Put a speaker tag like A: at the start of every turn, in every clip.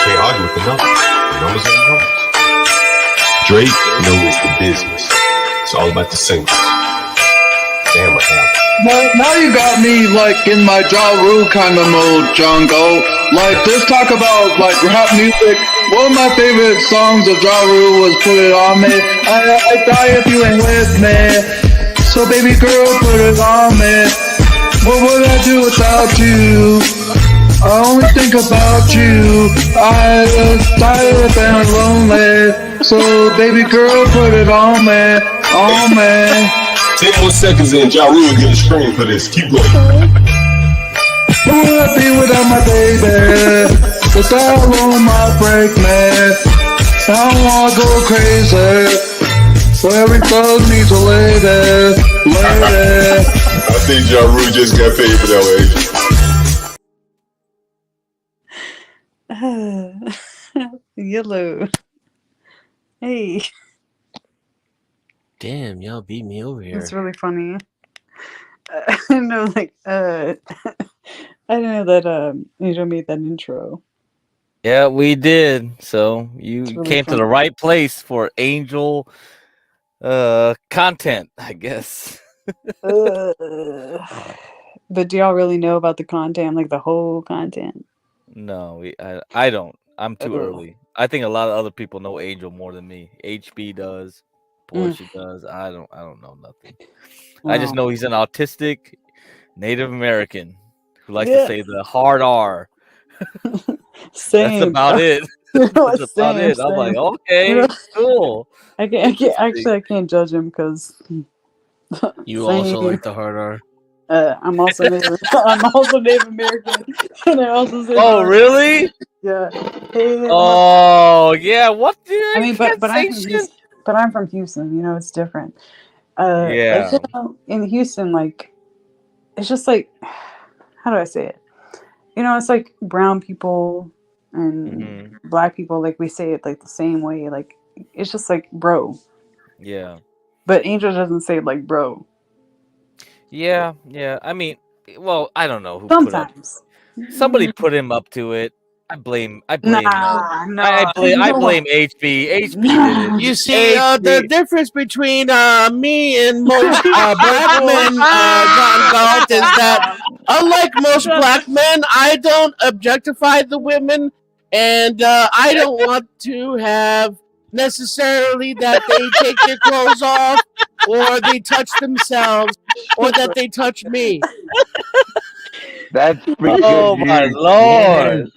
A: Can't argue with the numbers. The numbers are the numbers. Drake knows the business. It's all about the singles. Damn, what happened?
B: Well, now you got me like in my Ja Rule kind of mode, John Galt. Like, just talk about like rap music. One of my favorite songs of Ja Rule was "Put It On Me." I die if you ain't with me. So baby girl, put it on me. What would I do without you? I only think about you. I was tired and lonely. So baby girl, put it on me, on me.
A: 10 more seconds in, Ja Rule will get a screen for this. Keep going.
B: Who would I be without my baby? The dial might break me. I don't wanna go crazy. So every thug needs a lady, lady.
A: I think Ja Rule just got paid for that way.
C: Yellow. Hey.
D: Damn, y'all beat me over here.
C: It's really funny. I didn't know, like, I didn't know that Angel made that intro.
D: Yeah, we did. So you
C: It's really
D: came to the
C: funny.
D: right place for Angel content, I guess.
C: But do y'all really know about the content, like the whole content?
D: No, I don't. I'm too
C: Ugh.
D: early. I think a lot of other people know Angel more than me. HB does, Portia does. I don't know nothing. I just know he's an autistic Native American who likes to say the hard R.
C: Same.
D: That's about it. That's about it. I'm like, okay, cool.
C: I can't judge him because
D: You also like the hard R.
C: I'm also Native. I'm also Native American, and I also say.
D: Oh, really?
C: Yeah. Hey,
D: oh, yeah. What? Dude,
C: I mean, but I'm from Houston. You know, it's different.
D: Yeah.
C: Like, you know, in Houston, like, it's just like, how do I say it? You know, it's like brown people and black people. Like, we say it like the same way. Like, it's just like bro.
D: Yeah.
C: But Angel doesn't say it like bro.
D: Yeah, yeah. I mean, well, I don't know who
C: Sometimes.
D: put up. Somebody put him up to it. I blame.
C: Nah.
D: I blame HB. HB did it.
E: You see, the difference between me and most black men, John Galt, is that unlike most black men, I don't objectify the women, and I don't want to have necessarily that they take their clothes off, or they touch themselves, or that they touch me.
F: That's because
D: Oh my lord!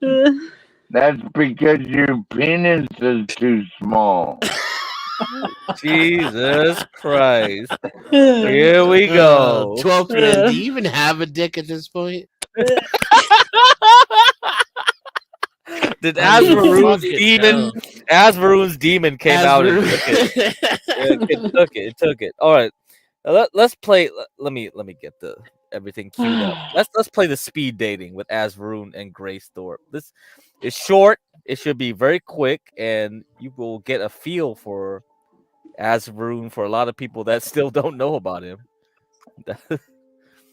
F: That's because your penis is too small.
D: Jesus Christ! Here we go.
E: 12 men. Do you even have a dick at this point?
D: Did Asvarun's demon came out and took it. It took it. All right. Let's play. Let me get everything queued up. Let's play the speed dating with Asvarun and Grace Thorpe. This is short. It should be very quick, and you will get a feel for Asvarun for a lot of people that still don't know about him.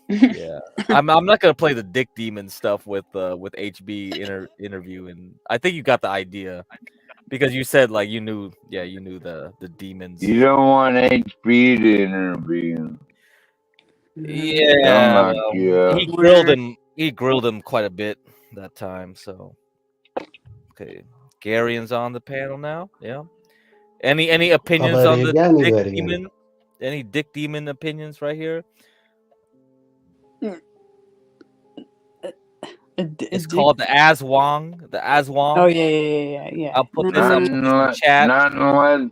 D: Yeah, I'm not gonna play the dick demon stuff with HB interview, and I think you got the idea because you said like you knew the demons.
F: You don't want HB to interview.
D: Yeah, he grilled him quite a bit that time. So okay, Garyon's on the panel now. Yeah. Any opinions on the dick demon? Any dick demon opinions right here? It's called the Aswang. The Aswang.
C: Oh yeah.
D: I'll put this.
F: Not
D: I'll put this in the
F: unless,
D: chat.
F: not unless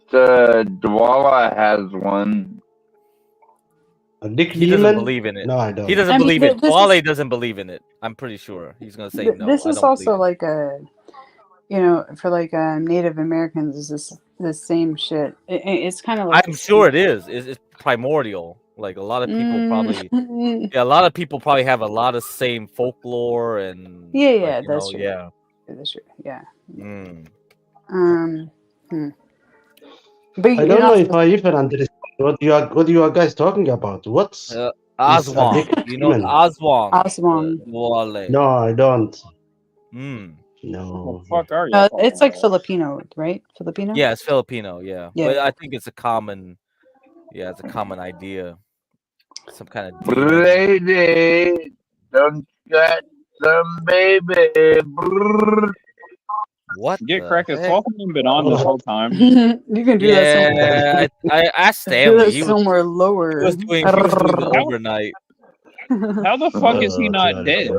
F: Dwala has one.
G: A dick
D: He doesn't
G: demon?
D: believe in it.
G: No, I don't.
D: He doesn't
C: I mean,
D: believe it.
C: this
D: Wale
C: is-
D: doesn't believe in it. I'm pretty sure he's gonna say no.
C: This
D: I
C: is
D: don't
C: also
D: believe it.
C: like a, for like Native Americans, is the same shit. It's kind of like
D: I'm sure it is. It's primordial. Like a lot of people probably. Yeah, a lot of people probably have a lot of same folklore and.
C: Yeah,
D: like,
C: that's true.
D: Yeah.
C: That's true. Yeah.
D: Mm.
C: But
G: I don't know if I even understand what you are guys talking about. What's
D: Aswang.
G: dick
D: You know
G: demon?
D: Aswang.
C: Aswang.
D: Wale.
G: No, I don't.
D: Mm.
G: No.
H: Fuck are you?
C: It's like Filipino, right? Filipino.
D: Yeah, it's Filipino. Yeah,
C: Yeah,
D: but
C: yeah.
D: I think it's a common. Yeah, it's a common idea. Some kind of demon.
F: Lady, don't got some baby. Brrr.
D: What?
H: Get
D: the
H: crack. Has
D: heck?
H: Falcon been on this whole time?
C: You can do that somewhere.
D: Yeah, I asked
C: Do
D: Stanley.
C: that
D: He was
C: somewhere lower.
D: he was doing the
H: How-
D: overnight.
H: How the fuck is he not
G: God.
H: dead?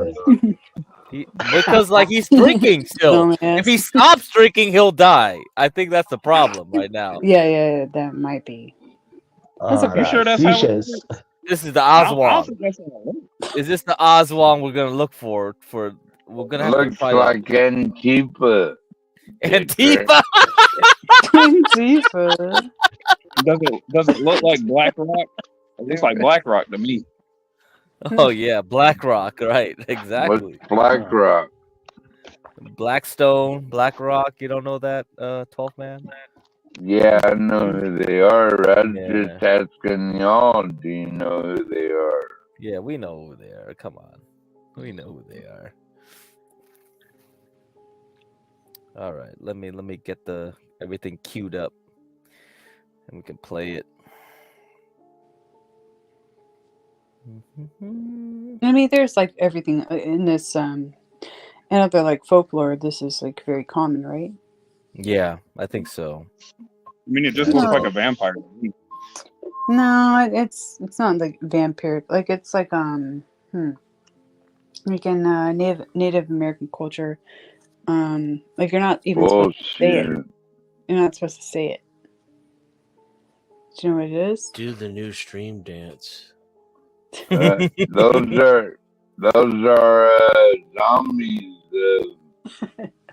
D: Because like he's drinking still.
C: Dumbass.
D: If he stops drinking, he'll die. I think that's the problem right now.
C: Yeah, that might be. That's okay.
H: You sure that's how it
G: Fishes.
D: This is the
H: I don't
D: Aswang.
H: think that's how it works.
D: Is this the Aswang we're gonna look for? We're gonna have to
F: Looks
D: try
F: like Antifa.
D: Antifa.
C: Antifa.
H: Does it look like Black Rock? It looks like Black Rock to me.
D: Oh yeah, BlackRock, right? Exactly.
F: What's BlackRock?
D: Blackstone, BlackRock. You don't know that, 12th man?
F: Yeah, I know who they are. I'm
D: Yeah.
F: just asking y'all, do you know who they are?
D: Yeah, we know who they are. Come on, we know who they are. All right, let me get everything queued up, and we can play it.
C: I mean, there's like everything in this and other like folklore. This is like very common, right?
D: Yeah, I think so.
H: I mean, it just looks like a vampire.
C: No, it's not like vampire. Like it's like like in Native American culture, like you're not even supposed to say it.
F: Bullshit.
C: You're not supposed to say it. Do you know what it is?
E: Do the new stream dance.
F: Those are zombies.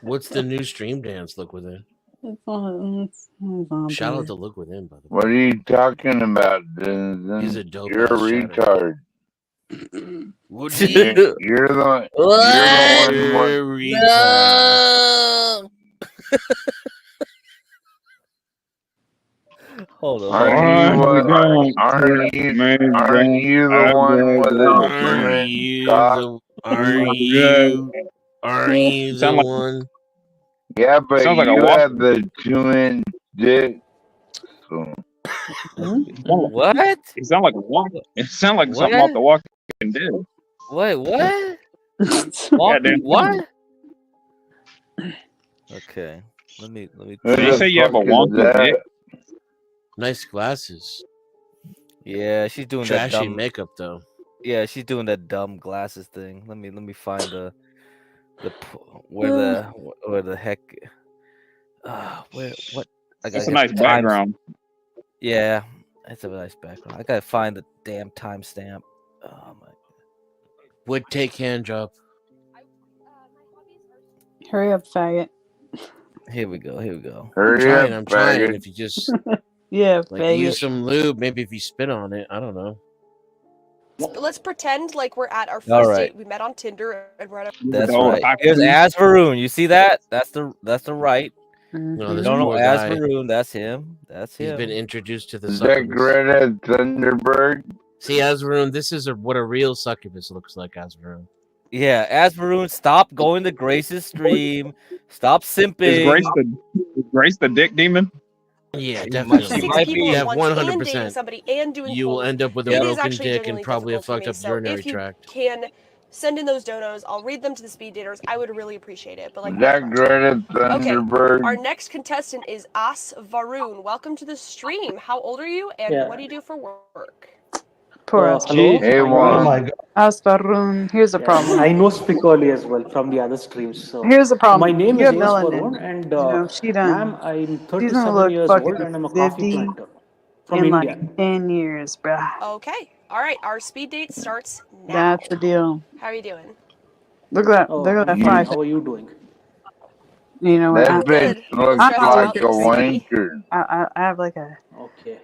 E: What's the new stream dance? Look within. Shout out to Look Within, by the way.
F: What are you talking about,
E: He's
F: Denzel?
E: a dope.
F: You're a retard.
E: What
F: You're the one.
D: Hold on.
F: Aren't you the one with the
E: the one?
F: Yeah, but
H: Sounds like a
F: you
H: walk-
F: have the 2-inch dick. So.
D: What?
H: It sounds like a walk. It sounds like something
D: What?
H: off the Walking Dead.
D: Wait, what?
H: Goddamn.
D: What? Okay, let me.
F: Who
H: Did you
F: the
H: say you have a
F: fuck is
H: wonky
F: that?
H: dick?
E: Nice glasses.
D: Yeah, she's doing that
E: Trashy
D: dumb.
E: makeup though.
D: Yeah, she's doing that dumb glasses thing. Let me find where the heck. What?
H: It's a nice background.
D: Yeah, it's a nice background. I gotta find the damn timestamp. Oh my.
E: Would take hand job.
C: Hurry up, faggot.
D: Here we go.
F: Hurry up,
E: I'm trying.
F: faggot.
E: If you just
C: Yeah,
E: like
C: faggot.
E: use some lube, maybe if you spit on it, I don't know.
I: Let's pretend like we're at our
D: All
I: first
D: right.
I: date. We met on Tinder and we're at a.
D: That's
H: Oh,
D: right.
H: I-
D: Here's Az Varun. You see that? That's the right.
E: No,
D: You
E: this
D: don't know
E: poor
D: Az
E: guy.
D: Varun. That's him. That's
E: He's
D: him.
E: been introduced to the
F: Is that
E: succubus.
F: Greta Thunberg?
E: See, Azraroon, this is what a real succubus looks like, Azraroon.
D: Yeah, Az Varun, stop going to Grace's stream. Stop simping.
H: Is Grace the dick demon?
E: Yeah,
D: She
E: definitely.
I: Six
D: might
I: people
D: be.
I: at
E: Yeah,
I: once and dating
E: 100%.
I: somebody and doing.
E: You will end up with a
I: It is
E: broken
I: actually
E: dick and
I: genuinely
E: probably a
I: difficult
E: fucked
I: for
E: up
I: me, so
E: urinary
I: if you
E: tract.
I: can send in those donos, I'll read them to the speed daters. I would really appreciate it. But like,
F: Is that Greta Thunberg?
I: our next contestant is As Varun. Welcome to the stream. How old are you and
J: Yeah.
I: what do you do for work?
C: Poor us.
J: Hello,
F: Hey,
J: am I
G: Oh
F: Juan.
J: audible?
G: my god.
C: Us, Varun. Here's the
J: Yeah,
C: problem.
J: I know Spicoli as well from the other streams. So,
C: Here's the
J: my
C: problem.
J: name
C: You
J: is
C: have
J: AS Varun,
C: melanin.
J: and
C: You know, she
J: ma'am,
C: done.
J: I'm
C: She's gonna
J: 37
C: look
J: years old,
C: fucking
J: and I'm a coffee
C: 50
J: planter from
C: in
J: India.
C: like 10 years, bruh.
I: Okay. All right. Our speed date starts now.
C: That's the deal.
I: How are you doing?
C: Look at that.
J: Oh,
C: Look at
J: I'm
C: that
J: fine.
C: 5.
J: How are you doing?
C: You know what?
F: That bitch
I: Good. A little
F: looks
I: stressed
C: I'm
F: like
I: about
F: a
I: the city.
F: wanker.
C: I have like a.
J: Okay.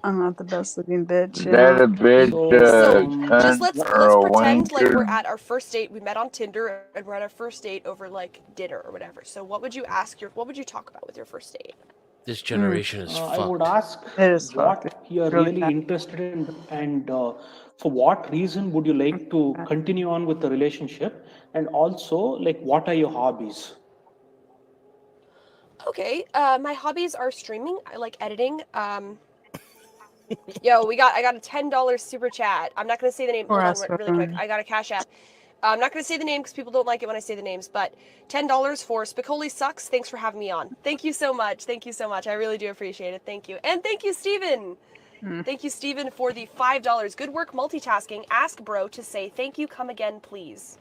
C: I'm not the best looking bitch,
F: Is
C: you
F: that
C: know.
F: a bitch,
I: So just
F: cunt
I: let's
F: or a
I: pretend like we're
F: wanker?
I: at our first date. We met on Tinder and we're at our first date over like dinner or whatever. So what would you talk about with your first date?
E: This generation is
J: I would
E: fucked.
J: ask
C: It is fucked.
J: what you're
C: Really
J: really
C: bad.
J: interested in, and for what reason would you like to continue on with the relationship, and also like what are your hobbies?
I: Okay. My hobbies are streaming. I like editing. Yo, I got a $10 super chat. I'm not gonna say the name.
C: Poor
I: Hold
C: us,
I: on, really quick.
C: Varun.
I: I got a Cash App. I'm not gonna say the name because people don't like it when I say the names. But $10 for Spicoli sucks. Thanks for having me on. Thank you so much. Thank you so much. I really do appreciate it. Thank you. And thank you, Steven. Thank you, Steven, for the $5. Good work multitasking. Ask bro to say thank you. Come again, please.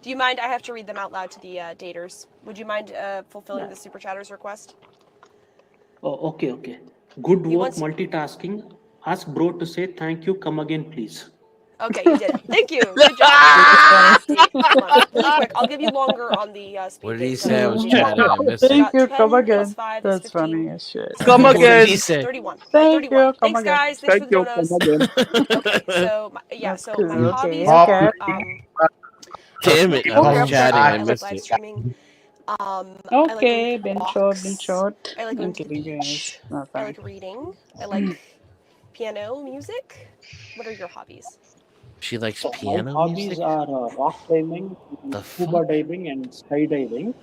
I: Do you mind? I have to read them out loud to the daters. Would you mind fulfilling the super chatter's request?
J: Oh, okay. Good
I: He
J: work
I: wants-
J: multitasking. Ask bro to say thank you. Come again, please.
I: Okay, you did it. Thank you. Good job. Come on, really quick. I'll give you longer on the speed.
E: What did he
I: date,
E: say? I was
I: so-
E: chatting. I missed
C: Thank
E: it.
C: you.
I: Got
C: Come
I: 10
C: again.
I: plus 5 is
C: That's
I: 15.
C: funny as shit.
E: Come
J: What
E: again.
J: did
E: He said.
I: 31.
C: Thank
I: 31.
C: you. Come
I: Thanks,
C: again.
I: guys. Thanks for the donos.
H: Come again.
I: Okay, so
C: That's
I: so
C: cool.
I: my
C: Okay.
I: hobbies
C: Okay.
I: are
E: Damn it! I was
C: Okay.
E: chatting.
I: I
E: I
I: like
E: missed
I: live
E: it.
I: streaming. I like
C: Okay.
I: going for
C: Been short. Been
I: walks.
C: short.
I: I like going
C: I'm
I: to the
C: kidding, guys.
I: beach.
C: Not
I: I
C: funny.
I: like reading. I like piano music. What are your hobbies?
E: She likes
J: So my
E: piano
J: hobbies
E: music.
J: are rock climbing,
E: The
J: scuba
E: fuck?
J: diving, and skydiving.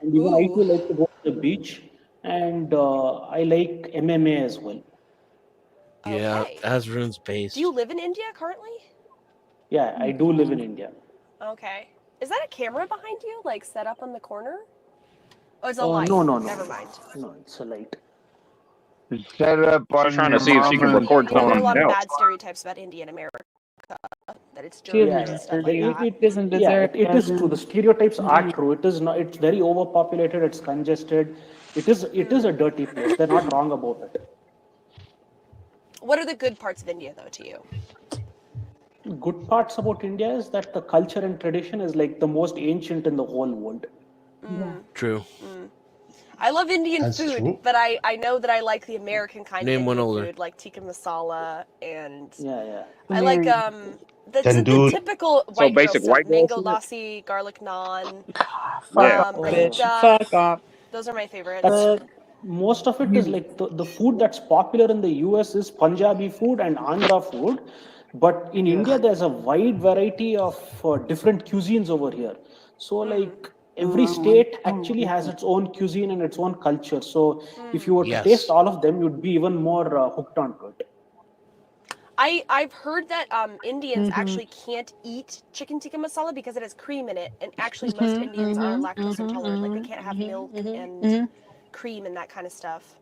J: And even I too like to go to the beach, and I like MMA as well.
E: Yeah,
I: Okay.
E: Azrun's based.
I: Do you live in India currently?
J: Yeah, I do live in India.
I: Okay. Is that a camera behind you, like set up on the corner? Oh, it's a light.
J: No.
I: Never mind.
J: No, it's a light.
F: Shut up
H: She's
F: on
H: trying to
F: your
H: see if she can
F: mama's
H: record
I: You know, there are a lot
H: someone
I: of
H: else.
I: bad stereotypes about India and America. That it's
C: She
I: dirty
C: doesn't
I: and
C: deserve
I: stuff like
C: it.
I: that.
C: It doesn't
J: Yeah,
C: deserve
J: it is true.
C: Jasmine.
J: The stereotypes are true. It is not. It's very overpopulated. It's congested. It is a dirty place. They're not wrong about it.
I: What are the good parts of India, though, to you?
J: Good parts about India is that the culture and tradition is like the most ancient in the whole world.
E: True.
I: I love Indian
G: That's
I: food,
G: true.
I: but I know that I like the American kind
E: Name
I: of
E: one
I: Indian
E: older.
I: food, like tikka masala, and
J: Yeah.
I: I like
C: American.
I: the
G: Tandoori.
I: typical
H: So
I: white girl
H: basic
I: stuff:
H: white girl
I: mango
H: food?
I: lassi, garlic naan,
C: Fuck
H: Yeah.
C: off, bitch.
I: fajita.
C: Fuck off.
I: Those are my favorites.
J: That's most of it is like the food that's popular in the US is Punjabi food and Andhra food, but in India there's a wide variety of different cuisines over here. So like every state actually has its own cuisine and its own culture. So if you were to
E: Yes.
J: taste all of them, you'd be even more hooked onto it.
I: I've heard that Indians actually can't eat chicken tikka masala because it has cream in it, and actually most Indians are lactose intolerant. Like they can't have milk and cream and that kind of stuff.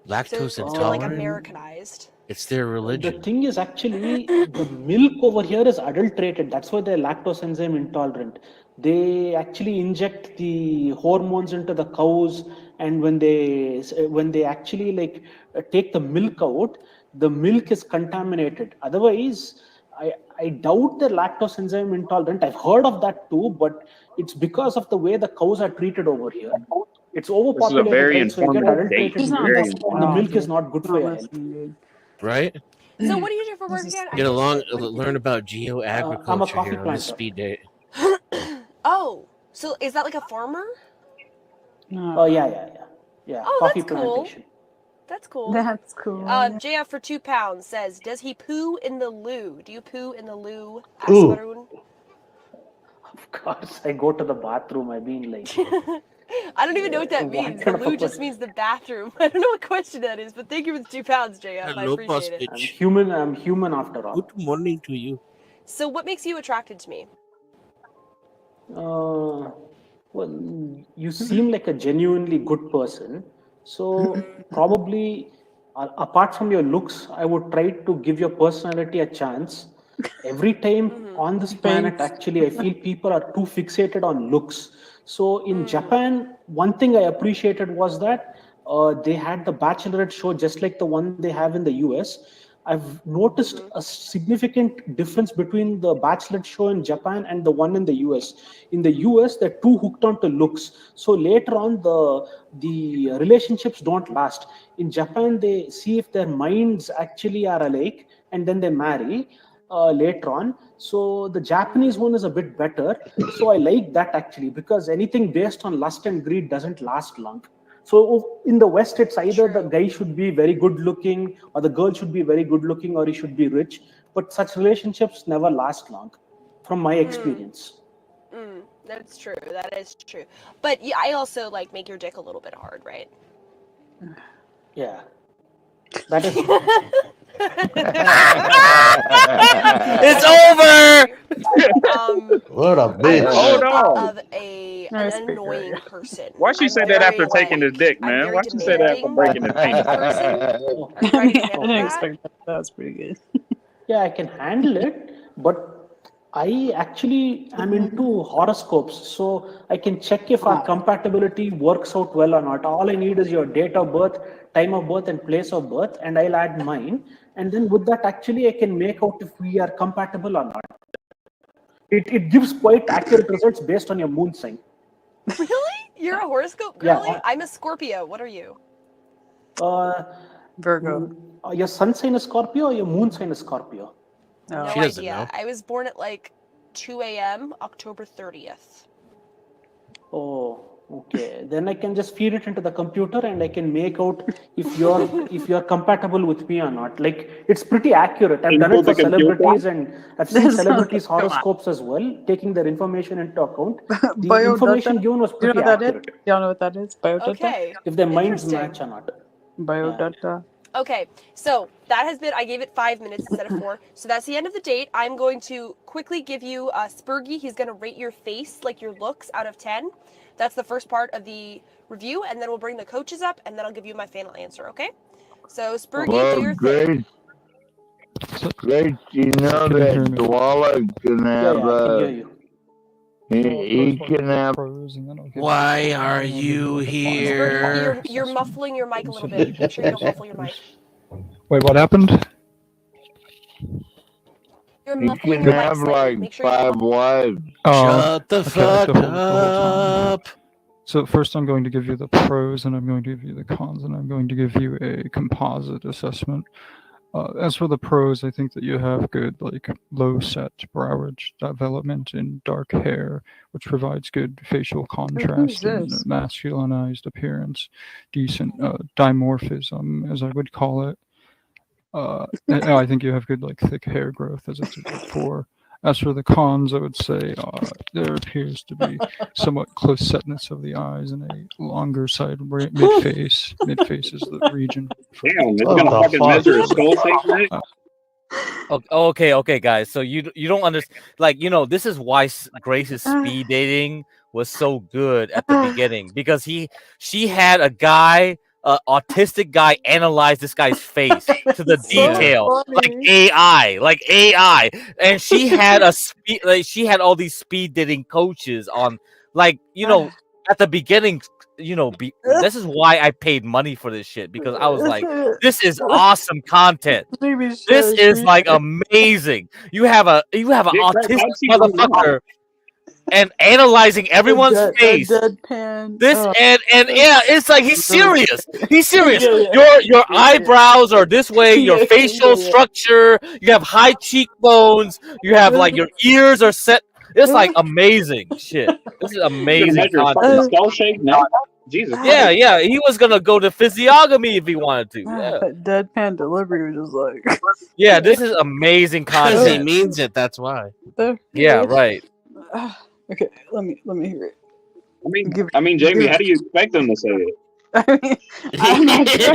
E: Lactose
I: So it's been like
E: intolerant.
I: Americanized.
E: It's their
J: The
E: religion.
J: thing is actually the milk over here is adulterated. That's why they're lactose enzyme intolerant. They actually inject the hormones into the cows, and when they actually like take the milk out, the milk is contaminated. Otherwise, I doubt they're lactose enzyme intolerant. I've heard of that too, but it's because of the way the cows are treated over here. It's
H: This is a
J: overpopulated,
H: very
J: right? So you get
H: informative date.
J: adulterated
C: She's not
J: milk,
H: Very
C: listening.
J: and the
H: informative.
J: milk is not good for
C: Not
J: your health.
C: listening, dude.
E: Right?
I: So what do you do for work again? I
E: Get
I: missed
E: along.
I: it. What do you
E: Learn
I: do?
E: about geo
J: I'm a
E: agriculture
J: coffee
E: here on this
J: planter.
E: speed date.
I: Oh, so is that like a farmer?
C: No.
J: Yeah.
I: Oh,
J: Coffee
I: that's cool.
J: plantation.
I: That's cool.
C: That's cool.
I: JF for £2 says, "Does he poo in the loo? Do you poo in the loo?"
G: Ooh.
I: Varun.
J: Of course, I go to the bathroom. I've been like,
I: I don't even know what that
J: what
I: means. The
J: kind of a
I: loo just means the bathroom. I don't know what question that is, but thank you for the £2, JF. I
E: Hello,
I: appreciate it.
J: I'm human after all.
E: Good morning to you.
I: So what makes you attracted to me?
J: Well, you seem like a genuinely good person. So probably apart from your looks, I would try to give your personality a chance. Every time on this planet,
C: Thanks.
J: actually, I feel people are too fixated on looks. So in Japan, one thing I appreciated was that they had the bachelorette show just like the one they have in the US. I've noticed a significant difference between the bachelorette show in Japan and the one in the US. In the US, they're too hooked on to looks. So later on, the relationships don't last. In Japan, they see if their minds actually are alike, and then they marry later on. So the Japanese one is a bit better. So I like that actually, because anything based on lust and greed doesn't last long. So in the West, it's either the guy should be very good looking or the girl should be very good looking or he should be rich. But such relationships never last long, from my experience.
I: That's true. That is true. But yeah, I also like make your dick a little bit hard, right?
J: Yeah. That is.
D: It's over.
G: What a bitch.
H: Hold on.
I: Of an annoying person.
H: Why she say that after taking his dick, man? Why she say that after breaking his
I: kind
H: dick?
I: of person.
C: I mean, I didn't expect that. That was pretty good.
J: Yeah, I can handle it, but I actually am into horoscopes, so I can check if our compatibility works out well or not. All I need is your date of birth, time of birth, and place of birth, and I'll add mine. And then with that, actually, I can make out if we are compatible or not. It gives quite accurate results based on your moon sign.
I: Really? You're a horoscope girly?
J: Yeah.
I: I'm a Scorpio. What are you?
C: Virgo.
J: Your sun sign is Scorpio or your moon sign is Scorpio?
I: No
E: She doesn't
I: idea.
E: know.
I: I was born at like 2 a.m. October 30th.
J: Oh, okay. Then I can just feed it into the computer and I can make out if you're compatible with me or not. Like, it's pretty accurate. I've done it for celebrities and I've seen celebrities' horoscopes as well, taking their information into account. The information given was pretty accurate.
C: Y'all know what that is? Biodata?
I: Okay.
J: If their minds
I: Interesting.
J: match or not.
C: Biodata.
I: Okay, so that has been, I gave it 5 minutes instead of 4. So that's the end of the date. I'm going to quickly give you Spurgy. He's going to rate your face, like your looks, out of 10. That's the first part of the review, and then we'll bring the coaches up, and then I'll give you my final answer, okay? So, Spurgy, do your thing.
F: Great, you know that Dwala can have
J: I can hear you.
F: he can have.
E: Why are you here?
I: Spurgy, you're muffling your mic a little bit. Make sure you don't muffle your mic.
K: Wait, what happened?
I: You're
F: He
I: muffling
F: can
I: your mic
F: have
I: slightly.
F: like
I: Make sure you don't
F: 5 wives.
E: Shut the fuck
K: the whole
E: up.
K: So first I'm going to give you the pros and I'm going to give you the cons and I'm going to give you a composite assessment. As for the pros, I think that you have good, like, low-set brow ridge development in dark hair, which provides good facial contrast and
C: this?
K: masculinized appearance, decent dimorphism, as I would call it. And I think you have good, like, thick hair growth, as it's before. As for the cons, I would say there appears to be somewhat close-setness of the eyes and a longer side mid-face. Mid-face is the region.
H: Damn, it's gonna fucking measure a skull shape, right?
D: Okay, guys. So you don't understand. Like, this is why Grace's speed dating was so good at the beginning, because she had a guy. Autistic guy analyze this guy's face to the detail, like AI, and she had she had all these speed dating coaches on, like, at the beginning, this is why I paid money for this shit, because I was like, this is awesome content. This is like amazing. You have an autistic motherfucker and analyzing everyone's face.
C: Deadpan.
D: And yeah, it's like he's serious. He's serious. Your eyebrows are this way. Your facial structure. You have high cheekbones. You have, like, your ears are set. It's like amazing shit. This is amazing content.
H: Skull shape now. Jesus.
D: Yeah. He was gonna go to physiognomy if he wanted to. Yeah.
C: But deadpan delivery was just like.
D: Yeah, this is amazing
E: Because he
D: content.
E: means it, that's why.
D: Yeah, right.
C: Okay, let me hear it.
H: I mean, Jamie, how do you expect them to say it?
C: I'm not sure.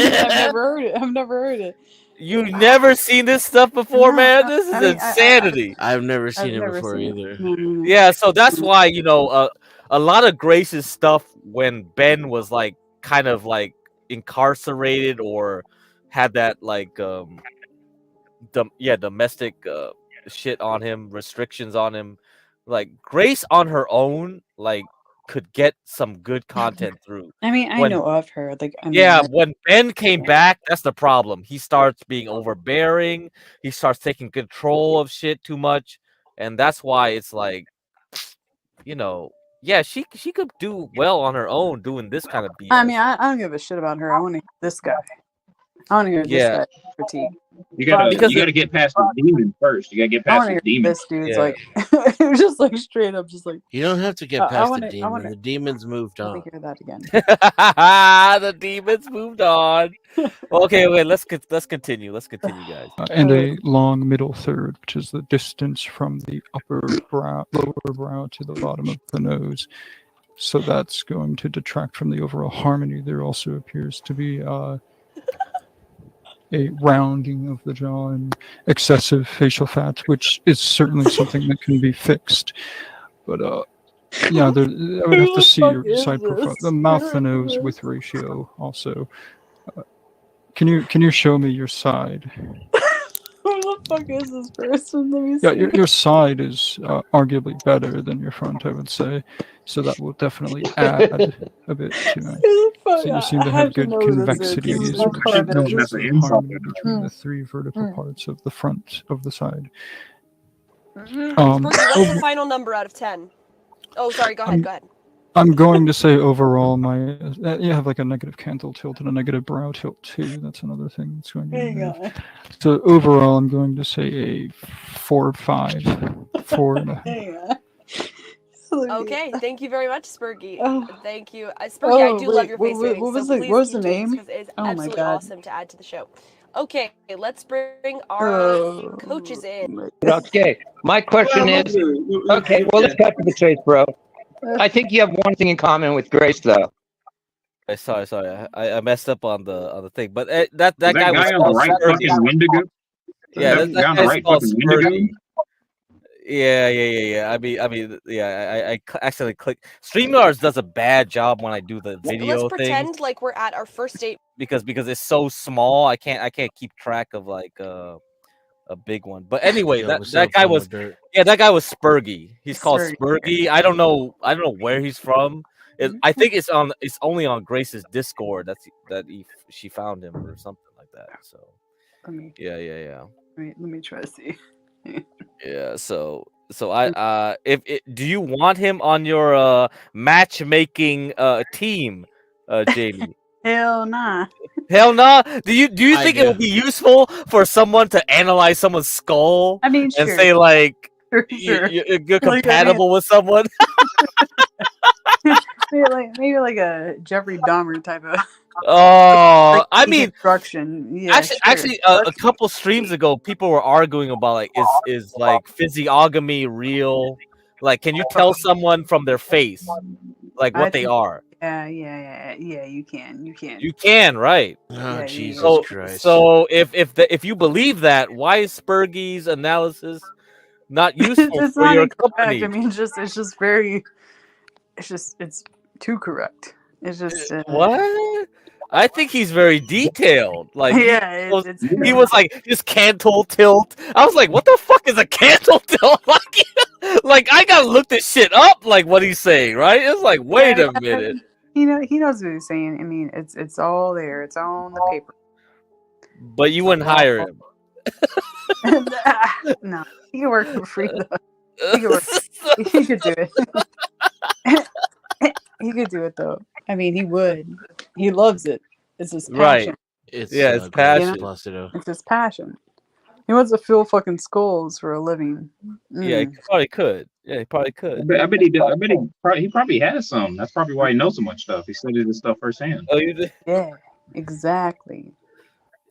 C: I've never heard it.
D: You've never seen this stuff before, man? This is insanity.
E: I've never seen it before either.
D: Yeah, so that's why, a lot of Grace's stuff when Ben was, like, kind of, like, incarcerated or had that like domestic shit on him, restrictions on him. Like Grace on her own, like could get some good content through.
C: I mean, I
D: When
C: know of her. Like, I mean,
D: yeah, when Ben came back, that's the problem. He starts being overbearing. He starts taking control of shit too much, and that's why it's like, yeah, she could do well on her own doing this kind of BS.
C: I mean, I don't give a shit about her. I want to hear this guy. I want to hear this guy critique.
H: You gotta get past the demon first. You gotta get past the demon.
C: This dude's like, it was just like straight up, just like
E: You don't have to get past the demon. The demons moved on.
C: Let me hear that again.
D: The demons moved on. Okay, let's continue. Let's continue, guys.
K: And a long middle third, which is the distance from the lower brow to the bottom of the nose. So that's going to detract from the overall harmony. There also appears to be a rounding of the jaw and excessive facial fat, which is certainly something that can be fixed. But yeah, I would have to see your side profile. The mouth to nose with ratio also. Can you show me your side?
C: Who the fuck is this person? Let me see.
K: Yeah, your side is arguably better than your front, I would say. So that will definitely add a bit to it. So you seem to have good convexity, which measures the harmony between the three vertical parts of the front of the side.
I: What's the final number out of 10? Oh, sorry. Go ahead.
K: I'm going to say overall, you have like a negative canthal tilt and a negative brow tilt too. That's another thing that's going to be there. So overall, I'm going to say a 4.5, 4.5.
I: Okay, thank you very much, Spurgy. Thank you, Spurgy. I do love your face painting.
C: What was the name?
I: Because it is absolutely awesome to add to the show. Okay, let's bring our coaches in.
L: Okay, my question is, okay, well, let's cut to the chase, bro. I think you have one thing in common with Grace, though.
D: Sorry. I messed up on the thing, but that guy was
H: on the right fucking Wendigo.
D: Yeah, that
H: guy on the right fucking Wendigo.
D: Yeah. I mean, I accidentally clicked. StreamYards does a bad job when I do the video
I: Let's pretend like we're at our first date
D: because it's so small. I can't keep track of like a big one. But anyway, that guy was Spurgy. He's called Spurgy. I don't know where he's from. I think it's only on Grace's Discord she found him or something like that. So yeah.
C: Wait, let me try to see.
D: Yeah, so do you want him on your matchmaking team, Jamie?
C: Hell nah.
D: Hell nah. Do you think it would be useful for someone to analyze someone's skull?
C: I mean,
D: and say like
C: sure.
D: you're compatible with someone?
C: maybe like a Jeffrey Dahmer type of.
D: Oh, I mean,
C: construction. Yeah,
D: actually, a couple streams ago, people were arguing about like, is like physiognomy real? Like, can you tell someone from their face, like what they are?
C: Yeah. You can.
D: You can, right?
E: Oh, Jesus Christ!
D: So if you believe that, why is Spurgy's analysis not useful for your company?
C: I mean, it's too correct. It's just
D: what? I think he's very detailed. Like, he was like his cantle tilt. I was like, what the fuck is a cantle tilt? Like I gotta look this shit up. Like what he's saying, right? It's like, wait a minute.
C: He knows what he's saying. I mean, it's all there. It's all on the paper.
D: But you wouldn't hire him.
C: No, he can work for free though. He could do it. He could do it though. I mean, he would. He loves it. It's his passion.
D: Right. It's passion.
C: It's his passion. He wants to fill fucking skulls for a living.
D: Yeah, he probably could. I
H: bet he did. He probably has some. That's probably why he knows so much stuff. He studied this stuff firsthand.
D: Oh, you did?
C: Yeah, exactly.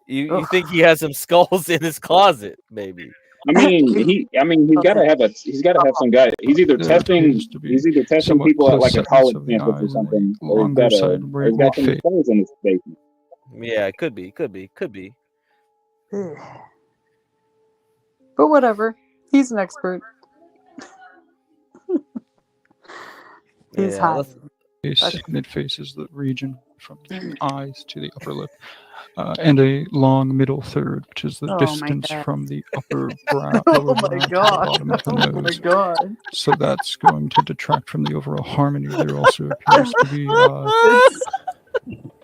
D: You think he has some skulls in his closet? Maybe.
H: I mean, he's got to have some guy. He's either testing people at like a college campus or something, or he's got some skulls in his basement.
D: Yeah, it could be.
C: But whatever, he's an expert. He's hot.
K: mid face is the region from the eyes to the upper lip, and a long middle third, which is the
C: Oh my
K: distance
C: God.
K: from the upper brow,
C: Oh
K: lower
C: my
K: brow to the
C: God.
K: bottom of the
C: Oh my
K: nose.
C: God.
K: So that's going to detract from the overall harmony. There also appears to be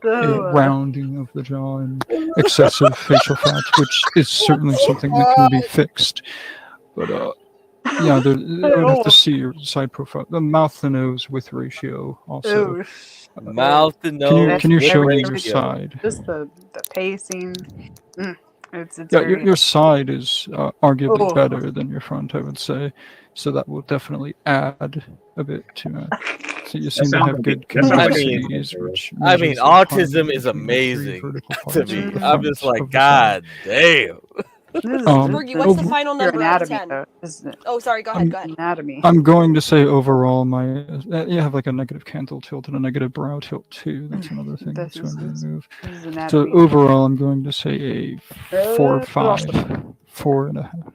K: a rounding of the jaw and excessive facial fat, which is certainly something that can be fixed. But yeah, I would have to see your side profile. The mouth to nose with ratio also.
C: Oh,
D: Mouth to nose.
K: Can you show me your
C: ratio.
K: side?
C: Just the pacing. It's
K: Yeah,
C: very
K: your side is arguably
C: Oh.
K: better than your front, I would say. So that will definitely add a bit to it. So you seem to
H: sounds
K: have
H: like
K: good
H: it. That sounds like
K: convexities, which
D: I mean,
K: measures the
D: autism
K: harmony
D: is
K: between the three
D: amazing
K: vertical
D: to
K: parts
D: me.
K: of the
D: I'm just
K: front
D: like,
K: of the side.
D: God damn.
I: Spurgy, what's the final
C: your
I: number out of
C: anatomy,
I: 10?
C: though, isn't it?
I: Oh, sorry. Go ahead. Go ahead.
C: Anatomy.
K: I'm going to say overall, you have like a negative canthal tilt and a negative brow tilt too. That's another thing that's going to move.
C: This is
K: So
C: anatomy.
K: overall, I'm going to say a 4 or 5, 4.5.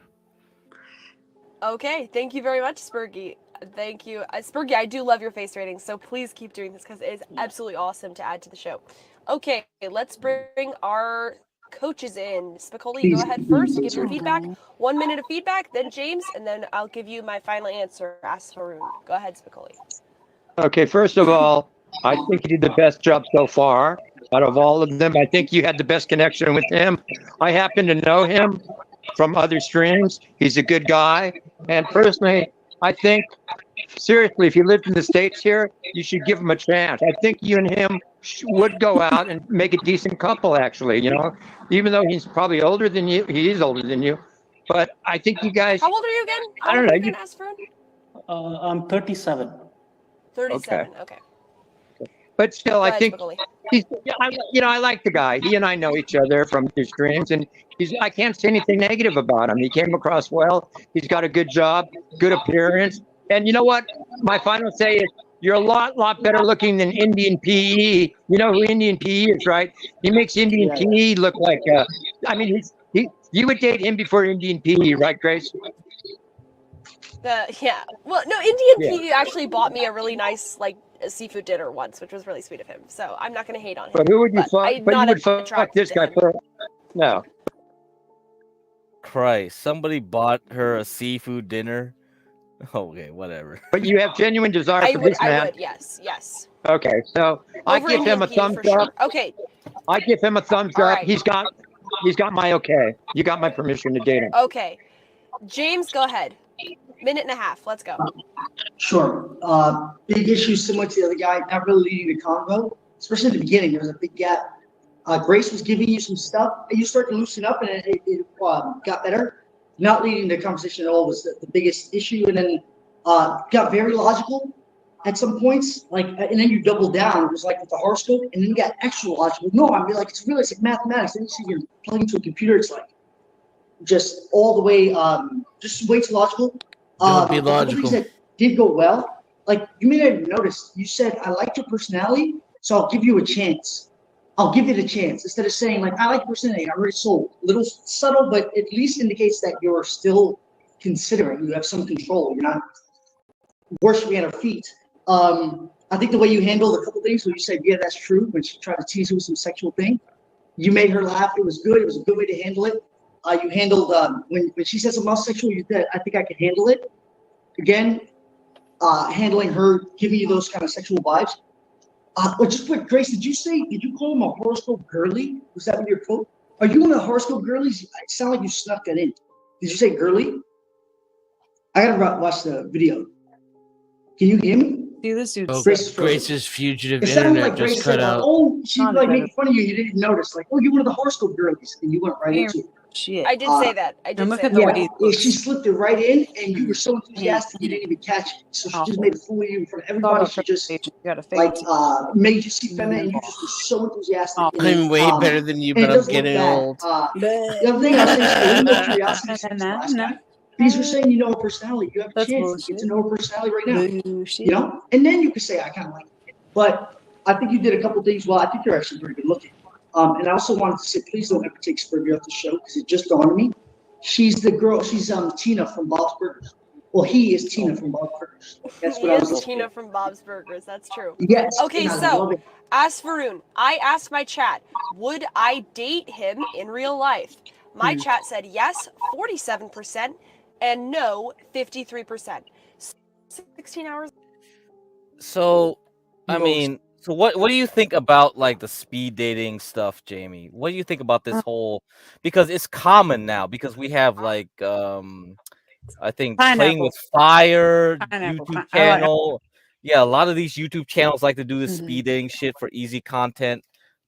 I: Okay. Thank you very much, Spurgy. Thank you. Spurgy, I do love your face ratings, so please keep doing this because it is absolutely awesome to add to the show. Okay, let's bring our coaches in. Spicoli, go ahead first. Give your feedback. 1 minute of feedback, then James, and then I'll give you my final answer. Ask Varun. Go ahead, Spicoli.
L: Okay, first of all, I think you did the best job so far out of all of them. I think you had the best connection with him. I happen to know him from other streams. He's a good guy. And personally, I think, seriously, if you lived in the States here, you should give him a chance. I think you and him would go out and make a decent couple, actually, you know, even though he's probably older than you. He is older than you. But I think you guys.
I: How old are you again?
L: I don't know.
I: You can ask Varun.
J: I'm 37.
I: 37. Okay.
L: But still,
I: Go
L: I
I: ahead,
L: think
I: Spicoli.
L: I like the guy. He and I know each other from his streams, and I can't say anything negative about him. He came across well. He's got a good job, good appearance. And you know what? My final say is you're a lot better looking than Indian PE. You know who Indian PE is, right? He makes Indian PE look like, you would date him before Indian PE, right, Grace?
I: Well, no, Indian PE actually bought me a really nice, a seafood dinner once, which was really sweet of him. So I'm not going to hate on him.
L: But who would you fuck?
I: I'm
L: But you
I: not
L: would fuck
I: attracted
L: this
I: to
L: guy
I: him.
L: for? No.
D: Christ, somebody bought her a seafood dinner. Okay, whatever.
L: But you have genuine desire for this man.
I: I would, yes.
L: Okay, so I
I: Over
L: give him a
I: Indian PE
L: thumbs
I: for sure.
L: up.
I: Okay.
L: I give him a thumbs
I: All
L: up.
I: right.
L: He's got my okay. You got my permission to date him.
I: Okay. James, go ahead. Minute and a half. Let's go.
M: Sure. Big issue similar to the other guy, not really leading the convo, especially at the beginning. There was a big gap. Grace was giving you some stuff. You start to loosen up, and it got better. Not leading the conversation at all was the biggest issue, and then got very logical at some points. And then you double down. It was like with the horoscope, and then you got extra logical. No, I mean, it's realistic mathematics. Then you see you're plugging into a computer. It's like just all the way, just way too logical.
E: Don't be
M: a couple
E: logical.
M: things that did go well, you may not even notice. You said, I like your personality, so I'll give you a chance. I'll give it a chance. Instead of saying, I like your personality, I'm already sold. A little subtle, but at least indicates that you're still considering. You have some control. You're not worshiping at her feet. I think the way you handled a couple things, when you said, yeah, that's true, when she tried to tease you with some sexual thing, you made her laugh. It was good. It was a good way to handle it. You handled, when she said something else sexual, you said, I think I can handle it. Again, handling her, giving you those kind of sexual vibes. But just quick, Grace, did you call him a horoscope girly? Was that what your quote? Are you one of the horoscope girlies? It sounded like you snuck that in. Did you say girly? I gotta watch the video. Can you hear me?
C: See this dude.
E: Oh, Grace's fugitive
M: It sounded
E: internet
M: like
E: just
M: Grace
E: cut
M: said,
E: out.
M: she's making fun of you. You didn't notice. You're one of the horoscope girlies, and you went right into it.
C: Shit.
I: I did say that. I did
C: look
I: say
C: at
I: that.
C: the way
M: Yeah, she slipped it right in, and you were so enthusiastic you didn't even catch it. So she just made a fool of you in front of everybody. She just made you see feminine, and you just were so enthusiastic.
E: I'm way better than you, but I'm getting old.
M: The other thing I was saying is, curiosity. These are saying you know her personality. You have a chance to get to know her personality right now. You know, and then you could say I kind of like it. But I think you did a couple things well. I think you're actually pretty good looking. And I also wanted to say, please don't ever take Spurgeon off the show because it just dawned on me. She's the girl. She's Tina from Bob's Burgers. Well, he is Tina from Bob's Burgers. That's
I: He
M: what I was
I: is
M: listening
I: Tina from Bob's Burgers. That's true.
M: Yes,
I: Okay,
M: and I
I: so
M: love it.
I: ask Varun. I asked my chat, would I date him in real life? My chat said yes, 47%, and no, 53%. 16 hours.
D: So, I
C: Ghost.
D: mean, so what do you think about like the speed dating stuff, Jamie? What do you think about this whole? Because it's common now. Because we have like I think Playing with Fire YouTube channel. Yeah, a lot of these YouTube channels like to do this speed dating shit for easy content.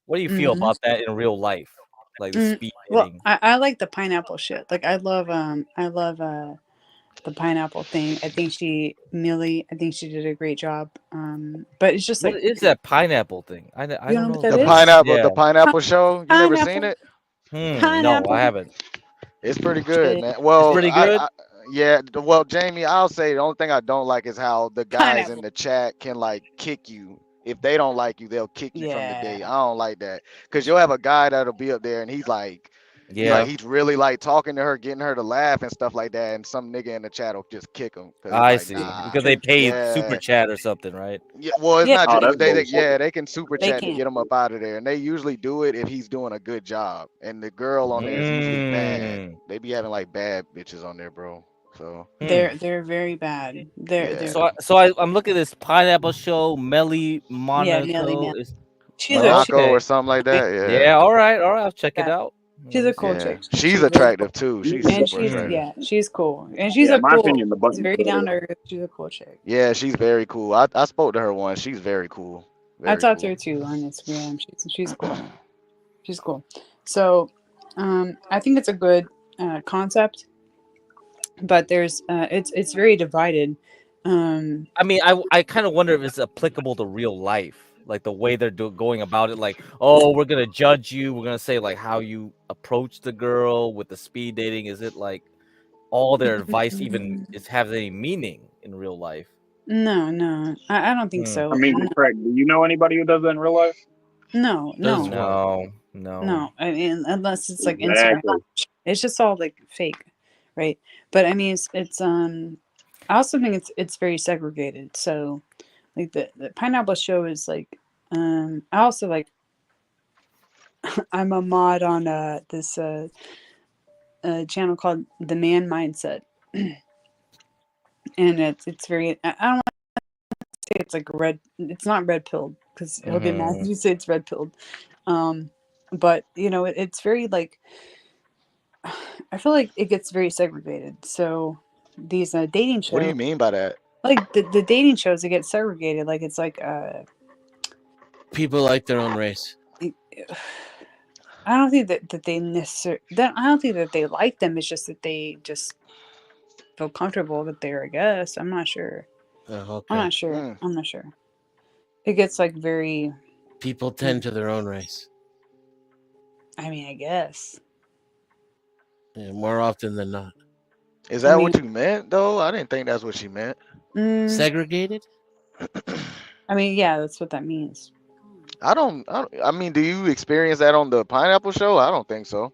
D: What do you feel about that in real life? Like the speed
C: Well,
D: dating.
C: I like the pineapple shit. Like I love the pineapple thing. I think Millie, I think she did a great job. But it's just
D: What
C: like,
D: is that pineapple thing? I
C: you
D: don't
C: know what
D: know.
C: that
N: The
C: is?
N: pineapple,
D: Yeah.
N: the pineapple show. You never seen
C: Pineapple.
N: it?
D: No, I
C: Pineapple.
D: haven't.
N: It's pretty good,
C: Shit.
N: man.
D: It's
N: Well,
D: pretty good.
N: yeah. Well, Jamie, I'll say the only thing I don't like is how the guys in
C: Pineapple.
N: the chat can like kick you. If they don't like you, they'll kick you from the date. I don't like that because you'll have a guy that'll be up there and he's like,
D: Yeah.
N: he's really like talking to her, getting her to laugh and stuff like that, and some nigga in the chat will just kick him because he's
D: I
N: like,
D: see.
N: nah.
D: Because they pay super
N: Yeah.
D: chat or something, right?
N: Yeah, well, it's
C: Yeah.
N: not.
H: Oh, that's
N: They
H: bullshit.
N: they can super
C: They
N: chat to
C: can't.
N: get him up out of there, and they usually do it if he's doing a good job. And the girl on there is usually bad. They be having like bad bitches on there, bro. So
C: They're very bad. They're
D: I'm looking at this pineapple show. Melly
C: Millie,
D: Monaco
C: man.
D: is
C: She's
N: Monaco or something like that.
D: Yeah, all right. I'll check it out.
C: She's a cool chick.
N: She's
C: She's really
N: attractive too. She's
C: and
N: super
C: she's
N: attractive.
C: she's cool. And she's
H: Yeah,
C: a
H: in my
C: cool.
H: opinion, the
C: She's
H: button's
C: very
H: better.
C: down to earth. She's a cool chick.
N: Yeah, she's very cool. I spoke to her once. She's very cool.
C: I talked to her too on Instagram. She's cool. She's cool. So, I think it's a good concept, but there's it's very divided.
D: I mean, I kind of wonder if it's applicable to real life, like the way they're going about it. Like, oh, we're gonna judge you. We're gonna say like how you approach the girl with the speed dating. Is it like all their advice even has any meaning in real life?
C: No, I don't think so.
H: I mean, Craig, do you know anybody who does that in real life?
C: No.
D: No.
C: I mean, unless it's like
H: Exactly.
C: Instagram, it's just all like fake, right? But I mean, it's I also think it's very segregated. So, like the pineapple show is like, I also like. I'm a mod on this channel called The Man Mindset, and it's very. I don't want to say it's like red. It's not red pilled because he'll get mad if you say it's red pilled. But you know, it's very like. I feel like it gets very segregated. So these dating shows.
N: What do you mean by that?
C: Like the dating shows, it gets segregated. Like it's like
E: people like their own race.
C: I don't think that they necessarily. I don't think that they like them. It's just that they just feel comfortable that they're a guest. I'm not sure.
E: Okay.
C: I'm not sure. I'm not sure. It gets like very.
E: People tend to their own race.
C: I mean, I guess.
E: Yeah, more often than not.
N: Is that what you meant though? I didn't think that's what she meant.
E: Segregated?
C: I mean, yeah, that's what that means.
N: I mean, do you experience that on the pineapple show? I don't think so.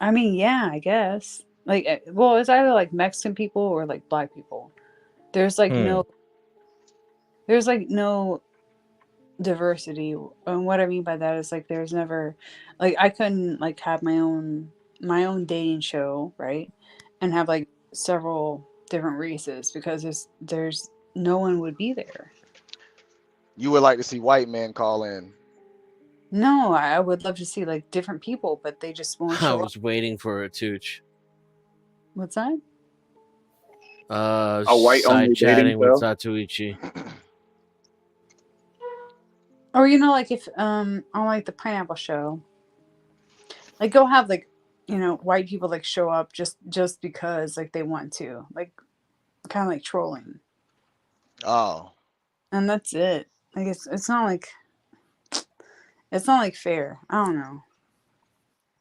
C: I mean, yeah, I guess. Like, well, it's either like Mexican people or like black people. There's like no diversity. And what I mean by that is like there's never, like I couldn't like have my own dating show, right? And have like several different races because there's no one would be there.
N: You would like to see white men call in.
C: No, I would love to see like different people, but they just won't
E: I
C: show
E: was waiting for a tooch.
C: What's that?
H: A white
E: side
H: only
E: chatting
H: dating
E: with
H: show?
E: Satuichi.
C: Or you know, like if on like the pineapple show, like go have like, you know, white people like show up just because like they want to, like kind of like trolling.
N: Oh.
C: And that's it. Like it's not like fair. I don't know.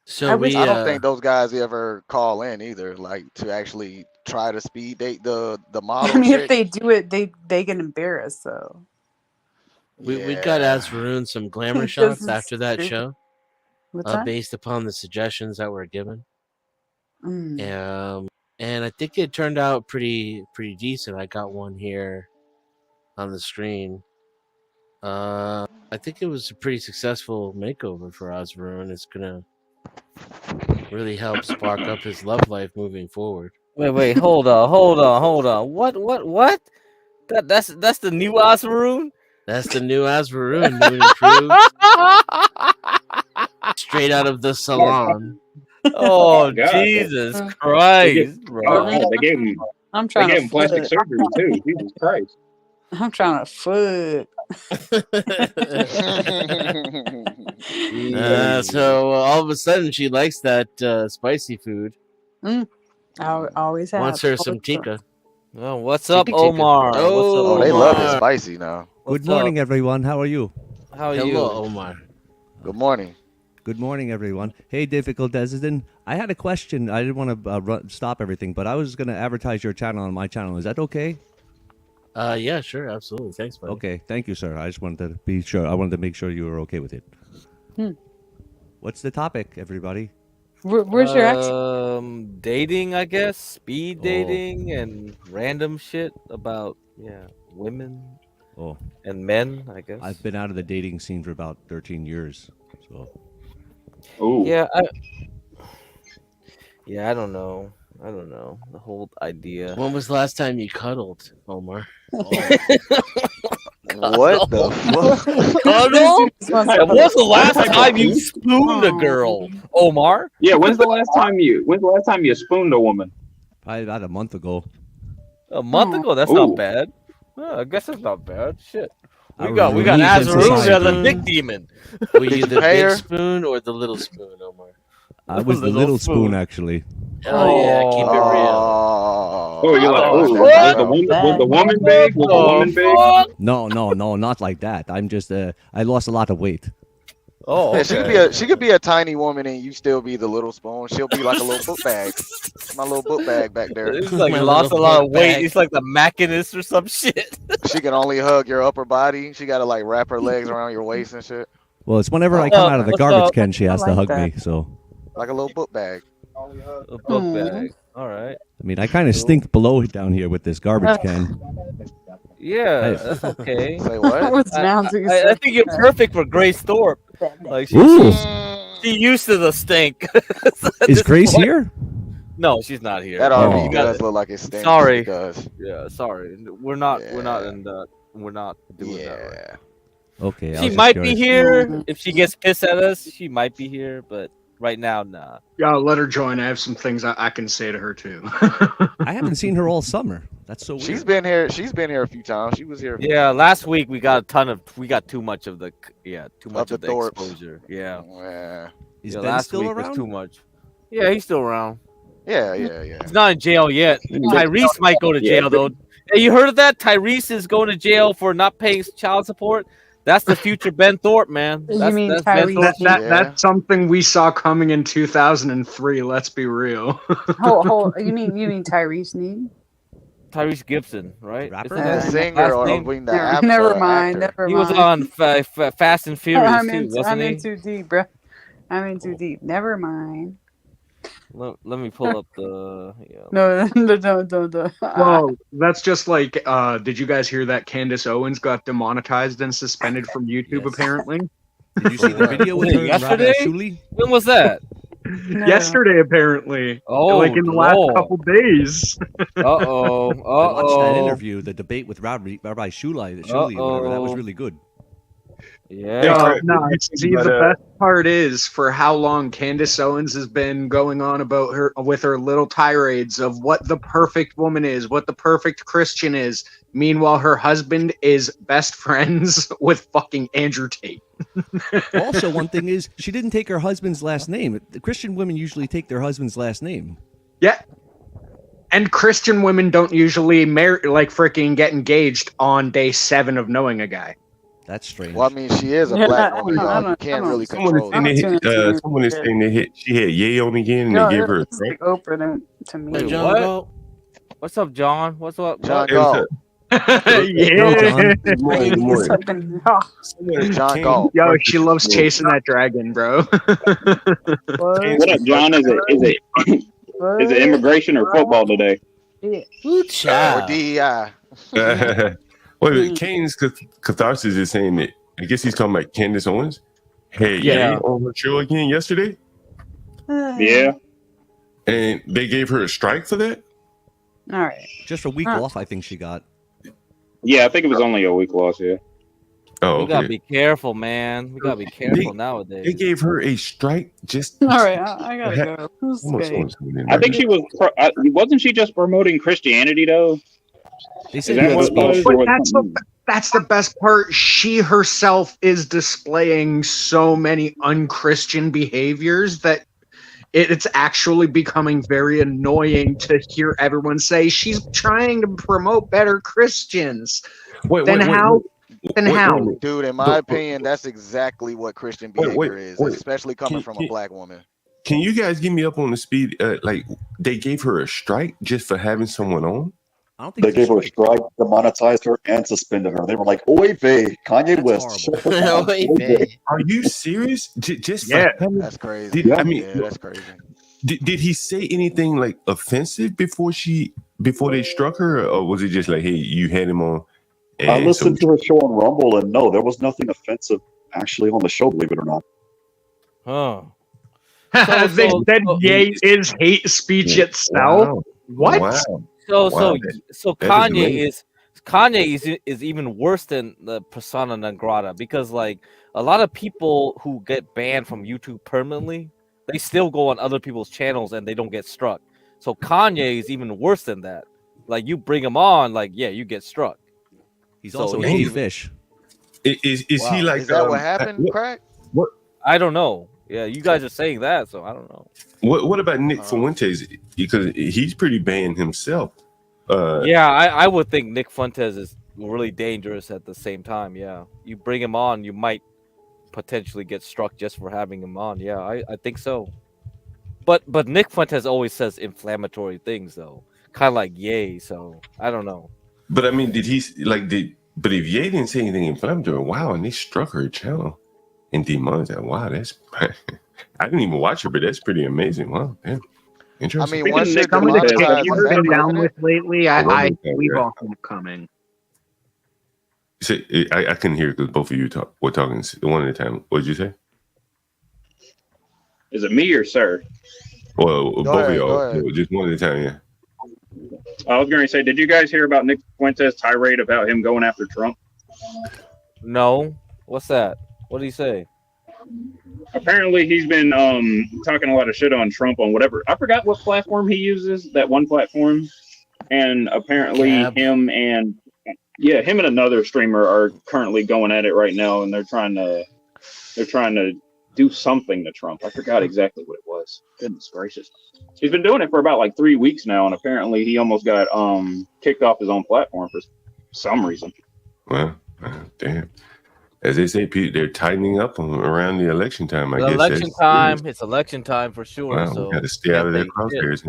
E: So
N: I don't think those guys ever call in either, like to actually try to speed date the model.
C: I mean,
N: chick.
C: if they do it, they get embarrassed. So
E: We got to ask Varun some glamour
C: This
E: shots
C: is
E: after that
C: stupid.
E: show.
C: What's that?
E: Based upon the suggestions that were given. And and I think it turned out pretty decent. I got one here on the screen. I think it was a pretty successful makeover for Varun. It's gonna really help spark up his love life moving forward.
D: Wait, hold on. What? That's the new Varun?
E: That's the new Varun, new and improved. Straight out of the salon.
D: Oh,
H: God.
D: Jesus Christ, bro.
H: They gave him
C: I'm trying
H: they
C: to
H: gave him plastic
C: foot.
H: surgery too. Jesus Christ.
C: I'm trying to foot.
E: So all of a sudden she likes that spicy food.
C: I always have.
E: Wants her some tikka.
D: Oh, what's up,
E: Tikka, tikka.
D: Omar?
E: Oh,
N: they love it
E: Omar.
N: spicy now.
O: Good morning, everyone. How are you?
D: How are
E: Hello,
D: you?
E: Omar.
N: Good morning.
O: Good morning, everyone. Hey, Difficult Destin. I had a question. I didn't want to stop everything, but I was going to advertise your channel on my channel. Is that okay?
E: Yeah, sure, absolutely. Thanks, buddy.
O: Okay, thank you, sir. I just wanted to be sure. I wanted to make sure you were okay with it. What's the topic, everybody?
C: Where's your ex?
D: Dating, I guess. Speed dating and random shit about women. And men, I guess.
O: I've been out of the dating scene for about 13 years. So.
D: Yeah, I don't know. The whole idea.
E: When was the last time you cuddled, Omar?
N: What the fuck?
D: Cuddle? And when's the last time you spooned a girl, Omar?
H: Yeah, when's the last time you spooned a woman?
O: Probably about a month ago.
D: A month ago? That's
H: Ooh.
D: not bad. I guess that's not bad. Shit. We
O: I
D: got
O: relieve
D: Azaroo as a
O: society.
D: dick demon.
E: Were you the
N: pay
E: big
N: her?
E: spoon or the little spoon, Omar?
O: I was the little spoon, actually.
E: Oh, yeah, keep it real.
H: Oh, you're like, was the woman big? Was the woman big?
O: No, not like that. I'm just, I lost a lot of weight.
D: Oh,
N: Yeah, she could be a tiny woman and you still be the little spoon. She'll be like a little book bag. My little book bag back there.
D: It's like
E: My
D: lost a
E: little
D: lot of
E: book
D: weight.
E: bag.
D: It's like the machinist or some shit.
N: She can only hug your upper body. She gotta like wrap her legs around your waist and shit.
O: Well, it's whenever I come out of the
D: What's
O: garbage
D: up?
O: can, she has
C: I
O: to
C: like
O: hug
C: that.
O: me. So,
N: Like a little book bag.
D: A book bag. All right.
O: I mean, I kind of stink below down here with this garbage can.
D: Yeah,
O: Hey.
D: that's okay.
N: Say what?
C: What's now to you
D: I
C: said
D: think you're
C: that.
D: perfect for Grace Thorpe. Like
O: Ooh.
D: she used to the stink. At
O: Is
D: this
O: Grace
D: point-
O: here?
D: No, she's not here.
N: That
O: Oh.
N: RV does look like it stinks.
D: Sorry.
N: It does.
D: Yeah, sorry. We're not
N: Yeah.
D: doing that right.
N: Yeah.
O: Okay. I
D: She
O: was
D: might
O: just
D: be
O: curious.
D: here if she gets pissed at us. She might be here, but right now, nah.
P: Yeah, let her join. I have some things I can say to her too.
O: I haven't seen her all summer. That's so weird.
N: She's been here. She's been here a few times. She was here.
D: Yeah, last week we got too much of the
N: the Thorpes.
D: exposure. Yeah.
N: Yeah.
O: Is
D: Yeah,
O: Ben
D: last
O: still
D: week
O: around?
D: was too much. Yeah, he's still around.
N: Yeah.
D: He's not in jail yet. Tyrese might go to jail though. Hey, you heard of that? Tyrese is going to jail for not paying child support. That's the future Ben Thorpe, man.
C: You
D: That's,
C: mean
D: that's Ben
C: Tyrese?
D: Thorpe's
P: That
N: Yeah.
P: that's something we saw coming in 2003. Let's be real.
C: Hold, you mean Tyrese Need?
D: Tyrese Gibson, right?
O: Rapper?
D: Isn't
N: The
D: that his
N: singer
D: last
N: or
D: name?
N: being the
C: Never mind.
N: actor.
C: Never
D: He
C: mind.
D: was on Fast and Furious
C: I'm
D: too,
C: in,
D: wasn't
C: I'm
D: he?
C: in too deep, bro. I'm in too deep. Never mind.
D: Let me pull up the. Yeah.
C: No.
P: Well, that's just like. Did you guys hear that Candace Owens got demonetized and suspended from YouTube?
O: Yes.
P: Apparently,
O: Did you see the video with her and
D: Yesterday?
O: Rabbi Shuli?
D: When was that?
C: No.
P: yesterday apparently.
D: Oh,
P: like in the last
D: Lord.
P: couple days.
D: Uh-oh.
O: I watched that
D: Uh-oh.
O: interview, the debate with Rabbi Shuli, or whatever. That was really good.
D: Yeah.
P: No, see, the best part is for how long Candace Owens has been going on about her with her little tirades of what the perfect woman is, what the perfect Christian is. Meanwhile, her husband is best friends with fucking Andrew Tate.
O: Also, one thing is, she didn't take her husband's last name. The Christian women usually take their husband's last name.
P: Yeah. And Christian women don't usually freaking get engaged on day 7 of knowing a guy.
O: That's strange.
N: Well, I mean, she is a
C: Yeah,
N: black
C: I
N: woman,
C: don't- I
N: y'all.
C: don't-
N: You can't
C: I
N: really
C: don't-
N: control
A: Someone is
N: it.
A: saying that someone is saying that she had Ye on again and
C: No,
A: they gave her a
C: it's
A: throat.
C: like Oprah to me.
D: Wait,
E: John
D: what?
E: Galt?
D: What's up, John? What's up?
N: John
A: It was
N: Galt.
P: Yeah.
A: Good morning, good morning.
C: Fucking- oh,
A: Someone
N: John
A: came-
N: Galt.
P: Yo, she loves chasing that dragon, bro.
H: What up, John? Is it Is it immigration or football today?
D: Ooh,
N: Or
D: child.
N: DEI.
A: Wait, wait, Kane's catharsis is saying that. I guess he's talking about Candace Owens. Hey,
D: Yeah.
A: on her show again yesterday,
H: Yeah.
A: and they gave her a strike for that.
C: All right.
O: Just a week off, I think she got.
H: Yeah, I think it was only a week loss. Yeah.
A: Oh,
D: We
A: okay.
D: gotta be careful, man. We gotta be careful nowadays.
A: They gave her a strike just.
C: All right, I gotta go. Who's
A: Almost
C: gay?
H: I think she was. Wasn't she just promoting Christianity though?
O: They
H: Is that what it was?
P: But
H: Or was
P: that's the best part. She herself is displaying so many unchristian behaviors that it's actually becoming very annoying to hear everyone say she's trying to promote better Christians. How?
N: Dude, in my opinion, that's exactly what Christian behavior is, especially coming from a black woman.
A: Can you guys give me up on the speed? Like they gave her a strike just for having someone on.
O: I don't think
Q: they gave her a strike, demonetized her, and suspended her. They were like, "Oy vey, Kanye West."
A: Are you serious? Just
N: That's crazy. That's crazy.
A: Did he say anything like offensive before they struck her, or was it just like, "Hey, you had him on"?
Q: I listened to her show on Rumble, and no, there was nothing offensive actually on the show. Believe it or not.
D: Oh.
P: They said yay is hate speech itself.
A: Wow.
P: What?
A: Wow.
D: So Kanye is even worse than the persona non grata, because like a lot of people who get banned from YouTube permanently, they still go on other people's channels and they don't get struck. So Kanye is even worse than that. Like you bring him on, like you get struck.
O: He's also a fish.
A: Is he like?
N: Is that what happened, Crack?
A: What?
D: I don't know. Yeah, you guys are saying that, so I don't know.
A: What about Nick Fuentes? Because he's pretty banned himself.
D: Yeah, I would think Nick Fuentes is really dangerous at the same time. Yeah, you bring him on, you might potentially get struck just for having him on. Yeah, I think so. But Nick Fuentes always says inflammatory things though, kind of like Ye. So I don't know.
A: But I mean, but if Ye didn't say anything inflammatory, wow, and they struck her channel and demonetized. Wow, that's I didn't even watch her, but that's pretty amazing. Wow, damn. Interesting.
N: I mean, once you're
P: some of the takes
N: demonetized,
P: you've been down with lately, we've
A: Yeah.
P: all seen it coming.
A: I couldn't hear because both of you were talking one at a time. What did you say?
H: Is it me or sir?
A: Well,
N: Go
A: both
N: ahead,
A: of
N: go
A: y'all,
N: ahead.
A: just one at a time. Yeah.
H: I was going to say, did you guys hear about Nick Fuentes' tirade about him going after Trump?
D: No, what's that? What did he say?
H: Apparently, he's been talking a lot of shit on Trump on whatever. I forgot what platform he uses. That one platform, and apparently him and another streamer are currently going at it right now, and they're trying to do something to Trump. I forgot exactly what it was. Goodness gracious. He's been doing it for about like 3 weeks now, and apparently he almost got kicked off his own platform for some reason.
A: Well, damn. As they say, they're tightening up around the election time. I guess
D: It's election time for sure.
A: Wow,
D: so
A: we got to stay out of their crosshairs.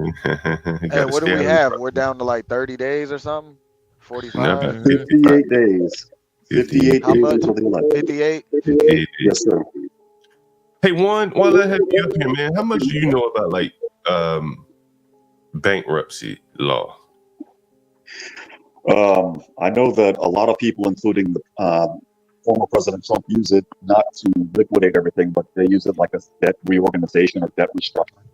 N: Hey, what do we have? We're down to like 30 days or something? 45?
Q: 58 days. 58
N: How
Q: days
N: much?
Q: until the election.
N: 58?
Q: Yes, sir.
A: Hey, Juan, while I have you up here, man, how much do you know about like bankruptcy law?
Q: I know that a lot of people, including the former President Trump, use it not to liquidate everything, but they use it like a debt reorganization or debt restructuring.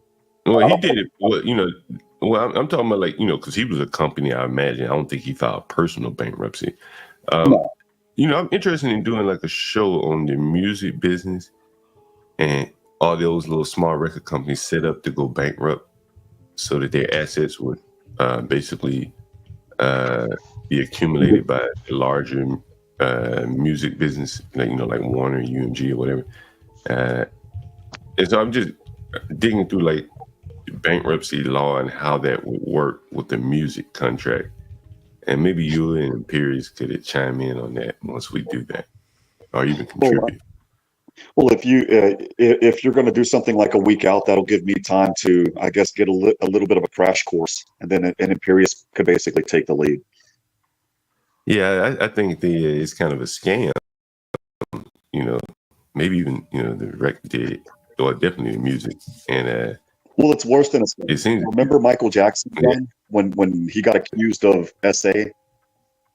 A: Well, he did it. Well, I'm talking about like, because he was a company, I imagine. I don't think he filed personal bankruptcy.
Q: No.
A: I'm interested in doing like a show on the music business and all those little small record companies set up to go bankrupt so that their assets would basically be accumulated by the larger music business, like Warner, UMG, or whatever. And so I'm just digging through like bankruptcy law and how that would work with the music contract. And maybe you and Imperius could chime in on that once we do that, or even contribute.
Q: Well, if you're going to do something like a week out, that'll give me time to, I guess, get a little bit of a crash course, and then Imperius could basically take the lead.
A: Yeah, I think it's kind of a scam. Maybe even the record did, or definitely the music, and
Q: Well, it's worse than
A: It seems.
Q: remember Michael Jackson when he got accused of SA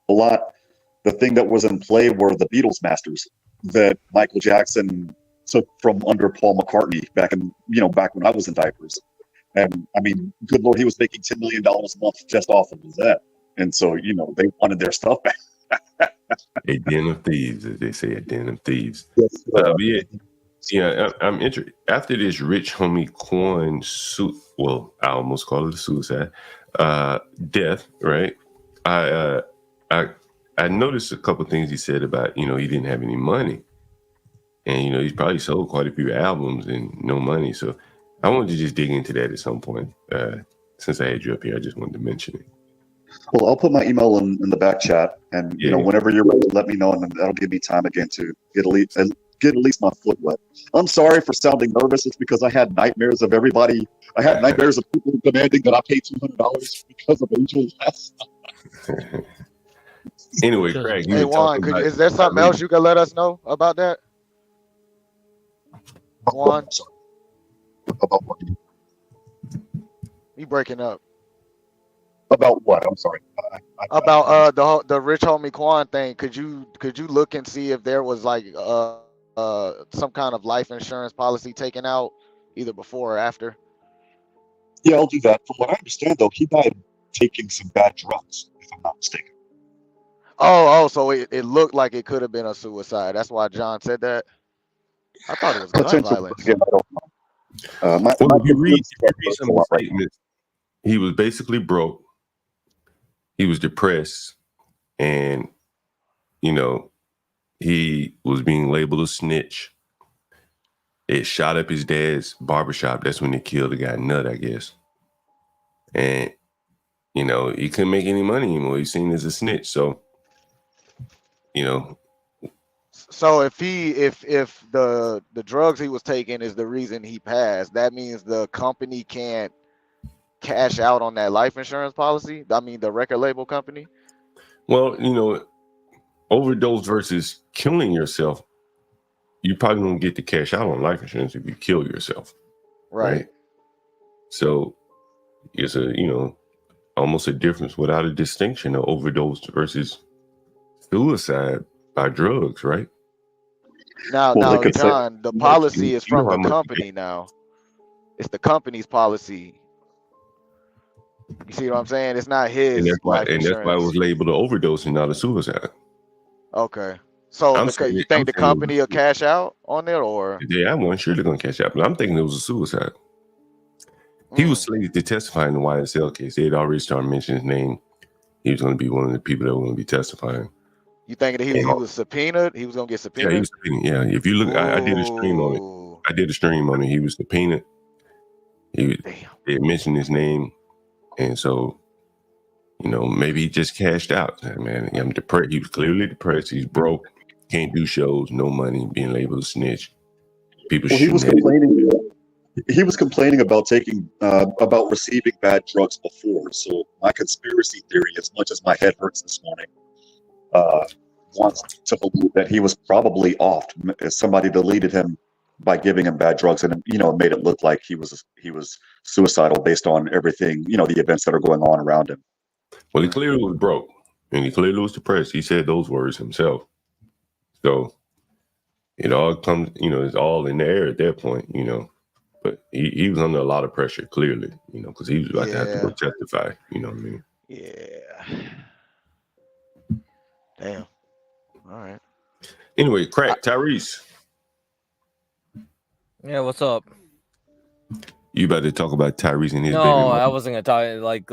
Q: a lot. The thing that was in play were the Beatles masters that Michael Jackson took from under Paul McCartney back when I was in diapers. And I mean, good Lord, he was making $10 million a month just off of that. And so, they wanted their stuff back.
A: A den of thieves, as they say, a den of thieves.
Q: Yes,
A: But I'm interested. After this Rich Homie Quan I almost call it a suicide, death, right? I noticed a couple things he said about, he didn't have any money. And, he's probably sold quite a few albums and no money. So I wanted to just dig into that at some point. Since I had you up here, I just wanted to mention it.
Q: Well, I'll put my email in the back chat, and whenever you're ready, let me know, and then that'll give me time again to get at least my foot wet. I'm sorry for sounding nervous. It's because I had nightmares of everybody. I had nightmares of people demanding that I pay $200 because of Angel last night.
A: Anyway, Craig.
N: Hey Juan, is there something else you can let us know about that? Juan,
Q: about what?
N: You breaking up?
Q: About what? I'm sorry.
N: About the Rich Homie Quan thing. Could you look and see if there was like some kind of life insurance policy taken out either before or after?
Q: Yeah, I'll do that. From what I understand, though, he died taking some bad drugs, if I'm not mistaken.
N: So it looked like it could have been a suicide. That's why John said that. I thought it was gun violence.
Q: Again, I don't know.
A: If you read some of the statements, he was basically broke. He was depressed, and he was being labeled a snitch. It shot up his dad's barbershop. That's when they killed the guy Nut, I guess. And he couldn't make any money anymore. He's seen as a snitch. So,
N: So if the drugs he was taking is the reason he passed, that means the company can't cash out on that life insurance policy. I mean, the record label company.
A: Well, overdose versus killing yourself, you probably don't get to cash out on life insurance if you kill yourself.
N: Right.
A: So it's almost a difference without a distinction of overdose versus suicide by drugs, right?
N: Now, John, the policy is from the company now. It's the company's policy. You see what I'm saying? It's not his.
A: And that's why it was labeled an overdose and not a suicide.
N: Okay. So you think the company will cash out on it, or?
A: Yeah, I wasn't sure they're going to cash out, but I'm thinking it was a suicide. He was slated to testify in the YSL case. They had already started mentioning his name. He was going to be one of the people that were going to be testifying.
N: You think that he was subpoenaed? He was going to get subpoenaed?
A: Yeah, he was subpoenaed. Yeah, if you look, I did a stream on it. I did a stream on it. He was subpoenaed. They had mentioned his name. And so, maybe he just cashed out. Man, I'm depressed. He was clearly depressed. He's broke. Can't do shows. No money. Being labeled a snitch. People.
Q: Well, he was complaining. He was complaining about about receiving bad drugs before. So my conspiracy theory, as much as my head hurts this morning, wants to believe that he was probably off. Somebody deleted him by giving him bad drugs, and made it look like he was suicidal based on everything, the events that are going on around him.
A: Well, he clearly was broke, and he clearly was depressed. He said those words himself. So it all comes, it's all in the air at that point, But he was under a lot of pressure, clearly, because he was about to have to go testify. You know what I mean?
N: Yeah. Damn. All right.
A: Anyway, Tyrese.
D: Yeah, what's up?
A: You about to talk about Tyrese and his baby
D: No,
A: mama?
D: I wasn't gonna talk. Like,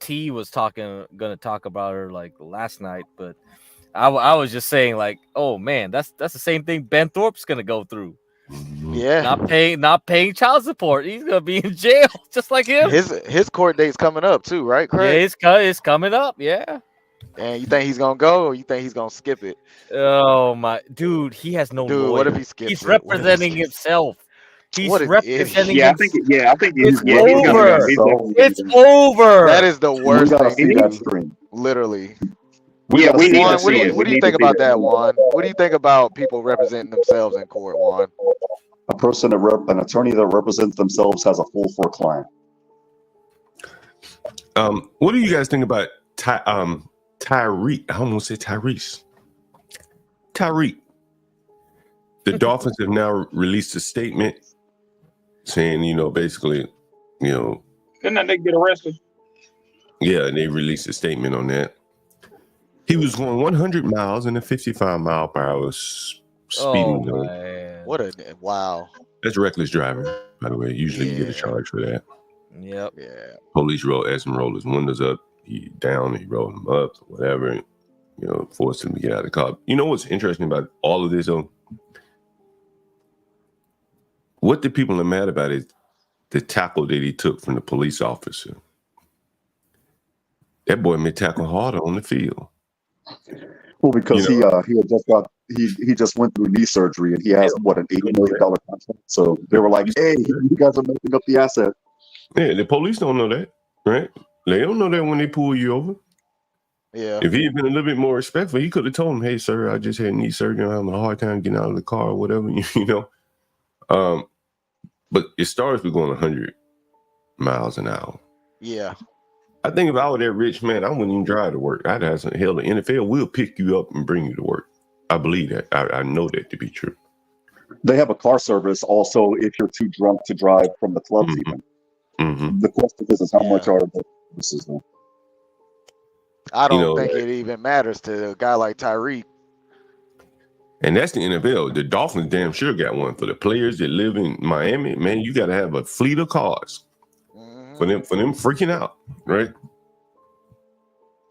D: T was gonna talk about her like last night, but I was just saying like, oh man, that's the same thing Ben Thorpe's gonna go through.
N: Yeah,
D: not paying child support. He's gonna be in jail just like him.
N: His court date's coming up too, right, Craig?
D: Yeah, it's coming up. Yeah.
N: And you think he's gonna go, or you think he's gonna skip it?
D: Oh my dude, he has no lawyer.
N: What if he skips
D: He's
N: it?
D: representing himself. He's representing.
H: I think
D: it's
H: he's
D: over.
H: gonna,
D: it's over.
N: That is the worst
Q: thing.
N: Literally.
H: We need to see
N: What do you think about that, Juan? What do you think about people representing themselves in court, Juan?
Q: an attorney that represents themselves has a fool for a client.
A: What do you guys think about Tyreek? I don't want to say Tyrese. Tyreek. The Dolphins have now released a statement saying, basically,
H: Didn't that nigga get arrested?
A: Yeah, they released a statement on that. He was going 100 miles in a 55-mile-per-hour speeding zone.
N: What a wow.
A: That's reckless driving, by the way. Usually you get a charge for that.
D: Yep.
N: Yeah.
A: Police asked him to roll his windows up. He down, he rolled them up, whatever. Forced him to get out of the car. You know what's interesting about all of this, though? What the people are mad about is the tackle that he took from the police officer. That boy may tackle harder on the field.
Q: Well, because he just went through knee surgery and he has an $80 million contract. So they were like, "Hey, you guys are making up the asset."
A: Yeah, the police don't know that, right? They don't know that when they pull you over.
N: Yeah.
A: If he had been a little bit more respectful, he could have told him, "Hey, sir, I just had knee surgery. I'm having a hard time getting out of the car or whatever." But it starts with going 100 miles an hour.
N: Yeah.
A: I think if I were that rich man, I wouldn't even drive to work. I'd have some hell. The NFL will pick you up and bring you to work. I believe that. I know that to be true.
Q: They have a car service also if you're too drunk to drive from the clubs even.
A: Mm-hmm.
Q: The question is how much are the services though?
N: I don't think it even matters to a guy like Tyreek.
A: And that's the NFL. The Dolphins damn sure got one. For the players that live in Miami, man, you got to have a fleet of cars for them freaking out, right?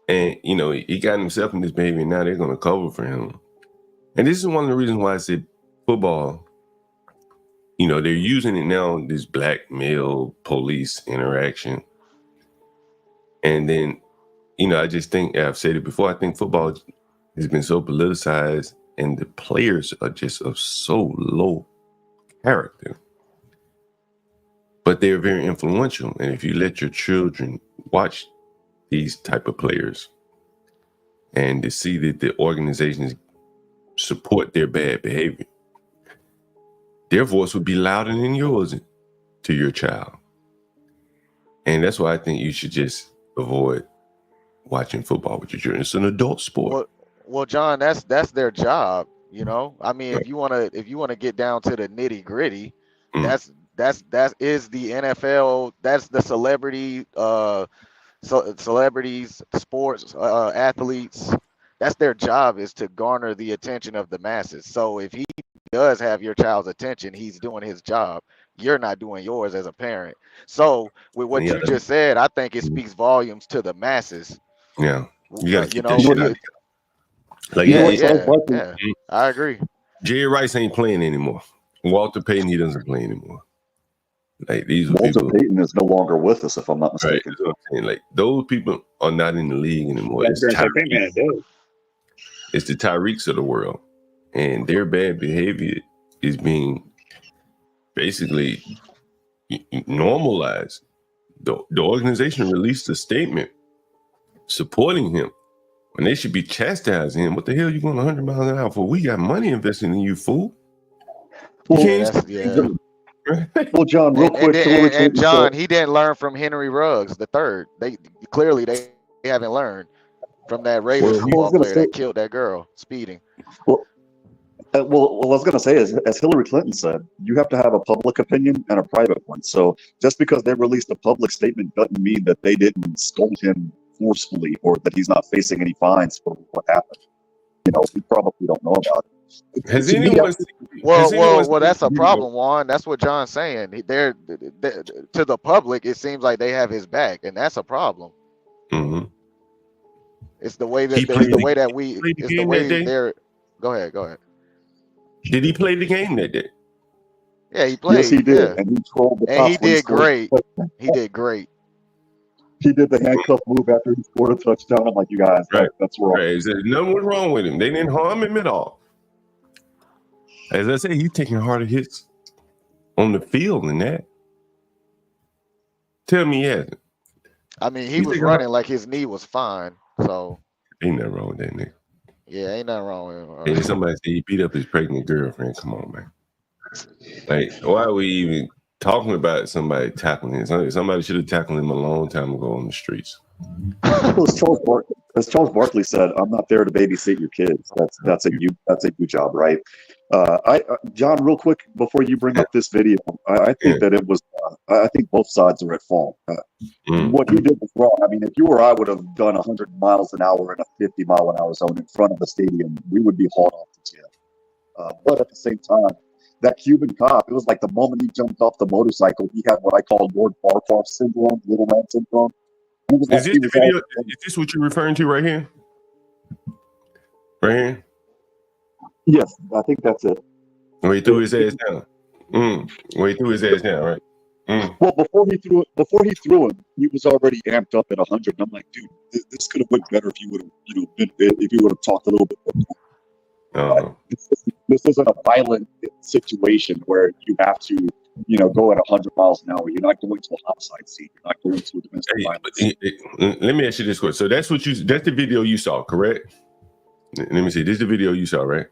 A: And, he got himself in this behavior, and now they're going to cover for him. And this is one of the reasons why I said football, they're using it now, this black male police interaction. And then, I just think, I've said it before, I think football has been so politicized and the players are just of so low character. But they're very influential. And if you let your children watch these type of players and to see that the organizations support their bad behavior, their voice would be louder than yours to your child. And that's why I think you should just avoid watching football with your children. It's an adult sport.
N: Well, John, that's their job. I mean, if you wanna get down to the nitty gritty, that is the NFL. That's the celebrities, sports, athletes. That's their job, is to garner the attention of the masses. So if he does have your child's attention, he's doing his job. You're not doing yours as a parent. So with what you just said, I think it speaks volumes to the masses.
A: Yeah, you gotta keep that shit out.
N: Yeah, I agree.
A: Jerry Rice ain't playing anymore. Walter Payton, he doesn't play anymore. Like these
Q: Walter Payton is no longer with us, if I'm not mistaken.
A: Right, that's what I'm saying. Like those people are not in the league anymore. It's the Tyreeks of the world, and their bad behavior is being basically normalized. The organization released a statement supporting him when they should be chastising him. What the hell are you going 100 miles an hour for? We got money invested in you, fool.
Q: Well, John, real quick.
N: And John, he didn't learn from Henry Ruggs the third. They haven't learned from that Ravens football player that killed that girl speeding.
Q: Well, I was going to say, as Hillary Clinton said, you have to have a public opinion and a private one. So just because they released a public statement doesn't mean that they didn't scold him forcefully or that he's not facing any fines for what happened. We probably don't know about it.
N: Well, that's a problem, Juan. That's what John's saying. They're to the public, it seems like they have his back, and that's a problem.
A: Mm-hmm.
N: It's the way that they're. Go ahead.
A: Did he play the game that day?
N: Yeah, he played.
Q: Yes, he did,
N: yeah.
Q: and he trolled the
N: and he did great. He did great.
Q: He did the handcuff move after he scored a touchdown. I'm like, you guys, that's wrong.
A: Right. Nothing was wrong with him. They didn't harm him at all. As I say, he's taking harder hits on the field than that. Tell me he hasn't.
N: I mean, he was running like his knee was fine. So
A: ain't nothing wrong with that nigga.
N: Yeah, ain't nothing wrong with him.
A: Hey, somebody said he beat up his pregnant girlfriend. Come on, man. Like, why are we even talking about somebody tackling him? Somebody should have tackled him a long time ago on the streets.
Q: Well, as Charles Barkley said, "I'm not there to babysit your kids. That's a you job, right?" John, real quick before you bring up this video, I think that it was. I think both sides are at fault. What he did was wrong. I mean, if you or I would have done 100 miles an hour in a 50-mile-an-hour zone in front of the stadium, we would be hauled off to jail. But at the same time, that Cuban cop, it was like the moment he jumped off the motorcycle, he had what I call Lord Farquhar syndrome, little man syndrome.
A: Is this the video? Is this what you're referring to right here? Right here?
Q: Yes, I think that's it.
A: Where he threw his ass down. Where he threw his ass down, right?
Q: Well, before he threw him, he was already amped up at 100. And I'm like, dude, this could have went better if you would have, if you would have talked a little bit more. This isn't a violent situation where you have to, go at 100 miles an hour. You're not going to a homicide scene. You're not going to a domestic violence.
A: Let me ask you this question. So that's the video you saw, correct? Let me see. This is the video you saw, right?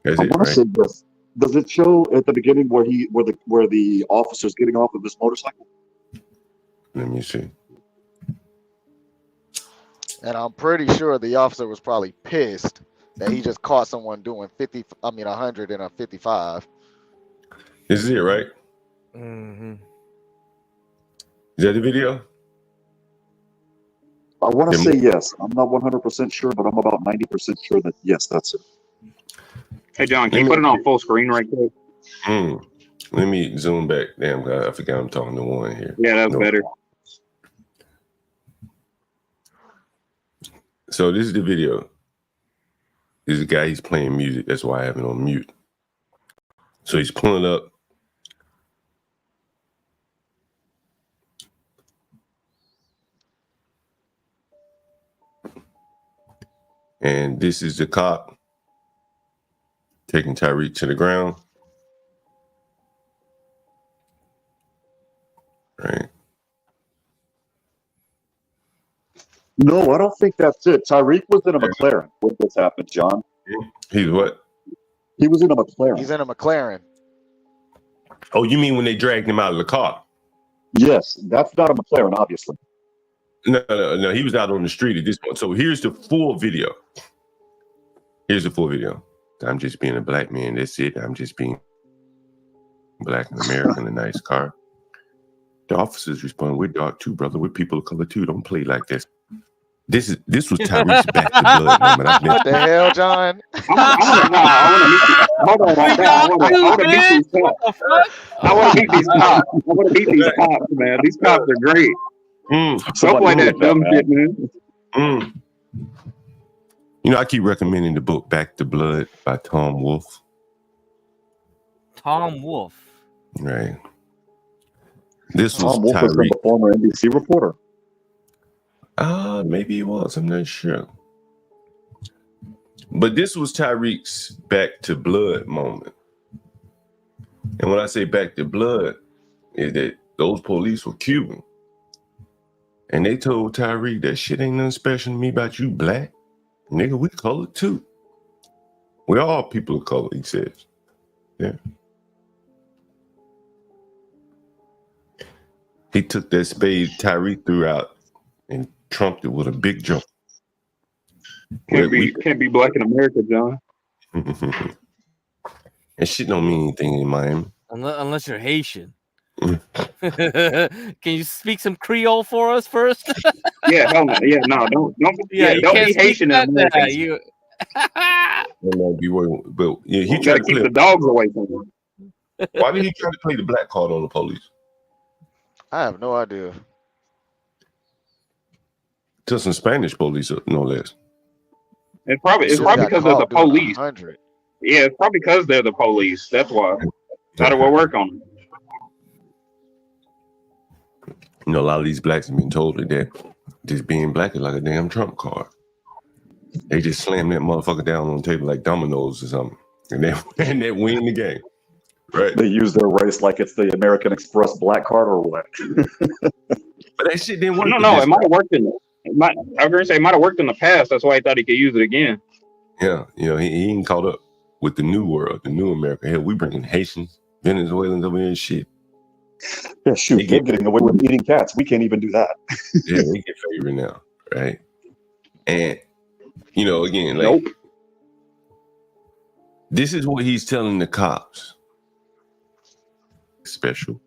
A: That's it, right?
Q: Say this. Does it show at the beginning where the officer's getting off of his motorcycle?
A: Let me see.
N: And I'm pretty sure the officer was probably pissed that he just caught someone doing 100 in a 55.
A: This is it, right?
D: Mm-hmm.
A: Is that the video?
Q: I want to say yes. I'm not 100% sure, but I'm about 90% sure that yes, that's it.
H: Hey, John, can you put it on full screen right quick?
A: Let me zoom back. Damn, God, I forgot I'm talking to one here.
H: Yeah, that's better.
A: So this is the video. This is a guy, he's playing music. That's why I have it on mute. So he's pulling up. And this is the cop taking Tyrese to the ground. Right.
Q: No, I don't think that's it. Tyrese was in a McLaren when this happened, John.
A: He's what?
Q: He was in a McLaren.
N: He's in a McLaren.
A: Oh, you mean when they dragged him out of the car?
Q: Yes, that's not a McLaren, obviously.
A: No. He was out on the street at this point. So here's the full video. I'm just being a black man. That's it. I'm just being black and American, a nice car. The officers respond, "We're dark too, brother. We're people of color too. Don't play like this." This was Tyrese's back to blood moment.
N: What the hell, John?
H: I want to meet these cops, man. These cops are great. Don't play that dumb shit, man.
A: I keep recommending the book Back to Blood by Tom Wolfe.
D: Tom Wolfe.
A: Right. This was
Q: Tom Wolfe was a former NBC reporter.
A: Maybe he was. I'm not sure. But this was Tyreek's back to blood moment. And when I say back to blood, is that those police were Cuban. And they told Tyrese, that shit ain't nothing special to me about you black. Nigga, we colored too. We're all people of color, he says. Yeah. He took that spade Tyrese threw out and trumped it with a big jump.
H: Can't be black in America, John.
A: And shit don't mean anything in Miami.
D: Unless you're Haitian. Can you speak some Creole for us first?
H: Yeah, hell no. Yeah, no, don't be Haitian.
D: You
A: but yeah, he
H: tried to keep the dogs away from him.
A: Why did he try to play the black card on the police?
N: I have no idea.
A: To some Spanish police, no less.
H: It's probably because of the police. Yeah, it's probably because they're the police. That's why. How do we work on them?
A: A lot of these blacks have been told that just being black is like a damn trump card. They just slam that motherfucker down on the table like dominoes or something, and they win the game. Right?
Q: They use their race like it's the American Express black card or what?
A: But that shit didn't work.
H: No, it might have worked I was gonna say it might have worked in the past. That's why he thought he could use it again.
A: Yeah, he ain't caught up. with the new world, the new America. Hell, we bringing Haitians, Venezuelans over here and shit.
Q: Yeah, shoot, they're getting away with eating cats. We can't even do that.
A: Yeah, they get favored now, right? And you know, again, like this is what he's telling the cops. Special.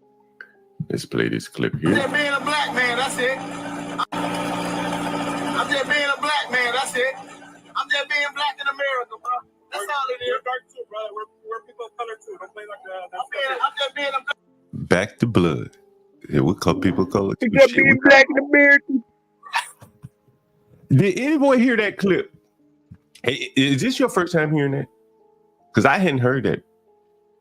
A: Let's play this clip here.
R: I'm just being a black man, that's it. I'm just being a black man, that's it. I'm just being black in America, bro. That's all it is. Dark too, bro. We're people of color too. Don't play like that. I'm just being a black.
A: Back to blood. Yeah, we call people color too.
R: Just being black in America.
A: Did anyone hear that clip? Hey, is this your first time hearing that? Because I hadn't heard that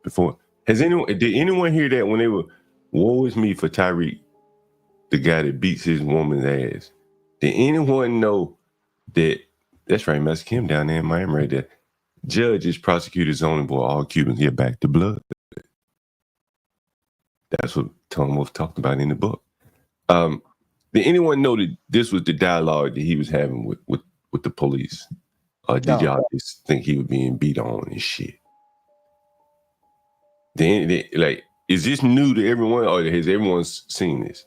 A: before. Did anyone hear that when they were, woe is me for Tyreek, the guy that beats his woman's ass? Did anyone know that, that's right, Master Kim down there in Miami right there, judges, prosecutors, zoning board, all Cubans get back to blood. That's what Tom Wolf talked about in the book. Did anyone know that this was the dialogue that he was having with the police? Or did y'all just think he was being beat on and shit? Like, is this new to everyone, or has everyone seen this?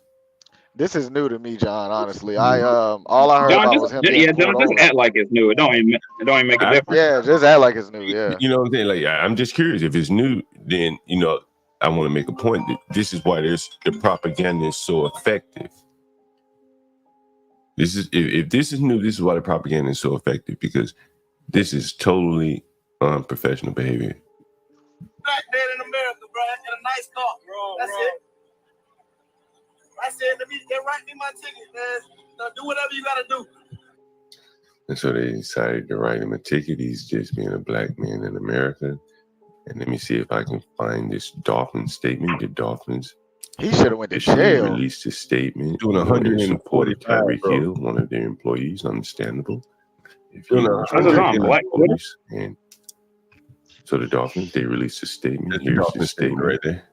N: This is new to me, John. Honestly, all I heard
H: John,
N: about
H: just,
N: was him.
H: yeah, John, just act like it's new. It don't even make a difference.
N: Yeah, just act like it's new. Yeah.
A: You know what I'm saying? Like, I'm just curious. If it's new, then I want to make a point that this is why the propaganda is so effective. This is if this is new, this is why the propaganda is so effective, because this is totally unprofessional behavior.
R: Black man in America, bro, in a nice car. That's it. I said, let me write me my ticket, man. Do whatever you gotta do.
A: And so they decided to write him a ticket. He's just being a black man in America. And let me see if I can find this Dolphins statement. The Dolphins.
N: He should have went to jail.
A: Released a statement. Doing 140 Tyreek Hill, one of their employees. Understandable. If you know, and so the Dolphins, they released a statement. Here's the statement right there.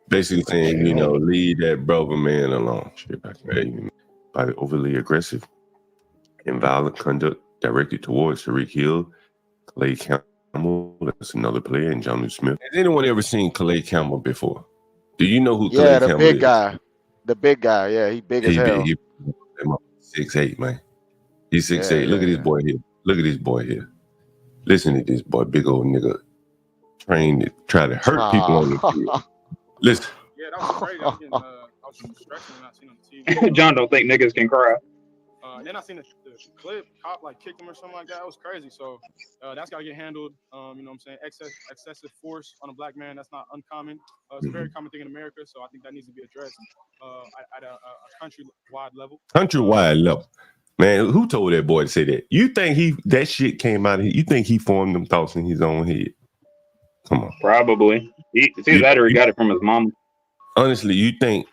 A: Basically saying, leave that brother man alone. By the overly aggressive and violent conduct directed towards Tyrese Hill, Calais Campbell, that's another player, and Jonnu Smith. Has anyone ever seen Calais Campbell before? Do you know who Calais Campbell is?
N: Yeah, the big guy. The big guy, yeah, he big as hell.
A: He's 6'8", man. He's 6'8". Look at this boy here. Look at this boy here. Listen to this boy, big old nigga, trained to try to hurt people on the field. Listen.
S: Yeah, that was crazy. I was stressing when I seen on the TV.
H: John don't think niggas can cry.
S: Then I seen the clip, cop like kicked him or something like that. It was crazy. So that's gotta get handled. You know what I'm saying? Excessive force on a black man, that's not uncommon. It's a very common thing in America. So I think that needs to be addressed at a countrywide level.
A: Countrywide level. Man, who told that boy to say that? You think that shit came out of here? You think he formed them thoughts in his own head? Come on.
H: Probably. It's either that or he got it from his mom.
A: Honestly, you think,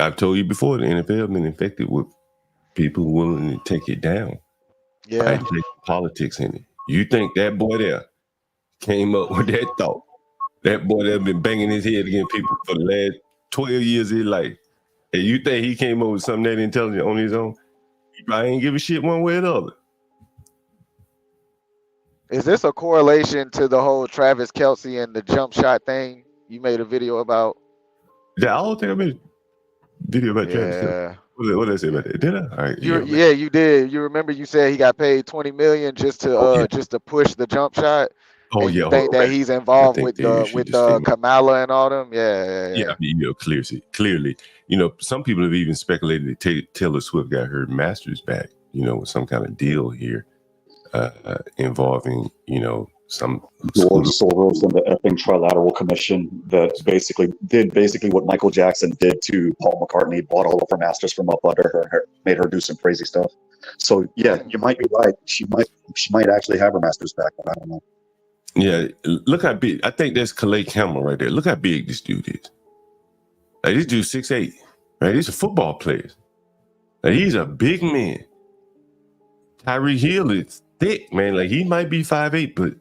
A: I've told you before, the NFL been infected with people willing to take it down.
N: Yeah.
A: Right? Take politics in it. You think that boy there came up with that thought? That boy that been banging his head against people for the last 12 years of his life. And you think he came up with something that intelligent on his own? He probably ain't give a shit one way or the other.
N: Is this a correlation to the whole Travis Kelce and the jump shot thing you made a video about?
A: Yeah, I don't think I made a video about Travis Kelce. What did I say about that? Did I? All right.
N: Yeah, you did. You remember you said he got paid $20 million just to push the jump shot.
A: Oh,
N: and
A: yeah.
N: You think that he's involved with Kamala and all them? Yeah.
A: Clearly. Some people have even speculated that Taylor Swift got her master's back. With some kind of deal here involving some
Q: George Soros and the effing Trilateral Commission that basically did what Michael Jackson did to Paul McCartney, bought all of her masters from up under her, made her do some crazy stuff. So yeah, you might be right. She might actually have her masters back, but I don't know.
A: Yeah, look how big. I think that's Calais Campbell right there. Look how big this dude is. Like, this dude's 6'8", right? He's a football player. Like, he's a big man. Tyreek Hill is thick, man. Like, he might be 5'8", but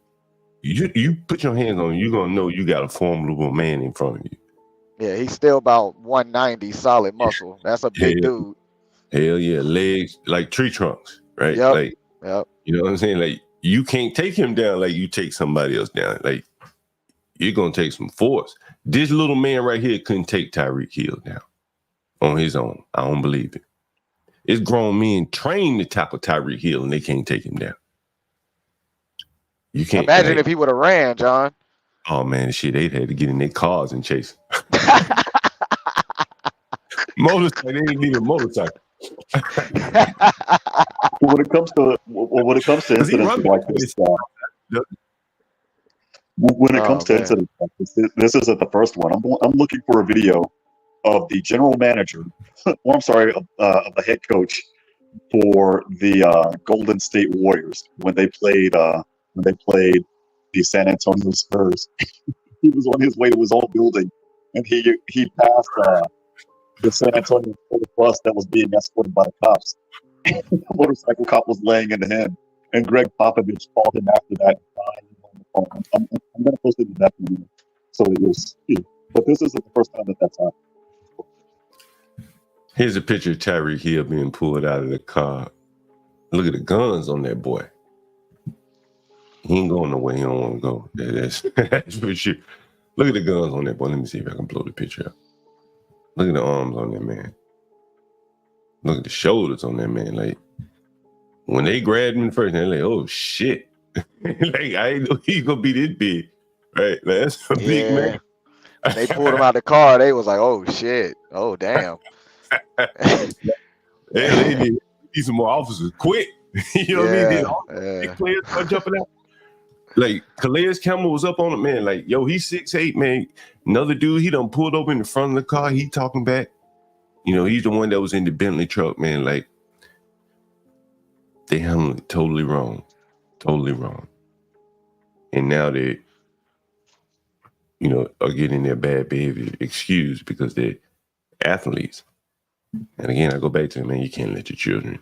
A: you put your hands on him, you're going to know you got a formidable man in front of you.
N: Yeah, he's still about 190 solid muscle. That's a big dude.
A: Hell yeah. Legs like tree trunks, right?
N: Yep.
A: Like,
N: yep.
A: You know what I'm saying? Like, you can't take him down like you take somebody else down. Like, you're gonna take some force. This little man right here couldn't take Tyreek Hill down on his own. I don't believe it. It's grown men trained to tackle Tyreek Hill and they can't take him down. You can't
N: imagine if he would have ran, John.
A: Oh man, shit, they'd had to get in their cars and chase him. Motorcycle, they ain't need a motorcycle.
Q: When it comes to incidents like this, when it comes to incidents like this isn't the first one. I'm looking for a video of the general manager, of the head coach for the Golden State Warriors when they played the San Antonio Spurs. He was on his way to his own building, and he passed the San Antonio bus that was being escorted by the cops. The motorcycle cop was laying in the hand, and Greg Popovich called him after that. I'm going to post it in that video. So it was, but this isn't the first time that's happened.
A: Here's a picture of Tyreek Hill being pulled out of the car. Look at the guns on that boy. He ain't going nowhere. He don't want to go. That's for sure. Look at the guns on that boy. Let me see if I can blow the picture up. Look at the arms on that man. Look at the shoulders on that man. Like, when they grabbed him first, they're like, oh shit. Like, I ain't know he's gonna be this big. Right? Like, that's a big man.
N: When they pulled him out of the car, they was like, oh shit. Oh damn.
A: They need some more officers quick. You know what I mean? They players are jumping out. Like, Calais Campbell was up on it, man. Like, yo, he's 6'8", man. Another dude, he done pulled over in the front of the car. He talking back. You know, he's the one that was in the Bentley truck, man. Like, they handled it totally wrong. Totally wrong. And now they, you know, are getting their bad behavior excused because they're athletes. And again, I go back to, man, you can't let your children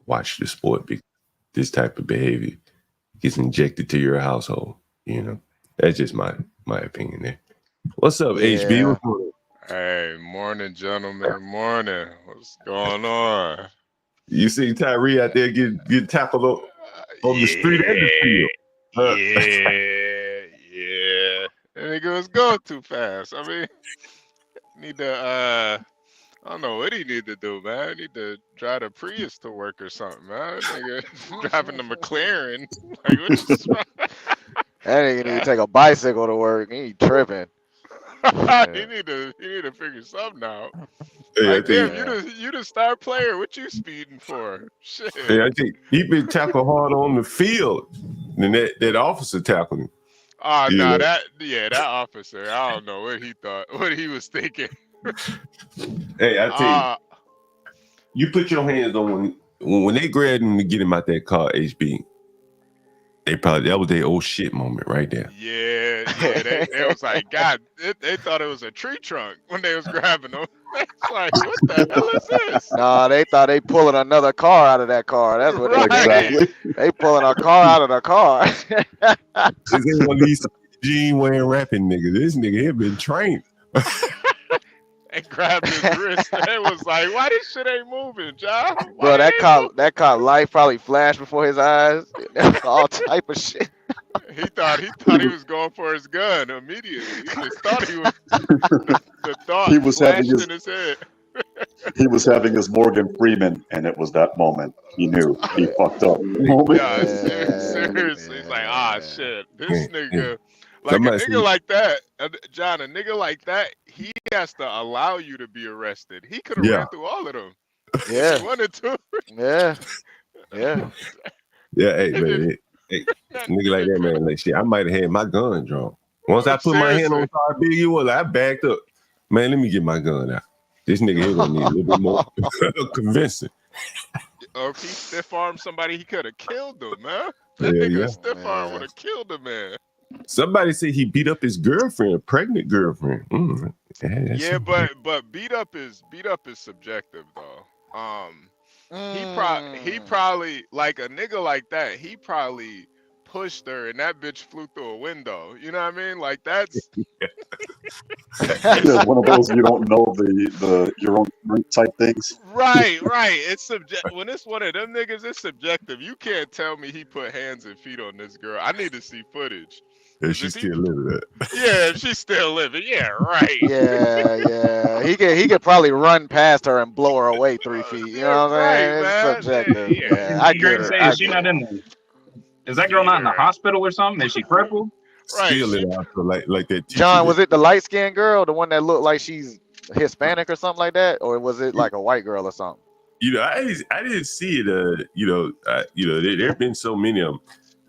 A: watch the sport because this type of behavior gets injected to your household. You know, that's just my opinion there. What's up, HB? What's going on?
T: Hey, morning, gentlemen. Morning. What's going on?
A: You see Tyree out there get tackled on the street and the field.
T: Yeah. That nigga was going too fast. I mean, need to I don't know what he need to do, man. I need to drive the Prius to work or something, man. Nigga driving the McLaren. Like, what you
N: that nigga need to take a bicycle to work. He tripping.
T: He need to figure something out.
A: Yeah,
T: like, damn, you the star player. What you speeding for? Shit.
A: Yeah, I think he been tackled hard on the field. And that officer tackled him.
T: Oh, no, that officer, I don't know what he thought, what he was thinking.
A: Hey, I tell you put your hands on when they grabbed him to get him out that car, HB. That was their oh shit moment right there.
T: Yeah, they was like, God, they thought it was a tree trunk when they was grabbing them. It's like, what the hell is this?
N: Nah, they thought they pulling another car out of that car. That's what they pulling a car out of the car.
A: This ain't one of these jean wearing rapping niggas. This nigga here been trained.
T: And grabbed his wrist. It was like, why this shit ain't moving, John?
N: Bro, that cop light probably flashed before his eyes. That's all type of shit.
T: He thought he was going for his gun immediately. He just thought he was. The thought
Q: He was having
T: flashed in his head.
Q: He was having his Morgan Freeman, and it was that moment he knew he fucked up.
T: Yeah, seriously, he's like, shit, this nigga. Like a nigga like that, John, a nigga like that, he has to allow you to be arrested. He could have ran through all of them.
N: Yeah.
T: He wanted to.
N: Yeah.
A: Hey, man. Hey, nigga like that, man. Like, shit, I might have had my gun drawn. Once I put my hand on how big you was, I backed up. Man, let me get my gun out. This nigga here gonna need a little bit more convincing.
T: Or if he stiff armed somebody, he could have killed them, man.
A: Yeah,
T: That nigga stiff arm would have killed him, man.
A: Somebody said he beat up his girlfriend, a pregnant girlfriend.
T: Yeah, but beat up is subjective though. He probably like a nigga like that. He probably pushed her, and that bitch flew through a window. You know what I mean? Like that's
Q: Yeah, one of those you don't know the your own drink type things.
T: right. It's when it's one of them niggas, it's subjective. You can't tell me he put hands and feet on this girl. I need to see footage.
A: And she's still living that.
T: Yeah, if she's still living. Yeah, right.
N: Yeah. He could probably run past her and blow her away 3 feet. You know what I'm saying? It's subjective. Yeah, I get it.
H: Is she not in there? Is that girl not in the hospital or something? Is she crippled?
A: Still in the hospital, like that.
N: John, was it the light skinned girl, the one that looked like she's Hispanic or something like that, or was it like a white girl or something?
A: You know, I didn't see it. There have been so many of them.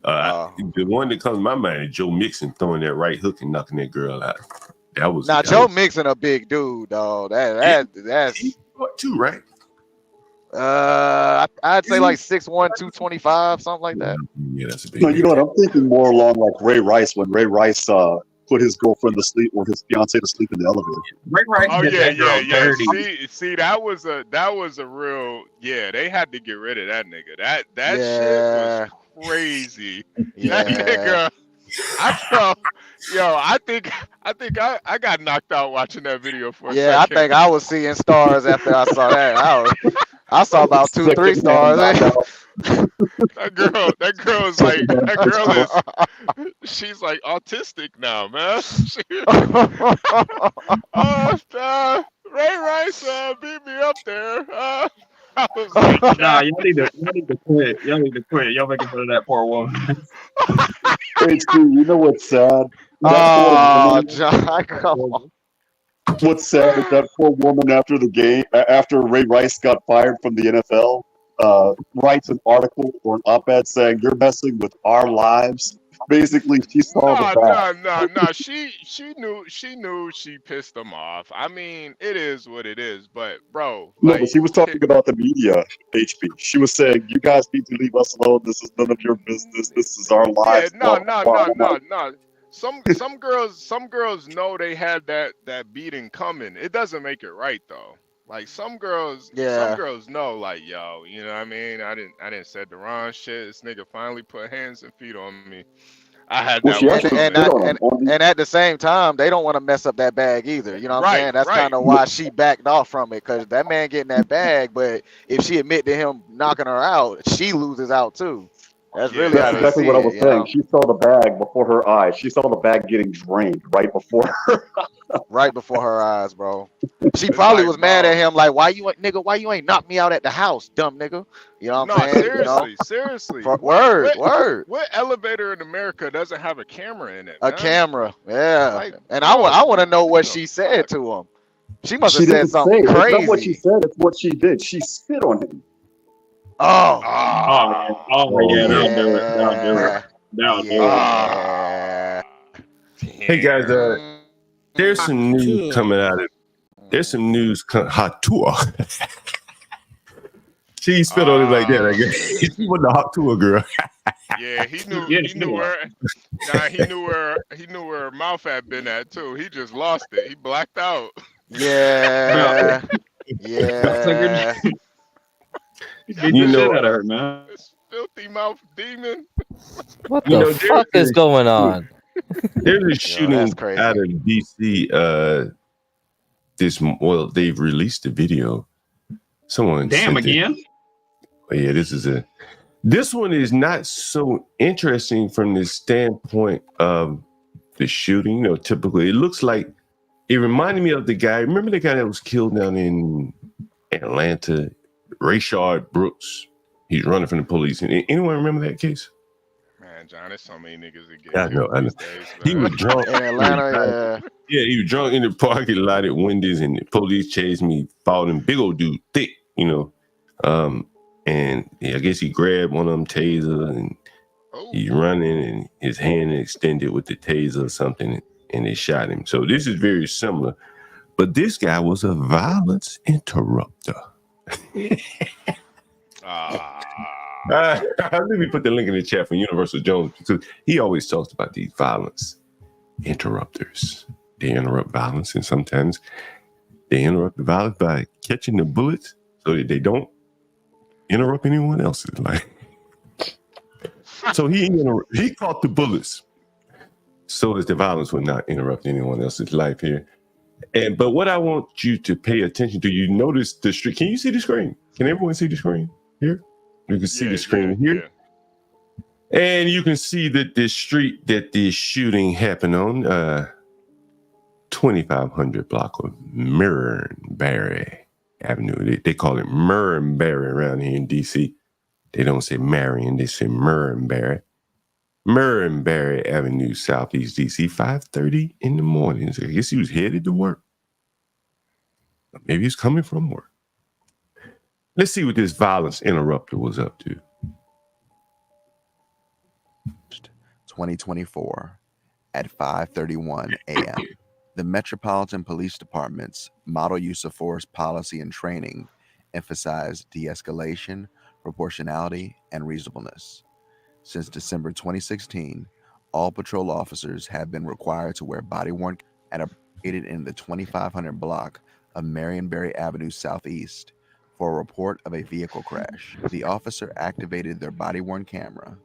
A: The one that comes to my mind is Joe Mixon throwing that right hook and knocking that girl out. That was
N: Joe Mixon a big dude, dog. That's
A: he's too, right?
N: I'd say like 6'1", 225, something like that.
A: Yeah, that's a big.
Q: No, you know what? I'm thinking more along like Ray Rice when Ray Rice put his girlfriend to sleep or his fiance to sleep in the elevator.
H: Ray Rice
T: Oh
H: did
T: yeah,
H: that girl dirty.
T: See, that was a real. Yeah, they had to get rid of that nigga. That shit was crazy. That nigga. I think I got knocked out watching that video for a second.
N: I think I was seeing stars after I saw that. I saw about 2-3 stars.
T: That girl is she's like autistic now, man. Ray Rice beat me up there. I was like,
H: nah, y'all need to quit. Y'all need to quit. Y'all making fun of that poor woman.
Q: Hey, Steve, you know what's sad?
N: John, come on.
Q: What's sad is that poor woman after the game, after Ray Rice got fired from the NFL, writes an article or an op-ed saying you're messing with our lives. Basically, she saw the bad.
T: No. She knew she pissed them off. I mean, it is what it is. But bro,
Q: No, but she was talking about the media, HB. She was saying, you guys need to leave us alone. This is none of your business. This is our lives.
T: No. Some girls know they had that beating coming. It doesn't make it right though. Like some girls know, like, yo, you know what I mean? I didn't said the wrong shit. This nigga finally put hands and feet on me. I had that
N: and at the same time, they don't want to mess up that bag either. You know what I'm saying? That's kind of why she backed off from it, because that man getting that bag, but if she admit to him knocking her out, she loses out too. That's really how
Q: exactly what I was saying. She saw the bag before her eyes. She saw the bag getting drained right before her.
N: Right before her eyes, bro. She probably was mad at him, like, why you ain't knocked me out at the house, dumb nigga? You know what I'm saying?
T: Seriously.
N: Word.
T: What elevator in America doesn't have a camera in it?
N: A camera, yeah. Like, and I want to know what she said to him. She must have said something crazy.
Q: It's not what she said. It's what she did. She spit on him.
N: Oh
H: yeah, that'll do it.
A: Hey guys, there's some news coming out of. There's some news. Hot tour. She spit on it like that. I guess she was the hot tour girl.
T: Yeah, he knew where. Nah, he knew where her mouth had been at too. He just lost it. He blacked out.
N: Yeah.
H: Beat the shit out of her, man.
T: This filthy mouth demon.
D: What the fuck is going on?
A: There's a shooting out of DC. They've released a video. Someone
H: damn again.
A: Yeah, this one is not so interesting from the standpoint of the shooting. You know, typically it looks like it reminded me of the guy. Remember the guy that was killed down in Atlanta? Rayshard Brooks. He's running from the police. Anyone remember that case?
T: Man, John, there's so many niggas that get
A: I know.
T: these days,
A: He was drunk
N: in Atlanta.
A: Yeah, he was drunk in the parking lot at Wendy's, and the police chased me. Followed him, big old dude, thick, you know. And I guess he grabbed one of them tasers, and he's running, and his hand extended with the taser or something, and they shot him. So this is very similar, but this guy was a violence interrupter. Let me put the link in the chat for Universal Jones, because he always talks about these violence interrupters. They interrupt violence, and sometimes they interrupt the violence by catching the bullets so that they don't interrupt anyone else's life. So he caught the bullets so that the violence would not interrupt anyone else's life here. But what I want you to pay attention to, you notice the street. Can you see the screen? Can everyone see the screen here? You can see the screen here. And you can see that the street that the shooting happened on, 2500 block of Murrenberry Avenue. They call it Murrenberry around here in DC. They don't say Marion, they say Murrenberry. Murrenberry Avenue, Southeast DC, 5:30 in the morning. So I guess he was headed to work. Maybe he's coming from work. Let's see what this violence interrupter was up to.
U: 2024 at 5:31 a.m. The Metropolitan Police Department's model use of force policy and training emphasized de-escalation, proportionality, and reasonableness. Since December 2016, all patrol officers have been required to wear body-worn and are located in the 2500 block of Marionberry Avenue Southeast for a report of a vehicle crash. The officer activated their body-worn camera,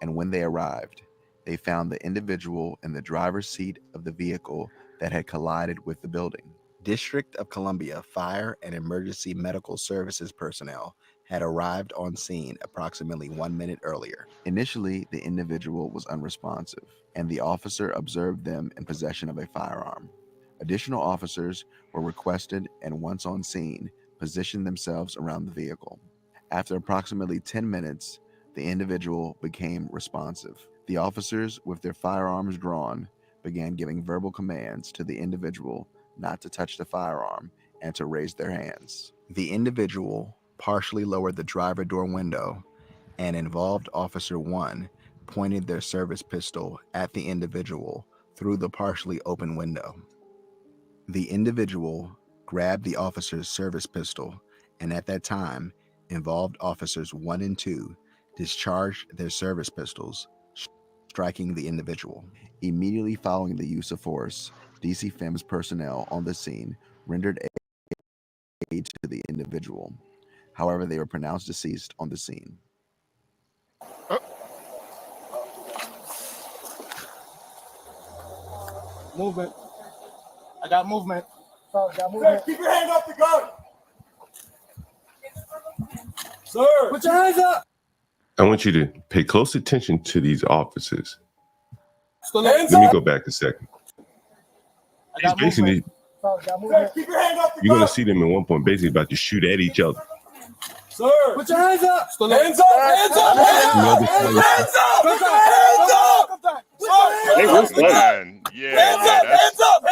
U: and when they arrived, they found the individual in the driver's seat of the vehicle that had collided with the building. District of Columbia Fire and Emergency Medical Services personnel had arrived on scene approximately 1 minute earlier. Initially, the individual was unresponsive, and the officer observed them in possession of a firearm. Additional officers were requested and once on scene, positioned themselves around the vehicle. After approximately 10 minutes, the individual became responsive. The officers, with their firearms drawn, began giving verbal commands to the individual not to touch the firearm and to raise their hands. The individual partially lowered the driver door window, and involved Officer 1 pointed their service pistol at the individual through the partially open window. The individual grabbed the officer's service pistol, and at that time, involved Officers 1 and 2 discharged their service pistols, striking the individual. Immediately following the use of force, DC FEMS personnel on the scene rendered aid to the individual. However, they were pronounced deceased on the scene.
R: Movement. I got movement. Keep your hand off the gun. Sir, put your hands up.
A: I want you to pay close attention to these officers.
R: Hands
A: Let me
R: up.
A: go back a second.
R: I got
A: Basically,
R: movement. Keep your hand off the
A: you're going
R: gun.
A: to see them at one point basically about to shoot at each other.
R: Sir, put your hands up. Hands up. Hands up. Hands up. Put your hands up.
T: Hey, what's that?
R: Hands up. Hands up.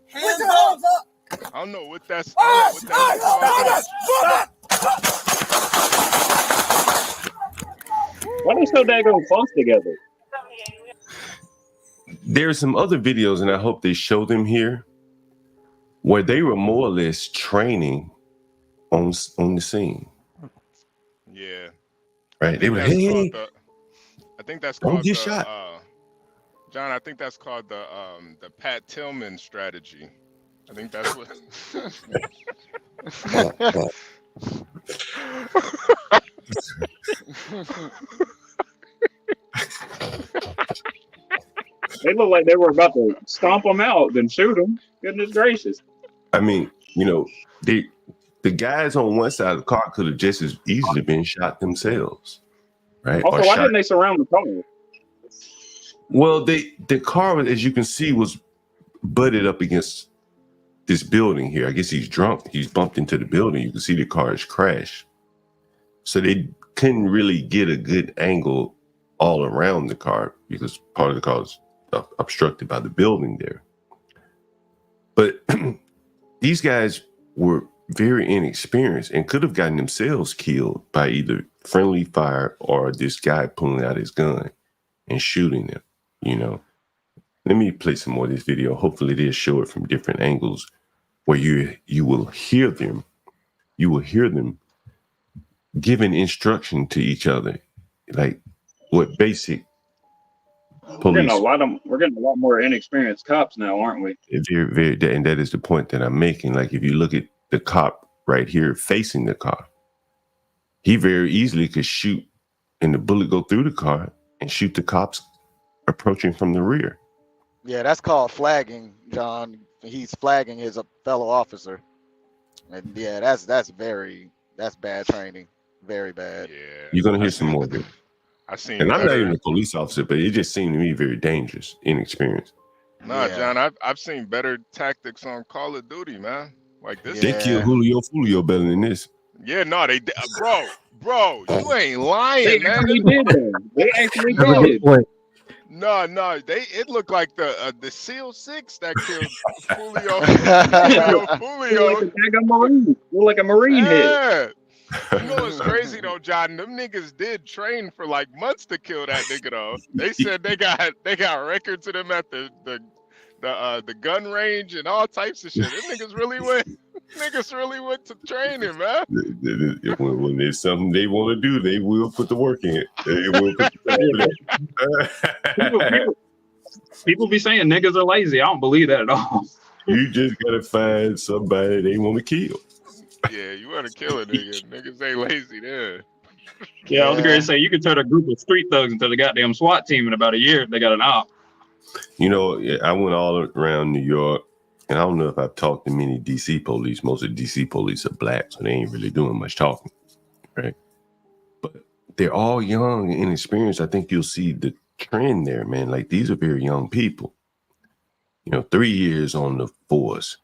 R: Hands up. Hands up.
T: I don't know what that's.
H: Why are they so daggone close together?
A: There's some other videos, and I hope they show them here, where they were more or less training on the scene.
T: Yeah.
A: Right. They were,
T: That's
A: hey,
T: called the- I think that's
A: don't
T: called
A: get
T: the,
A: shot.
T: John, I think that's called the Pat Tillman strategy. I think that's what.
H: They look like they were about to stomp them out, then shoot them. Goodness gracious.
A: I mean, you know, the guys on one side of the car could have just as easily been shot themselves, right?
H: Also, why didn't they surround the car?
A: Well, the car, as you can see, was butted up against this building here. I guess he's drunk. He's bumped into the building. You can see the car has crashed. So they couldn't really get a good angle all around the car because part of the car is obstructed by the building there. But these guys were very inexperienced and could have gotten themselves killed by either friendly fire or this guy pulling out his gun and shooting them, you know. Let me play some more of this video. Hopefully they'll show it from different angles where you will hear them. You will hear them giving instruction to each other, like what basic police.
H: We're getting a lot more inexperienced cops now, aren't we?
A: Very, and that is the point that I'm making. Like if you look at the cop right here facing the car, he very easily could shoot and the bullet go through the car and shoot the cops approaching from the rear.
N: Yeah, that's called flagging, John. He's flagging his fellow officer, and yeah, that's bad training, very bad.
T: Yeah,
A: You're gonna hear some more of it.
T: I seen
A: And I'm not
T: better.
A: even a police officer, but it just seemed to me very dangerous, inexperienced.
T: Nah, John, I've seen better tactics on Call of Duty, man. Like this.
A: They killed Julio better than this.
T: Yeah, no, they did. Bro, you ain't lying,
H: They
T: man.
H: actually did though. They actually
T: No.
H: did.
T: No, it looked like the SEAL 6 that killed Julio.
H: Like a Marine head.
T: Yeah. You know what's crazy though, John? Them niggas did train for like months to kill that nigga though. They said they got records of them at the gun range and all types of shit. Them niggas really went to training, man.
A: When there's something they want to do, they will put the work in. They will put the
H: People be saying niggas are lazy. I don't believe that at all.
A: You just gotta find somebody they want to kill.
T: Yeah, you want to kill a nigga. Niggas ain't lazy there.
H: Yeah, I was going to say you could turn a group of street thugs into the goddamn SWAT team in about a year if they got an op.
A: You know, I went all around New York, and I don't know if I've talked to many DC police. Most of the DC police are black, so they ain't really doing much talking, right? But they're all young and inexperienced. I think you'll see the trend there, man. Like, these are very young people. 3 years on the force.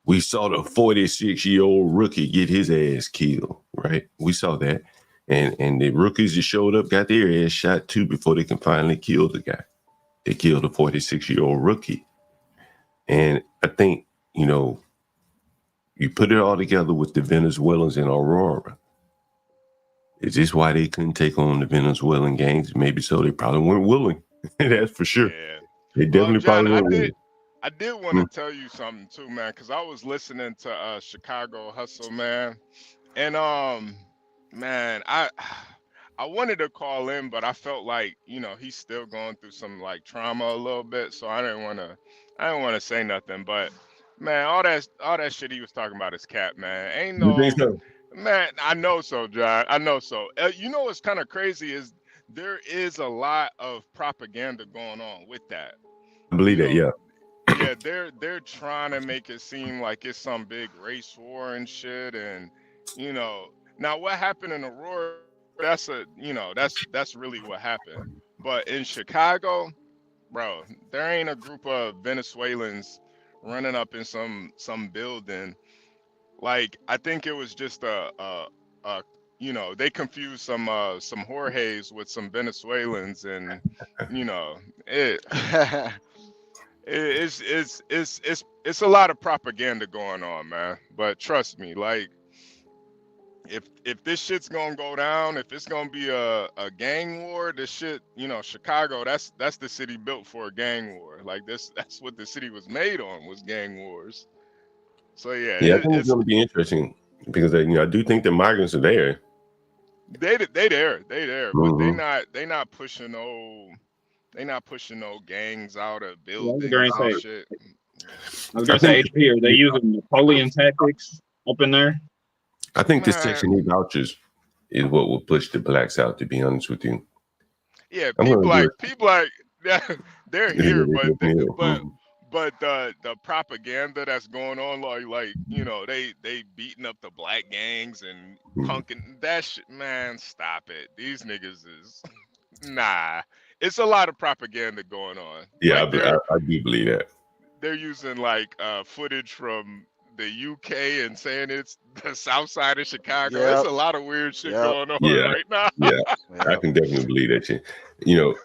A: We saw the 46-year-old rookie get his ass killed, right? We saw that. And the rookies just showed up, got their ass shot too before they can finally kill the guy. They killed a 46-year-old rookie. And I think, you put it all together with the Venezuelans in Aurora. Is this why they couldn't take on the Venezuelan gangs? Maybe so. They probably weren't willing. That's for sure.
T: Yeah.
A: They definitely
T: John,
A: probably weren't willing.
T: I did want to tell you something too, man, because I was listening to Chicago Hustle, man. And man, I wanted to call in, but I felt like, he's still going through some like trauma a little bit. So I didn't want to say nothing. But man, all that shit he was talking about is cap, man. Ain't no
A: You think so?
T: man, I know so, John. I know so. You know what's kind of crazy is there is a lot of propaganda going on with that.
A: I believe that, yeah.
T: Yeah, they're trying to make it seem like it's some big race war and shit, and now what happened in Aurora? That's really what happened. But in Chicago, bro, there ain't a group of Venezuelans running up in some building. Like, I think it was just they confused some Jorges with some Venezuelans, and it's a lot of propaganda going on, man. But trust me, like, if this shit's gonna go down, if it's gonna be a gang war, this shit, Chicago, that's the city built for a gang war. Like, that's what the city was made on, was gang wars. So yeah,
A: I think it's gonna be interesting because I do think the migrants are there.
T: They there, but
A: Mhm.
T: they not pushing no gangs out of
H: I was
T: buildings
H: gonna
T: and
H: say-
T: shit.
H: I was going to say, HP, are they using Napoleon tactics up in there?
A: I think this Section 8 vouchers is what will push the blacks out, to be honest with you.
T: Yeah,
A: I'm
T: people
A: gonna
T: like they're here, but
A: Mhm.
T: the propaganda that's going on, like they beating up the black gangs and punking that shit, man. Stop it. These niggas is nah. It's a lot of propaganda going on.
A: Yeah,
T: Like,
A: I do believe that.
T: they're using like footage from the UK and saying it's the south side of Chicago.
N: Yep.
T: There's a lot of weird shit going on
A: Yeah,
T: right now.
A: yeah, I can definitely believe that shit.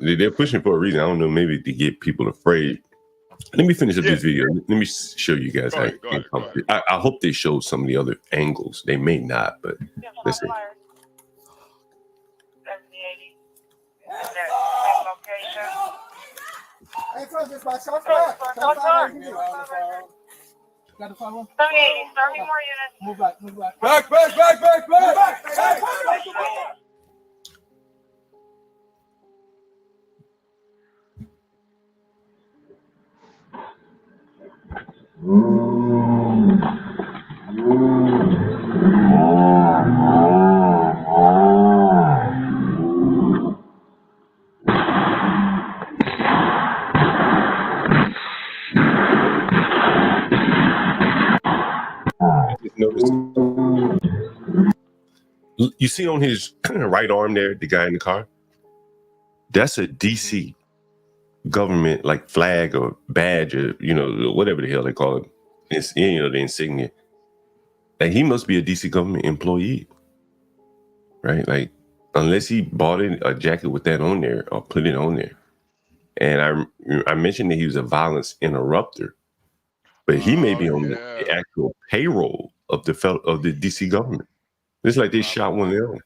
A: They're pushing for a reason. I don't know, maybe to get people afraid. Let me finish up this video. Let me show you guys.
T: Go ahead.
A: I hope they show some of the other angles. They may not, but let's see.
R: Hey, Trust, it's my short back. Got the fire one? 30 more units. Move back. Back. Hey!
A: You see on his right arm there, the guy in the car? That's a DC government like flag or badge or whatever the hell they call it. It's the insignia. Like he must be a DC government employee, right? Like unless he bought a jacket with that on there or put it on there. And I mentioned that he was a violence interrupter, but he may be on the actual payroll of the DC government. It's like they shot one of them.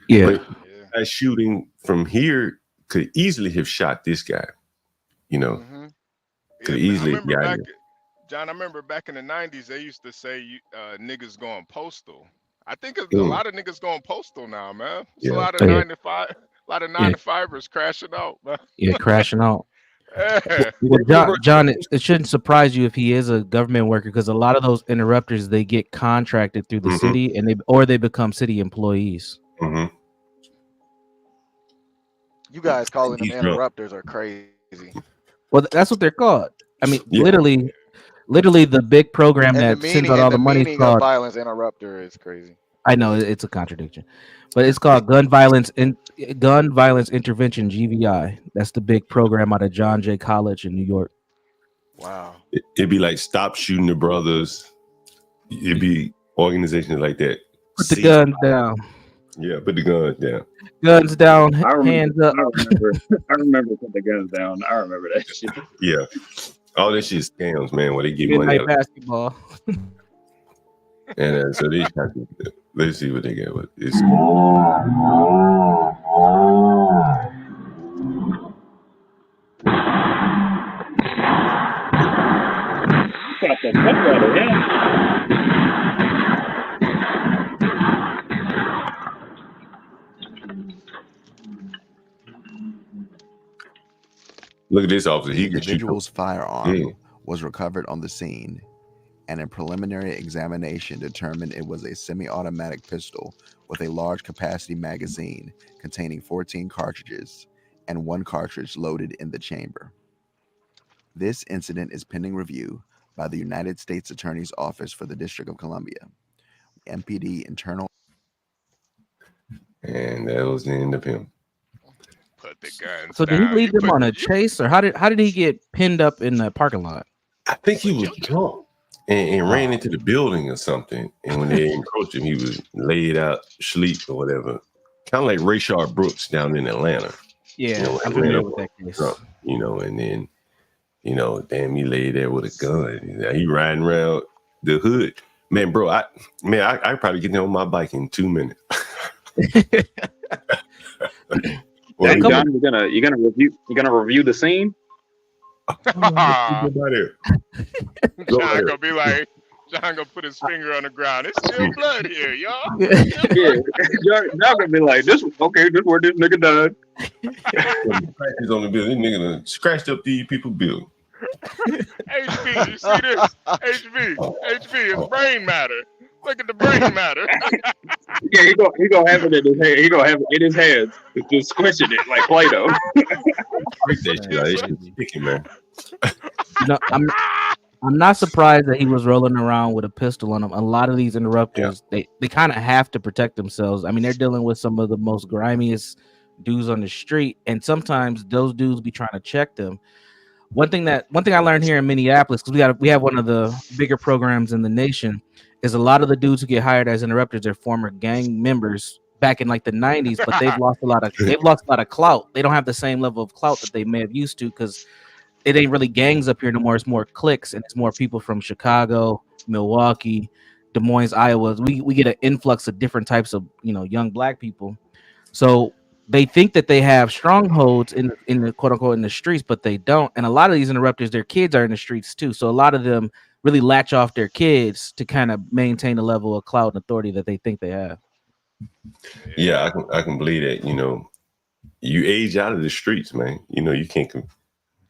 B: Yeah.
A: But that shooting from here could easily have shot this guy. Could easily got him.
T: John, I remember back in the 90s, they used to say niggas going postal. I think a lot of niggas going postal now, man. It's a lot of 9 to 5, a lot of 9 to 5ers crashing out, man.
B: Yeah, crashing out.
T: Yeah.
B: Well, John, it shouldn't surprise you if he is a government worker, because a lot of those interrupters, they get contracted through the city, and they become city employees.
A: Mm-hmm.
N: You guys calling them interrupters are crazy.
B: Well, that's what they're called. I mean, literally, the big program that sends out all the money is called
N: violence interrupter is crazy.
B: I know it's a contradiction, but it's called gun violence intervention, GVI. That's the big program out of John Jay College in New York.
N: Wow.
A: It'd be like Stop Shooting the Brothers. It'd be organizations like that.
B: Put the guns down.
A: Yeah, put the guns down.
B: Guns down, hands up.
H: I remember put the guns down. I remember that shit.
A: Yeah. All that shit is scams, man, where they give money out.
B: Basketball.
A: And so they let's see what they get with this.
H: Got the fuck out of him.
A: Look at this officer.
U: The individual's firearm was recovered on the scene, and a preliminary examination determined it was a semi-automatic pistol with a large capacity magazine containing 14 cartridges and 1 cartridge loaded in the chamber. This incident is pending review by the United States Attorney's Office for the District of Columbia. MPD internal.
A: And that was the end of him.
T: Put the guns
B: So did he lead them on a chase, or how did he get pinned up in the parking lot?
A: I think he was drunk and ran into the building or something. And when they encroached him, he was laid out, sleep or whatever. Kind of like Rayshard Brooks down in Atlanta.
B: Yeah, I'm familiar with that case.
A: Drunk, and then, damn, he lay there with a gun. He riding around the hood. Man, bro, I probably get there on my bike in 2 minutes.
H: Well, John, you're gonna review the scene.
T: John gonna be like, John gonna put his finger on the ground. It's still blood here, y'all.
H: Yeah, y'all gonna be like, this where this nigga died.
A: He's on the bill. This nigga done scratched up these people's bill.
T: HB, you see this? HB, it's brain matter. Look at the brain matter.
H: Yeah, he gonna have it in his hand. He gonna have it in his hands, just squishing it like Play-Doh.
A: Man.
B: I'm not surprised that he was rolling around with a pistol on him. A lot of these interrupters, they kind of have to protect themselves. I mean, they're dealing with some of the most grimiest dudes on the street, and sometimes those dudes be trying to check them. One thing I learned here in Minneapolis, because we have one of the bigger programs in the nation, is a lot of the dudes who get hired as interrupters are former gang members back in like the 90s, but they've lost a lot of clout. They don't have the same level of clout that they may have used to, because it ain't really gangs up here no more. It's more cliques, and it's more people from Chicago, Milwaukee, Des Moines, Iowa. We get an influx of different types of young black people. So they think that they have strongholds in the quote unquote in the streets, but they don't. And a lot of these interrupters, their kids are in the streets too. So a lot of them really latch off their kids to kind of maintain the level of clout and authority that they think they have.
A: Yeah, I can believe that. You age out of the streets, man. You can't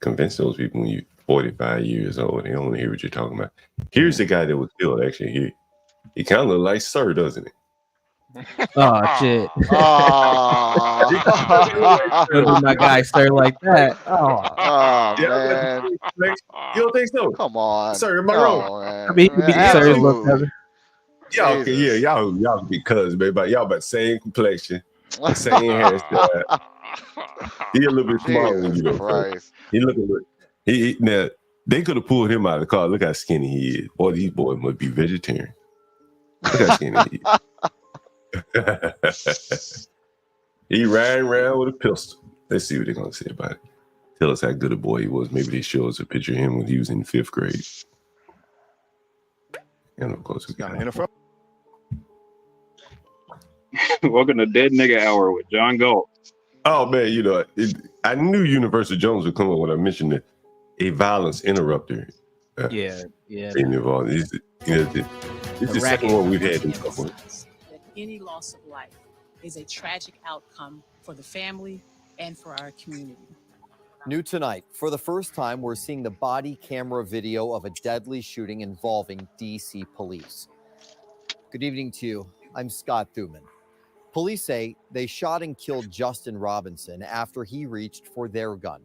A: convince those people when you're 45 years old. They don't want to hear what you're talking about. Here's the guy that was killed. Actually, he kind of look like Sir, doesn't he?
B: Oh shit! My guy Sir like that.
N: Oh man!
A: You don't think so?
N: Come on,
A: Sir, am I wrong?
N: Man.
B: I mean, Sir look
A: Y'all, okay, yeah, y'all be cousins, baby. But y'all about the same complexion, same hairstyle. He a little bit smaller than you,
N: Jesus
A: though. Bro.
N: Christ.
A: He looking. Now they could have pulled him out of the car. Look how skinny he is. Boy, these boys must be vegetarian. Look how skinny he is. He riding around with a pistol. Let's see what they're gonna say about it. Tell us how good a boy he was. Maybe they show us a picture of him when he was in 5th grade. And of course, we got NFL.
H: Welcome to Dead Nigga Hour with John Galt.
A: Oh man, you know, I knew Universal Jones would come up when I mentioned it. A violence interrupter.
B: Yeah.
A: Being involved. It's the second one we've had in trouble.
G: That any loss of life is a tragic outcome for the family and for our community.
V: New tonight, for the first time, we're seeing the body camera video of a deadly shooting involving DC police. Good evening to you. I'm Scott Thuman. Police say they shot and killed Justin Robinson after he reached for their gun.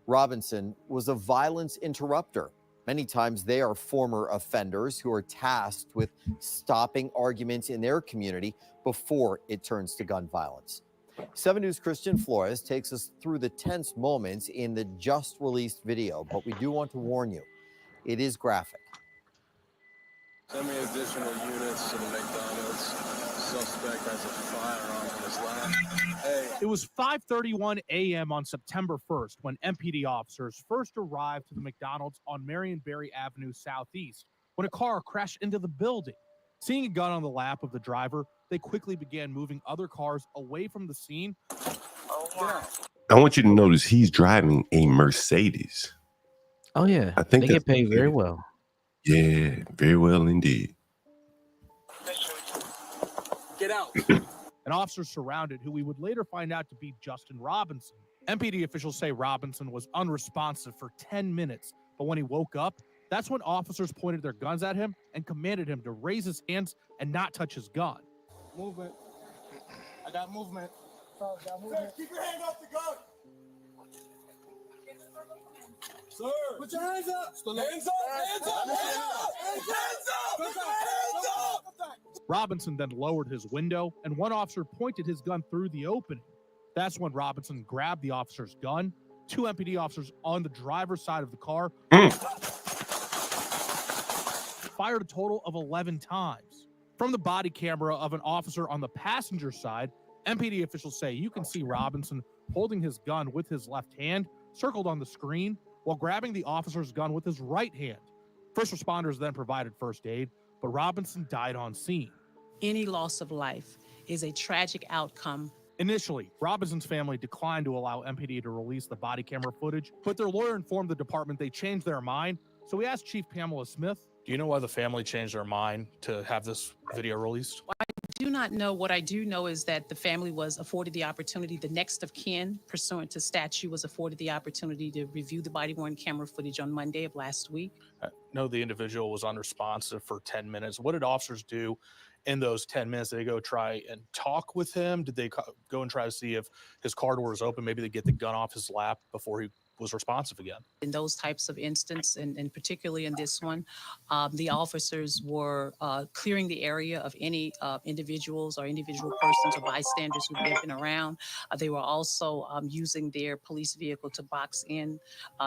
V: Robinson was a violence interrupter. Many times they are former offenders who are tasked with stopping arguments in their community before it turns to gun violence. 7 News' Christian Flores takes us through the tense moments in the just released video, but we do want to warn you, it is graphic.
W: Send me additional units to the McDonald's. Suspect has a firearm in his lap. Hey.
X: It was 5:31 a.m. on September 1st when MPD officers first arrived to the McDonald's on Marionberry Avenue Southeast when a car crashed into the building. Seeing a gun on the lap of the driver, they quickly began moving other cars away from the scene.
A: I want you to notice he's driving a Mercedes.
B: Oh yeah,
A: I think
B: they get paid very well.
A: Yeah, very well indeed.
X: Get out. An officer surrounded who we would later find out to be Justin Robinson. MPD officials say Robinson was unresponsive for 10 minutes, but when he woke up, that's when officers pointed their guns at him and commanded him to raise his hands and not touch his gun.
R: Movement. I got movement. Sir, keep your hand off the gun. Sir, put your hands up. Hands up. Hands up. Hands up. Hands up. Hands up.
X: Robinson then lowered his window, and one officer pointed his gun through the opening. That's when Robinson grabbed the officer's gun. 2 MPD officers on the driver's side of the car fired a total of 11 times. From the body camera of an officer on the passenger side, MPD officials say you can see Robinson holding his gun with his left hand, circled on the screen, while grabbing the officer's gun with his right hand. First responders then provided first aid, but Robinson died on scene.
G: Any loss of life is a tragic outcome.
X: Initially, Robinson's family declined to allow MPD to release the body camera footage, but their lawyer informed the department they changed their mind. So we asked Chief Pamela Smith,
Y: do you know why the family changed their mind to have this video released?
G: I do not know. What I do know is that the family was afforded the opportunity, the next of kin, pursuant to statute, was afforded the opportunity to review the body-worn camera footage on Monday of last week.
Y: I know the individual was unresponsive for 10 minutes. What did officers do in those 10 minutes? Did they go try and talk with him? Did they go and try to see if his car door was open? Maybe they get the gun off his lap before he was responsive again.
G: In those types of instances, and particularly in this one, the officers were clearing the area of any individuals or individual persons or bystanders who had been around. They were also using their police vehicle to box in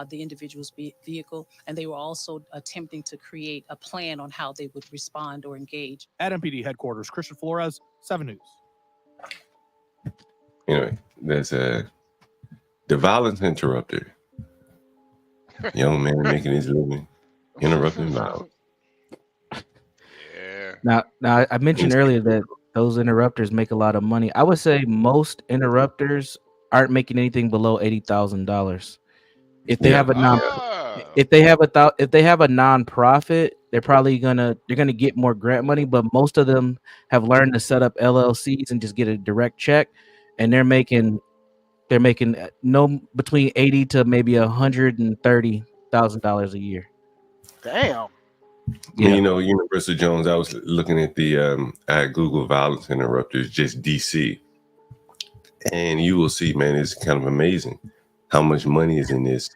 G: the individual's vehicle, and they were also attempting to create a plan on how they would respond or engage.
X: At MPD headquarters, Christian Flores, 7 News.
A: Anyway, there's the violence interrupter. Young man making his living, interrupting violence.
B: Now, I mentioned earlier that those interrupters make a lot of money. I would say most interrupters aren't making anything below $80,000. If they have a if they have a nonprofit, they're gonna get more grant money. But most of them have learned to set up LLCs and just get a direct check, and they're making no between $80,000 to maybe $130,000 a year.
E: Damn.
A: Yeah. You know, Universal Jones, I was looking at the at Google violence interrupters, just DC. And you will see, man, it's kind of amazing how much money is in this.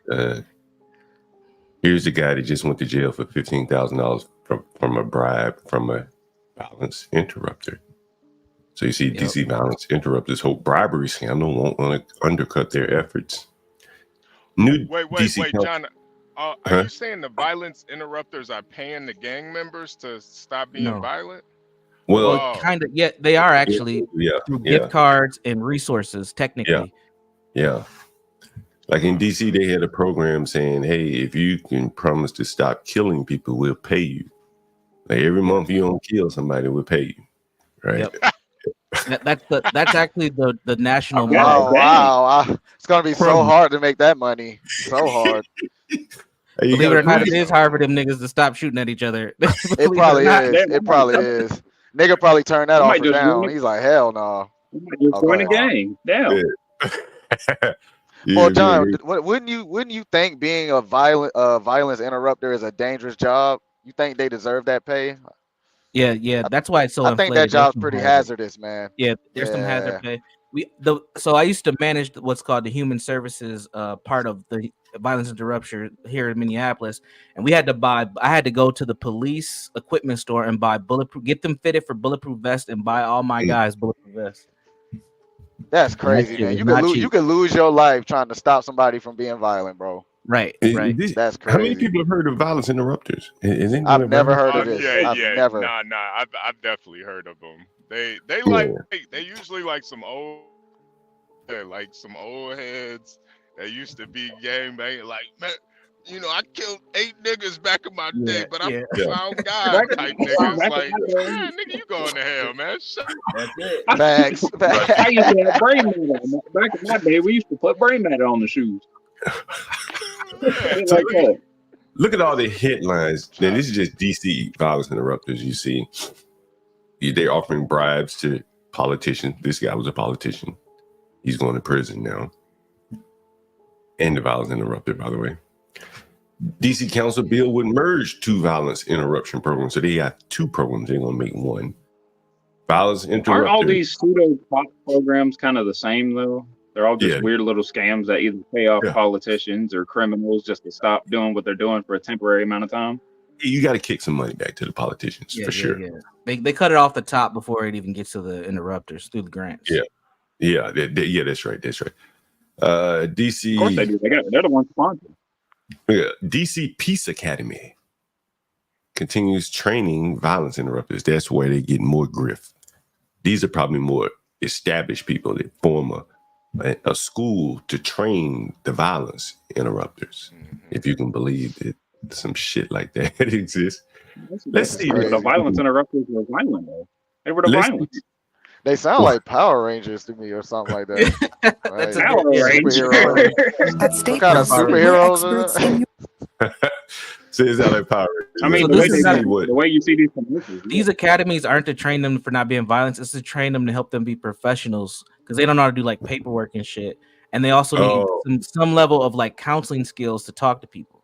A: Here's the guy that just went to jail for $15,000 from a bribe from a violence interrupter. So you see, DC violence interrupters hope bribery scandal won't undercut their efforts. New
T: Wait,
A: DC
T: John. Are you saying the violence interrupters are paying the gang members to stop being
B: No.
T: violent?
A: Well,
B: kind of. Yeah, they are actually through gift cards and resources. Technically,
A: yeah. Like in DC, they had a program saying, "Hey, if you can promise to stop killing people, we'll pay you. Like every month you don't kill somebody, we'll pay you." Right?
B: Yep. That's actually the national.
N: Wow. It's gonna be so hard to make that money. So hard.
B: Believe it or not, it is hard for them niggas to stop shooting at each other.
N: It probably is. It probably is. Nigga probably turned that offer down. He's like, hell no.
H: Just join the gang. Damn.
N: Well, John, wouldn't you think being a violence interrupter is a dangerous job? You think they deserve that pay?
B: Yeah. That's why it's so.
N: I think that job's pretty hazardous, man.
B: Yeah, there's some hazard pay. So I used to manage what's called the human services part of the violence interruption here in Minneapolis, and I had to go to the police equipment store and buy get them fitted for bulletproof vests and buy all my guys bulletproof vests.
N: That's crazy, man. You could lose your life trying to stop somebody from being violent, bro.
B: Right.
N: That's crazy.
A: How many people have heard of violence interrupters?
N: I've never heard of this. Never.
T: I've definitely heard of them. They usually like some old heads that used to be gang banging. Like, man, you know, I killed 8 niggas back in my day, but I'm found God type niggas. Like, man, nigga, you going to hell, man.
H: That's it.
N: Facts.
H: I used to have brain matter. Back in my day, we used to put brain matter on the shoes.
A: Look at all the headlines. Now, this is just DC violence interrupters. You see, they're offering bribes to politicians. This guy was a politician. He's going to prison now. And the violence interrupter, by the way. DC Council bill would merge 2 violence interruption programs. So they got 2 programs. They're going to make 1. Violence interrupter.
H: Aren't all these pseudo programs kind of the same, though? They're all just weird little scams that either pay off politicians or criminals just to stop doing what they're doing for a temporary amount of time.
A: You got to kick some money back to the politicians for sure.
B: Yeah. They cut it off the top before it even gets to the interrupters through the grants.
A: Yeah, that's right. DC.
H: Of course they do. They're the ones sponsored.
A: Yeah, DC Peace Academy continues training violence interrupters. That's where they get more grift. These are probably more established people that form a school to train the violence interrupters. If you can believe that some shit like that exists. Let's see.
H: The violence interrupters were violent, though. They were the violence.
N: They sound like Power Rangers to me or something like that.
H: That's Power Rangers.
N: What kind of superheroes?
A: So it's not like Power Rangers.
H: I mean, the way you see these commercials.
B: These academies aren't to train them for not being violent. It's to train them to help them be professionals because they don't know how to do like paperwork and shit. And they also need some level of like counseling skills to talk to people.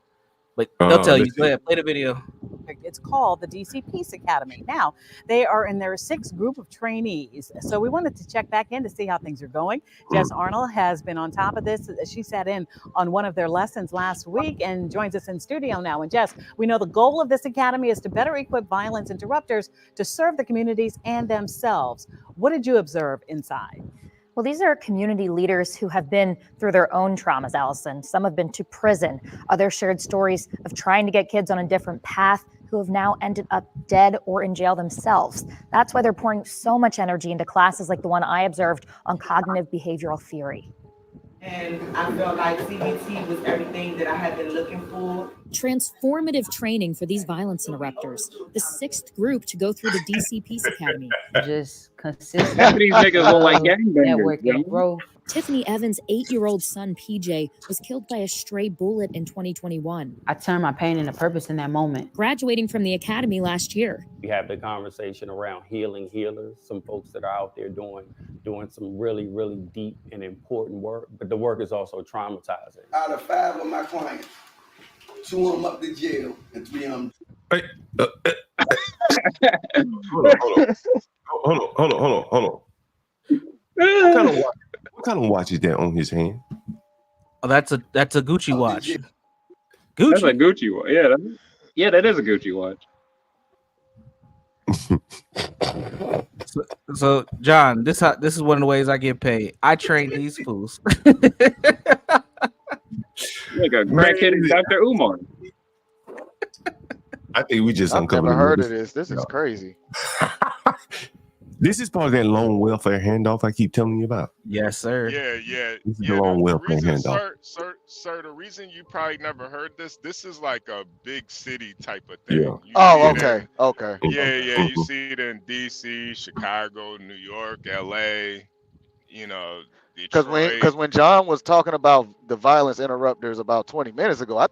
B: But they'll tell you. Go ahead, play the video.
F: It's called the DC Peace Academy. Now, they are in their 6th group of trainees. So we wanted to check back in to see how things are going. Jess Arnold has been on top of this. She sat in on one of their lessons last week and joins us in studio now. And Jess, we know the goal of this academy is to better equip violence interrupters to serve the communities and themselves. What did you observe inside?
J: Well, these are community leaders who have been through their own traumas, Allison. Some have been to prison. Others shared stories of trying to get kids on a different path who have now ended up dead or in jail themselves. That's why they're pouring so much energy into classes like the one I observed on cognitive behavioral theory.
K: And I felt like CBT was everything that I had been looking for.
L: Transformative training for these violence interrupters. The 6th group to go through the DC Peace Academy.
K: Just consistent.
H: Half of these niggas look like gangbangers.
K: Networking, bro.
L: Tiffany Evans' 8-year-old son, PJ, was killed by a stray bullet in 2021.
K: I turned my pain into purpose in that moment.
L: Graduating from the academy last year.
M: We have the conversation around healing healers, some folks that are out there doing some really, really deep and important work, but the work is also traumatizing.
Z: Out of 5 of my clients, 2 of them up to jail and 3 of them.
A: Hold on. What kind of watch is that on his hand?
B: Oh, that's a Gucci watch.
H: Gucci. That's a Gucci watch. Yeah, that is a Gucci watch.
B: So John, this is one of the ways I get paid. I train these fools.
H: Like a crackhead and Dr. Umar.
A: I think we just
N: I've
A: uncovered.
N: never heard of
A: another-
N: this. This is crazy.
A: This is part of that loan welfare handoff I keep telling you about.
B: Yes, sir.
T: Yeah.
A: This is the loan welfare
T: reason,
A: handoff.
T: sir, the reason you probably never heard this is like a big city type of thing.
A: Yeah.
T: You
N: Oh,
T: see it
N: okay.
T: in-
N: Okay.
T: Yeah. You see it in DC, Chicago, New York, LA, you know,
N: Because
T: Detroit.
N: when John was talking about the violence interrupters about 20 minutes ago, I'm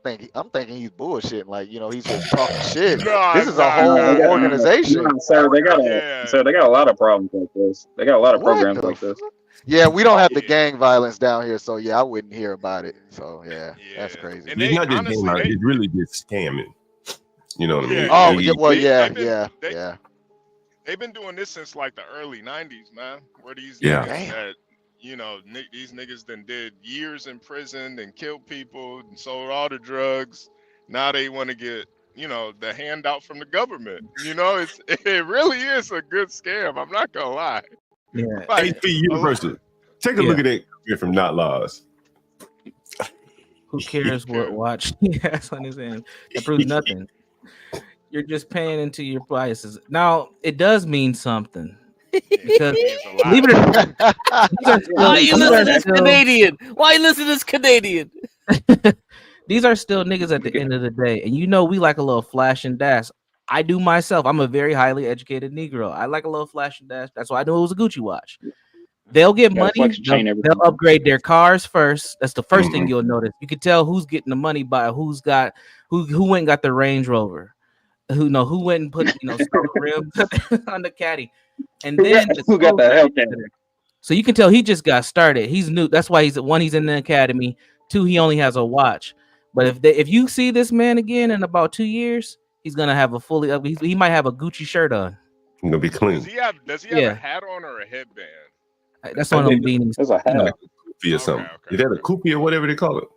N: thinking he's bullshitting. Like, you know, he's just talking shit. This is a whole organization.
H: No, sir, they got a lot of problems like this. They got a lot of
N: What
H: programs
N: the
H: like this.
N: Yeah, we don't have the gang violence down here, so yeah, I wouldn't hear about it. So yeah. That's crazy.
T: And
A: It's not just
T: honestly,
A: game out, it's really just scamming. You know what I mean?
N: Oh,
A: They-
N: yeah, well,
T: they've
N: yeah.
T: They've been doing this since like the early 90s, man. Where these
A: Yeah.
T: niggas that, you know, these niggas then did years in prison and killed people and sold all the drugs. Now they want to get, you know, the handout from the government. You know, it really is a good scam. I'm not gonna lie.
B: Yeah.
T: Like,
A: HP University. Take a look at that from Not Laws.
B: Who cares what watch he has on his hand? That proves nothing. You're just paying into your biases. Now, it does mean something. Because, believe it or not,
D: Why you listen to this Canadian? Why you listen to this Canadian?
B: These are still niggas at the end of the day. And you know we like a little flash and dash. I do myself. I'm a very highly educated Negro. I like a little flash and dash. That's why I knew it was a Gucci watch. They'll get money. They'll upgrade their cars first. That's the 1st thing you'll notice. You can tell who's getting the money by who went and got the Range Rover. Who went and put stone rims on the caddy. And then
H: who got the Hellcat?
B: So you can tell he just got started. He's new. That's why he's in the academy. 2, he only has a watch. But if you see this man again in about 2 years, he's gonna have a fully. He might have a Gucci shirt on.
A: He's gonna be clean.
T: Does he have a hat on or a headband?
B: That's one of them beanies.
H: That's a hat.
A: Kufi or something. Is that a kufi or whatever they call it?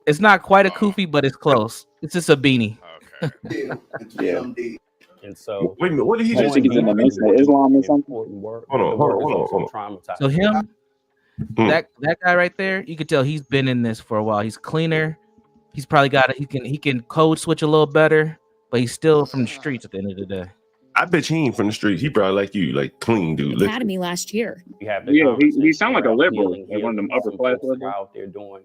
B: It's not quite a kufi, but it's close. It's just a beanie.
H: Yeah.
M: And so,
A: wait a minute, what did he just
H: think he's in the Nation of Islam or something?
A: Hold on.
B: So him, that guy right there, you could tell he's been in this for a while. He's cleaner. He's probably got it. He can code switch a little better, but he's still from the streets at the end of the day.
A: I bet he ain't from the streets. He probably like you, like clean dude.
L: Academy last year.
H: He sound like a liberal, like one of them upper class liberals
M: out there doing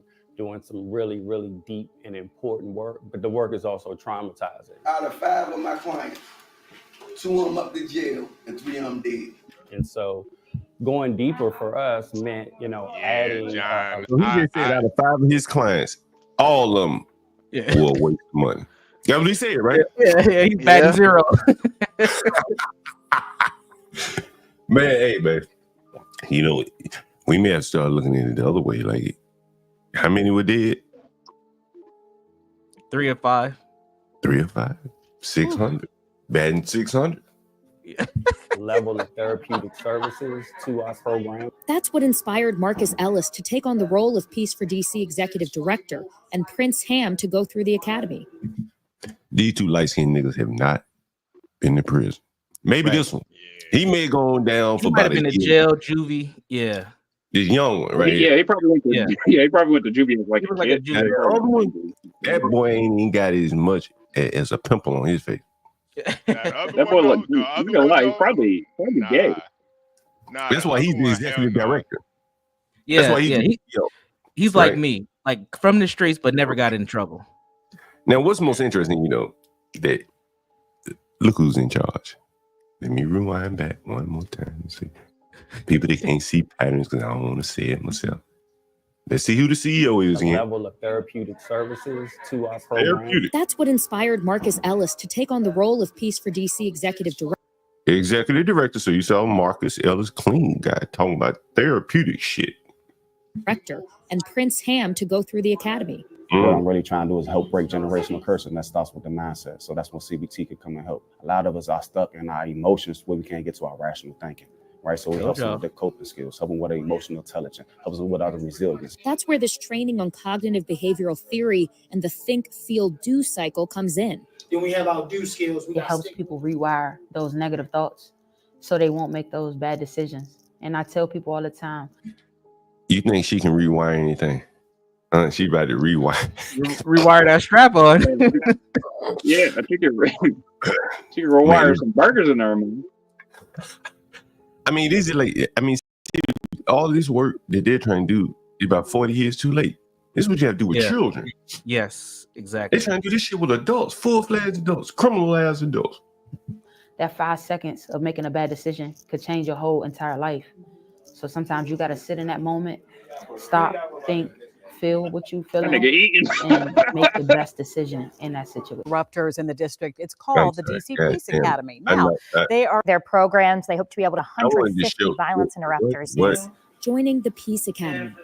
M: some really, really deep and important work, but the work is also traumatizing.
Z: Out of 5 of my clients, 2 of them up to jail and 3 of them dead.
M: And so going deeper for us meant, adding.
A: So he just said out of 5 of his clients, all of them will waste money. That's what he said, right?
B: Yeah, he's batting 0.
A: Man, you know, we may have to start looking at it the other way. Like, how many were dead?
B: 3 or 5.
A: 3 or 5. 600. Batting 600.
M: Level of therapeutic services to our program.
L: That's what inspired Marcus Ellis to take on the role of Peace for DC Executive Director and Prince Ham to go through the academy.
A: These 2 light-skinned niggas have not been to prison. Maybe this one. He may go down for about a
B: in
A: year.
B: jail, juvie. Yeah.
A: This young one, right?
H: Yeah, he probably went to he probably went to juvie as like a kid.
A: Now, the other one, that boy ain't even got as much as a pimple on his face.
H: That boy look, you gonna lie, he's probably gay.
A: That's why he's the executive director.
B: Yeah,
A: That's why
B: he's like me, like from the streets, but never got in trouble.
A: Now, what's most interesting, that look who's in charge. Let me rewind back one more time. See, people that can't see patterns because I don't want to say it myself. Let's see who the CEO is again.
M: Level of therapeutic services to our program.
L: That's what inspired Marcus Ellis to take on the role of Peace for DC Executive Director.
A: Executive director. So you saw Marcus Ellis, clean guy, talking about therapeutic shit.
L: And Prince Ham to go through the academy.
C: What I'm really trying to do is help break generational curses, and that starts with the mindset. So that's when CBT can come and help. A lot of us are stuck in our emotions where we can't get to our rational thinking. right? So it helps them with their coping skills, help them with their emotional intelligence, helps them with other resilience.
L: That's where this training on cognitive behavioral theory and the think, feel, do cycle comes in.
Z: Then we have our do skills.
I: It helps people rewire those negative thoughts so they won't make those bad decisions. And I tell people all the time.
A: You think she can rewire anything? She about to rewire.
B: Rewire that strap on.
H: Yeah, I think she can rewire some burgers in there, man.
A: I mean, this is like, all this work that they're trying to do is about 40 years too late. This is what you have to do with children.
B: Yes, exactly.
A: They're trying to do this shit with adults, full-fledged adults, criminalized adults.
I: That 5 seconds of making a bad decision could change your whole entire life. So sometimes you got to sit in that moment, stop, think, feel what you feeling, and make the best decision in that situation.
F: Disruptors in the district. It's called the DC Peace Academy. Now, they are
J: their programs. They hope to be able to 150 violence interrupters.
L: Joining the Peace Academy.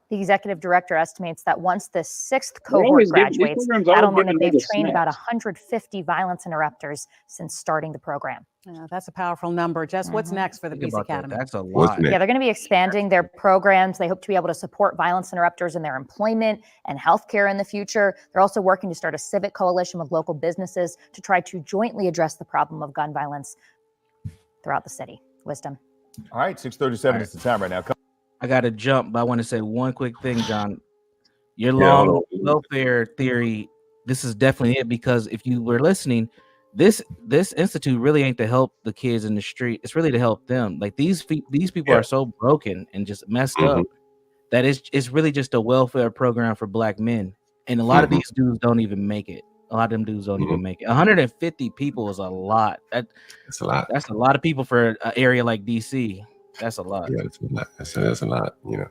J: The executive director estimates that once the 6th cohort graduates, that'll mean that they've trained about 150 violence interrupters since starting the program.
F: Yeah, that's a powerful number. Jess, what's next for the Peace Academy?
B: That's a lot.
J: Yeah, they're going to be expanding their programs. They hope to be able to support violence interrupters in their employment and healthcare in the future. They're also working to start a civic coalition with local businesses to try to jointly address the problem of gun violence throughout the city. Wisdom.
O: All right, 6:37 is the time right now.
B: I got to jump, but I want to say one quick thing, John. Your long welfare theory, this is definitely it, because if you were listening, this institute really ain't to help the kids in the street. It's really to help them. Like these people are so broken and just messed up that it's really just a welfare program for black men. And a lot of these dudes don't even make it. A lot of them dudes don't even make it. 150 people is a lot. That's a lot. That's a lot of people for an area like DC. That's a lot.
A: Yeah, that's a lot. That's a lot, you know.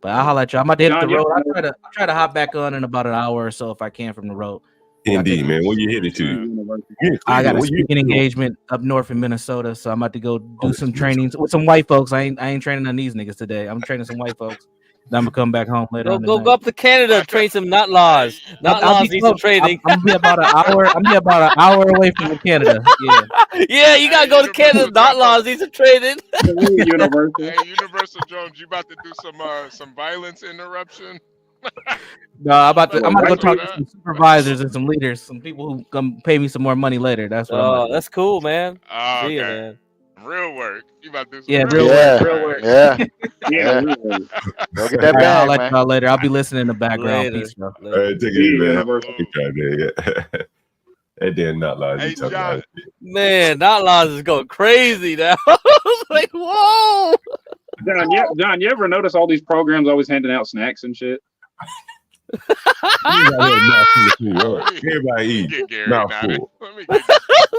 B: But I'll holler at you. I'm about to hit the road. I'll try to hop back on in about an hour or so if I can from the road.
A: Indeed, man. Where you headed to?
B: I got a speaking engagement up north in Minnesota, so I'm about to go do some trainings with some white folks. I ain't training on these niggas today. I'm training some white folks. Then I'm gonna come back home later.
D: Go up to Canada, train some not laws. Not laws need some training.
B: I'm gonna be about an hour. I'm gonna be about an hour away from Canada. Yeah.
D: Yeah, you gotta go to Canada. Not laws need some training.
T: Universal. Hey, Universal Jones, you about to do some violence interruption?
B: No, I'm about to go talk to some supervisors and some leaders, some people who come pay me some more money later. That's what.
D: That's cool, man.
T: Oh,
D: See
T: okay.
D: ya, man.
T: Real work. You about to do
B: Yeah,
T: some
B: real work.
N: Yeah.
B: Go
N: get that bag,
B: I'll let
N: man.
B: y'all later. I'll be listening in the background.
D: Later.
B: Peace, bro.
A: All right, take it easy. That damn not lies.
T: Hey, John.
D: Man, not laws is going crazy now. Like, whoa.
H: John, you ever notice all these programs always handing out snacks and shit?
A: Everybody eat. Mouthful.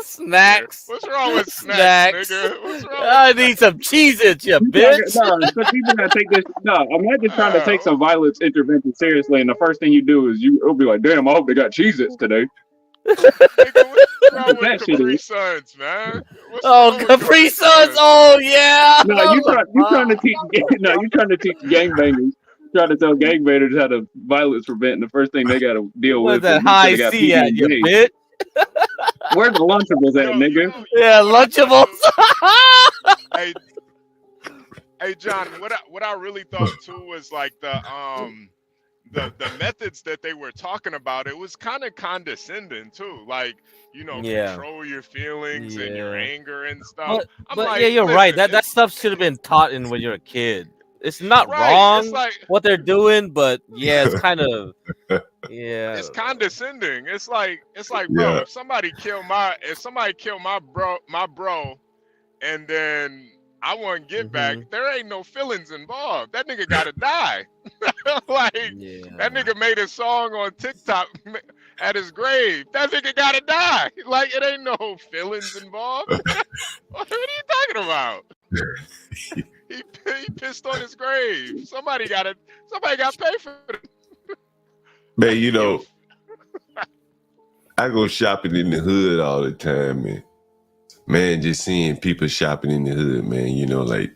D: Snacks.
T: What's wrong with snacks, nigga? What's wrong?
D: I need some Cheez-Its, you bitch.
H: No, people gotta take this. No, imagine trying to take some violence intervention seriously, and the first thing you do is you'll be like, "Damn, I hope they got Cheez-Its today."
T: What's wrong with Capri Suns, man?
D: Capri Suns. Oh yeah.
H: No, you trying to teach. No, you trying to teach gangbangers. Trying to tell gangbangers how to violence prevent, and the first thing they got to deal
D: Where's
H: with
D: that
H: is
D: high
H: they got
D: C at, you bitch?
H: Where's the Lunchables at, nigga?
D: Yeah, Lunchables.
T: Hey, John. What I really thought too was like the methods that they were talking about. It was kind of condescending too, like control your feelings and your anger and stuff.
D: But yeah, you're right. That stuff should have been taught when you're a kid. It's not wrong what they're doing, but yeah, it's kind of
T: it's condescending. It's like bro, if somebody kill my bro, and then I want to get back, there ain't no feelings involved. That nigga gotta die. That nigga made a song on TikTok at his grave. That nigga gotta die. Like it ain't no feelings involved. What are you talking about? He pissed on his grave. Somebody got to pay for it.
A: Man, I go shopping in the hood all the time, man, just seeing people shopping in the hood, man, like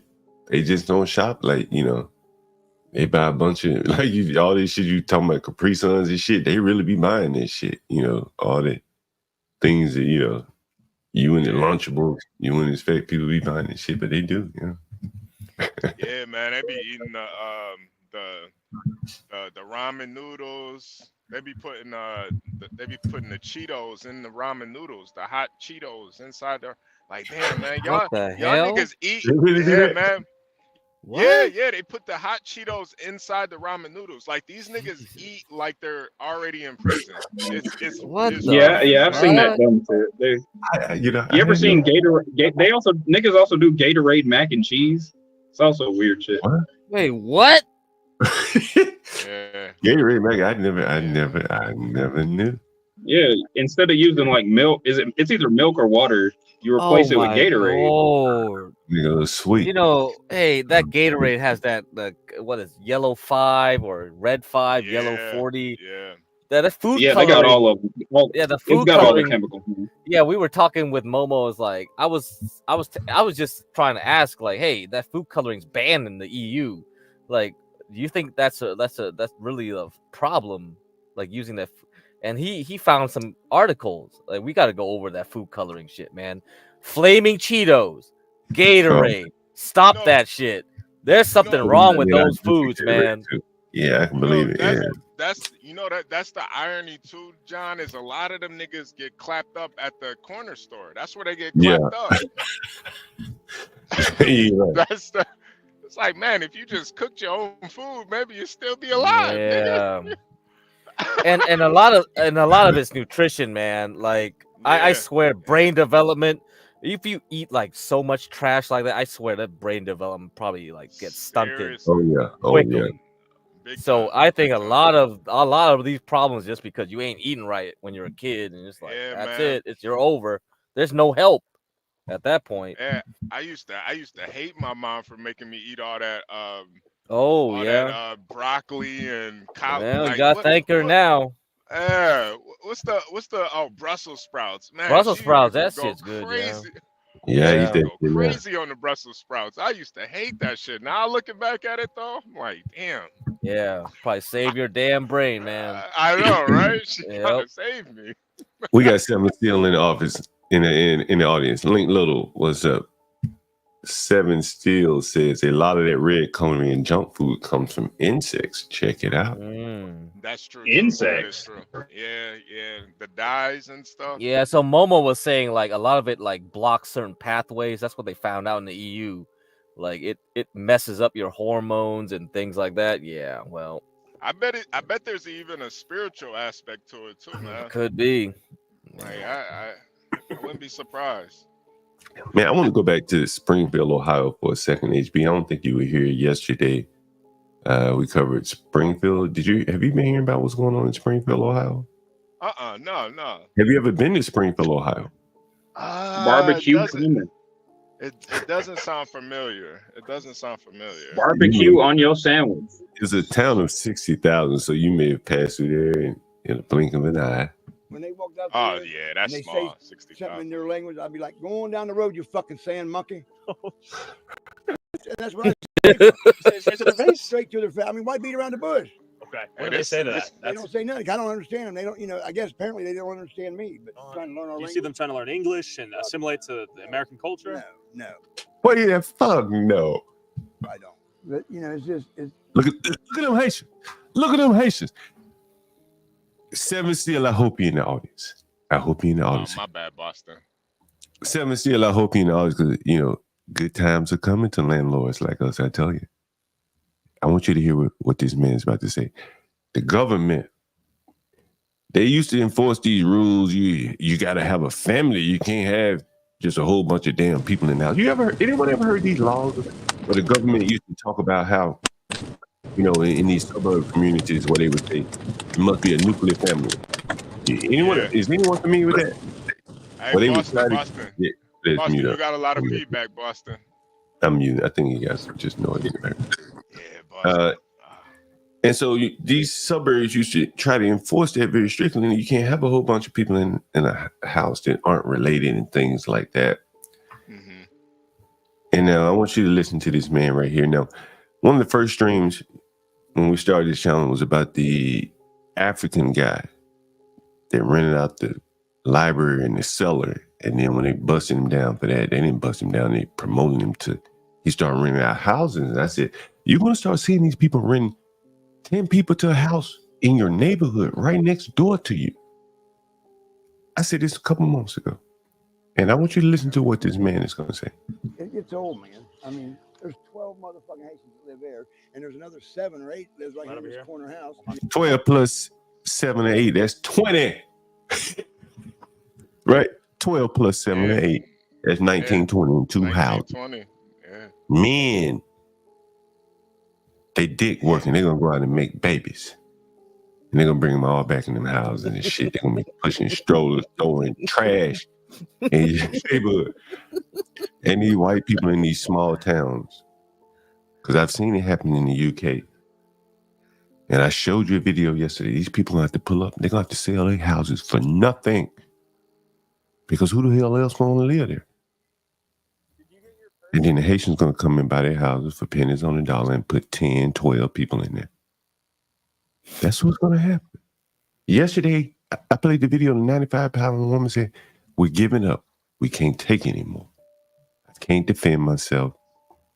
A: they just don't shop like, they buy a bunch of like all this shit you talking about Capri Suns and shit. They really be buying this shit, all the things that, you You in the Lunchables, you wouldn't expect people to be buying this shit, but they do, you know.
T: Yeah, man, they be eating the ramen noodles. They be putting the Cheetos in the ramen noodles, the hot Cheetos inside there. Like, damn, man,
D: What the
T: y'all
D: hell?
T: niggas eat.
A: They really do
T: Yeah,
A: that?
T: man.
D: What?
T: Yeah, they put the hot Cheetos inside the ramen noodles. Like these niggas eat like they're already in prison. It's
D: What
T: it's
D: the
H: Yeah, I've seen that
D: fuck?
H: done too.
A: You know,
H: You ever seen Gatorade? They also niggas also do Gatorade mac and cheese. It's also weird shit.
A: What?
D: Wait, what?
T: Yeah.
A: Gatorade, man, I never knew.
H: Yeah, instead of using like milk, it's either milk or water. You
D: Oh
H: replace it with
D: my
H: Gatorade.
D: lord!
A: Nigga, it was sweet.
D: You know, hey, that Gatorade has that what is yellow 5 or red 5, yellow 40.
T: Yeah.
D: That food
H: Yeah,
D: coloring.
H: they got all of them.
D: Yeah, the
H: It's
D: food
H: got all the
D: coloring.
H: chemicals.
D: Yeah, we were talking with Momo. Was like, I was just trying to ask, like, hey, that food coloring's banned in the EU. Like, do you think that's really a problem? Like using that, and he found some articles. Like, we got to go over that food coloring shit, man. Flaming Cheetos, Gatorade, stop that shit. There's something wrong with those foods, man.
A: Yeah, I can believe it. Yeah.
T: That's that's the irony too, John. Is a lot of them niggas get clapped up at the corner store. That's where they get clapped up. That's the. It's like, man, if you just cooked your own food, maybe you'd still be alive.
D: Yeah. and a lot of it's nutrition, man. Like I swear, brain development. If you eat like so much trash like that, I swear that brain development probably like gets stunted.
A: Oh yeah. Oh
D: quickly.
A: yeah.
D: So I think a lot of these problems just because you ain't eating right when you're a kid, and it's like that's
T: man.
D: it. You're over. There's no help at that point.
T: Yeah, I used to hate my mom for making me eat all that
D: that,
T: broccoli and cow.
D: Well,
T: like,
D: you gotta thank her now.
T: What's the Brussels sprouts, man?
D: Brussels
T: she
D: sprouts,
T: used
D: that
T: to go
D: shit's good.
T: crazy.
A: Yeah, I eat that
T: Go
A: shit now.
T: crazy on the Brussels sprouts. I used to hate that shit. Now looking back at it though, I'm like, damn.
D: Yeah, probably save your damn brain, man.
T: I know, right? She
D: Yep.
T: gotta save me.
A: We got Seven Steel in the office in the audience. Link Little, what's up? Seven Steel says a lot of that red coloring and junk food comes from insects. Check it out.
T: That's true.
H: Insects.
T: That is true. Yeah. The dyes and stuff.
D: Yeah, so Momo was saying like a lot of it like blocks certain pathways. That's what they found out in the EU. Like it messes up your hormones and things like that. Yeah, well,
T: I bet there's even a spiritual aspect to it too, man.
D: could be.
T: Like I wouldn't be surprised.
A: Man, I want to go back to Springfield, Ohio for a second, HB. I don't think you were here yesterday. We covered Springfield. Have you been hearing about what's going on in Springfield, Ohio?
T: No.
A: Have you ever been to Springfield, Ohio?
H: Barbecue.
T: It doesn't sound familiar.
H: Barbecue on your sandwich.
A: It's a town of 60,000, so you may have passed through there in a blink of an eye.
P: When they walked out
T: Oh
P: there,
T: yeah, that's
P: and they
T: small.
P: say something in their language, I'd be like, "Go on down the road, you fucking sand monkey." That's what I say. Straight to their face. I mean, why beat around the bush?
Q: Okay. What do they say to that?
P: They don't say nothing. I don't understand them. They don't. I guess apparently they don't understand me. But trying to learn our
Q: You
P: language.
Q: see them trying to learn English and assimilate to the American culture?
P: No.
A: What the fuck? No.
P: I don't. But it's just
A: Look at them Haitians. Look at them Haitians. Seven Steel, I hope you're in the audience.
T: Oh, my bad, Boston.
A: Seven Steel, I hope you're in the audience because, good times are coming to landlords like us, I tell you. I want you to hear what this man is about to say. The government, they used to enforce these rules. You got to have a family. You can't have just a whole bunch of damn people in the house. Anyone ever heard these laws where the government used to talk about how, in these suburb communities where they would say it must be a nuclear family. Is anyone familiar with that?
T: Hey, Boston.
A: Yeah,
T: Boston,
A: mute
T: you
A: up.
T: got a lot of feedback, Boston.
A: I'm muted. I think you guys just know it anyway. And so these suburbs used to try to enforce that very strictly. And you can't have a whole bunch of people in a house that aren't related and things like that.
T: Mm-hmm.
A: And now I want you to listen to this man right here. Now, one of the first streams when we started this channel was about the African guy that rented out the library and the cellar And then when they busted him down for that, they didn't bust him down. They promoted him to, he started renting out houses. And I said, you're going to start seeing these people renting 10 people to a house in your neighborhood right next door to you. I said this a couple months ago. And I want you to listen to what this man is going to say.
P: It gets old, man. I mean, there's 12 motherfucking Haitians that live there, and there's another 7 or 8 lives right here in this corner house.
A: 12 plus 7 or 8, that's 20. Right? 12 plus 7 or 8, that's 19, 20 in 2 houses.
T: 20. Yeah.
A: Men, they dick working. They're going to go out and make babies. And they're going to bring them all back in them houses and shit. They're going to be pushing strollers, throwing trash in your neighborhood. And these white people in these small towns, because I've seen it happen in the UK. And I showed you a video yesterday. These people going to have to pull up. They're going to have to sell their houses for nothing. Because who the hell else going to live there? And then the Haitians going to come and buy their houses for pennies on the dollar and put 10, 12 people in there. That's what's going to happen. Yesterday, I played the video. The 95-pound woman said, we're giving up. We can't take anymore. I can't defend myself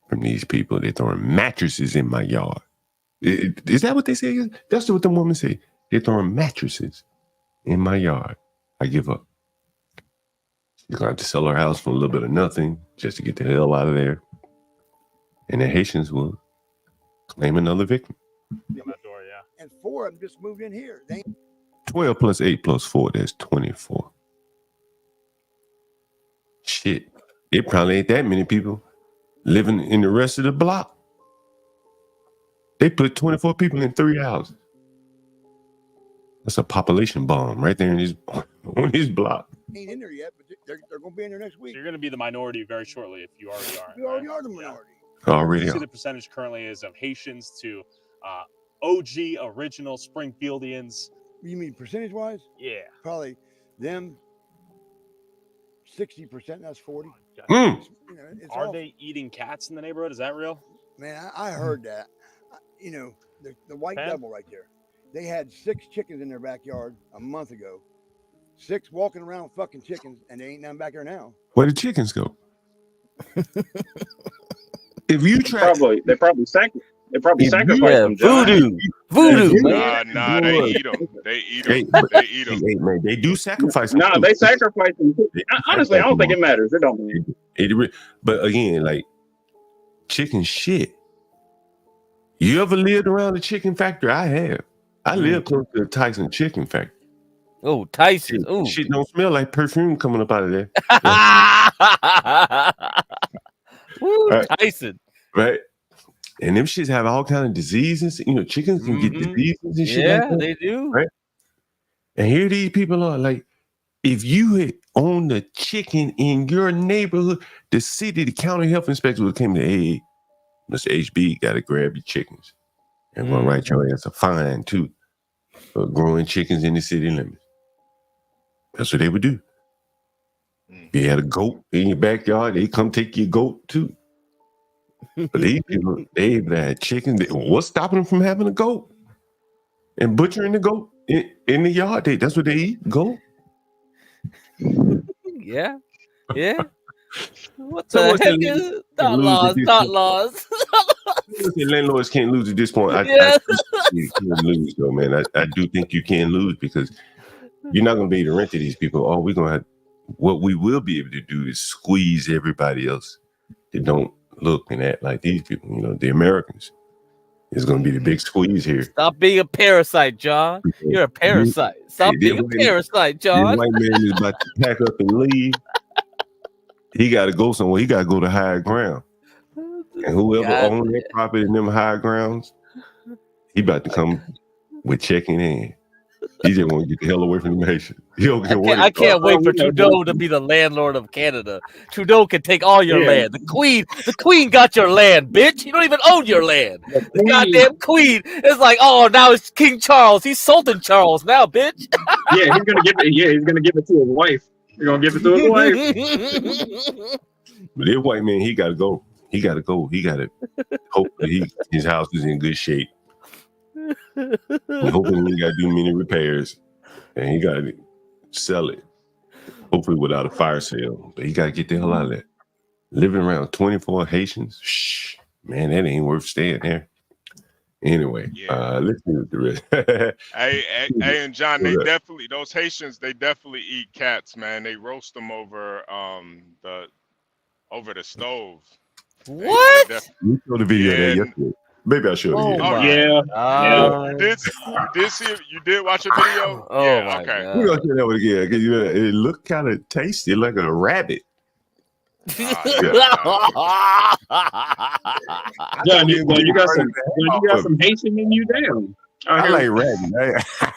A: from these people. They're throwing mattresses in my yard. Is that what they say? That's what the woman said. They're throwing mattresses in my yard. I give up. You're going to have to sell her house for a little bit of nothing just to get the hell out of there. And the Haitians will claim another victim.
P: And 4 of them just moved in here. They
A: 12 plus 8 plus 4, that's 24. Shit. It probably ain't that many people living in the rest of the block. They put 24 people in 3 houses. That's a population bomb right there on his block.
P: ain't in there yet, but they're going to be in there next week.
Q: So you're going to be the minority very shortly if you already are.
P: We already are the minority.
A: Already
Q: You see
A: are.
Q: the percentage currently is of Haitians to OG original Springfieldians.
P: You mean percentage-wise?
Q: Yeah.
P: Probably them 60%, that's 40.
A: Mm.
P: You know, it's
Q: Are
P: all,
Q: they eating cats in the neighborhood? Is that real?
P: Man, I heard that. You know, the white
Q: Pam?
P: devil right there. They had 6 chickens in their backyard a month ago. 6 walking around fucking chickens, and they ain't none back there now.
A: Where the chickens go? If you try,
H: They probably sacrifice them. John.
D: Voodoo,
T: Nah, they eat them. They eat them.
A: They eat them. Hey, man, they do sacrifice them.
H: No, they sacrifice them. Honestly, I don't think it matters. It don't matter.
A: But again, like chicken shit. You ever lived around a chicken factory? I have. I live close to a Tyson chicken factory.
D: Oh, Tyson. Oh,
A: shit don't smell like perfume coming up out of there.
D: Woo,
A: Right.
D: Tyson.
A: Right. And them shits have all kind of diseases. You know, chickens can get diseases and shit.
D: Yeah,
A: like that,
D: they do.
A: Right. And here these people are like, if you had owned a chicken in your neighborhood, the county health inspector would came to, hey, Mr. HB, got to grab your chickens. And we'll write your ass a fine too for growing chickens in the city limits. That's what they would do. If you had a goat in your backyard, they come take your goat too. But these people, they had chickens. What's stopping them from having a goat and butchering the goat in the yard? That's what they eat, goat.
D: Yeah. What
A: So
D: the
A: what's
D: heck
A: the
D: is not laws? Not laws.
A: The landlords can't lose at this point. I you can't lose though, man. I do think you can lose because you're not going to be able to rent to these people. All we're going to have, what we will be able to do is squeeze everybody else that don't look and act like these people. You know, the Americans is going to be the big squeeze here.
D: Stop being a parasite, John. You're a parasite. Stop being a parasite, John.
A: The white man is about to pack up and leave. He got to go somewhere. He got to go to higher ground. And whoever owns that property in them higher grounds, he about to come with checking in. He just want to get the hell away from the Haitians.
D: I can't wait for Trudeau to be the landlord of Canada. Trudeau can take all your land. The queen got your land, bitch. You don't even own your land. The goddamn queen is like, oh, now it's King Charles. He's Sultan Charles now, bitch.
H: Yeah, he's gonna give it. Yeah, he's gonna give it to his wife. You're gonna give it to his wife.
A: But this white man, he got to go. He got to go. He got to hopefully his house is in good shape. And hoping he got to do many repairs, and he got to sell it. Hopefully without a fire sale. But you gotta get the hell out of there. Living around 24 Haitians, shh, man, that ain't worth staying there. Anyway, let's see what the rest.
T: Hey, and John, they
A: What up?
T: definitely those Haitians. They definitely eat cats, man. They roast them over the stove.
D: What?
A: You saw the video there
T: Yeah.
A: yesterday. Maybe I showed it
D: Oh
A: here.
D: my
T: You
D: god.
T: did see it? You did watch a video?
D: Oh
T: Yeah.
D: my
T: Okay.
A: We're gonna
D: god.
A: say that one again. 'Cause, you know, it looked kind of tasty, like a rabbit.
H: John, you got some Haitian in you down.
A: I like rabbit.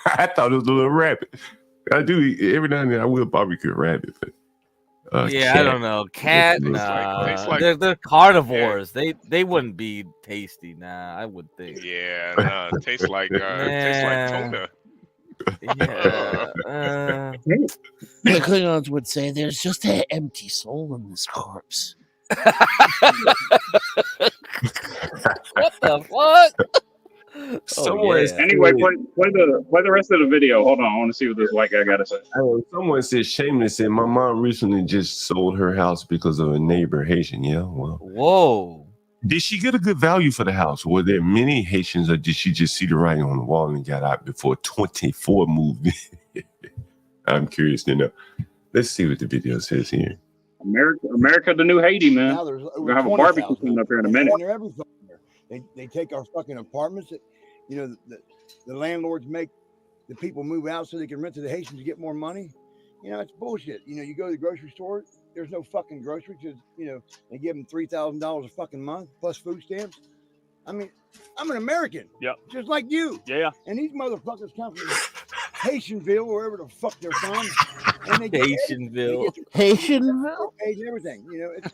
A: I thought it was a little rabbit. I do eat, every now and then. I will barbecue a rabbit, but
D: Yeah,
A: cat.
D: I don't know. Cat,
A: Tastes
D: nah. They're carnivores. They wouldn't be tasty, nah. I would think.
T: Yeah, no, it tastes like tuna.
D: Yeah.
E: The Klingons would say, "There's just an empty soul in this corpse."
D: What the fuck?
H: Anyway, play the rest of the video. Hold on, I want to see what this white guy got to say.
A: Someone said, Shameless said, my mom recently just sold her house because of a neighbor Haitian. Yeah, well.
D: Whoa.
A: Did she get a good value for the house? Were there many Haitians, or did she just see the writing on the wall and got out before 24 moved in? I'm curious to know. Let's see what the video says here.
H: America, the new Haiti, man.
P: Now there's
H: We're gonna have a barbecue coming up here in a minute.
P: And they're everything there. They take our fucking apartments. That, you know, the landlords make the people move out so they can rent to the Haitians to get more money. You know, it's bullshit. You know, you go to the grocery store, there's no fucking groceries. You know, they give them $3,000 a fucking month plus food stamps. I mean, I'm an American.
Q: Yep.
P: Just like you.
Q: Yeah.
P: And these motherfuckers come from Haitianville, wherever the fuck they're from. And they get
D: Haitianville.
E: Haitianville?
P: Page and everything. You know, it's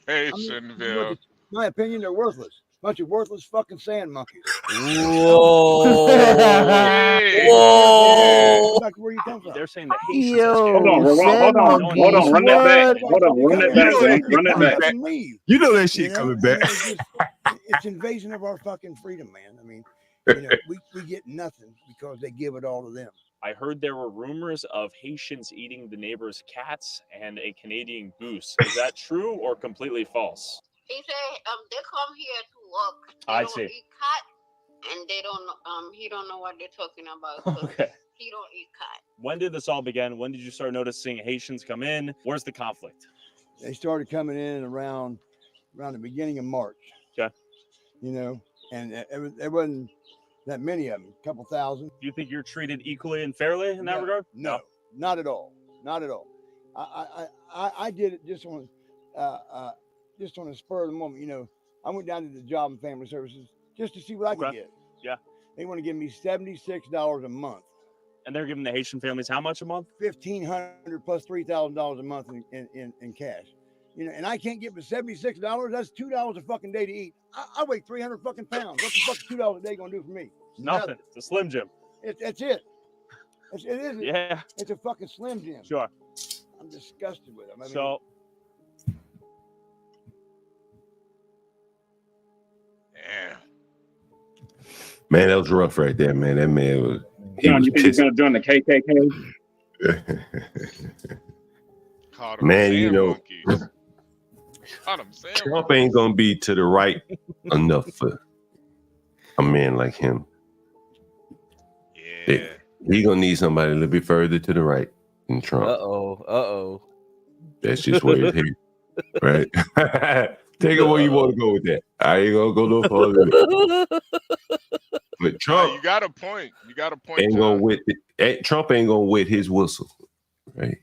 T: Haitianville.
P: my opinion, they're worthless. Bunch of worthless fucking sand monkeys.
D: Whoa.
P: Whoa. Back to where you come from.
Q: They're saying the Haitians.
H: Hold on, run that back. Hold on, run that back. Run that back.
A: You know that shit coming back.
P: It's invasion of our fucking freedom, man. I mean, you know, we get nothing because they give it all to them.
Q: I heard there were rumors of Haitians eating the neighbor's cats and a Canadian goose. Is that true or completely false?
R: He said they come here to work. They
Q: I
R: don't
Q: see.
R: eat cat, and they don't. He don't know what they're talking about. 'Cause
Q: Okay.
R: He don't eat cat.
Q: When did this all begin? When did you start noticing Haitians come in? Where's the conflict?
P: They started coming in around the beginning of March.
Q: Okay.
P: You know, and there wasn't that many of them, a couple thousand.
Q: Do you think you're treated equally and fairly in that regard?
P: No, not at all. Not at all. I did it just on a spur of the moment. You know, I went down to the Job and Family Services just to see what I could get.
Q: Yeah.
P: They want to give me $76 a month.
Q: And they're giving the Haitian families how much a month?
P: $1,500 plus $3,000 a month in cash. You know, and I can't get but $76. That's $2 a fucking day to eat. I weigh 300 fucking pounds. What the fuck is $2 a day gonna do for me?
Q: Nothing. It's a Slim Jim.
P: That's it. It is.
Q: Yeah.
P: It's a fucking Slim Jim.
Q: Sure.
P: I'm disgusted with them. I mean,
Q: So.
T: Yeah.
A: Man, that was rough right there, man. That man was.
H: John, you think he's gonna join the KKK?
A: Man, you know, Trump ain't gonna be to the right enough for a man like him. Yeah, he gonna need somebody a little bit further to the right than Trump.
D: Uh-oh.
A: That's just where it's headed, right? Take it where you want to go with that. I ain't gonna go no further. But Trump,
T: You got a point.
A: ain't gonna Trump ain't gonna wet his whistle, right?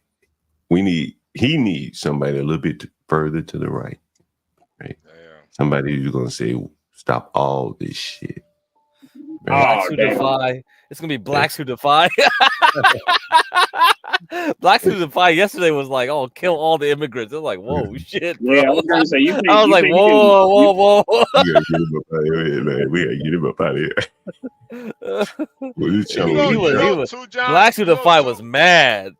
A: He needs somebody a little bit further to the right, right? Somebody who's gonna say, stop all this shit.
D: Blacks who defy. It's gonna be blacks who defy. Blacks who defy yesterday was like, oh, kill all the immigrants. They're like, whoa, shit. Bro.
H: Yeah, I was gonna say, you think,
D: I was like, whoa.
A: We gotta get him up out of here, man. We gotta get him up out of here.
D: Blacks who defy was mad.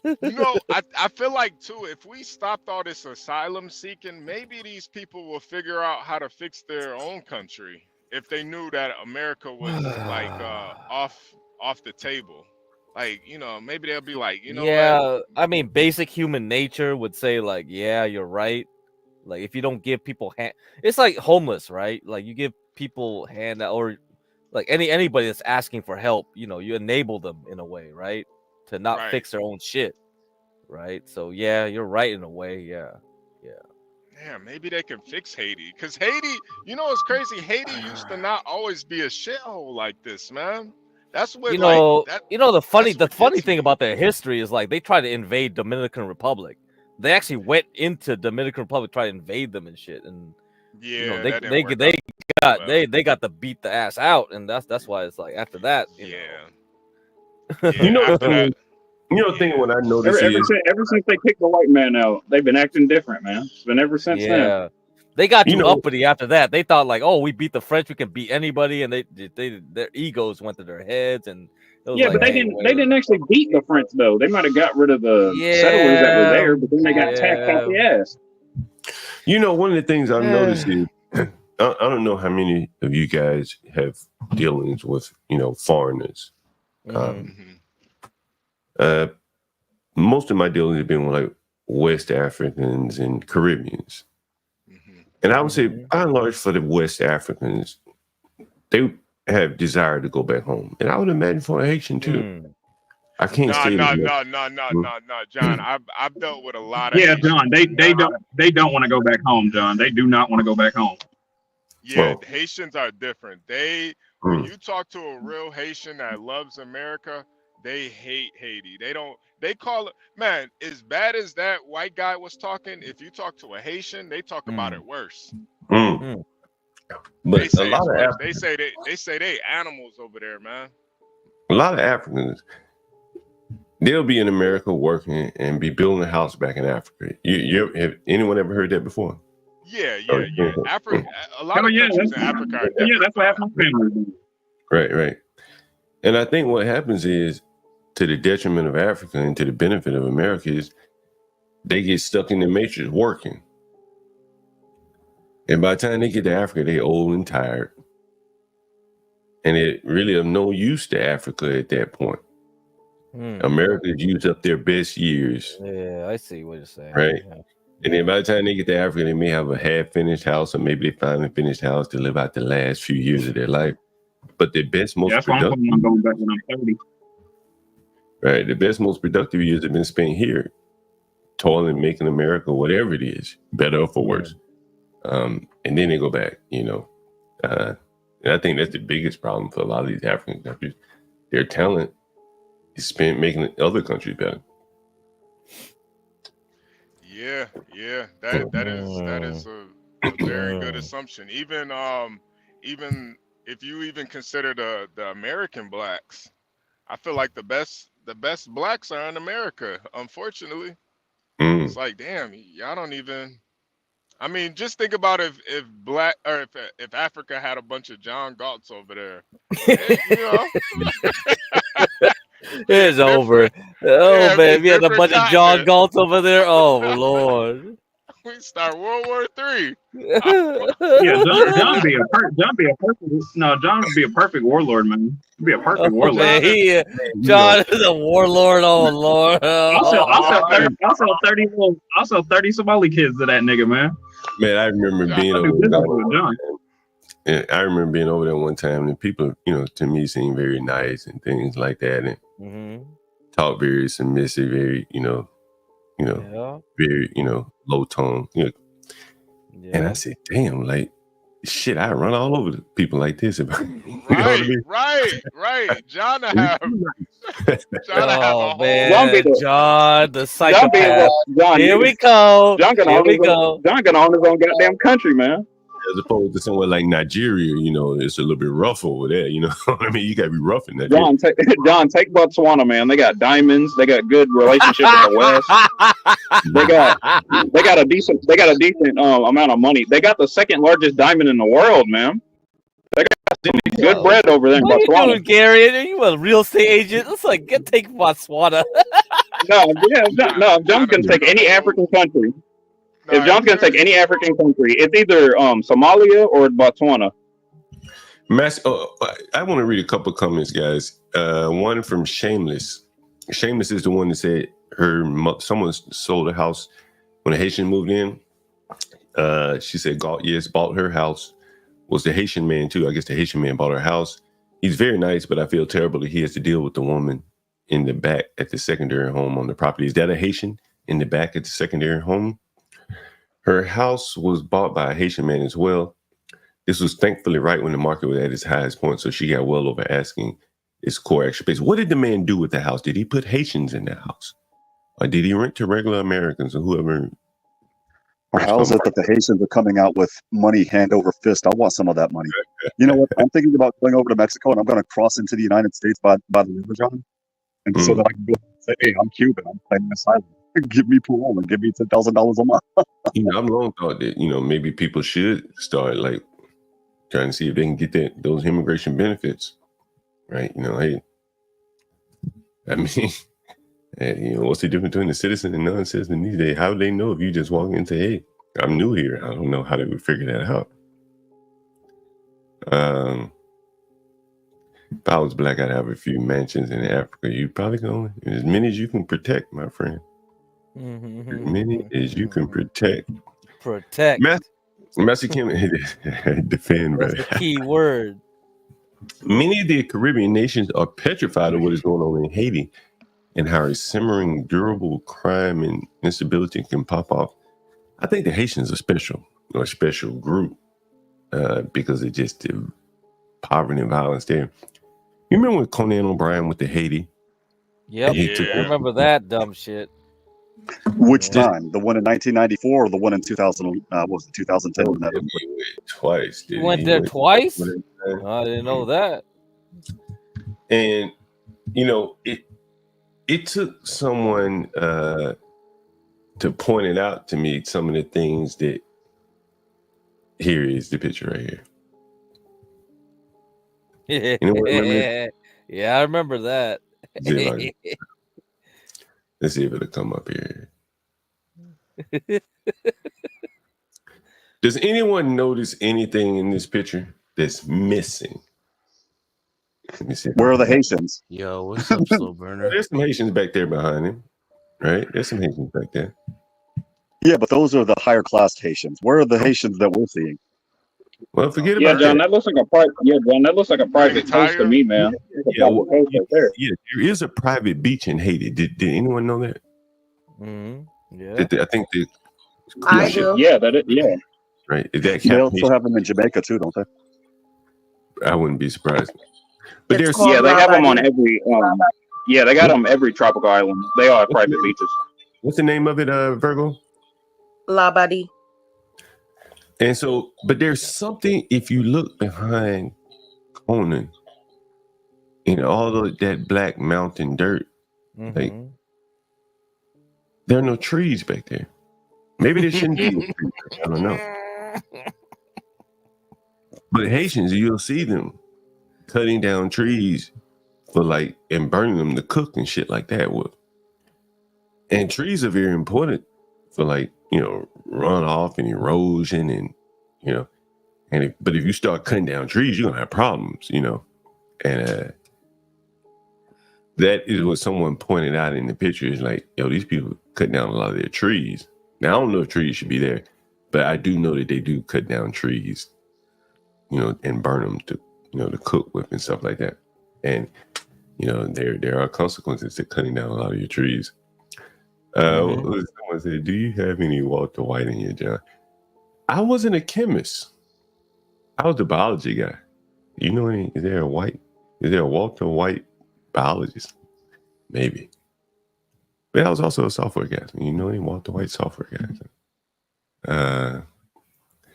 T: You know, I feel like too, if we stopped all this asylum seeking, maybe these people will figure out how to fix their own country if they knew that America was like off the table. Like, you know, maybe they'll be like, you know
D: Yeah,
T: what?
D: I mean, basic human nature would say like, yeah, you're right. Like if you don't give people it's like homeless, right? Like you give people handout or like anybody that's asking for help, you know, you enable them in a way, right? To not
T: Right.
D: fix their own shit, right? So yeah, you're right in a way. Yeah.
T: Yeah, maybe they can fix Haiti. Because Haiti, you know what's crazy? Haiti used to not always be a shithole like this, man. That's what
D: You know,
T: that
D: the funny
T: that's what
D: thing
T: gets me.
D: about their history is like they tried to invade Dominican Republic. They actually went into Dominican Republic, tried to invade them and shit, and you know
T: Yeah,
D: they
T: that didn't
D: they
T: work
D: they
T: out
D: got
T: well.
D: they got to beat the ass out, and that's why it's like after that, you know.
A: You know,
T: after that,
A: the thing what I noticed is
H: Ever since they kicked the white man out, they've been acting different, man. It's been ever since then.
D: Yeah, they got
A: You
D: too
A: know-
D: uppity after that. They thought like, oh, we beat the French, we can beat anybody, and they their egos went to their heads, and it was
H: Yeah,
D: like,
H: but they
D: hey,
H: didn't.
D: wait.
H: They didn't actually beat the French though. They might have got rid of the settlers that were there, but then they got tacked off the ass.
A: You know, one of the things I've noticed is I don't know how many of you guys have dealings with, you know, foreigners. Most of my dealings have been with like West Africans and Caribbeans. And I would say, by and large, for the West Africans, they have desire to go back home. And I would imagine for a Haitian too. I can't say
T: no,
A: that.
T: John. I've dealt with a lot of
H: Yeah,
T: Haitians.
H: John. They don't want to go back home, John. They do not want to go back home.
T: Yeah, Haitians are different. When you talk to a real Haitian that loves America, they hate Haiti. They call it, man, as bad as that white guy was talking, if you talk to a Haitian, they talk about it worse.
A: But
T: They
A: a
T: say
A: lot
T: it's
A: of
T: worse. They say they animals over there, man.
A: a lot of Africans, they'll be in America working and be building a house back in Africa. Have anyone ever heard that before?
T: Yeah. Africa, a lot of countries in Africa are different.
H: Yeah, that's what happened to my family.
A: Right. And I think what happens is, to the detriment of Africa and to the benefit of America, is they get stuck in the matrix working. And by the time they get to Africa, they're old and tired. And it really of no use to Africa at that point. America's used up their best years.
D: Yeah, I see what you're saying.
A: Right.
D: Yeah.
A: And then by the time they get to Africa, they may have a half-finished house, or maybe they finally finished house to live out the last few years of their life. But the best, most
H: That's why I'm
A: productive,
H: planning on going back when I'm 30.
A: right? The best, most productive years have been spent here, toiling, making America, whatever it is, better or for worse. And then they go back, you know. And I think that's the biggest problem for a lot of these African countries. Their talent is spent making other countries better.
T: Yeah. That is a very good assumption. Even if you even consider the American blacks, I feel like the best blacks are in America. Unfortunately, it's like, damn, y'all don't even. I mean, just think about if black or if Africa had a bunch of John Galts over there, you know.
D: It's over. Oh man, we had a bunch of John Galts over there. Oh Lord.
T: We start World War III.
H: Yeah, John would be a perfect warlord, man. He'd be a perfect warlord.
D: Man, John is a warlord. Oh Lord.
H: I'll sell 30 Somali kids to that nigga, man.
A: Man, I remember being over there. I remember being over there one time, and people, you know, to me seemed very nice and things like that, and talk very submissive, very, very, low tone. You know. And I said, damn, like, shit, I run all over the people like this. If I,
T: Right. John to have.
D: Oh man, John, the psychopath. Here we go.
H: John can own his own goddamn country, man.
A: As opposed to somewhere like Nigeria, you know, it's a little bit rough over there. You know, I mean, you gotta be rough in that.
H: John, take Botswana, man. They got diamonds. They got good relationship with the West. They got a decent amount of money. They got the second largest diamond in the world, man. They got good bread over there in
D: What
H: Botswana.
D: are you doing, Gary? Are you a real estate agent? It's like take Botswana.
H: No, John can take any African country. If John's gonna take any African country, it's either Somalia or Botswana.
A: I want to read a couple comments, guys. One from Shameless. Shameless is the one that said someone sold a house when a Haitian moved in. She said Galt, yes, bought her house. Was the Haitian man too? I guess the Haitian man bought her house. He's very nice, but I feel terrible that he has to deal with the woman in the back at the secondary home on the property. Is that a Haitian in the back at the secondary home? Her house was bought by a Haitian man as well. This was thankfully right when the market was at its highest point, so she got well over asking its core extra space. What did the man do with the house? Did he put Haitians in the house? Or did he rent to regular Americans or whoever?
G: Or how is it that the Haitians are coming out with money hand over fist? I want some of that money. You know what? I'm thinking about going over to Mexico, and I'm going to cross into the United States by the river, John, and so that I can go and say, hey, I'm Cuban. I'm claiming asylum. Give me parole and give me $10,000 a month.
A: I've long thought that, maybe people should start like trying to see if they can get those immigration benefits, right? Hey, I mean, what's the difference between a citizen and non-citizen these days? How do they know if you just walk in and say, hey, I'm new here? I don't know how they would figure that out. If I was black, I'd have a few mansions in Africa. You probably go as many as you can protect, my friend. As many as you can protect.
D: Protect.
A: Master Kim, defend,
D: That's
A: brother.
D: the key word.
A: Many of the Caribbean nations are petrified of what is going on in Haiti and how a simmering, durable crime and instability can pop off. I think the Haitians are special, or a special group, because of just the poverty and violence there. You remember when Conan O'Brien went to Haiti?
D: Yep. I remember that dumb shit.
G: Which time? The one in 1994 or the one in 2000? What was it, 2010?
A: Twice.
D: You went there twice? I didn't know that.
A: And it took someone to point it out to me, some of the things that. Here is the picture right here.
D: Yeah, I remember that.
A: Let's see if it'll come up here. Does anyone notice anything in this picture that's missing? Let me see.
G: Where are the Haitians?
E: Yo, what's up, slow burner?
A: There's some Haitians back there behind him, right? There's some Haitians back there.
G: Yeah, but those are the higher class Haitians. Where are the Haitians that we're seeing?
A: Well, forget
H: Yeah,
A: about
H: John,
A: that.
H: that looks like a private. Yeah, John, that looks like a private post to me, man.
A: Yeah, there is a private beach in Haiti. Did anyone know that?
D: Yeah.
A: I think the
K: I do.
H: Yeah, that is. Yeah.
A: Right. Is that
G: They also have them in Jamaica too, don't they?
A: I wouldn't be surprised. But
K: It's
A: there's
H: Yeah, they have them on
K: Labadee.
H: every. Yeah, they got them every tropical island. They all have private beaches.
A: What's the name of it, Virgo?
K: Labadee.
A: And so, but there's something, if you look behind Conan in all of that black mountain dirt, like there are no trees back there. Maybe there shouldn't be no trees. I don't know. But Haitians, you'll see them cutting down trees for and burning them to cook and shit like that with. And trees are very important for runoff and erosion and but if you start cutting down trees, you're gonna have problems, and that is what someone pointed out in the picture is these people cut down a lot of their trees. Now I don't know if trees should be there, but I do know that they do cut down trees, and burn them to to cook with and stuff like that. And there are consequences to cutting down a lot of your trees. Someone said, do you have any Walter White in here, John? I wasn't a chemist. I was a biology guy. You know any? Is there a Walter White biologist? Maybe. But I was also a software guy. You know any Walter White software guys?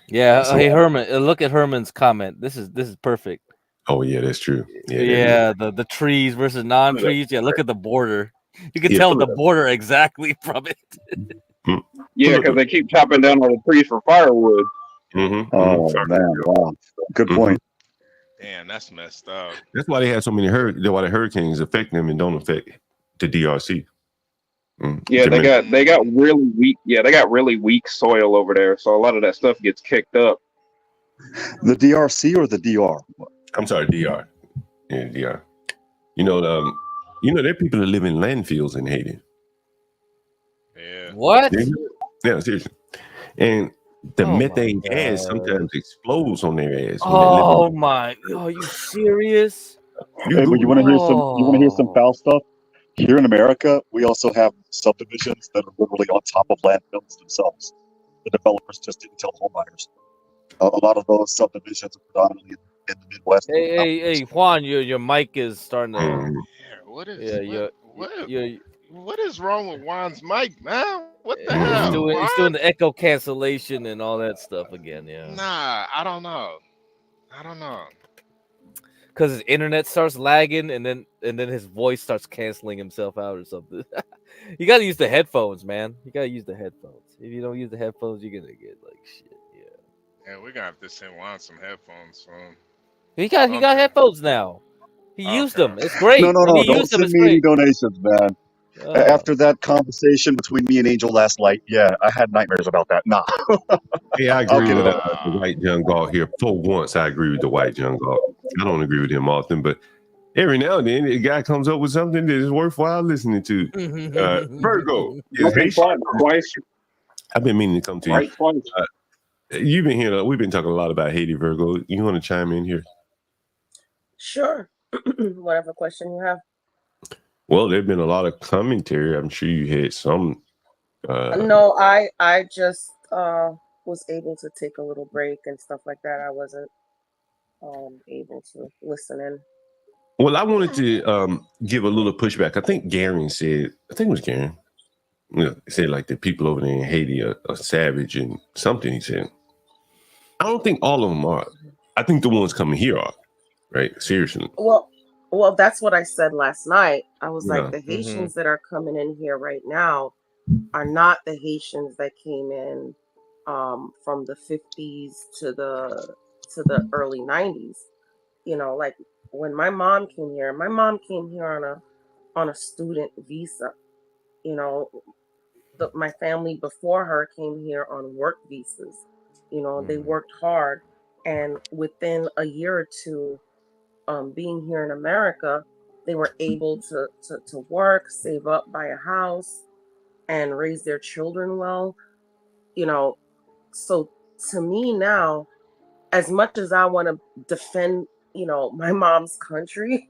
D: Yeah. Hey Herman, look at Herman's comment. This is perfect.
A: Oh yeah, that's true.
D: The trees versus non-trees. Yeah, look at the border. You can tell the border exactly from it.
H: Yeah, because they keep chopping down all the trees for firewood.
G: Oh man, wow, good point.
T: Damn, that's messed up.
A: That's why they have so many why the hurricanes affect them and don't affect the DRC.
H: Yeah, they got really weak. Yeah, they got really weak soil over there, so a lot of that stuff gets kicked up.
G: The DRC or the DR?
A: I'm sorry, DR. Yeah, DR. You know, there are people that live in landfills in Haiti.
T: Yeah.
D: What?
A: Yeah, seriously. And the
D: Oh my
A: methane gas
D: God.
A: sometimes explodes on their ass. When they live
D: Oh
A: in
D: my! Are you serious?
G: Hey, but you want to hear some? You want to hear some
D: Oh.
G: foul stuff? Here in America, we also have subdivisions that are literally on top of landfills themselves. The developers just didn't tell homebuyers. A lot of those subdivisions are predominantly in the Midwest.
D: Hey, Juan, your mic is starting to.
T: Yeah, what is what is wrong with Juan's mic, man? What the hell?
D: He's doing the echo cancellation and all that stuff again. Yeah.
T: Nah, I don't know.
D: Because his internet starts lagging, and then his voice starts canceling himself out or something. You gotta use the headphones, man. You gotta use the headphones. If you don't use the headphones, you're gonna get like shit.
T: Yeah, we're gonna have to send Juan some headphones.
D: He got headphones now. He used them. It's
G: No,
D: great.
G: no,
D: When
G: no!
D: he
G: Don't
D: used them,
G: send
D: it's
G: me any
D: great.
G: donations, man. After that conversation between me and Angel last night, yeah, I had nightmares about that. Nah.
A: Yeah, I
G: I'll
A: agree
G: get
A: with
G: it.
A: the white young Galt here. For once, I agree with the white young Galt. I don't agree with him often, but every now and then, a guy comes up with something that is worthwhile listening to. Virgo is Haitian.
H: Twice.
A: I've been meaning to come to you.
H: Right, twice.
A: You've been here. We've been talking a lot about Haiti, Virgo. You want to chime in here?
S: Sure. Whatever question you have.
A: Well, there's been a lot of commentary. I'm sure you had some.
S: No, I just was able to take a little break and stuff like that. I wasn't able to listen in.
A: Well, I wanted to give a little pushback. I think Garen said, I think it was Garen. You know, he said like the people over there in Haiti are savage and something. He said, I don't think all of them are. I think the ones coming here are. Right? Seriously.
S: Well, that's what I said last night. I was
A: Yeah.
S: like, the Haitians that are coming in here right now are not the Haitians that came in from the 50s to the early 90s. You know, like when my mom came here on a student visa. You know, my family before her came here on work visas. You know, they worked hard, and within a year or two, being here in America, they were able to work, save up, buy a house, and raise their children well. You know, so to me now, as much as I want to defend, you know, my mom's country,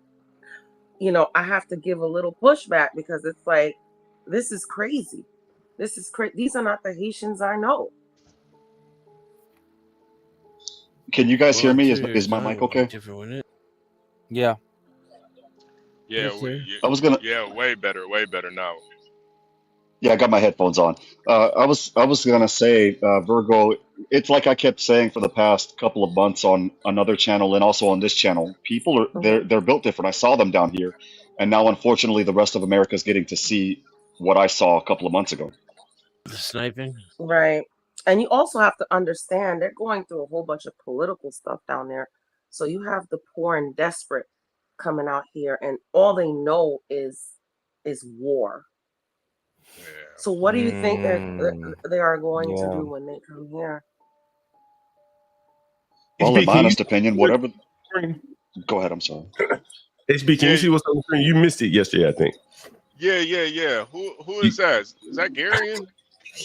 S: you know, I have to give a little pushback because it's like, this is crazy. This is crazy. These are not the Haitians I know.
G: Can you guys hear me? Is my mic okay?
D: Yeah.
T: Yeah,
G: I was gonna.
T: Yeah, way better now.
G: Yeah, I got my headphones on. I was gonna say, Virgo. It's like I kept saying for the past couple of months on another channel and also on this channel. People are they're built different. I saw them down here, and now unfortunately the rest of America is getting to see what I saw a couple of months ago.
E: The sniping.
S: Right. And you also have to understand they're going through a whole bunch of political stuff down there. So you have the poor and desperate coming out here, and all they know is war. So what do you think they are going to do when they come here?
G: Well, in my honest opinion, whatever. Go ahead. I'm sorry.
A: HB, can you see what's on the screen? You missed it yesterday, I think.
T: Yeah. Who is that? Is that Garion?
S: I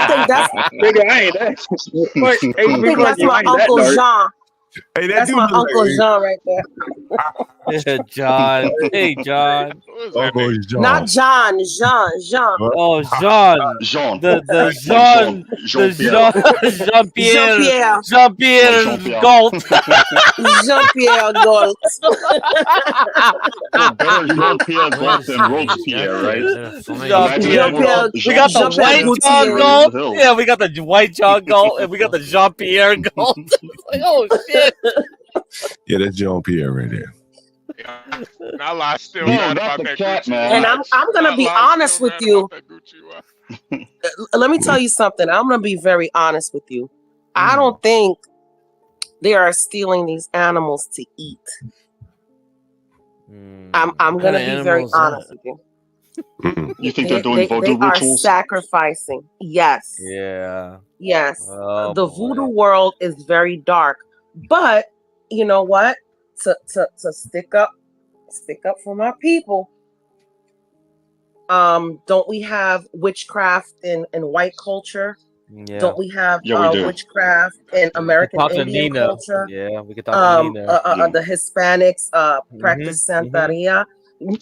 S: think that's
H: nigga, I ain't that.
S: I think that's my Uncle Jean.
A: Hey,
S: that's my Uncle Jean right there.
D: John. Hey, John.
A: Uncle Jean.
S: Not John, Jean.
D: Oh, Jean.
G: Jean.
D: The Jean. Jean-Pierre. Jean-Pierre Galt.
S: Jean-Pierre Galt.
G: Better Jean-Pierre Galt than Robespierre, right?
D: Jean-Pierre. We got the white John Galt. Yeah, we got the white John Galt, and we got the Jean-Pierre Galt. Like, oh shit.
A: Yeah, that's Jean-Pierre right there.
T: I still
G: No,
T: mad
G: not
T: about
G: the
T: that
G: cat,
T: Gucci.
G: man.
S: And I'm gonna be honest with you. Let me tell you something. I'm gonna be very honest with you. I don't think they are stealing these animals to eat. I'm gonna be very honest with you.
G: You think they're doing voodoo
S: they
G: rituals?
S: are sacrificing. Yes.
D: Yeah.
S: Yes.
D: Oh,
S: the voodoo world is very dark. But you know what? To stick up Stick up for my people. Don't we have witchcraft in white culture?
D: Yeah.
S: Don't we have
G: Yeah, we do.
S: witchcraft in American
D: Talk to
S: Indian
D: Nina.
S: culture?
D: Yeah, we could talk to Nina.
S: The Hispanics practice Santeria.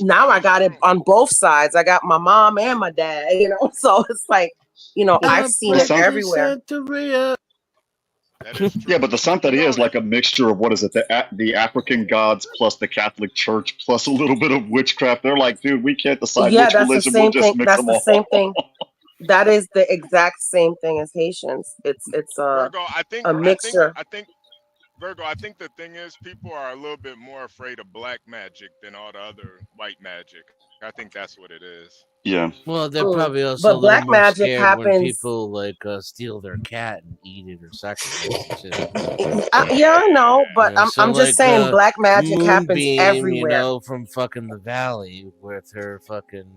S: Now I got it on both sides. I got my mom and my dad, you know. So it's like, you know, I've seen it everywhere.
G: Yeah, but the Santeria is like a mixture of what is it? The African gods plus the Catholic Church plus a little bit of witchcraft. They're like, dude, we can't decide
S: Yeah,
G: which
S: that's the
G: religion. We'll
S: same
G: just
S: thing.
G: mix
S: That's
G: them
S: the
G: all.
S: same thing. That is the exact same thing as Haitians. It's
T: Virgo,
S: a mixture.
T: Virgo, I think the thing is people are a little bit more afraid of black magic than all the other white magic. I think that's what it is.
G: Yeah.
E: Well, they're
S: Mm.
E: probably also
S: But
E: a little
S: black
E: more
S: magic
E: scared
S: happens.
E: when people like steal their cat and eat it or sacrifice it. Too.
S: Yeah, I know, but
E: You know,
S: I'm just
E: like,
S: saying black magic happens
E: Moonbeam,
S: everywhere.
E: you know, from fucking the valley with her fucking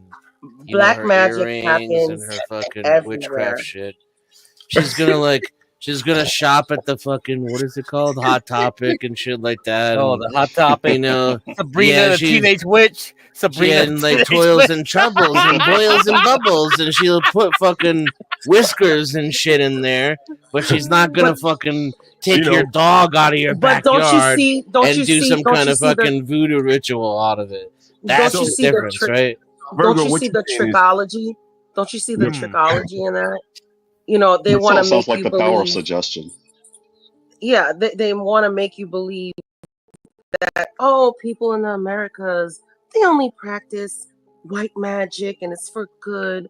S: Black
E: her
S: magic
E: earrings and
S: happens
E: her fucking
S: everywhere.
E: witchcraft shit. She's gonna shop at the fucking, what is it called, Hot Topic and shit like that.
D: Oh,
E: and,
D: the Hot Topic.
E: You know,
D: Sabrina, the teenage witch. Sabrina,
E: and like toils and troubles and boils and bubbles, and she'll put fucking whiskers and shit in there, but she's not gonna fucking take your dog out of your
S: But don't you
E: backyard
S: see? Don't
E: and
S: you
E: do
S: see?
E: some
S: Don't
E: kind
S: you
E: of
S: see the?
E: fucking voodoo ritual out of it. That's
S: Don't you
E: the
S: see the
E: difference,
S: trick?
E: right?
S: Don't
A: Virgo,
S: you
A: what
S: see
A: you
S: the
A: saying is-
S: trickology? Don't you see the trickology in that? You know, they
G: It
S: want to
G: sounds
S: make
G: like
S: you
G: the power of
S: believe.
G: suggestion.
S: Yeah, they want to make you believe that, oh, people in the Americas, they only practice white magic and it's for good,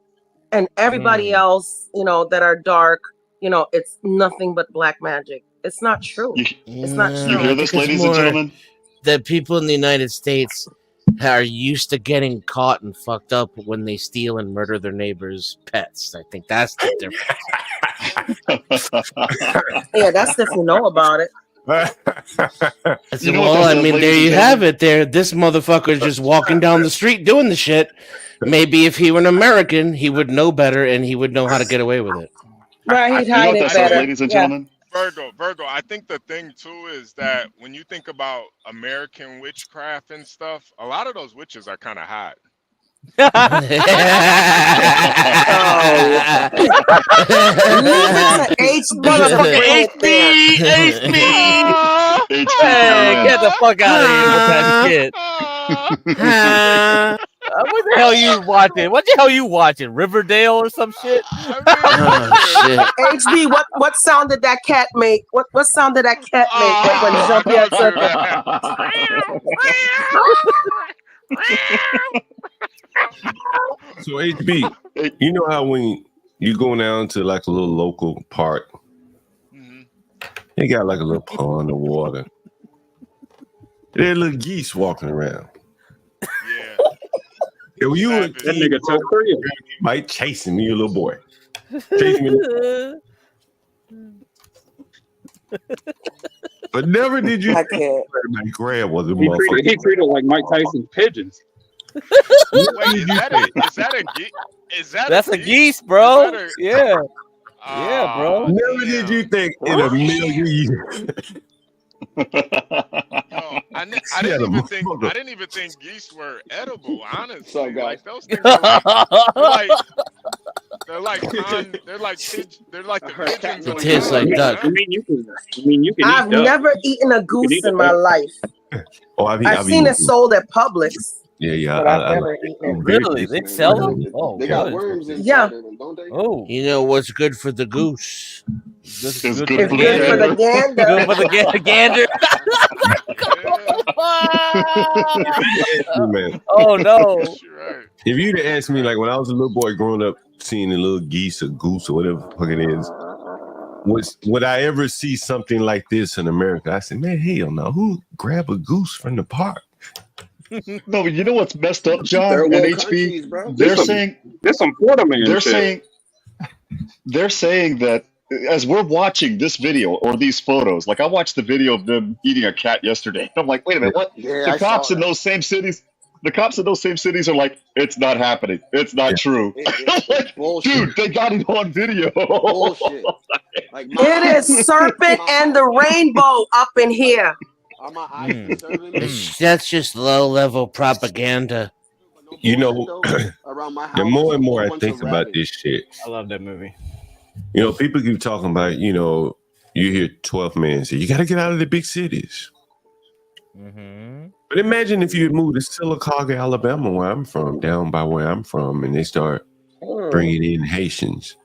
S: and everybody else, you know, that are dark, you know, it's nothing but black magic. It's not true. It's not
E: No,
S: true.
E: I think it's more that people in the United States are used to getting caught and fucked up when they steal and murder their neighbors' pets. I think that's the difference.
S: Yeah, that's if you know about it.
E: I said, well, I mean, there you have it. There, this motherfucker is just walking down the street doing the shit. Maybe if he were an American, he would know better and he would know how to get away with it.
S: Right, he'd hide it better.
G: ladies and gentlemen?
T: Virgo, I think the thing too is that when you think about American witchcraft and stuff, a lot of those witches are kind of hot.
D: Hey, get the fuck out of here with that shit. What the hell you watching? What the hell you watching? Riverdale or some shit?
S: HB, what sound did that cat make? What sound did that cat make when Jean-Pierre said that?
A: So HB, you know how when you go down to like a little local park, they got like a little pond of water. There are little geese walking around.
T: Yeah.
A: If you would,
H: that nigga took 3 of them.
A: Might chasing me, you little boy. Chasing me. But never did you everybody grab was a
H: He
A: motherfucker.
H: treated like Mike Tyson's pigeons.
T: Wait, is that
D: That's a geese, bro. Yeah. Yeah, bro.
A: Never did you think in a million years.
T: I didn't even think geese were edible, honestly. Like those things are like the pigeons.
E: It tastes like duck.
H: I mean, you can
S: I've
H: eat duck.
S: never eaten a goose in my life.
A: Oh,
S: I've seen it sold at Publix.
A: Yeah.
S: But I've never eaten it.
D: Really? They sell them? Oh,
S: They got
D: God.
S: worms inside of them,
D: don't they? Oh.
E: You know what's good for the goose?
T: It's
S: good for the gander.
D: Good for the gander.
A: Man.
D: Oh no!
A: If you'd have asked me, like when I was a little boy growing up, seeing the little geese or goose or whatever the fuck it is, would I ever see something like this in America? I said, man, hell no. Who grab a goose from the park?
G: No, but you know what's messed up, John
H: Third
G: and
H: world
G: HB?
H: countries, bro.
G: They're
H: There's
G: saying
H: there's some Florida man
G: they're
H: shit.
G: saying that as we're watching this video or these photos, like I watched the video of them eating a cat yesterday. I'm like, wait a minute, what?
H: Yeah,
G: The
H: I
G: cops
H: saw
G: in those same cities, are like, it's not happening. It's not true. Like, dude, they got it on video.
K: Bullshit.
S: It is serpent and the rainbow up in here.
M: Are my eyes disturbing me?
E: That's just low-level propaganda.
A: You know,
M: Around my house,
A: the more and
M: it's a
A: more
M: whole
A: I
M: bunch
A: think
M: of
A: about
M: rabbits.
A: this shit,
U: I love that movie.
A: you know, people keep talking about, you know, you hear 12 man say, you got to get out of the big cities. But imagine if you had moved to Sylacauga, Alabama, where I'm from, down by where I'm from, and they start bringing in Haitians.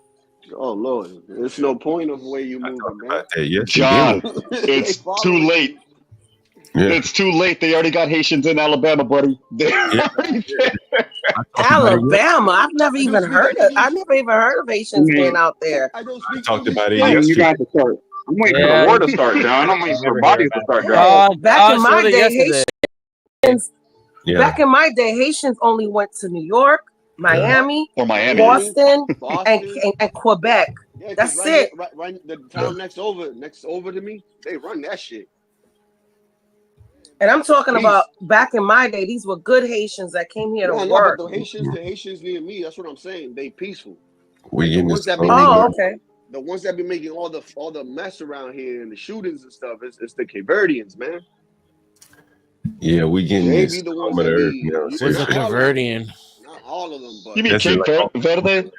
M: Oh Lord, there's no point of where you moving, man.
A: Yes,
V: John,
M: They
V: it's too
M: following
V: late.
A: Yeah.
V: It's too late. They already got Haitians in Alabama, buddy. They're already there.
S: Alabama. I've never even heard of Haitians being out there.
M: I don't speak
A: talked about it
H: I mean, you
A: yesterday.
H: got to start. I'm waiting for the war to start, John. I'm waiting for bodies to start dropping.
S: Back in my day, Haitians.
A: Yeah.
S: Back in my day, Haitians only went to New York, Miami,
V: or Miami,
S: Boston, and Quebec.
M: Yeah,
S: That's
M: right
S: it.
M: here, right, the town next over to me, they run that shit.
S: And I'm talking about back in my day, these were good Haitians that came here to
M: No,
S: work.
M: but the Haitians near me, that's what I'm saying. They peaceful.
A: We
M: The
A: in
M: ones
A: this.
M: that be
S: okay.
M: The ones that be making all the mess around here and the shootings and stuff, it's the Cape Verdeans, man.
A: Yeah, we getting
M: They
A: this
M: be the
A: home
M: ones
A: of the
M: that
A: earth.
M: be.
A: You know,
S: What's a Caverdian?
M: Not all of them, but
V: You mean
A: That's
V: Cape
A: it, like,
V: Verde?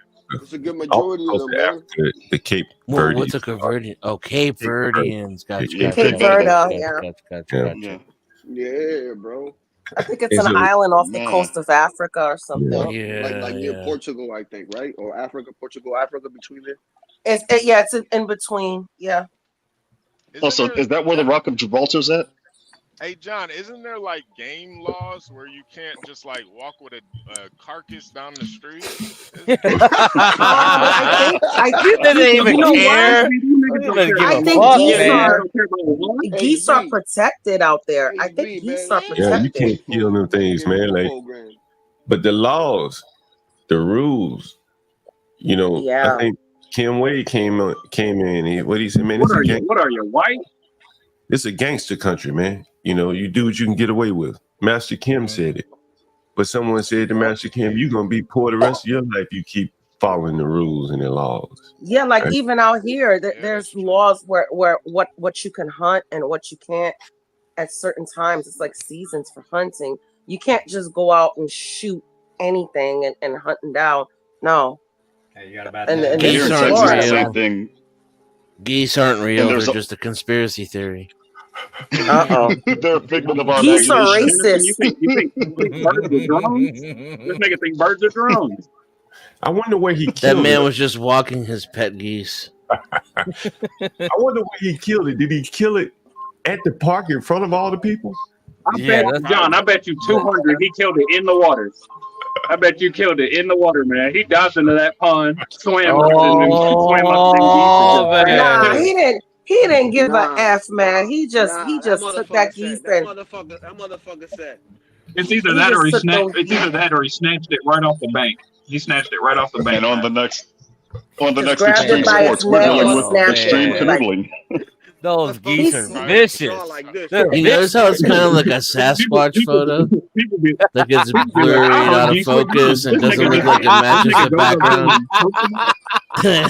M: it's a good majority of them, man.
A: Africa, the Cape
E: Well,
A: Verdeans.
E: what's a Caverdian? Oh, Cape Verdeans. Gotcha.
S: Cape Verde, yeah.
E: Gotcha.
M: Yeah, bro.
S: I think it's an island off the coast of Africa or something.
M: Like near Portugal, I think, right? Or Africa, Africa between there.
S: It's in between. Yeah.
V: Also, is that where the Rock of Gibraltar's at?
T: Hey John, isn't there like game laws where you can't just like walk with a carcass down the street?
S: I think
D: They didn't even care.
S: I think geese are protected out there. I think geese are
A: Yeah, you
S: protected.
A: can't kill them things, man. Like, but the laws, the rules, you know.
S: Yeah.
A: I think Kim Wade came in. What he said, man? What
H: are you, white?
A: It's a gangster country, man. You know, you do what you can get away with. Master Kim said it, but someone said to Master Kim, "You're gonna be poor the rest of your life. You keep following the rules and the laws."
S: Yeah, like
A: Right?
S: even out here, there's laws where what you can hunt and what you can't at certain times. It's like seasons for hunting. You can't just go out and shoot anything and hunt them down. No.
U: Hey, you got about
S: And
V: Geese aren't real. Same thing.
E: Geese aren't real.
V: there's
E: They're
V: a-
E: just a conspiracy theory.
V: They're a figment of our
S: Geese are
V: imagination.
S: racist.
H: You think birds are drones? This nigga think birds are drones.
A: I wonder where he
E: That
A: killed
E: man
A: it.
E: was just walking his pet geese.
A: I wonder where he killed it. Did he kill it at the park in front of all the people?
H: I bet you 200 he killed it in the water. I bet you killed it in the water, man. He dived into that pond, swam up, and swam up.
S: Nah, he didn't give a F, man. He just took that geese and
M: That motherfucker said.
H: It's either that or he snatched it right off the bank. He snatched it right off the bank.
V: And on the next
S: Just grabbed it
V: extreme
S: by
V: sports,
S: its
V: we're
S: neck
V: dealing
S: and
V: with
S: snapped
V: extreme
S: it. Like,
V: canoodling.
D: Those geese are vicious.
E: You notice how it's kind of like a Sasquatch photo? Like it's blurry, out of focus, and doesn't look like it matches the background.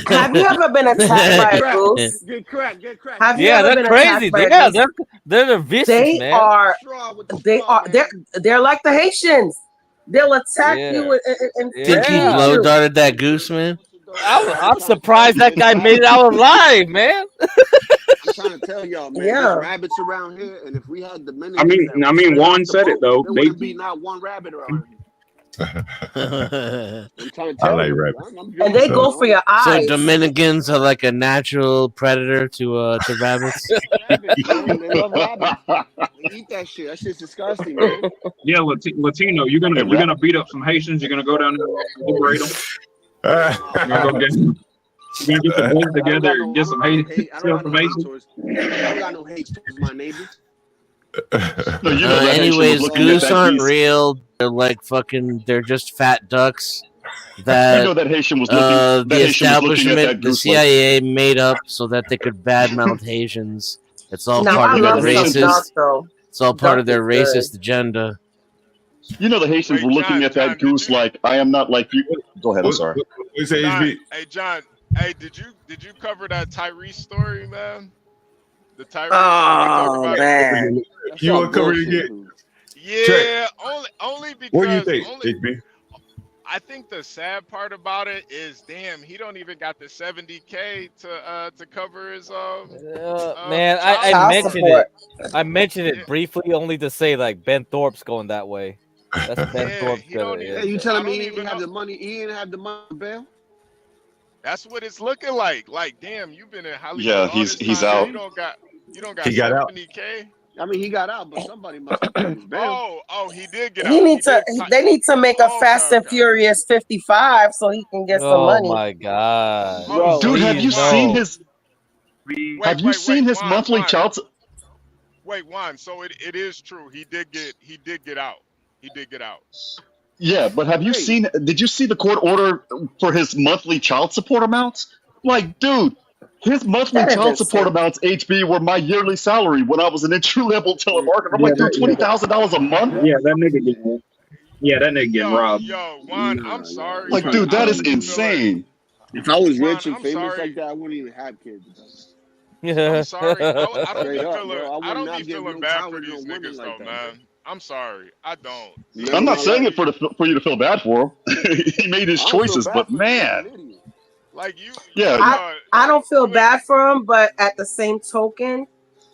S: have you ever been attacked by a goose?
M: Get cracked.
S: Have you
D: Yeah,
S: ever
D: they're
S: been
D: crazy.
S: attacked by a
D: Yeah,
S: goose?
D: they're vicious,
S: They
D: man.
S: are they're like the Haitians. They'll attack you and
E: Think he blow darted that goose, man?
D: I'm surprised that guy made it out alive, man.
M: I'm trying to tell y'all, man.
S: Yeah.
M: There's rabbits around here, and if we had Dominicans,
H: I mean, Juan said it though.
M: there wouldn't be not one rabbit around here. I'm trying to
A: I
M: tell
A: like
M: you,
A: rabbits.
S: And they go for your
E: So
S: eyes.
E: Dominicans are like a natural predator to rabbits.
M: They love rabbits. They eat that shit. That shit's disgusting, man.
H: Yeah, Latino, you're gonna beat up some Haitians. You're gonna go down there and liberate them. You're gonna go get them. You're gonna get the boys together and get some Haitians.
M: I don't got no hate towards my neighbors.
V: No, you know that Haitian was
E: Anyways,
V: looking at
E: goose
V: that
E: aren't
V: geese.
E: real. They're like they're just fat ducks that
V: You know that Haitian was looking. That
E: the
V: Haitian was looking at that
E: establishment, the
V: goose like,
E: CIA made up so that they could badmouth Haitians. It's all
S: Now,
E: part
S: I
E: of their
S: love some duck,
E: racist.
S: though.
E: It's all part of
S: Duck
E: their
S: is good.
E: racist agenda.
V: You know the Haitians were looking at that goose like, I am not like you. Go ahead. I'm sorry.
T: John, hey John, hey, did you cover that Tyrese story, man? The Tyrese we talk
E: Oh
T: about?
E: man,
M: That's
A: You
M: all
A: want to cover it
M: bullshit,
A: again?
M: dude.
T: Yeah, only
A: What do you
T: because
A: think, HB?
T: I think the sad part about it is, damn, he don't even got the 70K to cover his
D: Man, I
T: child
S: Child
D: mentioned
T: support.
S: support.
D: it. I mentioned
T: Yeah,
D: it briefly only to say like Ben Thorpe's going that way. That's Ben
T: yeah,
D: Thorpe's
T: he don't
D: gonna.
T: even.
M: Hey, you
T: I
M: telling me
T: don't
M: he ain't
T: even
M: have
T: know.
M: the money? He didn't have the money to bail?
T: That's what it's looking like. Like, damn, you've been in
V: Yeah,
T: Hollywood all this
V: he's
T: time and
V: out.
T: you don't got
A: He got out.
T: 70K.
M: I mean, he got out, but somebody must have paid his bail.
T: Oh, he did get
S: He
T: out. He
S: needs to.
T: did.
S: They need to make a
T: Okay,
S: Fast and
T: okay.
S: Furious 55 so he can get some
D: Oh
S: money.
D: my god,
T: Oh,
V: Dude, have you
D: please
V: seen
D: no.
V: his monthly
T: Juan.
V: child?
T: Wait, Juan. So it is true. He did get out. He did get out.
V: Yeah, but have you seen? Did you see the court order for his monthly child support amounts? Like, dude, his monthly
S: That is
V: child support
S: insane.
V: amounts, HB, were my yearly salary when I was an entry-level telemarketer. I'm
H: Yeah,
V: like, dude, $20,000 a month?
H: yeah, that nigga getting, yeah, that nigga getting robbed.
T: Yo, Juan, I'm sorry,
V: Like,
T: but
V: dude,
T: I
V: that
T: don't
V: is
T: even feel like
V: insane.
M: If I was
T: Juan,
M: rich and
T: I'm
M: famous
T: sorry.
M: like that, I wouldn't even have kids.
T: I'm sorry. I don't
M: Straight
T: be
M: up,
T: feeling.
M: bro. I
T: I
M: would
T: don't
M: not
T: be
M: give
T: feeling
M: no
T: bad
M: time
T: for
M: with no
T: these
M: woman
T: niggas
M: like
T: though,
M: that, bro.
T: man. I'm sorry. I don't.
M: Never
V: I'm
M: in
V: not
M: my
V: saying
M: life.
V: it for you to feel bad for him. He made his
M: I don't feel
V: choices,
M: bad
V: but
M: for him. He's
V: man,
M: an idiot.
T: Like you.
V: yeah,
S: I don't feel bad for him, but at the same token,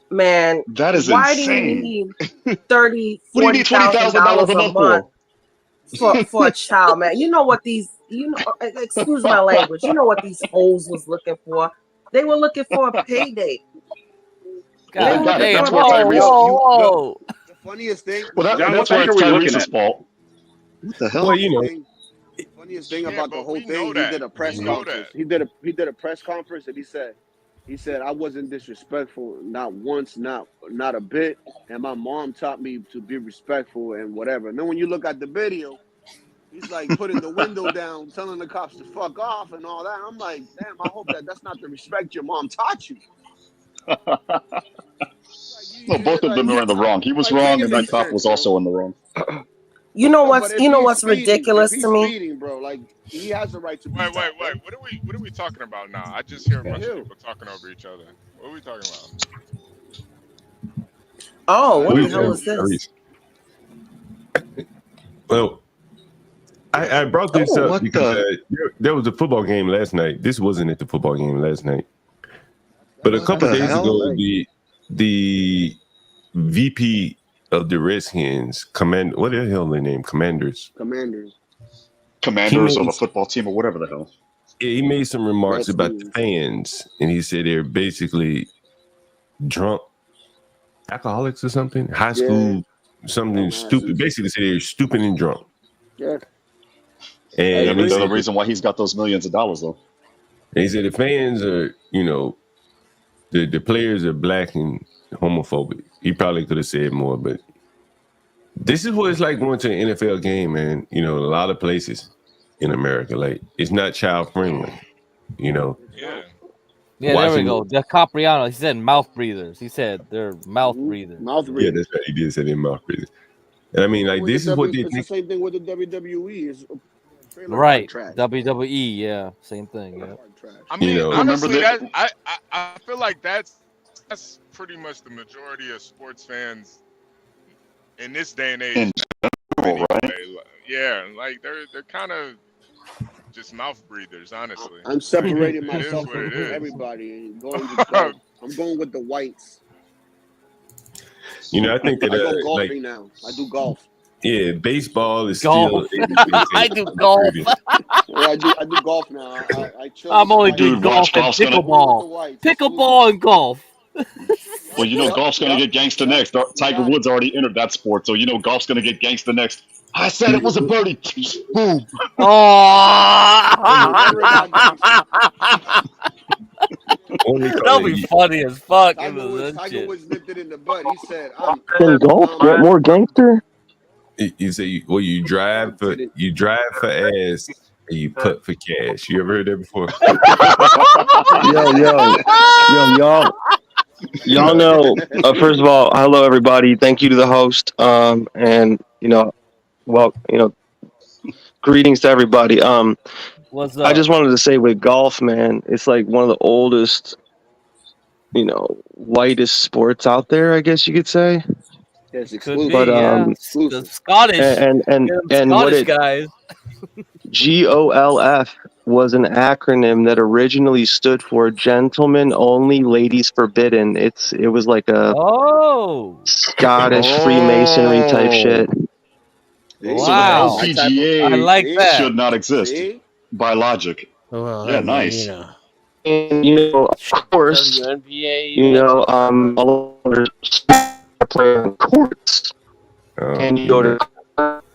S: man,
V: that is
S: why do you
V: insane.
S: need 30,
V: What do you need $20,000
S: $40,000
V: a
S: a
V: month
S: month
V: for?
S: for a child, man? You know what these, excuse my language, you know what these hoes was looking for? They were looking for a payday.
V: Well, they
S: They were
V: got
S: looking
V: it.
S: for
V: That's
S: a
V: where
S: payday.
V: Tyrese.
M: The funniest thing.
V: Well,
H: John, what
V: that's where
H: bank
V: it's
H: are we looking
V: Tyrese's
H: at?
V: fault. What the hell?
A: Well, you know,
M: The funniest thing
T: Yeah,
M: about the
T: but
M: whole
T: we know
M: thing, he
T: that.
M: did a press
T: We know
M: conference.
T: that.
M: He did a press conference, and he said I wasn't disrespectful, not once, not a bit, and my mom taught me to be respectful and whatever. And then when you look at the video, he's like putting the window down, telling the cops to fuck off and all that. I'm like, damn, I hope that's not the respect your mom taught you.
V: No, both of them are in the wrong. He was
M: Like, make
V: wrong,
M: it
V: and that
M: make
V: cop
M: sense,
V: was
M: bro.
V: also in the wrong.
S: You know
M: No, but
S: what's
M: if
S: ridiculous to
M: he's
S: me?
M: speeding, bro, like he has the right to be
T: Wait.
M: stopped, bro.
T: What are we talking about now? I just hear a bunch of
M: Hell.
T: people talking over each other. What are we talking about?
S: Oh, what
A: we
S: the hell
A: were
S: is this?
A: Tyrese. Well, I brought this
V: Oh,
A: up
V: what
A: because
V: the?
A: there was a football game last night. This wasn't at the football game last night, but a
V: What
A: couple
V: the
A: days
V: hell?
A: ago, the VP of the Redskins, what the hell their name? Commanders
V: Commanders of
A: made-
V: a football team or whatever the hell.
A: he made some remarks about the
M: Redskins.
A: fans, and he said they're basically drunk alcoholics or something. High school, something
M: Dumbasses.
A: stupid. Basically, said they're stupid and drunk.
M: Yeah.
A: And
V: I mean,
A: he
V: they're the
A: said,
V: reason why he's got those millions of dollars, though.
A: he said the fans are, the players are black and homophobic. He probably could have said more, but this is what it's like going to an NFL game, man. A lot of places in America, like it's not child friendly.
T: Yeah.
D: Yeah, there we go. The Capriano. He said mouth breathers. He said they're mouth breathers.
M: Mouth
A: Yeah,
M: breathers.
A: that's right. He did say they're mouth breathers. And I mean, like this is what they
M: It's the
A: think.
M: same thing with the WWE. It's trailer
D: Right.
M: park trash.
D: WWE. Yeah, same thing. Yeah.
T: I mean,
A: know.
T: honestly,
V: Remember
T: I feel like that's pretty much the majority of sports fans in this day and age.
V: In general, right?
T: Like, yeah, like they're kind of just mouth breathers, honestly.
M: I'm separating
T: It is
M: myself
T: what it
M: from
T: is.
M: everybody and going with I'm going with the whites.
A: I think that
M: I go
A: like
M: golfing now. I do golf.
A: yeah, baseball is
D: Golf.
A: still.
D: I do golf.
M: Yeah, I do golf now. I chill
D: I'm
M: with
D: only
M: the
D: doing
V: Dude,
D: golf
V: watch
D: and
V: golf's gonna-
D: pickleball. Pickleball and golf.
V: Well, golf's going to get gangsta next. Tiger Woods already entered that sport, so golf's going to get gangsta next. I said it was a birdie. Boom.
D: That'll be funny as fuck.
M: Tiger Woods nipped it in the butt. He said,
C: Can golf get more gangster?
A: You say, you drive for ass and you putt for cash. You ever heard that before?
C: Y'all know. First of all, hello everybody. Thank you to the host. And greetings to everybody.
D: What's up?
C: I just wanted to say with golf, man, it's like one of the oldest whitest sports out there, I guess you could say.
M: Yes,
D: Could be,
C: But
D: yeah. The Scottish,
C: and
D: them
C: what
D: Scottish
C: it
D: guys.
C: GOLF was an acronym that originally stood for Gentlemen Only, Ladies Forbidden. It was like a Scottish Freemasonry type shit.
V: So the
D: Wow. I
V: LPGA
D: like that.
V: should not exist by logic.
I: Well,
V: Yeah,
I: I mean,
V: nice.
C: And of course,
I: WNBA,
C: all of play on courts, and you go to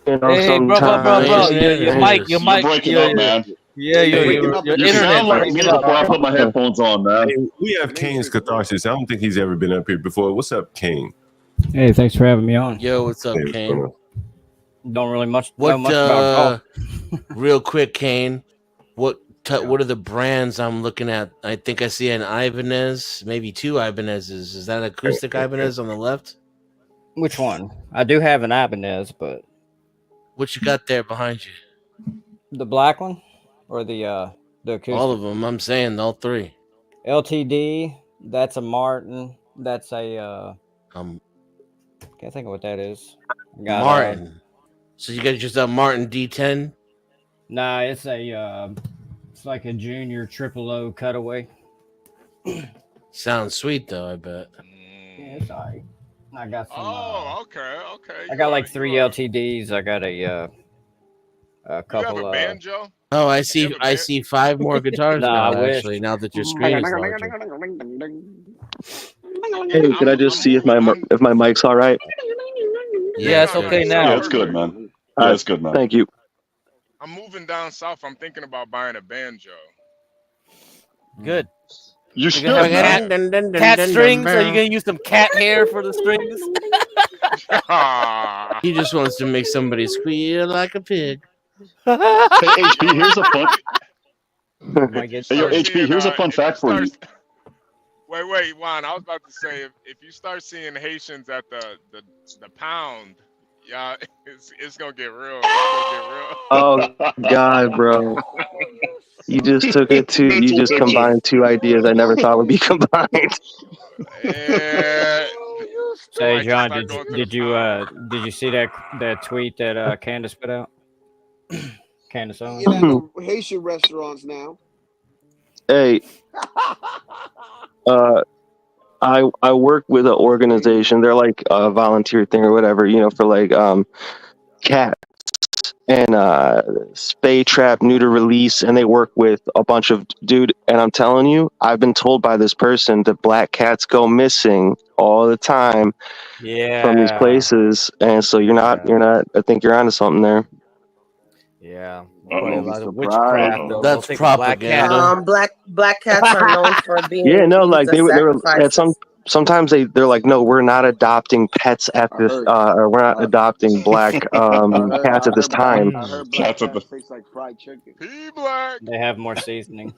D: Hey, bro,
C: sometimes.
D: your mic,
V: You're breaking up, man.
D: Yeah, your
V: You
D: internet
V: sound like
D: breaking
V: me
D: up.
V: before I put my headphones on, man.
A: Hey, we have Kane's Catharsis. I don't think he's ever been up here before. What's up, Kane?
L: Hey, thanks for having me on.
I: Yo, what's up,
A: Hey, what's
I: Kane?
A: going on?
L: Don't really know
I: What?
L: much about golf.
I: Real quick, Kane. What are the brands I'm looking at? I think I see an Ibanez, maybe two Ibanezes. Is that acoustic Ibanez on the left?
L: Which one? I do have an Ibanez, but
I: What you got there behind you?
L: the black one or the acoustic?
I: All of them. I'm saying all three.
L: LTD. That's a Martin. That's a can't think of what that is. Got,
I: Martin. So you got just a Martin D10?
L: Nah, it's a it's like a junior O cutaway.
I: Sounds sweet though, I bet.
L: Yeah, it's alright. I got some.
T: Okay.
L: I got like 3 LTDs. I got a couple.
T: Banjo?
I: Oh, I see 5 more guitars
L: Nah,
I: now.
L: I wish.
I: Actually, now that your screen is larger.
C: Hey, could I just see if my mic's all right?
D: Yeah, it's okay now.
V: Yeah, it's good, man. Yeah, it's good, man.
C: Thank you.
T: I'm moving down south. I'm thinking about buying a banjo.
D: Good.
V: You should.
D: Cat strings? Are you gonna use some cat hair for the strings?
I: He just wants to make somebody squeal like a pig.
V: Hey, HP, here's a fun. Hey, yo,
T: Start
V: HP,
T: seeing,
V: here's a fun fact for you.
T: Wait, Juan. I was about to say if you start seeing Haitians at the pound, yeah, it's gonna get real.
C: Oh God, bro! You just took it to. You just combined 2 ideas I never thought would be combined.
L: Hey, John, did you see that tweet that Candace put out? Candace Owens.
M: You know, Haitian restaurants now.
C: Hey, I work with an organization. They're like a volunteer thing or whatever, for like cats and spay, trap, neuter, release, and they work with a bunch of dude. And I'm telling you, I've been told by this person that black cats go missing all the time from these places, and so you're not. I think you're onto something there.
D: Yeah.
V: Uh-oh.
D: A lot of witchcraft.
I: That's propaganda.
S: Black cats are known for being
C: Yeah, no,
S: used
C: like
S: as
C: they were at
S: sacrifices.
C: sometimes they're like, no, we're not adopting pets at this or we're not adopting black cats at this time.
M: I heard black cats taste like fried chicken.
L: They have more seasoning.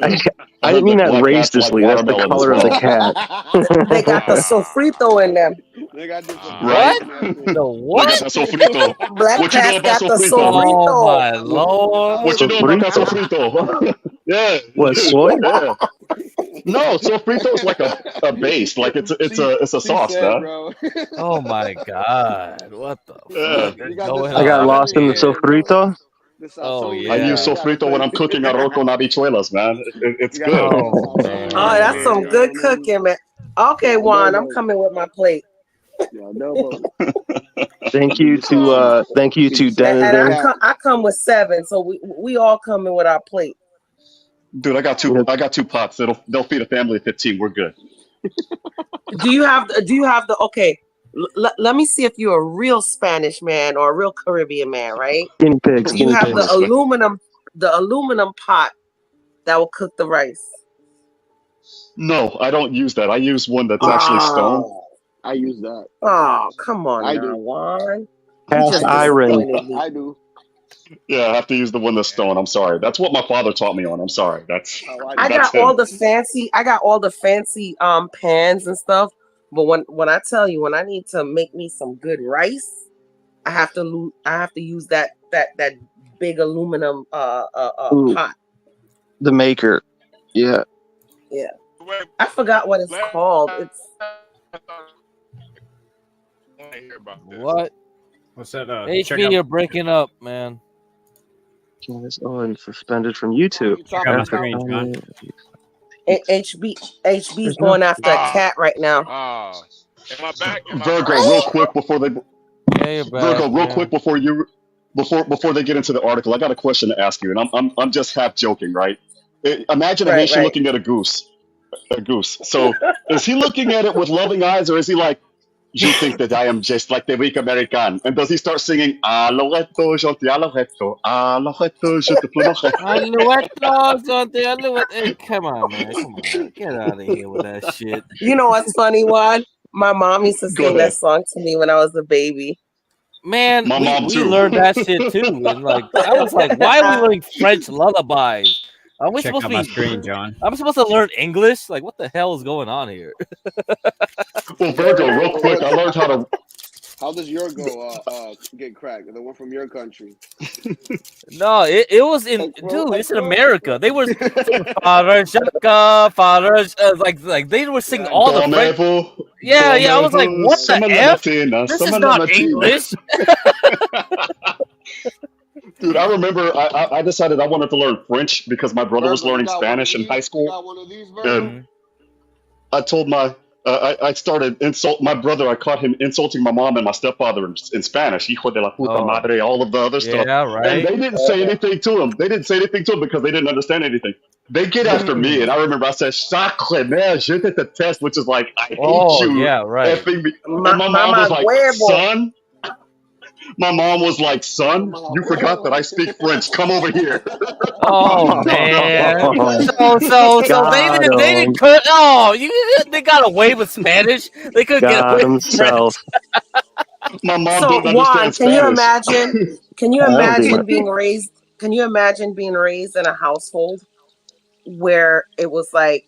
C: I didn't mean that racistly. That's the color of the cat.
S: They got the sofrito in them.
M: They got this
V: Right?
D: The what?
V: Look at that sofrito.
S: Black
V: What you know
S: cats
V: about
S: got the
V: sofrito?
D: Oh
S: sofrito.
D: my lord!
V: What you know about that sofrito? Yeah.
C: What, soy?
V: Yeah. No, sofrito is like a base. Like it's a sauce, man.
D: Oh my god! What the fuck is going
C: I got
D: on
C: lost in the
D: here?
C: sofrito.
D: Oh yeah.
V: I use sofrito when I'm cooking arroz con habichuelas, man. It's good.
D: Oh man.
S: Oh, that's some good cooking, man. Okay, Juan, I'm coming with my plate.
C: Thank you to Dennis.
S: And I come with 7, so we all coming with our plate.
V: Dude, I got two pots. They'll feed a family of 15. We're good.
S: Do you have the okay? Let me see if you're a real Spanish man or a real Caribbean man, right?
C: Guinea pigs.
S: You have the aluminum pot that will cook the rice.
V: No, I don't use that. I use one that's actually stone.
M: I use that.
S: Oh, come on
M: I
S: now,
M: do.
S: Juan.
C: Cast iron.
M: I do.
V: Yeah, I have to use the one that's stone. I'm sorry. That's what my father taught me on. I'm sorry.
S: I got all the fancy pans and stuff. But when I tell you, when I need to make me some good rice, I have to use that big aluminum
C: Ooh,
S: pot.
C: the maker. Yeah.
S: Yeah. I forgot what it's called. It's
D: What?
L: What's that? Check
D: HB,
L: out,
D: you're breaking up, man.
C: Candace Owens suspended from YouTube.
L: check out my
C: After
L: screen, John.
S: HB's going after a cat right now.
T: Am I back? Am I
V: Virgo,
T: back?
V: real quick before they
D: Yeah, you're back.
V: Virgo, real
D: Yeah.
V: quick before they get into the article, I got a question to ask you, and I'm just half joking, right? Imagine a
S: Right,
V: Haitian
S: right.
V: looking at a goose. So is he looking at it with loving eyes, or is he like, you think that I am just like the weak American? And does he start singing Aloretto, Jonti Aloretto, Aloretto, je te pleurerai?
D: Hey, come on, man. Come on. Get out of here with that shit.
S: You know what's funny, Juan? My mom used to
V: Go
S: sing that
V: ahead.
S: song to me when I was a baby.
D: Man,
V: My mom
D: we
V: too.
D: learned that shit too. And like I was like, why are we learning French lullabies? Are we
L: Check
D: supposed
L: out
D: to
L: my
D: be
L: screen, John.
D: I'm supposed to learn English? Like what the hell is going on here?
V: Well, Virgo, real quick, I learned how to.
M: How does your go get cracked? The one from your country.
D: No, it was in dude, it's in America. They were Father Shaka, Father like they were singing all the French.
V: Dormez-vous,
D: Yeah, I was like,
V: dormez-vous,
D: what the
V: summer la
D: F?
V: matina,
D: This is
V: summer la
D: not
V: matina.
D: English.
V: Dude, I remember I decided I wanted to learn French because my brother was
M: Virgo, you
V: learning
M: got one of
V: Spanish in
M: these?
V: high
M: You
V: school.
M: got one of these, Virgo?
V: And I told I started my brother. I caught him insulting my mom and my stepfather in Spanish. Hijo de la puta
D: Oh.
V: madre, all of the other stuff.
D: Yeah,
V: And
D: right.
V: they didn't say anything to him. They didn't say anything to him because they didn't understand anything. They get after me, and I remember I said, Sacre mère, je te déteste, which is like, I hate you.
D: Yeah, right.
V: Effing me. And my mom was like, son. My mom was like, son, you forgot that I speak French. Come over here.
D: Oh man! So they didn't cut. Oh, they got away with Spanish. They couldn't get
C: God
D: away with
C: himself.
D: French.
V: My mom
S: So
V: didn't
S: Juan,
V: understand
S: can you
V: Spanish.
S: imagine? Can you imagine being raised? Can you imagine being raised in a household where it was like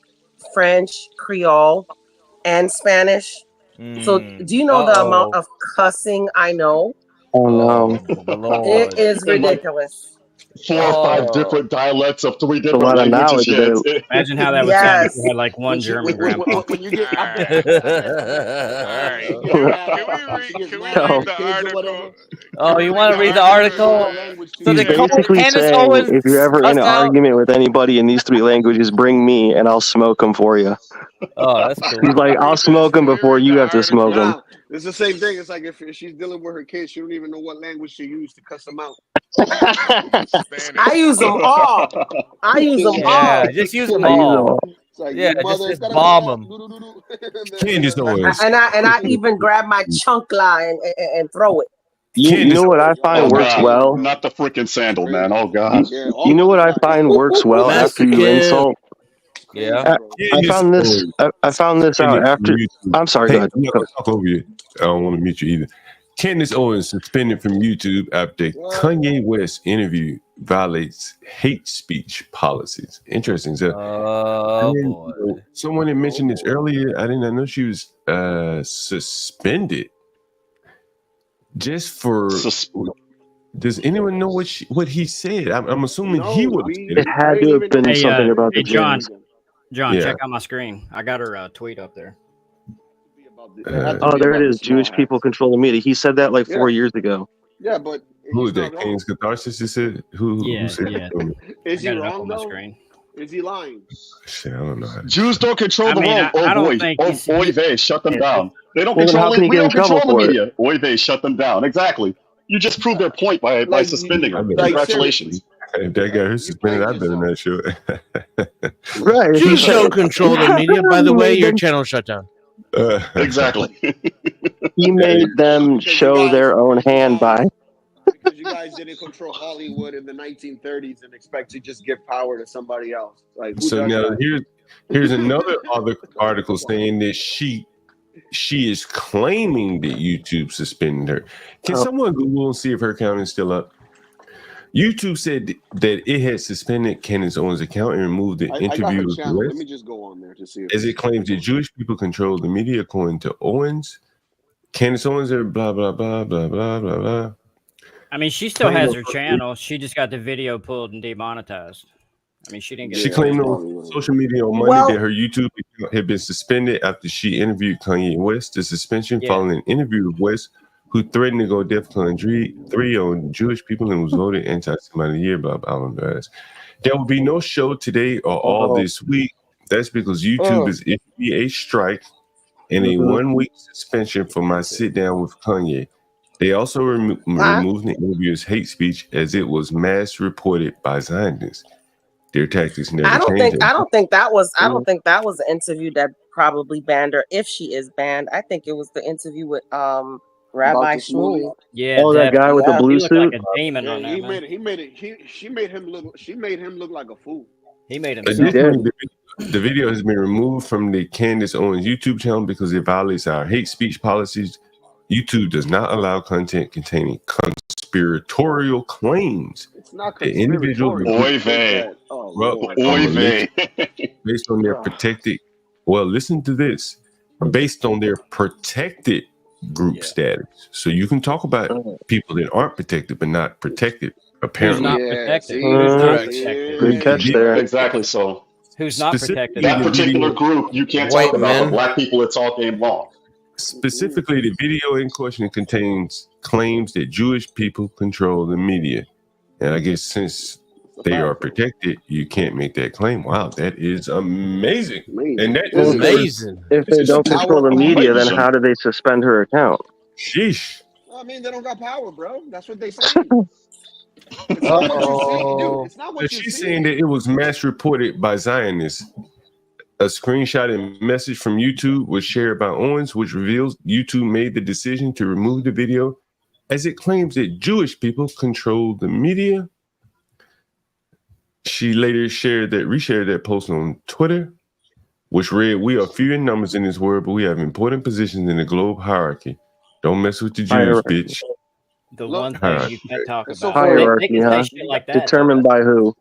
S: French, Creole, and Spanish? So do you know the amount of cussing I know?
C: Oh no.
D: The
S: It is
V: And like
S: ridiculous.
V: 4 or 5 different dialects of 3
C: a
V: different
C: lot of
V: languages.
C: knowledge
V: Yeah,
C: that
V: it's-
L: Imagine how that would sound if you had like one German grandpa.
M: When you get,
T: Alright, can we read the article?
D: Oh, you want to read the article? So
C: He's
D: they called
C: basically
D: Candace
C: saying,
D: Owens.
C: if you're ever in an
D: cussed out?
C: argument with anybody in these 3 languages, bring me and I'll smoke them for you.
D: Oh, that's cool.
C: He's like, I'll smoke them before you have to smoke them.
M: Nah, it's the same thing. It's like if she's dealing with her kids, she don't even know what language to use to cuss them out.
S: I use them all. I use them all.
D: Just use them all.
M: It's like,
D: Yeah,
M: your mother,
D: just bomb them.
A: Candace Owens.
S: And I even grab my chunkla and throw it.
C: You know what I find
V: Oh,
C: works
V: God.
C: well?
V: Not the freaking sandal, man. Oh, God.
C: You know what I find works well after you insult?
D: Yeah.
C: I found this. I found this out after. I'm sorry.
A: Hey,
C: Go ahead.
A: I'm not gonna talk over you. I don't want to mute you either. Candace Owens suspended from YouTube after Kanye West interview violates hate speech policies. Interesting. So,
D: boy.
A: Someone had mentioned this earlier. I didn't know she was suspended just for. Does anyone know what he said? I'm assuming he was.
C: It had to have been something about the
L: John.
C: James.
L: John,
A: Yeah.
L: check out my screen. I got her tweet up there.
C: Oh, there it is. Jewish people control the media. He said that like 4 years ago.
M: Yeah, but
A: Who is that? King's Catharsis? You said who said that?
M: is he
L: got it up
M: wrong
L: on my
M: though?
L: screen.
M: Is he lying?
A: Shit, I don't know. How to
V: Jews don't control the world.
L: I don't
V: Oy
L: think
V: vey, shut them down. They don't
C: Well, then
V: control
C: how can
V: it.
C: he
V: We
C: get in
V: don't control
C: trouble
V: the
C: for it?
V: media. Oy vey, shut them down. Exactly. You just proved their point by suspending her. Congratulations.
A: If that guy who's suspended, I've been in that show.
C: Right.
I: Jews don't control the media. By the way, your channel shut down.
V: Exactly.
C: He made them show their own hand by.
M: Because you guys didn't control Hollywood in the 1930s and expect to just give power to somebody else. Like, who
A: So
M: does
A: now
M: that?
A: here's another article saying that she is claiming that YouTube suspended her. Can someone Google and see if her account is still up? YouTube said that it had suspended Candace Owens' account and removed the
M: I got
A: interview
M: her
A: with
M: channel. Let
A: West,
M: me just go on there to see if
A: as it claims that Jewish people control the media, according to Owens. Candace Owens are blah blah blah blah blah blah blah.
L: I mean, she still has her channel. She just got the video pulled and demonetized. I mean, she didn't get.
A: She
M: Yeah,
A: claimed
M: that's
A: on
M: probably what it
A: social media on Monday that her YouTube account had been suspended after she interviewed Kanye West. The suspension following an interview with West, who threatened to go DEFCON 3 on Jewish people and was voted anti-Semitic of the year by Allen. There will be no show today or all this week. That's because YouTube is issuing a strike and a 1-week suspension for my sit down with Kanye. They also removed the interview as hate speech as it was mass reported by Zionists. Their tactics never
S: I don't
A: changed.
S: think that was the interview that probably banned her, if she is banned. I think it was the interview with Rabbi
M: Dr. Shmuley.
S: Shmuley.
L: Yeah,
C: Oh, that guy with the blue
L: he looked
C: suit.
L: like a demon
M: Yeah,
L: on that, man.
M: she made him look like a fool.
L: He made him.
A: Additionally, the video has been removed from the Candace Owens YouTube channel because it violates our hate speech policies. YouTube does not allow content containing conspiratorial claims.
M: It's not
A: The individual
M: conspiratorial.
A: Oy
M: vey. Oh, Lord.
A: based on their protected. Well, listen to this. Based on their protected group status, so you can talk about people that aren't protected but not protected. Apparently,
L: Who's not protected? Who's not protected?
C: Good catch there.
V: Exactly. So
L: Who's not protected?
V: that particular group, you can't talk about. But black people, it's all game long.
A: Specifically, the video in question contains claims that Jewish people control the media, and I guess since they are protected, you can't make that claim. Wow, that is amazing. And that is
I: amazing.
C: If they don't control the media, then how do they suspend her account?
A: Sheesh.
M: I mean, they don't got power, bro. That's what they say. It's not what you see, dude. It's not what
A: But
M: you
A: she's
M: see.
A: saying that it was mass reported by Zionists. A screenshotted message from YouTube was shared by Owens, which reveals YouTube made the decision to remove the video as it claims that Jewish people control the media. She later reshared that post on Twitter, which read, "We are few in numbers in this world, but we have important positions in the globe hierarchy. Don't mess with the Jews,
C: Hierarchy.
A: bitch."
L: The one thing you can't talk
M: It's so
L: about.
M: funny.
L: They can say shit like that.
C: Determined by who?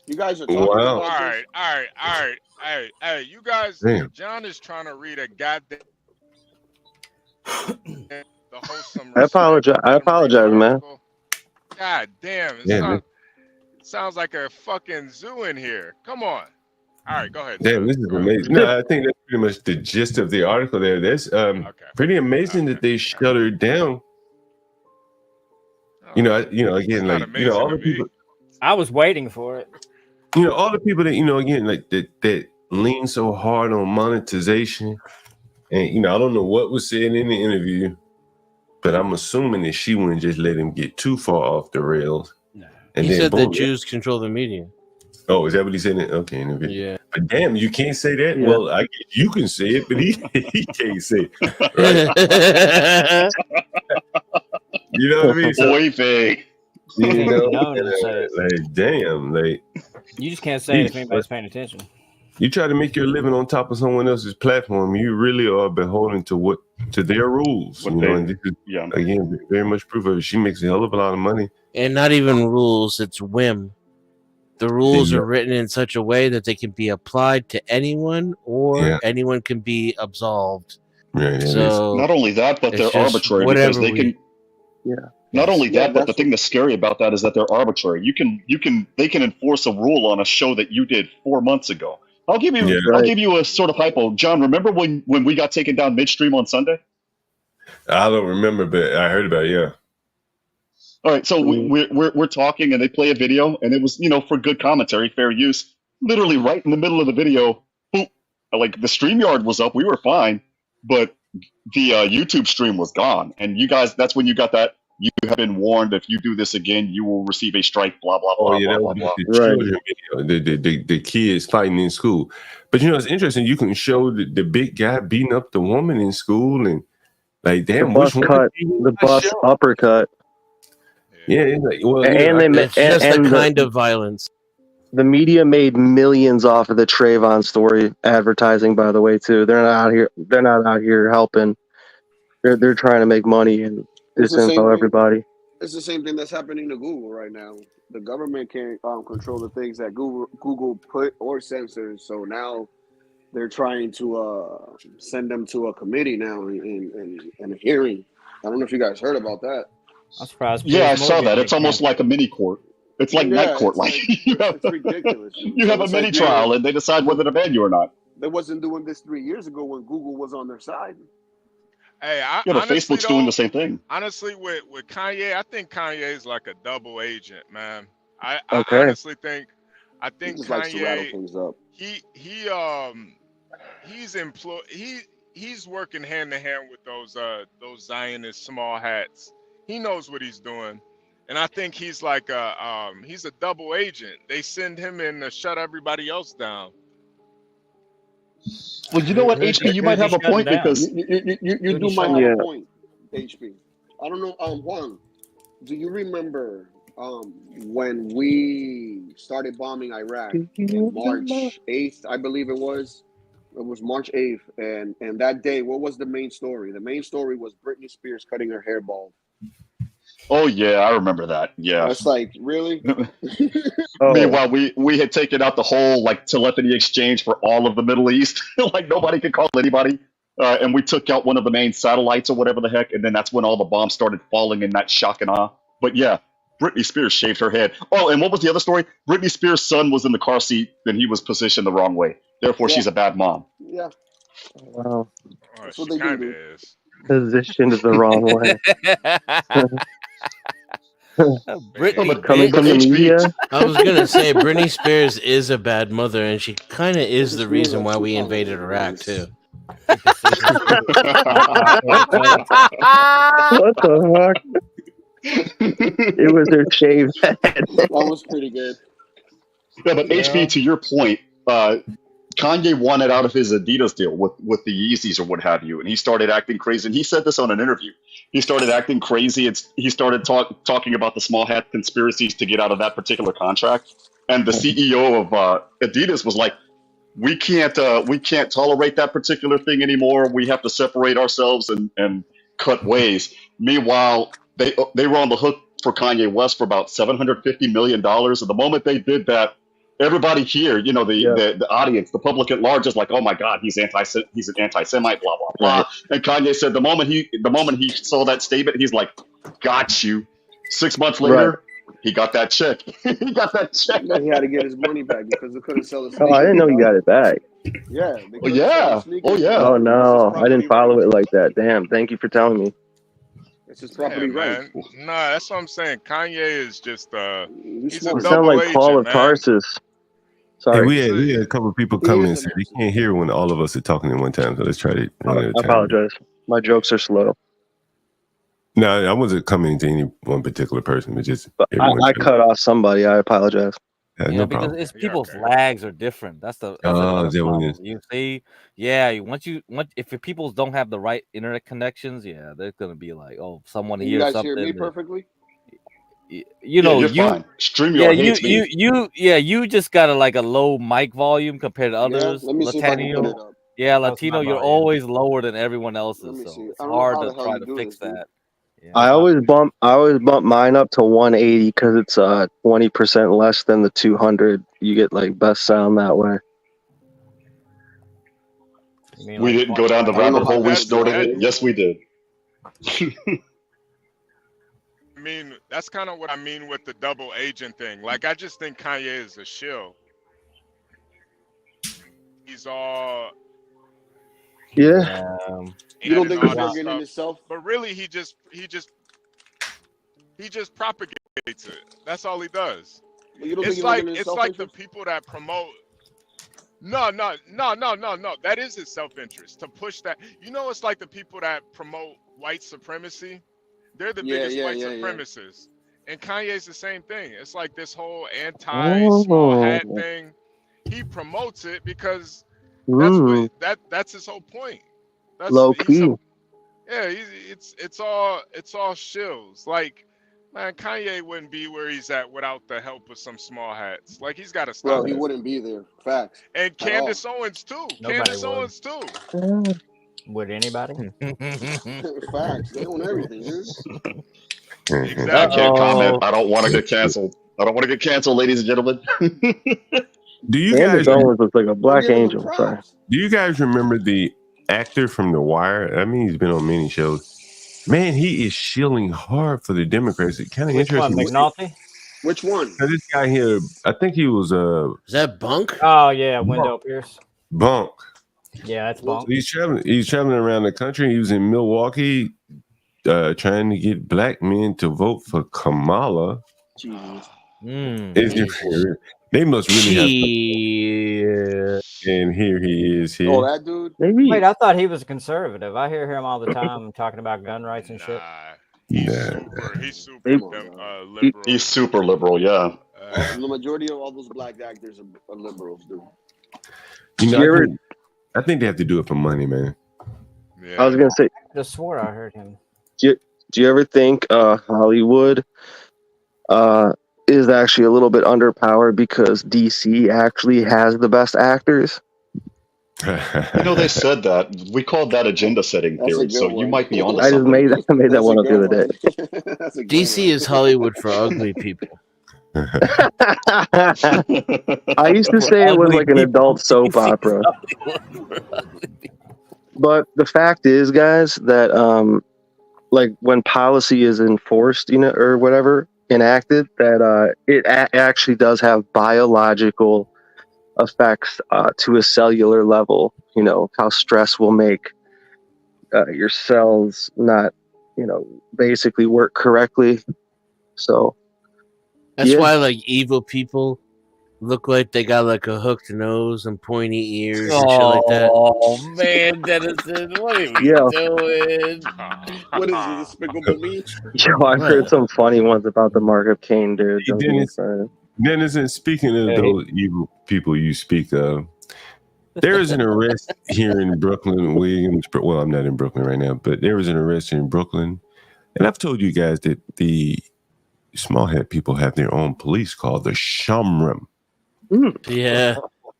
M: You guys are talking
A: Wow.
M: about this.
T: Hey, you guys,
A: Damn.
T: John is trying to read a goddamn the wholesome
C: I apologize, man.
T: God damn,
A: Yeah,
T: sounds like a fucking zoo in here. Come on. All right, go ahead.
A: Damn, this is amazing. No, I think that's pretty much the gist of the article there. That's pretty amazing that they shut her down. Again, like, all the people.
L: I was waiting for it.
A: All the people that, again, like that lean so hard on monetization. And, I don't know what was said in the interview, but I'm assuming that she wouldn't just let him get too far off the rails. And
I: He
A: then
I: said
A: boom,
I: that Jews control the media.
A: Oh, is that what he said? Okay, in the video.
I: Yeah.
A: But damn, you can't say that.
I: Yeah.
A: Well, I guess you can say it, but he can't say it. Right? You know what I mean?
V: Oy vey.
A: Like damn, like
L: You just can't say it if anybody's paying attention.
A: you try to make your living on top of someone else's platform, you really are beholden to their rules. And this is again very much proof of it. She makes a hell of a lot of money.
I: And not even rules, it's whim. The rules are written in such a way that they can be applied to anyone, or anyone can be absolved.
A: Right.
I: So
V: Not only that, but they're
I: just
V: arbitrary because
I: whatever
V: they can. Not only that, but the thing that's scary about that is that they're arbitrary. They can enforce a rule on a show that you did 4 months ago. I'll give you a sort of hypo. John, remember when we got taken down midstream on Sunday?
A: I don't remember, but I heard about it, yeah.
V: All right, so we're talking, and they play a video, and it was for good commentary, fair use. Literally right in the middle of the video, boop, like the StreamYard was up, we were fine, but the YouTube stream was gone, and you guys, that's when you got that. You have been warned. If you do this again, you will receive a strike. Blah blah blah.
A: Oh yeah,
V: blah,
A: that
V: blah,
A: was
V: blah.
A: the children video, the kids fighting in school. But it's interesting. You can show the big guy beating up the woman in school, and like damn,
C: The bus uppercut.
A: Yeah, it's like, well,
I: it's just a kind of violence.
C: The media made millions off of the Trayvon story advertising. By the way, too, they're not out here helping. They're trying to make money and disinfo everybody.
M: It's the same thing that's happening to Google right now. The government can't control the things that Google put or censors. So now they're trying to send them to a committee now in a hearing. I don't know if you guys heard about that.
L: I'm surprised.
V: Yeah, I saw that. It's almost like a mini court. It's like night court.
M: it's
V: Like,
M: like it's ridiculous.
V: you
M: So
V: have a
M: it's
V: mini
M: like
V: trial, and they decide whether to ban you or not.
M: they wasn't doing this 3 years ago when Google was on their side.
T: Hey,
V: Yeah, but
T: honestly
V: Facebook's doing
T: though,
V: the same thing.
T: honestly with Kanye, I think Kanye is like a double agent, man. I
C: Okay.
T: honestly think
M: He
T: think
M: just likes to rattle
T: Kanye
M: things up.
T: he's working hand in hand with those Zionist small hats. He knows what he's doing. And I think he's like he's a double agent. They send him in to shut everybody else down.
V: Well, you know what, HP, you might have a point because
M: You do might have a point, HP. I don't know, Juan. Do you remember when we started bombing Iraq in March 8th, I believe it was? It was March 8th, and that day, what was the main story? The main story was Britney Spears cutting her hair bald.
V: Oh yeah, I remember that. Yeah.
M: That's like, really?
V: Meanwhile, we had taken out the whole like telephony exchange for all of the Middle East. Like nobody could call anybody, and we took out one of the main satellites or whatever the heck, and then that's when all the bombs started falling in that shock and awe. But yeah, Britney Spears shaved her head. Oh, and what was the other story? Britney Spears' son was in the car seat, and he was positioned the wrong way. Therefore, she's a bad mom.
M: Yeah.
C: Wow.
M: That's what they do.
C: Positioned the wrong way.
D: Britney,
C: Coming from the media.
I: I was gonna say Britney Spears is a bad mother, and she kind of is the reason why we invaded Iraq too.
C: What the fuck? It was her shaved head.
M: That was pretty good.
V: Yeah, but HP, to your point, Kanye wanted out of his Adidas deal with the Yeezys or what have you, and he started acting crazy. And he said this on an interview. He started acting crazy. He started talking about the small hat conspiracies to get out of that particular contract. And the CEO of Adidas was like, "We can't tolerate that particular thing anymore. We have to separate ourselves and cut ways." Meanwhile, they were on the hook for Kanye West for about $750 million. And the moment they did that, everybody here, you know, the audience, the public at large is like, "Oh my God, he's an anti-Semite, blah blah blah."
C: Right.
V: And Kanye said the moment he saw that statement, he's like, "Got you." 6 months later, he got that check. He got that check.
M: No, he had to get his money back because they couldn't sell the
C: Oh, I didn't know you got it back.
M: Yeah.
V: Oh yeah. Oh yeah.
C: Oh no, I didn't follow it like that. Damn. Thank you for telling me.
M: It's his property right.
T: Man. Nah, that's what I'm saying. Kanye is just he's a
C: You
T: double
C: sound like
T: agent,
C: Paul of
T: man.
C: Tarsus.
A: Hey,
C: Sorry.
A: we had a couple of people come in and say they can't hear when all of us are talking at one time. So let's try it one at a
C: I
A: time.
C: apologize. My jokes are slow.
A: No, I wasn't coming to any one particular person, but just everyone.
C: I cut off somebody. I apologize.
A: Yeah,
D: Yeah,
A: no
D: because
A: problem.
D: it's people's lags are different. That's
A: Oh,
D: another
A: is that what it
D: problem.
A: is?
D: You see, yeah. If your people don't have the right internet connections, yeah, they're gonna be like, oh, someone
M: Can you
D: hears
M: guys hear
D: something.
M: me perfectly?
D: You know,
V: you're
D: you
V: fine. StreamYard hates me.
D: you just got a low mic volume compared to others.
M: let me see if I can put
D: Latino,
M: it up.
D: yeah,
L: That's
D: Latino,
L: my
D: you're
L: volume.
D: always lower than everyone else's,
M: Let me
D: so
M: see.
D: it's
M: I don't know
D: hard
M: how
D: to
M: the hell
D: try
M: you
D: to
M: do
D: fix
M: this, dude.
D: that. Yeah,
C: I always bump mine up to 180 because it's 20% less than the 200. You get like best sound that way.
L: You mean
V: We
L: like
V: didn't go down the
L: 25?
V: rabbit hole. We
T: That's
V: snorted it. Yes, we did.
T: I mean, that's kind of what I mean with the double agent thing. Like, I just think Kanye is a shill. He's all
C: Yeah.
M: You don't
T: and
M: think
T: all
M: he's
T: this
M: working in
T: stuff,
M: himself?
T: but really, he just propagates it. That's all he does.
M: Well, you don't think
T: It's
M: he's
T: like
M: working in his
T: the
M: self-interest?
T: people that promote. No. That is his self-interest to push that. You know, it's like the people that promote white supremacy. They're the biggest white supremacists. And Kanye's the same thing. It's like this whole anti-small hat thing. He promotes it because that's his whole point. That's
C: Low key.
T: It's all shills. Like, man, Kanye wouldn't be where he's at without the help of some small hats. Like, he's got to stop
M: Bro, he
T: it.
M: wouldn't be there. Facts.
T: And
M: At all.
T: Candace Owens too.
L: Nobody
T: Candace
L: would.
T: Owens too.
L: Would anybody?
M: Facts. They own everything, dude.
T: Exactly.
V: I can't comment. I don't want to get canceled. Ladies and gentlemen.
A: Do you
C: Candace
A: guys
C: Owens looks like a black angel. Sorry.
A: do you guys remember the actor from The Wire? I mean, he's been on many shows. Man, he is shilling hard for the Democrats. It's kind of
L: Which one,
A: interesting.
L: McNulty?
M: Which one?
A: Now, this guy here, I think he was
I: Is that Bunk?
L: Oh yeah, Wendell Pierce.
A: Bunk.
L: Yeah, that's
A: So
L: Bunk.
A: he's traveling around the country. He was in Milwaukee, trying to get black men to vote for Kamala.
M: Jesus.
A: They must really have. And here he is here.
M: Oh, that dude.
L: Wait, I thought he was a conservative. I hear him all the time talking about gun rights and shit.
T: He's super liberal.
V: He's super liberal, yeah.
M: The majority of all those black actors are liberals, dude.
A: You know, I think they have to do it for money, man.
C: I was gonna say,
L: I just swore I heard him.
C: do you ever think Hollywood is actually a little bit underpowered because DC actually has the best actors?
V: You know, they said that. We called that agenda setting theory, so you might be on.
C: I just made that one up the other day.
I: DC is Hollywood for ugly people.
C: I used to say it was like an adult soap opera. But the fact is, guys, that like when policy is enforced, you know, or whatever, enacted, that it actually does have biological effects to a cellular level. You know, how stress will make your cells not, you know, basically work correctly. So
I: that's why like evil people look like they got like a hooked nose and pointy ears and shit like that.
D: Oh man, Dennison, what are we doing?
M: What is it, Despicable Me?
C: Yo, I've heard some funny ones about the Mark of Cain, dude.
A: Dennis, speaking of those evil people you speak of, there is an arrest here in Brooklyn, Williamsburg. Well, I'm not in Brooklyn right now, but there was an arrest in Brooklyn. And I've told you guys that the small-head people have their own police called the Shumrim.
I: Yeah.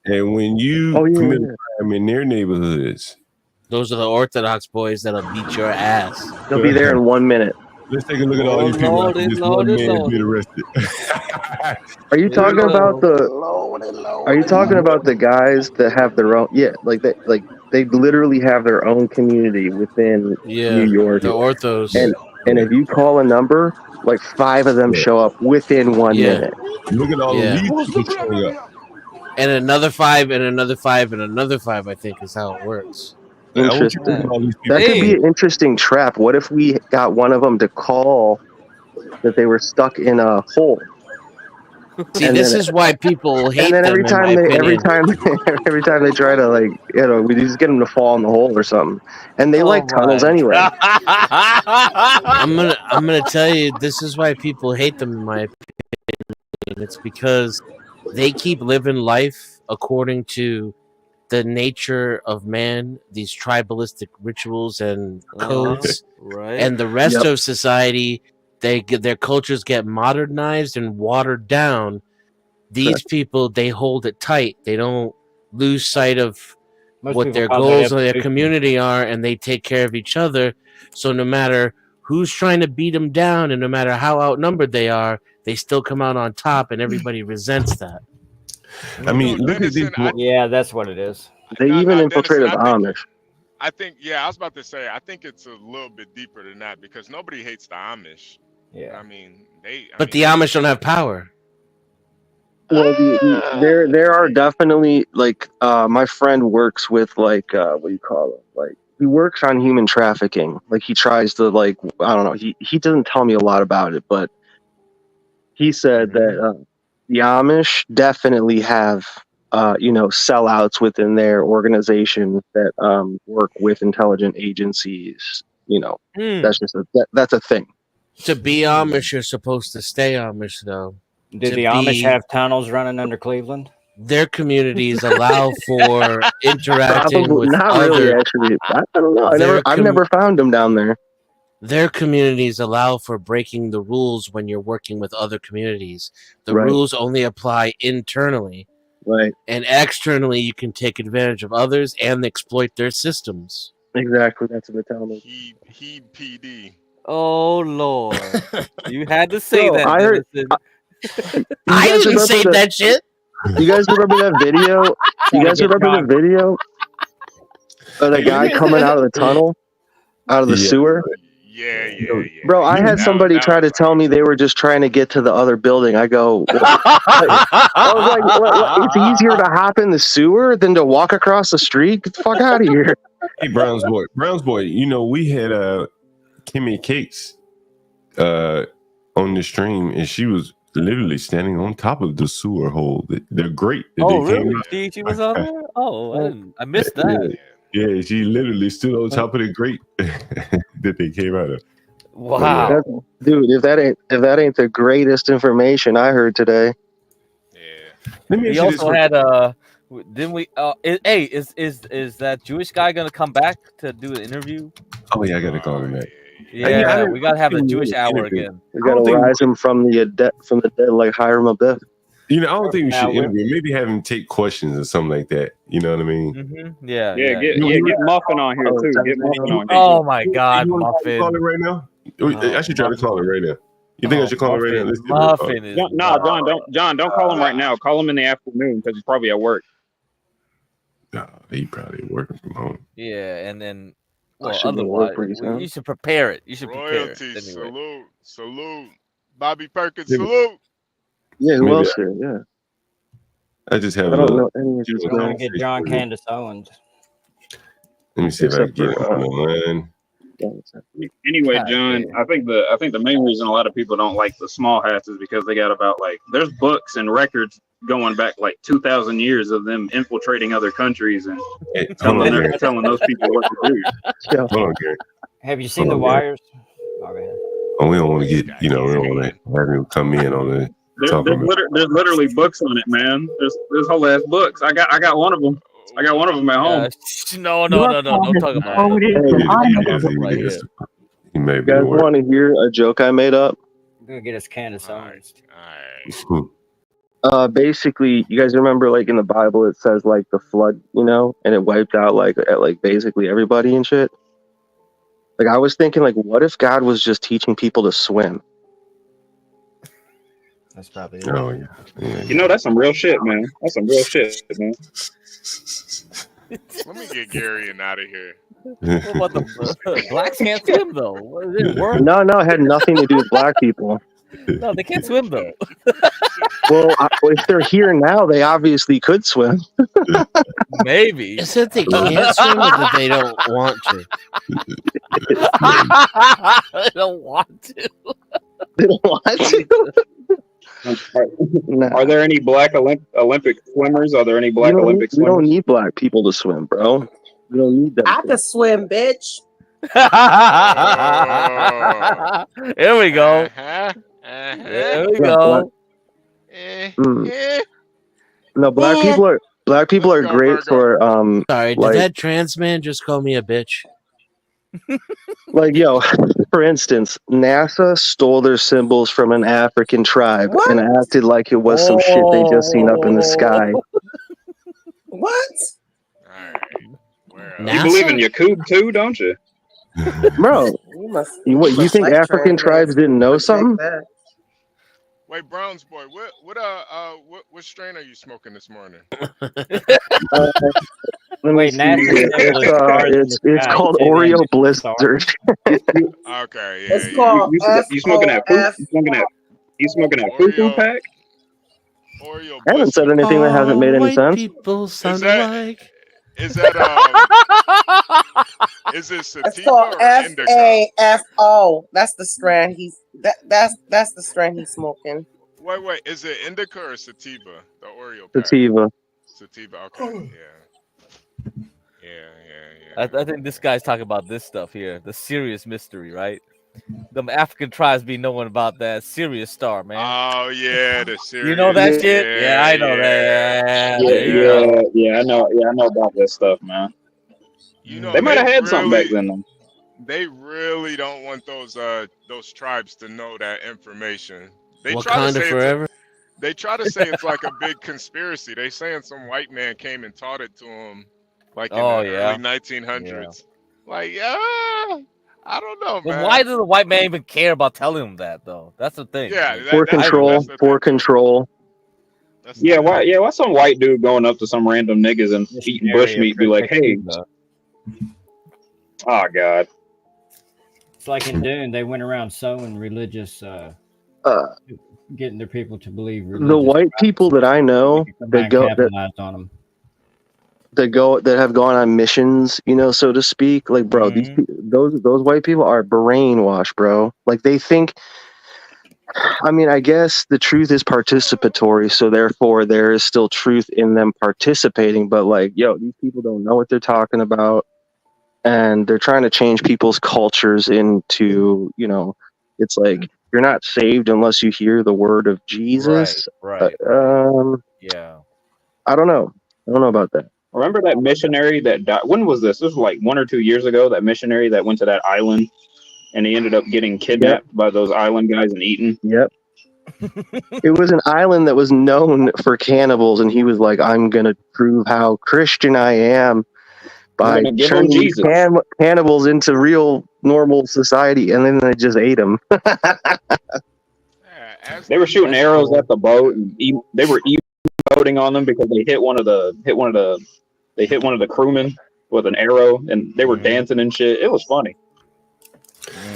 A: And when you commit a crime in their neighborhoods,
I: those are the Orthodox boys that'll beat your ass.
C: They'll be there in 1 minute.
A: Let's take a look at all these people after this one man being arrested.
C: Are you talking about Are you talking about the guys that have their own? Yeah, they literally have their own community within New York.
I: The Orthos.
C: And if you call a number, like 5 of them show up within 1 minute.
A: Look at all of these people showing up.
I: And another 5 and another 5 and another 5, I think, is how it works.
C: Interesting. That could be an interesting trap. What if we got one of them to call that they were stuck in a hole?
I: See, this is why people hate
C: and then
I: them.
C: every time they try to, like, you know, we just get them to fall in the hole or something, and they like tunnels anyway.
I: I'm gonna tell you, this is why people hate them. In my opinion, it's because they keep living life according to the nature of man, these tribalistic rituals and codes,
D: right?
I: And the rest of society, their cultures get modernized and watered down. These people, they hold it tight. They don't lose sight of what their goals of their community are, and they take care of each other. So no matter who's trying to beat them down, and no matter how outnumbered they are, they still come out on top, and everybody resents that.
A: I mean, look at these.
L: Yeah, that's what it is.
C: They even infiltrated the Amish.
T: I think, I was about to say, I think it's a little bit deeper than that because nobody hates the Amish.
L: Yeah.
T: I mean,
I: But the Amish don't have power.
C: Well, there are definitely, like, my friend works with, like, what do you call it? Like, he works on human trafficking. Like, he tries to, like, I don't know. He doesn't tell me a lot about it, but he said that the Amish definitely have, you know, sellouts within their organization that work with intelligent agencies. You know, that's just that's a thing.
I: To be Amish, you're supposed to stay Amish, though.
L: Did the Amish have tunnels running under Cleveland?
I: Their communities allow for interacting with
C: not
I: other.
C: Really, actually, I don't know. I've never found them down there.
I: Their communities allow for breaking the rules when you're working with other communities. The rules only apply internally.
C: Right.
I: And externally, you can take advantage of others and exploit their systems.
C: Exactly. That's what they're telling me.
T: He PD.
D: Oh Lord! You had to say that.
C: I heard.
I: I didn't say that shit.
C: You guys remember that video? You guys remember the video of the guy coming out of the tunnel, out of the sewer?
T: Yeah.
C: Bro, I had somebody try to tell me they were just trying to get to the other building. I go, I was like, it's easier to hop in the sewer than to walk across the street. Get the fuck out of here.
A: Hey, Brown's boy. You know, we had Kimmy Cakes on the stream, and she was literally standing on top of the sewer hole. They're great.
D: Oh, really? She was on there? Oh, I missed that.
A: Yeah, she literally stood on top of the grate that they came out of.
D: Wow,
C: dude! If that ain't the greatest information I heard today.
D: We also had didn't we? Hey, is that Jewish guy gonna come back to do an interview?
A: Oh yeah, I gotta call him back.
D: Yeah, we gotta have the Jewish hour again.
C: We gotta rise him from the dead, like Hiram Abiff.
A: You know, I don't think we should interview. Maybe have him take questions or something like that. You know what I mean?
D: Mm-hmm. Yeah.
H: Get Muffin on here too. Get Muffin on here.
D: Oh my God, Muffin!
A: Call it right now. I should try to call it right now. You think I should call him right now? Let's
D: Muffin is
H: John, don't call him right now. Call him in the afternoon because he's probably at work.
A: No, he probably working from home.
D: Yeah, and then
C: otherwise,
D: you should prepare it. You should
T: Royalty,
D: prepare it. Anyway.
T: salute. Bobby Perkins, salute.
C: Yeah, who else here? Yeah.
A: I just have
C: I don't know any of these
L: We're gonna
C: guys.
L: get John Candace Owens.
A: Let me see if I can get him on the line.
H: Anyway, John, I think the main reason a lot of people don't like the small hats is because they got about there's books and records going back 2,000 years of them infiltrating other countries and telling those people what to do.
A: Hold on, Gary.
L: Have you seen The Wires? Okay.
A: Oh, we don't want to get, we don't want to have him come in on the
H: There's literally books on it, man. There's whole ass books. I got one of them. I got one of them at home.
D: No. Don't talk about it.
A: He may
C: You
A: be
C: guys want to hear a joke I made up?
L: We're gonna get us Candace Owens.
C: Basically, you guys remember in the Bible it says the flood, and it wiped out basically everybody and shit. I was thinking what if God was just teaching people to swim?
L: That's probably it.
A: Oh yeah.
H: You know, that's some real shit, man. That's some real shit, man.
T: Let me get Gary out of here.
D: What about the blacks can't swim though? What is it, work?
C: No, it had nothing to do with black people.
D: No, they can't swim though.
C: Well, if they're here now, they obviously could swim.
D: Maybe.
I: It's that they can't swim or that they don't want to.
D: They don't want to.
C: They don't want to.
H: Are there any black Olympic swimmers? Are there any black Olympic
C: We don't
H: swimmers?
C: need black people to swim, bro. We don't need that.
S: I could swim, bitch.
D: Here we go. There we go.
C: No, black people are great for
I: Sorry, did that trans man just call me a bitch?
C: For instance, NASA stole their symbols from an African tribe and acted like it was some shit they just seen up in the sky.
S: What?
H: You believe in Yakub too, don't you?
C: Bro, you think African tribes didn't know something?
T: Wait, Browns boy, what strain are you smoking this morning?
C: It's called Oreo Blizzard.
T: Okay, yeah.
H: You smoking that food? You smoking that fufu pack?
T: Oreo
C: I haven't said anything that hasn't made any sense.
I: People sound alike.
T: Is that is it
S: It's
T: sativa
S: called
T: or indica?
S: FAFO. That's the strand that's the strand he's smoking.
T: Wait, is it indica or sativa? The Oreo pack?
C: Sativa.
T: Okay, yeah.
D: I think this guy's talking about this stuff here, the serious mystery, right? Them African tribes be knowing about that Sirius star, man.
T: Oh yeah, the Sirius.
D: You know that shit? Yeah, I know that.
H: Yeah, I know about that stuff, man.
T: You know,
H: they might have had something back then, though.
T: They really don't want those tribes to know that information. They
I: Wakanda forever.
T: They try to say it's like a big conspiracy. They saying some white man came and taught it to them, in the early 1900s. Yeah. I don't know, man.
D: Why does the white man even care about telling him that, though? That's the thing.
T: Yeah,
C: For control.
H: Why some white dude going up to some random niggas and eating bushmeat be like, hey, oh God.
U: It's like in Dune, they went around sowing religious, getting their people to believe religious.
C: The white people that I know that
U: capitalized on them.
C: That have gone on missions, so to speak. Like, bro, those white people are brainwashed, bro. Like, they think. I mean, I guess the truth is participatory, so therefore there is still truth in them participating. But like, these people don't know what they're talking about, and they're trying to change people's cultures into, it's like you're not saved unless you hear the word of Jesus.
D: Right.
C: Yeah. I don't know about that.
H: Remember that missionary that died? When was this? This was like 1 or 2 years ago. That missionary that went to that island, and he ended up getting kidnapped by those island guys and eaten.
C: Yep. It was an island that was known for cannibals, and he was like, "I'm gonna prove how Christian I am by turning these cannibals into real normal society," and then they just ate him.
H: They were shooting arrows at the boat, and they were emoting on them because they hit one of the crewmen with an arrow, and they were dancing and shit. It was funny.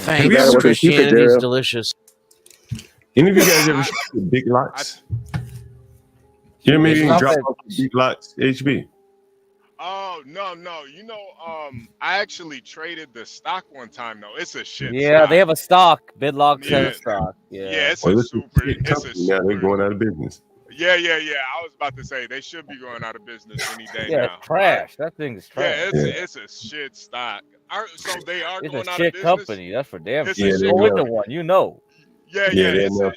I: Thanks, Christianity is delicious.
A: Any of you guys ever shoot big lots? Yeah, maybe drop off big lots, HB.
T: Oh no! I actually traded the stock one time though. It's a shit.
D: Yeah,
T: stock.
D: they have a stock. Bidlock has a stock.
T: Yeah, it's
A: Well,
T: a super.
A: Now they're going out of business.
T: Yeah. I was about to say they should be going out of business any day now.
D: Yeah, it's trash. That thing's trash.
T: Yeah, it's a shit stock. So they are
D: It's
T: going
D: a
T: out
D: shit
T: of business.
D: company. That's for damn
T: It's
D: sure.
T: a shit
D: Go with the
T: company.
D: one,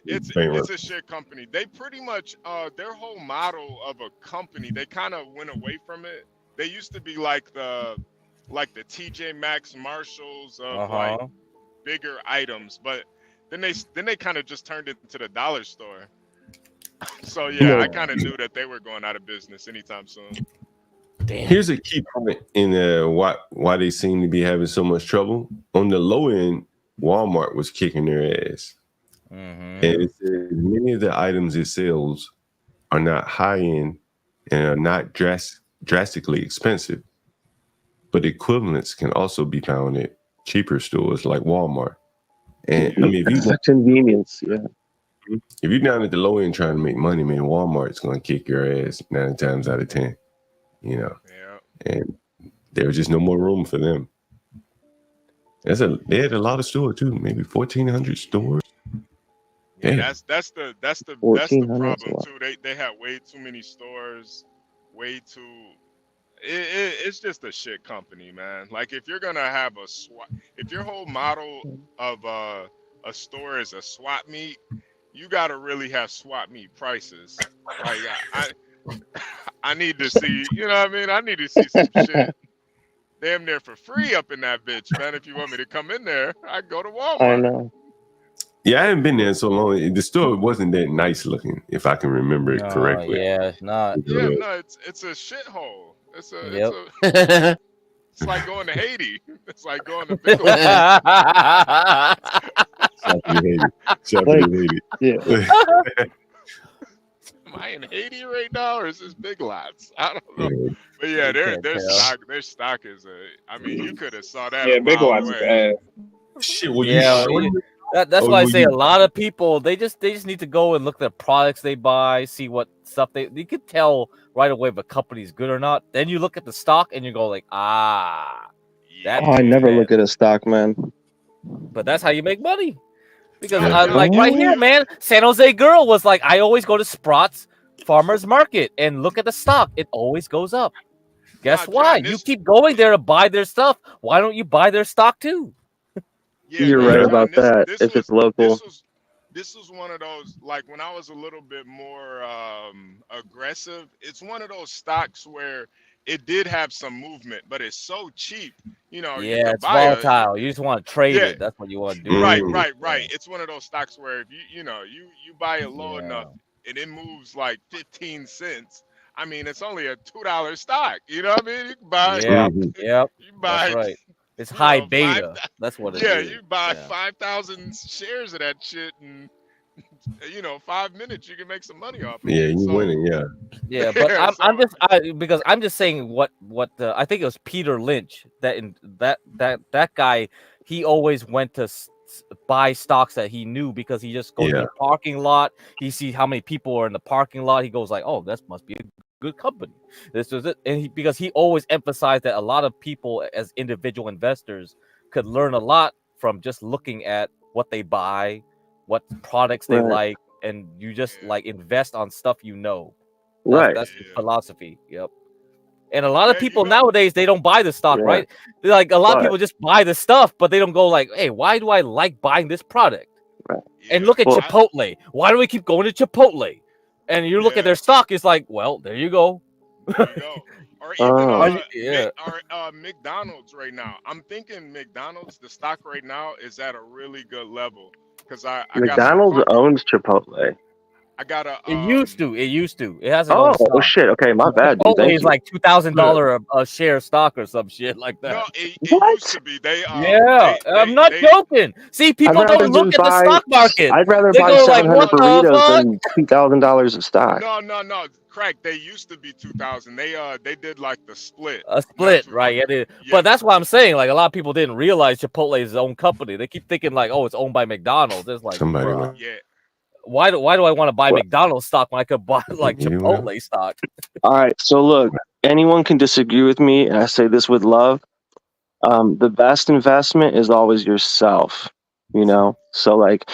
T: It's a shit company. They pretty much their whole model of a company, they kind of went away from it. They used to be like the TJ Maxx, Marshalls of like bigger items, but then they kind of just turned it into the dollar store. So yeah, I kind of knew that they were going out of business anytime soon.
I: Damn.
A: Here's a key point in why they seem to be having so much trouble. On the low end, Walmart was kicking their ass. And it says many of the items it sells are not high end and are not drastically expensive, but equivalents can also be found at cheaper stores like Walmart. And I mean,
C: It's a convenience,
A: if you're down at the low end trying to make money, man, Walmart's going to kick your ass 9 times out of 10. And there was just no more room for them. They had a lot of stores too, maybe 1,400 stores.
T: Yeah, that's the problem too. They have way too many stores, way too. It's just a shit company, man. Like if you're gonna have if your whole model of a store is a swap meet, you gotta really have swap meet prices. Like I need to see, you know what I mean? I need to see some shit damn near for free up in that bitch, man. If you want me to come in there, I go to Walmart.
C: I know.
A: Yeah, I haven't been there in so long. The store wasn't that nice looking, if I can remember it correctly.
D: Yeah, it's not.
T: Yeah, no, it's a shithole. It's like going to Haiti. It's like going to Big Am I in Haiti right now, or is this Big Lots? I don't know. But yeah, their stock is I mean, you could have saw that.
H: Yeah, Big Lots is bad.
A: Shit, well,
D: that's why I say a lot of people they just need to go and look at the products they buy, see what stuff you could tell right away if a company's good or not. Then you look at the stock and you go like,
C: I never look at a stock, man.
D: But that's how you make money. Because like right here, man, San Jose girl was like, I always go to Sprott's Farmers Market and look at the stock. It always goes up. Guess why? You keep going there to buy their stuff. Why don't you buy their stock too?
T: Yeah,
C: You're right about that. If it's local.
T: This was one of those, like when I was a little bit more aggressive, it's one of those stocks where it did have some movement, but it's so cheap.
D: Yeah, it's volatile. You just want to trade it. That's what you want to do.
T: Right. It's one of those stocks where if you buy it low enough and it moves like 15 cents. I mean, it's only a $2 stock. You know what I mean? You can buy.
D: Yep.
T: You buy.
D: That's right. It's high beta. That's what it is.
T: Yeah, you buy 5,000 shares of that shit and 5 minutes you can make some money off of
A: Yeah,
T: it.
A: you
T: So
A: winning. Yeah.
D: Yeah, but
T: yeah,
D: because I'm just saying what I think it was Peter Lynch that guy. He always went to buy stocks that he knew because he just goes to
A: Yeah.
D: the parking lot. He sees how many people are in the parking lot. He goes like, "Oh, this must be a good company." This was it, and because he always emphasized that a lot of people as individual investors could learn a lot from just looking at what they buy, what products they
C: Right.
D: like, and you just like invest on stuff you know.
C: Right.
D: That's his philosophy. Yep. And a lot of people nowadays they don't buy the stock,
C: Yeah.
D: right? They're like a lot of
C: But
D: people just buy the stuff, but they don't go like, "Hey, why do I like buying this product?"
C: right.
D: And look at
C: Well,
D: Chipotle. Why do we keep going to Chipotle? And you look at their stock, it's like, well, there you go.
T: there you go. Or even
D: yeah.
T: McDonald's right now. I'm thinking McDonald's, the stock right now is at a really good level because I got some
C: McDonald's owns Chipotle.
T: I got a
D: It used to. It hasn't
C: Oh,
D: owned stock.
C: shit. Okay, my bad, dude.
D: Chipotle
C: Thank
D: is
C: you.
D: like $2,000 a share stock or some shit like that.
T: No, it
C: What?
T: used to be.
D: Yeah, I'm not joking. See,
C: I'd
D: people
C: rather
D: don't look
C: just
D: at the
C: buy.
D: stock market.
C: I'd rather
D: They
C: buy
D: go like,
C: 700
D: "What the
C: burritos
D: fuck?"
C: than $2,000 of stock.
T: No. Craig, they used to be 2000. They did like the split.
D: A split, right? Yeah, but that's what I'm saying. Like a lot of people didn't realize Chipotle is its own company. They keep thinking like, "Oh, it's owned by McDonald's." It's like,
A: Somebody
D: bruh,
A: will.
T: Yeah.
D: why do I want to buy
C: Well,
D: McDonald's stock when I could buy like
A: You will.
D: Chipotle stock?
C: all right. So look, anyone can disagree with me, and I say this with love. The best investment is always yourself. You know. So like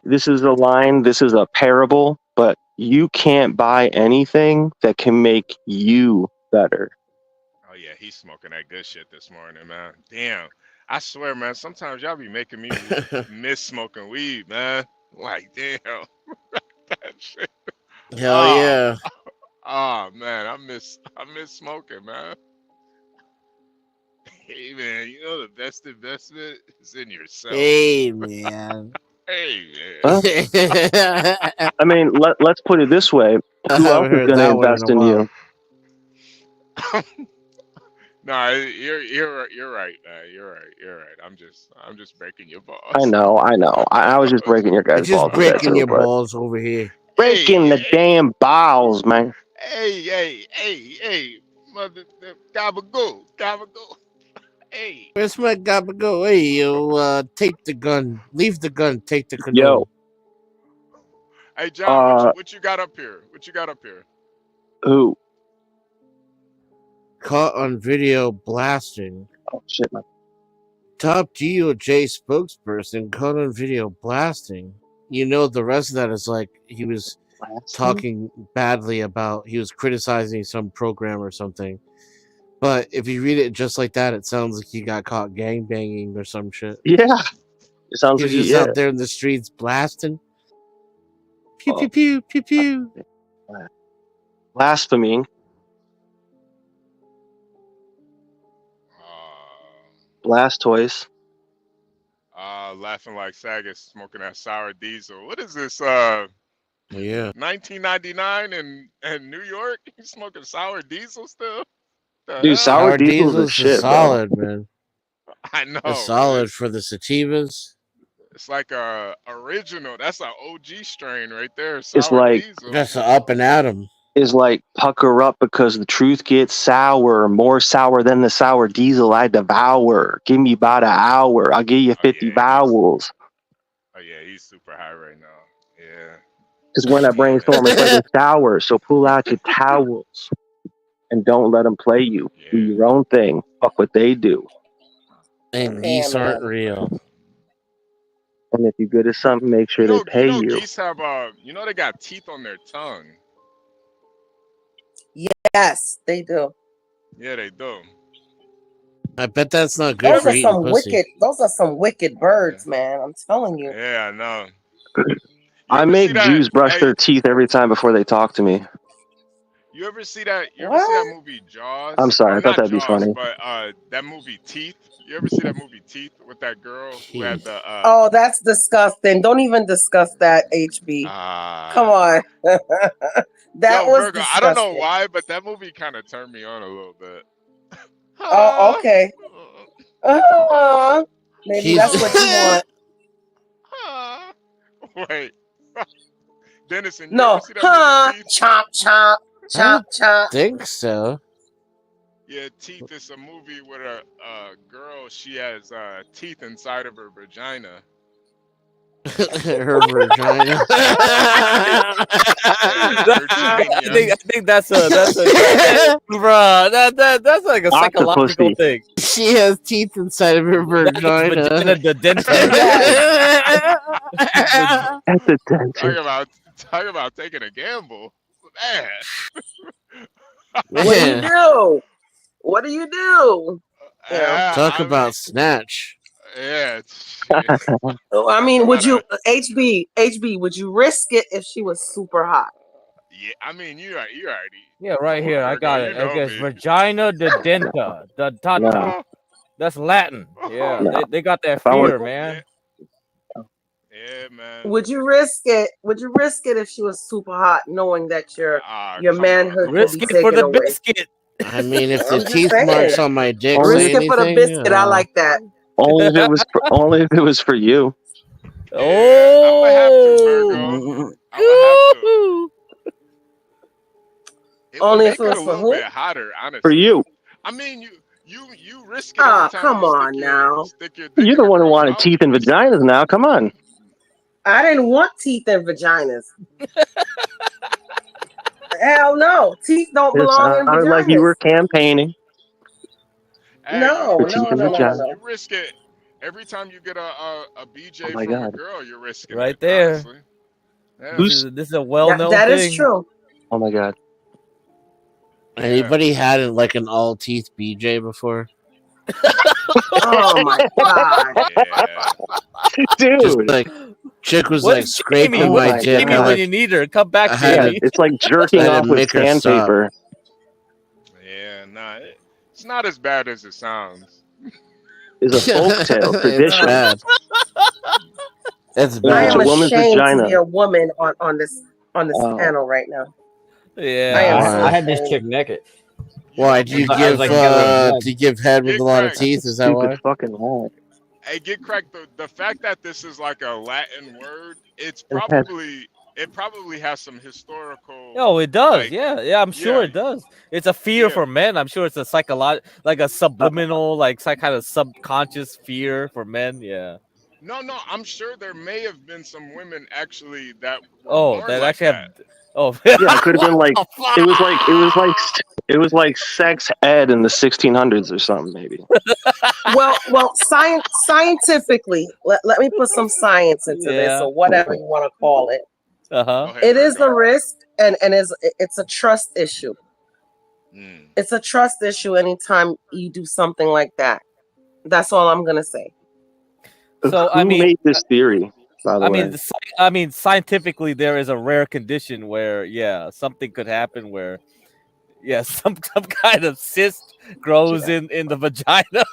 C: this is a line. This is a parable, but you can't buy anything that can make you better.
T: Oh yeah, he's smoking that good shit this morning, man. Damn. I swear, man, sometimes y'all be making me miss smoking weed, man. Like, damn. that shit.
I: Hell yeah.
T: Oh man, I miss smoking, man. Hey man, you know the best investment is in yourself.
I: Hey man.
T: Hey
C: Huh?
T: man.
C: I mean, let's put it this way:
I: I
C: who else
I: haven't
C: is
I: heard
C: going to
I: that one in
C: invest
I: a
C: in
I: while.
C: you?
T: No, you're right, man. You're right. I'm just breaking your balls.
C: I know. I was just breaking your guys'
I: It's just
C: balls with that
I: breaking
C: too,
I: your
C: but
I: balls over here.
C: breaking the damn balls, man.
T: Hey, mother, gabagool. Hey.
I: Where's my go? Hey, you take the gun. Leave the gun. Take the canoe.
C: Yo.
T: Hey John, what you got up here?
C: Who?
I: Caught on video blasting.
C: Oh shit, man.
I: Top DOJ spokesperson caught on video blasting. You know, the rest of that is like he was talking badly about, he was criticizing some program or something. But if you read it just like that, it sounds like he got caught gangbanging or some shit.
C: Yeah. It sounds
I: he
C: like
I: was just out there in the streets blasting. Pew, pew, pew, pew, pew.
C: Blaspheming. Blastoise.
T: Laughing like Sagas smoking that sour diesel. What is this?
I: Yeah.
T: 1999 in New York. He's smoking sour diesel still.
C: Dude, sour diesel's a shit,
I: solid,
C: bro.
I: man.
T: I know.
I: It's solid for the sativas.
T: It's like a original. That's an OG strain right there.
C: It's
T: Sour
C: like
T: diesel.
I: That's up and at 'em.
C: Is like pucker up because the truth gets sour, more sour than the sour diesel I devour. Give me about an hour. I'll give you 50 vowels.
T: Oh yeah, he's super high right now. Yeah.
C: Because when I brainstorm, it's like a shower. So pull out your towels and don't let them play you. Do your own thing. Fuck what they do.
I: And geese aren't real.
C: And if you're good at something, make sure they pay you.
T: Geese have they got teeth on their tongue.
S: Yes, they do.
T: Yeah, they do.
I: I bet that's not good
S: Those
I: for
S: are
I: eating
S: some
I: pussy.
S: wicked. Those are some wicked birds, man. I'm telling you.
T: Yeah, I know.
C: I make Jews brush their teeth every time before they talk to me.
T: You ever see that? You ever see that movie Jaws?
C: I'm sorry, I thought
T: not
C: that'd be
T: Jaws,
C: funny.
T: but that movie Teeth. You ever see that movie Teeth with that girl who had the?
S: Oh, that's disgusting. Don't even discuss that, HB. Come on. That was
T: Virgo,
S: disgusting.
T: I don't know why, but that movie kind of turned me on a little bit.
S: Oh, okay. Maybe that's what you want.
T: Wait. Dennison, you
S: No,
T: ever see that movie Teeth?
S: chomp, chomp,
I: I
S: chomp,
I: don't
S: chomp.
I: think so.
T: Yeah, Teeth is a movie where a girl, she has teeth inside of her vagina.
I: Her vagina.
D: I think that's a bro. That's like a psychological
C: Octopussy.
D: thing.
I: She has teeth inside of her vagina.
D: Vagina the dentist.
C: At the dentist.
T: Talk about taking a gamble. Man.
S: What do you do? What do you do? You know.
I: Talk about snatch.
T: Yeah.
S: I mean, would you HB? Would you risk it if she was super hot?
T: Yeah, I mean, you already.
D: Yeah, right here. I got it.
T: You know
D: I guess
T: me.
D: vagina the denta, the tata.
C: No.
D: That's Latin. Yeah,
C: No.
D: they got that
C: If I
D: fear,
C: would-
D: man.
T: Yeah, man.
S: Would you risk it? Would you risk it if she was super hot, knowing that your manhood could
D: Risk
S: be
D: it for
S: taken
D: the
S: away?
D: biscuit.
I: I mean, if the
S: I'm just
I: teeth
S: saying.
I: marks on my dick
C: Only-
I: say
S: Risk it for the
I: anything,
S: biscuit. I like that.
C: Only if it was for you.
D: Oh,
T: I'm gonna have to, Virgo. I'm gonna have to. It would
S: Only
T: make
S: if it
T: it
S: was
T: a
S: for
T: little
S: who?
T: bit hotter, honestly.
C: For you.
T: I mean, you risk it every
S: Ah,
T: time
S: come
T: you
S: on now.
T: stick your dick
C: You're
T: in
C: the
T: a
C: one who
T: girl's
C: wanted
T: mouth.
C: teeth and vaginas now. Come on.
S: I didn't want teeth and vaginas. Hell no. Teeth don't
C: It
S: belong in
C: sounded like you
S: vaginas.
C: were campaigning.
T: Hey,
S: No,
C: for
S: no,
C: teeth and
S: no, no,
C: vagina.
S: no.
T: you risk it every time you get a BJ
C: Oh my
T: from a
C: God.
T: girl. You're risking
D: Right
T: it,
D: there.
T: honestly. Yeah.
D: This is a well-known
S: That
D: thing.
S: is true.
C: Oh my God.
I: anybody had like an all teeth BJ before?
S: Oh my god.
T: Yeah.
I: Just
C: Dude.
I: like chick was
D: What
I: like
D: is Jamie?
I: scraping
D: What
I: my
D: is
I: dick.
D: Jamie
I: I
D: when you
I: like
D: need her? Come back,
I: I had
C: Yeah,
D: Jamie.
C: it's like
I: I
C: jerking
I: had to
C: off with
I: make her stop.
C: sandpaper.
T: Yeah, nah, it's not as bad as it sounds.
C: Is a folktale
I: It's
C: tradition
I: bad. It's
C: in
S: I
C: which
S: am
C: a
I: bad.
C: woman's
S: ashamed to
C: vagina.
S: be a woman on this
C: Oh.
S: panel right now.
D: Yeah.
S: I am
I: Why?
S: so
L: I had this
S: ashamed.
L: chick naked.
I: Why do you
L: I was
I: give
L: like, you got a little blood.
I: do you give head with
T: Get
I: a lot of
T: cracked.
I: teeth? Is that
C: Stupid
I: why?
C: fucking lie.
T: Hey, get cracked. The fact that this is like a Latin word, it probably has some historical.
D: Oh, it does.
T: Like,
D: Yeah, I'm sure it does. It's a fear for men. I'm sure it's a like a subliminal, like some kind of subconscious fear for men. Yeah.
T: No, I'm sure there may have been some women actually that were
D: Oh,
T: born
D: that
T: like
D: actually
T: that.
D: have. Oh,
C: Yeah, it could have been like
D: What the
C: it was like sex ed in the 1600s or something maybe.
S: Well, scientifically, let me put some science into this,
D: Yeah.
S: or whatever you want to call it.
D: Uh-huh.
S: It is a risk, and it's a trust issue. It's a trust issue anytime you do something like that. That's all I'm gonna say.
D: So
C: Who made this theory, by the way?
D: I mean, scientifically, there is a rare condition where, yeah, something could happen where, yeah, some kind of cyst grows in the vagina.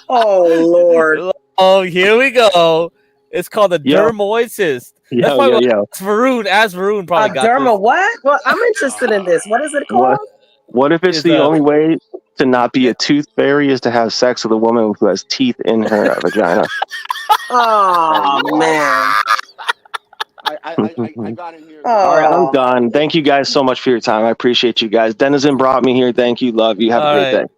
S: Oh Lord!
D: Oh, here we go. It's called a dermoid cyst. That's
C: Yo,
D: probably
C: yo,
D: what
C: yo.
D: Varun probably got
S: Derma
D: this.
S: what? Well, I'm interested in this. What is it called?
C: What if it's
D: Is
C: the only way to not be a tooth fairy is to have sex with a woman who has teeth in her vagina?
S: Oh man!
M: I got in here.
C: All right, I'm
S: Oh.
C: done. Thank you guys so much for your time. I appreciate you guys. Denizen brought me here. Thank you. Love you. Have a
D: All
C: great
D: right.
C: day.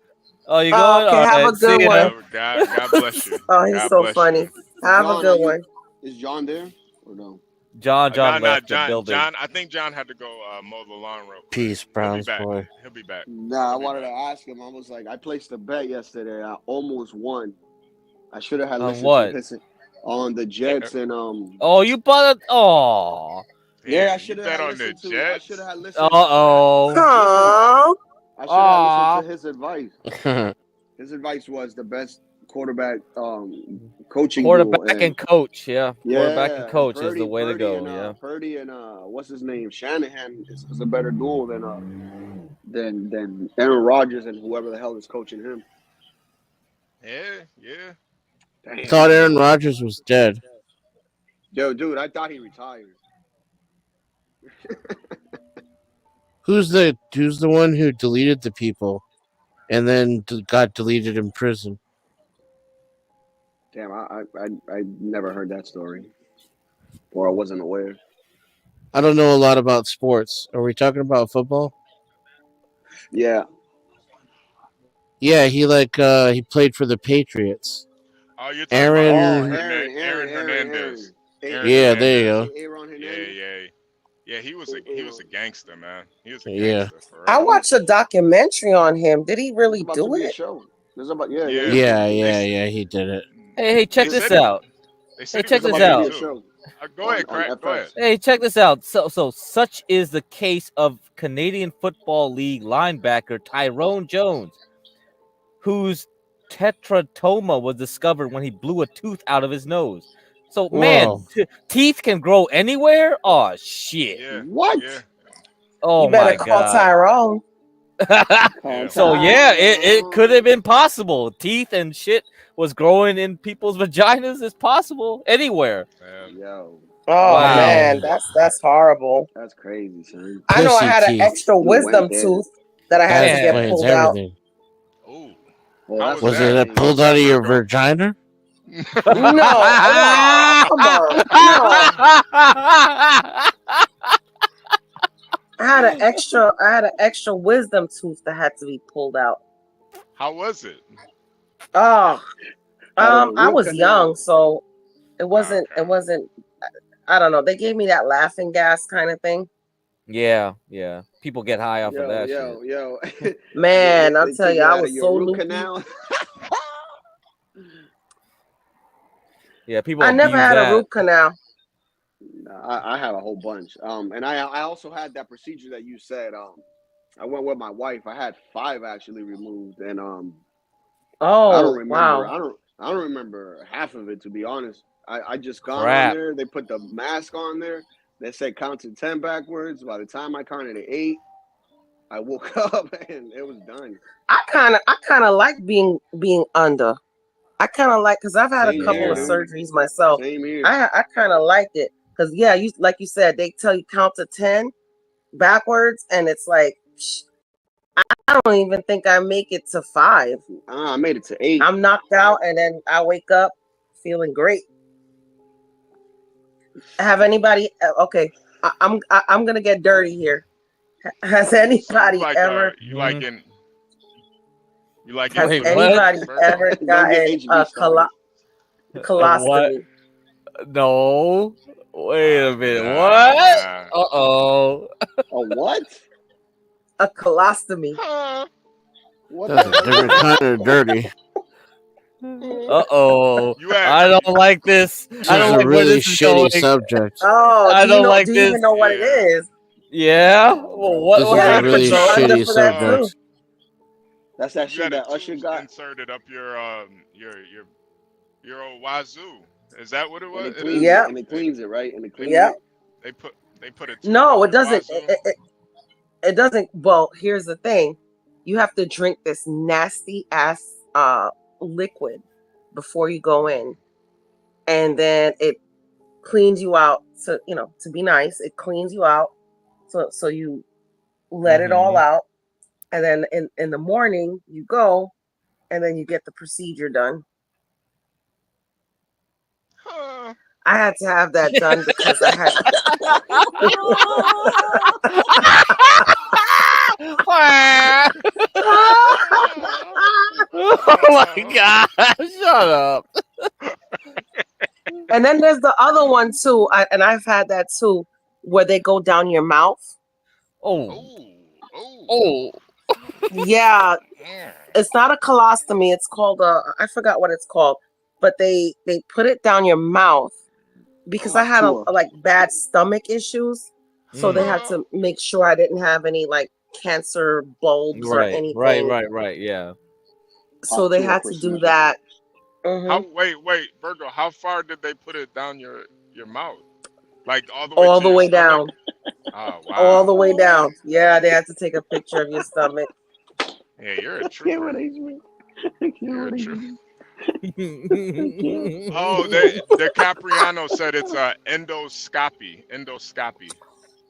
D: Oh, you going?
S: Okay,
D: All
S: have a
D: right.
S: good
D: See ya.
S: one.
T: God bless you.
S: Oh, he's
T: God
S: so
T: bless
S: funny.
T: you.
S: Have a
M: John,
S: good one.
M: Is John there or no?
D: John left the
T: John.
D: building.
T: I think John had to go mow the lawn real quick.
I: Peace, Browns boy.
T: He'll be back.
M: Nah, I wanted to ask him. I was like, I placed a bet yesterday. I almost won. I should have had
D: On
M: listened
D: what?
M: to his on the Jets and
D: Oh, you bought it. Oh.
M: Yeah, I
T: you
M: should have
T: bet
M: had
T: on the
M: listened to. I should have had listened.
D: Uh-oh.
M: I should have listened to his advice. His advice was the best quarterback coaching
D: Quarterback
M: duel,
D: and coach, yeah. Quarterback
M: yeah,
D: and coach is
M: Purdy,
D: the way to
M: Purdy
D: go.
M: and,
D: Yeah.
M: Purdy and what's his name, Shanahan is a better duel than Aaron Rodgers and whoever the hell is coaching him.
T: Yeah.
I: I thought Aaron Rodgers was dead.
M: Yo, dude, I thought he retired.
I: Who's the one who deleted the people, and then got deleted in prison?
M: Damn, I never heard that story. or I wasn't aware.
I: I don't know a lot about sports. Are we talking about football?
M: Yeah.
I: Yeah, he played for the Patriots.
T: Oh, you're talking about
I: Aaron.
T: Aaron Hernandez. Aaron
I: Yeah, there you
T: Hernandez.
I: go.
T: Yeah. He was a gangster, man. He was a
I: Yeah.
T: gangster for
S: I
T: real.
S: watched a documentary on him. Did he really
M: About to
S: do
M: be a
S: it?
M: show. There's about
I: Yeah, he did it.
D: Hey, check
T: They
D: this
T: said he.
D: out.
T: They
D: Hey,
T: said he
D: check
T: was
D: this
T: gay
D: out.
T: too. Go ahead, Crack. Go ahead.
D: Hey, check this out. So such is the case of Canadian Football League linebacker Tyrone Jones, whose teratoma was discovered when he blew a tooth out of his nose. So, man,
I: Whoa.
D: teeth can grow anywhere? Oh, shit.
T: Yeah.
M: What?
T: Yeah.
D: Oh,
S: You better
D: my
S: call
D: God.
S: Tyrone.
D: So, yeah, it could have been possible. Teeth and shit was growing in people's vaginas. It's possible anywhere.
M: Yo.
S: Oh
D: Wow.
S: man, that's horrible.
M: That's crazy, son.
S: I know I
I: Pussy
S: had an
I: teeth.
S: extra
M: You went
S: wisdom
M: there.
S: tooth that I had
I: That
S: to get
I: explains
S: pulled out.
I: everything.
M: Well, that's
I: Was
M: that.
I: it pulled out of your vagina?
S: No, oh, come on, no. I had an extra wisdom tooth that had to be pulled out.
T: How was it?
S: Oh,
M: Out of the
S: I
M: root
S: was
M: canal.
S: young, so it wasn't. I don't know. They gave me that laughing gas kind of thing.
D: Yeah. People get high off of that shit.
M: Yo.
S: Man, I'll
M: They
S: tell
M: took
S: you,
M: it
S: I
M: out of
S: was
M: your
S: so
M: root
S: loopy.
M: canal.
D: Yeah, people
S: I never
D: abuse
S: had
D: that.
S: a root canal.
M: I had a whole bunch. And I also had that procedure that you said. I went with my wife. I had 5 actually removed, and I don't remember.
S: Wow.
M: I don't remember half of it, to be honest. I just gone on
D: Crap.
M: there. They put the mask on there. They said count to 10 backwards. By the time I counted to 8, I woke up and it was done.
S: I kind of like being under. I kind of like, because I've had a
M: Same
S: couple
M: here,
S: of
M: dude.
S: surgeries myself.
M: Same here.
S: I kind of liked it because you like you said, they tell you count to 10 backwards, and it's like I don't even think I make it to 5.
M: I made it to 8.
S: I'm knocked out, and then I wake up feeling great. Have anybody? Okay, I'm gonna get dirty here. Has anybody ever?
T: You like in? You like
S: Has
T: in?
S: anybody ever
M: Don't get
S: gotten
M: HB started.
S: colostomy?
D: No. Wait a minute.
T: nah,
D: What?
T: nah.
D: Uh-oh.
M: A what?
S: A colostomy.
M: What
I: That's a different kind of dirty.
D: Uh-oh. I don't like this.
I: This
D: I don't
I: is a
D: like where
I: really
D: this is
I: shitty
D: going.
I: subject.
S: Oh,
D: I don't like
S: do you
D: this.
S: even know what it is?
D: Yeah. Well, what
I: This is a
D: happened?
I: really
S: Put you under
I: shitty
S: for that
I: subject.
S: too.
M: That's that
T: You
M: shit
T: got a
M: that Usher
T: tooth
M: got.
T: inserted up your old wazoo. Is that what it was?
M: And it
T: It
M: cleans
T: is?
S: Yep.
M: it. And it cleans it, right? And it cleans
S: Yep.
M: it.
T: They put a tube
S: No,
T: up
S: it
T: your
S: doesn't.
T: wazoo.
S: It doesn't. Well, here's the thing: you have to drink this nasty ass liquid before you go in, and then it cleans you out. So to be nice, it cleans you out. So you let it all out, and then in the morning you go, and then you get the procedure done. I had to have that done because I had.
D: Oh my God. Shut up.
S: And then there's the other one too, and I've had that too, where they go down your mouth.
D: Oh.
S: Yeah, it's not a colostomy. It's called I forgot what it's called, but they put it down your mouth because I had like bad stomach issues, so they had to make sure I didn't have any like cancer bulbs or anything.
D: Right. Yeah.
S: So they had to do that.
T: How, wait, Virgo. How far did they put it down your mouth? Like all the way
S: All
T: to
S: the
T: your
S: way
T: stomach?
S: down.
T: Oh wow.
S: All the way down. Yeah, they had to take a picture of your stomach.
T: Yeah, you're a trooper. You're a trooper. Oh, the Capriano said it's endoscopy.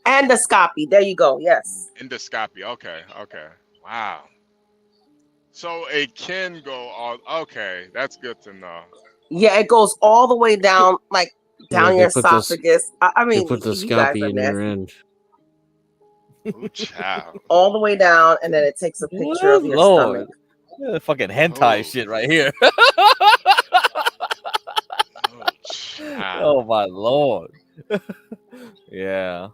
S: Endoscopy. There you go. Yes.
T: Endoscopy. Okay. Wow. So it can go all. Okay, that's good to know.
S: Yeah, it goes all the way down, like down
I: they
S: your
I: put this.
S: esophagus. I
I: They
S: mean,
I: put the
S: you guys
I: scalpel
S: are
I: in your
S: nasty.
I: end.
T: Ooh, child.
S: All the way down, and then it takes a picture
D: Good
S: of your
D: Lord.
S: stomach.
D: Yeah, fucking hentai shit right here.
T: Child.
D: Oh my Lord. Yeah.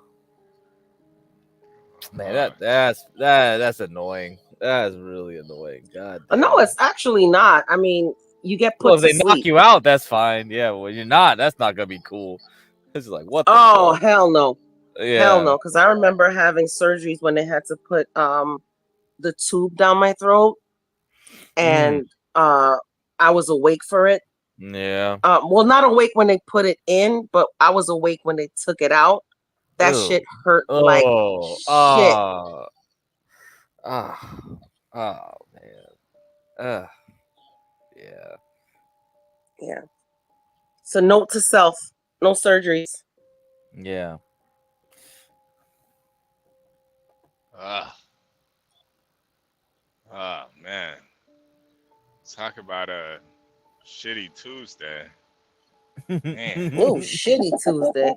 D: Man, that's annoying. That's really annoying. God damn.
S: No, it's actually not. I mean, you get
D: Well,
S: put
D: if
S: to
D: they knock
S: sleep.
D: you out, that's fine. Yeah, well, you're not. That's not gonna be cool. It's like what the
S: Oh
D: fuck?
S: hell no, hell
D: Yeah.
S: no. Because I remember having surgeries when they had to put the tube down my throat, and I was awake for it.
D: Yeah.
S: Well, not awake when they put it in, but I was awake when they took it out. That
D: Ew.
S: shit hurt like shit.
D: Oh man. Yeah.
S: Yeah. So note to self: no surgeries.
D: Yeah.
T: Oh man. Talk about a shitty Tuesday. Man.
S: Oh, shitty Tuesday.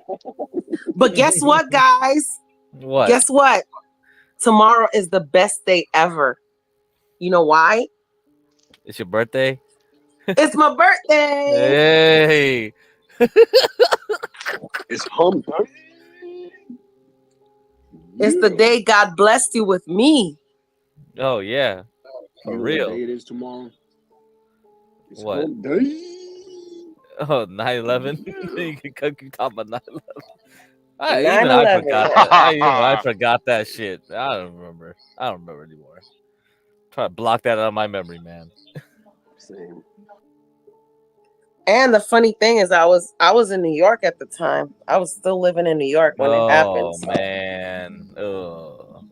S: But guess what, guys?
D: What?
S: Guess what? Tomorrow is the best day ever. You know why?
D: It's your birthday?
S: It's my birthday.
D: Hey.
V: It's hump day.
S: It's the day God blessed you with me.
D: Oh yeah.
V: You
D: For
V: know
D: real.
V: what day it is tomorrow? It's
D: What?
V: hump day.
D: Oh, 9/11. You can talk about 9/11. I
S: 9/11.
D: forgot that. I forgot that shit. I don't remember. I don't remember anymore. Try to block that out of my memory, man.
V: Same.
S: And the funny thing is, I was in New York at the time. I was still living in New York when it happened.
D: Oh man. Oh.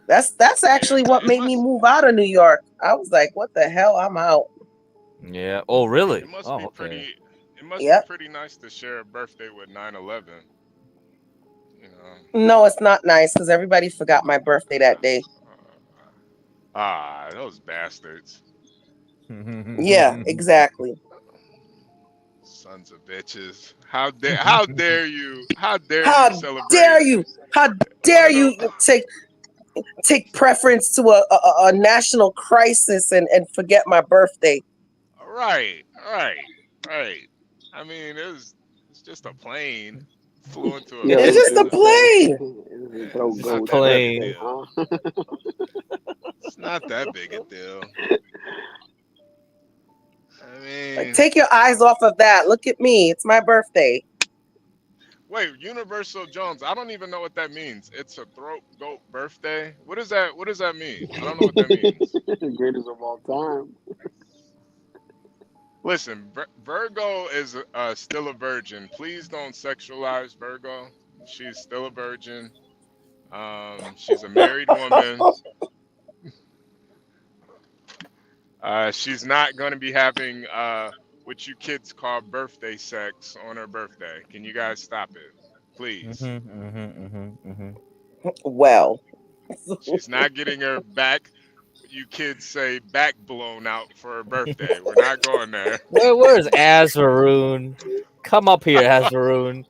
S: That's actually what made me move out of New York. I was like, what the hell? I'm out.
D: Yeah. Oh really?
T: It must
D: Oh,
T: be
D: okay.
T: pretty. It must
S: Yep.
T: be pretty nice to share a birthday with 9/11. You know.
S: No, it's not nice because everybody forgot my birthday that day.
T: Those bastards.
S: Yeah, exactly.
T: Sons of bitches. How dare you? How dare
S: How
T: you celebrate?
S: dare you? How dare you take preference to a national crisis and forget my birthday?
T: Right. I mean, it's just a plane. Flew into a
S: Yeah, it's just a plane.
T: It's not that big a deal. It's not that big a deal. I mean,
S: Like, take your eyes off of that. Look at me. It's my birthday.
T: wait, Universal Jones. I don't even know what that means. It's a throat goat birthday. What does that mean? I don't know what that means.
V: Greatest of all time.
T: Listen, Virgo is still a virgin. Please don't sexualize Virgo. She's still a virgin. She's a married woman. She's not going to be having what you kids call birthday sex on her birthday. Can you guys stop it, please?
S: Well,
T: she's not getting her back. You kids say back blown out for her birthday. We're not going there.
D: Where's Varun? Come up here, Varun.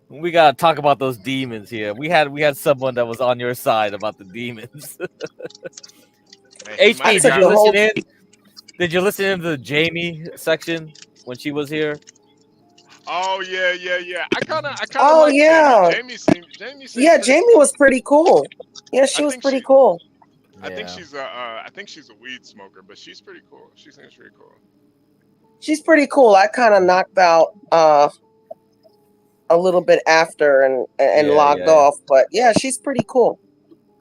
D: We gotta talk about those demons here. We had someone that was on your side about the demons. HP, did you listen in? Did you listen in to the Jamie section when she was here?
T: Oh yeah. I kind of
S: oh
T: like
S: yeah.
T: Jamie. Jamie seemed
S: Yeah, Jamie was pretty cool. Yeah, she was pretty cool.
T: I think she's a weed smoker, but she's pretty cool. She seems pretty cool.
S: She's pretty cool. I kind of knocked out a little bit after and logged off, but yeah, she's pretty cool.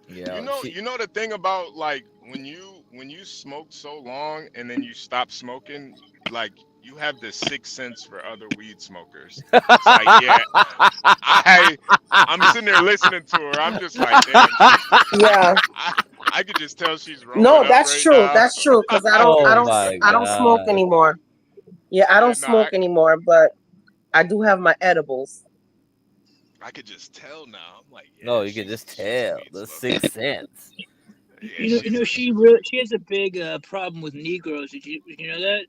D: Yeah.
T: You know the thing about like when you smoke so long and then you stop smoking, like you have the sixth sense for other weed smokers. It's like, yeah, I'm sitting there listening to her. I'm just like, damn.
S: Yeah.
T: I could just tell she's rolling.
S: No,
T: up
S: that's
T: right
S: true.
T: now.
S: That's true because I don't smoke anymore. Yeah, I don't smoke anymore, but I do have my edibles.
T: I could just tell now. I'm like, yeah,
D: no, you can just tell the sixth sense.
F: You know, she has a big problem with Negroes. Did you know that?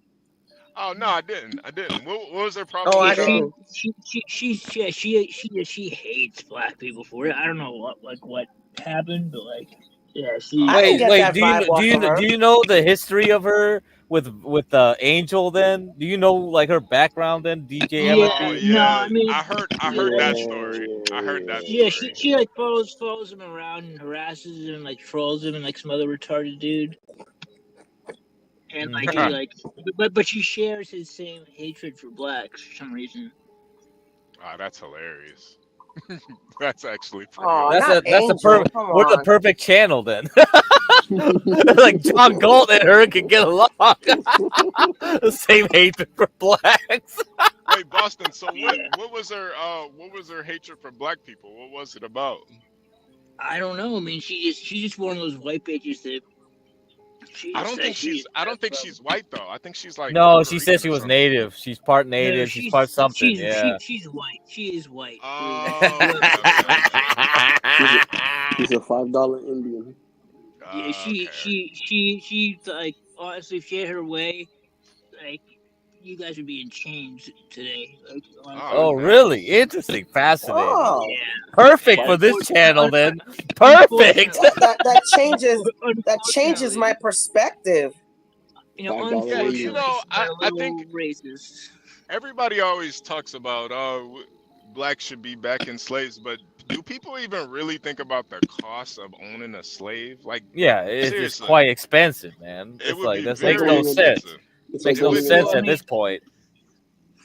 T: Oh no, I didn't. I didn't. What was their problem
S: Oh,
T: with
S: I
F: She
S: didn't.
F: she hates black people for it. I don't know what happened, but like yeah,
S: I
F: she
S: didn't
D: Wait,
S: get
D: wait.
S: that vibe off of her.
D: Do you know the history of her with Angel? Then do you know like her background? Then DJ
F: yeah
T: Oh
D: MFB.
F: no
T: yeah,
F: I mean
T: I heard
F: yeah
T: that story. I heard that
F: yeah she
T: story.
F: she like follows him around and harasses him and like trolls him and like some other retarded dude and like he like but she shares his same hatred for blacks for some reason.
T: Ah, that's hilarious. That's actually pretty
S: Oh,
D: That's
S: not
D: a that's a
S: Angel.
D: perfect.
S: Come
D: We're the
S: on.
D: perfect channel then. Like John Galt and her can get along. The same hatred for blacks.
T: Wait, Boston. So what was her hatred for black people? What was it about?
F: I don't know. I mean, she's just one of those white bitches that
T: I don't think
F: from.
T: she's white though. I think she's like
D: No,
T: Puerto
D: she said
T: Rican
D: she
T: or
D: was
T: something.
D: native. She's part
F: No,
D: native. She's part something. Yeah.
F: she's white. She is white.
T: Oh, okay.
C: She's a $5 Indian.
F: Yeah, she like honestly, if she had her way, like you guys would be in chains today. Like,
D: Oh, really? Interesting. Fascinating.
S: Oh,
F: yeah.
D: Perfect for this channel then. Perfect.
S: that changes my perspective.
F: You know,
T: Yeah,
F: unfortunately,
T: you know,
F: she's a
T: I
F: little
T: think
F: racist.
T: everybody always talks about blacks should be back in slaves, but do people even really think about the cost of owning a slave? Like,
D: Yeah, it's
T: seriously,
D: quite expensive, man.
T: it
D: It's
T: would
D: like
T: be
D: that
T: very
D: makes no sense.
T: expensive.
D: Makes no sense at this point.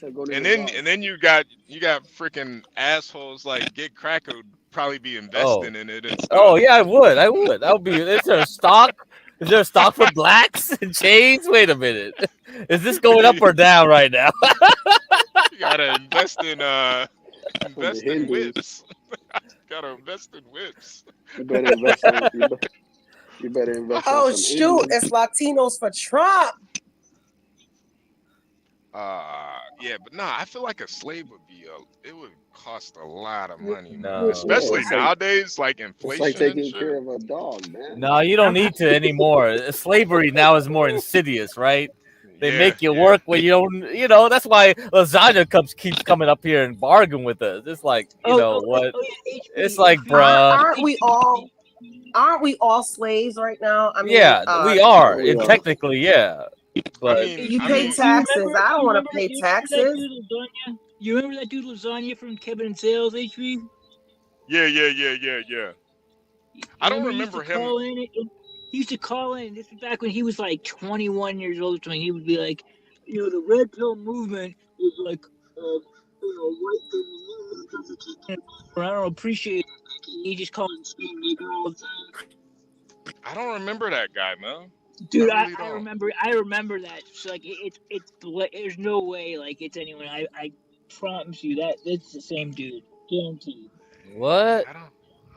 T: And then you got freaking assholes like Get Crack would probably be investing in it and stuff.
D: Oh yeah, I would. I would be. Is there a stock? Is there a stock for blacks and chains? Wait a minute. Is this going up or down right now?
T: You gotta invest in whips. Gotta invest in whips.
C: You better invest on. You better invest
S: Oh
C: on some
S: shoot!
C: Indians.
S: It's Latinos for Trump.
T: Yeah, but nah, I feel like a slave would be it would cost a lot of money, man.
D: No.
T: Especially
C: it's like-
T: nowadays, like
C: It's
T: inflation
C: like
T: and
C: taking
T: shit.
C: care of a dog, man.
D: No, you don't need to anymore. Slavery now is more insidious, right? They
T: Yeah,
D: make you work when you don't. You know that's why lasagna keeps coming up here and bargain with us. It's like what? It's like, bruh.
S: Aren't we all slaves right now? I mean,
D: Yeah, we are.
C: we are.
D: Technically, yeah. But
S: you pay taxes. I don't want to pay taxes.
F: You remember that dude Lasagna from Kevin and Sales, HV?
T: Yeah. I don't remember him.
F: He used to call in. This was back when he was like 21 years old or something. He would be like, the red pill movement is like, I don't appreciate it. He just called it scream nigger all the time.
T: I don't remember that guy, man.
F: Dude,
T: I really
F: I
T: don't.
F: remember that. So like, it's there's no way like it's anyone. I promise you that it's the same dude, guaranteed.
D: What?
T: I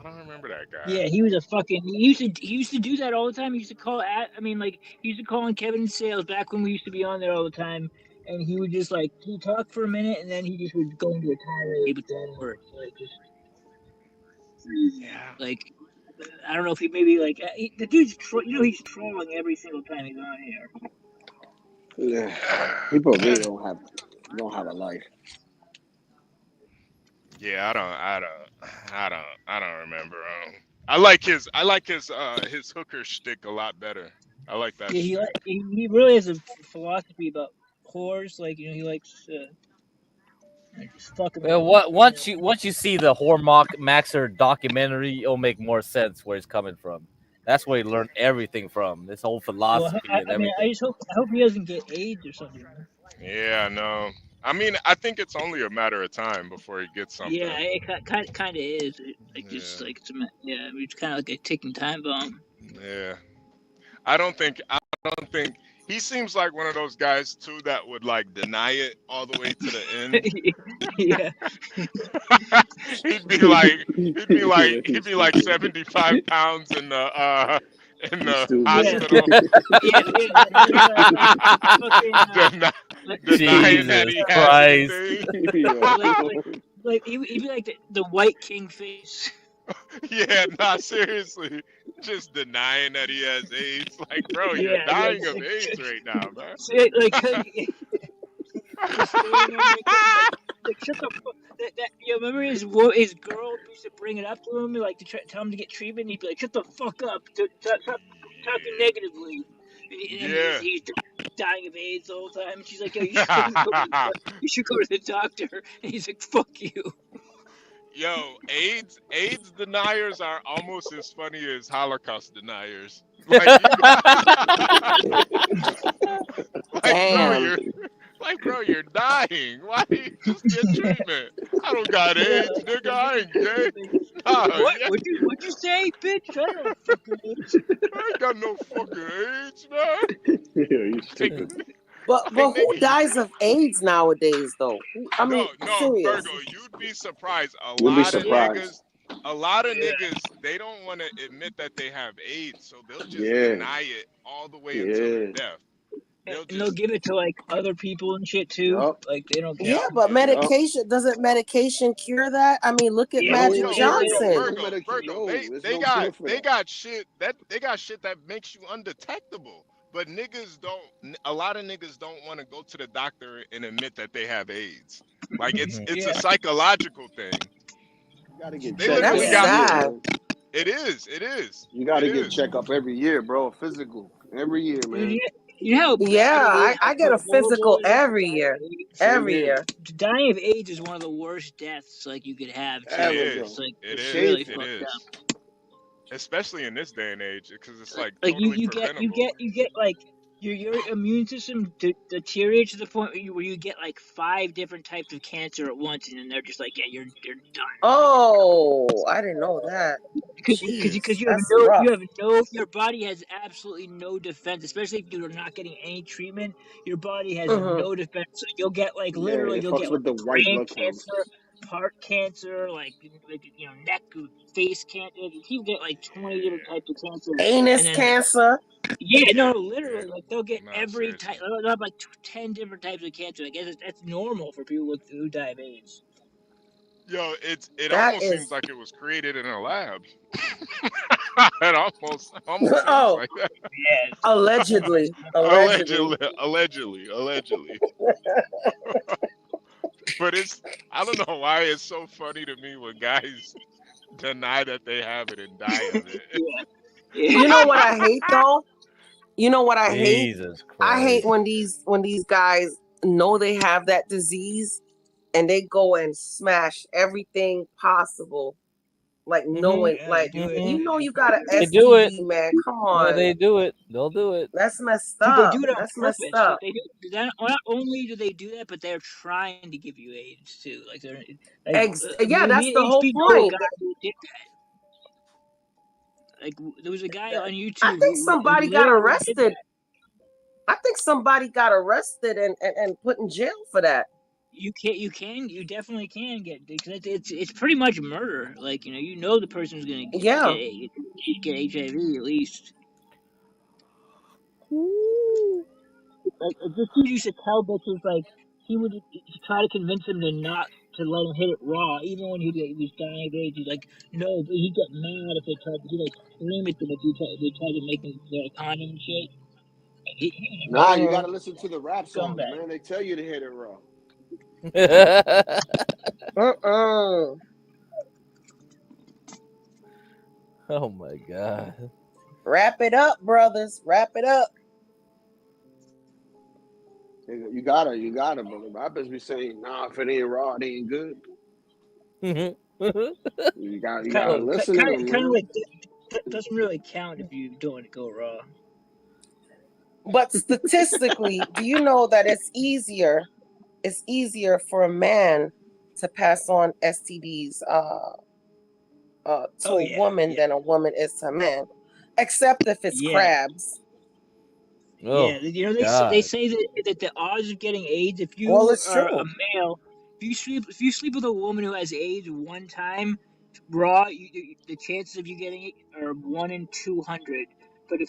T: don't remember that guy.
F: Yeah, he was a fucking. He used to do that all the time. He used to call he used to call in Kevin Sales back when we used to be on there all the time, and he would just like he'd talk for a minute, and then he just would go into a tirade, but then work like just.
T: Yeah.
F: Like, I don't know if he maybe like the dude's he's trolling every single time he's on here.
C: Yeah. People really don't have a life.
T: Yeah, I don't remember. I like his hooker shtick a lot better. I like that.
F: Yeah, he really has a philosophy about whores. Like he likes just fucking.
D: Well, once you see the Maxer documentary, it'll make more sense where he's coming from. That's where he learned everything from. This whole philosophy and everything.
F: I hope he doesn't get AIDS or something.
T: Yeah, no. I mean, I think it's only a matter of time before he gets something.
F: Yeah, it kind of is. It's kind of like a ticking time bomb.
T: Yeah. I don't think he seems like one of those guys too that would like deny it all the way to the end.
F: Yeah.
T: he'd be like 75 pounds in the hospital. Denying that he has anything.
F: Like he'd be like the white king face.
T: Yeah, seriously. Just denying that he has AIDS. Like, bro, you're dying of AIDS right now, man.
F: Just standing there like shut the fuck. You remember his girl used to bring it up to him, like to tell him to get treatment. And he'd be like, "Shut the fuck up! Stop talking negatively." And he's dying of AIDS the whole time. And she's like, "Yo, you should go to the doctor." And he's like, "Fuck you."
T: Yo, AIDS deniers are almost as funny as Holocaust deniers. Like, bro, you're dying. Why do you just get treatment? I don't got AIDS, nigga. I ain't gay. Nah,
F: What'd you say, bitch? I don't fucking AIDS.
T: I ain't got no fucking AIDS, man.
M: Yeah, you stupid.
S: But who dies of AIDS nowadays, though? I mean, serious.
T: Virgo, you'd be surprised.
M: You'll be surprised.
T: A lot of niggas, they don't want to admit that they have AIDS, so they'll just
M: Yeah.
T: deny it all the way until their death.
F: They'll give it to like other people and shit too.
M: Yup.
F: Like they don't care.
S: Yeah, but medication doesn't medication cure that? I mean, look at Magic Johnson.
T: Virgo, they got shit that makes you undetectable. But a lot of niggas don't want to go to the doctor and admit that they have AIDS. Like it's a psychological thing.
M: You gotta get
T: They
M: checked
T: literally
M: every
T: got
M: year.
T: It is.
M: You gotta get checked up every year, bro. Physical every year, man.
S: I get a physical every year. Every year.
F: Dying of AIDS is one of the worst deaths like you could have. Too. It's like it's really fucked up.
T: Especially in this day and age, because it's like
F: you
T: totally
F: get like your immune system deteriorates to the point where you get like 5 different types of cancer at once, and then they're just like, yeah, you're done.
S: Oh, I didn't know that.
F: Because your body has absolutely no defense, especially if you're not getting any treatment. Your body has no defense. So you'll get like literally you'll get
M: with the white
F: brain
M: blood cells.
F: cancer, heart cancer, like neck, face cancer. You get like 20 different types of cancer.
S: Anus cancer.
F: Yeah, no, literally, like they'll get every type. They'll have like 10 different types of cancer. I guess that's normal for people who die of AIDS.
T: Yo, it almost seems like it was created in a lab. It almost seems like that.
F: Yes.
S: Allegedly.
T: Allegedly. But I don't know why it's so funny to me when guys deny that they have it and die of it.
S: You know what I hate though? You know what I hate?
D: Jesus Christ.
S: I hate when these guys know they have that disease and they go and smash everything possible. Like knowing, you know you got an
D: They do it,
S: STD, man. Come on.
D: Yeah, they do it. They'll do it.
S: That's messed
F: They
S: up.
F: do it on
S: That's
F: purpose.
S: messed up.
F: They do. Not only do they do that, but they're trying to give you AIDS too. Like they're
S: That's the whole point.
F: Like there was a guy on YouTube.
S: I think somebody got arrested. I think somebody got arrested and put in jail for that.
F: You definitely can get, because it's pretty much murder. Like the person's gonna get HIV at least. Like this dude used to tell bitches like he would try to convince them to let him hit it raw, even when he was dying of AIDS. He's like, no, but he'd get mad if they tried to scream at them if they tried to make him wear a condom and shit.
M: Nah, you gotta listen to the rap songs, man. They tell you to hit it raw.
D: Oh my God.
S: Wrap it up, brothers. Wrap it up.
M: You gotta, but the rappers be saying, nah, if it ain't raw, it ain't good. You gotta listen to them.
F: Kind of like that doesn't really count if you don't go raw.
S: But statistically, do you know that it's easier for a man to pass on STDs to a woman than a woman is to a man, except if it's crabs.
F: Yeah, they say that the odds of getting AIDS, if you
S: it's
F: are
S: true.
F: a male, if you sleep with a woman who has AIDS one time, raw, the chances of you getting it are 1 in 200. But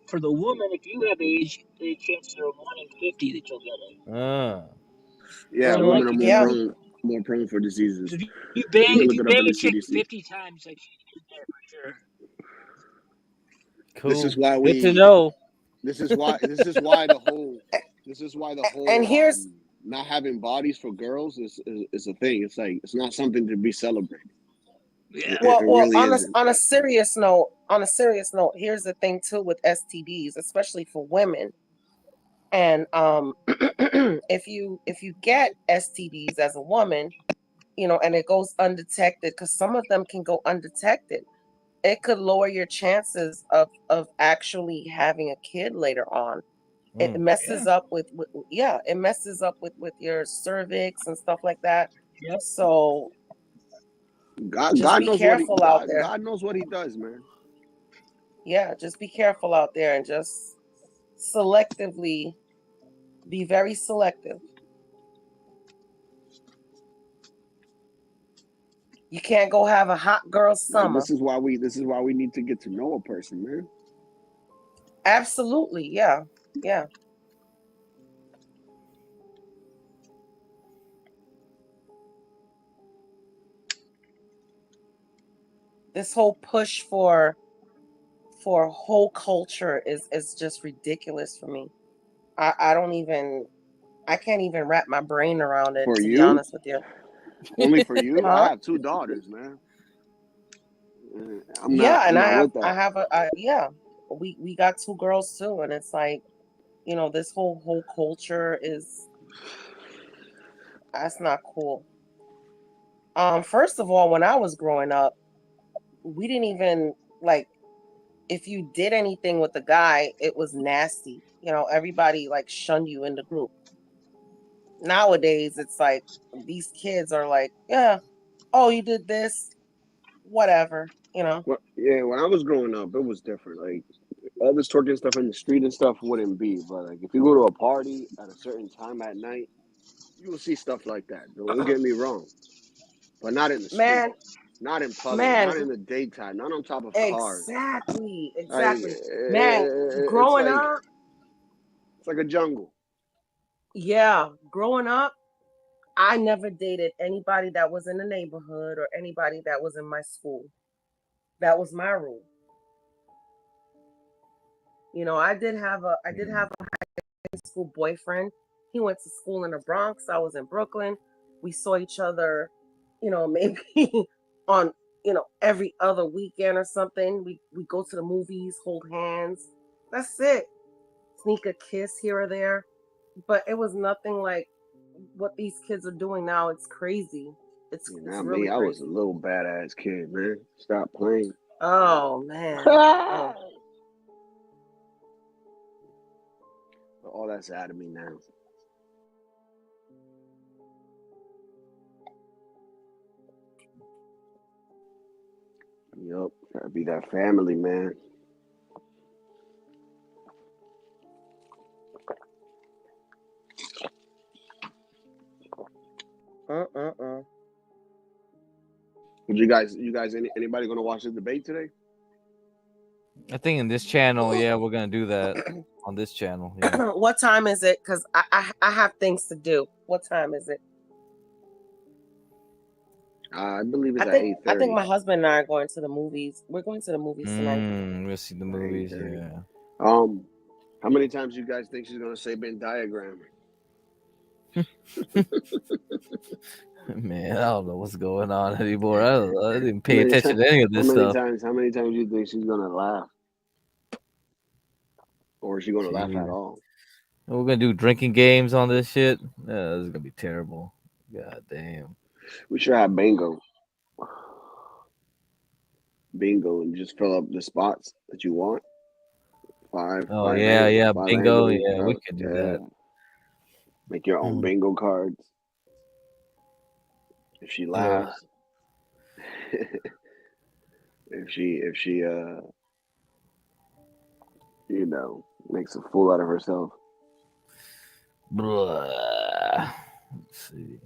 F: for the woman, if you have AIDS, the chances are 1 in 50 that you'll get it.
M: Yeah,
F: So
M: women are more prone for diseases.
F: So if you bang a chick
M: CDC.
F: 50 times, like she's there for sure.
D: Cool.
M: This is why
D: Good to know.
M: This is why the whole
S: And here's
M: not having bodies for girls is a thing. It's like it's not something to be celebrated.
F: Yeah.
M: It really isn't.
S: On a serious note, here's the thing too with STDs, especially for women. And if you get STDs as a woman, and it goes undetected, because some of them can go undetected, it could lower your chances of actually having a kid later on. It messes up with it messes up with your cervix and stuff like that.
F: Yep.
S: So
M: God
S: just be
M: knows
S: careful out there.
M: God knows what he does, man.
S: Yeah, just be careful out there and just selectively be very selective. You can't go have a hot girl summer.
M: This is why we need to get to know a person, man.
S: Absolutely, yeah. Yeah. This whole push for whole culture is just ridiculous for me. I can't even wrap my brain around it,
M: For
S: to be
M: you?
S: honest with you.
M: Only for you?
S: Huh?
M: I have 2 daughters, man. I'm
S: Yeah, and
M: not with that.
S: I have we got 2 girls too, and it's like, this whole culture that's not cool. First of all, when I was growing up, we didn't even like, if you did anything with the guy, it was nasty. Everybody like shunned you in the group. Nowadays, it's like these kids are like, yeah, oh, you did this, whatever.
M: Well, yeah, when I was growing up, it was different. Like all this twerking stuff in the street and stuff wouldn't be, but like if you go to a party at a certain time at night, you will see stuff like that. Don't get me wrong, but not in the street,
S: Man,
M: not in public,
S: man,
M: not in the daytime, not on top of cars.
S: exactly.
M: Like
S: Man,
M: it's
S: growing
M: like
S: up,
M: it's like a jungle.
S: yeah, growing up, I never dated anybody that was in the neighborhood or anybody that was in my school. That was my rule. I did have a high school boyfriend. He went to school in the Bronx. I was in Brooklyn. We saw each other, maybe on, every other weekend or something. We go to the movies, hold hands. That's it. Sneak a kiss here or there. But it was nothing like what these kids are doing now. It's crazy. It's
M: Not
S: really
M: me. I was
S: crazy.
M: a little badass kid, man. Stop playing.
S: Oh man. Oh.
M: All that's out of me now. Yup, gotta be that family, man. Would you guys, anybody gonna watch the debate today?
D: I think in this channel, yeah, we're gonna do that on this channel. Yeah.
S: What time is it? Because I have things to do. What time is it?
M: I believe it's
S: I
M: at
S: think
M: 8:30.
S: I think my husband and I are going to the movies. We're going to the movies tonight.
D: We'll see the movies. Yeah.
M: How many times you guys think she's gonna say Venn diagram?
D: Man, I don't know what's going on anymore. I didn't pay attention to any of this stuff.
M: How many times do you think she's gonna laugh? Or is she gonna laugh at all?
D: We're gonna do drinking games on this shit. This is gonna be terrible. God damn.
M: We should have bingo. Bingo, and just fill up the spots that you want. Five.
D: Oh
M: five
D: yeah,
M: angles,
D: yeah,
M: 5
D: bingo.
M: angles,
D: Yeah, we can do that.
M: Make your own bingo cards. If she laughs, if she makes a fool out of herself.
D: Blah. Let's see.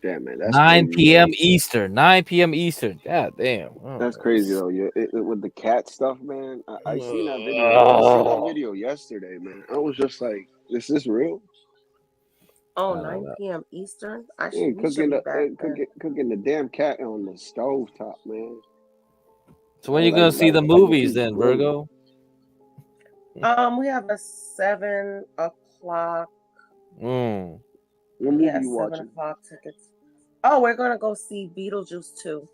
M: Yeah, man. That's
D: 9
M: crazy,
D: p.m.
M: though.
D: Eastern. 9 p.m. Eastern. God damn.
M: That's crazy though. Yeah, with the cat stuff, man. I seen that video. I seen that video yesterday, man. I was just like, "Is this real?"
S: Oh, 9 p.m. Eastern.
M: Yeah,
S: We should be back then.
M: cooking the damn cat on the stove top, man.
D: So when are you gonna see the movies then, Virgo?
S: We have a 7 o'clock.
M: What movie
S: Yeah,
M: you
S: 7 o'clock tickets. Oh, we're gonna go see Beetlejuice 2.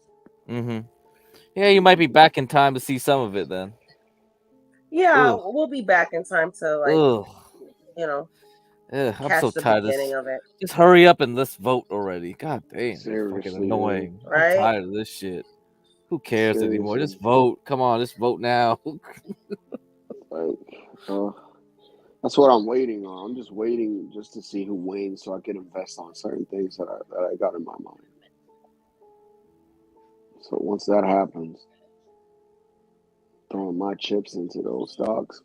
D: Yeah, you might be back in time to see some of it then.
S: Yeah,
D: Ugh.
S: we'll be back in time to like,
D: Ugh.
S: you know,
D: I'm
S: catch
D: so
S: the
D: tired of
S: beginning
D: this.
S: of it.
D: Just hurry up and let's vote already. God damn, it's fucking
M: Seriously,
D: annoying.
S: man. Right?
D: I'm tired of this shit. Who cares anymore?
M: Seriously.
D: Just vote. Come on, just vote now.
M: That's what I'm waiting on. I'm just waiting just to see who wins so I can invest on certain things that I got in my mind. So once that happens, throwing my chips into those stocks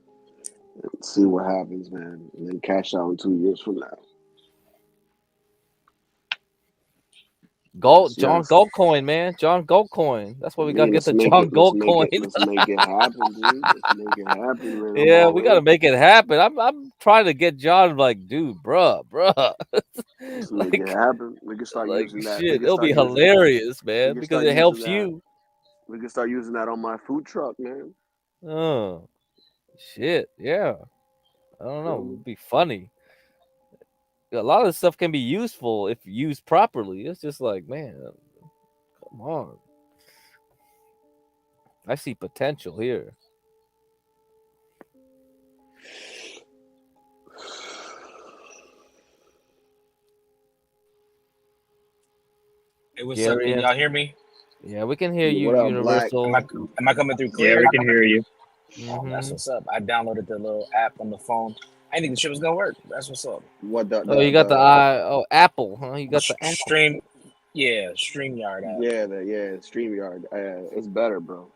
M: and see what happens, man, and then cash out in 2 years from now.
D: Galt,
M: Yes,
D: John
M: yes.
D: Galt coin, man. John Galt coin. That's why we gotta get the John Galt coin.
M: Let's make it happen, dude. Let's make it happen, man. I'm
D: Yeah,
M: all
D: we gotta
M: in.
D: make it happen. I'm trying to get John like, dude, bruh.
M: Let's make it happen. We can start
D: Like
M: using that. We
D: shit,
M: can
D: it'll
M: start
D: be
M: using.
D: hilarious,
M: We
D: man,
M: can
D: because
M: start
D: it
M: using
D: helps
M: that.
D: you.
M: We can start using that on my food truck, man.
D: Oh, shit, yeah. I don't know. It'd be funny. A lot of this stuff can be useful if used properly. It's just like, man, come on. I see potential here.
J: Hey, what's up? Can y'all hear me?
D: Yeah, we can hear
M: Yeah,
D: you,
M: what up, Black?
D: Universal.
J: Am I coming through
H: Yeah,
J: clear?
H: we can hear you.
J: Oh, that's what's up. I downloaded the little app on the phone. I didn't think the shit was gonna work. That's what's up.
M: What the?
D: Oh, you got the Apple, huh? You got the Apple.
J: Stream. Yeah, StreamYard app.
M: Yeah, StreamYard. It's better, bro.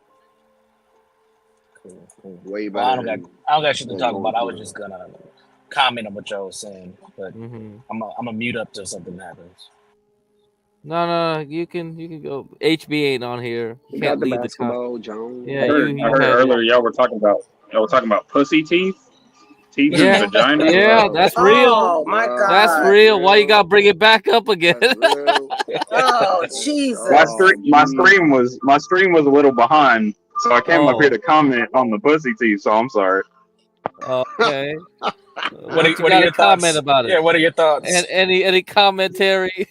J: Cool.
M: Way
J: Well,
M: better.
J: I don't got shit to
M: than
J: talk
M: going
J: about. I
M: through
J: was just gonna comment on what y'all was saying, but
D: Mm-hmm.
J: I'm gonna mute up till something happens.
D: No, you can go. HB ain't on here.
M: You
D: Can't
M: got the
D: lead the
M: basketball, Jones.
D: Yeah,
H: I heard
D: you have
H: earlier
D: it.
H: y'all were talking about pussy teeth, teeth in the
D: Yeah,
H: vagina.
D: yeah, that's real.
S: Oh my God.
D: That's real. Why you gotta bring it back up again?
S: Oh Jesus.
H: My stream was a little behind, so I came up here to comment on the pussy teeth. So I'm sorry.
D: Okay.
J: What are
D: you
J: your
D: got to comment
J: thoughts?
D: about it?
J: Yeah, what are your thoughts?
D: And any commentary?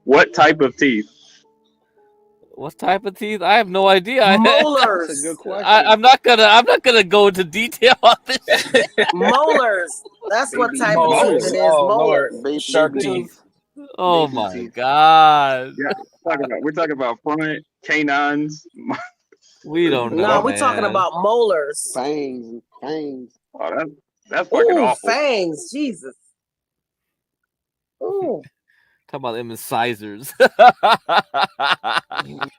H: What type of teeth?
D: What type of teeth? I have no idea.
S: Molars.
M: That's a good question.
D: I'm not gonna go into detail on this.
S: Molars. That's what type of
J: Molars.
S: teeth it is.
J: Oh,
S: Molars.
J: Lord. Shark teeth.
D: Oh
M: Baby
D: my
M: teeth.
D: God.
H: Yeah, we're talking about front canines.
D: We don't know.
S: No, we're talking about molars.
M: Fangs.
H: Oh, that's fucking
S: Ooh,
H: awful.
S: fangs. Jesus. Ooh.
D: Talk about them incisors.
I: They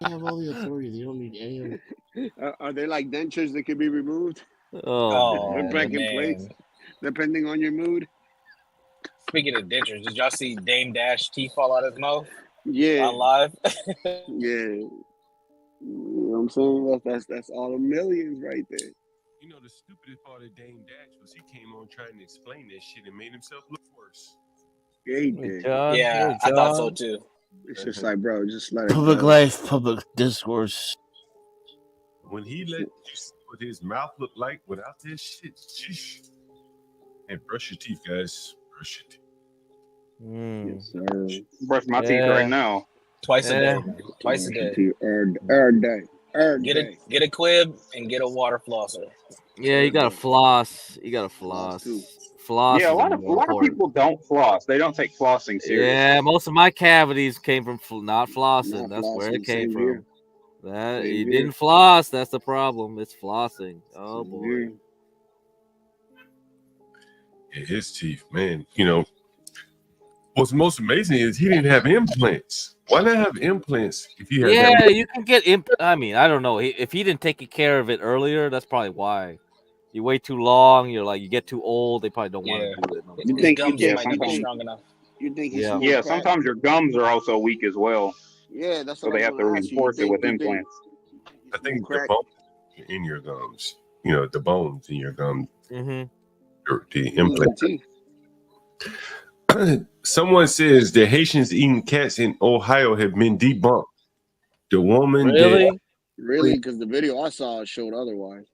I: have all the authority. They don't need any of it.
M: Are they like dentures that can be removed?
D: Oh,
M: Put back in place, depending on your mood.
J: Speaking of dentures, did y'all see Dame Dash teeth fall out of his mouth?
M: Yeah.
J: On live?
M: Yeah. You know what I'm saying? That's all the millions right there.
A: You know, the stupidest part of Dame Dash was he came on trying to explain that shit and made himself look worse.
M: Yeah, he did.
J: Yeah, I thought so too.
M: It's just like, bro, just let it
I: Public
M: go.
I: life, public discourse.
A: When he let you see what his mouth looked like without this shit, sheesh. And brush your teeth, guys. Brush your teeth.
M: Yes, sir.
H: Brush my teeth right now.
J: Twice a day, man. Twice a day.
M: Every day.
J: Get a quib and get a water flosser.
D: Yeah, you gotta floss. You gotta floss. Floss.
H: Yeah, a
D: is
H: lot of
D: more important.
H: people don't floss. They don't take flossing seriously.
D: Yeah, most of my cavities came from not flossing.
M: Not
D: That's where it
M: flossing,
D: came
M: same
D: from.
M: here.
D: That
M: Same
D: you
M: here.
D: didn't floss. That's the problem. It's flossing. Oh boy.
A: Yeah, his teeth, man. You know, what's most amazing is he didn't have implants. Why not have implants if he had
D: Yeah,
A: that?
D: you can get I mean, I don't know. If he didn't take care of it earlier, that's probably why. You wait too long. You get too old. They probably don't want to do it. No
M: You
D: more.
M: think
J: gums
M: you
J: might not be
M: think
J: strong enough.
M: you think he's
D: Yeah.
M: smoking
H: Yeah,
M: crack?
H: sometimes your gums are also weak as well.
M: Yeah, that's
H: So
M: what
H: they
M: I
H: have
M: was
H: to
M: gonna ask you.
H: reinforce it with implants.
A: I think the
M: crack?
A: bones in your gums. You know, the bones in your gums.
D: Mm-hmm.
A: The
M: You lose
A: implant.
M: teeth.
A: Someone says the Haitians eating cats in Ohio have been debunked. The woman
D: Really?
M: Really? Because the video I saw showed otherwise.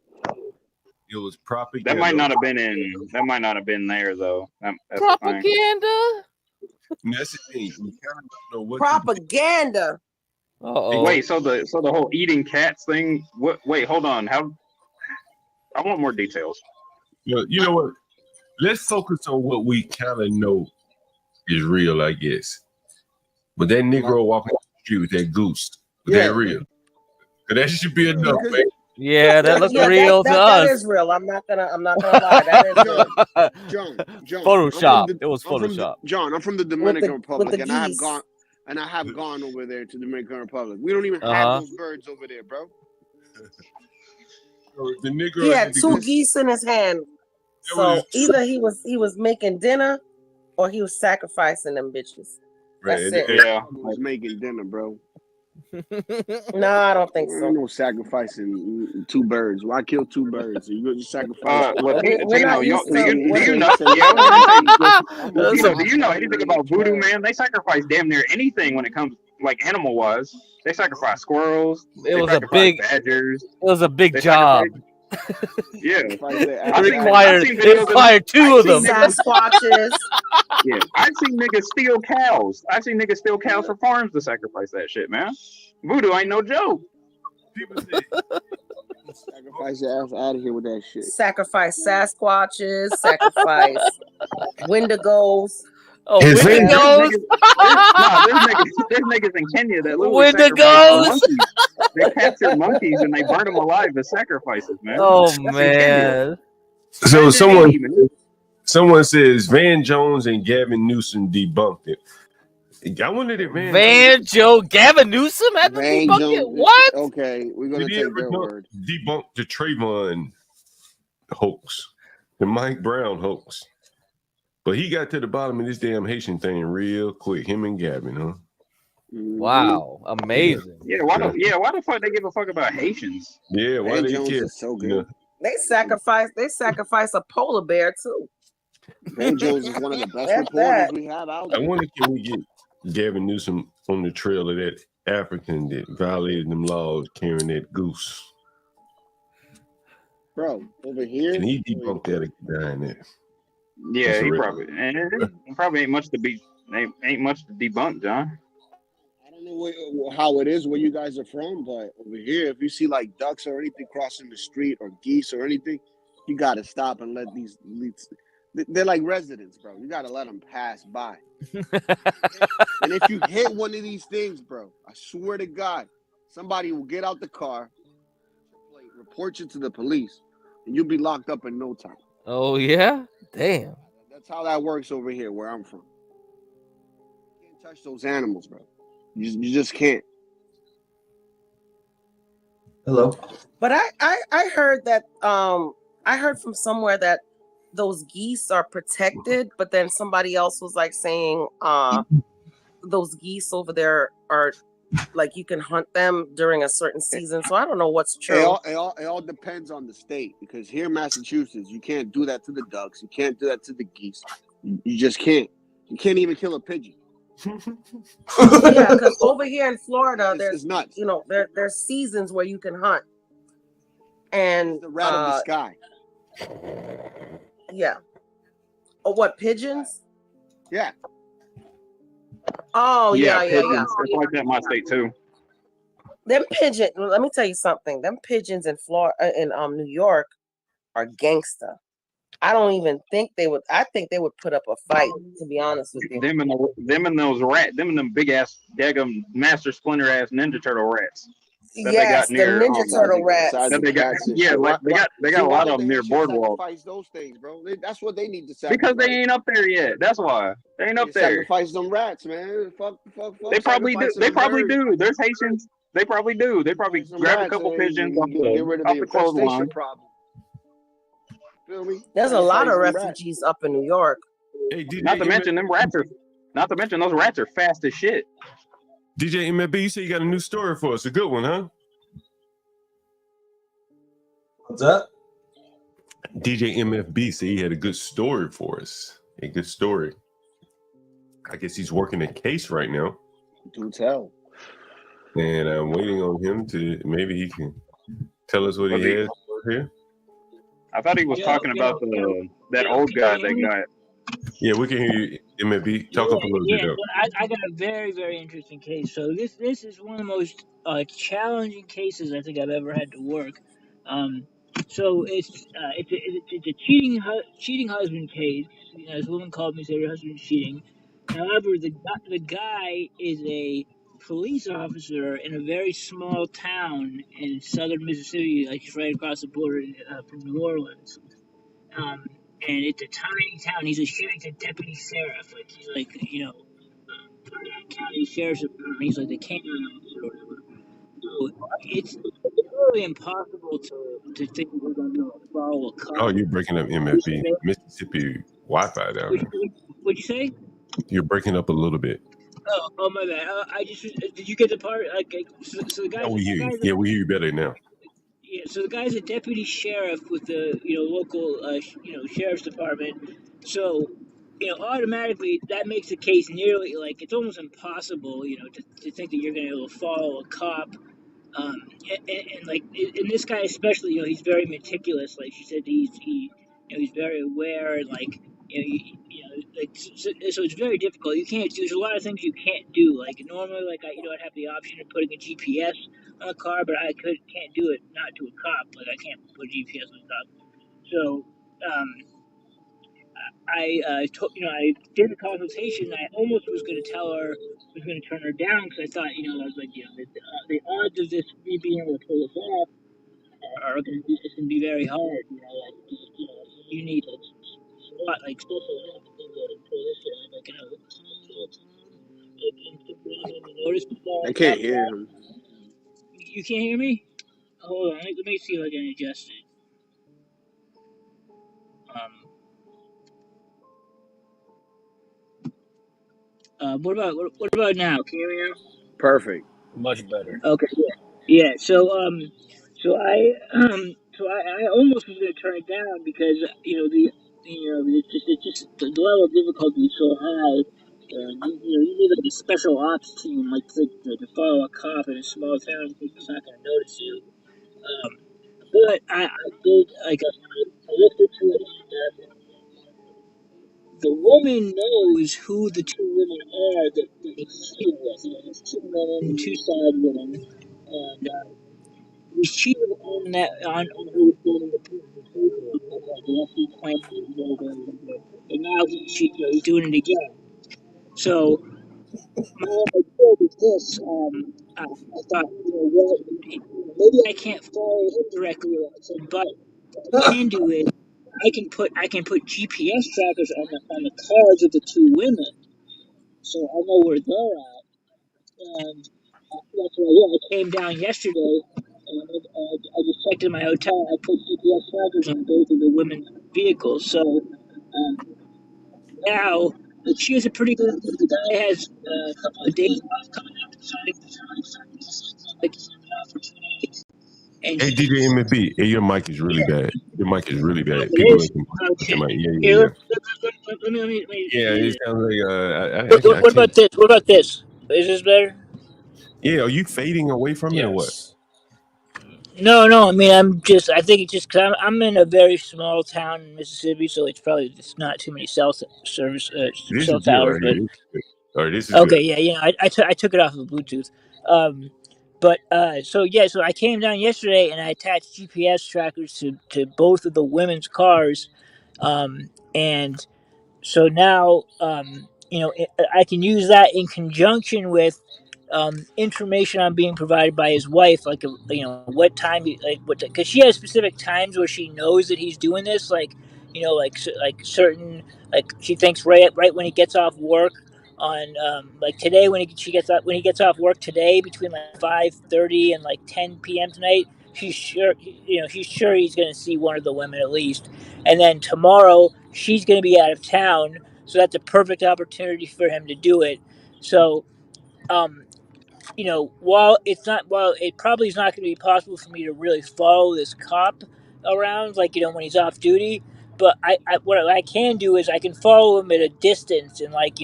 A: It was propaganda.
H: That might not have been there though. That's the thing.
D: Propaganda.
A: That's the thing. We kind of don't know what
S: Propaganda.
H: Wait, so the whole eating cats thing. What? Wait, hold on. How? I want more details.
A: You know what? Let's focus on what we kind of know is real, I guess. But that Negro walking down the street with that goose, was that real? That should be enough, man.
D: Yeah, that looked
S: Yeah,
D: real to
S: that
D: us.
S: is real. I'm not gonna lie. That is real.
M: John,
D: Photoshop. It was Photoshop.
M: John, I'm from the Dominican Republic,
S: the
M: and I have
S: geese.
M: gone over there to the Dominican Republic. We don't even
D: Uh-huh.
M: have those birds over there, bro.
A: The Negro
S: He had two geese in his hand. So either he was making dinner or he was sacrificing them bitches. That's it.
M: Yeah, he was making dinner, bro.
S: No, I don't think so.
M: No sacrificing two birds. Why kill two birds? You go just sacrifice.
H: Well,
S: We're
H: Tino,
S: not
H: do
S: used to-
H: you know? Do you know anything about voodoo, man? They sacrifice damn near anything when it comes like animal wise. They sacrifice squirrels.
D: It was a big
H: badgers.
D: It was a big job.
H: Yeah,
D: It required two of them.
S: Sasquatches.
H: Yeah, I've seen niggas steal cows. I've seen niggas steal cows for farms to sacrifice that shit, man. Voodoo ain't no joke.
M: Sacrifice your ass out of here with that shit.
S: Sacrifice Sasquatches. Sacrifice Wendigos.
D: Oh,
A: His
D: Wendigos.
H: There's niggas in Kenya that literally
D: Wendigos.
H: sacrifice monkeys. They capture monkeys and they burn them alive as sacrifices, man.
D: Oh
H: That's in Kenya.
D: man.
A: So someone says Van Jones and Gavin Newsom debunked it. I wondered if
D: Gavin Newsom had to
M: Van
D: debunk
M: Jones-
D: it. What?
M: Okay, we're gonna take their word.
A: Debunk the Trayvon hoax, the Mike Brown hoax. But he got to the bottom of this damn Haitian thing real quick. Him and Gavin, huh?
D: Wow, amazing.
H: Yeah, why the fuck they give a fuck about Haitians?
A: Yeah, why
M: Van
A: they
M: Jones
A: care?
M: is so good.
S: They sacrifice a polar bear too.
M: Van Jones is one of the best
S: That's
M: reporters
S: that.
M: we have out
A: I
M: there.
A: wonder can we get Gavin Newsom on the trail of that African that violated them laws carrying that goose.
M: Bro, over here.
A: And he debunked that behind that.
H: Yeah,
A: That's
H: he
A: real.
H: probably ain't much to debunk, John.
M: I don't know how it is where you guys are from, but over here, if you see like ducks or anything crossing the street or geese or anything, you got to stop and let these. They're like residents, bro. You got to let them pass by. And if you hit one of these things, bro, I swear to God, somebody will get out the car, report you to the police, and you'll be locked up in no time.
D: Oh yeah, damn.
M: That's how that works over here where I'm from. You can't touch those animals, bro. You just can't.
N: Hello.
S: But I heard that I heard from somewhere that those geese are protected, but then somebody else was like saying those geese over there are like you can hunt them during a certain season. So I don't know what's true.
M: It all depends on the state, because here in Massachusetts, you can't do that to the ducks. You can't do that to the geese. You just can't. You can't even kill a pigeon.
S: Yeah, because over here in Florida,
M: It's nuts.
S: you know, there's seasons where you can hunt. And
M: the rat of the sky.
S: Yeah. Oh, what, pigeons?
M: Yeah.
S: Oh, yeah.
H: Pigeons. It's like that in my state too.
S: Them pigeons, let me tell you something. Them pigeons in Florida, in New York, are gangster. I don't even think they would. I think they would put up a fight, to be honest with you.
H: Them and them big ass daggum master splinter ass Ninja Turtle rats. That
S: Yes,
H: they got near,
S: the Ninja Turtle rats.
H: That they got, yeah, like they got a lot of them near Boardwalk.
M: Sacrifice those things, bro. That's what they need to sacrifice.
H: Because they ain't up there yet. That's why they ain't up there.
M: Sacrifice them rats, man. Fuck.
H: They probably do.
M: sacrificing
H: They
M: them
H: probably
M: birds.
H: do. There's Haitians. They probably do. They probably
M: Some
H: grab a
M: rats,
H: couple
M: man.
H: pigeons
M: You
H: off
M: get rid of
H: the
M: the
H: clothesline.
M: infestation problem. Feel me?
S: There's a lot of
M: Sacrifice them
S: refugees up in New York.
A: Hey,
H: Not to mention them rats are. Not to mention those rats are fast as shit.
A: DJ MLB, you say you got a new story for us. A good one, huh?
N: What's that?
A: DJ MFB said he had a good story for us. A good story. I guess he's working a case right now.
M: Do tell.
A: and I'm waiting on him to maybe he can tell us what
H: Was
A: he
H: he?
A: has here.
H: I thought he was talking about that old guy that got.
A: Yeah, we can hear you, MFB. Talk up a little bit
F: Yeah,
A: though.
F: I got a very interesting case. So this is one of the most challenging cases I think I've ever had to work. So it's a cheating husband case. You know, this woman called me, said her husband's cheating. However, the guy is a police officer in a very small town in southern Mississippi, like right across the border from New Orleans. Um, and it's a tiny town. He's a deputy sheriff. Like he's like county sheriff's department. He's like the canine officer or whatever. So it's really impossible to think we're gonna follow a
A: Oh,
F: cop.
A: you're breaking up, MFB. Mississippi Wi-Fi down there.
F: What'd you say?
A: You're breaking up a little bit.
F: Oh my bad. I just did you get the part? So the guy's
A: Now we hear you. Yeah, we hear you better now.
F: Yeah, so the guy's a deputy sheriff with the local sheriff's department. So automatically that makes the case nearly like it's almost impossible to think that you're going to be able to follow a cop. And like in this guy especially, he's very meticulous. Like she said, he's very aware and like like so it's very difficult. You can't. There's a lot of things you can't do. Like normally, like I'd have the option of putting a GPS on a car, but I can't do it not to a cop. Like I can't put GPS on a cop. So I did a consultation. I almost was going to tell her, was going to turn her down because I thought, I was like, the odds of this me being able to pull this off are going to be very hard. Like you need like a lot, like special help to be able to pull this off. Like notice before
M: I
F: I
M: can't
F: talk
M: hear
F: about.
M: him.
F: You can't hear me? Hold on, let me see if I can adjust it. What about now? Can you hear me now?
M: Perfect.
J: Much better.
F: Okay, yeah. I almost was gonna turn it down because it's just the level of difficulty is so high, and you need like a special ops team like to follow a cop in a small town. He's not gonna notice you. But I did like I looked into it. And, the woman knows who the two women are that he's cheating with. There's two women, two side women, and he's cheated on who was building the table. The FC claimed and now he's doing it again. So my idea was this. I thought, well, maybe I can't follow him directly, but what I can do is I can put GPS trackers on the cars of the two women, so I know where they're at. And that's what I did. I came down yesterday, and I just checked in my hotel. I put GPS trackers on both of the women's vehicles. So now she has a pretty good. The guy has a couple of days off coming up, like for 2 days, and
A: Hey, DJ
F: she's
A: MFB. Hey, your mic is really bad. Your mic is really bad.
F: it
A: People
F: is.
A: are complaining
F: Oh
A: about your
F: shit!
A: mic. Yeah,
F: Here,
A: yeah, yeah.
F: let me
A: Yeah,
F: see.
A: it sounds like
F: What,
A: I
F: what
A: can't.
F: about this? What about this? Is this better?
A: Yeah, are you fading away from it or what?
J: Yes.
F: No. I mean, I think it's just because I'm in a very small town in Mississippi, so it's probably just not too many
A: This
F: cell
A: is good
F: towers.
A: right
F: But
A: here. This is good. All right, this is
F: okay,
A: good.
F: yeah, I took it off of Bluetooth. So I came down yesterday and I attached GPS trackers to both of the women's cars, and so now I can use that in conjunction with information I'm being provided by his wife, like what time, like what, because she has specific times where she knows that he's doing this, like like certain, like she thinks right when he gets off work on like today when he gets off work today between like 5:30 and like 10 p.m. tonight. She's sure he's going to see one of the women at least, and then tomorrow she's going to be out of town, so that's a perfect opportunity for him to do it. So um, while it probably is not going to be possible for me to really follow this cop around, like when he's off duty, but what I can do is I can follow him at a distance and like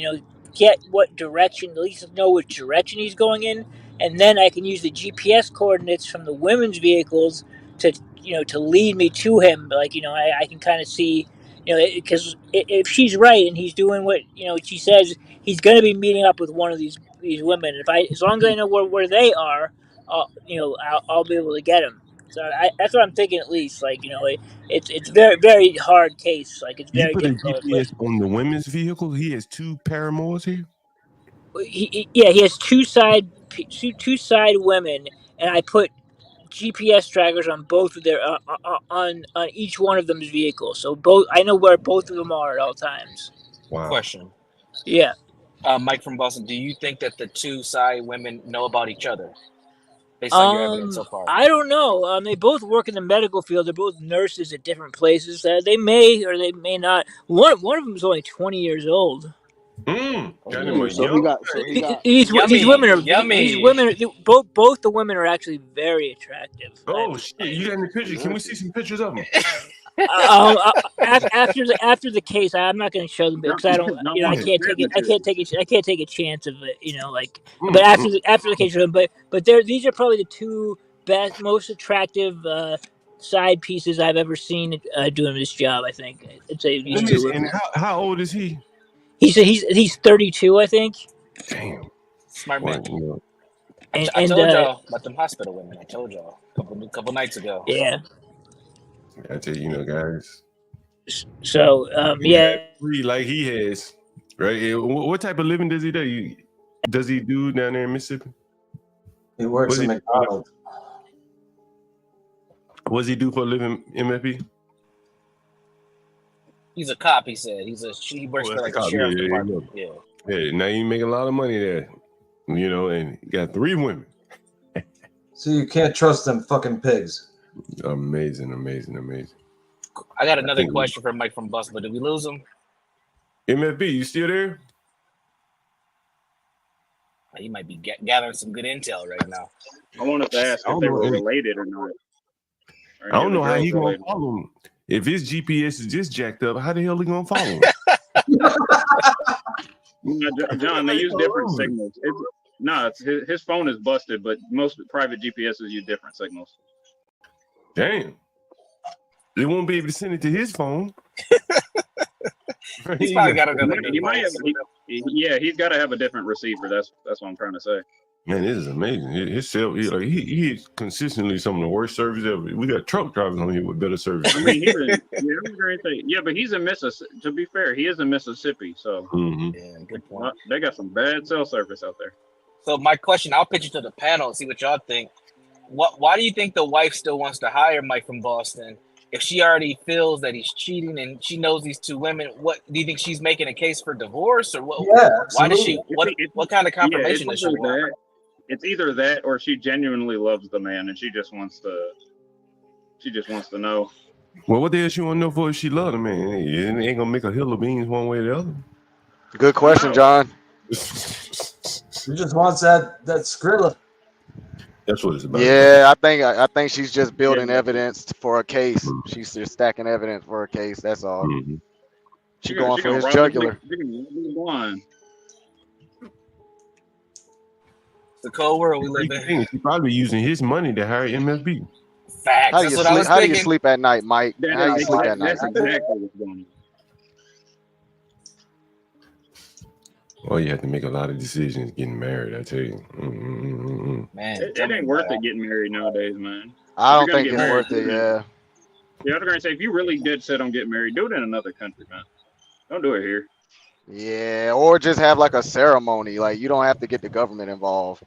F: get what direction, at least know which direction he's going in, and then I can use the GPS coordinates from the women's vehicles to lead me to him. Like I can kind of see, because if she's right and he's doing what she says, he's going to be meeting up with one of these women. As long as I know where they are, I'll be able to get him. So that's what I'm thinking, at least. Like it's very, very hard case. Like it's
A: You
F: very
A: put a
F: difficult. But
A: GPS on the women's vehicle. He has 2 paramours here.
F: he has two side women, and I put GPS trackers on both of their on each one of them's vehicles. So I know where both of them are at all times.
A: Wow.
J: Question.
F: Yeah.
J: Mike from Boston, do you think that the two side women know about each other? Based on your evidence so far.
F: I don't know. They both work in the medical field. They're both nurses at different places. They may or they may not. One of them is only 20 years old.
A: Got him a
M: So
A: young.
M: he got
F: These women are
J: yummy.
F: Both the women are actually very attractive.
A: Oh shit! You got any pictures? Can we see some pictures of them?
F: After the case, I'm not going to show them because I don't. I can't take it. I can't take a chance of it. But after the case, but these are probably the two most attractive side pieces I've ever seen doing this job. I think it's these two.
A: And how old is he?
F: He's 32, I think.
A: Damn.
J: Smart man.
F: And,
J: I told y'all about them hospital women. I told y'all a couple nights ago.
F: Yeah.
A: I tell you, guys.
F: So yeah.
A: Free like he has, right? What type of living does he do? Does he do down there in Mississippi?
N: He works in McDonald's.
A: What does he do for a living, MFP?
J: He's a cop. He said he works for like the sheriff's department. Yeah.
A: Hey, now you make a lot of money there, and you got 3 women.
N: So you can't trust them fucking pigs.
A: Amazing.
J: I got another question for Mike from Boston, but did we lose him?
A: MFB, you still there?
J: He might be gathering some good intel right now.
H: I wanted to ask if they were related or not.
A: I don't know how he gonna follow him. If his GPS is just jacked up, how the hell he gonna follow him?
H: John, they use different signals. His phone is busted, but most private GPSs use different signals.
A: Damn. They won't be able to send it to his phone.
J: He's probably got another.
H: He's got to have a different receiver. That's what I'm trying to say.
A: Man, this is amazing. His cell, he's consistently some of the worst service ever. We got truck drivers on here with better service.
H: I mean, but he's in Mississippi. To be fair, he is in Mississippi, so
J: yeah, good point.
H: They got some bad cell service out there.
J: So my question, I'll pitch it to the panel and see what y'all think. Why do you think the wife still wants to hire Mike from Boston if she already feels that he's cheating and she knows these 2 women? What do you think she's making a case for divorce or what?
N: Yeah,
J: why does she? What kind of confirmation does she want?
H: It's either that or she genuinely loves the man and she just wants to know.
A: Well, what the hell she want to know for if she love the man? It ain't gonna make a hill of beans one way or the other.
B: Good question, John.
N: She just wants that Skrilla.
A: That's what it's about.
B: Yeah, I think she's just building evidence for a case. She's just stacking evidence for a case. That's all. She going for his jugular.
J: The cold world we live in.
A: She's probably using his money to hire MFB.
J: Facts.
B: How do you sleep at night, Mike? How do you sleep at night?
H: That's exactly what's going on.
A: Well, you have to make a lot of decisions getting married, I tell you.
J: Man,
H: it ain't worth it getting married nowadays, man.
B: I don't think it's worth it, yeah.
H: Yeah, I was going to say, if you really did set on getting married, do it in another country, man. Don't do it here.
B: Yeah, or just have like a ceremony. Like, you don't have to get the government involved.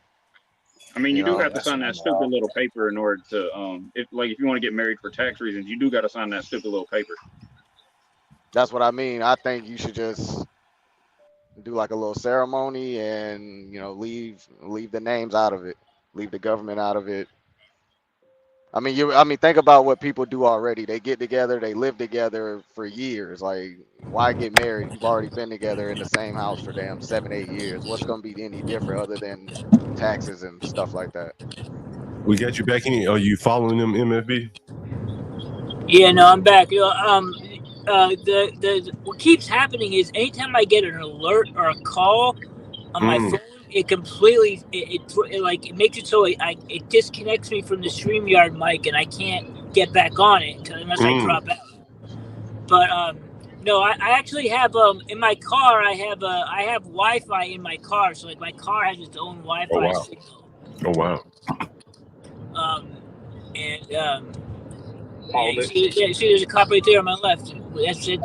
H: I mean, you do have to sign that stupid little paper in order to, if you want to get married for tax reasons, you do got to sign that stupid little paper.
B: That's what I mean. I think you should just do like a little ceremony and leave the names out of it, leave the government out of it. I mean, think about what people do already. They get together, they live together for years. Like, why get married? You've already been together in the same house for 7-8 years. What's gonna be any different other than taxes and stuff like that?
A: We got you back in. Are you following them, MFB?
F: Yeah, no, I'm back. What keeps happening is anytime I get an alert or a call on my phone it completely it makes it so it disconnects me from the StreamYard mic, and I can't get back on it unless I drop out. But no, I actually have in my car. I have Wi-Fi in my car, so like my car has its own Wi-Fi signal.
A: Oh wow.
F: See, there's a cop right there on my left. That's it.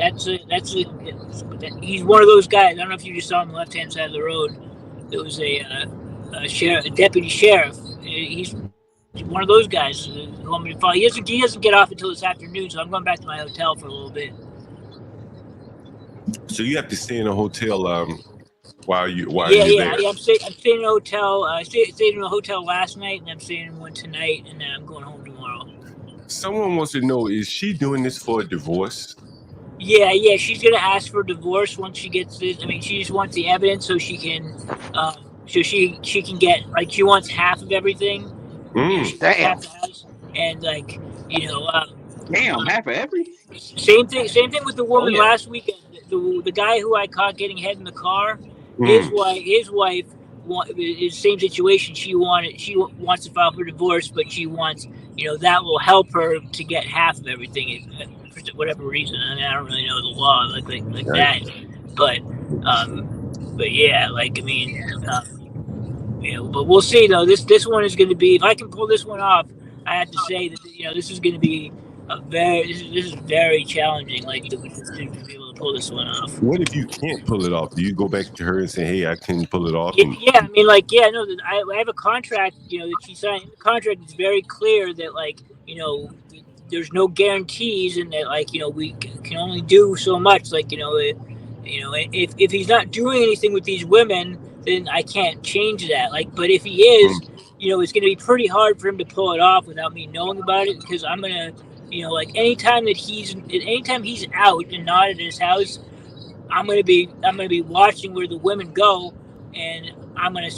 F: He's one of those guys. I don't know if you just saw him on the left-hand side of the road. There was a deputy sheriff. He's one of those guys who want me to follow. He doesn't get off until this afternoon, so I'm going back to my hotel for a little bit.
A: So you have to stay in a hotel while you're
F: Yeah,
A: there.
F: I'm staying in a hotel. I stayed in a hotel last night, and I'm staying in one tonight, and then I'm going home tomorrow.
A: Someone wants to know: is she doing this for a divorce?
F: Yeah, she's gonna ask for divorce once she gets this. I mean, she just wants the evidence so she can, she can get she wants half of everything.
B: Damn.
F: Half the house, and
H: damn, half of everything.
F: Same thing with the woman last weekend. The guy who I caught getting head in the car, his wife, is same situation. She wants to file for divorce, but she wants that will help her to get half of everything for whatever reason. I mean, I don't really know the law like that, but yeah, but we'll see though. This one is going to be, if I can pull this one off, I have to say that this is going to be this is very challenging. To be able to pull this one off.
A: What if you can't pull it off? Do you go back to her and say, "Hey, I can pull it off"?
F: Yeah, I mean, I have a contract, that she signed. In the contract, it's very clear that, there's no guarantees, and that, we can only do so much. If he's not doing anything with these women, then I can't change that. But if he is, it's going to be pretty hard for him to pull it off without me knowing about it, because I'm gonna, anytime he's out and not at his house, I'm gonna be watching where the women go, and I'm gonna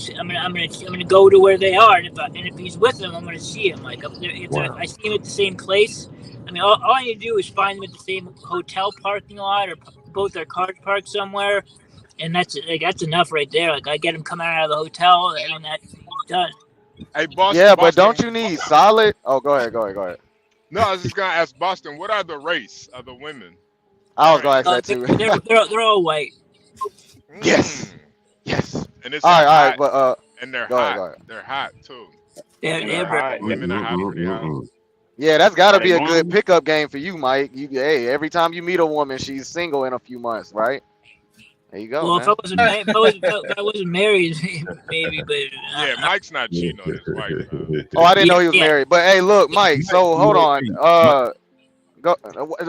F: go to where they are, and if he's with them, I'm gonna see him. If I see him at the same place, I mean, all I need to do is find them at the same hotel parking lot, or both their cars parked somewhere, and that's enough right there. I get him coming out of the hotel, and that's done.
T: Hey, Boston.
B: Yeah, but don't you need solid? Oh, go ahead.
T: No, I was just gonna ask Boston, what are the race of the women?
B: I was gonna ask that too.
F: They're all white.
B: Yes.
T: And it's
B: all right,
T: but and they're hot. Go ahead. They're hot too.
F: They're
T: hot. Women are hot, pretty hot.
B: Yeah, that's got to be a good pickup game for you, Mike. Every time you meet a woman, she's single in a few months, right? There you go.
F: Well,
B: man.
F: if I wasn't married, maybe, but
T: yeah, Mike's not cheating on his wife.
B: Oh, I didn't know he was married. But hey, look, Mike. So hold on.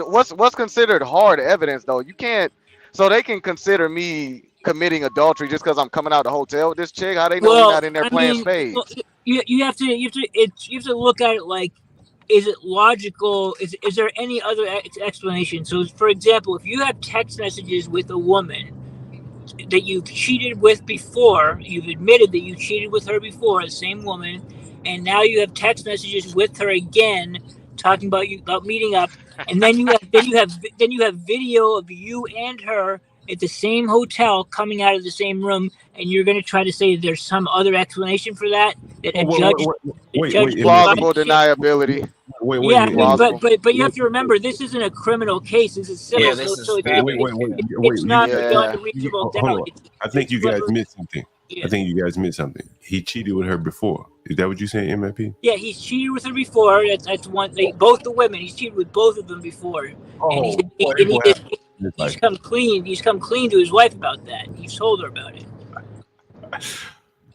B: What's considered hard evidence though? You can't. So they can consider me committing adultery just because I'm coming out of the hotel with this chick. How they know we're not in there playing spades?
F: Well, you have to look at it like, is it logical? Is there any other explanation? So, for example, if you have text messages with a woman that you've cheated with before, you've admitted that you cheated with her before, the same woman, and now you have text messages with her again, talking about meeting up, and then you have video of you and her at the same hotel coming out of the same room, and you're going to try to say there's some other explanation for that?
B: Plausible deniability.
F: But you have to remember, this isn't a criminal case. This is civil.
J: Yeah,
F: it's not beyond a reasonable doubt.
A: I think you guys missed something. I think you guys missed something. He cheated with her before. Is that what you're saying, MFP?
F: Yeah, he's cheated with her before. That's one. Both the women. He's cheated with both of them before. And he's come clean. He's come clean to his wife about that. He's told her about it.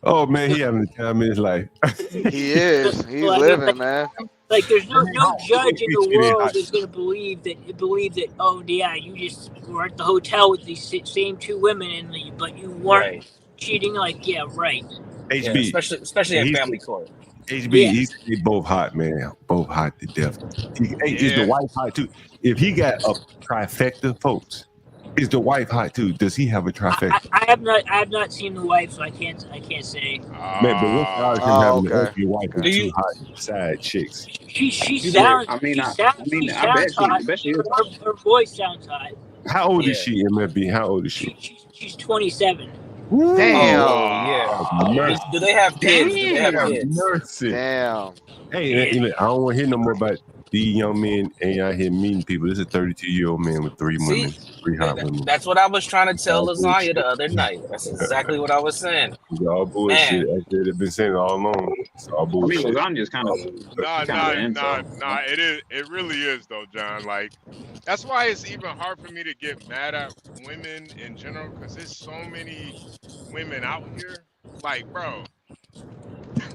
A: Oh man, he having a time in his life.
B: He is. He's living, man.
F: There's no judge in the world is going to believe that. Oh yeah, you just were at the hotel with these same two women, but you weren't cheating. Yeah, right.
A: HB,
J: yeah, especially in family court.
A: HB, he's both hot, man. Both hot to death. Is the wife hot too? If he got a trifecta, folks, is the wife hot too? Does he have a trifecta?
F: I have not seen the wife, so I can't say.
A: Man, but what's the odds of having a wife and two hot side chicks?
F: She sounds. I bet she is. Her voice sounds hot.
A: How old is she, MFB? How old is she?
F: She's 27.
B: Damn.
J: Oh yeah.
A: Mercy.
J: Do they have kids? Do they have
A: Have
J: kids?
A: mercy.
B: Damn.
A: Hey, I don't want to hear no more about these young men ain't out here meeting people. This is a 32-year-old man with 3
J: See,
A: women, 3 hot women.
J: that's what I was trying to tell
A: All
J: Lasagna
A: bullshit.
J: the other night. That's exactly what I was saying.
A: It's all bullshit.
J: Man.
A: Actually, they've been saying it all along. It's all bullshit.
H: Lasagna's kind of
T: Nah. It really is though, John. Like, that's why it's even hard for me to get mad at women in general, because there's so many women out here. Like, bro,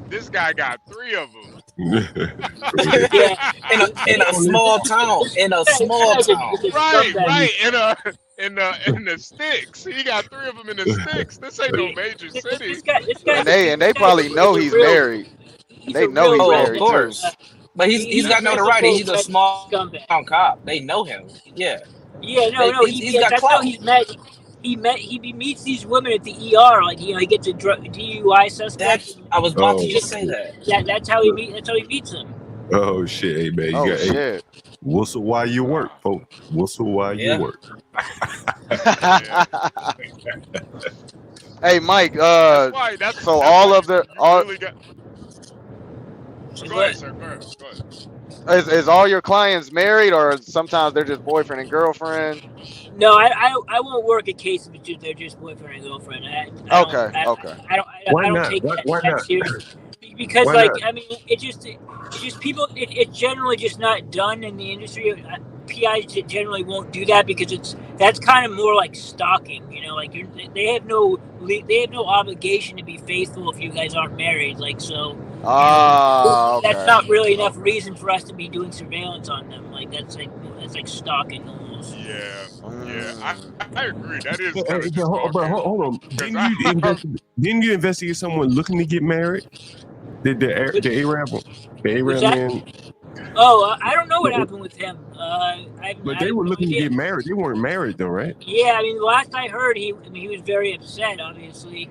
T: this guy got 3 of them.
J: Yeah, in a small town.
T: Right. In the sticks. He got 3 of them in the sticks. This ain't no major city.
B: And they probably know he's married. They know he's married
J: of course.
B: too.
J: But he's got notoriety. He's a small town cop. They know him. Yeah.
F: Yeah, no.
J: He's got
F: that's
J: clout.
F: how he's met. He meets these women at the ER. Like, you know, he gets a DUI suspect.
J: I was about to just say that.
F: That's how he meets them.
A: Oh shit, hey man, you got
B: shit.
A: Whistle while you work, folks. Whistle while you work.
B: Hey, Mike.
T: That's
B: so all of the
T: really go ahead, sir. Go ahead.
B: Is all your clients married, or sometimes they're just boyfriend and girlfriend?
F: No, I won't work a case if they're just boyfriend and girlfriend. I don't take that seriously. Because I mean, it's just people. It's generally just not done in the industry. PIs generally won't do that because that's kind of more like stalking. You know, like they have no obligation to be faithful if you guys aren't married. Like so.
B: Okay.
F: That's not really enough reason for us to be doing surveillance on them. Like that's like stalking almost.
T: Yeah, I agree. That is.
A: But hold on. Didn't you investigate someone looking to get married? The Arab man.
F: Oh, I don't know what happened with him.
A: But they were looking to get married. They weren't married though, right?
F: Yeah, I mean, the last I heard, he was very upset, obviously.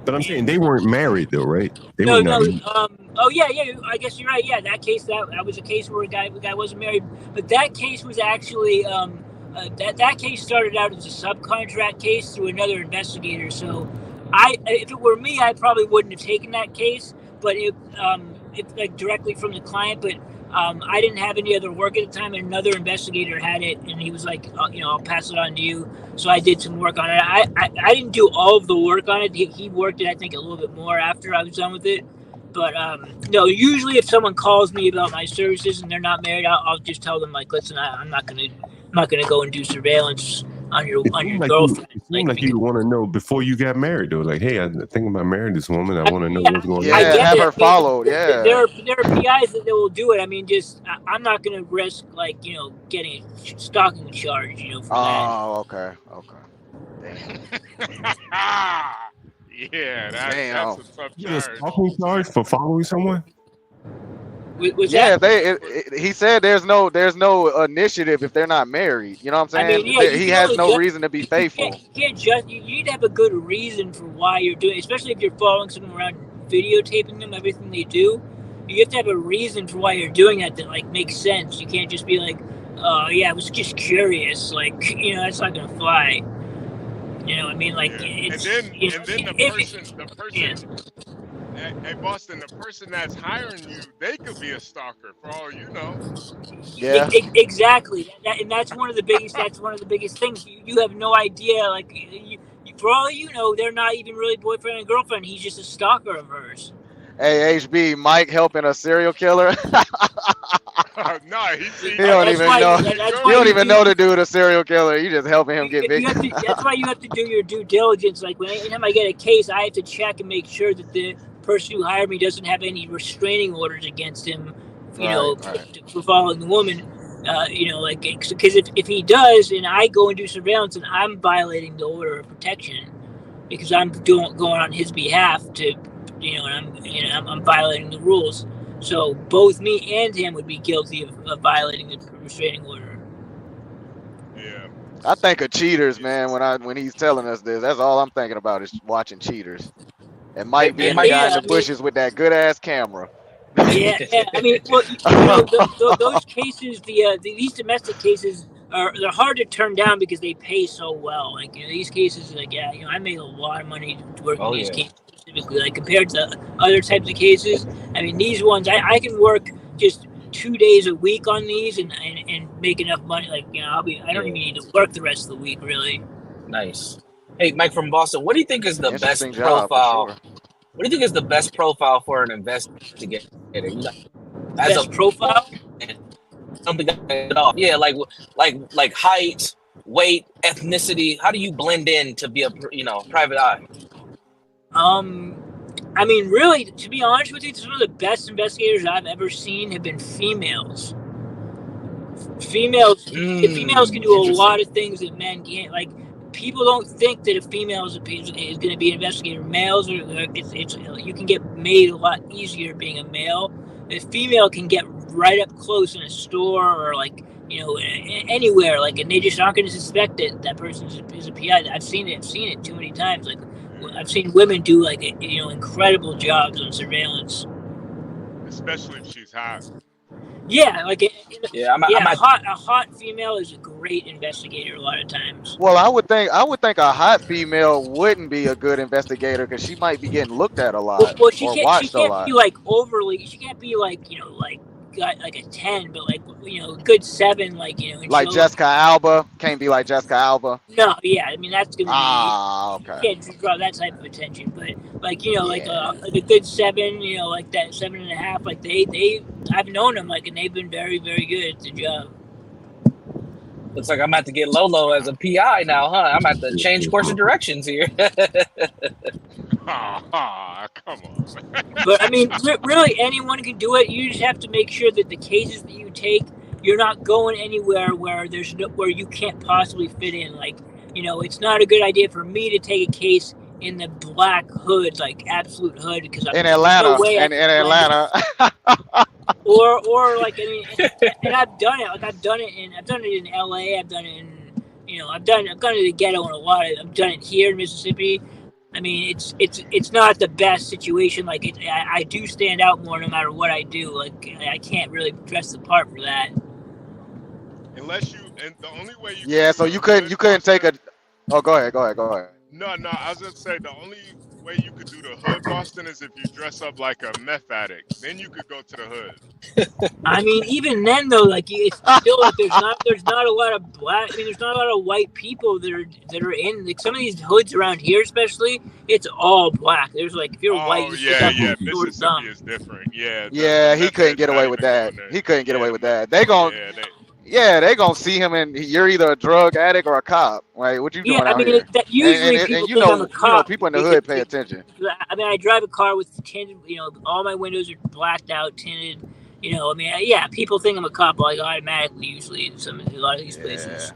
A: But I'm saying they weren't married though, right? They
F: No.
A: were not.
F: Oh yeah. I guess you're right. Yeah, that case that was a case where the guy wasn't married, but that case was actually that case started out as a subcontract case through another investigator. So, if it were me, I probably wouldn't have taken that case. But it's like directly from the client. But I didn't have any other work at the time, and another investigator had it, and he was like, I'll pass it on to you. So I did some work on it. I didn't do all of the work on it. He worked it, I think, a little bit more after I was done with it. But no, usually if someone calls me about my services and they're not married, I'll just tell them like, listen, I'm not gonna go and do surveillance on your girlfriend.
A: It seemed like you want to know before you got married though. Like, hey, I'm thinking about marrying this woman. I want to know what's going on.
B: Yeah, have her followed. Yeah.
F: There are PIs that will do it. I mean, I'm not gonna risk getting a stalking charge. For that.
B: Okay.
T: Yeah, that's a tough
A: You
T: charge.
A: stalking charge for following someone?
B: He said there's no initiative if they're not married. You know what I'm saying?
F: I mean,
B: he has no reason to be faithful.
F: You need to have a good reason for why you're doing it, especially if you're following someone around, videotaping them, everything they do. You have to have a reason for why you're doing that like makes sense. You can't just be like, oh yeah, I was just curious. Like, that's not gonna fly. I mean, like, it's,
T: and then the person. Hey Boston, the person that's hiring you, they could be a stalker for all you know.
B: Yeah,
F: exactly. And that's one of the biggest. That's one of the biggest things. You have no idea. Like, for all you know, they're not even really boyfriend and girlfriend. He's just a stalker of hers.
B: Hey, HB, Mike helping a serial killer.
T: No, he
B: don't even know. You don't even know the dude a serial killer. You just helping him get victims.
F: That's why you have to do your due diligence. Like, anytime I get a case, I have to check and make sure that the person who hired me doesn't have any restraining orders against him, for following the woman. Because if he does, and I go and do surveillance, and I'm violating the order of protection because I'm going on his behalf to, and I'm violating the rules. So both me and him would be guilty of violating the restraining order.
T: Yeah.
B: I think of Cheaters, man. When he's telling us this, that's all I'm thinking about is watching Cheaters. And Mike being the guy in the bushes with that good ass camera.
F: Yeah. I mean, well, those cases, these domestic cases they're hard to turn down because they pay so well. Like, you know, these cases, like, yeah, you know, I make a lot of money working these cases specifically, like compared to other types of cases. I mean, these ones, I can work just 2 days a week on these and make enough money. Like, you know, I don't even need to work the rest of the week, really.
J: Nice. Hey, Mike from Boston, what do you think is the best
B: Interesting job, for
J: profile?
B: sure.
J: What do you think is the best profile for an investigator? You know, as
F: Best profile?
J: Something that off. Yeah, like height, weight, ethnicity. How do you blend in to be a private eye?
F: I mean, really, to be honest with you, some of the best investigators I've ever seen have been females. Females can do a lot of things that men can't. Like, people don't think that a female is going to be an investigator. Males are you can get made a lot easier being a male. A female can get right up close in a store or, like, you know, anywhere, like, and they just aren't going to suspect that person is a PI. I've seen it too many times. Like, I've seen women do, like, you know, incredible jobs on surveillance.
T: Especially if she's hot.
F: Yeah, like
J: a
F: hot female is a great investigator a lot of times.
B: Well, I would think a hot female wouldn't be a good investigator because she might be getting looked at a lot
F: Well,
B: or watched a lot.
F: She can't be like overly. She can't be like, you know, like got like a 10, but like, you know, a good 7, like, you know.
B: Like Jessica Alba can't be like Jessica Alba.
F: No, yeah, I mean that's gonna be.
B: Okay.
F: You can't draw that type of attention, but like, you know, like a good 7, you know, like that 7.5, like they I've known them, like, and they've been very, very good at the job.
J: Looks like I'm about to get Lolo as a PI now, huh? I'm about to change course of directions here.
T: Come on.
F: But I mean, really, anyone can do it. You just have to make sure that the cases that you take, you're not going anywhere where where you can't possibly fit in. Like, you know, it's not a good idea for me to take a case in the black hood, like absolute hood, because
B: in Atlanta,
F: no way
B: in Atlanta.
F: or like, I mean, and I've done it. Like, I've done it in LA. I've done it in, you know, I've gone to the ghetto in a lot. I've done it here in Mississippi. I mean, it's not the best situation. Like, I do stand out more no matter what I do. Like, I can't really dress the part for that.
T: Unless and the only way you.
B: Yeah, so you couldn't take a. Oh, go ahead.
T: No, I was just say the only way you could do the hood Boston is if you dress up like a meth addict. Then you could go to the hood.
F: I mean, even then though, like, it's still like there's not a lot of black. I mean, there's not a lot of white people that are in, like, some of these hoods around here, especially. It's all black. There's, like, if you're white,
T: yeah, Mississippi is different.
B: Yeah, he couldn't get away with that. He couldn't get away with that. They gonna see him, and you're either a drug addict or a cop. Like, what you doing out here?
F: That usually
B: and
F: people think I'm a cop.
B: People in the hood pay attention.
F: I mean, I drive a car with tinted, you know, all my windows are blacked out, tinted. You know, I mean, yeah, people think I'm a cop, like, automatically, usually in a lot of these places.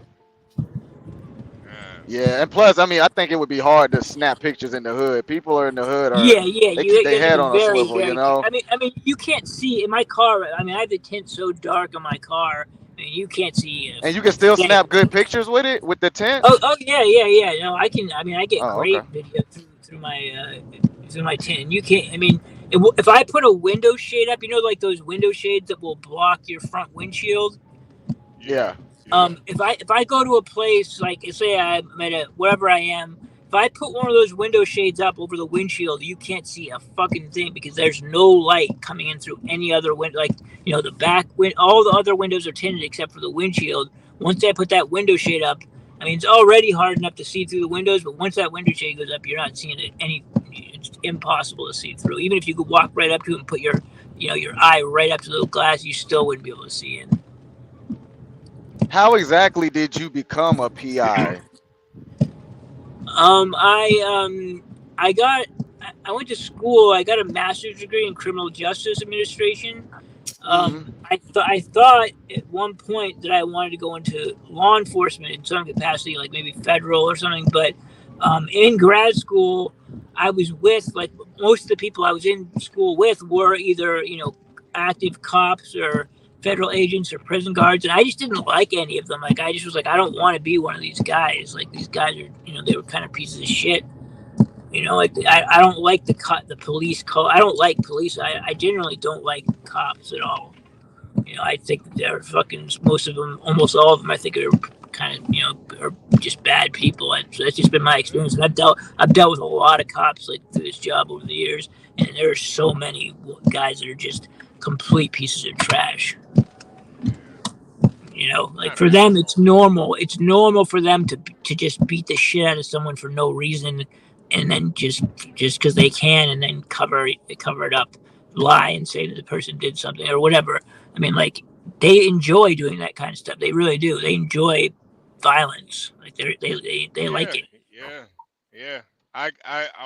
B: Yeah, and plus, I mean, I think it would be hard to snap pictures in the hood. People are in the hood. They keep their head on a swivel, you know.
F: I mean, you can't see in my car. I mean, I have the tint so dark on my car. I mean, you can't see.
B: And you can still snap good pictures with it, with the tint.
F: Oh yeah. No, I can. I mean, I get great video through my tint. And you can't. I mean, if I put a window shade up, you know, like those window shades that will block your front windshield.
B: Yeah.
F: If I go to a place, like, say I'm at wherever I am, if I put one of those window shades up over the windshield, you can't see a fucking thing because there's no light coming in through any other window. Like, you know, the back all the other windows are tinted except for the windshield. Once I put that window shade up, I mean, it's already hard enough to see through the windows, but once that window shade goes up, you're not seeing it it's impossible to see through. Even if you could walk right up to it and put your eye right up to the glass, you still wouldn't be able to see it.
B: How exactly did you become a PI?
F: I went to school. I got a master's degree in criminal justice administration. I thought at one point that I wanted to go into law enforcement in some capacity, like maybe federal or something. But in grad school, I was with, like, most of the people I was in school with were either, you know, active cops or federal agents or prison guards, and I just didn't like any of them. Like, I just was like, I don't want to be one of these guys. Like, these guys are, you know, they were kind of pieces of shit. You know, like, I don't like the police code. I don't like police. I generally don't like cops at all. I think that they're fucking most of them, almost all of them. I think are kind of are just bad people. And so that's just been my experience. And I've dealt with a lot of cops like through this job over the years, and there are so many guys that are just complete pieces of trash. Like for them, it's normal. It's normal for them to just beat the shit out of someone for no reason, and then just because they can, and then cover it up, lie and say that the person did something or whatever. I mean, like they enjoy doing that kind of stuff. They really do. They enjoy violence. Like they like it.
T: Yeah. I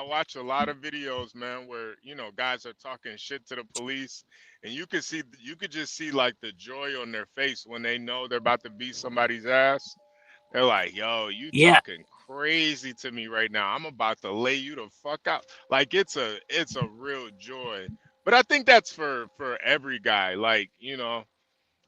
T: watch a lot of videos, man, where guys are talking shit to the police, and you could just see like the joy on their face when they know they're about to beat somebody's ass. They're like, "Yo, you
F: Yeah.
T: talking crazy to me right now. I'm about to lay you the fuck out." Like it's a real joy. But I think that's for every guy. Like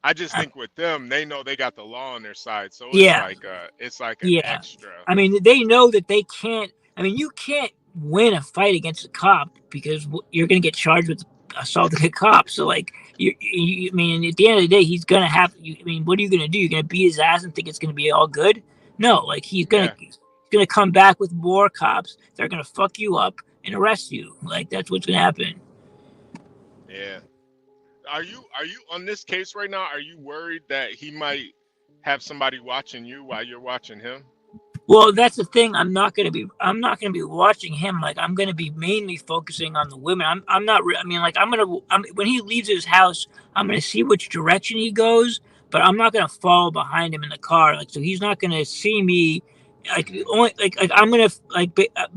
T: I just think with them, they know they got the law on their side, so
F: Yeah.
T: it's like an
F: Yeah.
T: extra.
F: I mean, they know that they can't. I mean, you can't win a fight against a cop because you're going to get charged with assaulting a cop. So, like, I mean, at the end of the day, he's going to have. I mean, what are you going to do? You're going to beat his ass and think it's going to be all good? No, like he's going to come back with more cops. They're going to fuck you up and arrest you. Like that's what's going to happen.
T: Yeah. Are you on this case right now? Are you worried that he might have somebody watching you while you're watching him?
F: Well, that's the thing. I'm not gonna be watching him. Like I'm gonna be mainly focusing on the women. I'm not. I mean, like when he leaves his house, I'm gonna see which direction he goes, but I'm not gonna follow behind him in the car. Like so, he's not gonna see me. Like only like I'm gonna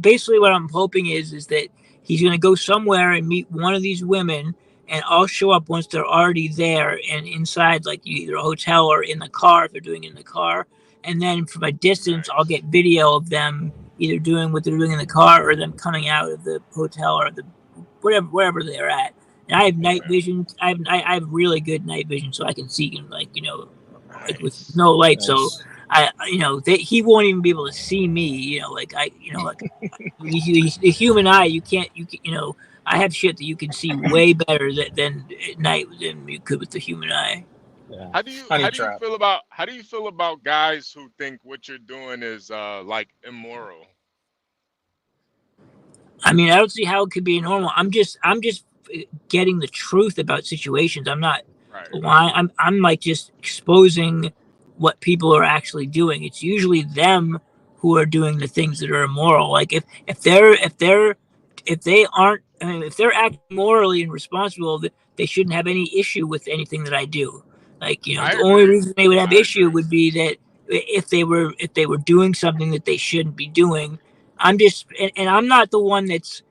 F: basically what I'm hoping is that he's gonna go somewhere and meet one of these women, and I'll show up once they're already there and inside, like either a hotel or in the car if they're doing it in the car. And then from a distance, I'll get video of them either doing what they're doing in the car or them coming out of the hotel or the wherever they're at. And I have night vision. I have really good night vision, so I can see him like like with no light. So he won't even be able to see me. Like the human eye. You can't. I have shit that you can see way better than at night than you could with the human eye.
T: Yeah. How do you feel about guys who think what you're doing is like immoral?
F: I mean, I don't see how it could be normal. I'm just getting the truth about situations. I'm not lying. I'm like just exposing what people are actually doing. It's usually them who are doing the things that are immoral. Like if they aren't, I mean, if they're acting morally and responsible, they shouldn't have any issue with anything that I do. Like the only reason they would have issue would be that if they were doing something that they shouldn't be doing. I'm just, and I'm not the one that's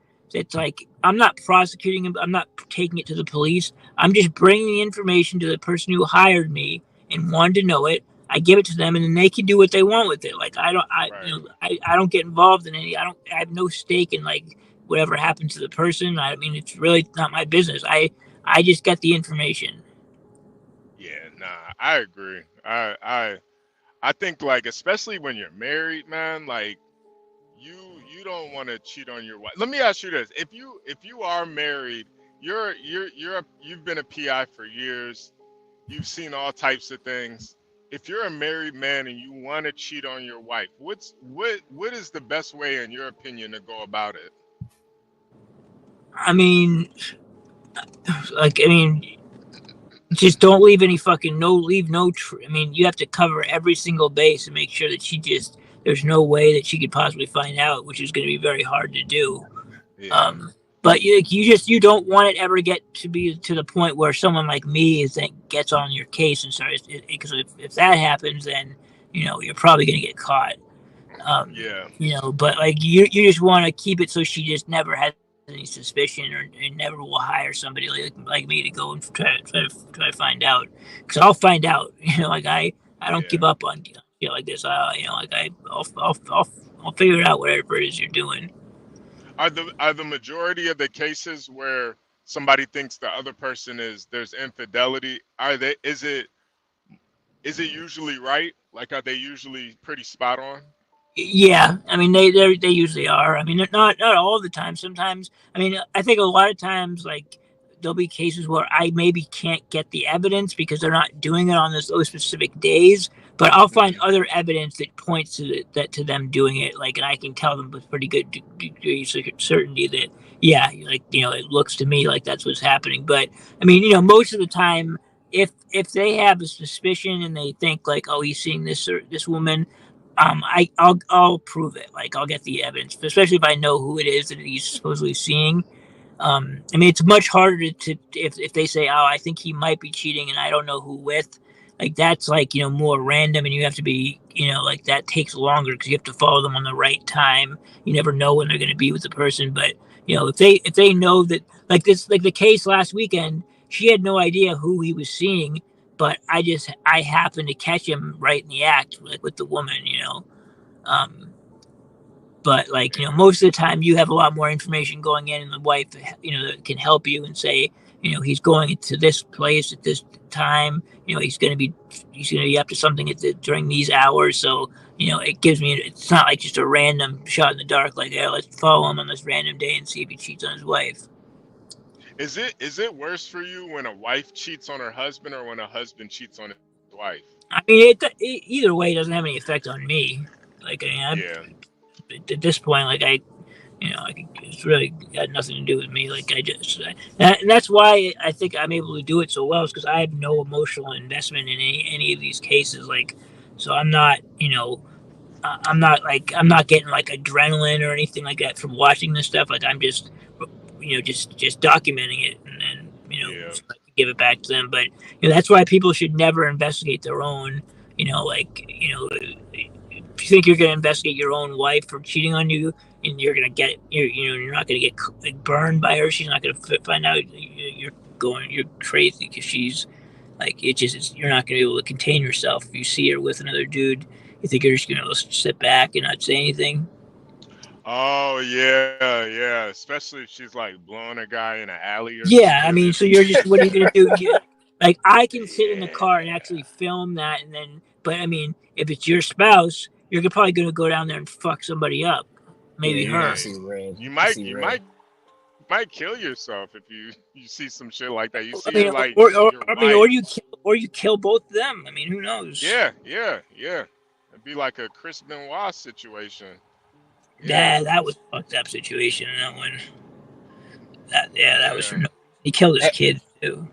F: like, I'm not prosecuting him. I'm not taking it to the police. I'm just bringing the information to the person who hired me and wanted to know it. I give it to them, and then they can do what they want with it. Like I don't get involved in any. I have no stake in like whatever happened to the person. I mean, it's really not my business. I just get the information.
T: Yeah, nah, I agree. I think like especially when you're married, man, like you don't want to cheat on your wife. Let me ask you this: if you are married, you've been a PI for years, you've seen all types of things. If you're a married man and you want to cheat on your wife, what is the best way, in your opinion, to go about it?
F: I mean, just don't leave any fucking I mean, you have to cover every single base and make sure that there's no way that she could possibly find out, which is going to be very hard to do.
T: Yeah.
F: But you don't want it ever get to be to the point where someone like me gets on your case and starts, because if that happens, then you're probably going to get caught. But like you just want to keep it so she just never has any suspicion or never will hire somebody like me to go and try to find out, because I'll find out. Like I don't give up on like this. I'll figure it out, whatever it is you're doing.
T: Are the majority of the cases where somebody thinks the other person there's infidelity, is it usually right? Like, are they usually pretty spot on?
F: Yeah, I mean they usually are. I mean not all the time. Sometimes, I mean, I think a lot of times, like there'll be cases where I maybe can't get the evidence because they're not doing it on those specific days, but I'll find other evidence that points to them doing it. Like, and I can tell them with pretty good degree of certainty that, yeah, like, it looks to me like that's what's happening. But I mean, most of the time, if they have a suspicion and they think like, oh, he's seeing this woman, I'll prove it. Like, I'll get the evidence, especially if I know who it is that he's supposedly seeing. I mean, it's much harder to if they say, oh, I think he might be cheating and I don't know who with. Like, that's like, more random, and you have to be, like, that takes longer because you have to follow them on the right time. You never know when they're going to be with the person. But, if they know that, like the case last weekend, she had no idea who he was seeing, but I happened to catch him right in the act, like with the woman, But like, most of the time you have a lot more information going in, and the wife, that can help you and say, he's going to this place at this time. He's going to be up to something during these hours. So, it gives me, it's not like just a random shot in the dark. Like, yeah, let's follow him on this random day and see if he cheats on his wife.
T: Is it worse for you when a wife cheats on her husband or when a husband cheats on his wife?
F: I mean, either way, it doesn't have any effect on me. Like, at this point, like it's really got nothing to do with me. Like, and that's why I think I'm able to do it so well, is because I have no emotional investment in any of these cases. Like, so I'm not, I'm not getting like adrenaline or anything like that from watching this stuff. Like, I'm just, just documenting it and then, so I can give it back to them. But that's why people should never investigate their own. If you think you're going to investigate your own wife for cheating on you, and you're going to get, you're not going to get burned by her. She's not going to find out you're crazy because she's like, you're not going to be able to contain yourself. If you see her with another dude, you think you're just going to sit back and not say anything.
T: Oh yeah. Especially if she's like blowing a guy in an alley or
F: Yeah,
T: something.
F: I mean, so you're just, what are you going to do? Like, I can sit in the car and actually film that, and then, but I mean, if it's your spouse, you're probably going to go down there and fuck somebody up. Maybe her.
T: You might kill yourself if you see some shit like that. You see
F: I mean,
T: her like,
F: or you kill both of them. I mean, who knows?
T: Yeah. It'd be like a Chris Benoit situation.
F: Yeah, that was a fucked up situation. That one. That was for no. He killed his kid too.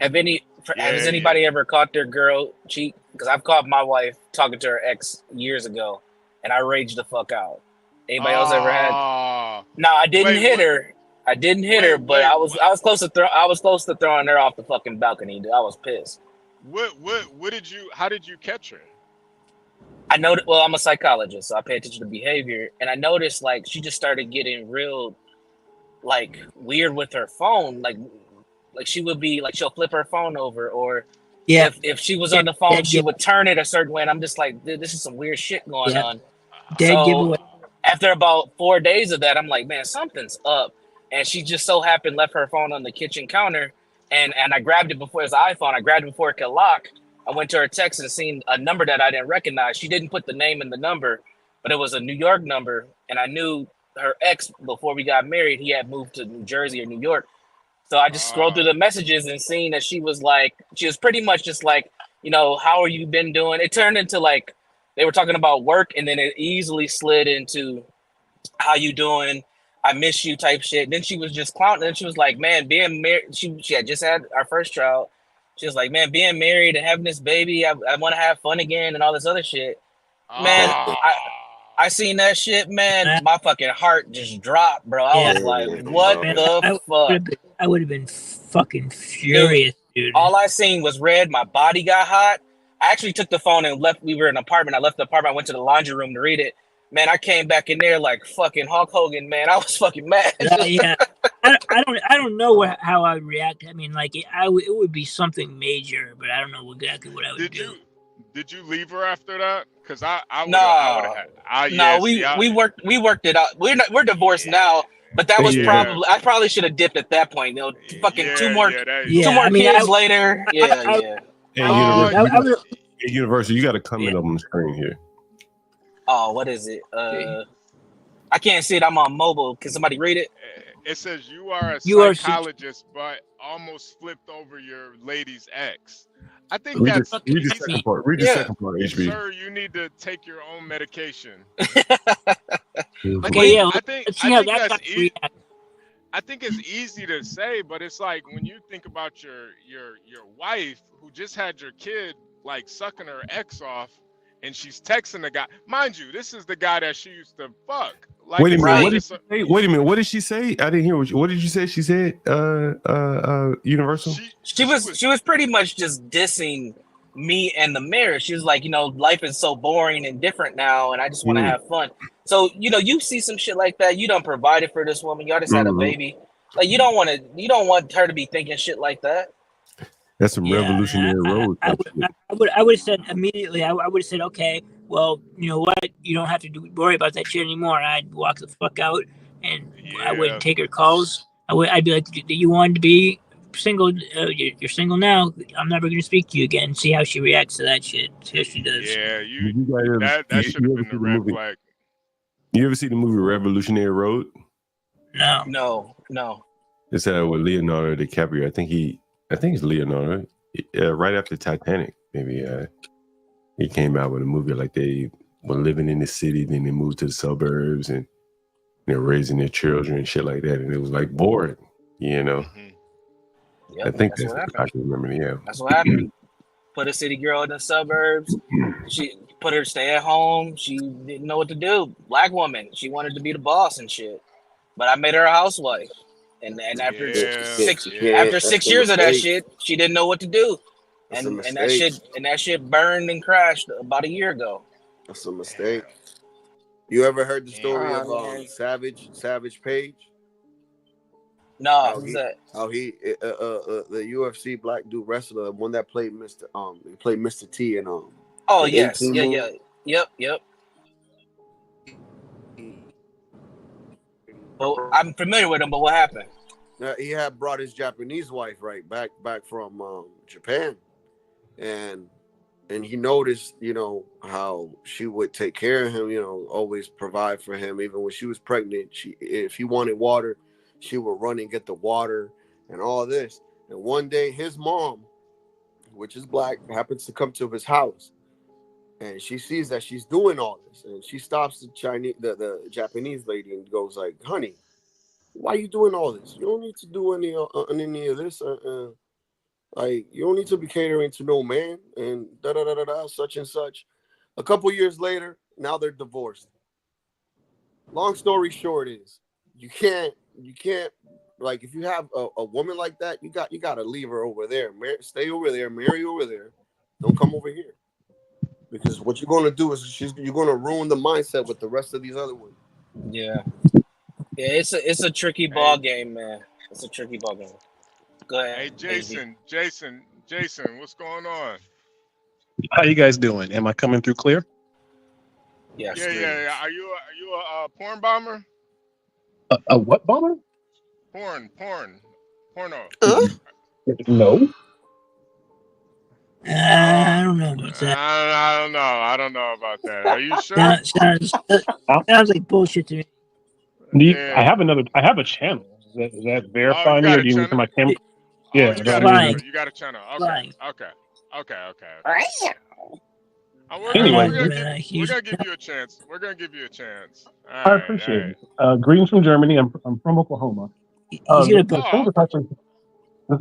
J: Has anybody ever caught their girl cheat? Because I've caught my wife talking to her ex years ago, and I raged the fuck out. Anybody else ever had? No, I didn't hit her. I didn't hit her, but I was close to throwing her off the fucking balcony. Dude. I was pissed.
T: How did you catch her?
J: I know that, well, I'm a psychologist, so I pay attention to behavior, and I noticed like she just started getting real, like, weird with her phone. Like she would be like, she'll flip her phone over, or if she was on the phone, she would turn it a certain way, and I'm just like, dude, this is some weird shit going on. So after about 4 days of that, I'm like, man, something's up. And she just so happened left her phone on the kitchen counter, and I grabbed it before it was an iPhone. I grabbed it before it could lock. I went to her text and seen a number that I didn't recognize. She didn't put the name in the number, but it was a New York number, and I knew her ex, before we got married, he had moved to New Jersey or New York. So I just scrolled through the messages and seen that she was pretty much just like, how are you been doing? It turned into like, they were talking about work, and then it easily slid into how you doing? I miss you type shit. Then she was just clowning. Then she was like, man, being married, she had just had our first child. She was like, man, being married and having this baby, I want to have fun again and all this other shit. Man, I seen that shit, man. My fucking heart just dropped, bro. I was like, what the fuck?
F: I would have been fucking furious, dude.
J: All I seen was red. My body got hot. I actually took the phone and left. We were in an apartment. I left the apartment. I went to the laundry room to read it. Man, I came back in there like fucking Hulk Hogan, man. I was fucking mad.
F: Yeah. I don't know how I would react. I mean, like, it would be something major, but I don't know exactly what I would do.
T: Did you leave her after that? Because I would
J: have. We worked it out. We're divorced now, but that was I probably should have dipped at that point. Fucking two more kids later.
A: Hey, Universal, you got a comment on the screen here.
J: Oh, what is it? I can't see it. I'm on mobile. Can somebody read it?
T: It says you are a
F: You are
T: psychologist, but almost flipped over your lady's ex. I think
A: Read the,
T: that's
A: read the
T: he's
A: second part. Read the
J: Yeah.
A: second part, HB.
T: sir. You need to take your own medication.
F: Okay, yeah.
T: I think
F: Let's see how that
T: that's
F: guy reacts.
T: I think it's easy to say, but it's like when you think about your wife who just had your kid like sucking her ex off, and she's texting the guy. Mind you, this is the guy that she used to fuck. Like,
A: Wait a
T: it's
A: minute.
T: not
A: What did
T: just
A: she say? Wait a minute. What did she say? I didn't hear what did you say? She said, Universal.
J: She was pretty much just dissing me and the marriage. She was like, life is so boring and different now, and I just want to have fun. So, you see some shit like that. You done provided for this woman. Y'all just had a baby. Like, you don't want her to be thinking shit like that.
A: That's some revolutionary road.
F: I would have said immediately. I would have said, okay, well, you know what? You don't have to worry about that shit anymore. And I'd walk the fuck out, and I wouldn't take her calls. I'd be like, you wanted to be single. You're single now. I'm never going to speak to you again. See how she reacts to that shit. See how she does.
T: Yeah,
A: that
T: should have been the red flag.
A: You ever see the movie Revolutionary Road?
J: No.
A: It's with Leonardo DiCaprio. I think it's Leonardo. Right after Titanic, maybe he came out with a movie like they were living in the city, then they moved to the suburbs and they're raising their children and shit like that, and it was like boring,
J: Yep,
A: I think
J: that's
A: that's
J: what
A: what I can remember. Yeah,
J: That's what happened. Put a city girl in the suburbs. She put her to stay at home. She didn't know what to do. Black woman. She wanted to be the boss and shit. But I made her a housewife. And after six years of that shit, she didn't know what to do. And that shit burned and crashed about a year ago.
M: That's a mistake. You ever heard the story of Savage Page?
J: No, who's that?
M: How he the UFC black dude wrestler, the one that played Mr. T in
J: Oh
M: the
J: yes,
M: 18 movie.
J: Yep. Well, I'm familiar with him, but what happened?
M: He had brought his Japanese wife back from Japan, and he noticed, how she would take care of him, always provide for him, even when she was pregnant. If he wanted water, she would run and get the water and all this. And one day, his mom, which is black, happens to come to his house, and she sees that she's doing all this, and she stops the Japanese lady and goes like, "Honey, why are you doing all this? You don't need to do any of this. Like, you don't need to be catering to no man and such and such." A couple years later, now they're divorced. Long story short is, you can't like, if you have a woman like that, you got to leave her over there. Stay over there, marry over there. Don't come over here, because what you're gonna do is you're gonna ruin the mindset with the rest of these other women.
J: Yeah, it's a tricky ball game, man. It's a tricky ball game. Go ahead.
T: Hey, Jason, what's going on?
O: How you guys doing? Am I coming through clear?
J: Yes.
T: Yeah. Are you a porn bomber?
O: A what bomber?
T: Porno.
O: No.
F: I don't know about that.
T: I don't know about that. Are you sure?
F: Sounds like bullshit to
O: me. I have a channel. Is that verifying me, or do you need my camera? Yeah,
T: you got a channel. Okay.
O: Anyway,
T: we're gonna give you a chance.
O: I appreciate it. Greetings from Germany. I'm from Oklahoma. The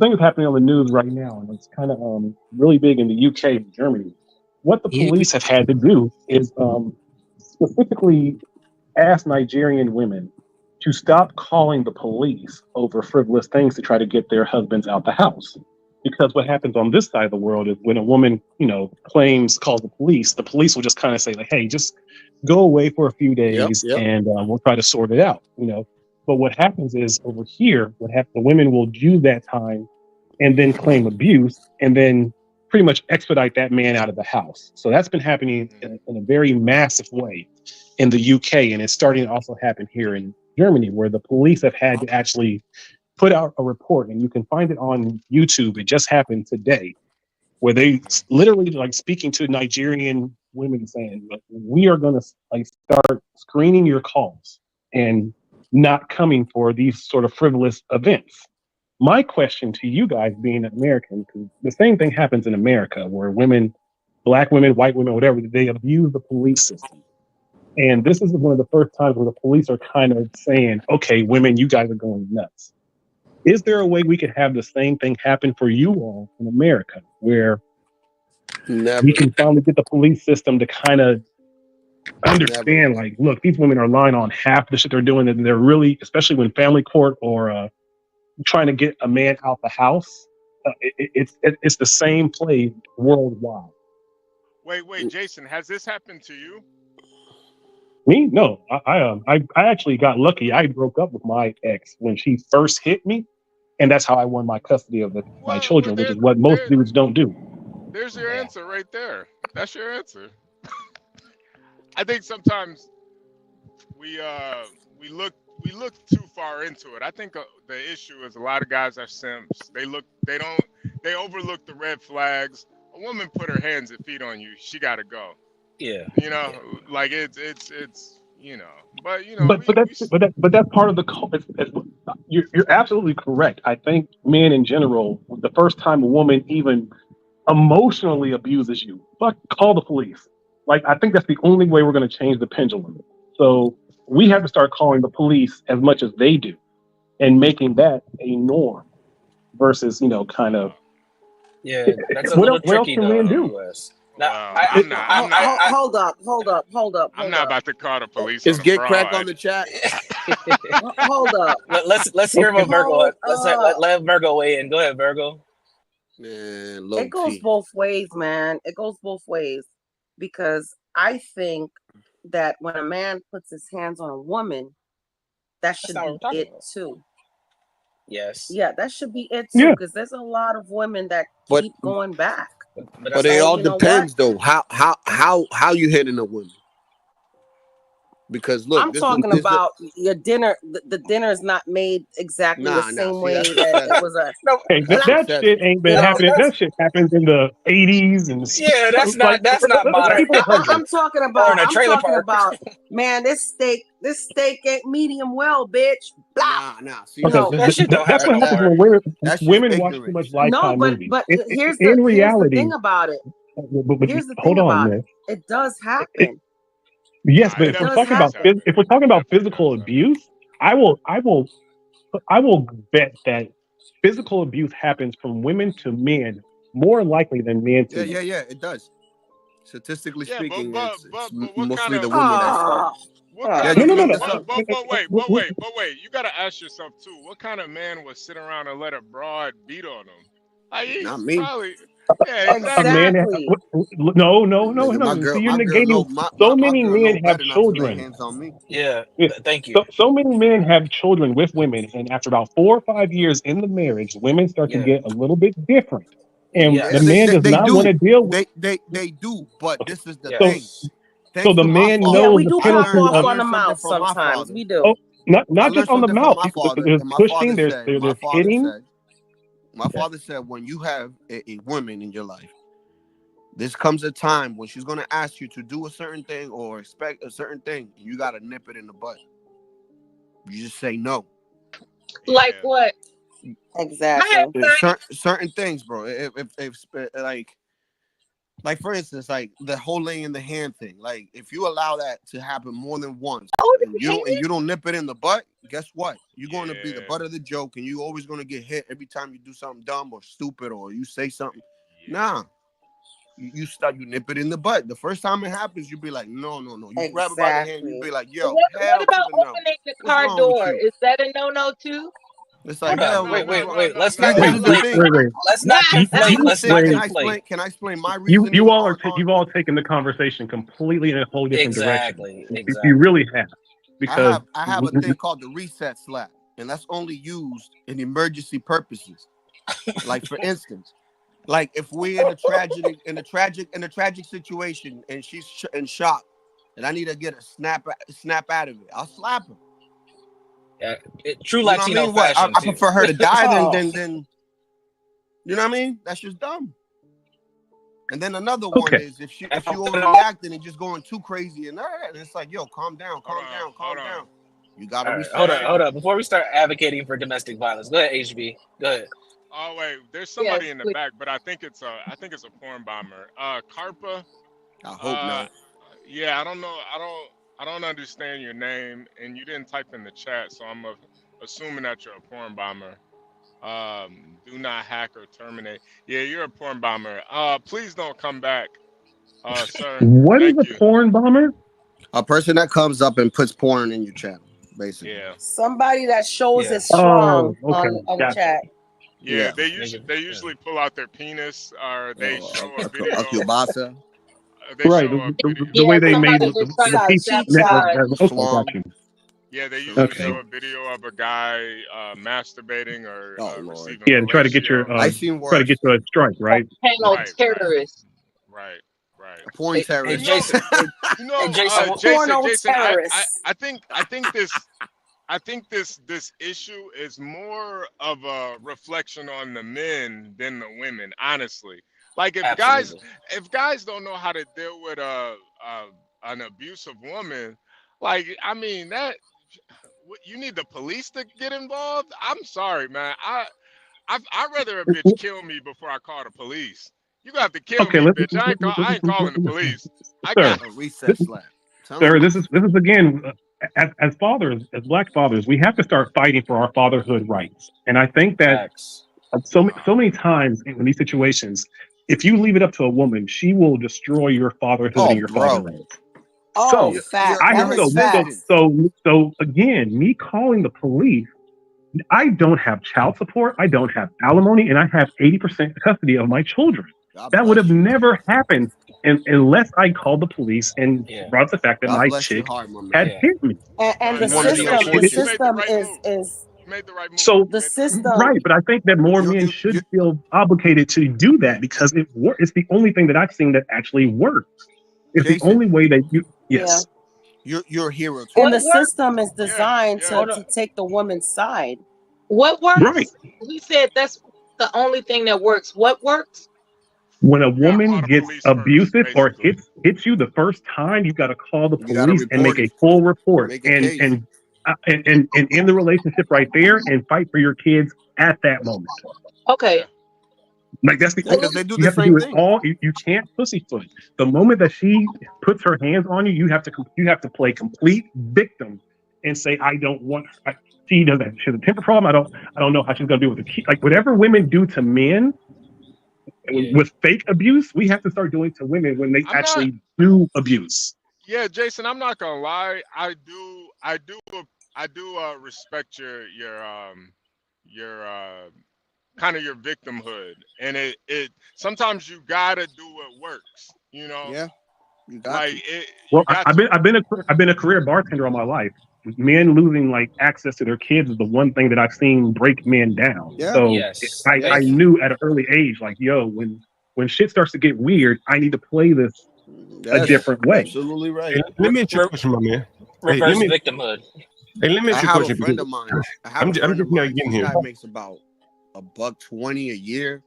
O: thing is happening on the news right now, and it's kind of really big in the UK and Germany. What the police have had to do is specifically ask Nigerian women to stop calling the police over frivolous things to try to get their husbands out the house. Because what happens on this side of the world is when a woman, calls the police will just kind of say like, "Hey, just go away for a few days and we'll try to sort it out." But what happens is over here, the women will use that time and then claim abuse and then pretty much expedite that man out of the house. So that's been happening in a very massive way in the UK, and it's starting to also happen here in Germany, where the police have had to actually put out a report, and you can find it on YouTube. It just happened today, where they literally speaking to Nigerian women saying, "We are going to start screening your calls, and not coming for these sort of frivolous events. My question to you guys, being American, because the same thing happens in America where women, black women, white women, whatever, they abuse the police system. And this is one of the first times where the police are kind of saying, okay, women, you guys are going nuts. Is there a way we could have the same thing happen for you all in America where we can finally get the police system to kind of understand, like, look, these women are lying on half the shit they're doing, and they're really, especially when family court or trying to get a man out the house, it's the same play worldwide.
T: Wait, Jason, has this happened to you?
O: Me? No. I actually got lucky. I broke up with my ex when she first hit me, and that's how I won my custody of my children, which is what most dudes don't do.
T: There's your answer right there. That's your answer. I think sometimes we look too far into it. I think the issue is a lot of guys are simps. They overlook the red flags. A woman put her hands and feet on you, she gotta go.
J: Yeah.
T: Like it's but
O: but that's part of the. You're absolutely correct. I think men in general, the first time a woman even emotionally abuses you, call the police. Like, I think that's the only way we're going to change the pendulum. So we have to start calling the police as much as they do, and making that a norm versus kind of.
J: Yeah, that's a little tricky though in the US. Now,
M: Hold up.
T: I'm not about to call the police.
M: Is
T: on
M: Get
T: a
M: Crack
T: broad.
M: on the chat? Hold up.
J: Let's hear from Virgo. Let Virgo weigh in. Go ahead, Virgo.
M: Man,
S: it goes both ways, man. It goes both ways, because I think that when a man puts his hands on a woman, that should be it too.
J: Yes.
S: Yeah, that should be it too, because there's a lot of women that keep going back.
M: But it all depends, though. How you hitting a woman? Because look,
S: I'm talking about your dinner. The dinner is not made exactly the same way that it was a.
O: Hey, that shit ain't been happening. That shit happens in the 80s and
J: yeah, that's not modern.
S: I'm talking about. Man, this steak ain't medium well, bitch. Blah.
M: Nah. See,
O: that's what happens when women watch too much Lifetime movies.
S: But here's
O: in
S: the
O: reality,
S: thing about it. Here's the
O: hold
S: thing
O: on,
S: about
O: man.
S: it does happen.
O: Yes, but if we're talking about physical abuse, I will bet that physical abuse happens from women to men more likely than men to men.
M: Yeah, it does. Statistically speaking, it's
T: what
M: mostly
T: kind
M: the
T: of-
M: women that start.
T: But wait. You gotta ask yourself too. What kind of man would sit around and let a broad beat on him?
M: Not me.
T: Probably. Yeah, exactly.
O: A man, no.
M: My girl,
O: See, you're
M: my girl,
O: negating.
M: my
O: So many
M: girl
O: men
M: know
O: have
M: better not to lay
O: children.
M: hands on me.
J: Yeah, thank you.
O: So many men have children with women, and after about 4 or 5 years in the marriage, women start to get a little bit different, and the man does not want to deal with.
M: They do, but this is the
O: So,
M: thing.
O: so the man knows
S: we do
O: the
S: pop
O: penalty
S: off
O: of.
S: on the mouth sometimes. We do.
O: Oh, not just on the mouth. There's pushing. There's hitting.
M: My father said, when you have a woman in your life, this comes a time when she's gonna ask you to do a certain thing or expect a certain thing, and you gotta nip it in the butt. You just say no.
P: Like what?
S: Exactly.
M: Certain things, bro. If like for instance, like the whole laying in the hand thing. Like if you allow that to happen more than once, and you don't nip it in the butt, guess what? You're going to be the butt of the joke, and you're always going to get hit every time you do something dumb or stupid or you say something. Nah. You nip it in the butt. The first time it happens, you be like, no. You grab it by the hand, you be like, yo,
P: what about opening the car door? Is that a no to?
M: It's like,
J: wait. Let's not conflate. Let's not conflate.
M: Can I explain my reason?
O: You've all taken the conversation completely in a whole different direction. You really have. Because
M: I have a thing called the reset slap, and that's only used in emergency purposes. Like for instance, like if we're in a tragic situation and she's in shock, and I need to get a snap out of it, I'll slap her.
J: Yeah, true Latino
M: fashion. I
J: too.
M: prefer her to die than you know what I mean? That's just dumb. And then another one is if you overreacting and just going too crazy and it's like, yo, calm down.
E: You gotta
J: All right,
E: respect.
J: hold up. Before we start advocating for domestic violence, go ahead, HB. Go ahead.
T: Oh wait, there's somebody in the back, but I think it's a porn bomber. Carpa.
E: I hope not.
T: Yeah, I don't know. I don't understand your name, and you didn't type in the chat, so I'm assuming that you're a porn bomber. Do not hack or terminate. Yeah, you're a porn bomber. Please don't come back, sir.
O: What is
T: Thank
O: a
T: you.
O: porn bomber?
E: A person that comes up and puts porn in your channel, basically.
T: Yeah.
S: Somebody that shows
J: Yeah.
S: is strong
O: Oh, okay,
S: on
O: gotcha.
S: chat.
T: Yeah,
E: Yeah.
T: they usually pull out their penis, or they show a video.
E: A kielbasa.
T: They
O: Right,
T: show a video.
O: the way they made
P: somebody just trying to
O: the piece.
P: sabotage.
O: Okay, got you.
T: Yeah, they usually
O: Okay.
T: show a video of a guy masturbating or receiving
O: Yeah, to try to get your
E: I seen
O: try to get you a strike, right?
P: Panel
T: Right,
P: terrorists.
T: Right.
E: A porn
J: Hey,
E: terrorist.
J: Jason.
T: You know,
J: Jason,
T: Jason,
S: terrorists.
T: I think this issue is more of a reflection on the men than the women, honestly. Like if guys don't know how to deal with an abusive woman, like I mean that you need the police to get involved. I'm sorry, man. I'd rather a bitch kill me before I call the police. You got to kill me, bitch. I ain't calling the police. I got
E: a reset slap.
O: Sir, this is again, as fathers, as Black fathers, we have to start fighting for our fatherhood rights. And I think that so many times in these situations, if you leave it up to a woman, she will destroy your fatherhood and your fatherland.
S: Oh,
O: So
S: fact.
O: I
S: That
O: have
S: is fact.
O: so again, me calling the police, I don't have child support, I don't have alimony, and I have 80% custody of my children. That would have never happened unless I called the police and brought up the fact that
E: God
O: my
E: bless your
O: chick
E: heart, my man.
O: had hit me.
S: And the
E: One of the
S: system is
O: So
S: the system.
O: right, but I think that more men should feel obligated to do that because it's the only thing that I've seen that actually works. It's
E: Jason,
O: the only way that you yes.
E: You're a hero.
S: And the system is designed to take the woman's side.
P: What works?
O: Right.
P: He said that's the only thing that works. What works?
O: When a woman gets abusive or hits you the first time, you got to call the police and make a full report and end the relationship right there and fight for your kids at that moment.
P: Okay.
O: Like that's the
E: Because they do
O: you
E: the
O: have to
E: same
O: do it
E: thing.
O: all. You can't pussyfoot. The moment that she puts her hands on you, you have to play complete victim and say, I don't want her. She doesn't. She has a temper problem. I don't know how she's gonna do with the key. Like whatever women do to men with fake abuse, we have to start doing to women when they do abuse.
T: Yeah, Jason, I'm not gonna lie. I do respect your kind of your victimhood, and it sometimes you gotta do what works. You know.
E: Yeah. You got
T: like
E: to.
T: it.
O: Well, I've been a career bartender all my life. Men losing like access to their kids is the one thing that I've seen break men down.
E: Yeah.
O: So
J: Yes.
O: I knew at an early age, like, yo, when shit starts to get weird, I need to play this a different way.
E: Absolutely right.
A: Hey, let me ask you a question, my man.
J: Reverse victimhood.
A: Hey, let me ask you a
E: I have
A: question.
E: a friend of mine.
A: I'm just now getting
E: This
A: here.
E: guy makes about $120 a year.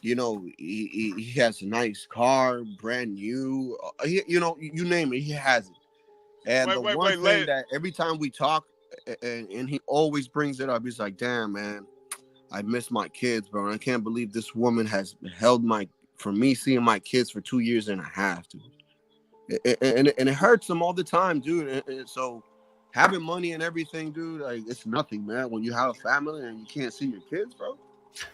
E: You know, he has a nice car, brand new. You know, you name it, he has it. And the one thing that every time we talk, and he always brings it up, he's like, "Damn, man, I miss my kids, bro. And I can't believe this woman has held for me seeing my kids for 2.5 years, dude. And it hurts him all the time, dude. And so having money and everything, dude, like it's nothing, man. When you have a family and you can't see your kids, bro."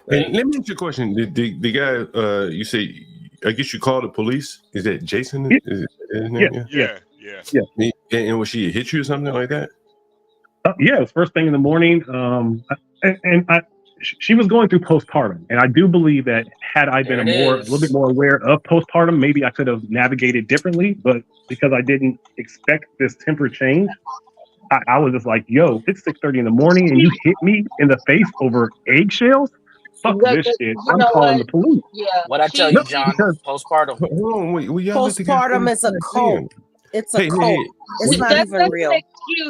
A: Hey, let me ask you a question. The guy, you say, I guess you called the police. Is that Jason?
O: Yeah.
A: Is his name?
T: Yeah.
A: And was she hit you or something like that?
O: Yeah, it was first thing in the morning. She was going through postpartum, and I do believe that had I been a little bit more aware of postpartum, maybe I could have navigated differently. But because I didn't expect this temper change, I was just like, "Yo, it's 6:30 in the morning, and you hit me in the face over eggshells? Fuck this shit! I'm calling the police."
P: Yeah.
J: What I tell you, John? Postpartum.
A: Hold on, wait,
S: Postpartum is a cult. It's a cult. It's not even real.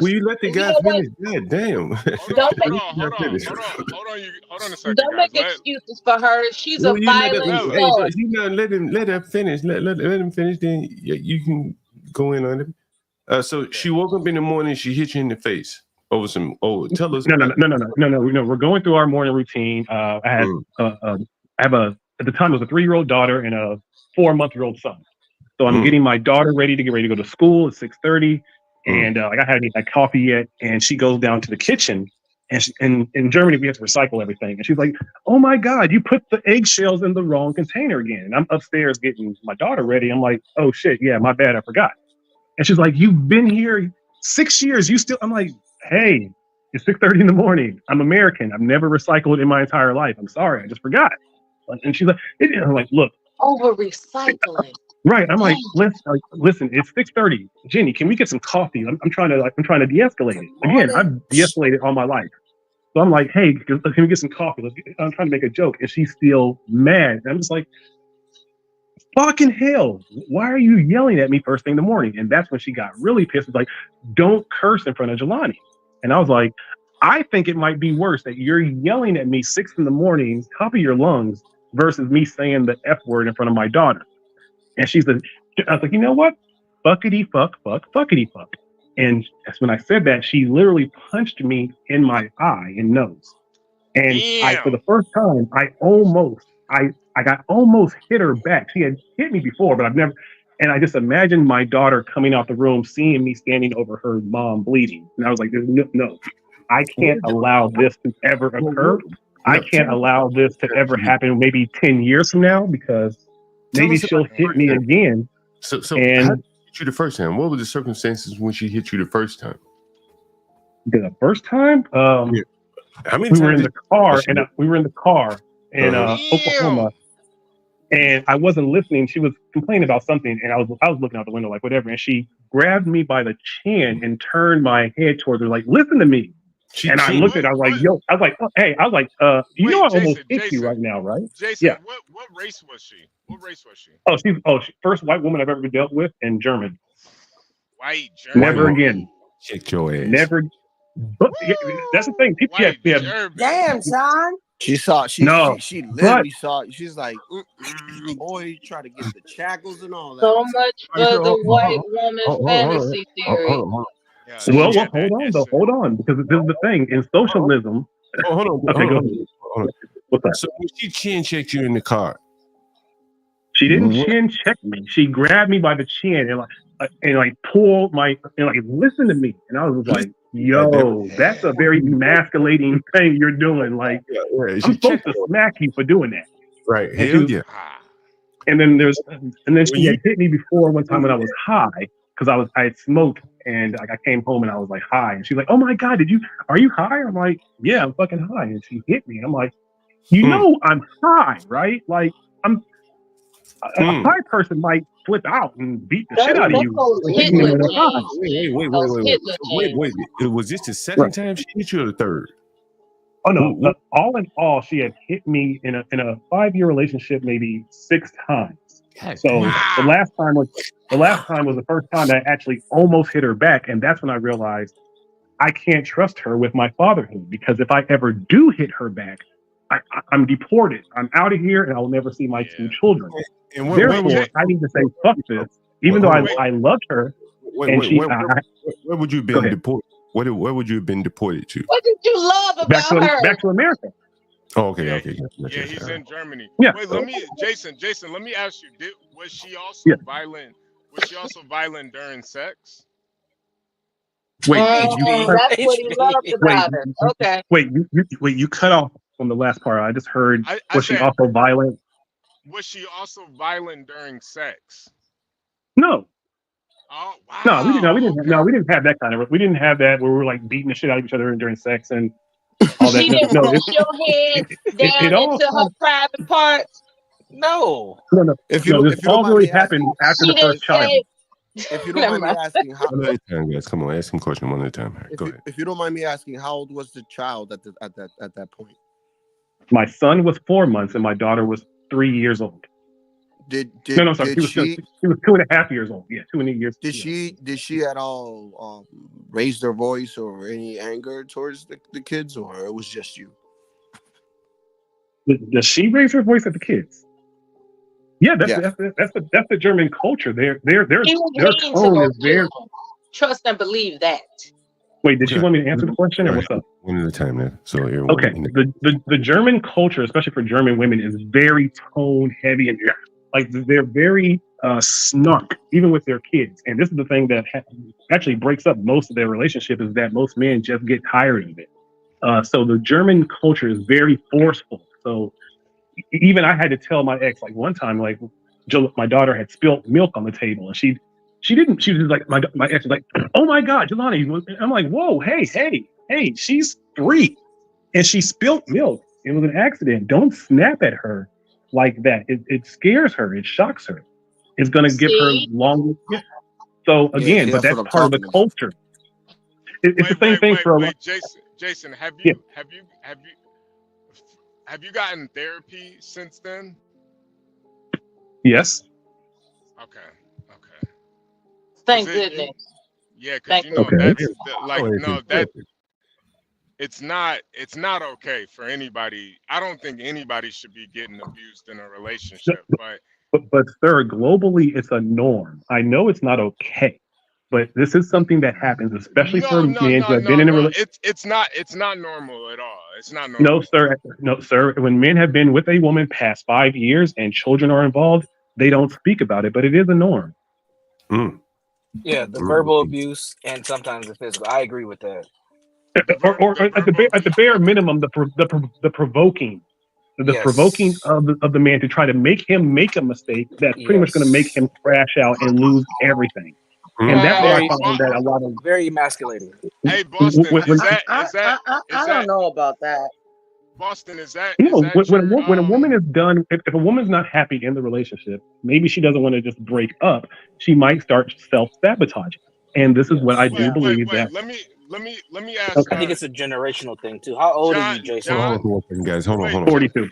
A: Will you let the guy finish? God damn.
T: Hold on a second.
P: Don't make excuses for her. She's a violent slut.
A: Let her finish. Let him finish. Then you can go in on it. So she woke up in the morning. She hit you in the face. over some. Oh, tell us.
O: No. We're going through our morning routine. I had I have at the time it was a 3-year-old daughter and a 4-month-old son. So I'm getting my daughter ready to go to school at 6:30, and like I hadn't had coffee yet, and she goes down to the kitchen, and in Germany we have to recycle everything, and she's like, "Oh my God, you put the eggshells in the wrong container again." And I'm upstairs getting my daughter ready. I'm like, "Oh shit, yeah, my bad, I forgot." And she's like, "You've been here 6 years, you still?" I'm like, "Hey, it's 6:30 in the morning. I'm American. I've never recycled in my entire life. I'm sorry, I just forgot." And she's like, I'm like, "Look."
P: Over recycling.
O: Right. I'm like, listen, it's 6:30. Jenny, can we get some coffee? I'm trying to de-escalate it. Again, I've de-escalated all my life. So I'm like, hey, can we get some coffee? I'm trying to make a joke. And she's still mad. And I'm just like, fucking hell. Why are you yelling at me first thing in the morning? And that's when she got really pissed. It's like, don't curse in front of Jelani. And I was like, I think it might be worse that you're yelling at me 6 in the morning, top of your lungs, versus me saying the F word in front of my daughter. And I was like, you know what? Fuckity fuck, fuckity fuck. And that's when I said that, she literally punched me in my eye and nose. And for the first time, I got almost hit her back. She had hit me before, but I've never. And I just imagined my daughter coming out the room, seeing me standing over her mom bleeding. And I was like, no, I can't allow this to ever occur. I can't allow this to ever happen maybe 10 years from now, because maybe she'll hit me again.
A: So how did she hit you the first time? What were the circumstances when she hit you the first time?
O: The first time?
A: How many
O: we were in the car,
A: times?
O: and we were in the car in Oklahoma, and I wasn't listening. She was complaining about something, and I was looking out the window like whatever, and she grabbed me by the chin and turned my head towards her like, "Listen to me." And I looked at her, I was like, "Yo," I was like, oh, "Hey," I was like, "You know I almost hit you right now, right?"
T: Jason,
O: Yeah.
T: what race was she? What race was she?
O: She's first white woman I've ever dealt with, and German.
T: White German.
O: Never again.
A: Check your ass.
O: Never. But that's the thing. People,
Q: Damn, son. She literally saw. She's like, boy, you try to get the shackles and all that.
P: So much for the white woman fantasy theory.
O: Well, hold on, because this is the thing in socialism.
A: Hold on.
O: Okay, go ahead. What's that?
A: So when she chin checked you in the car,
O: she didn't chin check me. She grabbed me by the chin and pulled my and like listen to me, and I was like, "Yo, that's a very emasculating thing you're doing. Like, I'm supposed to smack you for doing that."
A: Right?
O: And
A: Hell yeah.
O: And then she had hit me before one time when I was high, because I had smoked, and I came home and I was like high, and she's like, "Oh my God, are you high?" I'm like, "Yeah, I'm fucking high." And she hit me. I'm like, "You know I'm high, right? Like a high person might flip out and beat the shit out of you."
A: Wait. Was this the second time she hit you or the third?
O: Oh no! All in all, she had hit me in a 5-year relationship maybe 6 times. So the last time was the first time that I actually almost hit her back, and that's when I realized I can't trust her with my fatherhood, because if I ever do hit her back, I'm deported. I'm out of here, and I will never see my 2 children.
A: And
O: therefore, I need to say fuck this, even though I loved her.
A: Where would you have been deported? Where would you have been deported to?
P: What did you love about her?
O: Back to America.
A: Oh, okay.
T: Yeah, he's in Germany.
O: Yeah.
T: Wait, Jason, let me ask you: was she also violent? Was she also violent during sex?
O: Wait,
P: that's what he loved about her. Okay.
O: Wait, you cut off from the last part. I just heard. Was she also violent?
T: Was she also violent during sex?
O: No.
T: Oh wow.
O: No, we didn't have that kind of. We didn't have that where we were like beating the shit out of each other during sex and all that.
P: She didn't push your head down into her private parts.
J: No.
Q: If you
O: all really happened after the first child.
Q: If you don't mind me asking,
A: one at a time, guys. Come on, ask him a question one at a time. Right, go ahead.
Q: If you don't mind me asking, how old was the child at that point?
O: My son was 4 months and my daughter was 3 years old. She was 2.5 years old. Yeah, 2.5 years.
Q: Did she at all raise their voice or any anger towards the kids, or it was just you?
O: Does she raise her voice at the kids? Yeah, that's the German culture. Their tone is very.
P: Trust and believe that.
O: Wait, did you want me to answer the question, or what's up?
A: One at a time, man. So everyone.
O: Okay, the German culture, especially for German women, is very tone heavy, and like they're very snark, even with their kids. And this is the thing that actually breaks up most of their relationship, is that most men just get tired of it. So the German culture is very forceful. So even I had to tell my ex, like one time, like my daughter had spilled milk on the table, and she was just like, my ex was like, "Oh my God, Jelani." I'm like, "Whoa, hey, she's 3 and she spilled milk. It was an accident. Don't snap at her like that. It scares her. It shocks her. It's going to give her longer." Yeah. So again, but that's part of the culture. It's the same thing for a lot.
T: Jason, have you gotten therapy since then?
O: Yes.
T: Okay.
P: Thank goodness.
T: Yeah, because you know it's not okay for anybody. I don't think anybody should be getting abused in a relationship.
O: But sir, globally, it's a norm. I know it's not okay, but this is something that happens, especially for men who have been in a relationship.
T: It's not normal at all. It's not normal.
O: No, sir. When men have been with a woman past 5 years and children are involved, they don't speak about it, but it is a norm.
J: Yeah, the verbal abuse and sometimes the physical. I agree with that.
O: Or at the bare minimum, the provoking, provoking of the man to try to make him make a mistake that's pretty much going to make him crash out and lose everything. And that's why I find that a lot of
J: very emasculating.
T: Hey, Boston,
S: I don't know about that.
T: Boston, is that
O: when a woman is done, if a woman's not happy in the relationship, maybe she doesn't want to just break up, she might start self-sabotaging. And this is what I do believe that.
T: Let me ask.
O: Okay.
J: I think it's a generational thing too. How old are you, Jason?
A: Hold on, guys. Hold on.
O: 42.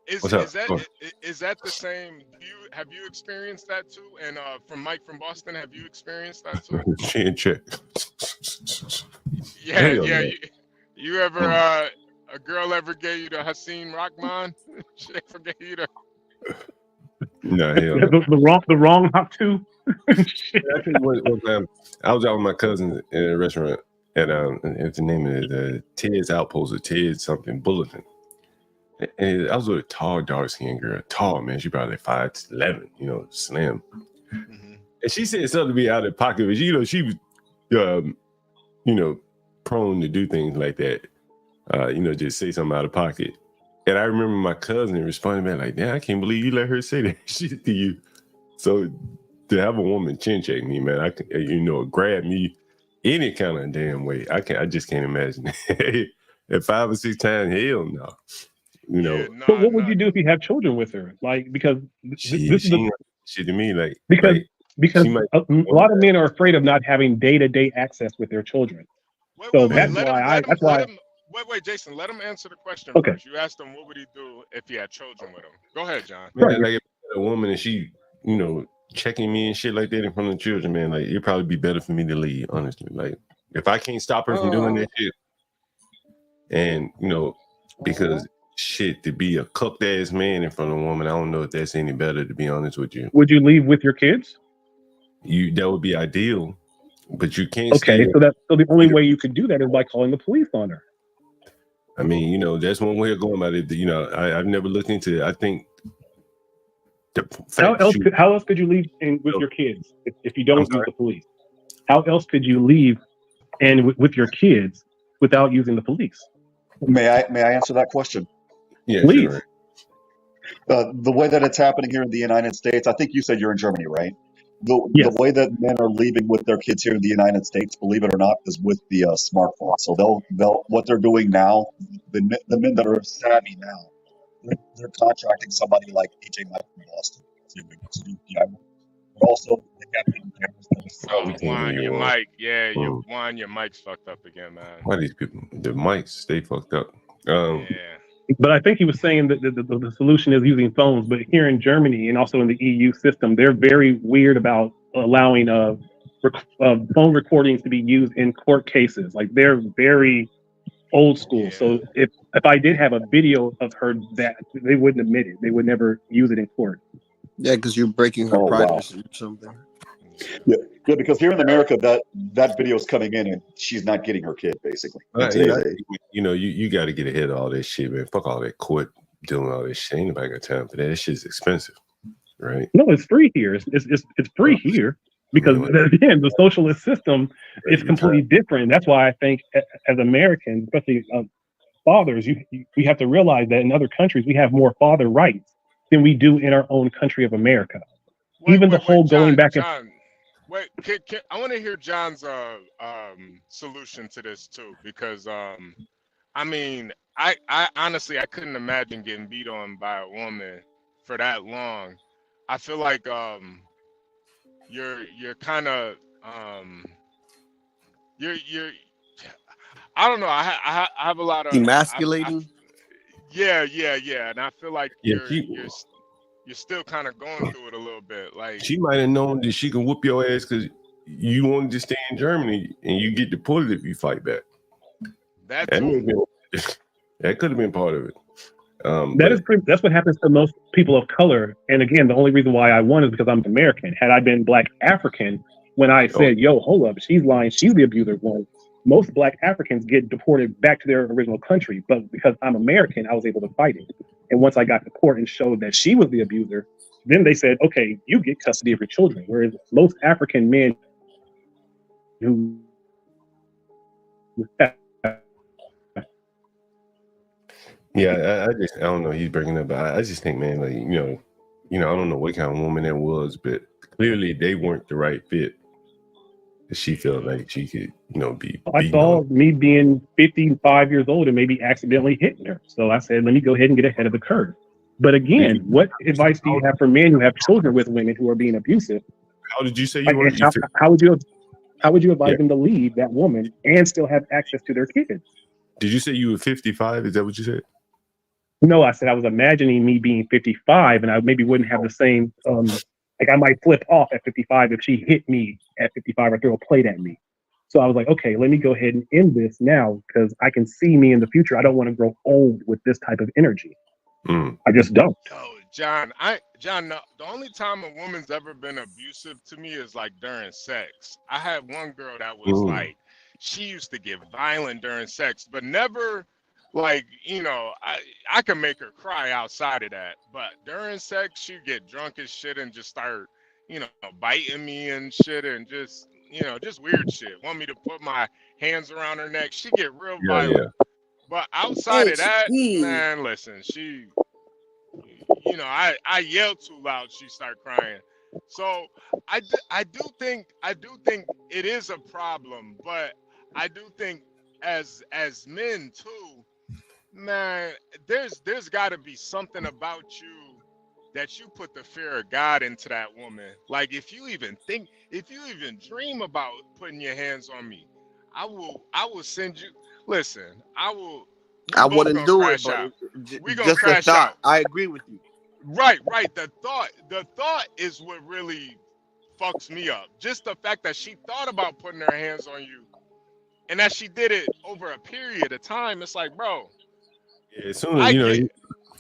T: Is that the same? Have you experienced that too? And from Mike from Boston, have you experienced that too?
A: Check.
T: Yeah. You ever a girl ever gave you the Haseen Rahman? She ever gave you the?
A: No,
O: the wrong hot too.
A: Actually, one time I was out with my cousin in a restaurant, and it's the name of it, Ted's Outpost, or Ted's something Bulletin. And I was with a tall, dark-skinned girl, tall man. She probably 5'11", slim. Mm-hmm. And she said something to me out of pocket, but she was, prone to do things like that. Just say something out of pocket. And I remember my cousin responding back like, "Damn, I can't believe you let her say that shit to you." So to have a woman chin check me, man, I can, grab me any kind of damn way. I just can't imagine. At 5 or 6 times, hell no.
O: But what would you do if you have children with her? Like, because this is the
A: shit to me, like
O: because
A: might,
O: a lot of men are afraid of not having day-to-day access with their children.
T: Wait, Jason, let him answer the question
O: okay.
T: first. You asked him what would he do if he had children with him. Go ahead, John.
A: Man, like if a woman and she, checking me and shit like that in front of the children, man, like it'd probably be better for me to leave, honestly. Like if I can't stop her from doing that shit, and because shit, to be a cooked ass man in front of a woman, I don't know if that's any better, to be honest with you.
O: Would you leave with your kids?
A: That would be ideal, but you can't.
O: Okay, so the only way you could do that is by calling the police on her.
A: I mean, that's one way of going about it. I've never looked into it. I think.
O: How else could you leave with your kids if you don't use the police? How else could you leave with your kids without using the police?
G: May I answer that question?
A: Yeah,
O: please.
A: Sure.
G: The way that it's happening here in the United States, I think you said you're in Germany, right? The way that men are leaving with their kids here in the United States, believe it or not, is with the smartphone. So they'll what they're doing now, the men that are savvy now, they're contracting somebody like DJ Mike from Boston to do the but also they got people
T: Juan, your mic, Juan, your mic's fucked up again, man.
A: Why these people? The mics stay fucked up.
O: But I think he was saying that the solution is using phones. But here in Germany and also in the EU system, they're very weird about allowing phone recordings to be used in court cases. Like they're very old school. Yeah. So if I did have a video of her, that they wouldn't admit it. They would never use it in court.
Q: Yeah, because you're breaking her privacy or something.
G: Yeah, because here in America, that video is coming in, and she's not getting her kid, basically. In today's age.
A: You got to get ahead of all this shit, man. Fuck all that court doing all this shit. Ain't nobody got time for that. That shit's expensive, right?
O: No, it's free here. It's free here because again, the socialist system is completely different. That's why I think as Americans, especially fathers, we have to realize that in other countries we have more father rights than we do in our own country of America. Even the whole going back and
T: wait, I want to hear John's solution to this too, because I mean, I honestly I couldn't imagine getting beat on by a woman for that long. I feel like you're kind of you're I don't know. I have a lot of
Q: emasculating.
T: Yeah, and I feel like you're still kind of going through it a little bit. Like
A: she might have known that she can whoop your ass because you wanted to stay in Germany and you get deported if you fight back. That could have been part of it.
O: That's what happens to most people of color. And again, the only reason why I won is because I'm American. Had I been Black African, when I said, "Yo, hold up, she's lying, she's the abuser," one, most Black Africans get deported back to their original country. But because I'm American, I was able to fight it. And once I got to court and showed that she was the abuser, then they said, "Okay, you get custody of your children." Whereas most African men who
A: Yeah, I don't know. He's bringing up, but I just think, man, like I don't know what kind of woman that was, but clearly they weren't the right fit. She felt like she could, be.
O: I saw me being 55 years old and maybe accidentally hitting her. So I said, let me go ahead and get ahead of the curve. But again, what advice do you have for men who have children with women who are being abusive?
A: How did you say you were?
O: How would you advise them to leave that woman and still have access to their kids?
A: Did you say you were 55? Is that what you said?
O: No, I said I was imagining me being 55 and I maybe wouldn't have the same, like I might flip off at 55 if she hit me at 55 or throw a plate at me. So I was like, okay, let me go ahead and end this now because I can see me in the future. I don't want to grow old with this type of energy. I just don't.
T: Oh, John, the only time a woman's ever been abusive to me is like during sex. I had one girl that was like, she used to get violent during sex, but never like, I can make her cry outside of that. But during sex, she'd get drunk as shit and just start, biting me and shit and just, just weird shit. Want me to put my hands around her neck. She'd get real violent. Yeah. But outside of that, man, listen, she, I yelled too loud, she started crying. So I do think it is a problem, but I do think as men too, man, there's got to be something about you that you put the fear of God into that woman. Like if you even dream about putting your hands on me, I will send you. Listen, I wouldn't do it, but we gonna crash out.
Q: I agree with you.
T: Right. The thought is what really fucks me up. Just the fact that she thought about putting her hands on you, and that she did it over a period of time. It's like, bro.
A: Yeah, as soon as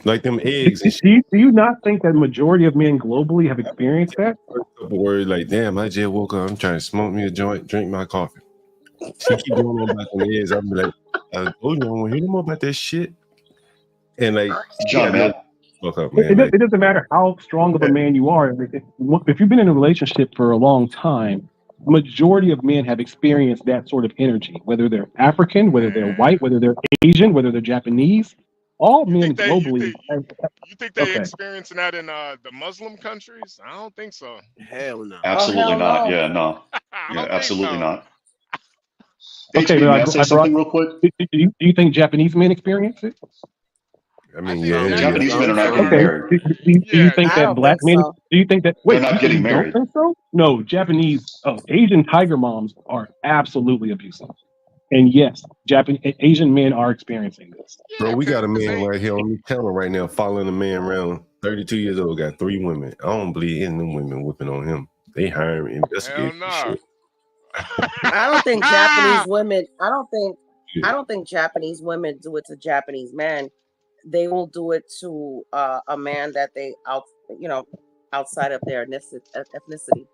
A: like them eggs.
O: Do you not think that majority of men globally have experienced that?
A: Word like, damn, I just woke up. I'm trying to smoke me a joint, drink my coffee. She keep going on about them eggs. I'm like, I don't want to hear more about that shit. And like,
G: John, man.
O: It doesn't matter how strong of a man you are. If you've been in a relationship for a long time, majority of men have experienced that sort of energy, whether they're African, whether they're white, whether they're Asian, whether they're Japanese. All men globally.
T: You think they're experiencing that in the Muslim countries? I don't think so.
Q: Hell no.
V: Absolutely not. Yeah, no. Yeah, absolutely not.
O: Okay,
V: may I say something real quick?
O: Do you think Japanese men experience it?
A: I mean,
V: Japanese men are not getting married.
O: Do you think that black men? Do you think that? Wait,
V: they're not getting married.
O: Don't think so? No, Asian tiger moms are absolutely abusive, and yes, Asian men are experiencing this.
A: Bro, we got a man right here on the channel right now following a man around. 32 years old, got 3 women. I don't believe in them women whipping on him. They hire him, investigate shit.
S: I don't think Japanese women. I don't think Japanese women do it to Japanese men. They will do it to a man that they outside of their ethnicity.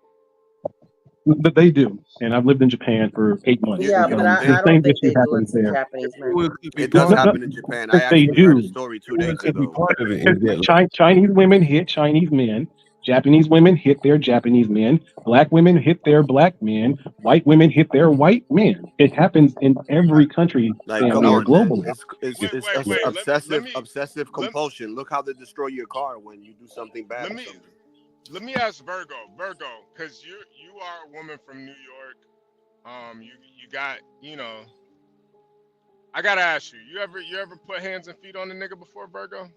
O: But they do, and I've lived in Japan for 8 months.
M: Yeah,
O: and,
M: but
O: the
M: I
O: same
M: don't think
O: issue
M: they do
O: happens
M: it to
O: there.
M: Japanese men. It
O: No,
M: does
O: no,
M: happen in Japan. I
O: they
M: actually heard a
O: do.
M: story 2 days
A: Could be
M: ago.
A: part of it. Is that
O: Chinese women hit Chinese men. Japanese women hit their Japanese men. Black women hit their black men. White women hit their white men. It happens in every country,
M: Like,
O: damn
M: come
O: near
M: on, man.
O: globally.
M: It's obsessive compulsion. Look how they destroy your car when you do something bad or something.
T: Let me ask Virgo, because you are a woman from New York. You got, I gotta ask you. You ever put hands and feet on a nigga before, Virgo?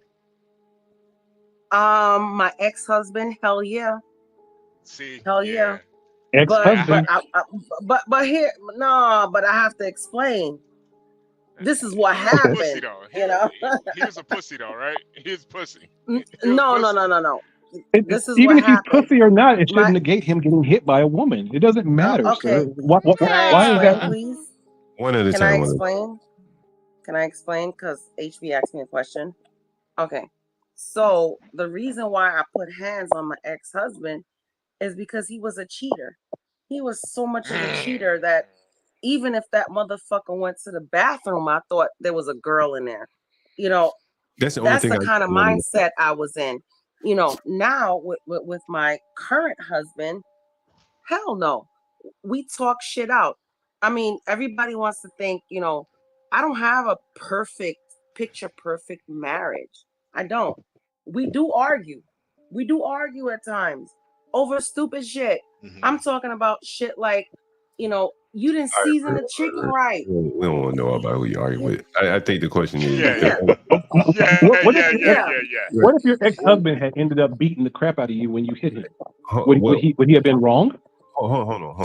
S: My ex-husband, hell yeah.
T: See,
S: hell yeah.
O: Ex-husband.
S: But here, no, but I have to explain. This is what happened.
T: Pussy though.
S: You know.
T: He was a pussy though, right? He was pussy.
S: No. This is
O: Even
S: what
O: if he's
S: happened.
O: pussy or not, it shouldn't negate him getting hit by a woman. It doesn't matter,
S: Okay.
O: sir. Why
S: Can I
O: is
S: explain,
O: that?
S: please?
A: One at a
S: Can
A: time.
S: I explain? Can I explain? Because HB asked me a question. Okay. So the reason why I put hands on my ex-husband is because he was a cheater. He was so much of a cheater that even if that motherfucker went to the bathroom, I thought there was a girl in there. You know,
A: That's the only
S: that's
A: thing
S: the
A: I
S: kind of
A: remember.
S: mindset I was in. You know, now with my current husband, hell no. We talk shit out. I mean, everybody wants to think, you know, I don't have a picture perfect marriage. I don't. We do argue. We do argue at times over stupid shit. I'm talking about shit like, you know, you didn't season the chicken right.
A: We don't want to know about who you argue with. I think the question is,
O: What if your ex-husband had ended up beating the crap out of you when you hit him? Would he have been wrong?
A: Hold on.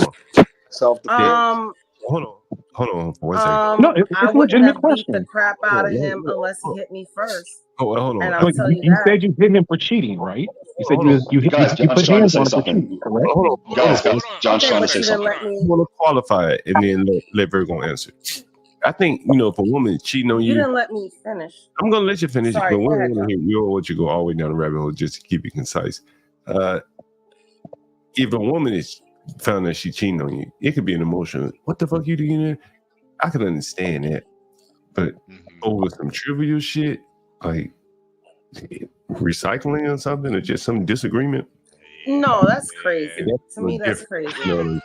S: Um,
A: Hold on for 1 second.
O: No, it's
S: I
O: a
S: wouldn't
O: legitimate
S: have beat
O: question.
S: the crap out of him unless he hit me first.
A: Hold on.
S: And I'll tell you
O: You
S: that.
O: said you hit him for cheating, right? You said you
V: Guys,
O: you
V: John's
O: put
V: trying to
O: hands
V: say
O: on him for
V: something.
O: cheating, correct?
V: Guys, John's trying to say something.
A: I want to qualify it and then let Virgo answer. I think, if a woman is cheating on
S: You
A: you,
S: didn't let me finish.
A: I'm going to let you finish,
S: Sorry,
A: but we
S: go
A: don't
S: ahead,
A: want to hear you want you to go all the way down the rabbit hole just to keep it concise. If a woman is found that she's cheating on you, it could be an emotional, what the fuck you doing there? I can understand that. But over some trivial shit, like recycling or something, or just some disagreement.
S: No, that's crazy. To me, that's crazy.
O: Again,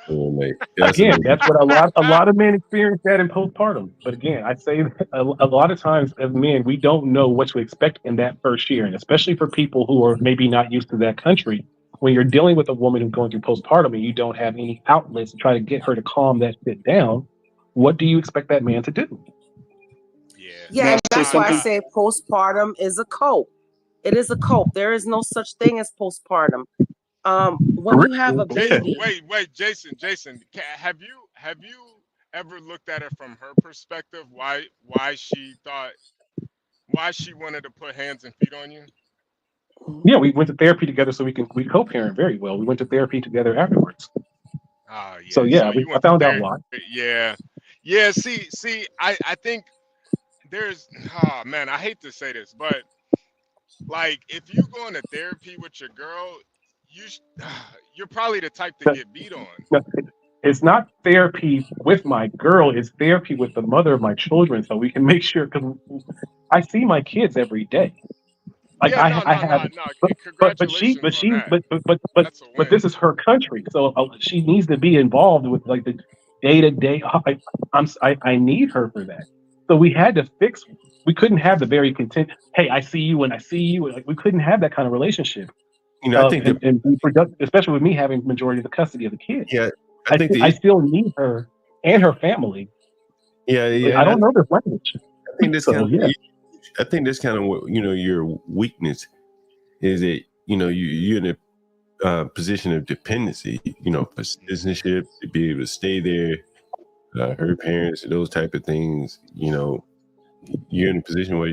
O: that's what a lot of men experience that in postpartum. But again, I say a lot of times as men, we don't know what to expect in that first year, and especially for people who are maybe not used to that country. When you're dealing with a woman who's going through postpartum and you don't have any outlets to try to get her to calm that shit down, what do you expect that man to do?
S: Yeah, and that's why I say postpartum is a cope. It is a cope. There is no such thing as postpartum. When you have a baby.
T: Wait, Jason, have you ever looked at it from her perspective? Why she wanted to put hands and feet on you?
O: Yeah, we went to therapy together so we co-parent very well. We went to therapy together afterwards. So I found out a lot.
T: Yeah. See, I think there's, man, I hate to say this, but like if you go into therapy with your girl, you're probably the type to get beat on.
O: It's not therapy with my girl. It's therapy with the mother of my children, so we can make sure. Because I see my kids every day. Like I have, but this is her country, so she needs to be involved with like the day to day. I need her for that. So we had to fix. We couldn't have the very content. Hey, I see you and I see you. Like we couldn't have that kind of relationship.
A: I think
O: and be productive, especially with me having majority of the custody of the kids.
A: Yeah,
O: I still need her and her family.
A: Yeah.
O: I don't know this language.
A: I think this kind of what your weakness is that you're in a position of dependency. For citizenship, to be able to stay there, her parents, those type of things. You're in a position where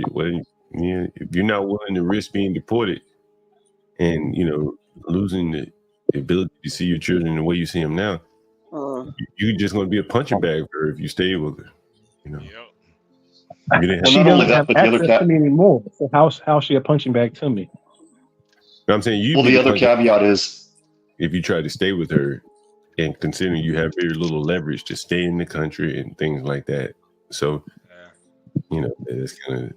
A: if you're not willing to risk being deported and losing the ability to see your children the way you see them now, you're just going to be a punching bag for her if you stay with her.
O: She doesn't have access to me anymore. So how's she a punching bag to me?
A: I'm saying
V: the other caveat is
A: if you try to stay with her, and considering you have very little leverage to stay in the country and things like that. So, you know, that's kind of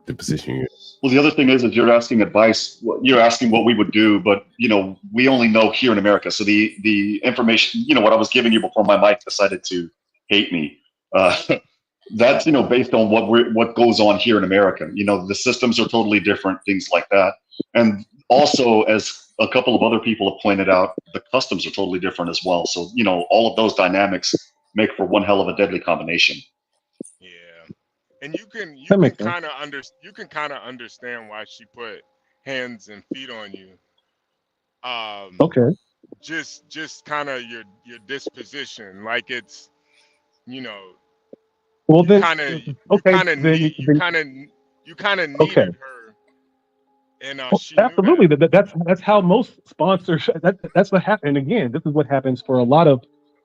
A: the position you're in.
G: Well, the other thing is you're asking advice. You're asking what we would do, but you know, we only know here in America. So the information, you know, what I was giving you before my mic decided to hate me. That's, you know, based on what goes on here in America. You know, the systems are totally different, things like that. And also, as a couple of other people have pointed out, the customs are totally different as well. So, you know, all of those dynamics make for one hell of a deadly combination.
T: And you can kind of understand why she put hands and feet on you.
O: Okay.
T: Just kind of your disposition, like it's, you know.
O: Well, then,
T: You kind of needed
O: okay.
T: her, and she
O: Absolutely. That's how most sponsors. That's what happened. And again, this is what happens for a lot of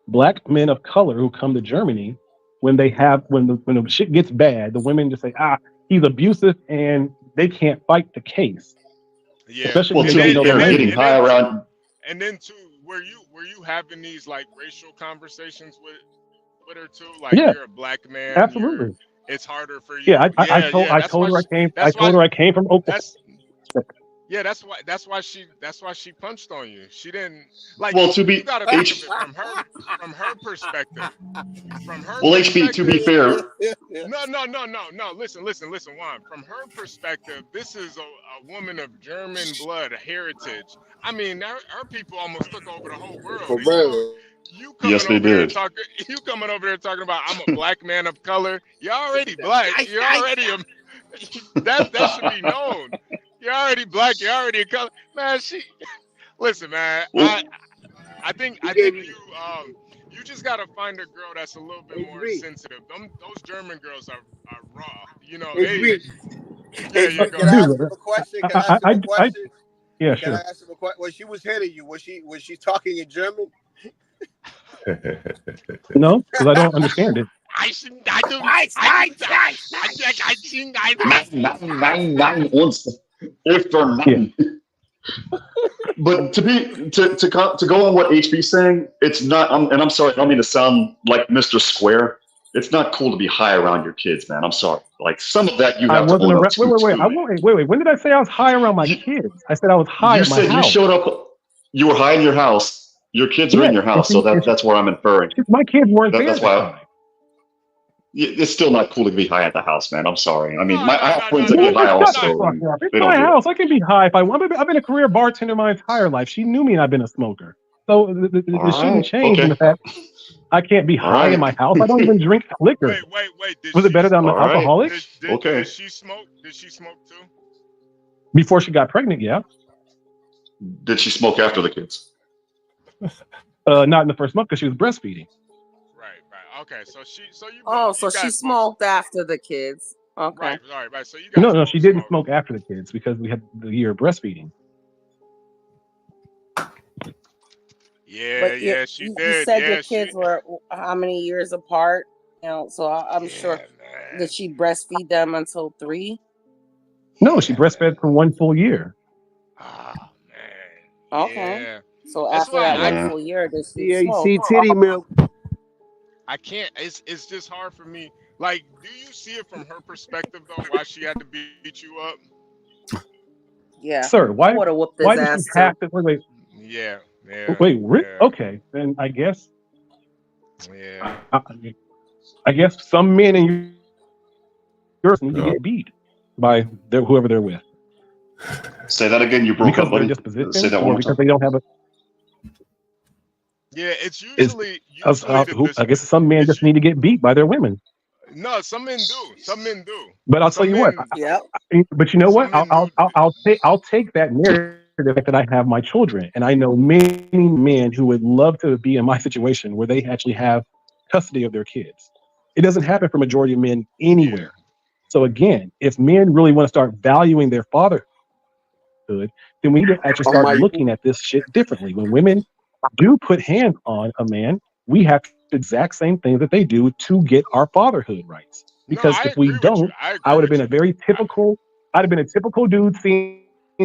O: black men of color who come to Germany. When the shit gets bad, the women just say, he's abusive, and they can't fight the case.
T: Yeah.
O: Especially when they know the language.
G: Getting high around.
T: And then too, were you having these like racial conversations with her too? Like, you're a black man.
O: Absolutely.
T: It's harder for you.
O: Yeah, I told her I came from Oklahoma.
T: That's why she punched on you. She didn't like.
G: Well,
T: you gotta think of it from her perspective.
G: HB, to be fair.
T: No. Listen, Juan. From her perspective, this is a woman of German blood, a heritage. I mean, her people almost took over the whole world. You coming over there talking about I'm a black man of color. You're already black. You're already that should be known. You're already black. You're already a color. Man, listen, man. I think you just gotta find a girl that's a little bit more sensitive. Those German girls are raw. You know,
M: Can I ask him a question?
O: Yeah,
M: Can
O: sure.
M: I ask him a question? When she was hitting you, was she talking in German?
O: No, because I don't understand it.
G: But to go on what HB's saying, it's not. And I'm sorry, I don't mean to sound like Mr. Square. It's not cool to be high around your kids, man. I'm sorry. Like some of that you have to own up to.
O: Wait. When did I say I was high around my kids? I said I was high at my house.
G: You showed up. You were high in your house. Your kids are in your house, so that's where I'm inferring.
O: My kids weren't there.
G: That's why. It's still not cool to be high at the house, man. I'm sorry. I mean, I have friends that get high also.
O: It's my house. I can be high if I want. I've been a career bartender my entire life. She knew me and I've been a smoker. So it shouldn't change in the fact I can't be high in my house. I don't even drink liquor.
T: Wait.
O: Was it better than I'm an alcoholic?
T: Did she smoke? Did she smoke too?
O: Before she got pregnant, yeah.
G: Did she smoke after the kids?
O: Not in the first month because she was breastfeeding.
T: Right. Okay, so
S: she smoked after the kids. Okay.
T: Right. So you guys
O: No, she didn't smoke after the kids because we had the year of breastfeeding.
T: Yeah, she did.
S: You said your kids were how many years apart? You know, so I'm sure. Did she breastfeed them until 3?
O: No, she breastfed for 1 full year.
T: Oh man.
S: Okay.
T: Yeah.
S: So after that 1 full year, does she smoke?
M: titty milk.
T: I can't. It's just hard for me. Like, do you see it from her perspective though? Why she had to beat you up?
S: Yeah.
O: Sir, why
S: would have whooped his
O: why
S: ass
O: does she have to wait?
T: Yeah.
O: Wait, okay, then I guess.
T: Yeah.
O: I guess some men in yours need to get beat by whoever they're with.
G: Say that again. You broke up, buddy. Say that one
O: because they don't have a.
T: Yeah, it's usually.
O: I guess some men just need to get beat by their women.
T: No, some men do.
O: But I'll tell you what. But you know what? I'll take that narrative that I have my children, and I know many men who would love to be in my situation where they actually have custody of their kids. It doesn't happen for majority of men anywhere. So again, if men really want to start valuing their fatherhood, then we need to actually start looking at this shit differently. When women do put hands on a man, we have the exact same thing that they do to get our fatherhood rights. Because if we don't, I would have been I'd have been a typical dude seeing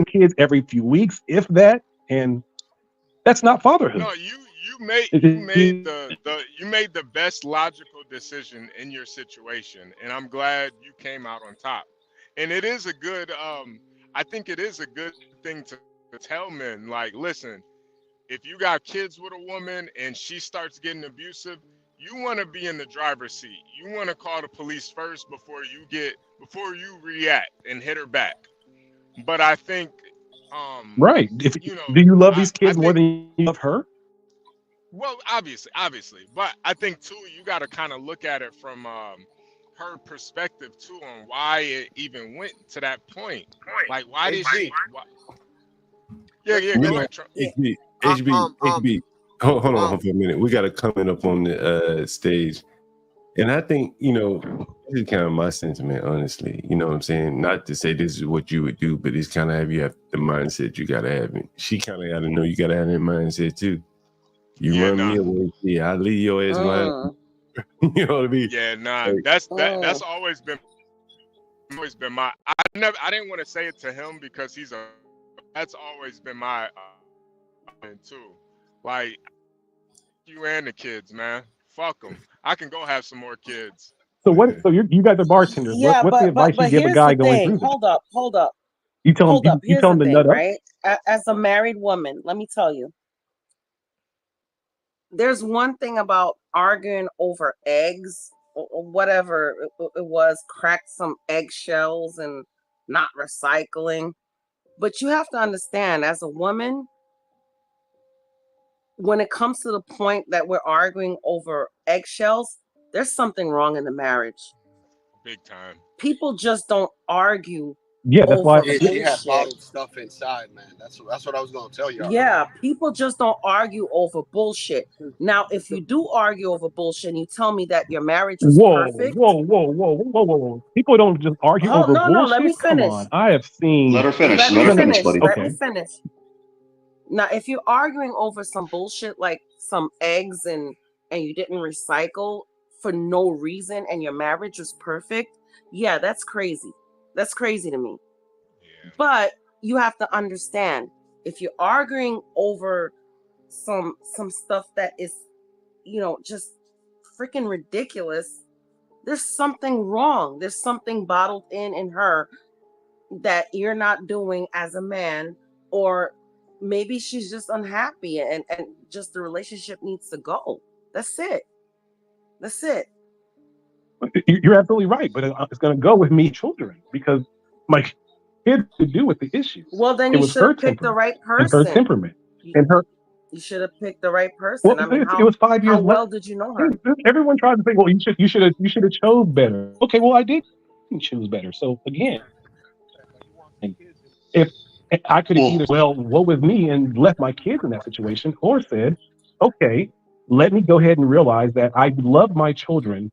O: kids every few weeks, if that, and that's not fatherhood.
T: No, you you made the best logical decision in your situation, and I'm glad you came out on top. And it is a good I think it is a good thing to tell men, like, listen, if you got kids with a woman and she starts getting abusive, you want to be in the driver's seat. You want to call the police first before you react and hit her back. But I think
O: right. Do you love these kids more than you love her?
T: Well, obviously, but I think too you got to kind of look at it from her perspective too, on why it even went to that point. Like, why did she? Why, yeah, go ahead, Trump.
A: HB. Hold on for a minute. We got a comment up on the stage, and I think this is kind of my sentiment, honestly. You know what I'm saying? Not to say this is what you would do, but it's kind of have the mindset you got to have. She kind of got to know you got to have that mindset too. You run me away, I leave your ass behind. You know what I mean?
T: Yeah, nah. That's always been my. I didn't want to say it to him because that's always been my too. Like, you and the kids, man. Fuck them. I can go have some more kids.
O: So what? So you guys are bartenders.
S: Yeah,
O: what's the advice you give a guy going through this?
S: Hold up.
O: You tell him. You tell him to nut up.
S: Right? As a married woman, let me tell you. There's one thing about arguing over eggs or whatever it was, cracked some eggshells and not recycling. But you have to understand, as a woman, when it comes to the point that we're arguing over eggshells, there's something wrong in the marriage.
T: Big time.
S: People just don't argue.
O: Yeah, that's why
M: you have bottled stuff inside, man. That's what I was gonna tell you.
S: Yeah, people just don't argue over bullshit. Now, if you do argue over bullshit and you tell me that your marriage is perfect.
O: Whoa. People don't just argue over bullshit.
S: No, let me finish.
O: Come on. I have seen.
V: Let her finish.
S: Let me
O: Okay.
S: finish. Now, if you're arguing over some bullshit like some eggs and you didn't recycle for no reason and your marriage was perfect, yeah, that's crazy. That's crazy to me. Yeah. But you have to understand, if you're arguing over some stuff that is, just freaking ridiculous, there's something wrong. There's something bottled in her that you're not doing as a man, or maybe she's just unhappy and just the relationship needs to go. That's it.
O: You're absolutely right, but it's going to go with me, children, because my kids to do with the issue.
S: Well, then you should have picked the right person.
O: And her temperament, and her.
S: You should have picked the right person.
O: Well, it was 5 years.
S: How well did you know her?
O: Everyone tries to say, "Well, you should have chose better." Okay, well, I didn't choose better. So again, if I could have either woe with me and left my kids in that situation, or said, "Okay, let me go ahead and realize that I love my children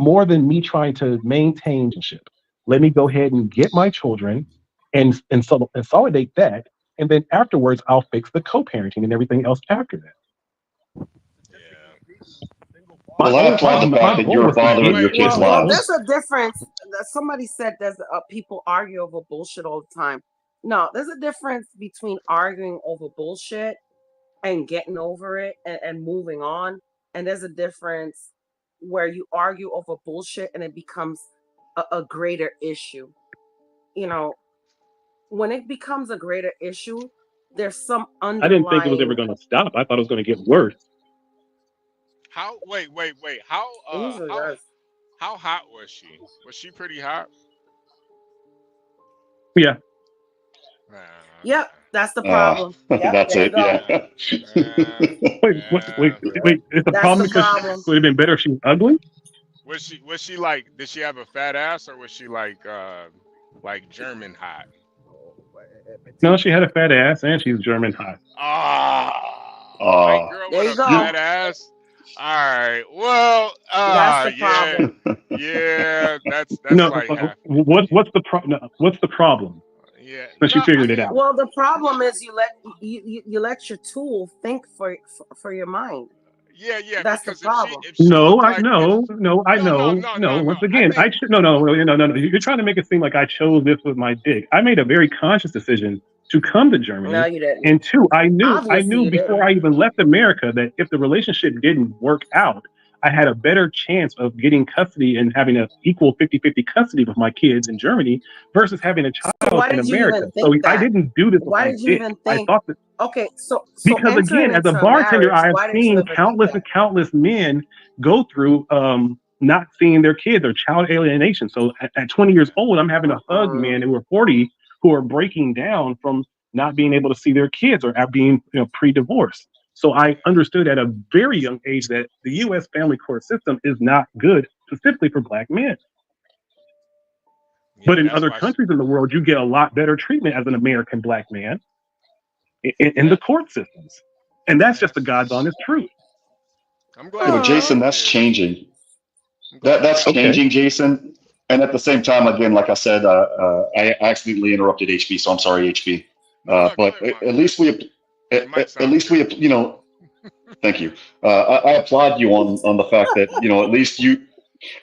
O: more than me trying to maintain relationship. Let me go ahead and get my children and consolidate that, and then afterwards I'll fix the co-parenting and everything else after that."
V: Well, I applaud the fact that you're bothering your kids' lives.
S: There's a difference. Somebody said there's people argue over bullshit all the time. No, there's a difference between arguing over bullshit and getting over it and moving on, and there's a difference where you argue over bullshit and it becomes a greater issue. When it becomes a greater issue, there's some underlying.
O: I didn't think it was ever going to stop. I thought it was going to get worse.
T: Wait. How hot was she? Was she pretty hot?
O: Yeah.
S: Yep, that's the problem.
V: That's it. Yeah.
O: Wait. It's a problem because it would have been better if she was ugly.
T: Was she like? Did she have a fat ass, or was she like German hot?
O: No, she had a fat ass and she's German hot.
T: White girl with a fat ass. All right. Well,
S: that's the problem.
T: Yeah, that's
O: no.
T: Like
O: what's the problem? What's the problem?
T: Yeah,
O: but you figured it out.
S: Well, the problem is you let your tool think for your mind.
T: Yeah.
S: That's the problem.
O: I know. Once again, no. You're trying to make it seem like I chose this with my dick. I made a very conscious decision to come to
S: No,
O: Germany.
S: you didn't.
O: And two, I knew
S: Obviously, you
O: before
S: didn't.
O: I even left America that if the relationship didn't work out, I had a better chance of getting custody and having an equal 50-50 custody with my kids in Germany versus having a
S: So
O: child
S: why
O: in
S: did you
O: America.
S: even
O: So
S: think
O: I
S: that?
O: didn't do this with
S: Why
O: my
S: did you
O: dick.
S: even
O: I
S: think?
O: thought that
S: Okay, so
O: because
S: entering
O: again, as a
S: into
O: bartender,
S: marriage,
O: I have
S: why did you
O: seen
S: ever think
O: countless
S: that?
O: and countless men go through not seeing their kids or child alienation. So at 20 years old, I'm having to hug men who are 40 who are breaking down from not being able to see their kids or being pre-divorce. So I understood at a very young age that the U.S. family court system is not good, specifically for Black men.
T: Yeah,
O: But in
T: that's
O: other
T: why.
O: countries in the world, you get a lot better treatment as an American Black man in the court systems. And that's just the God's honest truth.
T: I'm
V: Yeah,
T: glad
V: but
T: you got
V: Jason,
T: your
V: that's
T: kids.
V: changing.
T: I'm glad you
V: That's
T: got your
O: Okay.
V: changing, Jason. And at the same time, again, like I said, I accidentally interrupted HB, so I'm sorry, HB.
T: No, go
V: But
T: ahead,
V: at least we,
T: Your mic
V: at
T: sounds
V: least we,
T: good.
V: thank you. I applaud you on the fact that at least you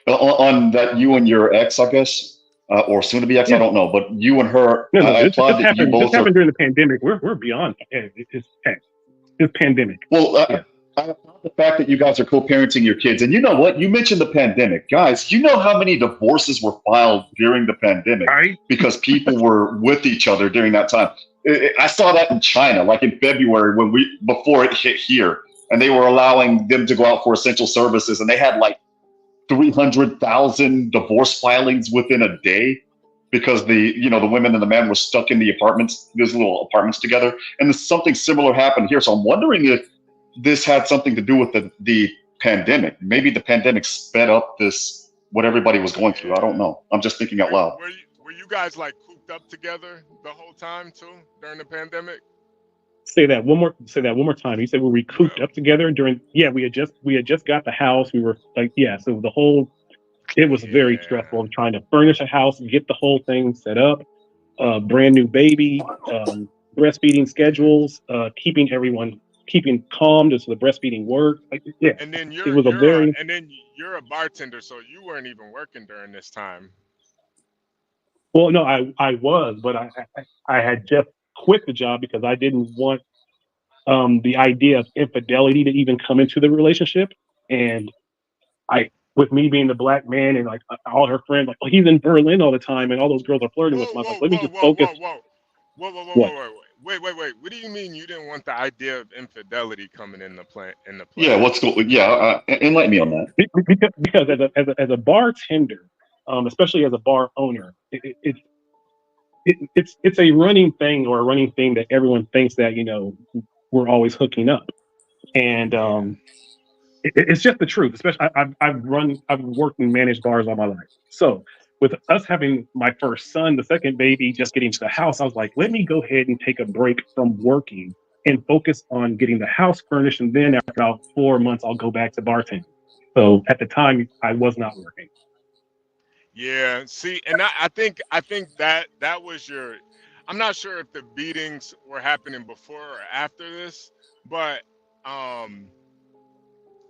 V: on that you and your ex, I guess, or soon to be ex, I
O: Yeah.
V: don't know, but you and her,
O: No,
V: I
O: this
V: applaud that you
O: happened. This
V: both
O: happened
V: are.
O: during the pandemic. We're beyond. It's pandemic.
V: Well,
O: Yeah.
V: I applaud the fact that you guys are co-parenting your kids. And you know what? You mentioned the pandemic. Guys, you know how many divorces were filed during the pandemic
O: Right.
V: because people were with each other during that time. I saw that in China, like in February before it hit here, and they were allowing them to go out for essential services, and they had like 300,000 divorce filings within a day because the women and the men were stuck in the apartments, these little apartments together. And something similar happened here. So I'm wondering if this had something to do with the pandemic. Maybe the pandemic sped up what everybody was going through. I don't know. I'm just thinking out loud.
T: Were you guys like cooped up together the whole time too during the pandemic?
O: Say that one more time. You said we cooped up together during. Yeah, we had just got the house. We were like, yeah. So it was very stressful trying to furnish a house, get the whole thing set up. Brand new baby, breastfeeding schedules, keeping calm just so the breastfeeding worked. Yeah,
T: And then
O: it was a very
T: you're a bartender, so you weren't even working during this time.
O: well. No, I was, but I had just quit the job because I didn't want the idea of infidelity to even come into the relationship. And with me being the Black man and like all her friends, like, oh, he's in Berlin all the time, and all those girls are flirting with him. I was like, let me just focus.
T: Wait. What do you mean you didn't want the idea of infidelity coming in the play?
V: Yeah, enlighten me on that.
O: Because as a bartender, especially as a bar owner, it's a running thing or a running thing that everyone thinks that we're always hooking up, and it's just the truth. Especially I've worked and managed bars all my life. So with us having my first son, the second baby, just getting to the house, I was like, let me go ahead and take a break from working and focus on getting the house furnished. And then after about 4 months, I'll go back to bartending. So at the time, I was not working.
T: Yeah, see, and I think that was your. I'm not sure if the beatings were happening before or after this, but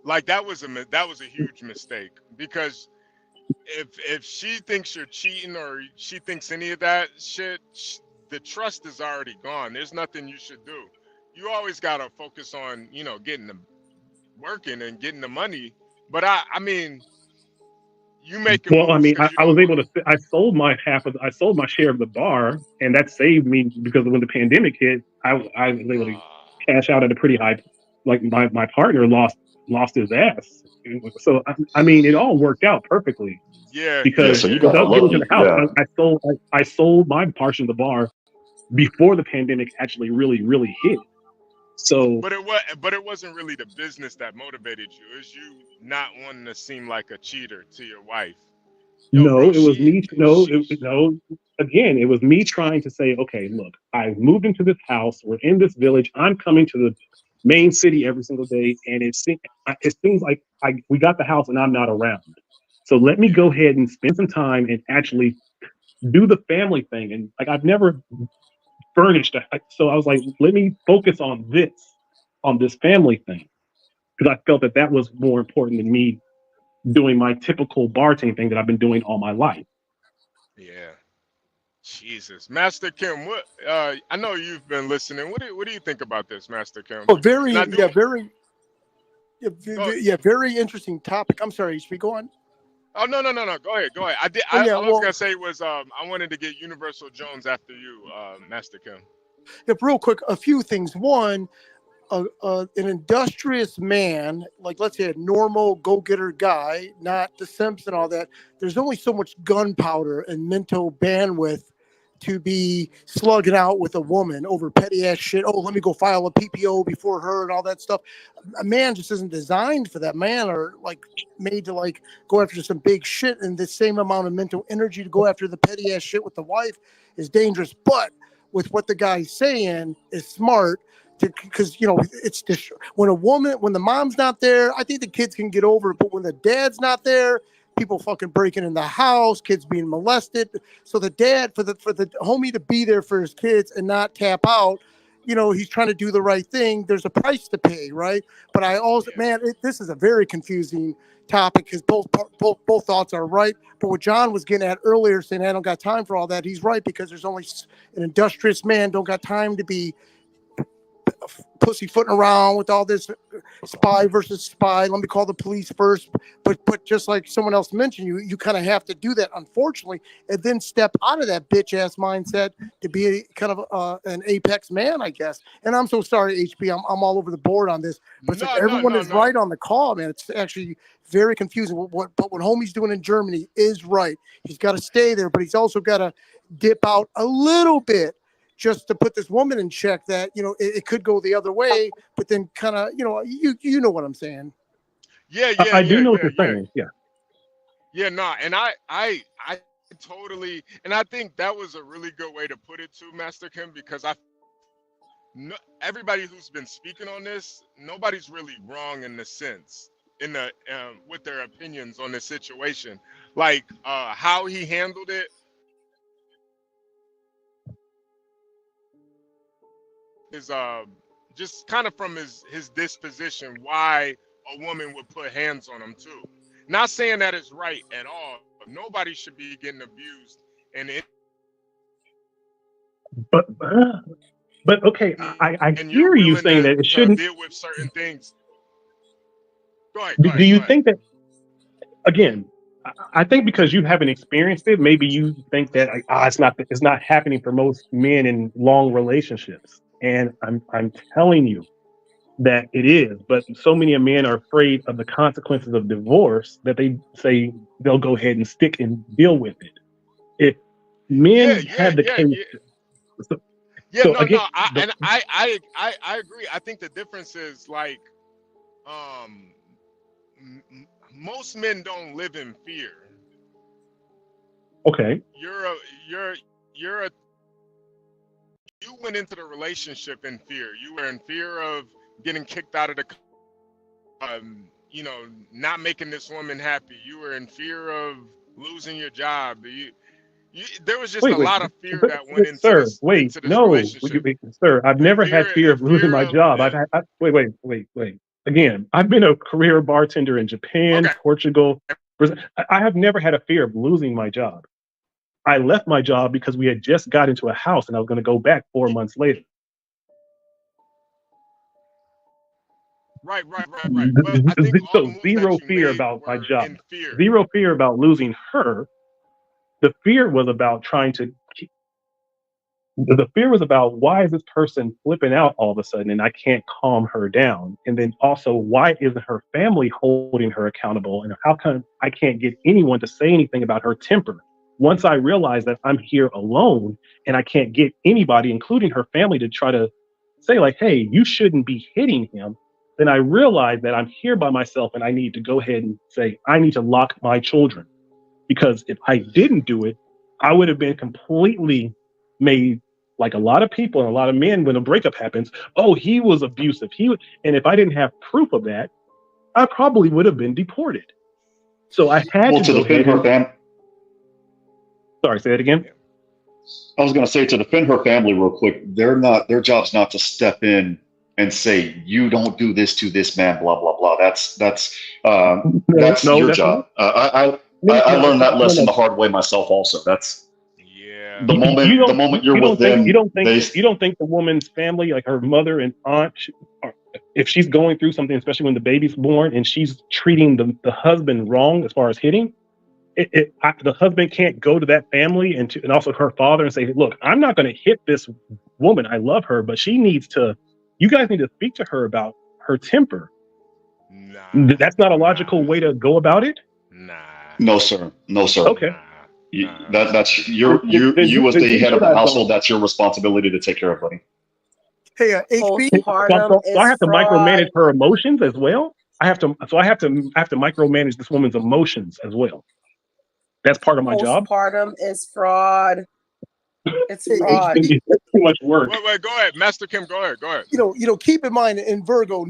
T: like that was a huge mistake because if she thinks you're cheating or she thinks any of that shit, the trust is already gone. There's nothing you should do. You always gotta focus on getting the working and getting the money. But I mean. You making
O: Well, I
T: moves
O: mean,
T: because you
O: I
T: don't
O: was
T: want.
O: able to. I sold my share of the bar, and that saved me because when the pandemic hit, I was able to cash out at a pretty high. Like my partner lost his ass. So I mean, it all worked out perfectly
T: Yeah.
O: because
V: So you
O: with
V: got
O: us getting to
V: lucky.
O: the house,
V: Yeah.
O: I sold my portion of the bar before the pandemic actually really hit. So
T: But it wasn't really the business that motivated you. It was you not wanting to seem like a cheater to your wife. Yo,
O: no,
T: bro,
O: it was me. No. Again, it was me trying to say, okay, look, I've moved into this house. We're in this village. I'm coming to the main city every single day, and it seems like we got the house, and I'm not around. So let me go ahead and spend some time and actually do the family thing. And like I've never furnished, so I was like, let me focus on this family thing because I felt that was more important than me doing my typical bartending thing that I've been doing all my life.
T: Yeah. Jesus, Master Kim, what? I know you've been listening. What do you think about this, Master Kim?
K: Oh, very,
T: And I do.
K: yeah, very, yeah,
T: Go,
K: yeah, very interesting topic. I'm sorry, HP, go on.
T: oh no. Go ahead. I did.
K: Oh, yeah,
T: All I was
K: well,
T: gonna say was I wanted to get Universal Jones after you, Master Kim.
K: yeah, real quick, a few things. One, an industrious man, like let's say a normal go-getter guy, not the simps and all that, there's only so much gunpowder and mental bandwidth to be slugging out with a woman over petty ass shit. Oh, let me go file a PPO before her and all that stuff. A man just isn't designed for that. Man are like made to like go after some big shit, and the same amount of mental energy to go after the petty ass shit with the wife is dangerous. But with what the guy's saying is smart. Because it's just when the mom's not there, I think the kids can get over it. But when the dad's not there, people fucking breaking in the house, kids being molested. So the dad, for the homie to be there for his kids and not tap out, he's trying to do the right thing. There's a price to pay, right? But I also, this is a very confusing topic because both thoughts are right. But what John was getting at earlier, saying I don't got time for all that, he's right because there's only an industrious man don't got time to be pussyfooting around with all this spy versus spy. Let me call the police first. But just like someone else mentioned, you kind of have to do that, unfortunately, and then step out of that bitch ass mindset to be kind of an apex man, I guess. And I'm so sorry, HP. I'm all over the board on this, but everyone is right on the call, man. It's actually very confusing. But what homie's doing in Germany is right. He's got to stay there, but he's also got to dip out a little bit, just to put this woman in check that, it could go the other way, but then kind of, you know what I'm saying.
T: Yeah.
O: I do know what you're saying. Yeah.
T: Yeah, no, and I totally, and I think that was a really good way to put it too, Master Kim, because everybody who's been speaking on this, nobody's really wrong in the sense, with their opinions on the situation, like how he handled it. Is just kind of from his disposition why a woman would put hands on him too. Not saying that it's right at all. Nobody should be getting abused,
O: but okay, I hear you saying that it shouldn't
T: deal with certain things. Go ahead.
O: Do you think that, again, I think because you haven't experienced it, maybe you think that it's not happening for most men in long relationships. And I'm telling you that it is, but so many men are afraid of the consequences of divorce that they say they'll go ahead and stick and deal with it. If men had the case,
T: I agree. I think the difference is like, most men don't live in fear.
O: Okay.
T: You went into the relationship in fear. You were in fear of getting kicked out of the, not making this woman happy. You were in fear of losing your job. There was just a lot of fear that went into this relationship.
O: Sir, I've never had fear of losing my job. Wait. Again, I've been a career bartender in Japan, Portugal. I have never had a fear of losing my job. I left my job because we had just got into a house and I was going to go back 4 months later.
T: Right. But
O: so zero fear about my job. Zero fear about losing her. The fear was about the fear was about, why is this person flipping out all of a sudden and I can't calm her down? And then also, why isn't her family holding her accountable? And how come I can't get anyone to say anything about her temper? Once I realized that I'm here alone and I can't get anybody, including her family, to try to say like, hey, you shouldn't be hitting him, then I realized that I'm here by myself and I need to go ahead and say, I need to lock my children. Because if I didn't do it, I would have been completely made like a lot of people and a lot of men when a breakup happens. Oh, he was abusive. And if I didn't have proof of that, I probably would have been deported. So I had to
G: defend her family.
O: Sorry, say that again.
G: I was going to say, to defend her family real quick, their job's not to step in and say, you don't do this to this man, blah, blah, blah. That's your job. I learned that lesson the hard way myself also.
V: the moment you're with them,
O: you don't think the woman's family, like her mother and aunt, if she's going through something, especially when the baby's born, and she's treating the husband wrong as far as hitting, the husband can't go to that family and also her father and say, look, I'm not going to hit this woman. I love her, but she needs to. You guys need to speak to her about her temper. That's not a logical way to go about it.
V: No, sir. No, sir.
O: Okay.
V: That's you as the head of the household. That's your responsibility to take care of, buddy.
K: Hey, HB.
O: So I have to micromanage her emotions as well. I have to micromanage this woman's emotions as well. That's part of my job.
S: Postpartum is fraud. It's fraud.
O: It's too much work.
T: Wait, go ahead, Master Kim. Go ahead.
K: You know, keep in mind in Virgo.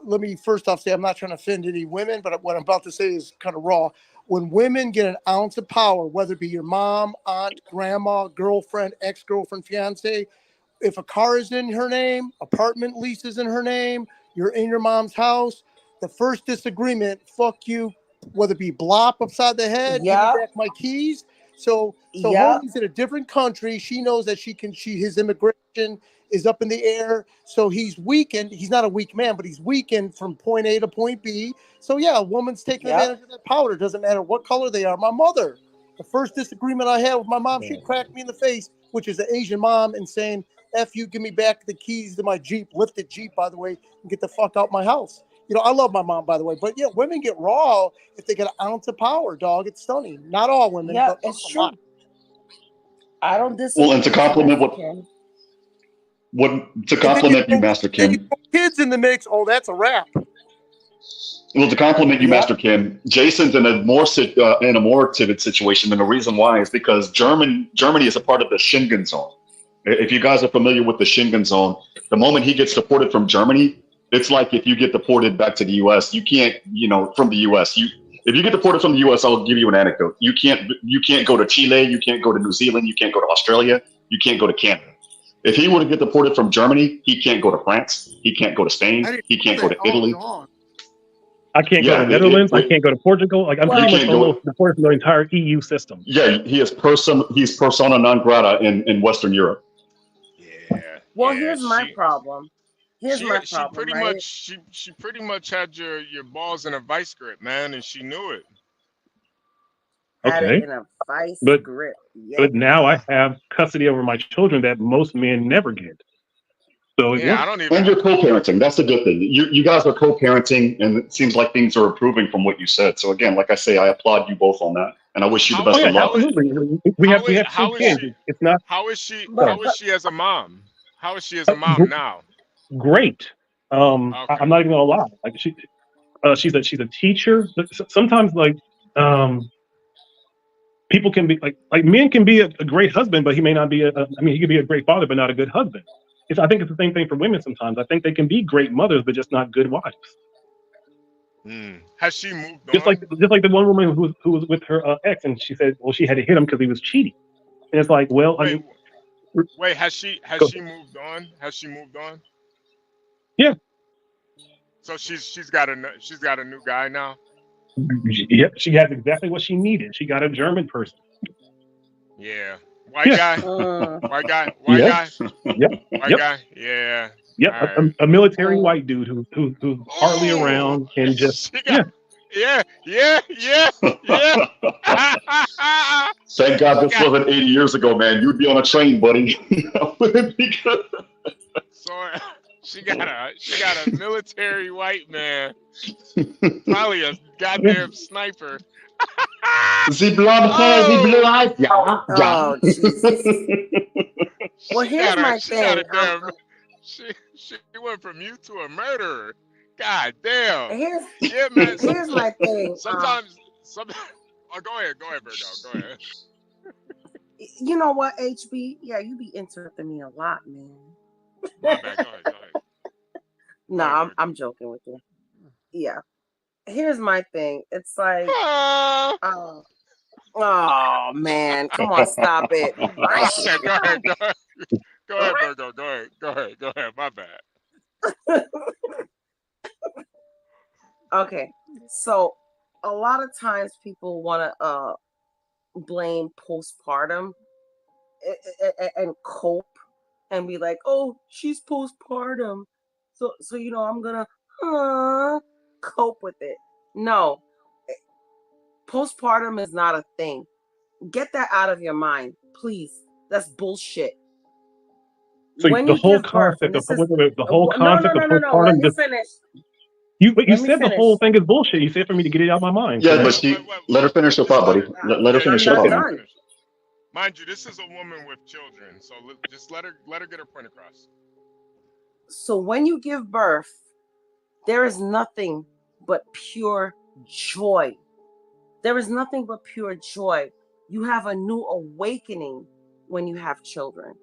K: Let me first off say I'm not trying to offend any women, but what I'm about to say is kind of raw. When women get an ounce of power, whether it be your mom, aunt, grandma, girlfriend, ex-girlfriend, fiance, if a car is in her name, apartment lease is in her name, you're in your mom's house, the first disagreement, fuck you, whether it be blop upside the head, give me back my keys. So homie's in a different country. She knows that his immigration is up in the air. So he's weakened. He's not a weak man, but he's weakened from point A to point B. So yeah, a woman's taking advantage of that power. It doesn't matter what color they are. My mother, the first disagreement I had with my mom, she cracked me in the face, which is an Asian mom, and saying, F you, give me back the keys to my Jeep, lifted Jeep, by the way, and get the fuck out my house. You know, I love my mom, by the way, but yeah, women get raw if they get an ounce of power, dog. It's stunning. Not all women, but
S: it's
K: a
S: true.
K: lot.
S: I don't disagree.
V: Well, and to compliment you, Master Kim.
K: Kids in the mix. Oh, that's a wrap.
V: Well, to compliment you, Master Kim, Jason's in a more timid situation, and the reason why is because Germany is a part of the Schengen zone. If you guys are familiar with the Schengen zone, the moment he gets deported from Germany, it's like if you get deported back to the U.S. You can't, from the U.S. If you get deported from the U.S., I'll give you an anecdote. You can't go to Chile, you can't go to New Zealand, you can't go to Australia, you can't go to Canada. If he were to get deported from Germany, he can't go to France, he can't go to Spain, he can't go to Italy.
O: I can't go to the Netherlands. I can't go to Portugal. Like I'm pretty much almost deported from the entire EU system.
V: Yeah, he's persona non grata in Western Europe.
S: Well, here's my problem.
T: She pretty much had your balls in a vice grip, man, and she knew it.
S: Had it in a vice grip.
O: But now I have custody over my children that most men never get. So
T: I don't even.
V: And you're co-parenting. That's the good thing. You guys are co-parenting, and it seems like things are improving from what you said. So again, like I say, I applaud you both on that, and I wish you the best of luck.
O: Absolutely. We have two kids. It's not.
T: How is she as a mom? How is she as a mom now?
O: Great. I'm not even gonna lie. Like she's a teacher. Sometimes people can be like men can be a great husband, but he may not be he could be a great father, but not a good husband. I think it's the same thing for women sometimes. I think they can be great mothers, but just not good wives.
T: Has she moved on?
O: Just like the one woman who was with her ex, and she said, well, she had to hit him because he was cheating. And it's like, well,
T: wait, has she moved on? Has she moved on?
O: Yeah.
T: So she's got a new guy now.
O: Yep, she has exactly what she needed. She got a German person.
T: Yeah. White guy. White guy. Yeah.
O: Yep,
T: Right.
O: a military white dude who's hardly around and just
T: Yeah.
V: Thank God this wasn't 80 years ago, man. You'd be on a train, buddy. Wouldn't be good.
T: So she got a military white man, probably a goddamn sniper.
V: The blonde hair, the blue eyes, yeah.
S: Oh, Jesus. Well, here's my thing.
T: She went from you to a murderer. God damn.
S: Here's my thing.
T: Sometimes. Oh, go ahead, Virgo. Go ahead.
S: You know what, HB? Yeah, you be interrupting me a lot, man.
T: My bad. Go ahead.
S: No, I'm joking with you. Yeah. Here's my thing. It's like, oh man, come on, stop it.
T: Go ahead, Virgo. Go ahead. My bad.
S: Okay, so a lot of times people want to blame postpartum and cope and be like, oh, she's postpartum, so I'm gonna cope with it. No, postpartum is not a thing. Get that out of your mind, please. That's bullshit.
O: So
S: When
O: the
S: you
O: whole
S: give birth, and
O: concept of
S: this is
O: the whole concept of
S: no. Let
O: postpartum
S: me
O: just
S: finish.
O: you
S: Let me
O: said the
S: finish.
O: whole thing is bullshit. You said for me to get it out of my mind.
V: Yeah,
O: So
V: but let her finish her thought, buddy. Let her finish
S: I'm
V: her
S: not
V: thought.
S: done.
T: Mind you, this is a woman with children, so just let her get her point across.
S: So when you give birth, there is nothing but pure joy. There is nothing but pure joy. You have a new awakening when you have children.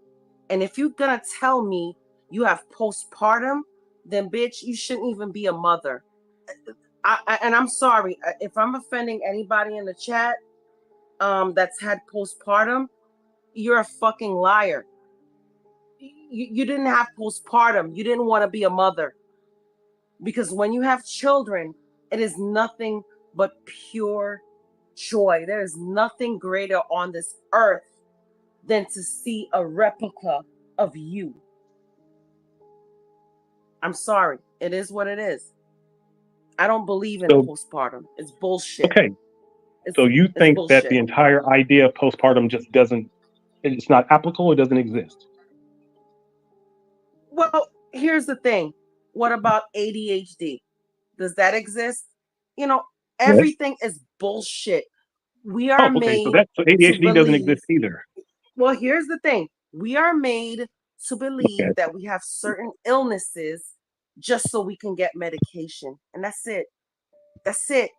S: And if you're gonna tell me you have postpartum, then bitch, you shouldn't even be a mother. And I'm sorry if I'm offending anybody in the chat that's had postpartum. You're a fucking liar. You didn't have postpartum. You didn't want to be a mother. Because when you have children, it is nothing but pure joy. There is nothing greater on this earth than to see a replica of you. I'm sorry. It is what it is. I don't believe in postpartum. It's bullshit.
O: Okay. So you think that the entire idea of postpartum just doesn't, it's not applicable, it doesn't exist?
S: Well, here's the thing. What about ADHD? Does that exist? Everything is bullshit. We are made
O: so ADHD doesn't exist either.
S: Well, here's the thing. We are made to believe that we have certain illnesses just so we can get medication. And that's it. That's it.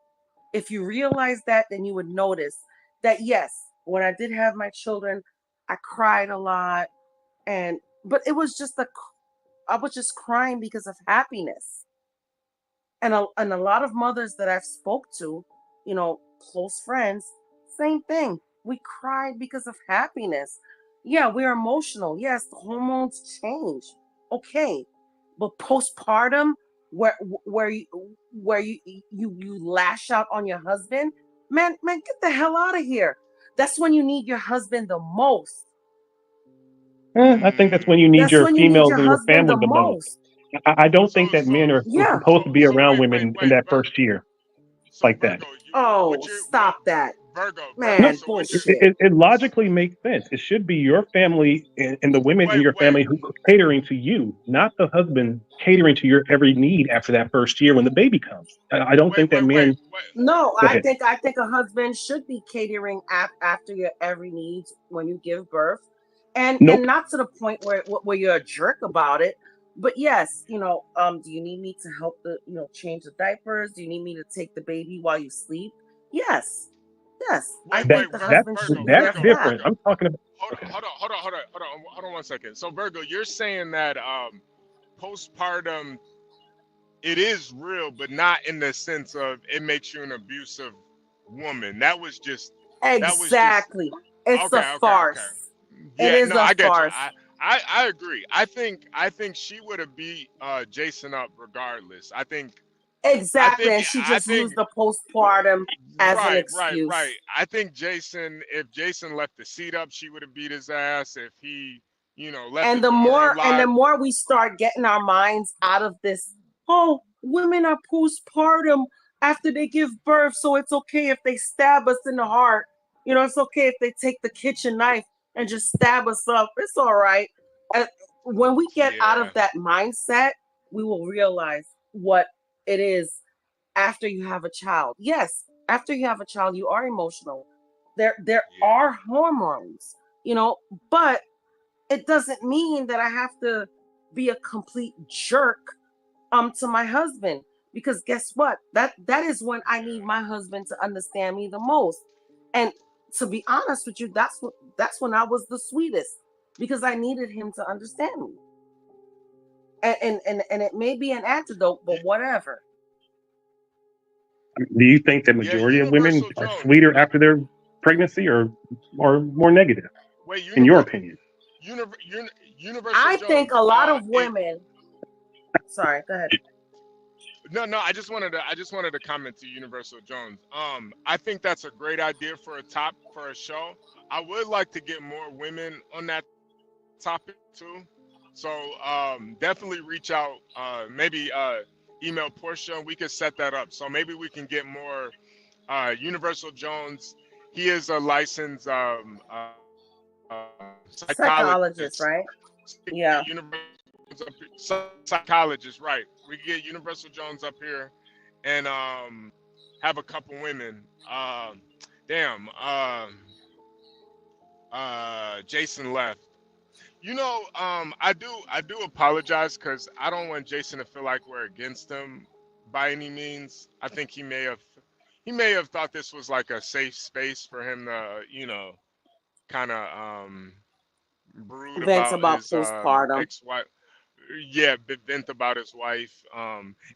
S: If you realize that, then you would notice that, yes, when I did have my children, I cried a lot. But it was just I was just crying because of happiness. And a lot of mothers that I've spoke to, close friends, same thing. We cried because of happiness. Yeah, we're emotional. Yes, the hormones change. Okay. But postpartum, where you lash out on your husband, man, get the hell out of here. That's when you need your husband the most.
O: I think that's when you need your females in your family the most. I don't think that men are supposed to be around women in that first year like that.
S: Oh, stop that. Man, bullshit.
O: It logically makes sense. It should be your family and the women in your family who are catering to you, not the husband catering to your every need after that first year when the baby comes. I don't think that men.
S: No, I think a husband should be catering after your every needs when you give birth, and not to the point where you're a jerk about it. But yes, do you need me to help change the diapers? Do you need me to take the baby while you sleep? Yes. I think the husband should be there for
O: different.
S: that.
O: I'm talking about.
T: Hold on 1 second. So Virgo, you're saying that postpartum, it is real, but not in the sense of it makes you an abusive woman. That was just
S: exactly. It's a farce.
T: Yeah,
S: it is
T: no,
S: a
T: I get
S: farce.
T: you. I agree. I think she would have beat Jason up regardless.
S: Exactly, and she just used the postpartum as an excuse.
T: Right. I think if Jason left the seat up, she would have beat his ass. If he, left
S: And
T: the door unlocked.
S: the more we start getting our minds out of this, oh, women are postpartum after they give birth, so it's okay if they stab us in the heart. It's okay if they take the kitchen knife and just stab us up. It's all right. And when we get out of that mindset, we will realize what it is after you have a child. Yes, after you have a child, you are emotional. There are hormones, but it doesn't mean that I have to be a complete jerk to my husband, because guess what? That is when I need my husband to understand me the most. And to be honest with you, that's when I was the sweetest, because I needed him to understand me. And it may be an antidote, but whatever.
O: Do you think the majority of women are sweeter after their pregnancy, or more negative? In your opinion?
S: I think a lot of women. Sorry, go ahead.
T: No. I just wanted to comment to Universal Jones. I think that's a great idea for a show. I would like to get more women on that topic too. So definitely reach out. Maybe email Portia. And we could set that up. So maybe we can get more Universal Jones. He is a licensed
S: Psychologist,
T: psychologist.
S: right? Yeah.
T: Psychologist, right? We can get Universal Jones up here and have a couple women. Damn. Jason left. I do apologize because I don't want Jason to feel like we're against him by any means. I think he may have thought this was like a safe space for him to, kind of brood
S: Vents
T: about
S: about
T: his
S: postpartum.
T: ex-wife. Yeah, vent about his wife.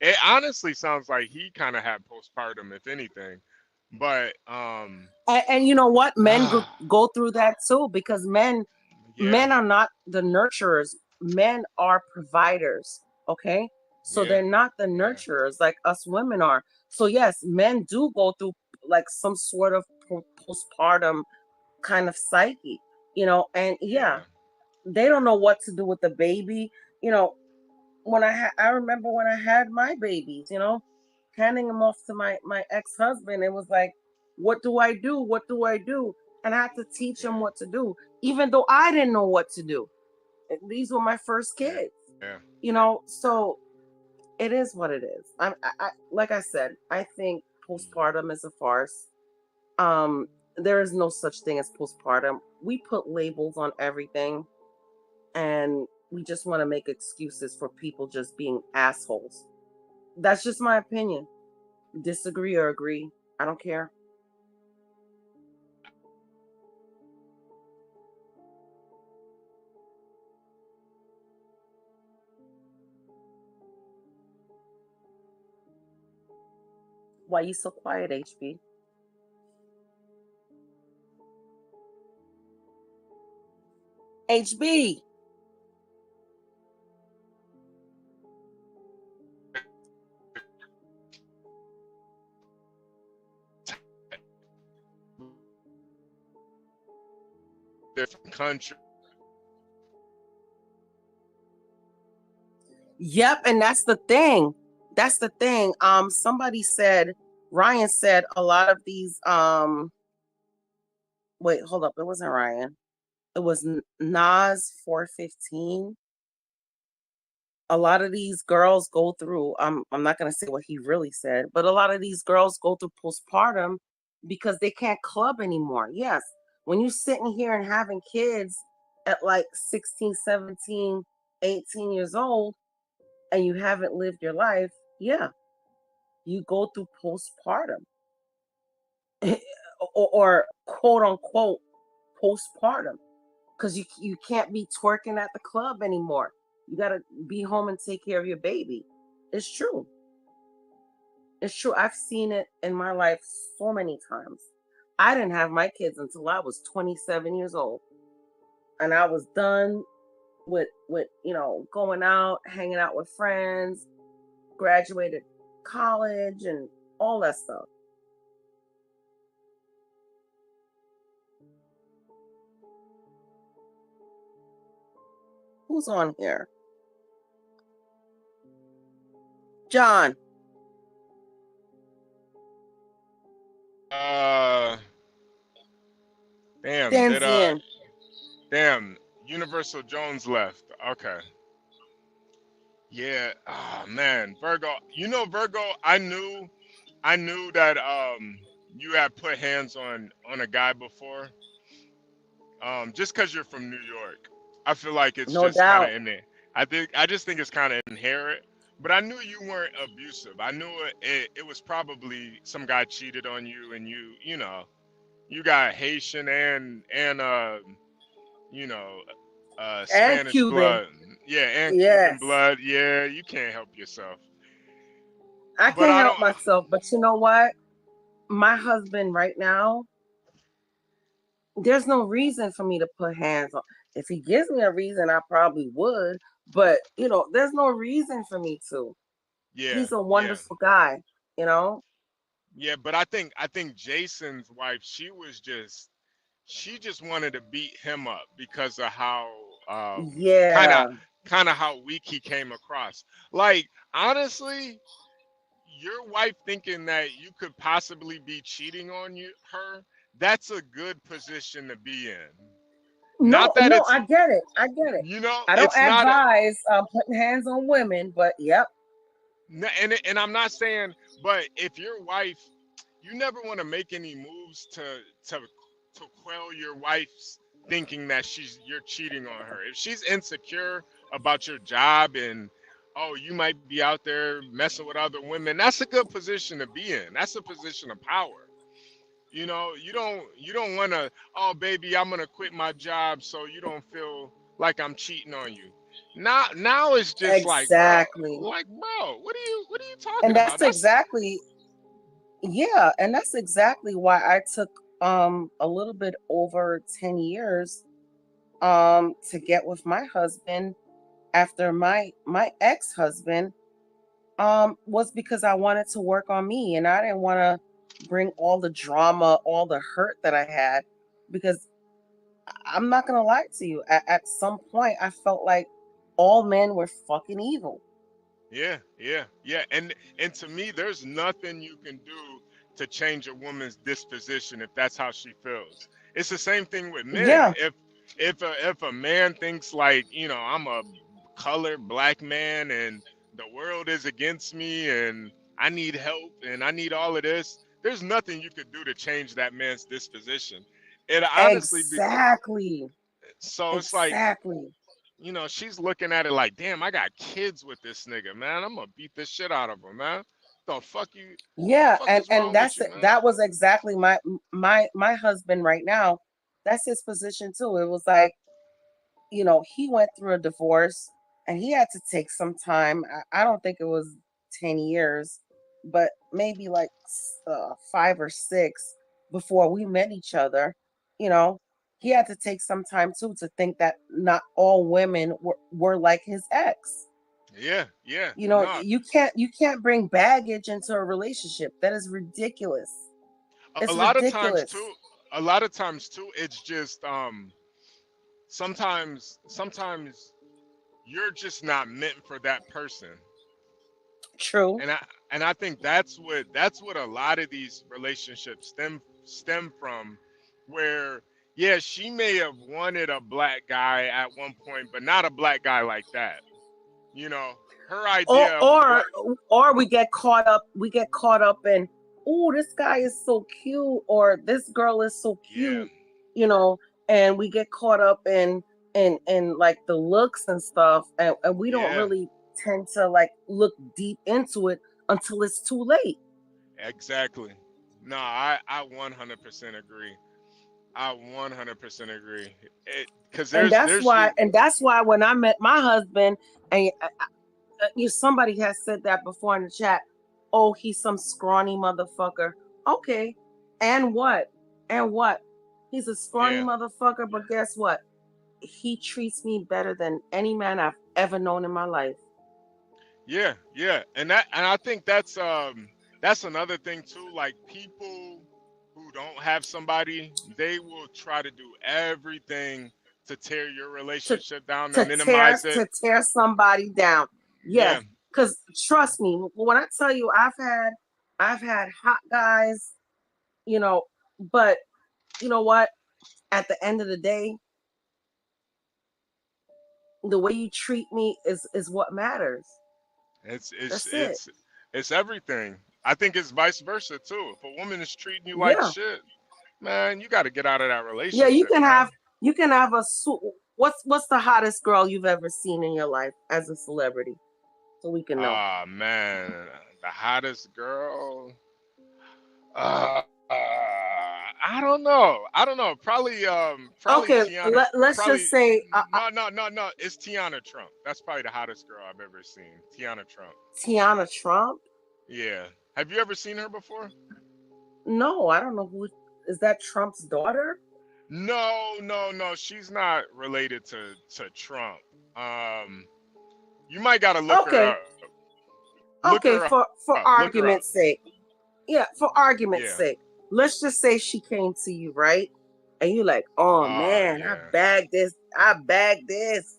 T: It honestly sounds like he kind of had postpartum, if anything. But
S: And you know what? Men go through that too, because men
T: yeah,
S: are not the nurturers. Men are providers. Okay. So
T: yeah,
S: they're not the nurturers like us women are. So yes, men do go through like some sort of postpartum kind of psyche, and yeah,
T: yeah,
S: they don't know what to do with the baby. You know, when I remember when I had my babies, handing them off to my ex-husband, it was like, what do I do? What do I do? And I had to teach him what to do, even though I didn't know what to do. These were my first kids,
T: yeah.
S: so it is what it is. I like I said, I think postpartum is a farce. There is no such thing as postpartum. We put labels on everything, and we just want to make excuses for people just being assholes. That's just my opinion. Disagree or agree, I don't care. Why you so quiet, HB? HB.
T: Different country.
S: Yep, and that's the thing. That's the thing. Somebody said, Ryan said a lot of these wait, hold up, it wasn't Ryan. It was Nas 415. A lot of these girls go through, I'm not gonna say what he really said, but a lot of these girls go through postpartum because they can't club anymore. Yes, when you're sitting here and having kids at like 16, 17, 18 years old, and you haven't lived your life, yeah, you go through postpartum or quote unquote postpartum, because you can't be twerking at the club anymore. You got to be home and take care of your baby. It's true. It's true. I've seen it in my life so many times. I didn't have my kids until I was 27 years old, and I was done with going out, hanging out with friends, graduated college, and all that stuff. Who's on here? John.
T: Damn.
S: Danzian.
T: Damn. Universal Jones left. Okay. Yeah. Oh man, Virgo. Virgo. I knew that you had put hands on a guy before. Just because you're from New York, I feel like it's
S: No
T: just kind of
S: doubt.
T: in there. I just think it's kind of inherent. But I knew you weren't abusive. I knew it was probably some guy cheated on you, and you got Haitian and you know
S: And
T: Spanish
S: Cuban.
T: blood. Yeah, and Cuban
S: Yes.
T: blood. Yeah, you can't help yourself.
S: I
T: But
S: can't
T: I
S: help
T: don't.
S: myself, but you know what? My husband right now, there's no reason for me to put hands on. If he gives me a reason, I probably would, but there's no reason for me to.
T: Yeah,
S: He's a
T: yeah,
S: wonderful guy, you know?
T: yeah. But I think Jason's wife, she just wanted to beat him up because of how kind of
S: Yeah.
T: how weak he came across. Like honestly, your wife thinking that you could possibly be cheating on her, that's a good position to be in. Not
S: No,
T: that
S: no,
T: it's,
S: I get it. I get it. I don't
T: it's not
S: advise putting hands on women, but yep.
T: and I'm not saying, but if your wife, you never want to make any moves to quell your wife's thinking that you're cheating on her. If she's insecure about your job and oh, you might be out there messing with other women, that's a good position to be in. That's a position of power. You don't want to, oh baby, I'm gonna quit my job so you don't feel like I'm cheating on you. Now it's just
S: Exactly.
T: bro, what are you
S: And
T: talking about?
S: that's
T: That's
S: exactly, yeah, and that's exactly why I took a little bit over 10 years to get with my husband after my ex-husband was because I wanted to work on me and I didn't want to bring all the drama, all the hurt that I had because I'm not gonna lie to you. At some point, I felt like all men were fucking evil.
T: yeah. And to me, there's nothing you can do to change a woman's disposition if that's how she feels. It's the same thing with men.
S: Yeah,
T: If a man thinks like, I'm a colored black man and the world is against me and I need help and I need all of this, there's nothing you could do to change that man's disposition. It honestly be
S: exactly,
T: so it's like,
S: exactly.
T: she's looking at it like, damn, I got kids with this nigga, man. I'm gonna beat the shit out of him, man. The fuck you?
S: Yeah,
T: Fuck
S: and
T: is wrong with you, man?
S: that was exactly my husband right now. That's his position too. It was like, he went through a divorce and he had to take some time. I don't think it was 10 years, but maybe like 5 or 6 before we met each other. You know, he had to take some time too to think that not all women were like his ex.
T: Yeah. No,
S: You can't bring baggage into a relationship. That is ridiculous.
T: a
S: It's
T: lot of times
S: ridiculous.
T: too. A lot of times too, it's just sometimes you're just not meant for that person.
S: True.
T: And I think that's what a lot of these relationships stem from, where yeah, she may have wanted a black guy at one point, but not a black guy like that. You know, her
S: or
T: idea of a
S: or
T: black,
S: or we get caught up in, oh, this guy is so cute or this girl is so
T: yeah,
S: cute, you know and we get caught up in like the looks and stuff, and we don't
T: yeah,
S: really tend to like look deep into it until it's too late.
T: exactly. No, I 100% agree. I 100% agree. Because
S: and
T: there's
S: that's
T: there's
S: why
T: you,
S: and that's why when I met my husband, and somebody has said that before in the chat. Oh, he's some scrawny motherfucker. Okay, and what? And what? He's a scrawny
T: yeah.
S: motherfucker, but guess what? He treats me better than any man I've ever known in my life.
T: Yeah, and I think that's another thing too. Like people who don't have somebody, they will try to do everything to tear your
S: To
T: relationship down, to
S: to tear
T: minimize it.
S: to tear somebody down.
T: Yeah,
S: Yes, because trust me, when I tell you I've had hot guys, you know, but you know what? At the end of the day, the way you treat me is what matters.
T: it's it's
S: That's it.
T: it's it's everything. I think it's vice versa too. If a woman is treating you like
S: Yeah.
T: shit, man, you got to get out of that
S: Yeah, you
T: relationship,
S: can
T: man.
S: have what's the hottest girl you've ever seen in your life as a celebrity, so we can know.
T: Ah man, the hottest girl. I don't know. I don't know. Probably
S: Okay,
T: Tiana.
S: let's just
T: Probably
S: say
T: no. It's Tiana Trump. That's probably the hottest girl I've ever seen. Tiana Trump.
S: Tiana Trump.
T: Yeah. Have you ever seen her before?
S: No, I don't know who is that. Trump's daughter?
T: No. She's not related to Trump. You might gotta look her
S: Okay,
T: up.
S: Okay, for argument's sake. Yeah, for argument's
T: Yeah.
S: sake. Let's just say she came to you, right? And you're like, oh man,
T: yeah.
S: I bagged this.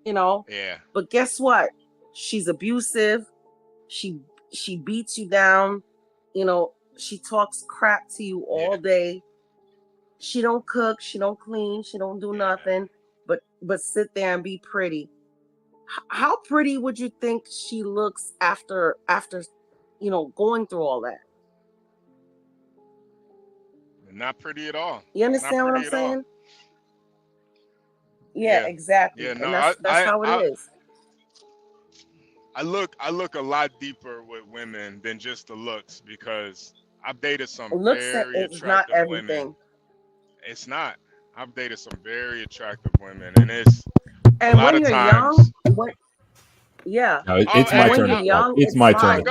S: You know?
T: Yeah.
S: But guess what? She's abusive. She beats you down. You know, she talks crap to you all day. She don't cook, she don't clean, she don't do nothing but sit there and be pretty. How pretty would you think she looks after going through all that?
T: Not pretty at all.
S: You understand what I'm saying? Yeah, exactly.
T: Yeah,
S: and
T: no,
S: that's how it is.
T: I look a lot deeper with women than just the looks because I've dated some very
S: It's not
T: attractive
S: everything.
T: women. It's not. I've dated some very attractive women, and it's
S: And
T: a lot
S: when
T: of
S: you're
T: times.
S: young, yeah.
A: No, it's my turn. It's my turn.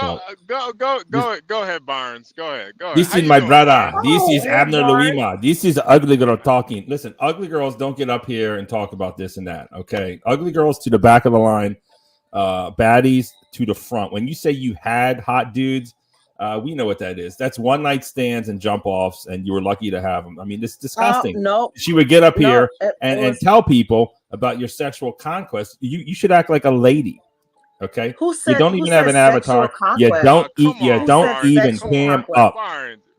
T: Go ahead, Barnes. Go ahead.
A: This
T: How
A: is
T: you
A: my
T: doing,
A: brother.
T: Barnes?
A: This is
S: hey,
A: Abner
S: Barnes.
A: Luima. This is ugly girl talking. Listen, ugly girls don't get up here and talk about this and that. Okay, ugly girls to the back of the line, baddies to the front. When you say you had hot dudes, we know what that is. That's one night stands and jump offs, and you were lucky to have them. I mean, it's disgusting.
S: No.
A: She would get up here and
S: was-
A: tell people about your sexual conquest. You should act like a lady. Okay.
S: Who said,
A: you don't even have an avatar. You don't eat. You don't even cam up.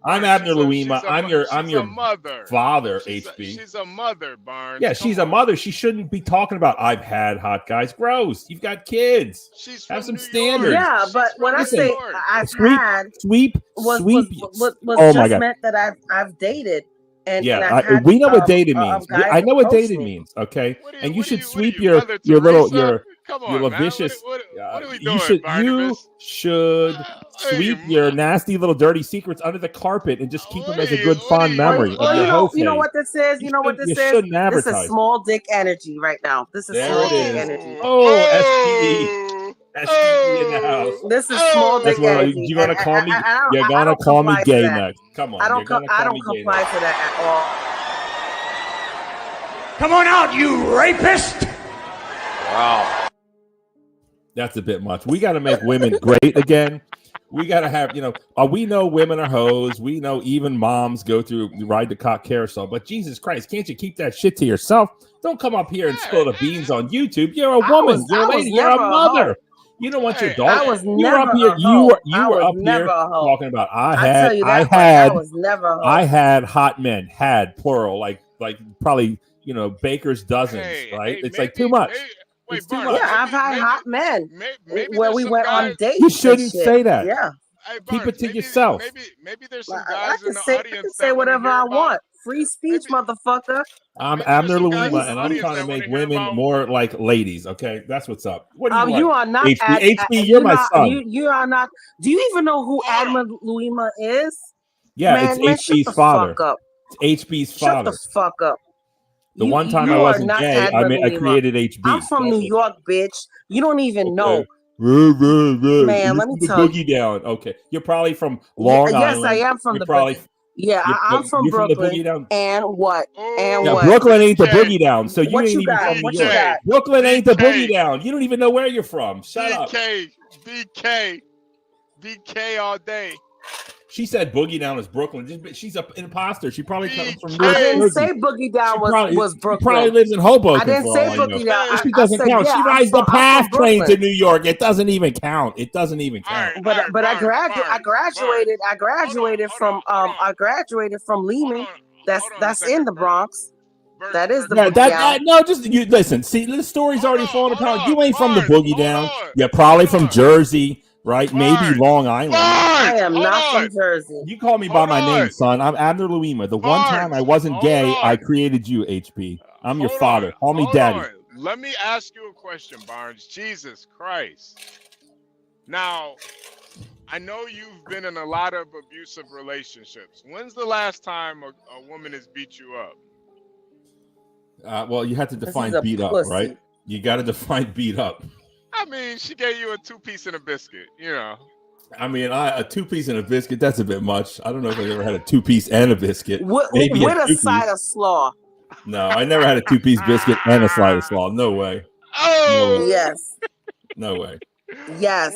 A: I'm Abner Luima. I'm your
T: mother.
A: Father, HB.
T: She's a mother, Barnes.
A: Yeah, she's a mother. She shouldn't be talking about I've had hot guys. Gross. You've got kids. Have some standards.
S: Yeah, but when I say I've had
A: sweep.
S: was
A: Oh my
S: just
A: God.
S: meant that I've dated. And
A: we know what dated means.
S: guys
A: I know what
S: approach
A: dated
S: me.
A: means. Okay, and you should sweep your little vicious. You should sweep your nasty little dirty secrets under the carpet and just keep them as a good fond memory of your whole
S: You know
A: phase.
S: what this is? You know what this
A: you
S: is?
A: shouldn't
S: This
A: advertise.
S: is small dick energy right now. This is
A: There
S: small
A: it
S: dick
A: is.
S: energy.
A: Oh, STD in the house.
S: This is small
A: That's
S: dick
A: what
S: energy.
A: you're gonna call me. You're
S: I
A: gonna
S: don't
A: call me
S: comply to
A: gay
S: that.
A: next. Come on.
S: I don't
A: you're gonna
S: I
A: call
S: don't
A: me gay
S: comply
A: next.
S: to that at all.
E: Come on out, you rapist!
A: Wow. That's a bit much. We got to make women great again. We got to have, we know women are hoes. We know even moms go through ride the cock carousel. But Jesus Christ, can't you keep that shit to yourself? Don't come up here and spill the beans on YouTube. You're a woman. You're a lady. You're a mother. You don't want your daughter.
S: I was
A: you were
S: never
A: up here.
S: a hoe.
A: You were up here talking about
S: I was never a hoe.
A: I had hot men. Had plural, like probably baker's dozens. Right? It's like too much. It's too much.
S: Yeah, I've had hot men where we went on dates.
A: You shouldn't say that.
S: Yeah.
A: Keep it to yourself.
T: Maybe there's some
S: I
T: guys
S: can
T: in the
S: say, I
T: audience
S: can say whatever I want. Free speech, motherfucker.
A: I'm Abner Luima, and I'm trying to make women more like ladies. Okay, that's what's up. What do you want?
S: You are not
A: HB, you're my son.
S: You are not. Do you even know who Abner Luima is?
A: Yeah,
S: man,
A: it's HB's father. It's HB's father.
S: Shut the fuck up.
A: The one time I wasn't gay, I created HB.
S: I'm from New York, bitch. You don't even know.
A: Man,
S: let me tell you.
A: Boogie down. Okay, you're probably from Long Island.
S: Yes, I am from I'm from Brooklyn. And what? And what?
A: Brooklyn ain't the boogie down. So you ain't even from New
S: What
A: York.
S: you got?
A: Brooklyn ain't the boogie down. You don't even know where you're from. Shut up.
T: BK all day.
A: She said boogie down is Brooklyn. She's an imposter. She probably comes from New
S: I didn't
A: Jersey.
S: say boogie down was Brooklyn.
A: She probably lives in Hoboken.
S: I didn't say boogie down.
A: She doesn't count. She rides the PATH train to New York. It doesn't even count. It doesn't even count.
S: But I graduated from Lehman. That's in the Bronx. That is the boogie down.
A: No, just you listen. See, the story's already falling apart. You ain't from the boogie down. You're probably from Jersey. Right? Maybe Long Island.
S: I am not from Jersey.
A: You call me by my name, son. I'm Abner Luima. The one time I wasn't gay, I created you, HB. I'm your father. Call me daddy.
T: Let me ask you a question, Barnes. Jesus Christ. Now, I know you've been in a lot of abusive relationships. When's the last time a woman has beat you up?
A: Well, you have to define beat up, right? You got to define beat up.
T: I mean, she gave you a 2-piece and a biscuit,
A: I mean, a 2-piece and a biscuit, that's a bit much. I don't know if I've ever had a 2-piece and a biscuit. Maybe
S: with a side of slaw.
A: No, I never had a 2-piece biscuit and a side of slaw. No way.
T: Oh!
S: No way.
A: No way.
S: Yes.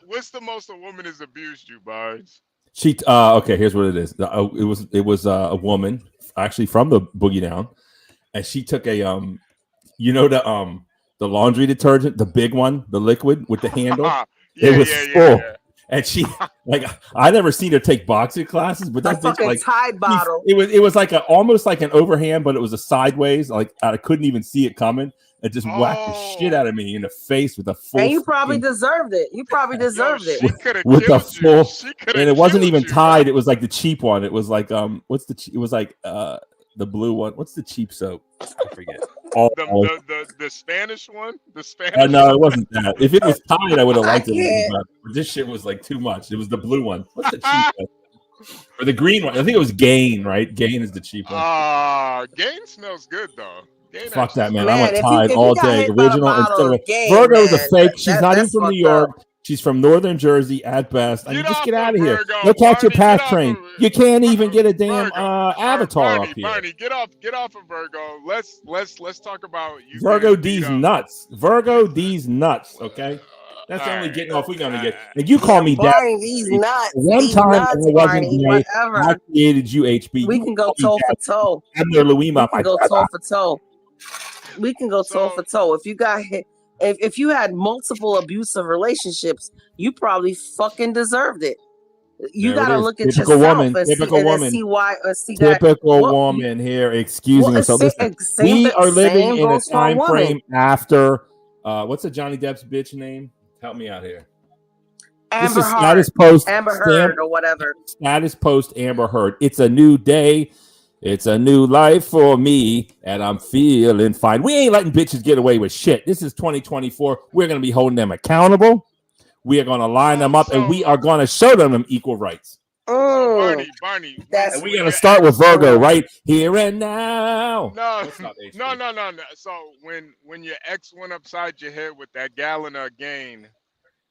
T: What's the most a woman has abused you, Barnes?
R: She okay. Here's what it is. It was a woman actually from the Boogie Down, and she took a the laundry detergent, the big one, the liquid with the handle. It was full, and she like I never seen her take boxing classes, but that bitch like
S: Tide bottle.
R: It was like almost like an overhand, but it was a sideways. Like I couldn't even see it coming. It just whacked the shit out of me in the face with a full.
S: And you probably deserved it. You probably deserved it.
R: With a full, and it wasn't even tied. It was like the cheap one. It was like it was like the blue one. What's the cheap soap? I forget.
T: The Spanish one. The Spanish.
R: No, it wasn't that. If it was tied, I would have liked it. But this shit was like too much. It was the blue one. What's the cheap one? Or the green one? I think it was Gain. Right? Gain is the cheap one.
T: Gain smells good though.
R: Fuck that, man. I want Tide all day. Original instead of Virgo is a fake. She's not even from New York. She's from Northern Jersey at best. I mean, just get out of here. Go catch your path train. You can't even get a damn avatar up here.
T: Barney, get off of Virgo. Let's talk about you.
R: Virgo D's nuts. Virgo D's nuts. Okay. That's the only getting off we're gonna get. And you call me dad.
S: He's nuts.
R: One
S: He's
R: time
S: nuts,
R: I wasn't gay.
S: whatever.
R: I created UHB.
S: We can go toe for toe.
R: I'm their Louis.
S: We can go toe for toe. We can go toe for toe. If you got hit, if you had multiple abusive relationships, you probably fucking deserved it. You got to look at
R: typical
S: yourself
R: woman,
S: and see why. See
R: typical woman here excusing herself. Listen, we are living in a time frame after what's the Johnny Depp's bitch name? Help me out here.
S: Amber Heard.
R: Status post
S: Amber Heard or whatever.
R: Status post Amber Heard. It's a new day. It's a new life for me, and I'm feeling fine. We ain't letting bitches get away with shit. This is 2024. We're going to be holding them accountable. We are going to line them up, and we are going to show them equal rights.
T: Barney.
R: And we're going to start with Virgo right here and now.
T: No. So when your ex went upside your head with that gallon of Gain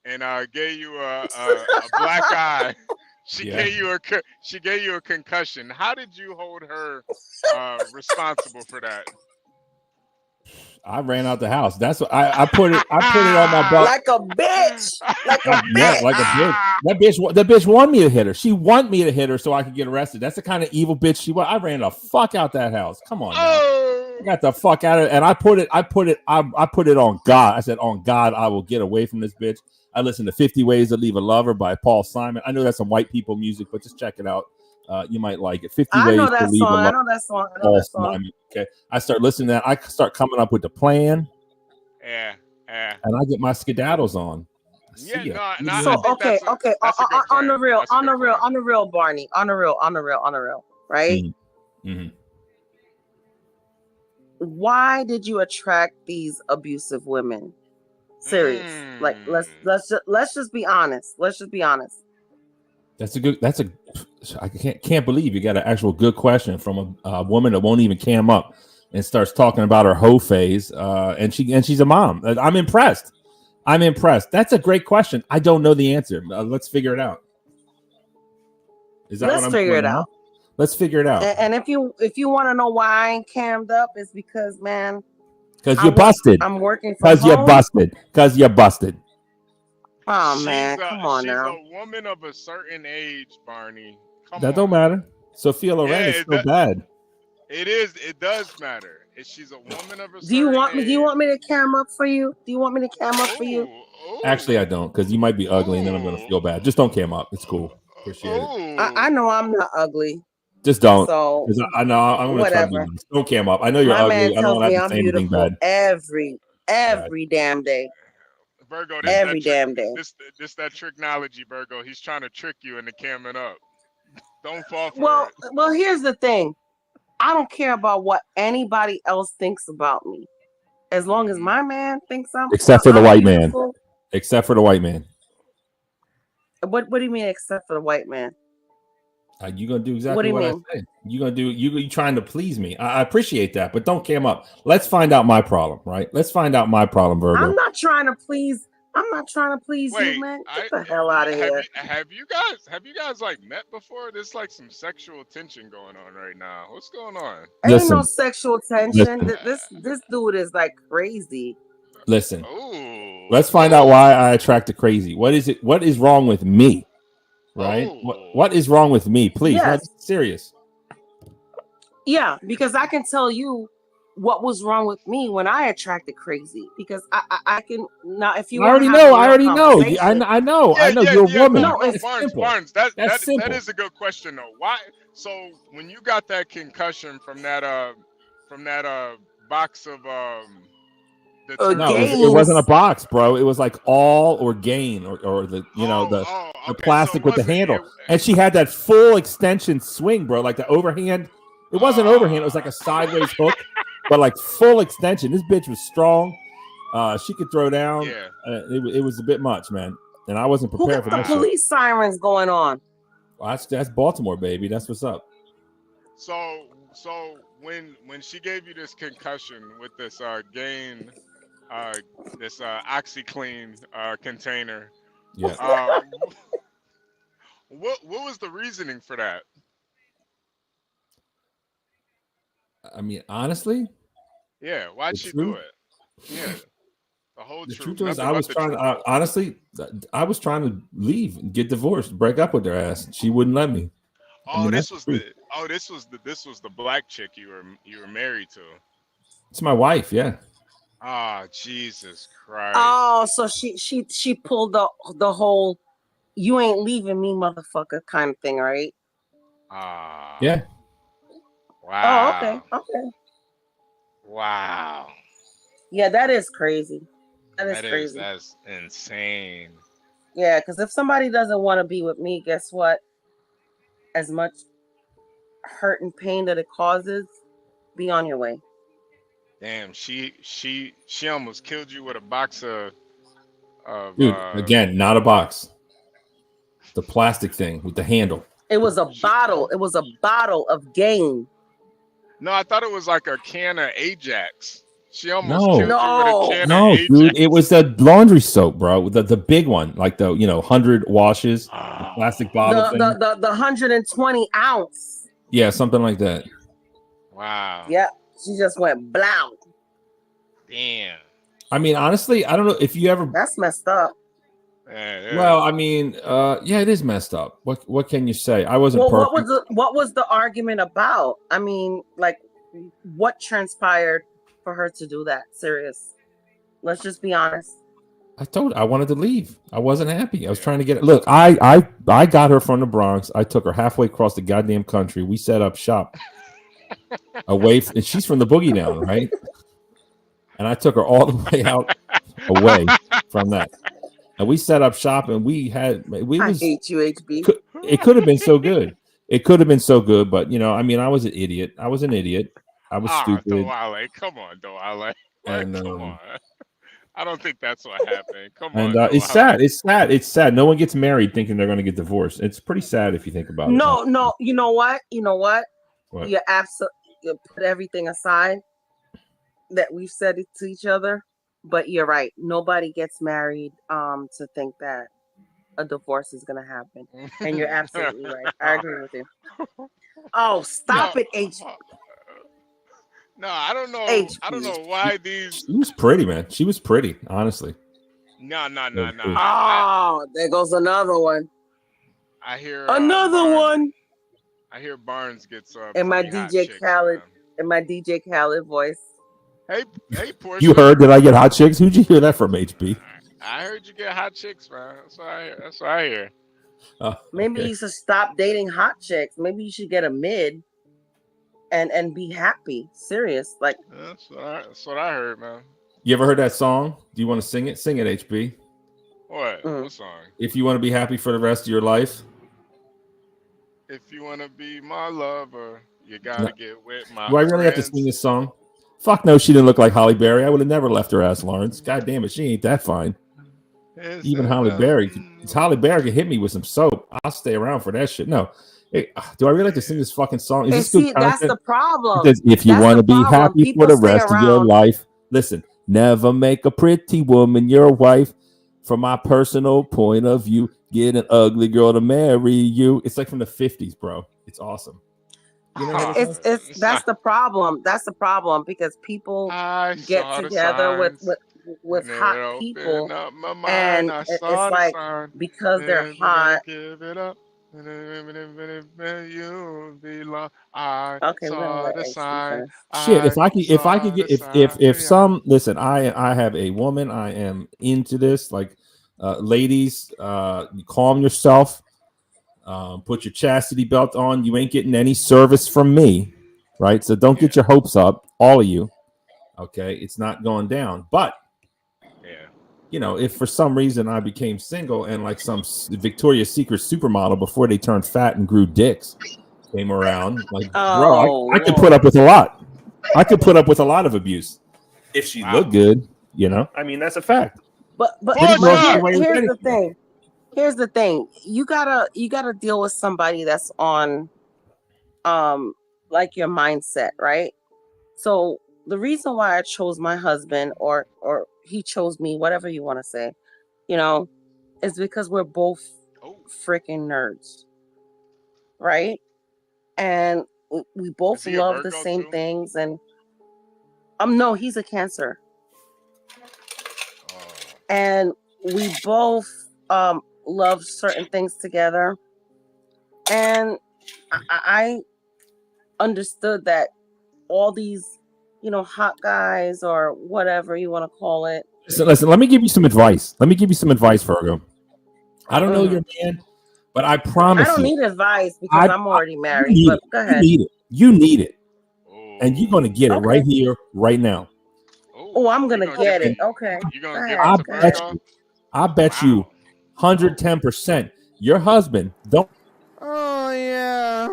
T: and gave you a black eye. She gave you a concussion. How did you hold her responsible for that?
R: I ran out the house. That's what I put it. I put it on my butt
S: like a bitch. Like a bitch.
R: Yeah, like a bitch. That bitch wanted me to hit her. She wanted me to hit her so I could get arrested. That's the kind of evil bitch she was. I ran the fuck out that house. Come on, I got the fuck out of it. And I put it on God. I said, on God, I will get away from this bitch. I listened to 50 Ways to Leave a Lover by Paul Simon. I know that's some white people music, but just check it out. You might like it. 50 Ways to Leave a Lover.
S: I know that song.
R: Simon. Okay. I start listening to that. I start coming up with the plan.
T: Yeah.
R: And I get my skedaddles on.
S: So okay. On the real, Barney. On the real, right?
R: Mm-hmm.
S: Why did you attract these abusive women? Serious. Like let's just be honest. Let's just be honest.
R: I can't believe you got an actual good question from a woman that won't even cam up and starts talking about her hoe phase. And she's a mom. I'm impressed. That's a great question. I don't know the answer. Let's figure it out.
S: Let's figure it out.
R: Let's figure it out.
S: And if you want to know why I ain't cammed up, it's because, man,
R: because you're busted.
S: I'm working from home.
R: Because you're busted.
S: Oh man, come on now.
T: She's a woman of a certain age, Barney.
R: That don't matter. Sophia Loren is so bad.
T: It is. It does matter. She's a woman of a certain age.
S: Do you want me to cam up for you?
R: Actually, I don't, because you might be ugly, and then I'm gonna feel bad. Just don't cam up. It's cool. Appreciate it.
S: I know I'm not ugly.
R: Just don't.
S: So
R: I know I'm gonna try to be nice. Don't cam up. I know you're ugly. I don't have to say anything bad.
S: Every damn day.
T: Virgo,
S: every damn day.
T: This that tricknology, Virgo. He's trying to trick you into camming up. Don't fall for it.
S: Well, here's the thing. I don't care about what anybody else thinks about me, as long as my man thinks I'm.
R: Except for the white man. Except for the white man.
S: What do you mean? Except for the white man?
R: You gonna do exactly what I say. You gonna do. You trying to please me. I appreciate that, but don't cam up. Let's find out my problem, right? Let's find out my problem, Virgo.
S: I'm not trying to please you, man. Get the hell out of here.
T: Have you guys like met before? There's like some sexual tension going on right now. What's going on?
S: Ain't no sexual tension. This dude is like crazy.
R: Listen. Let's find out why I attract the crazy. What is it? What is wrong with me? Right? What is wrong with me? Please, no,
S: Yes.
R: this is serious.
S: Yeah, because I can tell you what was wrong with me when I attracted crazy. Because I can now, if you
R: I
S: want to
R: already
S: have
R: know.
S: a
R: I
S: real
R: already know.
S: conversation,
R: I know.
T: Yeah,
R: I know.
T: yeah,
R: You're a
T: yeah.
R: woman.
T: No, no,
R: It's
T: Barnes,
R: simple.
T: Barnes. That's
R: simple.
T: that is a good question though. Why? So when you got that concussion from that box of the
R: No,
T: turkey.
R: it wasn't a box, bro. It was like all or gain or the the plastic with the handle. And she had that full extension swing, bro, like the overhand. It wasn't overhand. It was like a sideways hook, but like full extension. This bitch was strong. She could throw down.
T: Yeah.
R: It was a bit much, man. And I wasn't
S: who
R: prepared
S: got
R: for
S: the
R: that shit.
S: police sirens going on?
R: Well, that's Baltimore, baby. That's what's up.
T: So when she gave you this concussion with this gain, this OxyClean container,
R: Yeah.
T: what was the reasoning for that?
R: I mean, honestly,
T: Yeah, why'd
R: the
T: she
R: truth-
T: do it? Yeah, the whole
R: The
T: truth.
R: truth was,
T: Nothing
R: I
T: but
R: was
T: the
R: trying.
T: truth.
R: Honestly, I was trying to leave and get divorced, break up with their ass. She wouldn't let me. I mean,
T: This
R: that's
T: was
R: the truth.
T: this was the black chick you were married to.
R: It's my wife. Yeah.
T: Ah, Jesus Christ.
S: Oh, so she pulled the whole "you ain't leaving me, motherfucker" kind of thing, right?
T: Ah.
R: Yeah.
T: Wow.
S: Oh, okay.
T: Wow.
S: Yeah, that is crazy. Crazy.
T: That's insane.
S: Yeah, because if somebody doesn't want to be with me, guess what? As much hurt and pain that it causes, be on your way.
T: Damn, she almost killed you with a box of
R: Dude, again, not a box. The plastic thing with the handle.
S: It was a bottle. It was a bottle of Gain.
T: No, I thought it was like a can of Ajax. She almost
R: No.
T: killed you with a can of
R: No,
T: Ajax.
R: dude, it was the laundry soap, bro. The big one, like the 100 washes, the plastic bottle thing.
S: The 120 ounce.
R: Yeah, something like that.
T: Wow.
S: Yeah, she just went blow.
T: Damn.
R: I mean, honestly, I don't know if you ever.
S: That's messed up.
R: Well, I mean, yeah, it is messed up. What can you say? I wasn't
S: Well,
R: perfect.
S: what was the argument about? I mean, like, what transpired for her to do that? Serious. Let's just be honest.
R: I wanted to leave. I wasn't happy. I was trying to get it. Look, I got her from the Bronx. I took her halfway across the goddamn country. We set up shop away, and she's from the Boogie Down, right? And I took her all the way out away from that. And we set up shop, and
S: I hate you, HB.
R: It could have been so good. It could have been so good, but I mean, I was an idiot. I was stupid.
T: Doale, come on, Doale.
R: And
T: come on. I don't think that's what happened. Come on.
R: And it's sad. It's sad. It's sad. No one gets married thinking they're going to get divorced. It's pretty sad if you think about it.
S: No. You know what?
R: What?
S: You put everything aside that we've said it to each other, but you're right. Nobody gets married to think that a divorce is going to happen, and you're absolutely right. I agree with you. Oh, stop it, HB.
T: No, I don't know.
S: HB.
T: I don't know why these.
R: She was pretty, man. She was pretty, honestly.
T: No.
S: Oh, there goes another one.
T: I hear
S: another one.
T: I hear Barnes gets
S: in my
T: pretty hot
S: DJ
T: chicks,
S: Khaled,
T: man.
S: in my DJ Khaled voice.
T: Hey, Portia.
R: You heard that I get hot chicks? Who'd you hear that from, HB?
T: I heard you get hot chicks, man. That's what I hear.
R: Oh,
S: Maybe you should stop dating hot chicks. Maybe you should get a mid and be happy. Serious. Like
T: That's what I heard, man.
R: You ever heard that song? Do you want to sing it? Sing it, HB.
T: What? What song?
R: If you want to be happy for the rest of your life.
T: If you want to be my lover, you gotta get with my
R: Do I really have to
T: friends.
R: sing this song? Fuck no, she didn't look like Holly Berry. I would have never left her ass, Lawrence. God damn it, she ain't that fine. Even Holly Berry. It's Holly Berry can hit me with some soap. I'll stay around for that shit. No. Hey, do I really have to sing this fucking song? Is
S: and
R: this good
S: see, that's
R: content?
S: the problem.
R: It says, if you
S: That's
R: want to
S: the
R: be
S: problem.
R: happy
S: People
R: for the
S: stay
R: rest of your
S: around.
R: life, listen, never make a pretty woman your wife. From my personal point of view, get an ugly girl to marry you. It's like from the 50s, bro. It's awesome. You know
S: It's that's the problem. That's the problem because people get together with with hot people,
T: up my mind.
S: and
T: I
S: it's
T: saw the
S: like
T: sign.
S: because they're hot.
T: Give it up. You belong. I
S: Okay, we're gonna
T: saw
S: let
T: the
S: HB
T: sign.
S: finish.
R: Shit,
T: I
R: if I could
T: saw
R: get
T: the
R: if
T: sign.
R: some listen, I have a woman. I am into this. Like, ladies, calm yourself. Put your chastity belt on. You ain't getting any service from me, right? So don't get your hopes up, all of you. Okay, it's not going down. But if for some reason I became single and like some Victoria's Secret supermodel before they turned fat and grew dicks came around, like, bro, I could put up with a lot. I could put up with a lot of abuse if she looked good. I mean, that's a fact.
S: But
R: Pretty much the way
S: here's
R: it's
S: the thing. Here's the thing. You gotta deal with somebody that's on like your mindset, right? So the reason why I chose my husband or he chose me, whatever you want to say, is because we're both freaking nerds. Right? And we both love the same things, and no, he's a Cancer. And we both love certain things together. And I understood that all these, hot guys or whatever you want to call it.
R: Listen, let me give you some advice. Virgo. I don't know your man, but I promise
S: I don't
R: you,
S: need advice because I'm already married. But go ahead.
R: You need it. And you're going to get it right here, right now.
S: Oh, I'm going to get it. Okay.
T: You going to give it to
R: I bet you 110% your husband don't.
Q: Oh yeah.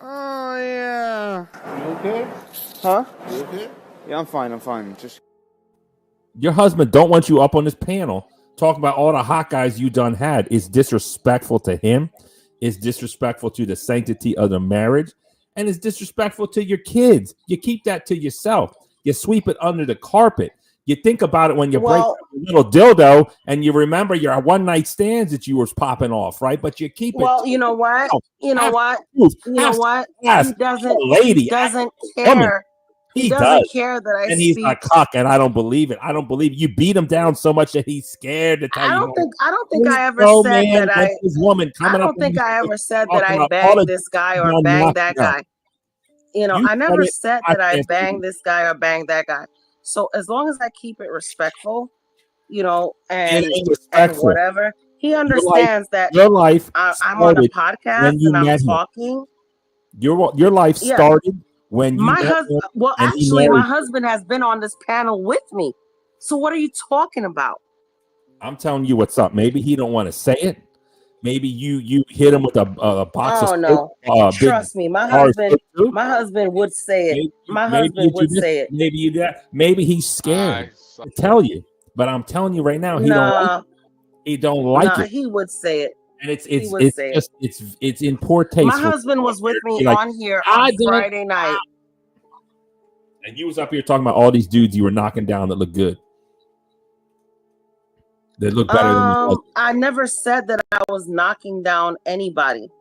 Q: Oh yeah.
L: You okay?
Q: Huh?
L: You okay?
Q: Yeah, I'm fine. Just
R: Your husband don't want you up on this panel talking about all the hot guys you done had. It's disrespectful to him. It's disrespectful to the sanctity of the marriage. And it's disrespectful to your kids. You keep that to yourself. You sweep it under the carpet. You think about it when you break a little dildo and you remember your one night stands that you was popping off, right? But you keep it.
S: Well, you know what? He doesn't care. He doesn't care that I
R: and he's
S: speak.
R: a cuck, and I don't believe it. I don't believe you beat him down so much that he's scared to tell you.
S: I don't think I ever said that I. I don't think I ever said that I banged this guy or banged that guy. I never said that I banged this guy or banged that guy. So as long as I keep it respectful, and whatever, he understands that
R: your life.
S: I'm on a podcast and I'm talking.
R: Your life started when you
S: my husband. Well, actually, my husband has been on this panel with me. So what are you talking about?
R: I'm telling you what's up. Maybe he don't want to say it. Maybe you hit him with a box of
S: no. Trust me, my husband would say it. My husband would say it.
R: Maybe you that. Maybe he's scared to tell you. But I'm telling you right now, he don't like it.
S: He would say it.
R: And it's in poor taste.
S: My husband was with me on here on Friday night.
R: And you was up here talking about all these dudes you were knocking down that look good. They look better than you.
S: I never said that I was knocking down anybody.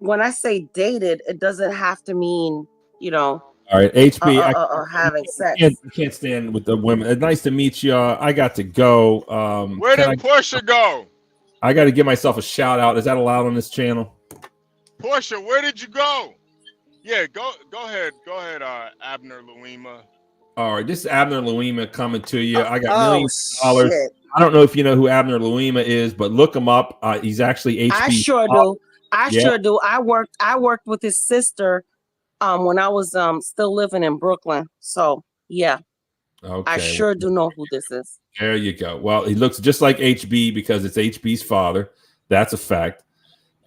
S: When I say dated, it doesn't have to mean,
R: All right, HB.
S: Having sex.
R: I can't stand with the women. Nice to meet you. I got to go.
T: Where did Portia go?
R: I got to give myself a shout out. Is that allowed on this channel?
T: Portia, where did you go? Yeah, go ahead. Go ahead, Abner Luima.
R: All right, this is Abner Luima coming to you. I got millions of dollars. Shit. I don't know if you know who Abner Luima is, but look him up. He's actually HB.
S: I sure do. Sure do. I worked with his sister when I was still living in Brooklyn. So yeah.
R: Okay.
S: I sure do know who this is.
R: There you go. Well, he looks just like HB because it's HB's father. That's a fact.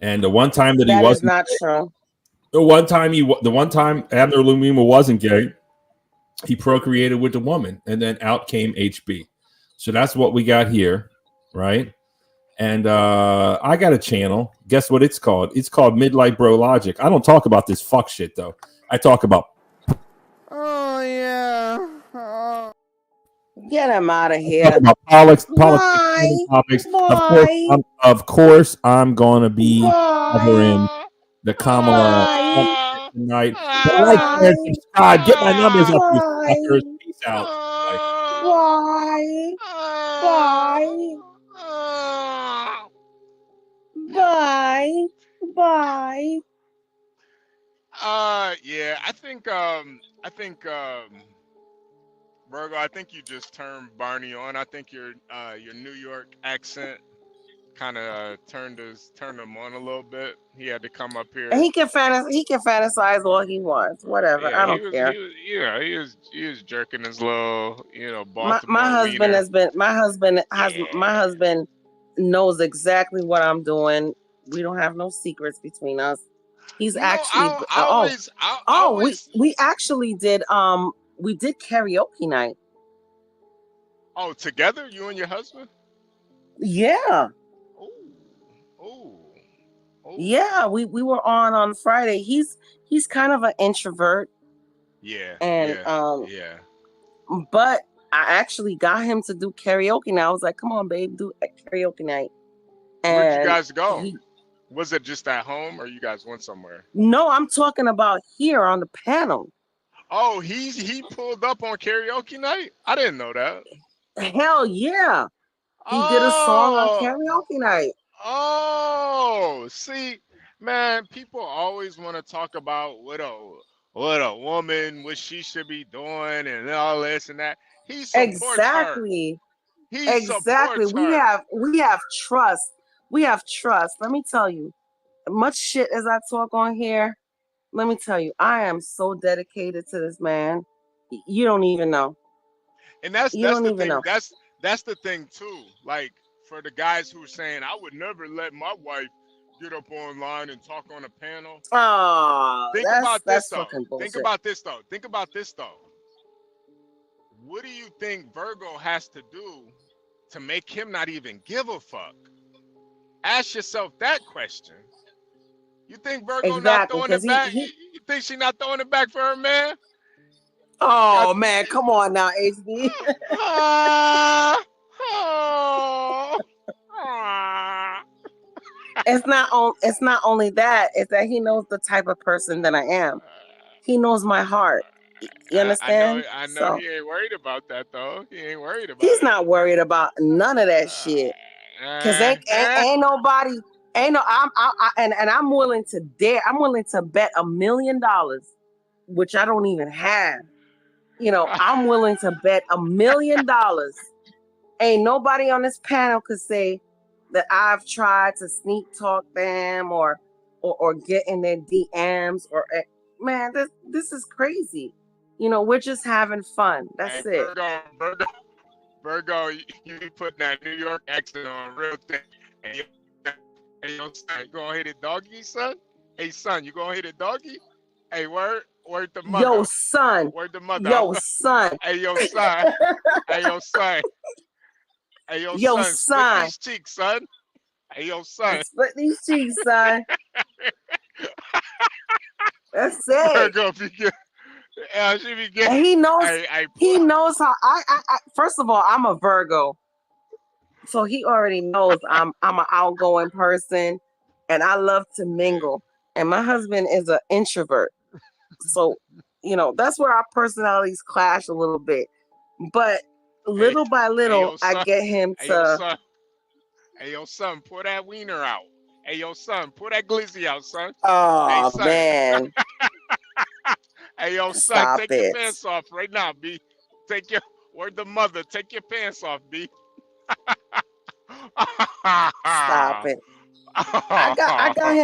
R: And the one time that he wasn't
S: not true.
R: The one time Abner Luima wasn't gay, he procreated with the woman, and then out came HB. So that's what we got here, right? And I got a channel. Guess what it's called? It's called Midlife Bro Logic. I don't talk about this fuck shit though. I talk about.
Q: Oh yeah. Oh.
S: Get him out of here.
R: Politics. Of course, I'm gonna be covering the Kamala. tonight. Like, share, and subscribe. Get my numbers up, you fuckers. Peace out. Bye.
S: Bye. Bye. Bye.
T: Yeah, I think Virgo, I think you just turned Barney on. I think your New York accent kind of turned him on a little bit. He had to come up
S: And
T: here.
S: he can fantasize all he wants. Whatever.
T: Yeah,
S: I don't care.
T: he was jerking his little,
S: My
T: Baltimore
S: husband
T: wiener.
S: has been my husband knows exactly what I'm doing. We don't have no secrets between us. He's actually we actually did karaoke night.
T: Oh, together, you and your husband?
S: Yeah.
T: Oh.
S: Yeah, we were on Friday. He's kind of an introvert.
T: Yeah.
S: And
T: yeah.
S: But I actually got him to do karaoke night. I was like, come on, babe, do a karaoke night.
T: Where'd you guys go? Was it just at home or you guys went somewhere?
S: No, I'm talking about here on the panel.
T: Oh, he pulled up on karaoke night? I didn't know that.
S: Hell yeah. He did a song on karaoke night.
T: Oh, see, man, people always want to talk about what a woman, what she should be doing and all this and that. He supports her. He supports her.
S: We have trust. We have trust. Let me tell you, much shit as I talk on here, let me tell you, I am so dedicated to this man. You don't even know.
T: And that's
S: you don't
T: the
S: even
T: thing.
S: know.
T: That's the thing too. Like for the guys who are saying, I would never let my wife get up online and talk on a panel.
S: Oh,
T: Think about this though.
S: fucking bullshit.
T: Think about this though. Think about this though. What do you think Virgo has to do to make him not even give a fuck? Ask yourself that question. You think Virgo not throwing it back? You think she not throwing it back for her man?
S: Oh man, come on now, HB. It's not only that, it's that he knows the type of person that I am. He knows my heart. You understand?
T: I know he ain't worried about that though. He ain't worried about
S: He's not worried about none of that shit. Cause ain't nobody, I'm willing to I'm willing to bet $1 million, which I don't even have. I'm willing to bet $1 million. Ain't nobody on this panel could say that I've tried to sneak talk them or get in their DMs or man, this is crazy. We're just having fun. That's it.
T: Virgo, you be putting that New York accent on real thing. Hey, yo, son, you gonna hit a doggy, son? Hey, son, you gonna hit a doggy? Hey, word the mother.
S: Yo, son.
T: Word the mother.
S: Yo, son.
T: Hey, yo, son. Hey, yo, son. Hey, yo, son. Split these cheeks, son. Hey, yo, son.
S: Split these cheeks, son. That's it.
T: Virgo, be good. Yeah, she be good.
S: And he knows. He knows how. I. First of all, I'm a Virgo, so he already knows I'm an outgoing person, and I love to mingle. And my husband is an introvert, so that's where our personalities clash a little bit. But little by little, I get him to.
T: Hey, yo, son, pour that wiener out. Hey, yo, son, pour that glizzy out, son.
S: Oh,
T: hey,
S: man.
T: Hey, yo, son,
S: Stop
T: take
S: it.
T: your pants off right now, B. Word the mother, take your pants off, B.
S: Stop it. I got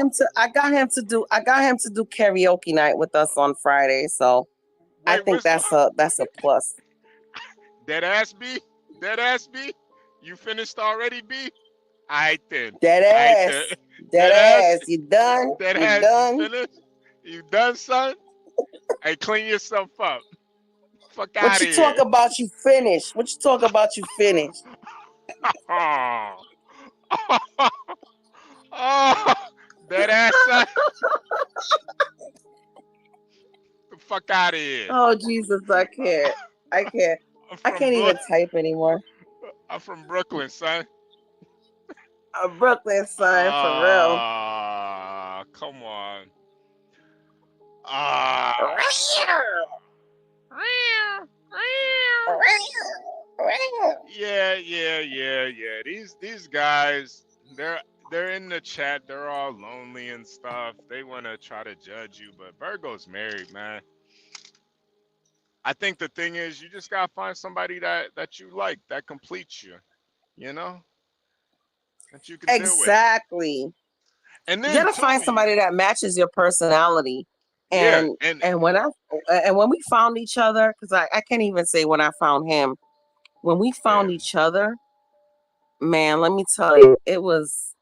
S: him to do karaoke night with us on Friday, so I think that's a plus.
T: Dead ass B? Dead ass B? You finished already, B? Alright then.
S: Dead ass. Dead ass. You done?
T: Dead
S: You
T: ass.
S: done?
T: You finished? You done, son? Hey, clean yourself up. Fuck out
S: What
T: of
S: you
T: here.
S: talk about you finished? What you talk about you finished?
T: Oh, dead ass, son. The fuck out of here.
S: Oh Jesus, I can't. I can't even type anymore.
T: I'm from Brooklyn, son.
S: A Brooklyn son, for real.
T: Come on. Yeah. These guys, they're in the chat. They're all lonely and stuff. They want to try to judge you, but Virgo's married, man. I think the thing is, you just gotta find somebody that you like, that completes you. You know, that you can deal with.
S: Exactly.
T: And
S: You
T: then
S: gotta find somebody that matches your personality.
T: yeah,
S: And when we found each other, because I can't even say when I found him. When we found each other, man, let me tell you, it was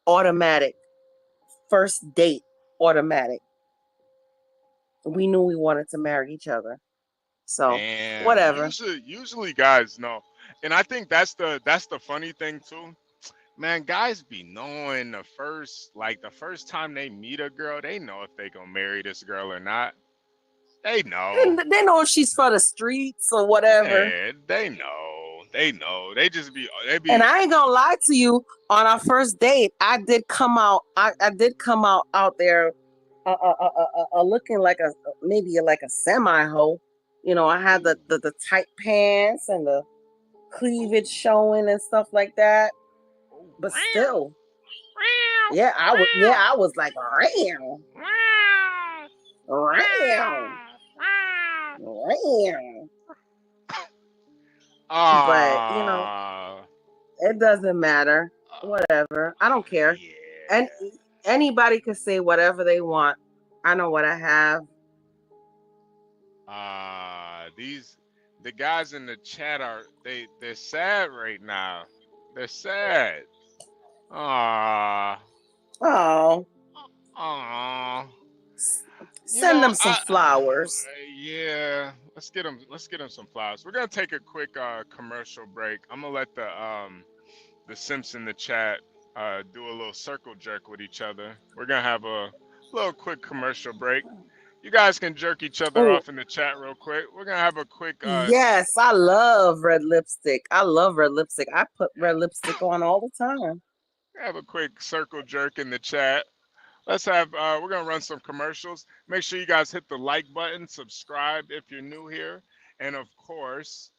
S: automatic. First date, automatic. We knew we wanted to marry each other. So
T: and
S: whatever.
T: usually guys know, and I think that's the funny thing too. Man, guys be knowing the first time they meet a girl, they know if they gonna marry this girl or not. They know.
S: They know if she's for the streets or whatever.
T: Yeah, they know. They just be.
S: And I ain't gonna lie to you. On our first date, I did come out. I did come out there, looking like maybe like a semi hoe. You know, I had the tight pants and the cleavage showing and stuff like that. But still, I was like, ram. But you know, it doesn't matter. Whatever. I don't care. And anybody can say whatever they want. I know what I have.
T: The guys in the chat they're sad right now. They're sad.
S: Send them some flowers.
T: Yeah, let's get them some flowers. We're gonna take a quick commercial break. I'm gonna let the Simps in the chat do a little circle jerk with each other. We're gonna have a little quick commercial break. You guys can jerk each other off in the chat real quick. We're gonna have a quick.
S: Yes, I love red lipstick. I put red lipstick on all the time.
T: Have a quick circle jerk in the chat. Let's have. We're gonna run some commercials. Make sure you guys hit the like button, subscribe if you're new here, and of course,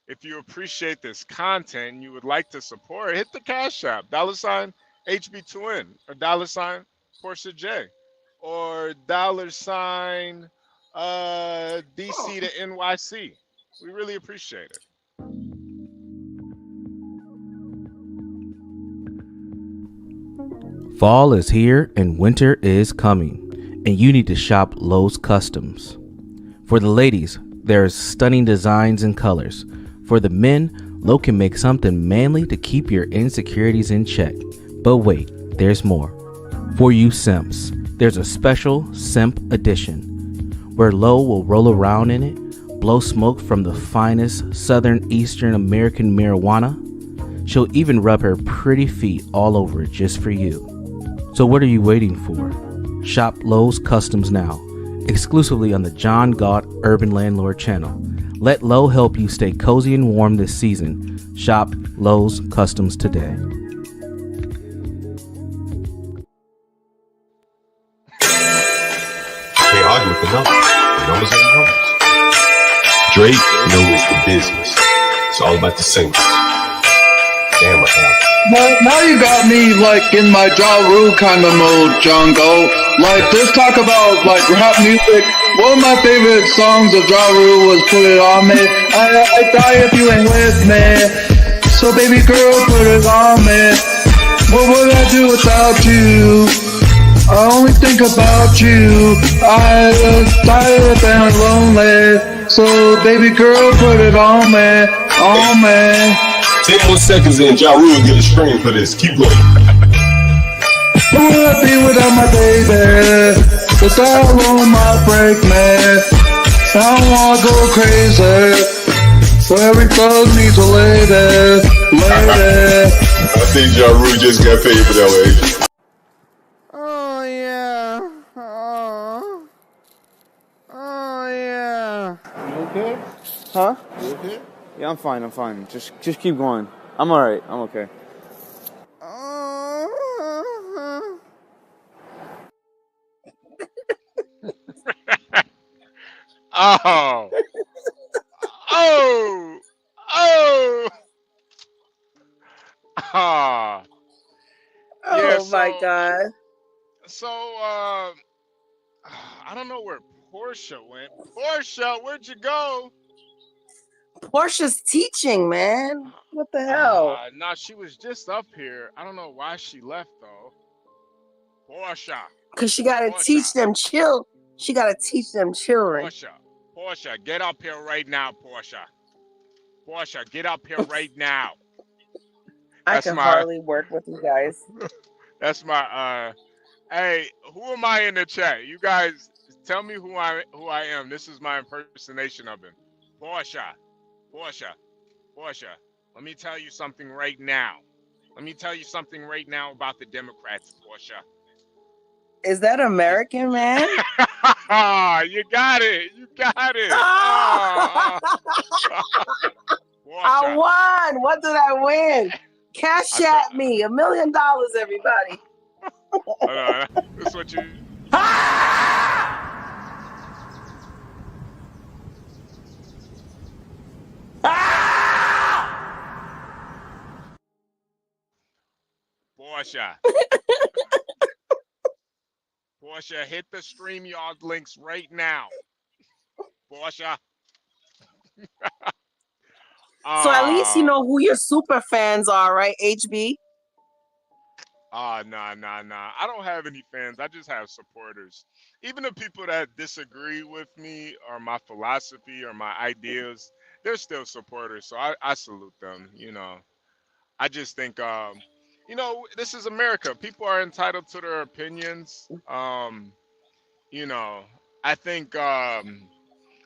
T: if you appreciate this content and you would like to support, hit the Cash App, $ HB2N or $ Portia J, or $ DC to NYC. We really appreciate it.
L: Fall is here and winter is coming, and you need to shop Lowe's Customs. For the ladies, there's stunning designs and colors. For the men, Lowe can make something manly to keep your insecurities in check. But wait, there's more. For you simps, there's a special Simp edition, where Lowe will roll around in it, blow smoke from the finest Southern Eastern American marijuana. She'll even rub her pretty feet all over it just for you. So what are you waiting for? Shop Lowe's Customs now, exclusively on the John Galt Urban Landlord channel. Let Lowe help you stay cozy and warm this season. Shop Lowe's Customs today.
A: Can't argue with the numbers. The numbers are the numbers. Drake knows the business. It's all about the singles. Damn, what happened?
U: Now you got me like in my Ja Rule kind of mode, John Galt. Like just talk about like rap music. One of my favorite songs of Ja Rule was "Put It On Me." I die if you ain't with me. So baby girl, put it on me. What would I do without you? I only think about you. I just tired and lonely. So baby girl, put it on me, on me.
A: 10 more seconds and Ja Rule get a screen for this. Keep going.
U: Who would I be without my baby? Without alone my break, man. I don't wanna go crazy. So every thug needs a lady, lady.
A: I think Ja Rule just got paid for that way.
Q: Oh yeah. Oh yeah.
W: You okay?
Q: Huh?
W: You okay?
Q: Yeah, I'm fine. Just keep going. I'm alright. I'm okay.
T: Oh, oh, oh. Ah, yeah.
S: Oh my God.
T: So, I don't know where Portia went. Portia, where'd you go?
S: Portia's teaching, man. What the hell?
T: Nah, she was just up here. I don't know why she left though. Portia,
S: Cause she gotta
T: Portia,
S: teach them She gotta teach them children.
T: Portia, get up here right now, Portia. Portia, get up here right now.
S: I
T: That's
S: can
T: my,
S: hardly work with you guys.
T: that's my. Hey, who am I in the chat? You guys, tell me who I am. This is my impersonation of him. Portia, Portia, Portia. Let me tell you something right now. Let me tell you something right now about the Democrats, Portia.
S: Is that American, man?
T: You got it. You got it.
S: I won. What did I win? Cash at me $1 million, everybody.
T: Hold on. This is what you. Portia. Portia, hit the StreamYard links right now. Portia.
S: So at least you know who your super fans are, right, HB?
T: Nah. I don't have any fans. I just have supporters. Even the people that disagree with me or my philosophy or my ideas, they're still supporters. So I salute them, you know. I just think, you know, this is America. People are entitled to their opinions. You know, I think a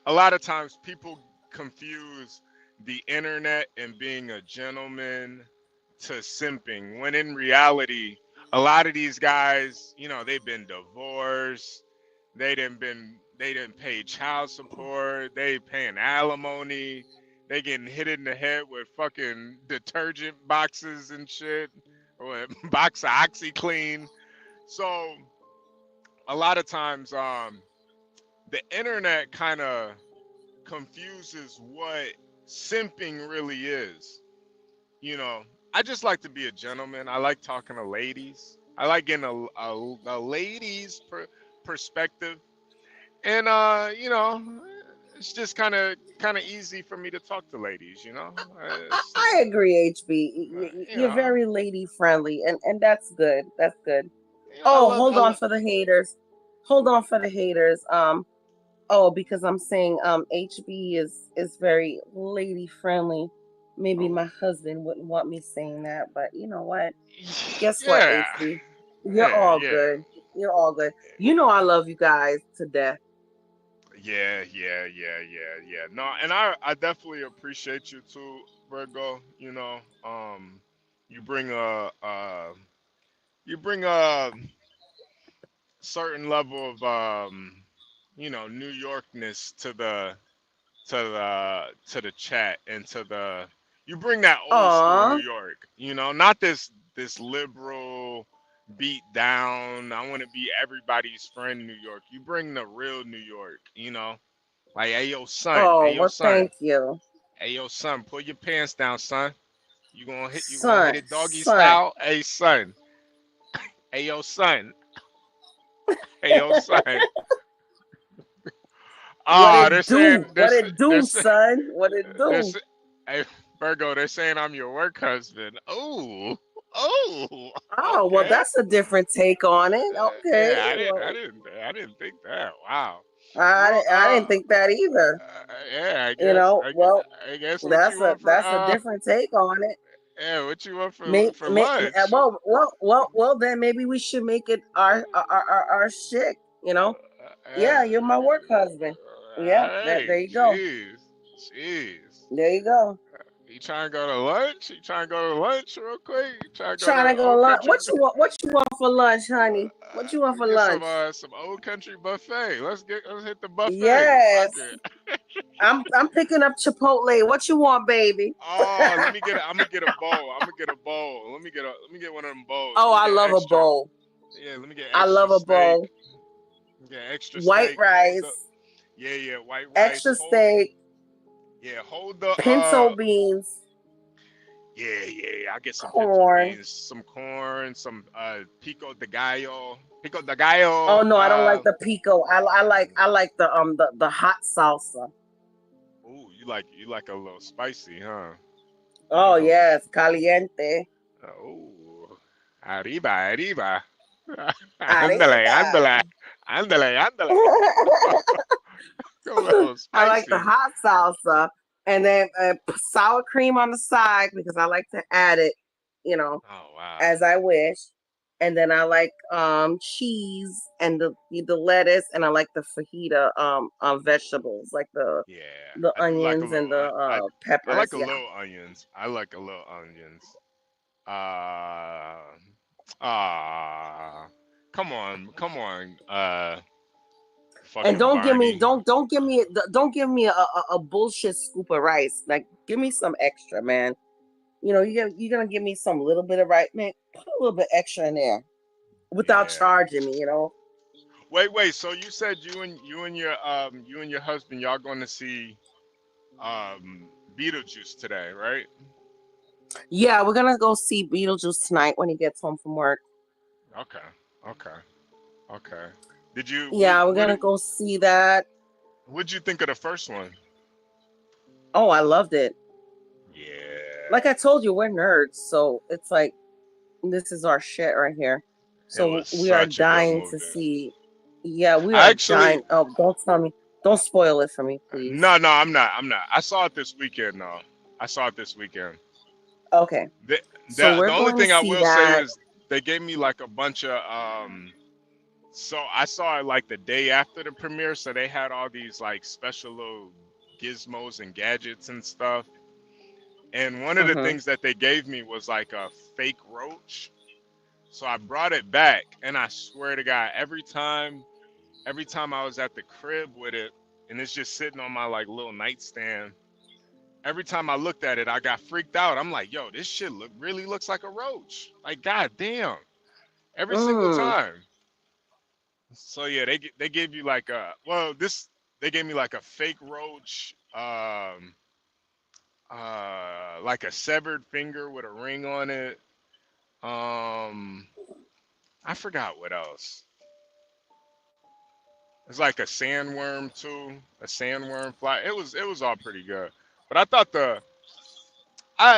T: lot of times people confuse the internet and being a gentleman to simping, when in reality, a lot of these guys, you know, they've been divorced, they didn't pay child support, they paying alimony, they getting hit in the head with fucking detergent boxes and shit, or a box of OxyClean. So a lot of times, the internet kind of confuses what simping really is. You know, I just like to be a gentleman. I like talking to ladies. I like getting a lady's perspective, and you know, it's just kind of easy for me to talk to ladies. You know,
S: I agree, HB.
T: you
S: You're
T: know,
S: very lady friendly, and that's good. That's good.
T: you know,
S: Oh, hold on for the haters. Hold on for the haters. Oh, because I'm saying HB is very lady friendly. Maybe my husband wouldn't want me saying that, but you know what? Guess what,
T: yeah,
S: HB? You're all
T: yeah.
S: good. You're all good. You know I love you guys to death.
T: Yeah. No, and I definitely appreciate you too, Virgo. You know, you bring a certain level of you know, New Yorkness to the chat and to the you bring that old school New
S: Aw.
T: York. You know, not this liberal beat down. I want to be everybody's friend New York. You bring the real New York. You know. Like, hey yo, son,
S: Oh, well, thank you.
T: hey yo, son, pull your pants down, son. You gonna hit
S: Son,
T: it doggy style? Hey son, hey yo, son, hey yo, son.
S: What
T: They're
S: it do?
T: saying
S: What it do, son? What it
T: they're
S: do?
T: hey Virgo, they're saying I'm your work husband. Oh,
S: Oh, well,
T: okay.
S: that's a different take on it. Okay.
T: Yeah,
S: Well,
T: I didn't think that. Wow.
S: I
T: Well,
S: didn't think that either.
T: yeah,
S: You know, well,
T: I guess what you want for
S: that's a different take on it.
T: yeah, what you want
S: May,
T: for
S: may,
T: lunch?
S: well, then maybe we should make it our shit. You know, yeah, you're my work husband. Yeah,
T: Hey,
S: there you go.
T: jeez.
S: There you go.
T: You trying to go to lunch? You trying to go to lunch real quick? You trying to go
S: Trying
T: to
S: to go
T: Old
S: lunch.
T: Country?
S: What you want for lunch, honey? What you want for
T: Get
S: lunch?
T: some Old Country buffet. Let's hit the buffet.
S: Yes.
T: Fuck it.
S: I'm picking up Chipotle. What you want, baby?
T: Oh, I'm gonna get a bowl. I'm gonna get a bowl. Let me get one of them bowls.
S: Oh, I love a bowl.
T: Yeah, let me get
S: I
T: extra
S: love a
T: steak.
S: bowl.
T: Get extra
S: White
T: steak.
S: rice.
T: Yeah, white rice.
S: extra steak,
T: Hold the
S: pinto beans,
T: Yeah, I get some pinto
S: corn.
T: beans, some corn, some pico de gallo.
S: Oh no, I don't like the pico. I like the hot salsa.
T: Ooh, you like a little spicy, huh?
S: Oh yes, caliente.
T: Oh, arriba.
S: Arriba.
T: Ándale. A little
S: I like the
T: spicy.
S: hot salsa, and then sour cream on the side because I like to add it,
T: Oh wow.
S: as I wish. And then I like cheese and the lettuce, and I like the fajita vegetables like the
T: I do like a
S: onions and
T: little.
S: the
T: I
S: peppers.
T: like a
S: Yeah.
T: little onions. I like a little onions. Come on.
S: And
T: Fucking Barney.
S: don't give me a bullshit scoop of rice. Like give me some extra, man. You're gonna give me some little bit of rice, man. Put a little bit extra in there without charging me.
T: Wait. So you said you and your husband, y'all going to see Beetlejuice today, right?
S: Yeah, we're gonna go see Beetlejuice tonight when he gets home from work.
T: Okay. Did you?
S: Yeah, we're gonna go see that.
T: What'd you think of the first one?
S: Oh, I loved it.
T: Yeah.
S: Like I told you, we're nerds, so it's like this is our shit right here. So we are dying to see. Yeah, we are dying. Oh, don't tell me. Don't spoil it for me, please.
T: No, I'm not. I saw it this weekend, though.
S: Okay.
T: The only thing I will say is they gave me like a bunch of so I saw it like the day after the premiere, so they had all these like special little gizmos and gadgets and stuff. And one of the things that they gave me was like a fake roach. So I brought it back, and I swear to God, every time I was at the crib with it, and it's just sitting on my like little nightstand, every time I looked at it, I got freaked out. I'm like, yo, this shit really looks like a roach. Like, god damn. Every single time. So yeah, they gave you like they gave me like a fake roach, like a severed finger with a ring on it. I forgot what else. It's like a sandworm too, a sandworm fly. It was all pretty good. But I thought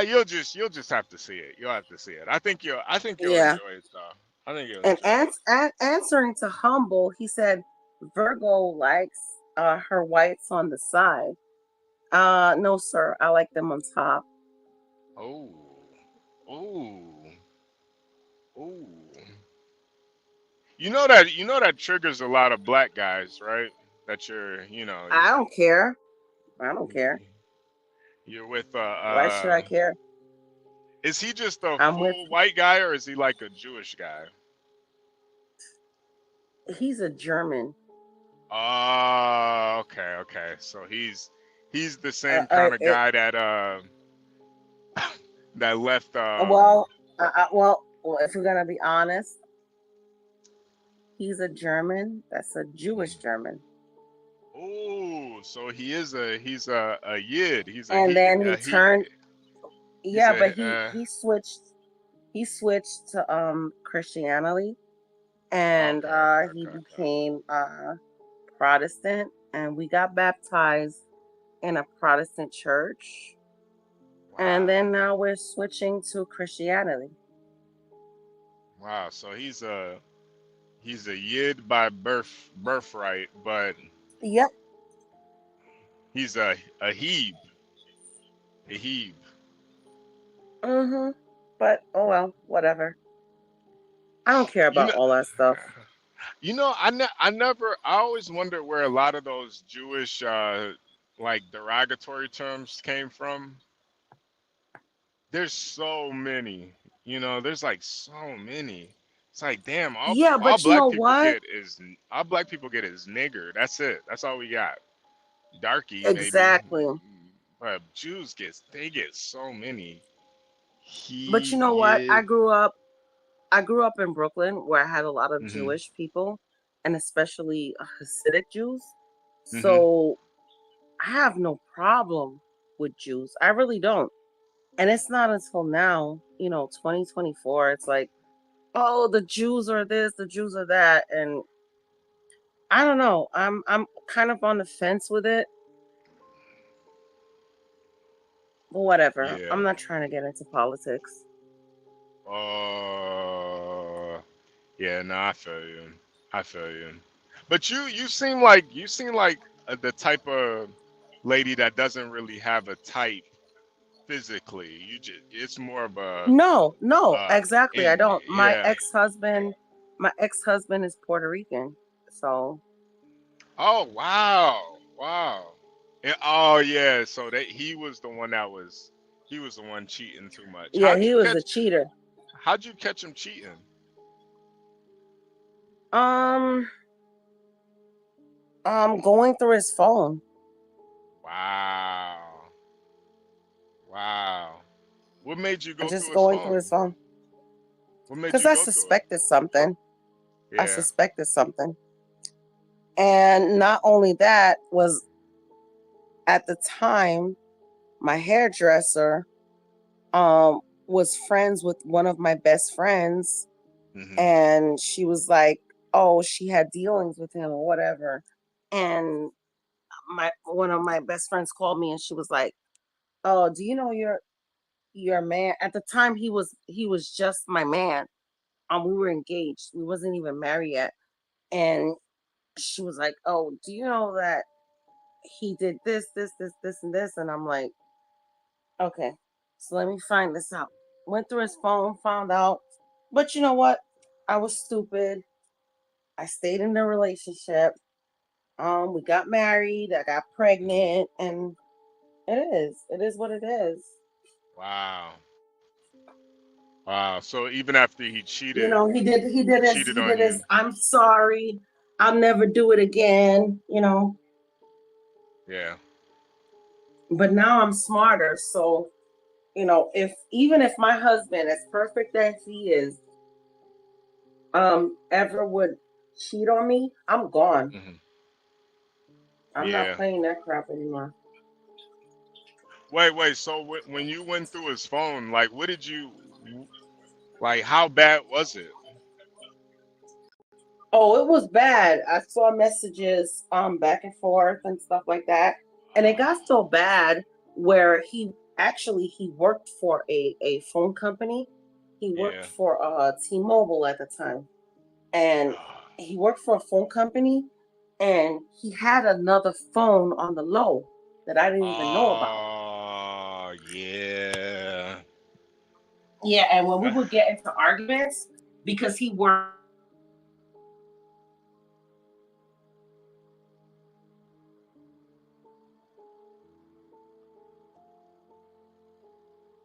T: you'll just have to see it. You'll have to see it. I think you'll enjoy it though. I think you'll enjoy it.
S: Answering to Humble, he said Virgo likes her whites on the side. No, sir. I like them on top.
T: Oh. You know that triggers a lot of black guys, right? That
S: I don't care.
T: You're with
S: Why should I care?
T: Is he just a full white guy, or is he like a Jewish guy?
S: He's a German.
T: Oh, okay. So he's the same kind of guy that that left.
S: Well, if we're gonna be honest, he's a German. That's a Jewish German.
T: Oh, so he's a yid.
S: Then he turned. Yeah, but he switched. He switched to Christianity, and he became Protestant, and we got baptized in a Protestant church, and then now we're switching to Christianity.
T: Wow, so he's a yid by birthright, but
S: yep,
T: he's a heeb. A heeb.
S: But oh well, whatever. I don't care about all that stuff.
T: I always wondered where a lot of those Jewish like derogatory terms came from. There's so many, there's like so many. It's like, damn, all black people get is nigger. That's it. That's all we got. Darky,
S: exactly.
T: Maybe. But Jews get so many.
S: But you know what? I grew up in Brooklyn where I had a lot of Jewish people, and especially Hasidic Jews. So I have no problem with Jews. I really don't. And it's not until now, 2024, it's like, oh, the Jews are this, the Jews are that, and I don't know. I'm kind of on the fence with it. But whatever.
T: Yeah.
S: I'm not trying to get into politics.
T: Yeah, no, I feel you. I feel you. But you seem like the type of lady that doesn't really have a type physically. It's more of a
S: No, exactly. I
T: and
S: don't. My
T: yeah.
S: ex-husband is Puerto Rican. So
T: Oh wow, wow. Oh yeah, so he was the one cheating too much.
S: yeah, he was a cheater.
T: How'd you catch him cheating?
S: Going through his phone.
T: Wow. Wow. What made you go
S: Just
T: through his
S: going through
T: phone?
S: his phone.
T: What made
S: Because
T: you
S: I
T: go through it?
S: suspected something.
T: Yeah.
S: And not only that, was at the time my hairdresser was friends with one of my best friends, and she was like, oh, she had dealings with him or whatever. And one of my best friends called me and she was like, oh, do you know your man? At the time he was just my man. We were engaged. We wasn't even married yet. And she was like, oh, do you know that he did this, and this? And I'm like, okay, so let me find this out. Went through his phone, found out. But you know what? I was stupid. I stayed in the relationship. We got married. I got pregnant, and it is what it is.
T: Wow. Wow. So even after he cheated,
S: He did
T: on you.
S: his. I'm sorry. I'll never do it again.
T: Yeah.
S: But now I'm smarter, so if my husband, as perfect as he is, ever would cheat on me, I'm gone. I'm not playing that crap anymore.
T: Wait. So when you went through his phone, like, what did you like? How bad was it?
S: Oh, it was bad. I saw messages back and forth and stuff like that. And it got so bad where he worked for a phone company. He worked for T-Mobile at the time. And he worked for a phone company and he had another phone on the low that I didn't even know about.
T: Oh, yeah.
S: Yeah, and when we would get into arguments, because he worked.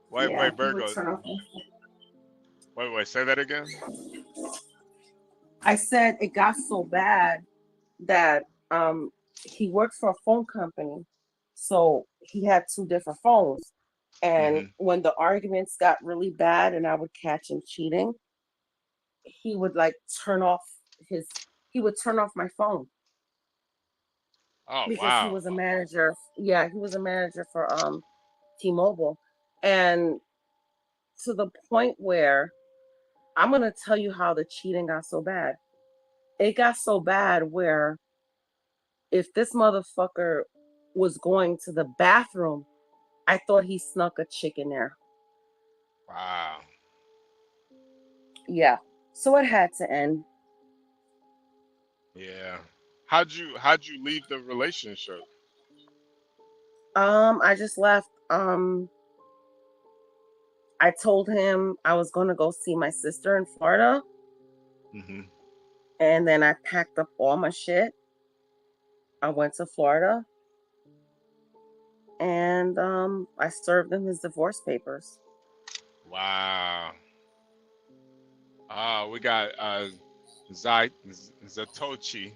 T: Wait,
S: Yeah, he would
T: Virgo.
S: turn off.
T: Wait, say that again.
S: I said it got so bad that he worked for a phone company, so he had two different phones. And when the arguments got really bad and I would catch him cheating, he would turn off my phone.
T: Oh,
S: Because
T: wow.
S: he was a manager. Yeah, he was a manager for T-Mobile. And to the point where I'm going to tell you how the cheating got so bad. It got so bad where if this motherfucker was going to the bathroom, I thought he snuck a chick in there.
T: Wow.
S: Yeah. So it had to end.
T: Yeah. How'd you leave the relationship?
S: I just left. I told him I was going to go see my sister in Florida. And then I packed up all my shit. I went to Florida. And I served him his divorce papers.
T: Wow. We got Zatochi.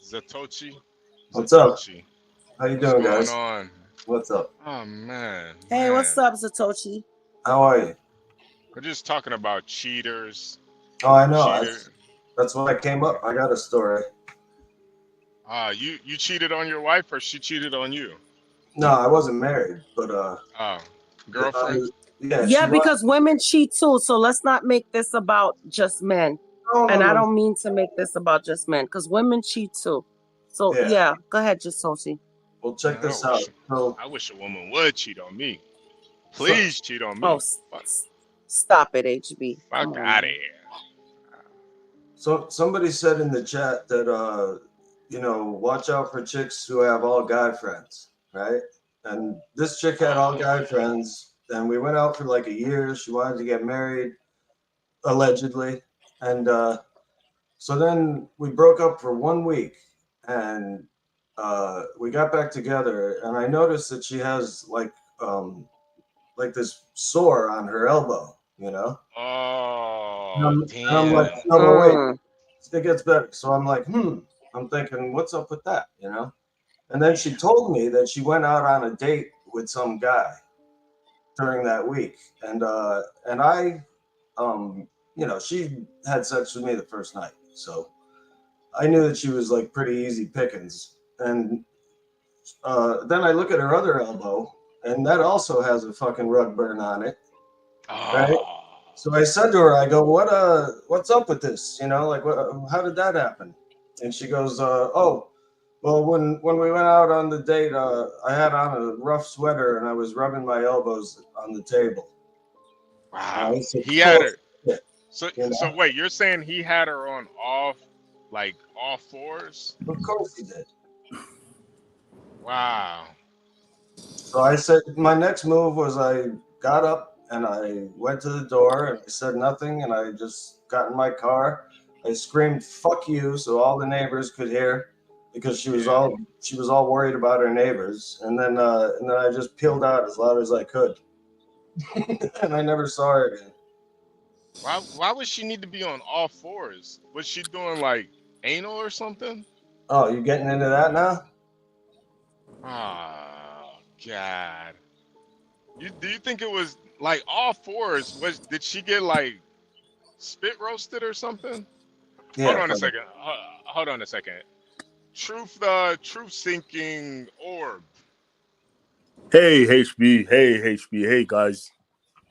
T: Zatochi.
N: What's up?
T: Zatochi.
N: How you
T: What's
N: doing,
T: going
N: guys?
T: on?
N: What's up?
T: Oh man.
S: Hey, what's up, Zatochi?
N: How are you?
T: We're just talking about cheaters.
N: Oh, I know. That's what I came up. I got a story.
T: You cheated on your wife, or she cheated on you?
N: No, I wasn't married, but
T: girlfriend.
S: Yeah, because women cheat too. So let's not make this about just men. And I don't mean to make this about just men, because women cheat too. So yeah, go ahead, just Sochi.
N: Well, check this out. So
T: I wish a woman would cheat on me. Please cheat on me.
S: Oh, stop it, HB.
T: Fuck out of here.
N: So somebody said in the chat that watch out for chicks who have all guy friends, right? And this chick had all guy friends, and we went out for like a year. She wanted to get married, allegedly, and so then we broke up for 1 week, and we got back together, and I noticed that she has like this sore on her elbow,
T: Oh,
N: damn. I'm like, no, but wait, it gets better. So I'm like, I'm thinking, what's up with that, And then she told me that she went out on a date with some guy during that week, and I, she had sex with me the first night, so I knew that she was like pretty easy pickings. And then I look at her other elbow, and that also has a fucking rug burn on it, right? So I said to her, I go, what's up with this? How did that happen? And she goes, oh, well, when we went out on the date, I had on a rough sweater and I was rubbing my elbows on the table.
T: Wow. He had her. So wait, you're saying he had her on all fours?
N: Of course he did.
T: Wow.
N: So I said, my next move was I got up and I went to the door and I said nothing, and I just got in my car. I screamed, "Fuck you," so all the neighbors could hear, because she was all worried about her neighbors. And then I just peeled out as loud as I could. And I never saw her again.
T: Why would she need to be on all fours? Was she doing like anal or something?
N: Oh, you getting into that now?
T: Oh God. Do you think it was like all fours? Did she get like spit roasted or something?
N: Yeah,
T: Hold on a second. Truth sinking orb.
C: Hey HB, hey guys.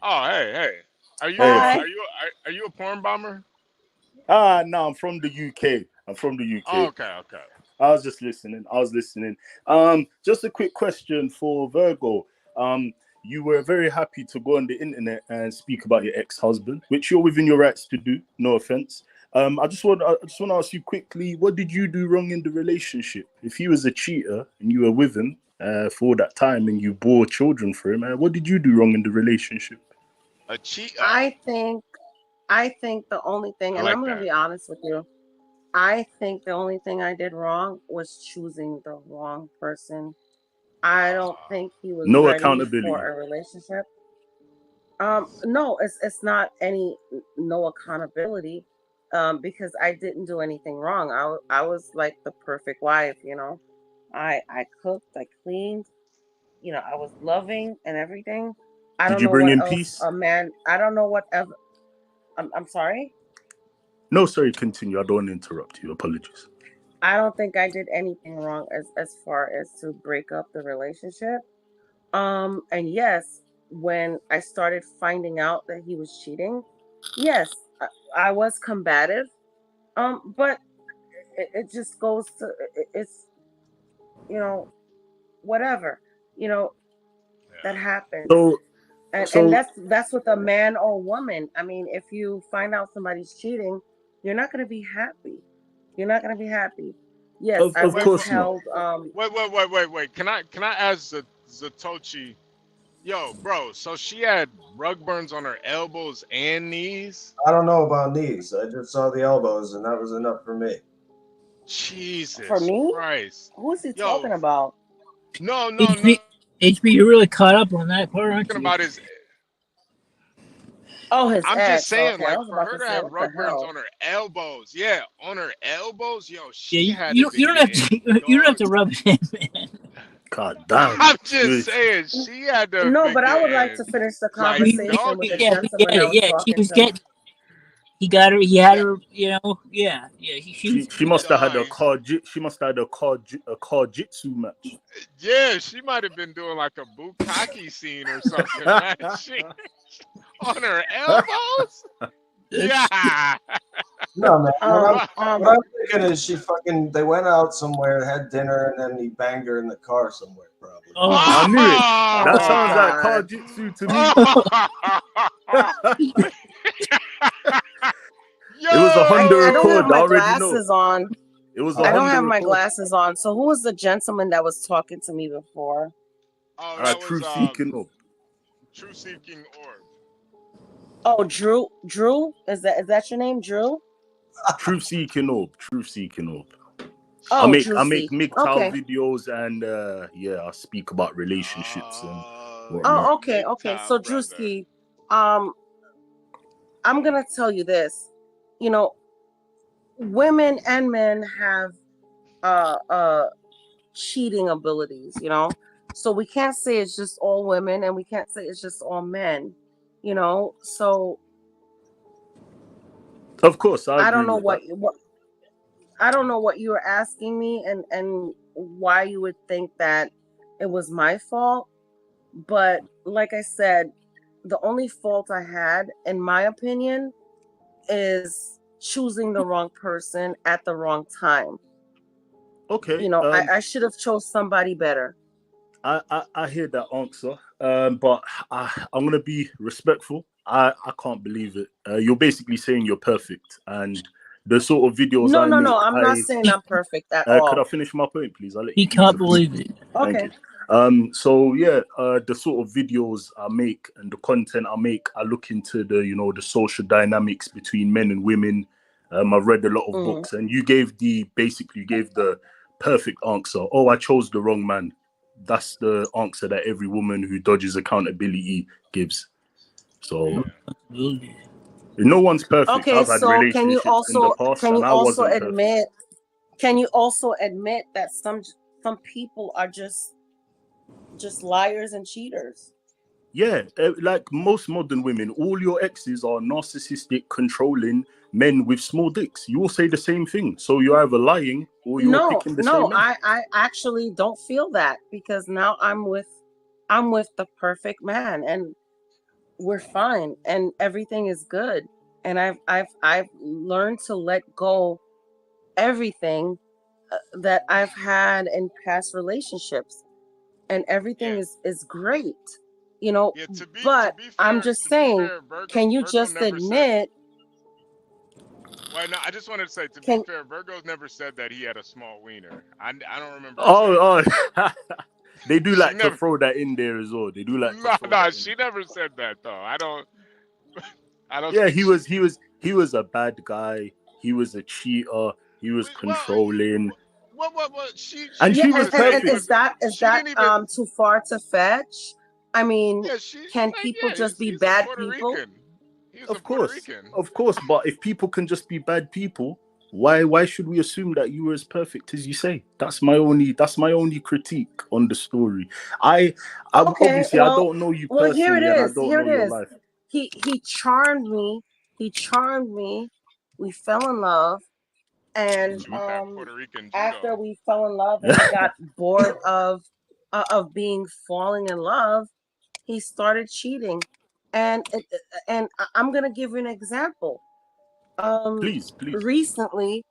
T: Oh hey. Are you a porn bomber?
C: No, I'm from the UK.
T: Oh, okay.
C: I was listening. Just a quick question for Virgo. You were very happy to go on the internet and speak about your ex-husband, which you're within your rights to do. No offense. I just want to ask you quickly, what did you do wrong in the relationship? If he was a cheater and you were with him for that time and you bore children for him, what did you do wrong in the relationship?
T: A cheater?
S: I think the only thing, and I'm going to be honest with you, I think the only thing I did wrong was choosing the wrong person. I don't think he was
C: no
S: ready
C: accountability
S: for a relationship. No, it's not no accountability, because I didn't do anything wrong. I was like the perfect wife, I cooked, I cleaned, I was loving and everything. I don't know what else a man. I don't know whatever. I'm sorry.
C: No, sorry. Continue. I don't want to interrupt you. Apologies.
S: I don't think I did anything wrong as far as to break up the relationship. And yes, when I started finding out that he was cheating, yes, I was combative. But it just goes to it's whatever, that happens. And that's with a man or woman. I mean, if you find out somebody's cheating, you're not going to be happy. Yes, I was held.
T: Wait. Can I ask Zatochi? Yo, bro. So she had rug burns on her elbows and knees.
N: I don't know about knees. I just saw the elbows, and that was enough for me.
T: Jesus.
S: For me?
T: Christ.
S: Who is he talking about?
T: No.
F: HB, you're really caught up on that part, aren't you?
T: Talking about his.
S: Oh, his
T: I'm
S: ex.
T: just saying,
S: Okay.
T: like, for her to have rug burns on her elbows, yo, she had.
F: You don't have to rub it in, man.
C: God damn.
T: I'm just saying, she had to.
S: No, but I would like to finish the conversation with the gentleman I was talking to.
F: He got her. He had her. You know. Yeah. Yeah.
C: She must have had a she must have had a car jitsu match.
T: Yeah, she might have been doing like a bukkake scene or something, man. She on her elbows. Yeah.
N: No, man. What
S: Um,
N: I'm thinking is they went out somewhere, had dinner, and then he banged her in the car somewhere, probably.
C: Oh, I knew it. That
S: Oh,
C: sounds like car
S: God.
C: jitsu to me. It was a Honda
S: I don't have
C: Accord. I
S: my
C: already know.
S: glasses on.
C: It was a
S: I don't
C: Honda
S: have my
C: Accord.
S: glasses on. So who was the gentleman that was talking to me before?
T: Oh, that was
C: Truth Seeking Orb.
T: True Seeking Orb.
S: Oh, Drew. Drew, is that your name, Drew?
C: Truth Seeking Orb. Truth Seeking Orb.
S: Oh,
C: I make
S: Drew
C: MGTOW
S: Okay.
C: videos and I speak about relationships and whatnot.
S: Oh, okay, okay. So Drewski, I'm gonna tell you this. You know, women and men have cheating abilities, you know. So we can't say it's just all women and we can't say it's just all men, you know. So
C: Of course, I
S: I
C: agree
S: don't know
C: with
S: what
C: that.
S: I don't know what you were asking me and why you would think that it was my fault. But like I said, the only fault I had, in my opinion, is choosing the wrong person at the wrong time.
C: Okay.
S: You know, I should have chose somebody better.
C: I hear that answer, but I'm gonna be respectful. I can't believe it. You're basically saying you're perfect, and the sort of videos
S: No,
C: I
S: no,
C: make.
S: no. I'm not saying I'm perfect at
C: Could I
S: all.
C: finish my point, please? I'll let
F: He
C: you
F: can't
C: finish.
F: believe it.
C: Thank
S: Okay.
C: you. So yeah, the sort of videos I make and the content I make, I look into the social dynamics between men and women. I've read a lot of books, and you gave the perfect answer. Oh, I chose the wrong man. That's the answer that every woman who dodges accountability gives. So no one's perfect.
S: Okay,
C: I've had
S: so can you
C: relationships in the past, and I wasn't perfect.
S: admit that some people are just liars and cheaters?
C: Yeah, like most modern women, all your exes are narcissistic, controlling men with small dicks. You all say the same thing. So you're either lying or you're picking the same men.
S: I actually don't feel that, because now I'm with the perfect man and we're fine and everything is good. And I've learned to let go everything that I've had in past relationships, and everything is great, you know. But I'm just saying, can you just admit?
T: Well, no, I just wanted to say, to be fair, Virgo's never said that he had a small wiener. I don't remember.
C: They do like to throw that in there as well. They do like.
T: No, she never said that though. I don't.
C: Yeah, he was a bad guy. He was a cheater. He was controlling.
T: What?
C: And she was perfect.
S: And is that too far to fetch? I mean, can people just be bad people?
C: Of course. But if people can just be bad people, why should we assume that you were as perfect as you say? That's my only critique on the story. Obviously I don't know you personally,
S: here it is.
C: and I don't know your life.
S: He charmed me. We fell in love, and after we fell in love and he got bored of falling in love, he started cheating. And I'm gonna give you an example.
C: Please.
S: Recently,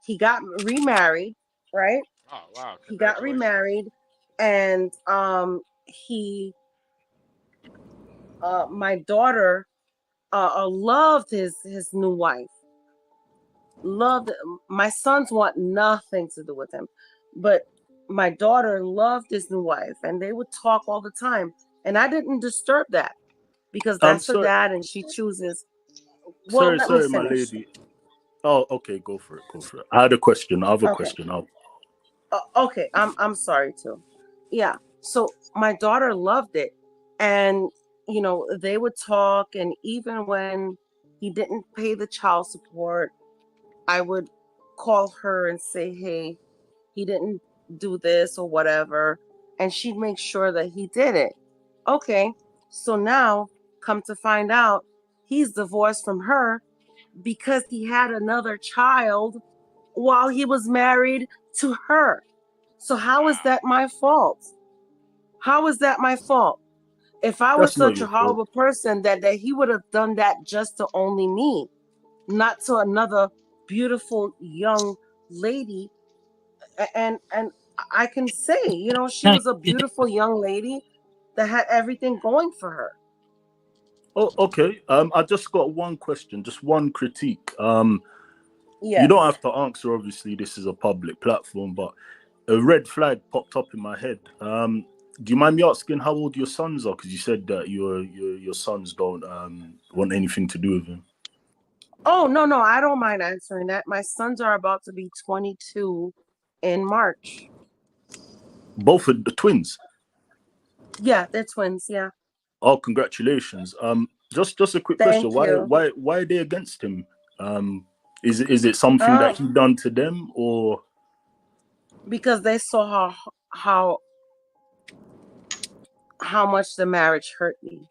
S: he got remarried, right?
T: Oh wow!
S: He got remarried, and my daughter loved his new wife. Loved my sons want nothing to do with him, but my daughter loved his new wife, and they would talk all the time. And I didn't disturb that, because that's her dad, and she chooses. Well,
C: sorry, my lady. Oh, okay, go for it. I had a question. I have a question.
S: Okay, I'm sorry too. Yeah. So my daughter loved it, and they would talk, and even when he didn't pay the child support, I would call her and say, "Hey, he didn't do this or whatever," and she'd make sure that he did it. Okay. So now, come to find out, he's divorced from her, because he had another child while he was married to her. So how is that my fault? How is that my fault? If I was
C: That's not
S: such a
C: your fault.
S: horrible person that he would have done that just to only me, not to another beautiful young lady. And I can say, you know, she was a beautiful young lady that had everything going for her.
C: Oh, okay. I just got one question, just one critique.
S: Yes.
C: You don't have to answer. Obviously, this is a public platform, but a red flag popped up in my head. Do you mind me asking how old your sons are? Because you said that your sons don't want anything to do with him.
S: Oh, no, I don't mind answering that. My sons are about to be 22 in March.
C: Both of the twins.
S: Yeah, they're twins. Yeah.
C: Oh, congratulations. Just a quick
S: Thank
C: question.
S: you.
C: Why are they against him? Is it something that he done to them, or
S: because they saw how much the marriage hurt me.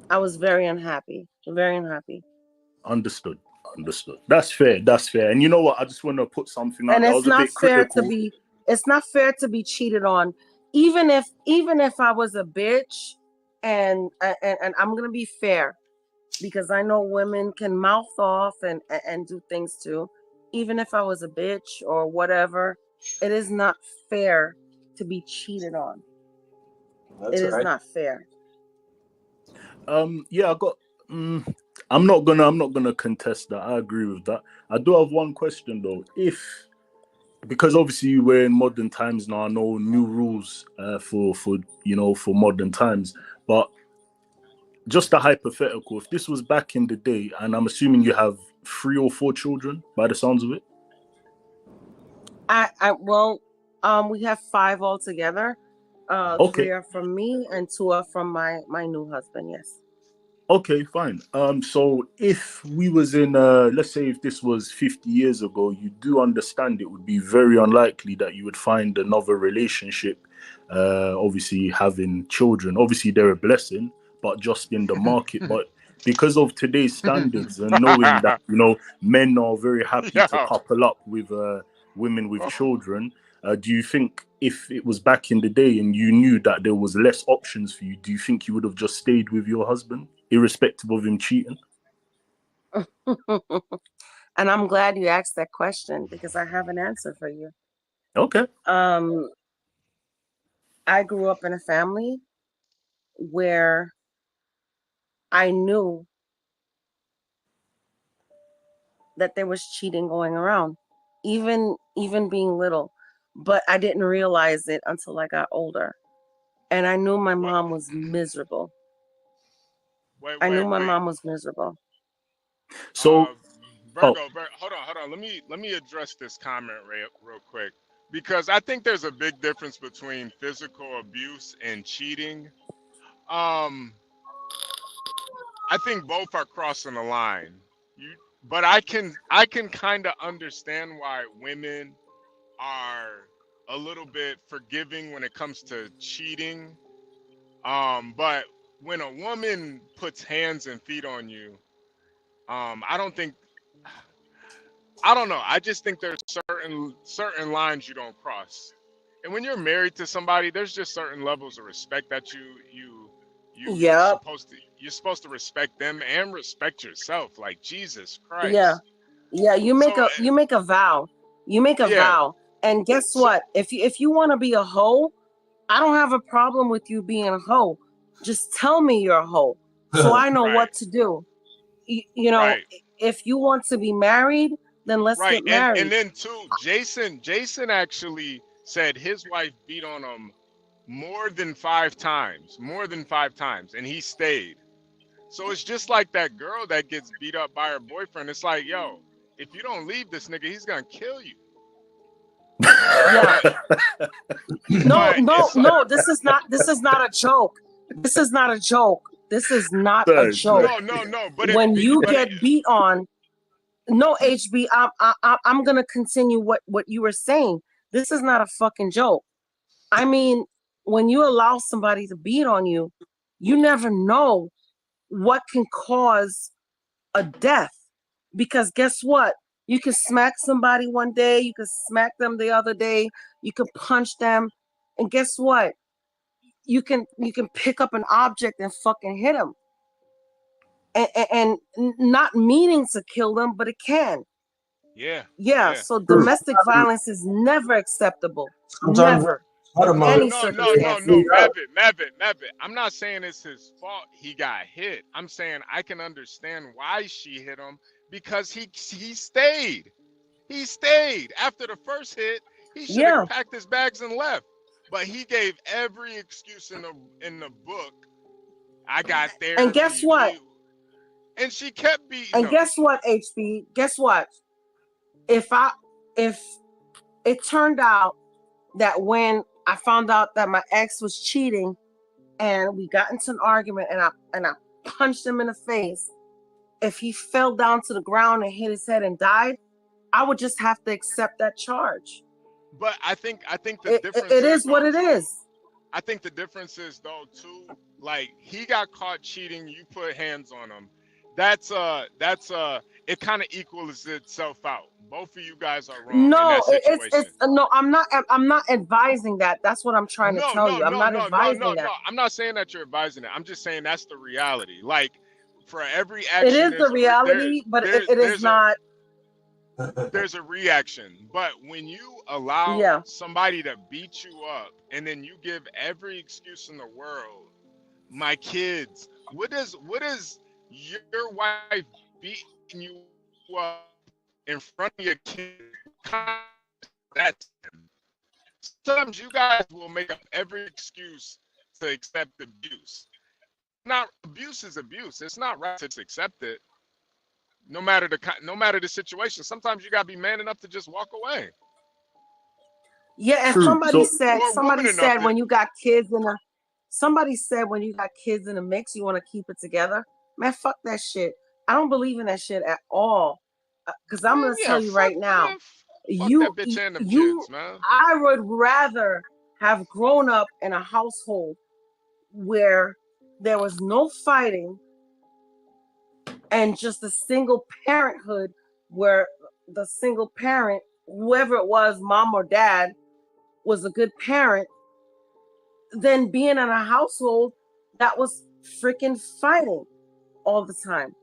S: I was very unhappy. Very unhappy.
C: Understood. That's fair. And you know what? I just want to put something out
S: And
C: there. I
S: it's
C: was a
S: not
C: bit
S: fair
C: critical.
S: it's not fair to be cheated on. Even if I was a bitch, and I'm gonna be fair, because I know women can mouth off and do things too. Even if I was a bitch or whatever, it is not fair to be cheated on.
N: That's
S: It is
N: right.
S: not fair.
C: Yeah, I got. I'm not gonna contest that. I agree with that. I do have one question though. Because obviously we're in modern times now, I know new rules for modern times, but just a hypothetical. If this was back in the day, and I'm assuming you have 3 or 4 children by the sounds of it.
S: We have 5 altogether.
C: Okay.
S: 3 are from me and 2 are from my new husband. Yes.
C: Okay, fine. So if we was in, let's say if this was 50 years ago, you do understand it would be very unlikely that you would find another relationship, obviously having children. Obviously they're a blessing, but just in the market. But because of today's standards and knowing that, men are very happy to couple up with women with children, do you think if it was back in the day and you knew that there was less options for you, do you think you would have just stayed with your husband, irrespective of him cheating?
S: And I'm glad you asked that question because I have an answer for you.
C: Okay.
S: I grew up in a family where I knew that there was cheating going around, even being little, but I didn't realize it until I got older. And I knew my mom was miserable. I knew my mom was miserable.
C: So,
T: Virgo, hold on. Let me address this comment real quick, because I think there's a big difference between physical abuse and cheating. I think both are crossing the line. But I can kind of understand why women are a little bit forgiving when it comes to cheating. But when a woman puts hands and feet on you, I don't know. I just think there's certain lines you don't cross. And when you're married to somebody, there's just certain levels of respect that you're supposed to respect them and respect yourself. Like, Jesus Christ.
S: Yeah. You make a vow. You make a vow. And guess what? If you want to be a hoe, I don't have a problem with you being a hoe. Just tell me you're a hoe, so I know what to do. If you want to be married, then let's get married.
T: And then too, Jason actually said his wife beat on him more than 5 times, and he stayed. So it's just like that girl that gets beat up by her boyfriend. It's like, yo, if you don't leave this nigga, he's gonna kill you.
S: No, this is not a joke. This is not a joke. This is not a joke.
T: No.
S: When you get beat on, no, HB, I'm gonna continue what you were saying. This is not a fucking joke. I mean, when you allow somebody to beat on you, you never know what can cause a death. Because guess what? You can smack somebody one day, you can smack them the other day, you can punch them, and guess what? You can pick up an object and fucking hit them, and not meaning to kill them, but it can. Yeah. So domestic violence is never acceptable. Never. In any circumstance.
T: Mavit. I'm not saying it's his fault he got hit. I'm saying I can understand why she hit him because he stayed. He stayed. After the first hit, he should have packed his bags and left. But he gave every excuse in the book. I got there.
S: And guess what?
T: And she kept beating
S: and
T: him.
S: Guess what, HB? Guess what? If it turned out that when I found out that my ex was cheating and we got into an argument and I punched him in the face, if he fell down to the ground and hit his head and died, I would just have to accept that charge.
T: But I think the difference
S: it is what it is.
T: I think the difference is though too, like he got caught cheating, you put hands on him. That's it kind of equals itself out. Both of you guys are wrong.
S: No,
T: in that situation.
S: no. I'm not advising that. That's what I'm trying to tell you. I'm not advising that.
T: No. I'm not saying that you're advising it. I'm just saying that's the reality. Like for every action,
S: it is the reality, but it is not.
T: There's a reaction, but when you allow somebody to beat you up and then you give every excuse in the world, my kids, what is your wife beating you up in front of your kids? That's sometimes you guys will make up every excuse to accept abuse. Not abuse is abuse. It's not right to accept it. No matter the situation, sometimes you gotta be man enough to just walk away.
S: Yeah, and somebody said when you got kids in the mix, you want to keep it together. Man, fuck that shit. I don't believe in that shit at all. Because I'm gonna tell you right now, kids, man. I would rather have grown up in a household where there was no fighting and just a single parenthood where the single parent, whoever it was, mom or dad, was a good parent, than being in a household that was freaking fighting all the time.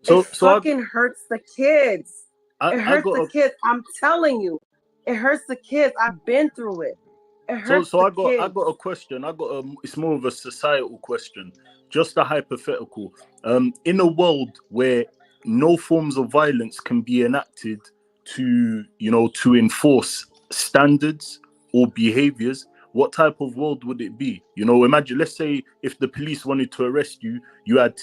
S: It fucking hurts the kids. It hurts the kids. I'm telling you, it hurts the kids. I've been through it. It hurts the kids.
C: I got a question. It's more of a societal question, just a hypothetical. In a world where no forms of violence can be enacted to enforce standards or behaviors, what type of world would it be? Imagine, let's say if the police wanted to arrest you, you had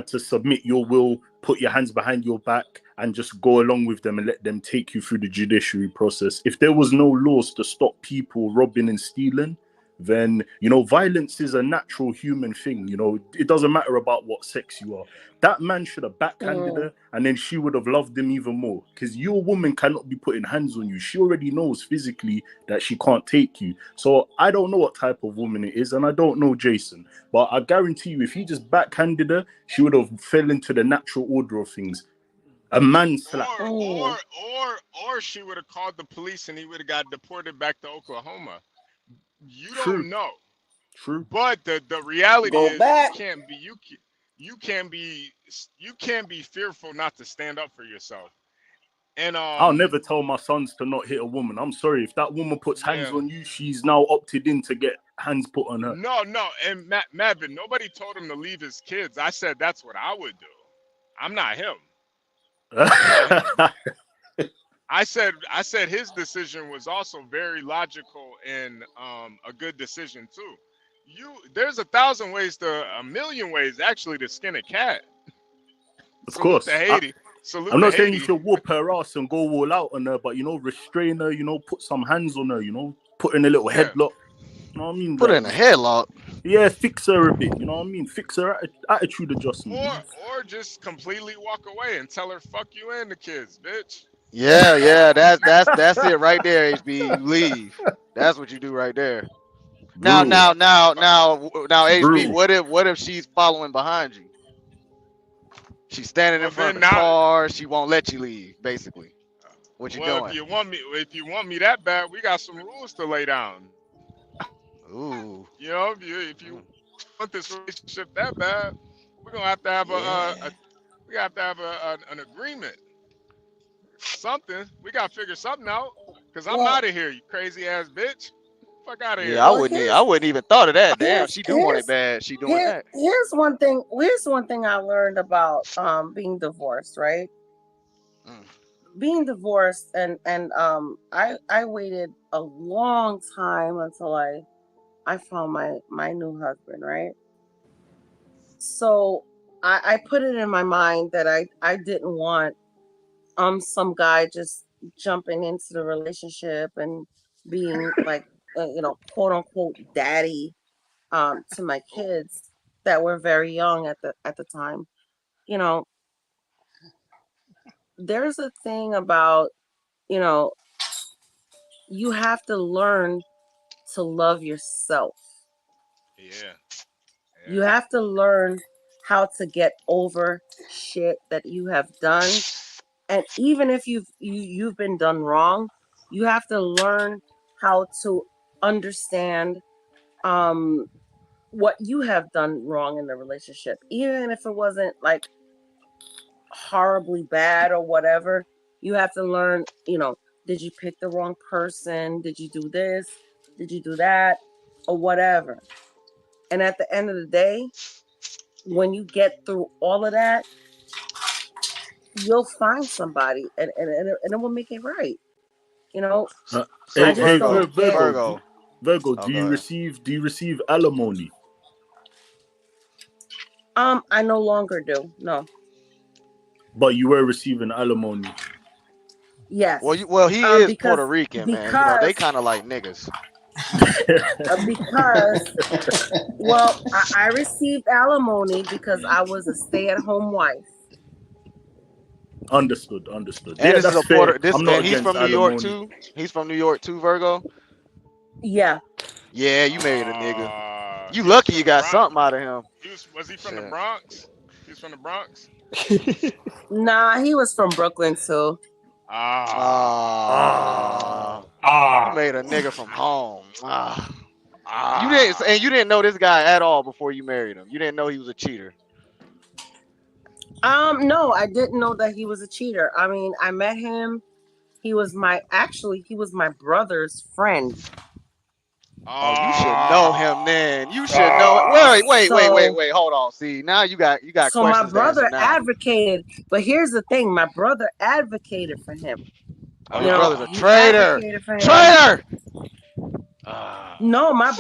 C: to submit your will, put your hands behind your back, and just go along with them and let them take you through the judiciary process. If there was no laws to stop people robbing and stealing, then violence is a natural human thing. It doesn't matter about what sex you are. That man should have backhanded her, and then she would have loved him even more. Because your woman cannot be putting hands on you. She already knows physically that she can't take you. So I don't know what type of woman it is, and I don't know Jason. But I guarantee you, if he just backhanded her, she would have fell into the natural order of things. A man slap.
T: Or she would have called the police and he would have got deported back to Oklahoma. You don't know.
C: True.
T: But the reality is
S: back.
T: you can't be fearful not to stand up for yourself. And
C: I'll never tell my sons to not hit a woman. I'm sorry, if that woman puts hands on you, she's now opted in to get hands put on her.
T: No, and Mavin, nobody told him to leave his kids. I said that's what I would do. I'm not him. I said his decision was also very logical and a good decision too. There's a million ways actually to skin a cat.
C: Of course.
T: To Haiti.
C: I'm not saying you should whoop her ass and go all out on her, but restrain her, put some hands on her, put in a little headlock. You know what I mean?
B: Put in a headlock.
C: Yeah, fix her a bit. You know what I mean? Fix her attitude adjustment.
T: Or just completely walk away and tell her fuck you and the kids, bitch.
B: Yeah, that's it right there, HB. You leave. That's what you do right there. Now, HB, what if she's following behind you? She's standing in
T: Well,
B: front
T: then
B: of the
T: now,
B: car. She won't let you leave. Basically, what you
T: well,
B: doing?
T: if you want me that bad, we got some rules to lay down.
B: Ooh.
T: You know, if you want this relationship that bad, we're gonna have to have we have to have an agreement, something. We gotta figure something out. Cause I'm
S: Well,
T: out of here, you crazy ass bitch. Fuck out of
B: Yeah, I
T: here.
S: well,
B: wouldn't. I wouldn't even thought of that. Damn,
S: here's
B: she do want it
S: here's
B: bad. She doing that.
S: here's one thing. Here's one thing I learned about being divorced. Right,
B: Mm.
S: being divorced, and I waited a long time until I found my new husband. Right, so I put it in my mind that I didn't want some guy just jumping into the relationship and being like quote unquote daddy to my kids that were very young at the time. You know, there's a thing about, you know, you have to learn to love yourself.
T: Yeah.
S: You have to learn how to get over shit that you have done. And even if you've been done wrong, you have to learn how to understand what you have done wrong in the relationship, even if it wasn't like horribly bad or whatever. You have to learn, did you pick the wrong person? Did you do this? Did you do that? Or whatever. And at the end of the day, when you get through all of that, you'll find somebody and it will make it right.
B: So
S: I just
C: Hey,
S: don't get.
B: Virgo.
C: Virgo,
B: Oh,
C: do
B: go
C: you
B: ahead.
C: receive alimony?
S: I no longer do. No.
C: But you were receiving alimony.
S: Yes.
B: Well, he is
S: Because
B: Puerto Rican, man. You know, they kind of like niggas.
S: I received alimony because I was a stay-at-home wife.
C: Understood.
B: And
C: Yeah,
B: this is
C: that's
B: a
C: fair.
B: Puerto.
C: I'm not
B: And he's
C: against
B: from New York
C: alimony.
B: too. He's from New York too, Virgo.
S: Yeah.
B: Yeah, you married a nigga. You lucky you got something out of him.
T: Was he from the Bronx? He was from the Bronx.
S: Nah, he was from Brooklyn too.
B: You made a nigga from home. You didn't know this guy at all before you married him. You didn't know he was a cheater.
S: No, I didn't know that he was a cheater. I mean, I met him. He was my brother's friend.
B: Oh, you should know him then. You should know. Wait. Hold on. See, now you got
S: so
B: questions
S: my brother
B: to answer now.
S: advocated, but here's the thing: my brother advocated for him.
B: Oh, your brother's a
S: he
B: traitor.
S: advocated for him.
B: Traitor.
S: No, my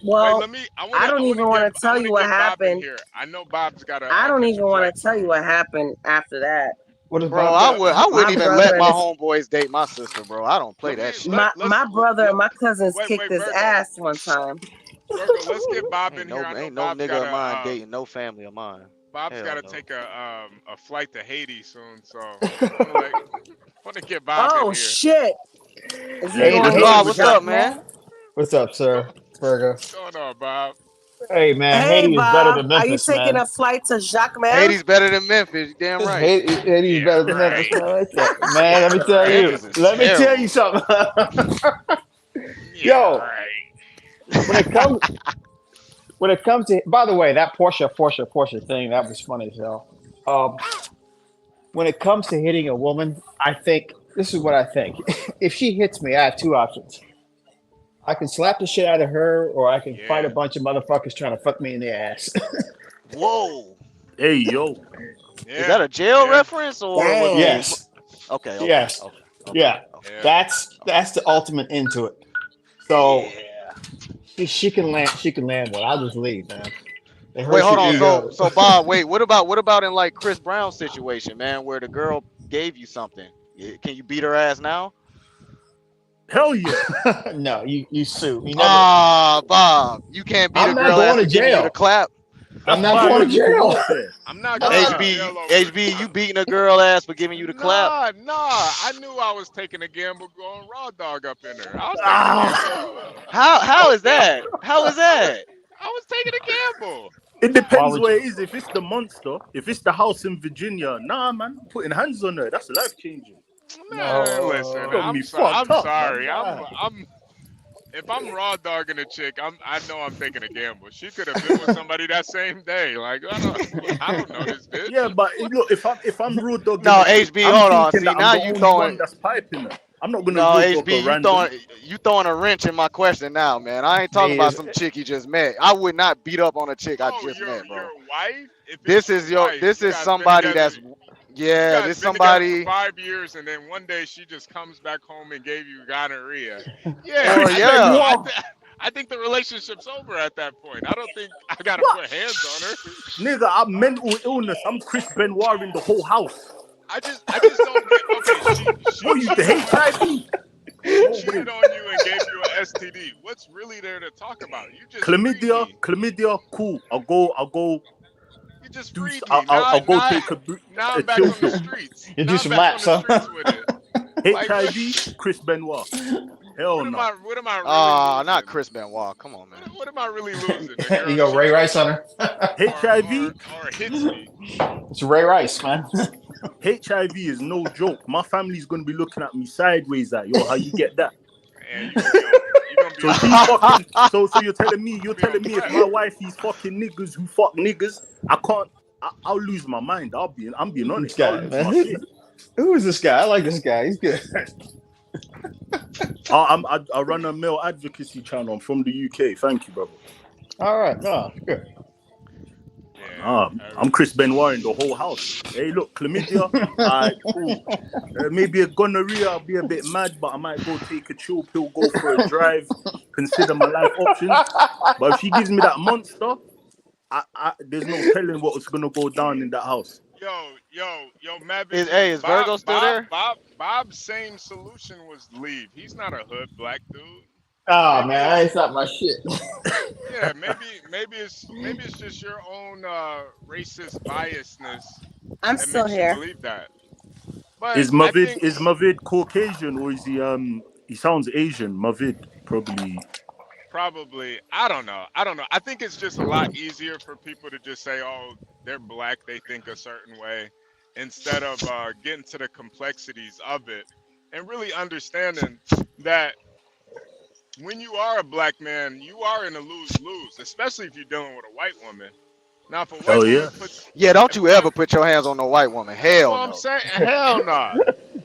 S: well,
T: Wait,
S: I don't even want to tell you what happened.
T: Here. I know Bob's got a.
S: I don't even want to tell you what happened after that.
B: Bro, I wouldn't even let my homeboys date my sister, bro. I don't play that shit.
S: My brother and my cousins kicked his ass one time.
T: Virgo, let's get Bob in here.
B: Ain't no nigga of mine dating no family of mine.
T: Bob's got to take a flight to Haiti soon, so I want to get Bob in here.
S: Oh shit!
B: Hey, Bob, what's up, man?
D: What's up, sir? Virgo.
T: What's going on, Bob?
D: Hey, man.
S: Hey,
D: Haiti is
S: Bob,
D: better than Memphis,
S: are you taking
D: man.
S: a flight to Jacques?
B: Haiti's better than Memphis. You damn right.
D: Haiti is better than Memphis, man. Let me tell you. Let me tell you something. Yo, when it comes to, by the way, that Porsche thing, that was funny as hell. When it comes to hitting a woman, I think this is what I think. If she hits me, I have two options. I can slap the shit out of her, or I can fight a bunch of motherfuckers trying to fuck me in the ass.
B: Whoa.
C: Hey, yo.
B: Is that a jail reference or?
D: Yes.
B: Okay.
D: Yes. Yeah. That's the ultimate into it. So she can land one. I'll just leave, man.
B: Wait, hold on. So Bob, wait. What about in like Chris Brown's situation, man, where the girl gave you something? Can you beat her ass now?
C: Hell yeah.
D: No, you sue.
B: Bob, you can't beat a girl ass for giving you the clap.
D: I'm not going to jail.
T: I'm not going to jail.
B: HB, you beating a girl ass for giving you the clap?
T: Nah. I knew I was taking a gamble going raw dog up in her.
B: How is that? How is that?
T: I was taking a gamble.
C: It
D: Why
C: depends
D: would
C: where
D: you?
C: it is. If it's the monster, if it's the house in Virginia, nah, man, putting hands on her, that's life changing.
T: Man, listen,
C: Got me fucked
T: I'm
C: up, man.
T: sorry. I'm if I'm raw dogging a chick, I know I'm taking a gamble. She could have been with somebody that same day. Like I don't know this bitch.
C: Yeah, but look, if I'm road dogging
B: No,
C: a chick,
B: HB,
C: I'm
B: hold on.
C: thinking
B: See,
C: that I'm
B: now
C: the
B: you
C: only one
B: throwing.
C: that's piping her. I'm not gonna
B: No,
C: road dog a
B: HB,
C: random.
B: you throwing a wrench in my question now, man. I ain't talking
D: Me
B: about
D: is
B: some chick you just met. I would not beat up on a chick I
T: Oh,
B: just met, bro.
T: your wife? If it's
B: This
T: your
B: is
T: wife,
B: this
T: you
B: is
T: guys been
B: somebody
T: together.
B: that's
T: You
B: yeah,
T: guys
B: this
T: been together for
B: somebody
T: 5 years, and then one day she just comes back home and gave you gonorrhea. Yeah,
B: or
C: Chris
B: yeah.
C: Benoit.
T: I think the relationship's over at that point. I don't think I gotta
C: What?
T: put hands on her.
C: Nigga, I'm mental illness. I'm Chris Benoit in the whole house.
T: I just don't get. Okay, she
C: What you the
T: cheated with
C: HIV?
T: you. She
C: No way.
T: cheated on you and gave you an STD. What's really there to talk about? You just freed me.
C: Chlamydia, cool. I'll go
T: You just
C: do.
T: freed me.
C: I'll go take
T: Now
C: a
T: I'm back
C: chill
T: on the
C: pill.
T: streets.
D: you
T: Now
D: do
T: I'm
D: some
T: back on
D: laps,
T: the
D: huh?
T: streets with it. Like
C: HIV, Chris Benoit. Hell no.
T: what am I really losing?
B: Not Chris Benoit. Come on, man.
T: What am I really losing? The girl
D: You go Ray
T: cheats
D: Rice
T: on
D: on
T: me
D: her.
C: HIV,
T: or hits me.
D: It's Ray Rice, man.
C: HIV is no joke. My family's gonna be looking at me sideways. At yo, how you get that?
T: And you gonna be
C: So
T: on
C: she
T: prep.
C: fucking. So you're telling me
T: Be on
C: if
T: prep.
C: my wife is fucking niggas who fuck niggas, I can't. I'll lose my mind. I'm being
D: This
C: honest. I'll
D: guy,
C: lose
D: man.
C: my shit.
D: Who is this guy? I like this guy. He's good.
C: I run a male advocacy channel. I'm from the UK. Thank you, brother.
D: All right. No, good.
C: I'm Chris Benoit in the whole house. Hey, look, chlamydia. Alright, cool. Maybe a gonorrhea. I'll be a bit mad, but I might go take a chill pill, go for a drive, consider my life options. But if she gives me that monster, there's no telling what's gonna go down in that house.
T: Yo, Mavic.
B: Is Virgo still there?
T: Bob's same solution was leave. He's not a hood black dude.
D: Oh man, it's not my shit.
T: Yeah, maybe it's just your own racist biasness.
S: I'm
T: that
S: still
T: makes
S: here.
T: You believe that. But
C: Is
T: I think
C: Mavid Caucasian or is he sounds Asian? Mavid probably.
T: probably I don't know. I think it's just a lot easier for people to just say, "Oh, they're black. They think a certain way," instead of getting to the complexities of it and really understanding that when you are a black man, you are in a lose-lose, especially if you're dealing with a white woman. Now, if a white woman puts
B: Yeah, don't you ever put your hands on no white woman. Hell
T: I'm
B: no.
T: saying, hell no.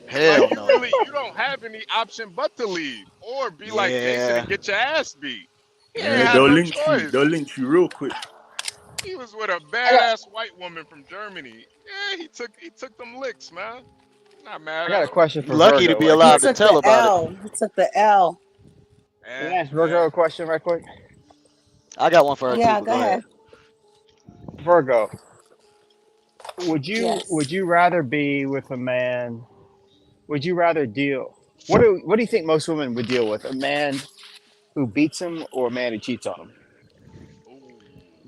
B: Hell
T: Like
B: no.
T: you don't have any option but to leave or be like Jason and get your ass beat. He ain't had
C: They'll
T: no
C: lynch you.
T: choice.
C: They'll lynch you real quick.
T: He was with a badass white woman from Germany. Yeah, he took them licks, man. Not mad.
D: I got a question for
B: Lucky
D: Virgo.
B: to be allowed to
S: took
B: tell
S: the
B: about
S: L. He took the L.
D: Can I ask Virgo a question right quick?
B: I got one for her too.
S: Yeah,
B: But
S: go ahead.
D: Virgo, would
S: Yes.
D: you rather be with a man? Would you rather deal? What do you think most women would deal with? A man who beats him or a man who cheats on him?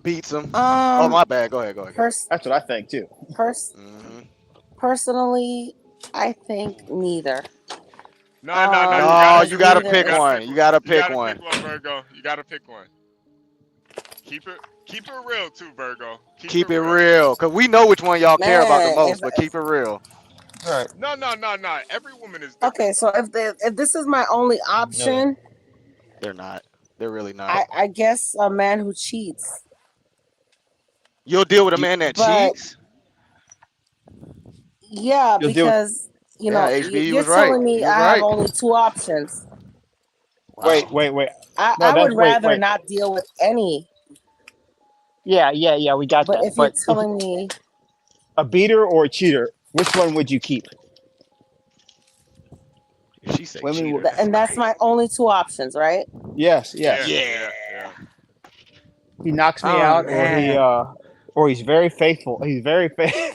B: Beats him. Oh my bad. Go ahead.
D: That's what I think too.
S: Personally, I think neither.
T: No.
B: You gotta pick one. You gotta pick one.
T: Pick one, Virgo. You gotta pick one. Keep it real too, Virgo.
B: Keep it real, cause we know which one y'all care about the most. But keep it real.
D: All right.
T: No. Every woman is different.
S: Okay, so if this is my only option,
B: They're not. They're really not.
S: I guess a man who cheats.
B: You'll deal with a man that cheats.
S: Yeah,
B: You'll deal
S: because you know
B: HB,
S: you're telling me I have only two options.
D: Wait.
S: I would rather not deal with any.
D: Yeah, we got
S: But
D: that.
S: if you're telling me
D: a beater or a cheater, which one would you keep?
B: She said cheater.
S: And that's my only two options, right?
D: Yes.
T: Yeah.
D: He knocks me
S: Oh,
D: out,
S: man.
D: or he's very faithful. He's very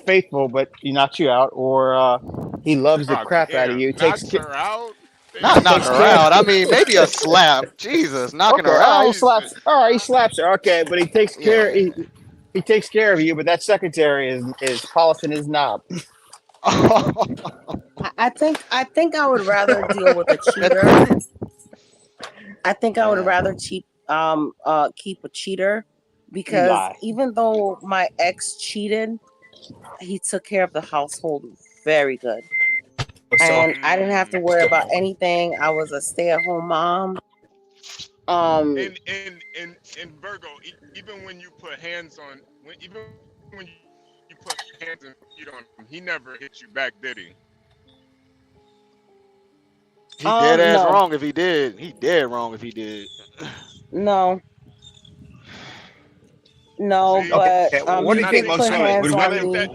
D: faithful, but he knocks you out, or he loves the crap out of you.
T: Knocks her out.
B: Not knock her out. I mean, maybe a slap. Jesus, knocking her out.
D: He slaps. All right, he slaps her. Okay, but he takes care. He takes care of you, but that secretary is polishing his knob.
S: I think I would rather deal with a cheater. I think I would rather keep a cheater
D: because
H: lie.
D: even though my ex cheated, he took care of the household very good.
H: So
D: And I didn't have to worry about anything. I was a stay-at-home mom.
T: And Virgo, even when you put hands on, even when you put hands and feet on him, he never hit you back, did he?
B: He dead ass
D: No,
B: wrong if he did. He dead wrong if he did.
D: no, no,
T: See,
D: but
H: what do
D: he
H: you
T: and I
H: think
D: did
T: think
H: most
D: put
H: women?
D: hands
T: and I
D: on
T: think
D: me.
T: that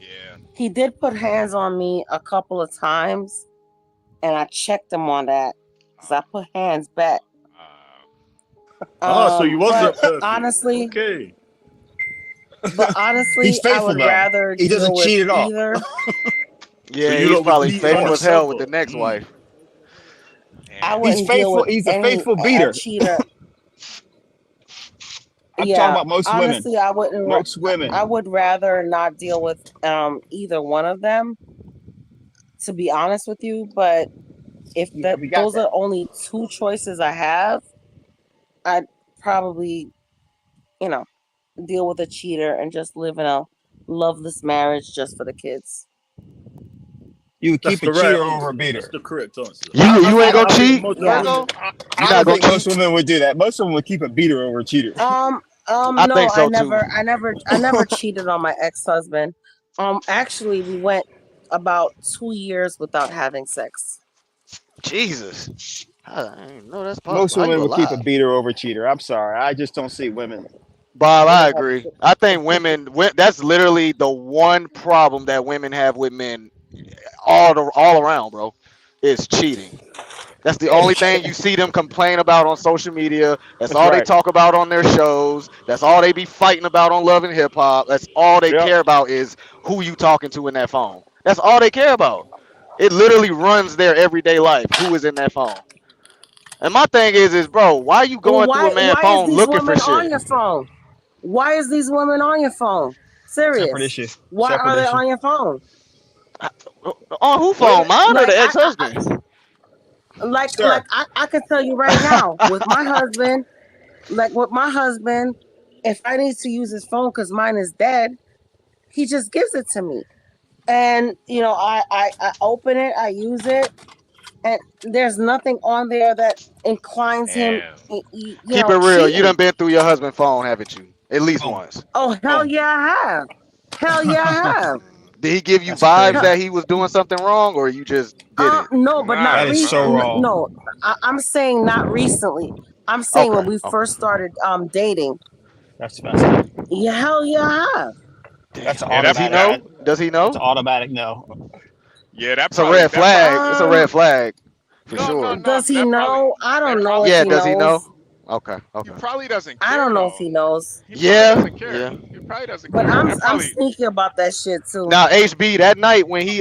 T: yeah.
D: He did put hands on me a couple of times, and I checked him on that because I put hands back.
C: So you wasn't
D: But
C: perfect.
D: honestly,
C: Okay.
H: He's
D: I
H: faithful
D: would
H: though.
D: rather
H: He
D: deal
H: doesn't
D: with
H: cheat at all.
D: either.
C: So
B: Yeah,
C: you
B: he's
C: lot was
B: probably
C: beating on
B: faithful
C: a
B: as hell with
C: supper.
B: the next wife.
D: I
T: Damn.
H: He's
D: wouldn't deal
H: faithful.
D: with
H: He's a
D: any
H: faithful
D: a
H: beater.
D: cheater.
H: I'm talking
D: Yeah,
H: about most women.
D: honestly, I wouldn't.
H: Most women.
D: I would rather not deal with either one of them. To be honest with you, but if
H: Yeah, we got
D: those
H: that.
D: are only two choices I have, I'd probably, you know, deal with a cheater and just live in a loveless marriage just for the kids.
H: You would
C: That's
H: keep a
C: the right
H: cheater over
C: answer.
H: a
C: That's
H: beater.
C: the correct answer.
B: You ain't gonna
C: I think
B: cheat,
C: most
D: Yeah.
C: women.
B: Virgo? You
H: I
B: not
H: don't
B: gonna
H: think most
B: cheat?
H: women would do that. Most of them would keep a beater over a cheater.
B: I
D: No,
B: think so too.
D: I never cheated on my ex-husband. Actually, we went about 2 years without having sex.
B: Jesus. I didn't know that's
H: Most
B: possible. How you
H: women would keep a
B: alive?
H: beater over a cheater. I'm sorry. I just don't see women.
B: Bob, I
H: Women have.
B: agree. I think that's literally the one problem that women have with men all around, bro. Is cheating. That's the only thing you see them complain about on social media. That's
H: That's
B: all they
H: right.
B: talk about on their shows. That's all they be fighting about on Love and Hip Hop. That's all they
H: Yep.
B: care about is who you talking to in that phone. That's all they care about. It literally runs their everyday life. Who is in that phone? And my thing is bro, why you
D: Well,
B: going through a man's
D: why is
B: phone
D: these
B: looking for
D: women on
B: shit?
D: your phone? Why is these women on your phone?
H: Separate
D: Serious.
H: issue.
D: Why
H: Separate
D: are they
H: issue.
D: on your phone?
B: On who
H: Women.
B: phone? Mine or
D: Like
B: the ex-husband?
H: Sir.
D: I can tell you right now with my husband, if I need to use his phone because mine is dead, he just gives it to me. And I open it, I use it, and there's nothing on there that inclines him,
T: Damn.
B: Keep it real. You
D: cheating.
B: done been through your husband's phone, haven't you? At least
H: Oh.
B: once.
D: Oh hell
H: Oh.
D: yeah, I have. Hell yeah, I have.
B: Did he give you
H: That's
B: vibes
H: crazy.
B: that he was doing something wrong, or you just didn't?
D: No, but not
H: That
T: Nice,
H: is so
T: man.
D: recently.
H: wrong.
D: No, I'm saying not recently. I'm saying when
B: Okay,
D: we
B: okay.
D: first started dating.
H: That's messed up.
D: Yeah, hell yeah, I have.
H: That's an
B: Damn.
T: Yeah,
B: Does he
H: automatic.
T: that
B: know? Does he
H: That's
B: know?
H: an automatic no.
T: yeah, that
B: It's a
T: probably
B: red
T: that probably
B: flag. It's a red
D: Um,
B: flag for
T: no no
B: sure.
T: no.
D: does he know? I
T: That
D: don't know if
T: probably
B: Yeah,
D: he
B: does he know?
D: knows.
B: Okay,
T: he
B: okay.
T: probably doesn't
D: I
T: care
D: don't know if
T: though.
D: he knows.
T: He probably
B: Yeah,
T: doesn't care.
B: yeah.
T: He probably doesn't
D: But
T: care. That
D: I'm
T: probably
D: sneaky about that shit too.
B: Now HB that night when he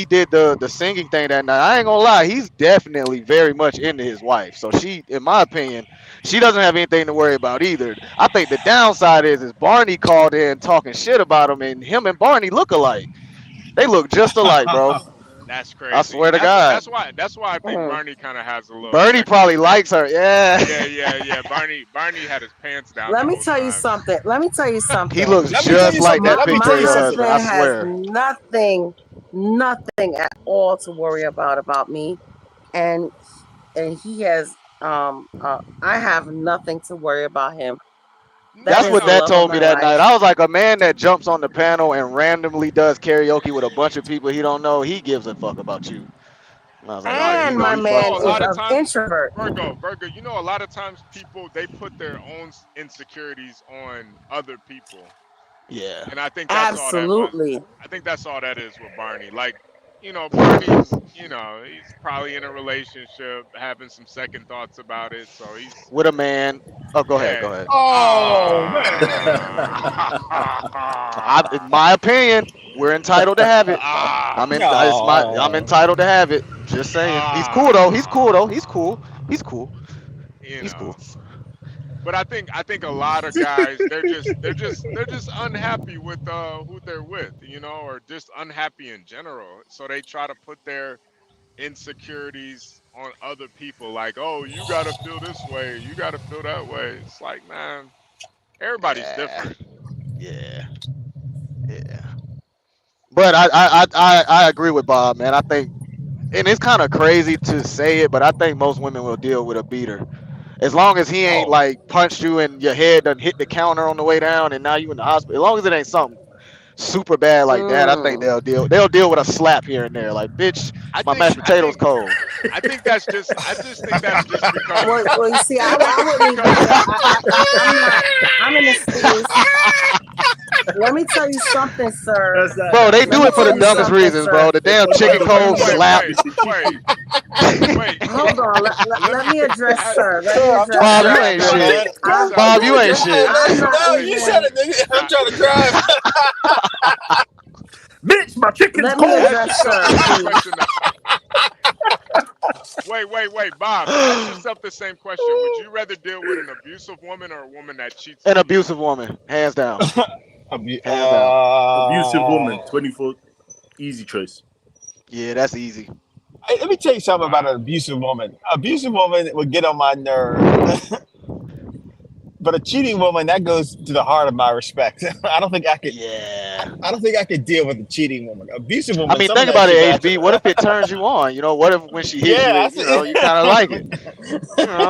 B: did the singing thing that night, I ain't gonna lie, he's definitely very much into his wife. So she, in my opinion, she doesn't have anything to worry about either. I think the downside is Barney called in talking shit about him and Barney look alike. They look just alike, bro.
T: that's
B: I
T: crazy.
B: swear to God.
T: That's why I think
D: Mhm.
T: Bernie kind of has a little
B: Bernie
T: second
B: probably likes her.
T: Yeah,
B: Yeah.
T: yeah, yeah. Barney had his pants down the
D: Let me
T: whole
D: tell you
T: time.
D: something. Let me tell you
B: He
D: something.
B: looks
H: Let me tell
B: just
H: you
B: like
H: something.
B: that
H: Let me
B: picture
H: tell
B: of
H: you
B: your
D: My
H: something.
B: husband. I
D: husband has
B: swear.
D: nothing at all to worry about me, and he has I have nothing to worry about him. That
B: That's
D: is
B: what
D: the
T: No,
B: that
D: love of
B: told me
D: my
B: that
D: life.
B: night. I was like, a man that jumps on the panel and randomly does karaoke with a bunch of people he don't know, he gives a fuck about you. And I was like,
T: no.
B: yeah,
D: And my
B: he
T: You
D: man
T: know,
B: fucking
T: a
D: is
T: lot
B: with
T: of
B: her.
D: an
T: times,
D: introvert.
T: Virgo. You know, a lot of times people they put their own insecurities on other people,
B: Yeah.
T: and I think that's all that was.
D: Absolutely.
T: I think that's all that is with Barney. Like, Barney's, he's probably in a relationship, having some second thoughts about it. So he's,
B: With a man. Oh, go ahead.
T: yeah.
B: Go ahead.
H: Oh
B: In my opinion, we're entitled to have it. I'm
H: no.
B: entitled to have it. Just saying. He's cool though. He's cool though. He's cool. He's cool.
T: you
B: He's
T: know.
B: cool.
T: But I think a lot of guys they're just unhappy with who they're with, or just unhappy in general. So they try to put their insecurities on other people. Like, oh, you gotta feel this way, you gotta feel that way. It's like, man, everybody's
B: Yeah,
T: different.
B: yeah, yeah. But I agree with Bob, man. I think, and it's kind of crazy to say it, but I think most women will deal with a beater as long as he ain't
R: Oh,
B: like punched you and your head done hit the counter on the way down, and now you in the hospital. As long as it ain't something super bad like that, I think
S: Mm.
B: they'll deal with a slap here and there. Like, bitch,
T: I
B: my
T: think
B: mashed
T: I
B: potatoes
T: think
B: cold.
T: I just think that's just because
S: Well, you see,
T: I think
S: I
T: it's
S: wouldn't even
T: because
S: say I'm not. I'm in a space. Let me tell you something, sir.
C: That's that.
B: Bro, they
S: Let
B: do
S: me
B: it for
C: Hold
B: the
S: tell
C: on,
S: you
B: dumbest
C: Sam.
S: something,
B: reasons, bro.
S: sir.
B: The
C: Hey,
B: damn
C: hold on,
B: chicken
C: hold on.
B: cold slap.
T: Wait.
S: Hold on. Let me address,
T: I,
S: sir. Let me
H: Sir, I'm
S: address,
H: trying
B: Bob,
H: to
B: you
S: sir.
H: drive
B: ain't
H: now,
B: shit.
H: man.
S: I'm,
B: Bob, you ain't
H: Hey,
B: shit.
S: I'm
H: listen,
S: not
H: no, you said
S: even.
H: it, nigga. I'm trying to drive.
C: Bitch, my chicken's
S: Let me
C: cold.
T: ask
S: address,
T: yourself the
S: sir,
T: same
S: please.
T: question. Wait, Bob. Ask yourself the same question. Would you rather deal with an abusive woman or a woman that cheats
B: An
T: on you?
B: abusive woman, hands down,
H: Abu-
B: hands down.
C: Abusive
H: Uh,
C: woman, 24, easy choice.
B: Yeah, that's easy.
H: Hey, let me tell you something about an
T: Wow.
H: abusive woman. Abusive woman would get on my nerve, but a cheating woman that goes to the heart of my respect. I don't think I could.
B: Yeah.
H: I don't think I could deal with a cheating woman. Abusive
B: I
H: woman,
B: mean,
H: some of
B: think
H: that
B: about
H: shit.
B: it, HB. What if it turns you on? What if when she hit you,
H: Yeah,
B: it, you kind of like it.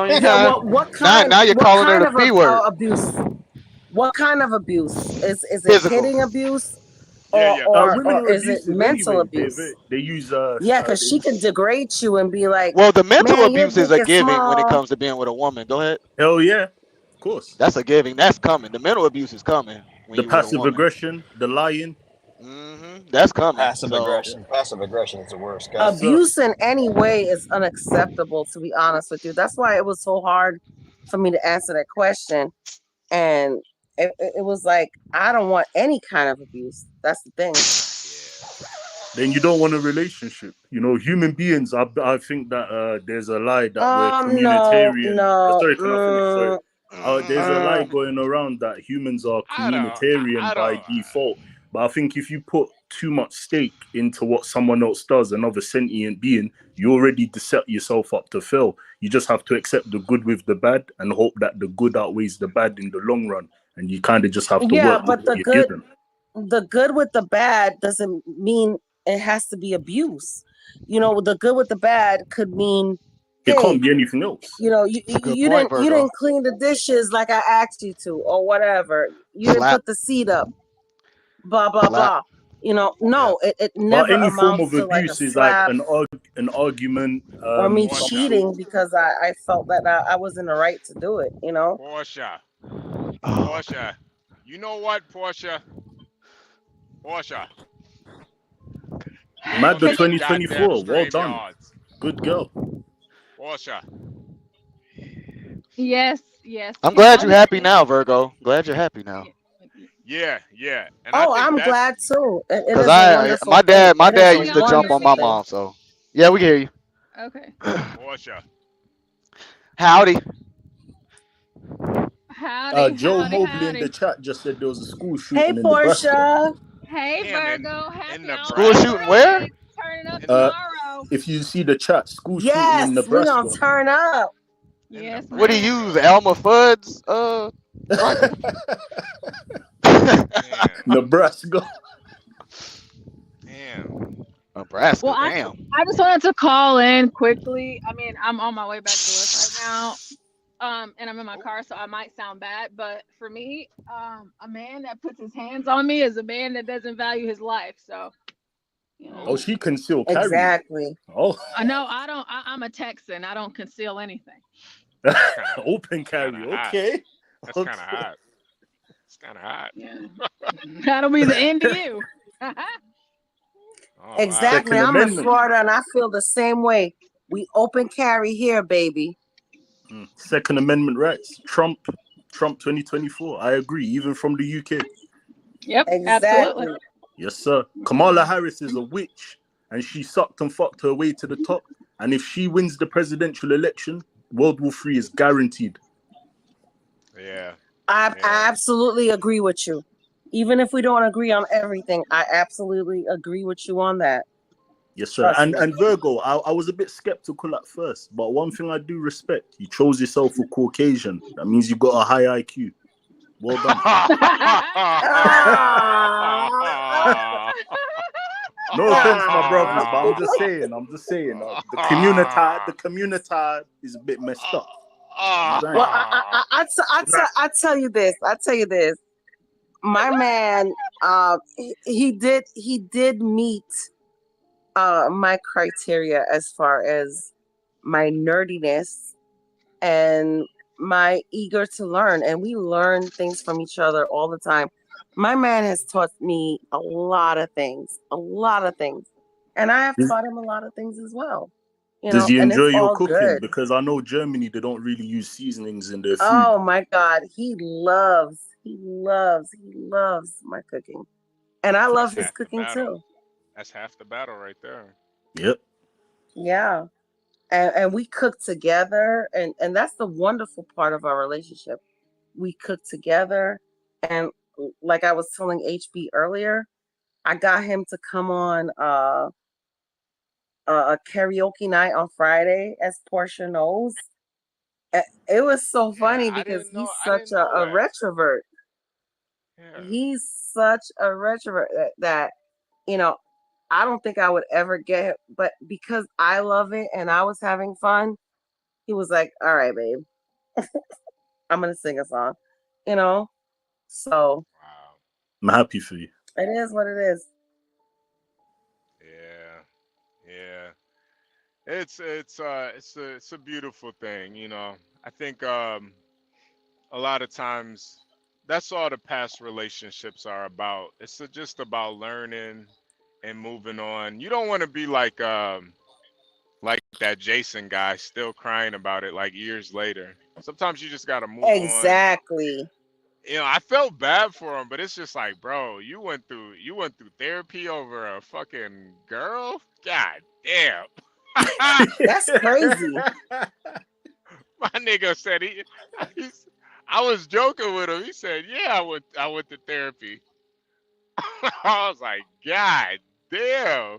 B: You
S: Yeah.
B: kind of
S: What
B: now you're
S: what
B: calling her
S: kind
B: the
S: of
B: B word.
S: abuse? What kind of abuse is it?
B: Physical.
S: Hitting abuse,
T: Yeah,
C: Women
S: or
C: are
S: is it
C: abusive
S: mental
C: anyway.
S: abuse?
C: They use
S: Yeah, because she can degrade you and be like,
B: Well, the mental
S: "Man, your
B: abuse is
S: dick
B: a
S: is
B: giving when it
S: small."
B: comes to being with a woman. Go ahead.
C: hell yeah, of course.
B: That's a giving. That's coming. The mental abuse is coming when
C: The
B: you with a
C: passive
B: woman.
C: aggression, the lying.
B: That's coming.
H: Passive
B: So
H: aggression. Passive aggression is the worst,
C: Yes,
H: God.
C: sir.
S: Abuse in any way is unacceptable. To be honest with you, that's why it was so hard for me to answer that question. And it was like, I don't want any kind of abuse. That's the thing.
C: Then you don't want a relationship. Human beings. I think that there's a lie that we're
S: No,
C: communitarian.
S: no.
C: Sorry, can I finish? Sorry. There's a lie
S: Mm.
C: going around that humans are
T: I don't.
C: communitarian
T: I
C: by
T: don't.
C: default. But I think if you put too much stake into what someone else does, another sentient being, you already set yourself up to fail. You just have to accept the good with the bad and hope that the good outweighs the bad in the long run. And you kind of just have to
S: Yeah,
C: work with
S: but
C: what you're given.
S: the good with the bad doesn't mean it has to be abuse. The good with the bad could mean,
C: It can't
S: hey,
C: be anything else.
S: you
B: it's a good
S: you
B: point,
S: didn't you
B: Virgo.
S: didn't clean the dishes like I asked you to, or whatever. You didn't
B: Slap,
S: put the seat up, blah blah
B: slap.
S: blah.
B: Yeah.
S: No, it
C: But
S: never
C: any form
S: amounts
C: of
S: to like a
C: abuse is like
S: slap
C: an argument,
S: or me
C: some
T: Portia.
C: sort.
S: cheating because I felt that I was in the right to do it.
T: Portia.
B: Oh, okay.
T: Portia. You know what, Portia? Portia. You ain't
C: Mad
T: gonna
C: the
T: be in
C: 2024.
T: goddamn
C: Well
T: stream
C: done.
T: yards.
C: Good girl.
T: Portia.
I: Yes, yes.
B: I'm
I: Can
B: glad
I: y'all
B: you're
I: hear
B: happy
I: me?
B: now, Virgo. Glad you're happy now.
T: Yeah. And I
S: Oh,
T: think
S: I'm
T: that's
S: glad too. It
B: Cause
S: is a wonderful
B: my
S: thing.
B: dad, my
S: It is
B: dad
S: a
I: Can
B: used to
I: y'all hear
B: jump on
S: wonderful
B: my
I: me?
S: thing.
B: mom. So yeah, we can hear you.
I: Okay.
T: Portia.
B: Howdy.
I: Howdy,
C: Joe
I: howdy,
C: Mobley in the
I: howdy.
C: chat just said there was a school
S: Hey,
C: shooting in Nebraska.
S: Portia.
I: Hey,
T: Damn,
I: Virgo.
T: in
I: Happy
B: School
I: almost
T: Nebraska.
B: shooting where?
I: Friday. Turning up
T: In
C: Uh,
I: tomorrow.
C: if you see the chat, school shooting in
S: Yes, we're gonna
C: Nebraska.
S: turn up.
T: in
I: Yes,
B: What do you
I: ma'am.
B: use?
T: Nebraska.
B: Elmer Fudd's rifle?
T: Damn.
C: Nebraska.
T: Damn.
I: Well,
B: Nebraska,
I: I
B: damn.
I: I just wanted to call in quickly. I mean, I'm on my way back to work right now. And I'm in my car, so I might sound bad, but for me, a man that puts his hands on me is a man that doesn't value his life. So,
C: Oh, she can still carry.
S: Exactly.
C: Oh,
I: I know I don't. I'm a Texan. I don't conceal anything.
T: That's kind of
C: open
T: that's kind
C: carry.
T: of hot.
C: Okay.
T: That's kind of hot. It's kind of hot.
I: Yeah. That'll be the end of you.
T: Oh wow.
S: Exactly.
C: Second
S: I'm in
C: Amendment.
S: Florida and I feel the same way. We open carry here, baby.
C: Second Amendment rights. Trump 2024. I agree. Even from the UK.
I: Yep, absolutely.
S: Exactly.
C: Yes, sir. Kamala Harris is a witch, and she sucked and fucked her way to the top. And if she wins the presidential election, World War III is guaranteed.
T: Yeah.
S: I absolutely agree with you. Even if we don't agree on everything, I absolutely agree with you on that.
C: Yes, sir.
S: Trust
C: And
S: me.
C: Virgo, I was a bit skeptical at first, but one thing I do respect, you chose yourself for Caucasian. That means you got a high IQ. Well done. No offense, my brothers, but I'm just saying. The community is a bit messed up.
S: Well, I tell you this. My man, he did meet my criteria as far as my nerdiness and my eager to learn, and we learn things from each other all the time. My man has taught me a lot of things, and I have taught him a lot of things as well.
C: Does he
S: And
C: enjoy
S: it's
C: your
S: all
C: cooking?
S: good.
C: Because I know Germany, they don't really use seasonings in their food.
S: Oh my God, he loves my cooking, and I love his cooking too.
T: That's half the battle right there.
C: Yep.
S: Yeah. And we cook together, and that's the wonderful part of our relationship. We cook together, and like I was telling HB earlier, I got him to come on a karaoke night on Friday, as Portia knows. It was so funny because he's such a retrovert.
T: Yeah.
S: He's such a retrovert that I don't think I would ever get it, but because I love it and I was having fun, he was like, "All right, babe, I'm gonna sing a song," So
C: I'm happy for you.
S: it is what it is.
T: Yeah. It's a beautiful thing, I think a lot of times that's all the past relationships are about. It's just about learning and moving on. You don't want to be like that Jason guy still crying about it like years later. Sometimes you just gotta move on.
S: Exactly.
T: I felt bad for him, but it's just like, bro, you went through therapy over a fucking girl? God damn.
S: That's crazy.
T: My nigga said I was joking with him. He said, "Yeah, I went to therapy." I was like, "God damn."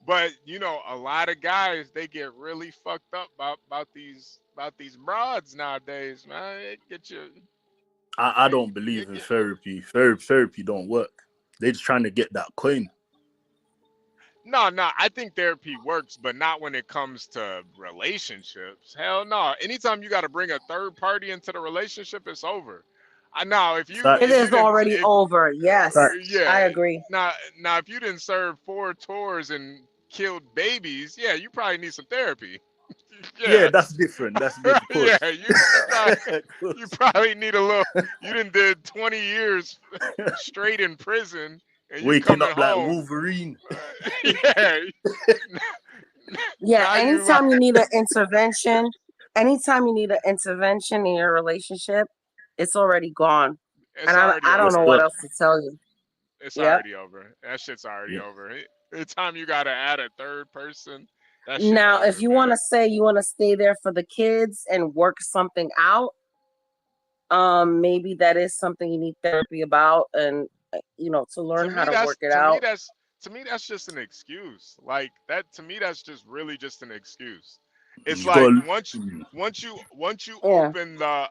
T: But a lot of guys, they get really fucked up about these broads nowadays, man. It get you.
C: I don't believe in therapy. Therapy don't work. They're just trying to get that coin.
T: No, I think therapy works, but not when it comes to relationships. Hell no. Anytime you got to bring a third party into the relationship, it's over. Now if you
S: It is already over. Yes, I agree.
T: Now if you didn't serve 4 tours and killed babies, yeah, you probably need some therapy.
C: Yeah, that's different. That's different.
T: Yeah, you probably need a little. You done did 20 years straight in prison, and you
C: waking
T: coming
C: up like
T: home.
C: Wolverine.
T: Yeah.
S: Yeah. Anytime you need an intervention, in your relationship, it's already gone. And I don't know what else to tell you.
T: It's already over. That shit's already over. Anytime you gotta add a third person.
S: Now, if you want to say you want to stay there for the kids and work something out, maybe that is something you need therapy about, and to learn how to work it out.
T: To me, that's just an excuse. Like that. To me, that's just really just an excuse. It's like once you open the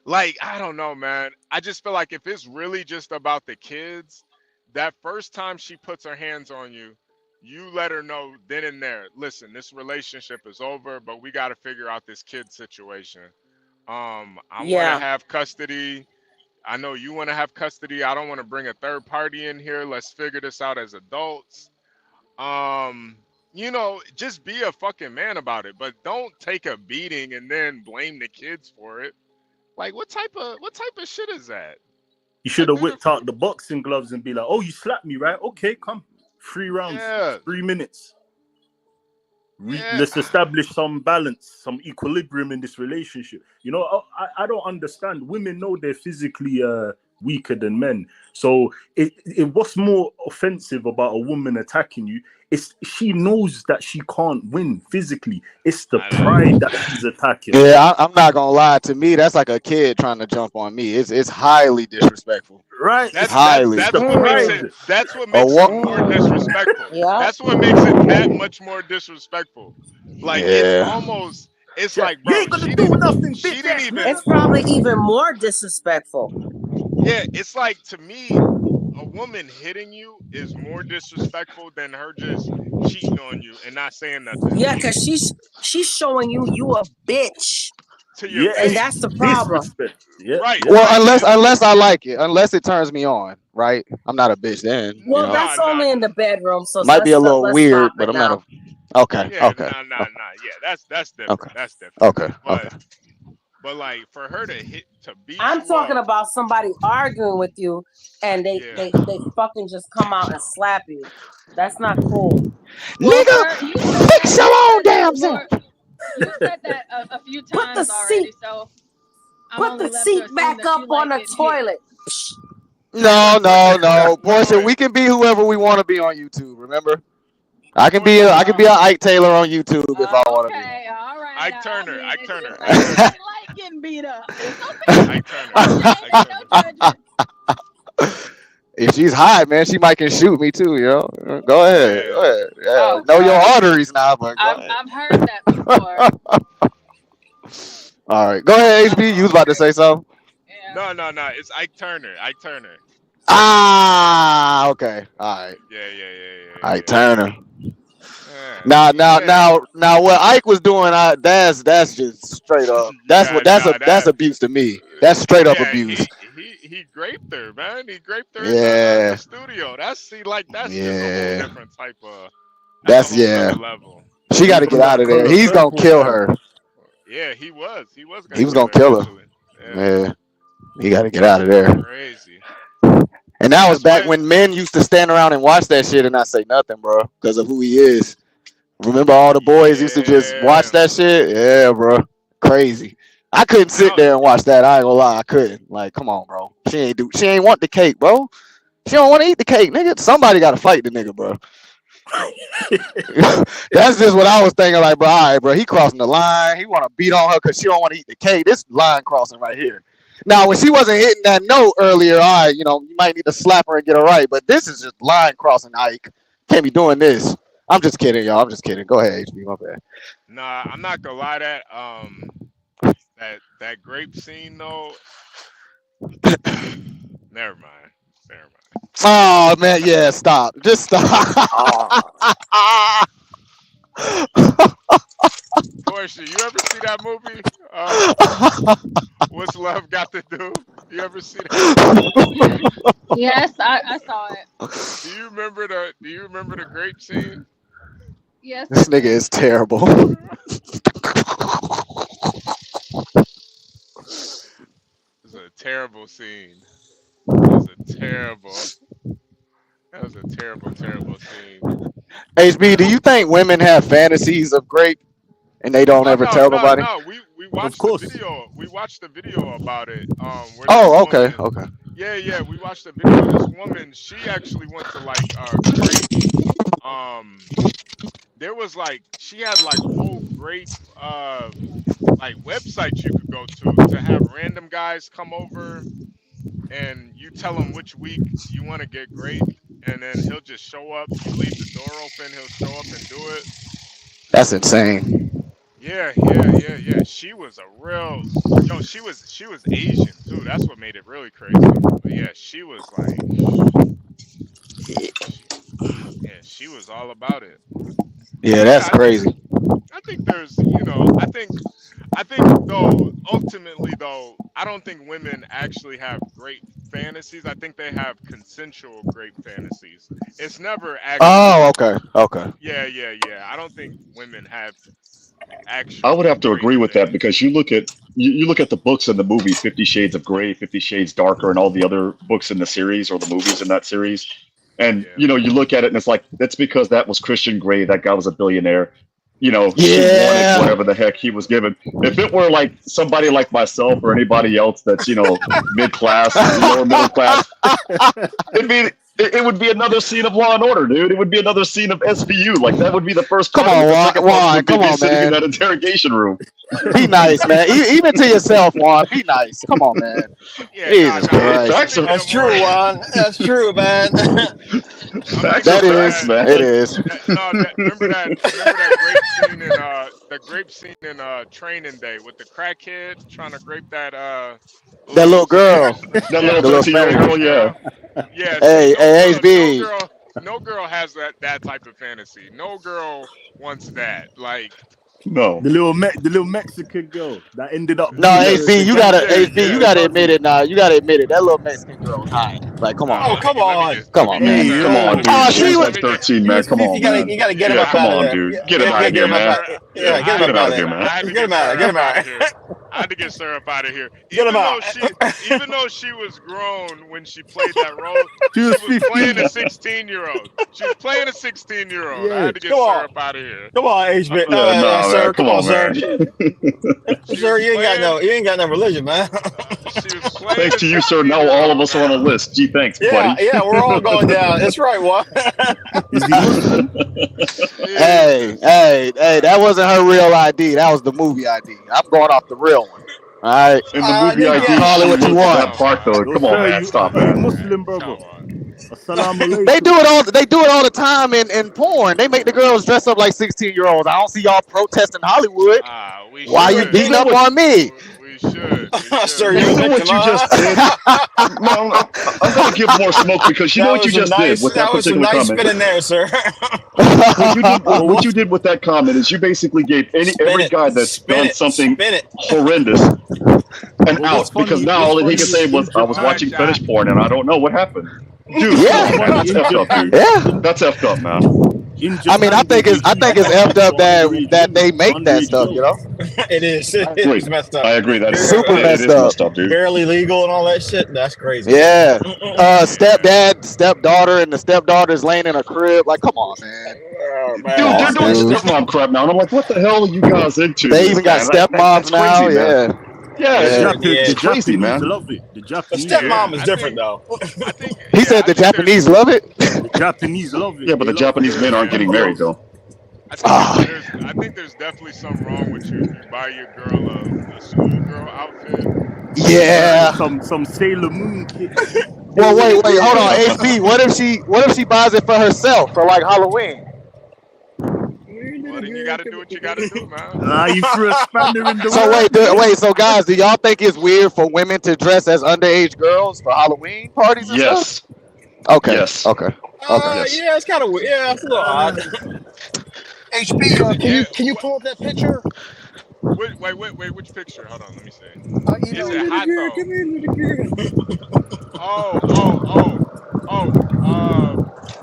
T: like, I don't know, man. I just feel like if it's really just about the kids, that first time she puts her hands on you, you let her know then and there, listen, this relationship is over, but we got to figure out this kid situation. I want to have custody. I know you want to have custody. I don't want to bring a third party in here. Let's figure this out as adults. Just be a fucking man about it, but don't take a beating and then blame the kids for it. Like, what type of shit is that?
C: You should have whipped out the boxing gloves and be like, "Oh, you slapped me, right? Okay, come. 3 rounds, 3 minutes. Let's establish some balance, some equilibrium in this relationship." I don't understand. Women know they're physically weaker than men. So what's more offensive about a woman attacking you? It's she knows that she can't win physically. It's the pride that she's attacking.
B: Yeah, I'm not gonna lie. To me, that's like a kid trying to jump on me. It's highly disrespectful.
C: Right?
B: It's highly.
T: That's what makes it. That's what makes it more disrespectful.
S: Yeah.
T: That's what makes it that much more disrespectful. Like it's almost. It's like, bro, she didn't even.
S: It's probably even more disrespectful.
T: Yeah, it's like, to me, a woman hitting you is more disrespectful than her just cheating on you and not saying nothing.
S: Yeah, because she's showing you a bitch.
T: To your
S: and that's the problem.
C: Yeah.
T: Right.
B: Well, unless I like it, unless it turns me on, right? I'm not a bitch then.
S: Well, that's only in the bedroom, so
B: might be a little
S: let's
B: weird,
S: stop
B: but
S: it
B: I'm
S: now.
B: not a. Okay.
T: Yeah,
B: Okay.
T: Nah. Yeah, that's different.
B: Okay.
T: That's different.
B: Okay.
T: But like, for her to beat
S: I'm
T: you
S: talking
T: up,
S: about somebody arguing with you and they fucking just come out and slap you. That's not cool.
B: Nigga, fix your own damn self.
I: You said that a few times already, so
S: Put the seat back up on the toilet.
B: No. Portia, we can be whoever we want to be on YouTube. Remember, I can be a Ike Taylor on YouTube if I want to be.
I: Okay, all right.
T: Ike Turner.
I: I like getting beat up. It's okay.
B: If she's hot, man, she might can shoot me too. You know, go ahead. Yeah. Know your arteries now, but go ahead.
I: I've heard that before.
B: All right, go ahead, HB. You was about to say something.
T: No. It's Ike Turner.
B: Ah, okay. All right.
T: Yeah.
B: Ike Turner. Now, what Ike was doing, that's just straight up. That's abuse to me. That's straight up abuse.
T: He raped her, man. He raped her
B: Yeah.
T: in the studio. That's just a whole different type of.
B: That's
T: a whole other level.
B: She got to get out of there. He's gonna kill her.
T: Yeah, he was. He was
B: gonna kill her. Yeah. He got to get out of there.
T: Crazy.
B: And that was back when men used to stand around and watch that shit and not say nothing, bro, because of who he is. Remember, all the boys used to just watch that shit. Yeah, bro, crazy. I couldn't sit there and watch that. I ain't gonna lie, I couldn't. Like, come on, bro. She ain't want the cake, bro. She don't want to eat the cake, nigga. Somebody got to fight the nigga, bro. That's just what I was thinking. Like, bro, all right, bro. He crossing the line. He want to beat on her because she don't want to eat the cake. This line crossing right here. Now, when she wasn't hitting that note earlier, all right, you might need to slap her and get her right. But this is just line crossing, Ike. Can't be doing this. I'm just kidding, y'all. I'm just kidding. Go ahead, HB. My bad.
T: Nah, I'm not gonna lie. That grape scene though. Never mind.
B: Oh man, yeah. Stop. Just stop.
T: Portia, you ever see that movie? What's Love Got to Do? You ever see that?
I: Yes, I saw it.
T: Do you remember the grape scene?
I: Yes.
B: This nigga is terrible.
T: It's a terrible scene. That was a terrible scene.
B: HB, do you think women have fantasies of grape and they don't ever tell nobody?
T: No, we watched the video. We watched the video about it.
B: Okay.
T: Yeah. We watched the video. This woman, she actually went to grape. There was she had whole grape websites you could go to have random guys come over, and you tell him which week you want to get grape, and then he'll just show up. You leave the door open, he'll show up and do it.
B: That's insane.
T: Yeah. She was she was Asian too. That's what made it really crazy. But yeah, she was she was all about it.
B: Yeah, that's crazy.
T: I think there's, I think though, ultimately though, I don't think women actually have great fantasies. I think they have consensual great fantasies. It's never actually.
B: Oh, okay.
T: Yeah. I don't think women have actual.
V: I would have to agree with that because you look at the books in the movie 50 Shades of Grey, 50 Shades Darker, and all the other books in the series or the movies in that series. And you look at it and it's like, that's because that was Christian Grey. That guy was a billionaire. She wanted whatever the heck he was given. If it were like somebody like myself or anybody else that's mid class, lower middle class, it would be another scene of Law and Order, dude. It would be another scene of SVU. Like that would be the first part.
J: Come on,
V: the second
J: Juan.
V: would be
J: Come
V: me
J: on,
V: sitting in
J: man.
V: that interrogation room.
J: Be nice, man. Even to yourself, Juan. Be nice. Come on, man. Jesus Christ.
H: That's true, Juan. That's true, man.
J: That is, man. It is.
T: Remember that grape scene in Training Day with the crackhead trying to grape that
J: little girl.
V: That little 13-year-old girl, yeah.
T: Yeah.
J: Hey, HB.
T: No girl has that type of fantasy. No girl wants that. Like
V: no.
C: The little Mexican girl that ended up.
J: No, HB, you gotta admit it now. You gotta admit it. That little Mexican girl was high. Like, come on.
H: Oh, come on.
V: Come on, dude.
J: Oh, she was
V: like 13, man. Come on, man.
H: You gotta get him up out of there.
V: Dude. Get him out of here, man.
H: Yeah, get him out of here, man. Get him out. Get him out.
T: I had to get Sarah up out of here.
H: Get him out.
T: Even though she was grown when she played that role,
C: she was
T: playing a 16-year-old. She was playing a 16-year-old. I had to get Sarah up out of here.
H: Come on, HB. Sir. Come on, sir. Sir, you ain't got no religion, man.
V: Thanks to you, sir. Now all of us are on a list. Gee, thanks, buddy.
H: Yeah, we're all going down. That's right, what?
J: Hey, that wasn't her real ID. That was the movie ID. I'm going off the real one. All right.
V: In the movie ID,
J: call it what you want.
V: That part, though. Come on, man. Stop, man.
C: Muslim brother.
J: They do it all the time in porn. They make the girls dress up like 16-year-olds. I don't see y'all protesting Hollywood. Why you beating up on me?
T: We should.
H: Sir,
V: you know what you just did? No, I'm going to give more smoke because you know what you just did with that particular comment.
H: Spin in there, sir.
V: What you did with that comment is you basically gave every guy that's done something horrendous an out because now all he can say was, I was watching fetish porn and I don't know what happened. Dude, man, that's effed up, dude. Yeah. That's effed up, man.
J: I mean, I think it's effed up that they make that stuff, you know?
H: It is. It's messed up.
V: I agree. That is
J: super messed up,
V: dude.
H: Barely legal and all that shit. That's crazy.
J: Yeah. Stepdad, stepdaughter, and the stepdaughter's laying in a crib. Like, come on, man.
V: Dude, they're doing stepmom crap now. And I'm like, what the hell are you guys into?
J: They even got stepmoms now.
V: Yeah. Yeah, it's crazy, man.
C: The Japanese
H: stepmom is different, though.
J: He said the Japanese love it.
C: The Japanese love it.
V: Yeah, but the Japanese men aren't getting married, though.
T: I think there's definitely something wrong with you if you buy your girl a schoolgirl outfit.
J: Yeah.
C: Some Sailor Moon kid.
J: Well, wait, hold on, HB. What if she buys it for herself for like Halloween?
T: Well, then you gotta do what you gotta do, man.
C: You threw a spanner in the
J: So wait, so guys, do y'all think it's weird for women to dress as underage girls for Halloween parties and stuff? Okay.
V: Yes.
J: Okay.
H: Yeah, it's kind of weird. Yeah, it's a little odd.
K: HB, can you pull up that picture?
T: Wait, which picture? Hold on, let me see. Is it hot though?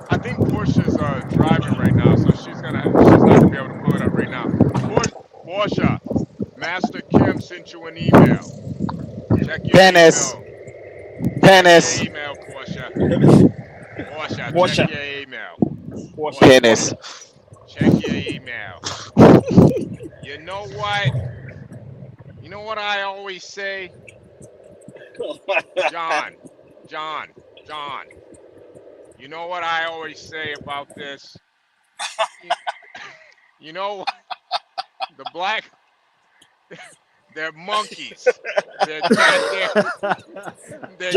T: I think Portia's driving right now, so she's not gonna be able to pull it up right now. Portia, Master Kim sent you an email. Check your
J: Penis.
T: email, Portia. Portia,
H: Portia.
T: check your email.
J: Penis.
T: Check your email. You know what? You know what I always say? John. You know what I always say about this? You know, the black, they're monkeys. They're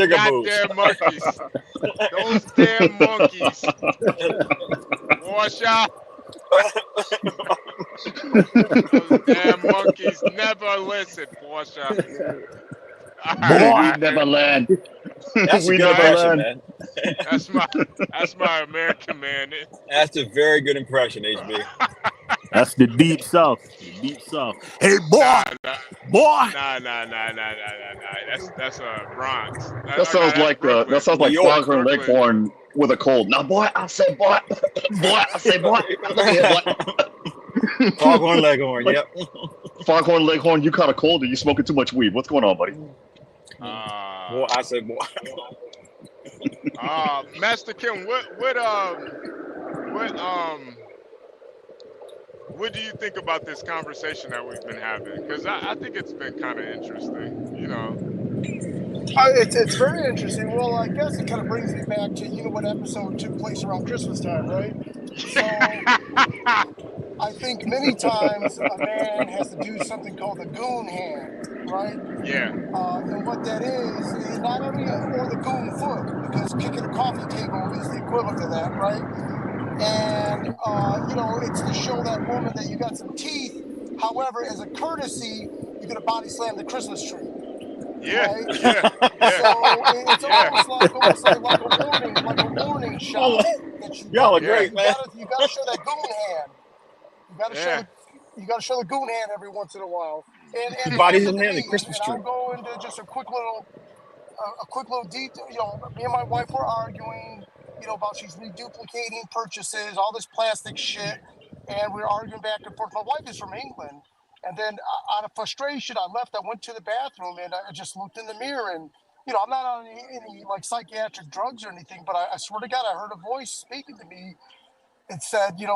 T: goddamn monkeys. Those damn monkeys. Wash out. Those damn monkeys never listen, Portia.
V: We never learn.
H: We never learn. Man.
T: That's my American man.
H: That's a very good impression, HB.
C: That's the deep south. Hey, boy. Boy.
T: Nah. That's Bronx.
V: That sounds like Foghorn Leghorn with a cold. Now, boy, I say boy. Boy, I say boy.
H: Foghorn Leghorn. Yep.
V: Foghorn Leghorn, you kind of cold or you smoking too much weed? What's going on, buddy?
H: Boy, I say boy.
T: what do you think about this conversation that we've been having? Because I think it's been kind of interesting, you know.
K: It's very interesting. Well, I guess it kind of brings me back to what episode took place around Christmas time, right? So I think many times a man has to do something called the goon hand, right?
T: Yeah.
K: And what that is not only or the goon foot, because kicking a coffee table is the equivalent to that, right? And it's to show that woman that you got some teeth. However, as a courtesy, you're gonna body slam the Christmas tree.
T: Yeah,
K: right?
T: yeah.
K: So it's almost like a warning shot that
H: Y'all are great, man.
K: You gotta show that goon hand. You gotta show the goon hand every once in a while. And
H: Bodies in there, the Christmas tree.
K: I'll go into just a quick little detail. Me and my wife were arguing, about she's reduplicating purchases, all this plastic shit, and we were arguing back and forth. My wife is from England, and then out of frustration, I left. I went to the bathroom and I just looked in the mirror, and I'm not on any like psychiatric drugs or anything, but I swear to God, I heard a voice speaking to me. It said, and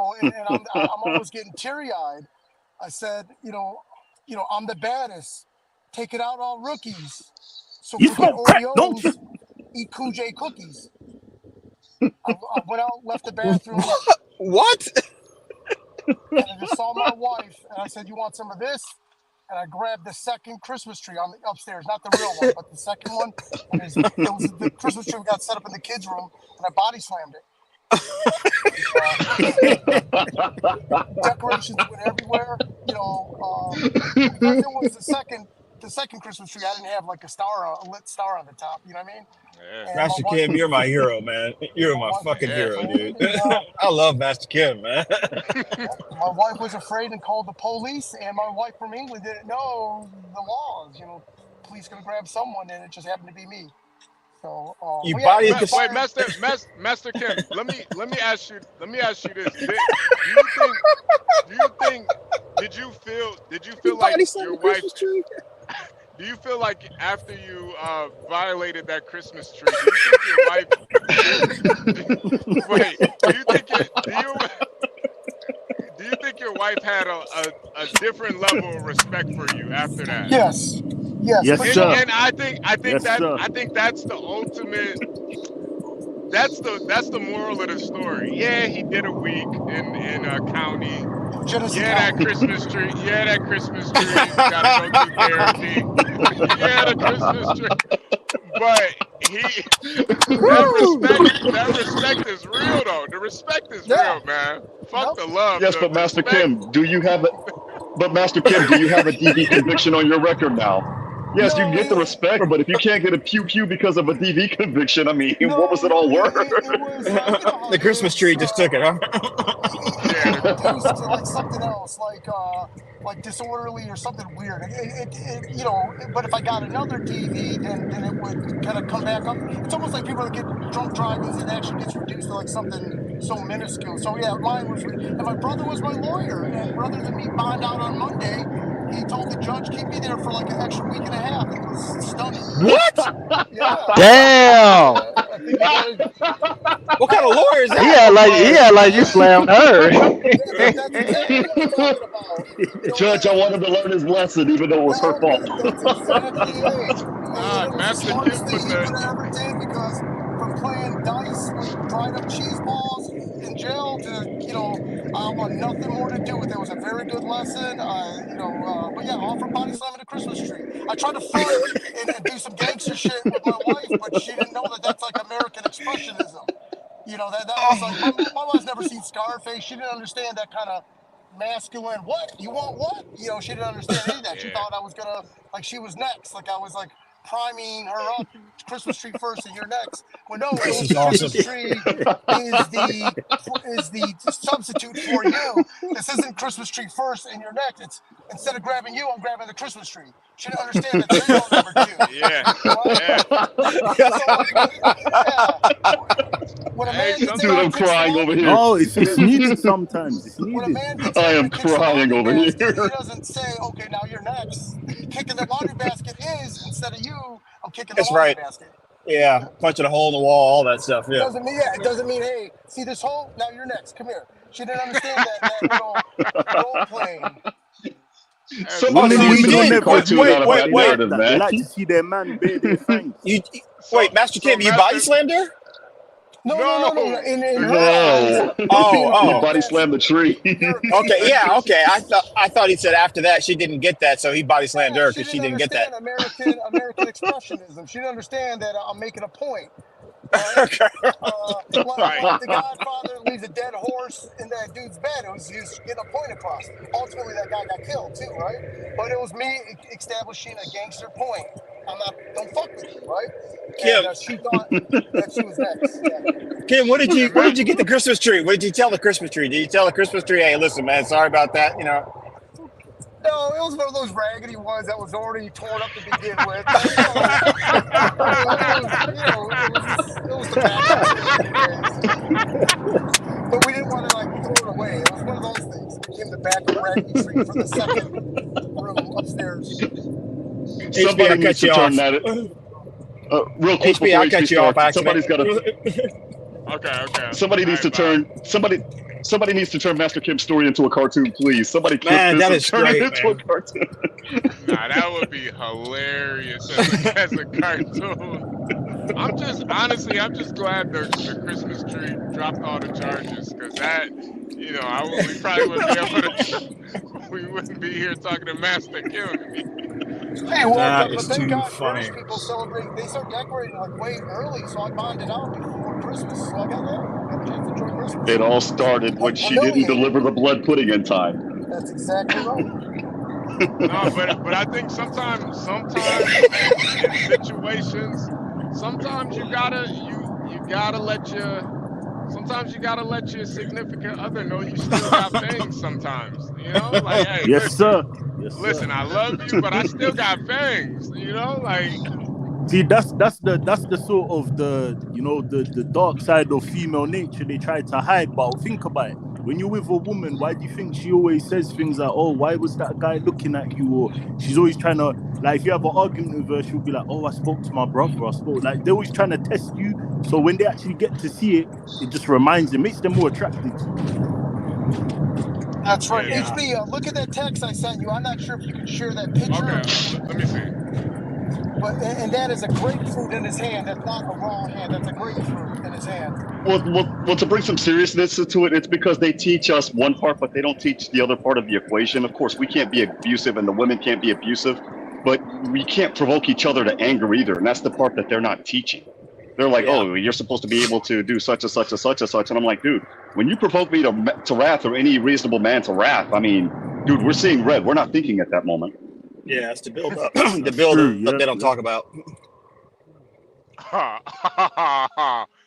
K: I'm almost getting teary-eyed. I said, I'm the baddest. Take it out on rookies. So
R: You
K: forget
R: smoke crack, don't
K: Oreos,
R: you?
K: eat J cookies. I went out, left the bathroom.
H: What?
K: And I just saw my wife, and I said, "You want some of this?" And I grabbed the second Christmas tree on the upstairs, not the real one, but the second one. And it was the Christmas tree we got set up in the kids' room, and I body slammed it. Decorations went everywhere, because it was the second Christmas tree. I didn't have like a lit star on the top. You know what I mean?
T: Yeah.
H: Master Kim, you're my hero, man. You're my fucking hero, dude. I love Master Kim, man.
K: My wife was afraid and called the police, and my wife from England didn't know the laws. Police gonna grab someone, and it just happened to be me. So
T: Master Kim, let me ask you this. Did you feel like your wife? Do you feel like after you violated that Christmas tree, do you think your wife had a different level of respect for you after that?
K: Yes.
R: Yes, sir.
T: And I think that's the ultimate. That's the moral of the story. Yeah, he did a week in a county. That Christmas tree. Yeah, that Christmas tree. You gotta go through therapy. Yeah, the Christmas tree. But that respect is real though. The respect is real, man. Fuck the love.
V: Yes, but Master Kim, do you have a DV conviction on your record now? Yes, you can get the respect, but if you can't get a pew because of a DV conviction, I mean, what was it all worth?
H: The Christmas tree just took it, huh?
K: Reduced to like something else, like disorderly or something weird. But if I got another DV, then it would kind of come back up. It's almost like people that get drunk driving and actually gets reduced to like something so minuscule. So yeah, mine was, and my brother was my lawyer, and rather than me bond out on Monday, he told the judge keep me there for like an extra week and a half. It was stunning.
J: What?
K: Yeah.
J: Damn.
H: What kind of lawyer is that?
J: He had like you slammed her.
V: Judge, I wanted to learn his lesson, even though it was her fault.
K: That's exactly it. Master Kim put that. Ever did, because from playing dice with dried up cheese balls in jail to I want nothing more to do with it. It was a very good lesson. But yeah, all for body slamming the Christmas tree. I tried to front and do some gangster shit with my wife, but she didn't know that that's like American expressionism. That was like my wife's never seen Scarface. She didn't understand that kind of masculine. What you want? What she didn't understand any of that. She thought I was gonna she was next. Like I was like priming her up. Christmas tree first, and you're next. Well, no, the Christmas tree is the substitute for you. This isn't Christmas tree first, and you're next. It's instead of grabbing you, I'm grabbing the Christmas tree. She didn't understand that serial number two. When a man gets
V: Dude, I'm crying over here.
R: Oh, it's needed sometimes. It's
K: when a
R: needed.
K: man gets
V: I am crying over here.
K: He doesn't say, "Okay, now you're next." Kicking the laundry basket is instead of you. I'm kicking the laundry basket.
H: Yeah, punching a hole in the wall, all that stuff. Yeah.
K: It doesn't mean, hey, see this hole? Now you're next. Come here. She didn't understand that little role playing.
V: Somebody needs to make a cartoon out of that narrative,
C: They
V: man.
C: like to see their man bare their fangs.
H: Wait, Master Kim, you body slammed her?
K: No. In her
V: No.
K: eyes,
V: He body slammed the tree.
H: Okay, yeah, okay. I thought he said after that she didn't get that, so he body slammed her because she didn't get that.
K: American expressionism. She didn't understand that I'm making a point. Like the Godfather leaves a dead horse in that dude's bed. He was getting a point across. Ultimately, that guy got killed too, right? But it was me establishing a gangster point. Don't fuck with you, right?
H: Kim.
K: And she thought that she was next. Yeah.
H: Kim, where did you get the Christmas tree? What did you tell the Christmas tree? Did you tell the Christmas tree, hey, listen, man, sorry about that, you know?
K: No, it was one of those raggedy ones that was already torn up to begin with. It was the back. But we didn't want to throw it away. It was one of those things. It became the back of raggedy tree for the second room upstairs.
V: Somebody needs to turn that. Real quick
H: HB, I'll cut you off.
V: Somebody's got to.
T: Okay.
V: Somebody needs to turn. Somebody needs to turn Master Kim's story into a cartoon, please. Somebody clip
H: Man,
V: this
H: that
V: and
H: is
V: turn
H: great,
V: it into a cartoon.
T: Nah, that would be hilarious as a cartoon. I'm just glad the Christmas tree dropped all the charges, because that, we probably wouldn't be able to. We wouldn't be here talking to Master Kim.
K: Hey, well,
E: That
K: but
E: is
K: thank
E: too
K: God
E: funny.
K: British people celebrate. They start decorating way early, so I bonded out before Christmas. So I got a chance to enjoy Christmas.
V: It all started when she didn't deliver the blood pudding in time.
K: That's exactly right.
T: No, but I think sometimes in situations, sometimes you gotta let your significant other know you still got things sometimes. Like, hey,
C: Yes, sir. Yes,
T: listen,
C: sir.
T: I love you, but I still got fangs. Like.
C: See, that's the sort of the dark side of female nature they try to hide. But think about it. When you're with a woman, why do you think she always says things like, "Oh, why was that guy looking at you?" Or she's always trying to, if you have an argument with her, she'll be like, "Oh, I spoke to my brother. They're always trying to test you. So when they actually get to see it, it just reminds them, makes them more attracted to you.
K: That's right.
T: Yeah.
K: HB, look at that text I sent you. I'm not sure if you can share that picture.
T: Okay, let me see.
K: And that is a grapefruit in his hand. That's not a raw hand. That's a grapefruit in his hand.
V: Well, to bring some seriousness to it, it's because they teach us one part, but they don't teach the other part of the equation. Of course, we can't be abusive and the women can't be abusive, but we can't provoke each other to anger either. And that's the part that they're not teaching. They're like, oh, you're supposed to be able to do such and such and such and such. And I'm like, dude, when you provoke me to wrath, or any reasonable man to wrath, I mean, dude, we're seeing red. We're not thinking at that moment.
H: Yeah, it's the build up. The build up they don't talk about.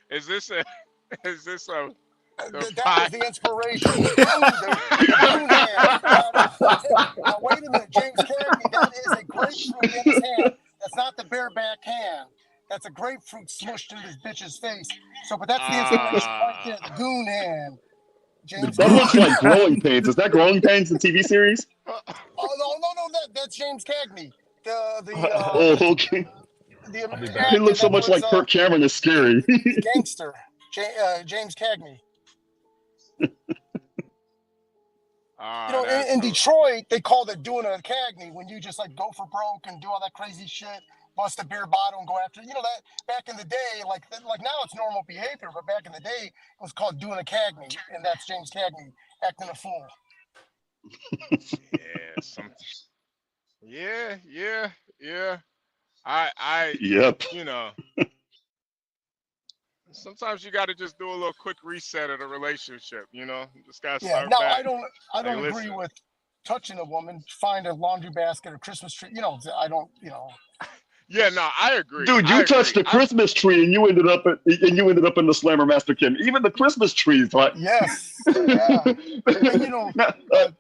T: Is this a
K: that was the inspiration. Now, wait a minute, James Cagney, that is a grapefruit in his hand. That's not the bareback hand. That's a grapefruit smushed in this bitch's face. So, but that's the inspiration right there, the goon hand. James
V: That looks like Growing Pains. Is that Growing Pains, the TV series?
K: Oh no, that's James Cagney.
V: Okay. He looks so much like Kirk Cameron is scary.
K: Gangster, James Cagney. In Detroit, they call it doing a Cagney when you just go for broke and do all that crazy shit, bust a beer bottle and go after. That back in the day, like now it's normal behavior, but back in the day it was called doing a Cagney, and that's James Cagney acting a fool.
T: Yeah. I
V: Yep.
T: Sometimes you got to just do a little quick reset of the relationship. Just got to start
K: No,
T: back.
K: I don't agree with touching a woman. Find a laundry basket or Christmas tree. I don't.
T: Yeah, no, I agree.
V: Dude, you touched the Christmas tree and you ended up in the Slammer Master Kim. Even the Christmas trees, like
K: yes, yeah. And,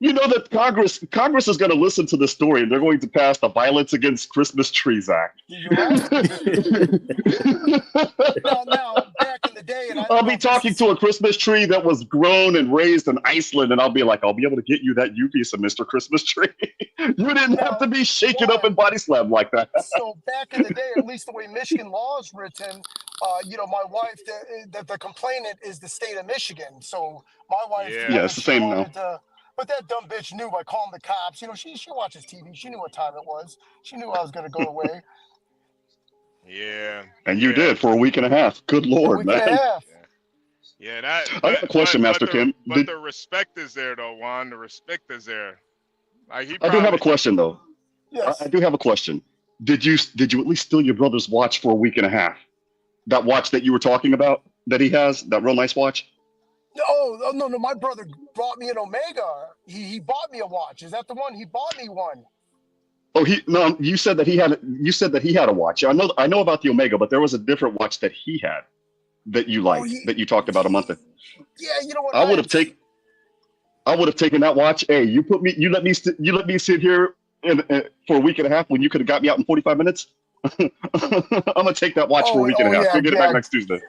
V: you know that Congress is going to listen to this story and they're going to pass the Violence Against Christmas Trees Act.
K: You're right. now, back in the day, and
V: I'll be talking to a Christmas tree that was grown and raised in Iceland, and I'll be like, I'll be able to get you that U visa, Mr. Christmas Tree. You didn't have to be shaken up and body slammed like that.
K: So back in the day, at least the way Michigan law is written, my wife, the complainant is the state of Michigan. So my wife,
V: Yeah, it's the
K: she
V: same now.
K: wanted to, but that dumb bitch knew by calling the cops. She watches TV. She knew what time it was. She knew I was going to go away.
T: Yeah.
V: And you did for a week and a half. Good Lord,
K: week and a
V: man.
K: half.
T: Yeah, that.
V: I got a question, Master Kim.
T: But the respect is there, though, Juan. The respect is there. Like
V: I do have a question, though.
K: Yes.
V: I do have a question. Did you at least steal your brother's watch for a week and a half? That watch that you were talking about that he has, that real nice watch?
K: Oh no! My brother bought me an Omega. He bought me a watch. Is that the one? He bought me one.
V: Oh, you said that he had a watch. I know about the Omega, but there was a different watch that he had that you liked, that you talked about a month ago.
K: Yeah, you know what?
V: I would have taken that watch. Hey, you let me sit here for a week and a half when you could have got me out in 45 minutes. I'm gonna take that watch for a week and a half. We'll get it back next Tuesday.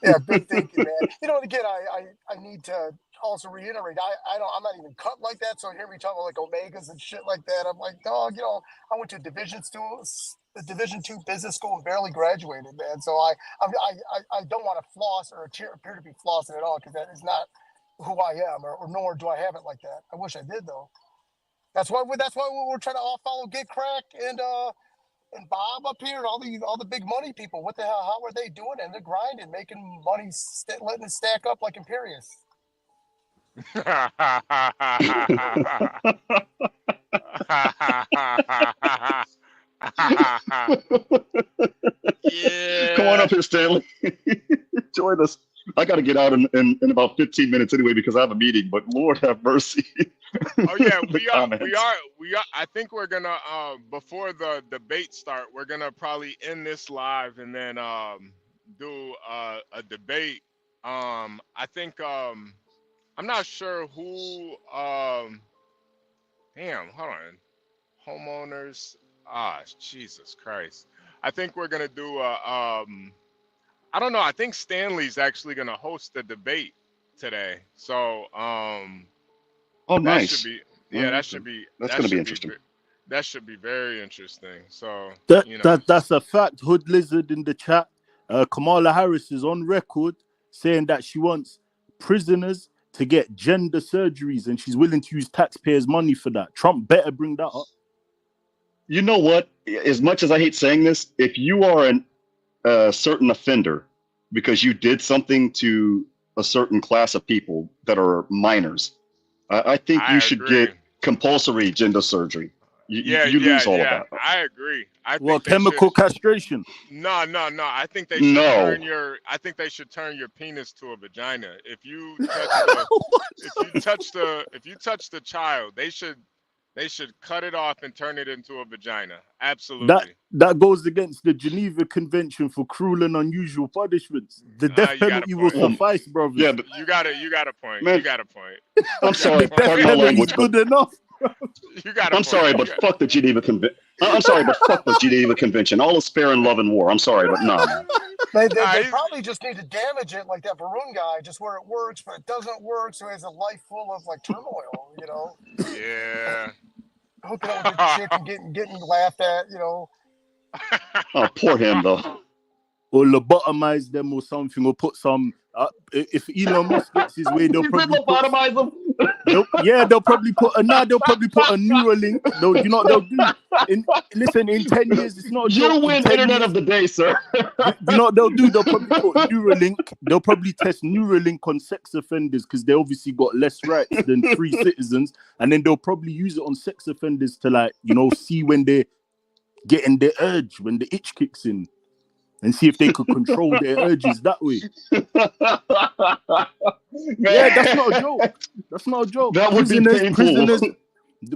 K: Yeah, big thinking, man. Again, I need to also reiterate. I'm not even cut like that. So hear me talking like Omegas and shit like that. I'm like, dog. I went to Division II business school and barely graduated, man. So I don't want to floss or appear to be flossing at all, because that is not who I am, or nor do I have it like that. I wish I did, though. That's why we're trying to all follow Get Crack and Bob up here and all the big money people. What the hell? How are they doing? And they're grinding, making money, letting it stack up like Imperius.
T: Yeah.
V: Come on up here, Stanley. Join us. I got to get out in about 15 minutes anyway because I have a meeting. But Lord have mercy.
T: Oh yeah, we are. I think we're gonna before the debate start, we're gonna probably end this live and then do a debate. I think I'm not sure who. Damn, hold on. Homeowners. Jesus Christ. I think we're gonna do a. I don't know. I think Stanley's actually gonna host the debate today. So
V: Oh, nice.
T: That should be, yeah, that should be.
V: That's going to be interesting.
T: That should be very interesting. So
C: That's a fact. Hood Lizard in the chat. Kamala Harris is on record saying that she wants prisoners to get gender surgeries and she's willing to use taxpayers' money for that. Trump better bring that up.
V: You know what? As much as I hate saying this, if you are a certain offender because you did something to a certain class of people that are minors, I think you should get compulsory gender surgery. You lose all of that.
T: I agree.
C: Chemical castration?
T: No. I think they should I think they should turn your penis to a vagina. If you touch the child, they should cut it off and turn it into a vagina. Absolutely.
C: That goes against the Geneva Convention for Cruel and Unusual Punishments. The death penalty will suffice, brother.
V: Yeah, but
T: you got a point.
V: Man,
T: you got a point.
V: I'm sorry, pardon my language, but
C: good enough.
T: You got a
V: I'm
T: point.
V: sorry, but fuck the Geneva Convention. I'm sorry, but fuck the Geneva Convention. All is fair in love and war. I'm sorry, but no.
K: They probably just need to damage it like that Varun guy, just where it works, but it doesn't work, so he has a life full of like turmoil,
T: Yeah.
K: Hooking up with the chick and getting laughed at,
V: Oh, poor him though.
C: Or lobotomize them or something, or put some. If Elon Musk gets his way, they'll probably
V: lobotomize them.
C: They'll probably put a Neuralink. You know what they'll do? Listen, in 10 years, it's not a joke.
V: You win internet of the day, sir.
C: You know what they'll do? They'll probably put Neuralink. They'll probably test Neuralink on sex offenders because they obviously got less rights than free citizens, and then they'll probably use it on sex offenders to see when they're getting the urge, when the itch kicks in. And see if they could control their urges that way. Yeah, that's not a joke. That's not a joke.
V: That would be painful.
C: Prisoners,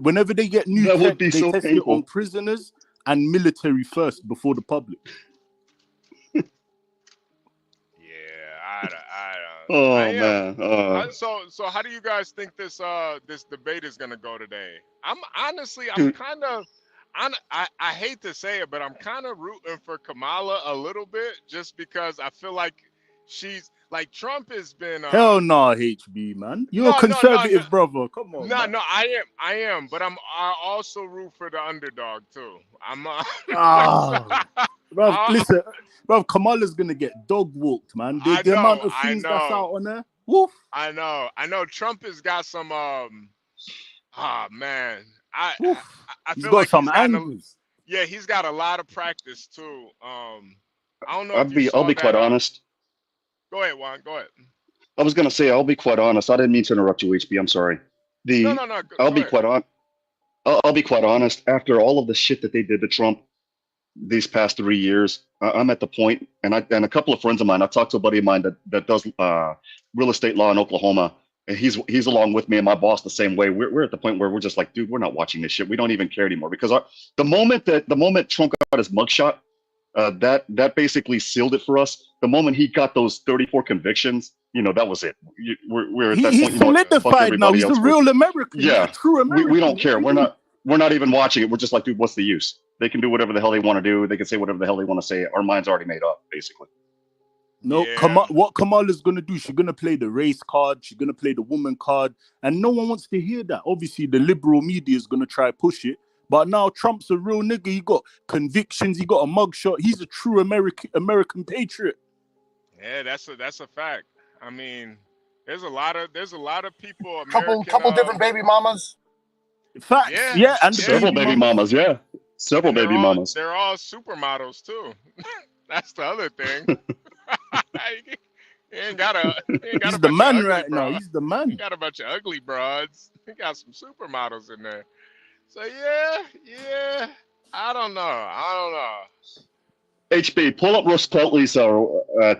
C: whenever they get new tech, they
V: so
C: test
V: painful.
C: it on prisoners and military first before the public.
V: Oh man.
T: So how do you guys think this debate is gonna go today? I'm kind of. I hate to say it, but I'm kind of rooting for Kamala a little bit just because I feel like she's like Trump has been.
C: Hell no, HB man. You're a
T: No,
C: conservative brother. Come on.
T: No,
C: man.
T: no, I am, but I also root for the underdog too. I'm
C: Bro, listen, bro, Kamala's gonna get dog walked, man. The amount of things that's out on there. Woof.
T: I know. Trump has got some man. I
C: He's
T: feel
C: got
T: like
C: some angles.
T: he's got a lot of practice too. I don't know
V: I'll be quite honest.
T: Go ahead, Juan. Go ahead.
V: I was gonna say I'll be quite honest. I didn't mean to interrupt you, HB. I'm sorry.
T: No.
V: I'll be quite honest. After all of the shit that they did to Trump these past 3 years, I'm at the point, and a couple of friends of mine. I talked to a buddy of mine that does real estate law in Oklahoma, and he's along with me, and my boss the same way. We're at the point where we're just like, dude, we're not watching this shit. We don't even care anymore because the moment Trump got his mugshot, that basically sealed it for us. The moment he got those 34 convictions, that was it. We're at that point.
C: He's solidified now. He's a real American.
V: Yeah,
C: He's a true American.
V: We don't care. We're not even watching it. We're just like, dude, what's the use? They can do whatever the hell they want to do. They can say whatever the hell they want to say. Our mind's already made up, basically.
C: No, what Kamala's gonna do? She's gonna play the race card. She's gonna play the woman card, and no one wants to hear that. Obviously, the liberal media is gonna try push it. But now Trump's a real nigga. He got convictions. He got a mugshot. He's a true American patriot.
T: Yeah, that's a fact. I mean, there's a lot of people.
K: Couple different baby mamas.
C: Facts. Yeah, and
V: several baby mamas. Yeah, several baby mamas.
T: They're all supermodels too. That's the other thing. He ain't got
C: He's
T: a
C: the
T: bunch
C: man
T: of ugly
C: right now.
T: broads.
C: He's the man.
T: He got a bunch of ugly broads. He got some supermodels in there. So yeah. I don't know.
V: HB, pull up Russ Peltley's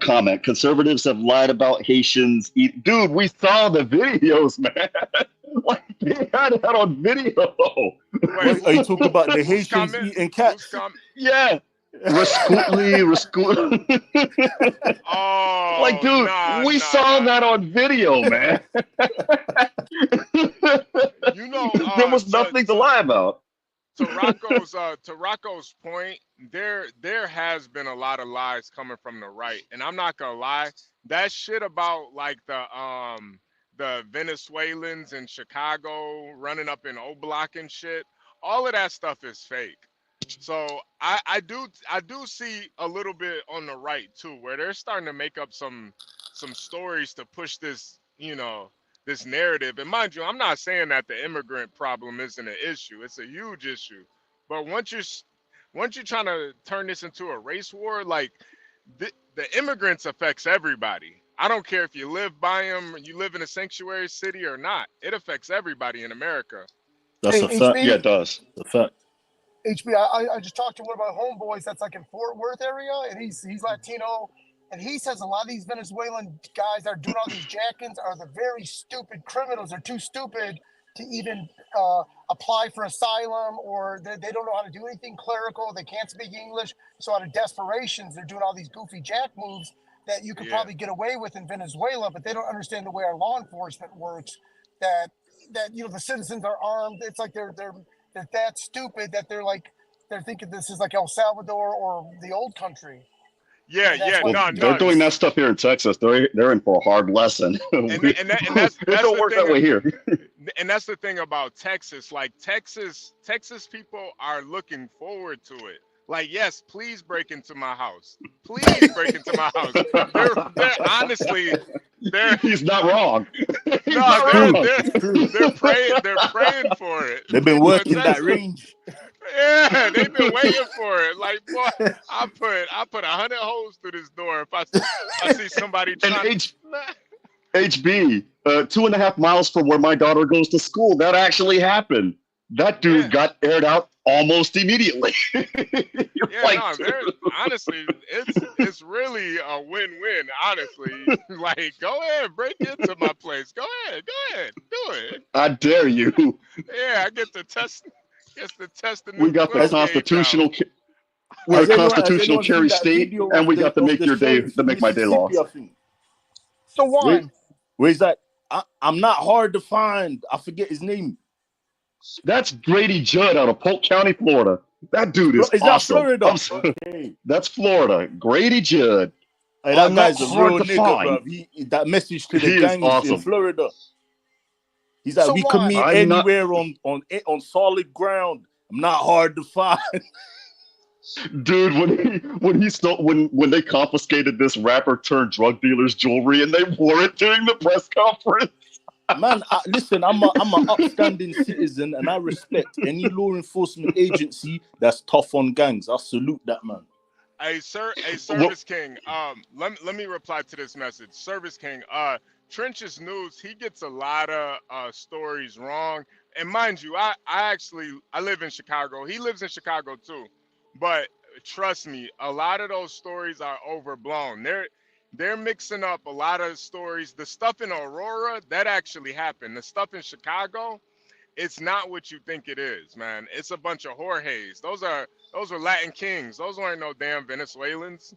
V: comment. Conservatives have lied about Haitians. Dude, we saw the videos, man. Like they had that on video.
C: Wait, are you talking about the Haitians eating cats?
V: Yeah. Rascutly.
T: Oh,
V: like, dude, we saw that on video, man. There was nothing to lie about.
T: To Rocco's point, there has been a lot of lies coming from the right, and I'm not gonna lie, that shit about like the Venezuelans in Chicago running up in O Block and shit, all of that stuff is fake. So I do see a little bit on the right too, where they're starting to make up some stories to push this, this narrative. And mind you, I'm not saying that the immigrant problem isn't an issue. It's a huge issue. But once you're trying to turn this into a race war, like the immigrants affects everybody. I don't care if you live by them, you live in a sanctuary city or not. It affects everybody in America.
C: That's a fact.
V: Yeah, it does.
C: A fact.
K: HB, I just talked to one of my homeboys that's like in Fort Worth area, and he's Latino, and he says a lot of these Venezuelan guys that are doing all these jack-ins are the very stupid criminals. They're too stupid to even apply for asylum, or they don't know how to do anything clerical. They can't speak English. So out of desperations, they're doing all these goofy jack moves that you could probably get away with in Venezuela, but they don't understand the way our law enforcement works, that the citizens are armed. It's like they're that stupid that they're thinking this is like El Salvador or the old country.
V: They're doing that stuff here in Texas. They're in for a hard lesson.
T: And that's
V: it don't work that way here.
T: And that's the thing about Texas. Like Texas people are looking forward to it. Like, yes, please break into my house. Please break into my house. They're honestly,
V: he's not wrong.
T: They're praying for it.
C: They've been working that range.
T: Yeah, they've been waiting for it. Like, boy, I put 100 holes through this door if I see somebody trying.
V: HB, 2.5 miles from where my daughter goes to school, that actually happened. That dude got aired out almost immediately.
T: Honestly, it's really a win-win. Honestly, like, go ahead, break into my place. Go ahead, do it.
V: I dare you.
T: Yeah, I get to test.
V: We got the constitutional. We're a constitutional carry state, and we got to make your day to make my day long.
K: So one.
C: Where's that? I'm not hard to find. I forget his name.
V: That's Grady Judd out of Polk County, Florida. That dude is awesome.
C: That Florida?
V: That's Florida. Grady Judd.
C: Hey,
V: are
C: that
V: not
C: guy's a
V: hard
C: real
V: to
C: nigga,
V: find.
C: bruv. That message to the
V: He is
C: gangs in
V: awesome.
C: Florida. He's like,
K: So
C: we can
K: why?
C: meet
V: I'm not,
C: anywhere on solid ground. I'm not hard to find.
V: dude. When they confiscated this rapper turned drug dealer's jewelry and they wore it during the press conference.
C: Man, listen, I'm an upstanding citizen and I respect any law enforcement agency that's tough on gangs. I salute that, man.
T: Hey, Service King. Let me reply to this message. Service King. Trench's News. He gets a lot of stories wrong. And mind you, I live in Chicago. He lives in Chicago too. But trust me, a lot of those stories are overblown. They're mixing up a lot of stories. The stuff in Aurora that actually happened. The stuff in Chicago, it's not what you think it is, man. It's a bunch of Jorges. Those are Latin kings. Those weren't no damn Venezuelans.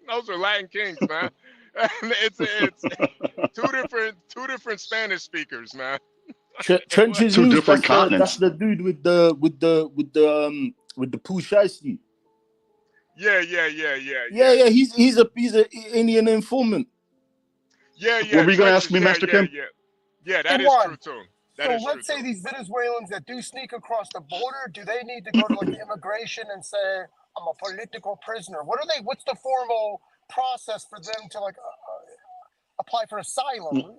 T: Those are Latin kings, man. it's two different Spanish speakers, man.
C: Trench's
V: Two
C: News.
V: different
C: That's
V: continents.
C: the dude with the Pooh Shiesty.
T: Yeah.
C: Yeah. He's a Indian informant.
T: Yeah.
V: What were you gonna ask
T: Trenches,
V: me, Master Kim?
T: Yeah, that is true too.
K: So let's say these Venezuelans that do sneak across the border, do they need to go to like the immigration and say, I'm a political prisoner? What's the formal process for them to like apply for asylum?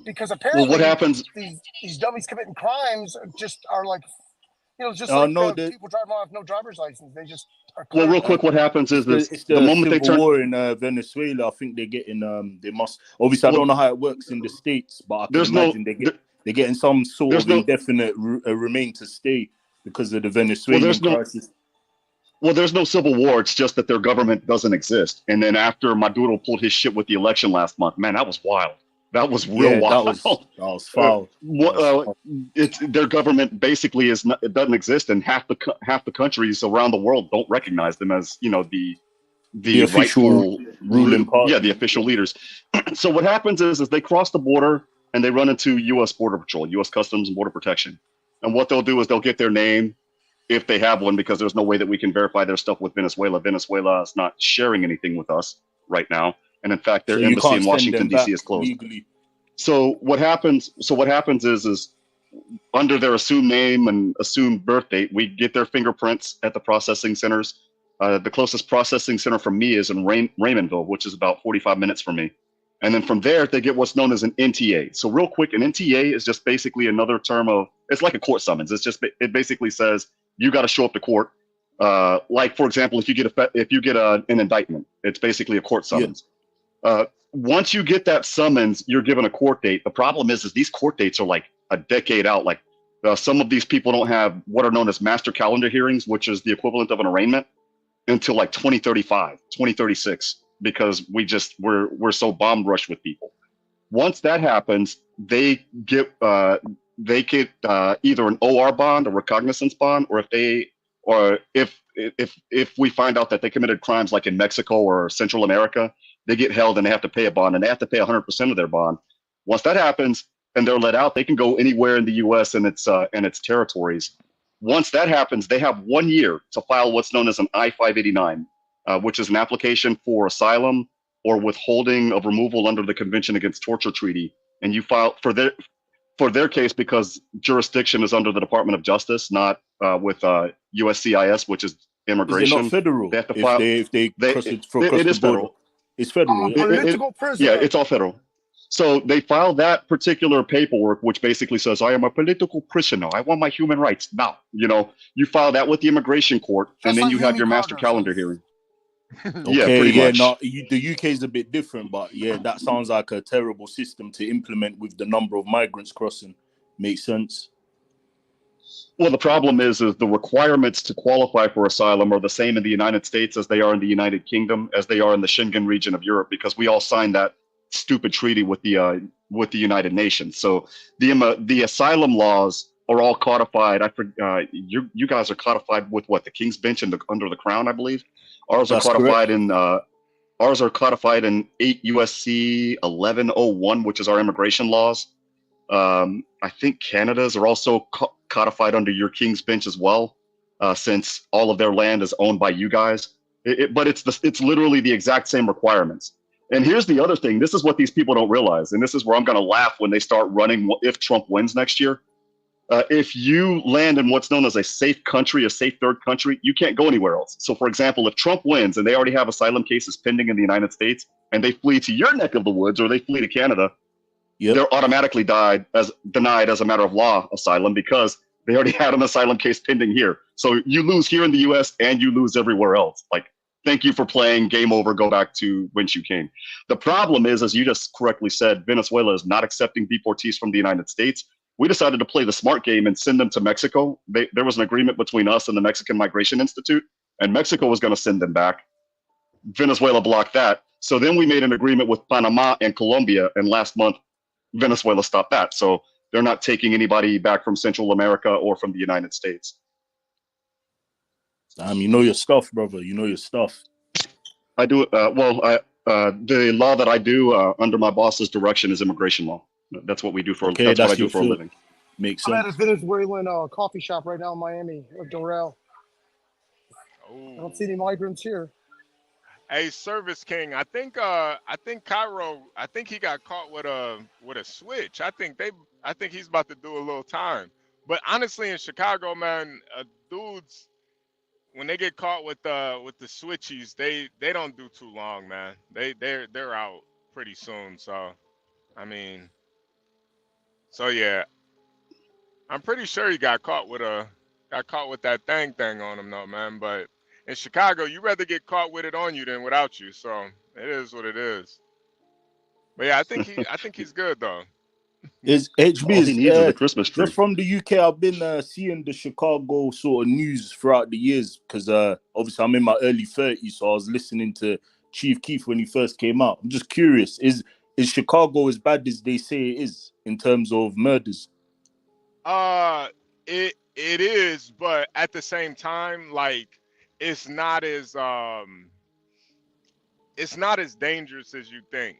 K: Because apparently
V: what happens?
K: These dummies committing crimes just are like, just
C: Oh,
K: like
C: no,
K: people driving around with no driver's license. They just are
V: Well, real quick, what happens is this:
C: it's
V: the moment they
C: civil
V: turn.
C: war in Venezuela. I think they're getting they must obviously I don't know how it works in the States, but I can imagine they're getting some sort of indefinite remain to stay because of the Venezuelan crisis.
V: Well, there's no civil war. It's just that their government doesn't exist. And then after Maduro pulled his shit with the election last month, man, that was wild. That was real wild.
C: That was foul.
V: It's their government basically it doesn't exist, and half the countries around the world don't recognize them as the
C: official ruling party.
V: Yeah, the official leaders. So what happens is they cross the border and they run into U.S. Border Patrol, U.S. Customs and Border Protection, and what they'll do is they'll get their name if they have one, because there's no way that we can verify their stuff with Venezuela. Venezuela is not sharing anything with us right now. And in fact, their embassy in Washington, D.C. is closed.
C: Legally.
V: So what happens is under their assumed name and assumed birth date, we get their fingerprints at the processing centers. The closest processing center from me is in Raymondville, which is about 45 minutes from me. And then from there, they get what's known as an NTA. So real quick, an NTA is just basically another term of, it's like a court summons. It basically says you got to show up to court. Like, for example, if you get an indictment, it's basically a court summons. Yeah. Once you get that summons, you're given a court date. The problem is these court dates are like a decade out. Like some of these people don't have what are known as master calendar hearings, which is the equivalent of an arraignment, until like 2035, 2036, because we're so bomb rushed with people. Once that happens, they get either an OR bond, a recognizance bond, or if we find out that they committed crimes like in Mexico or Central America, they get held and they have to pay a bond, and they have to pay 100% of their bond. Once that happens and they're let out, they can go anywhere in the U.S. and its territories. Once that happens, they have 1 year to file what's known as an I-589, which is an application for asylum or withholding of removal under the Convention Against Torture Treaty. And you file for their case, because jurisdiction is under the Department of Justice, not with USCIS, which is immigration.
C: Is it not federal?
V: They have to file.
C: If they cross
V: it
C: the
V: is
C: border.
V: federal.
C: It's federal.
K: Political prisoner.
V: Yeah, it's all federal. So they file that particular paperwork, which basically says, I am a political prisoner. I want my human rights now. You file that with the immigration court, and then you have your master calendar hearing. Yeah, pretty much.
C: No, the UK is a bit different, but yeah, that sounds like a terrible system to implement with the number of migrants crossing. Makes sense.
V: Well, the problem is the requirements to qualify for asylum are the same in the United States as they are in the United Kingdom, as they are in the Schengen region of Europe, because we all signed that stupid treaty with the United Nations. So the asylum laws are all codified. You guys are codified with what, the King's Bench and under the Crown, I believe. Ours are codified in 8 USC 1101, which is our immigration laws. I think Canada's are also codified under your King's Bench as well, since all of their land is owned by you guys. But it's literally the exact same requirements. And here's the other thing. This is what these people don't realize. And this is where I'm going to laugh when they start running if Trump wins next year. If you land in what's known as a safe country, a safe third country, you can't go anywhere else. So, for example, if Trump wins and they already have asylum cases pending in the United States and they flee to your neck of the woods or they flee to Canada, they're automatically denied as a matter of law asylum because they already had an asylum case pending here. So you lose here in the U.S. and you lose everywhere else. Like, thank you for playing. Game over. Go back to whence you came. The problem is, as you just correctly said, Venezuela is not accepting deportees from the United States. We decided to play the smart game and send them to Mexico. There was an agreement between us and the Mexican Migration Institute, and Mexico was going to send them back. Venezuela blocked that. So then we made an agreement with Panama and Colombia, and last month, Venezuela stopped that. So they're not taking anybody back from Central America or from the United States.
C: You know your stuff, brother. You know your stuff.
V: I do. The law that I do under my boss's direction is immigration law. That's what we do for.
C: Okay,
V: that's what I
C: that's
V: do
C: your
V: for a
C: field.
V: living.
C: Makes
K: I'm at a
C: sense.
K: Venezuelan coffee shop right now in Miami, Dorel. I don't see any migrants here.
T: Hey, Service King, I think Cairo, I think he got caught with a switch. I think he's about to do a little time. But honestly, in Chicago, man, dudes, when they get caught with the switchies, they don't do too long, man. They're out pretty soon. So, I mean, yeah, I'm pretty sure he got caught with that thing on him, though, man. But in Chicago, you rather get caught with it on you than without you. So it is what it is. But yeah, I think he's good though.
C: Is
V: All he
C: HB
V: needs is a Christmas tree.
C: just from the UK? I've been seeing the Chicago sort of news throughout the years because obviously I'm in my early 30s, so I was listening to Chief Keef when he first came out. I'm just curious: is Chicago as bad as they say it is in terms of murders?
T: It is, but at the same time, like it's not as dangerous as you think.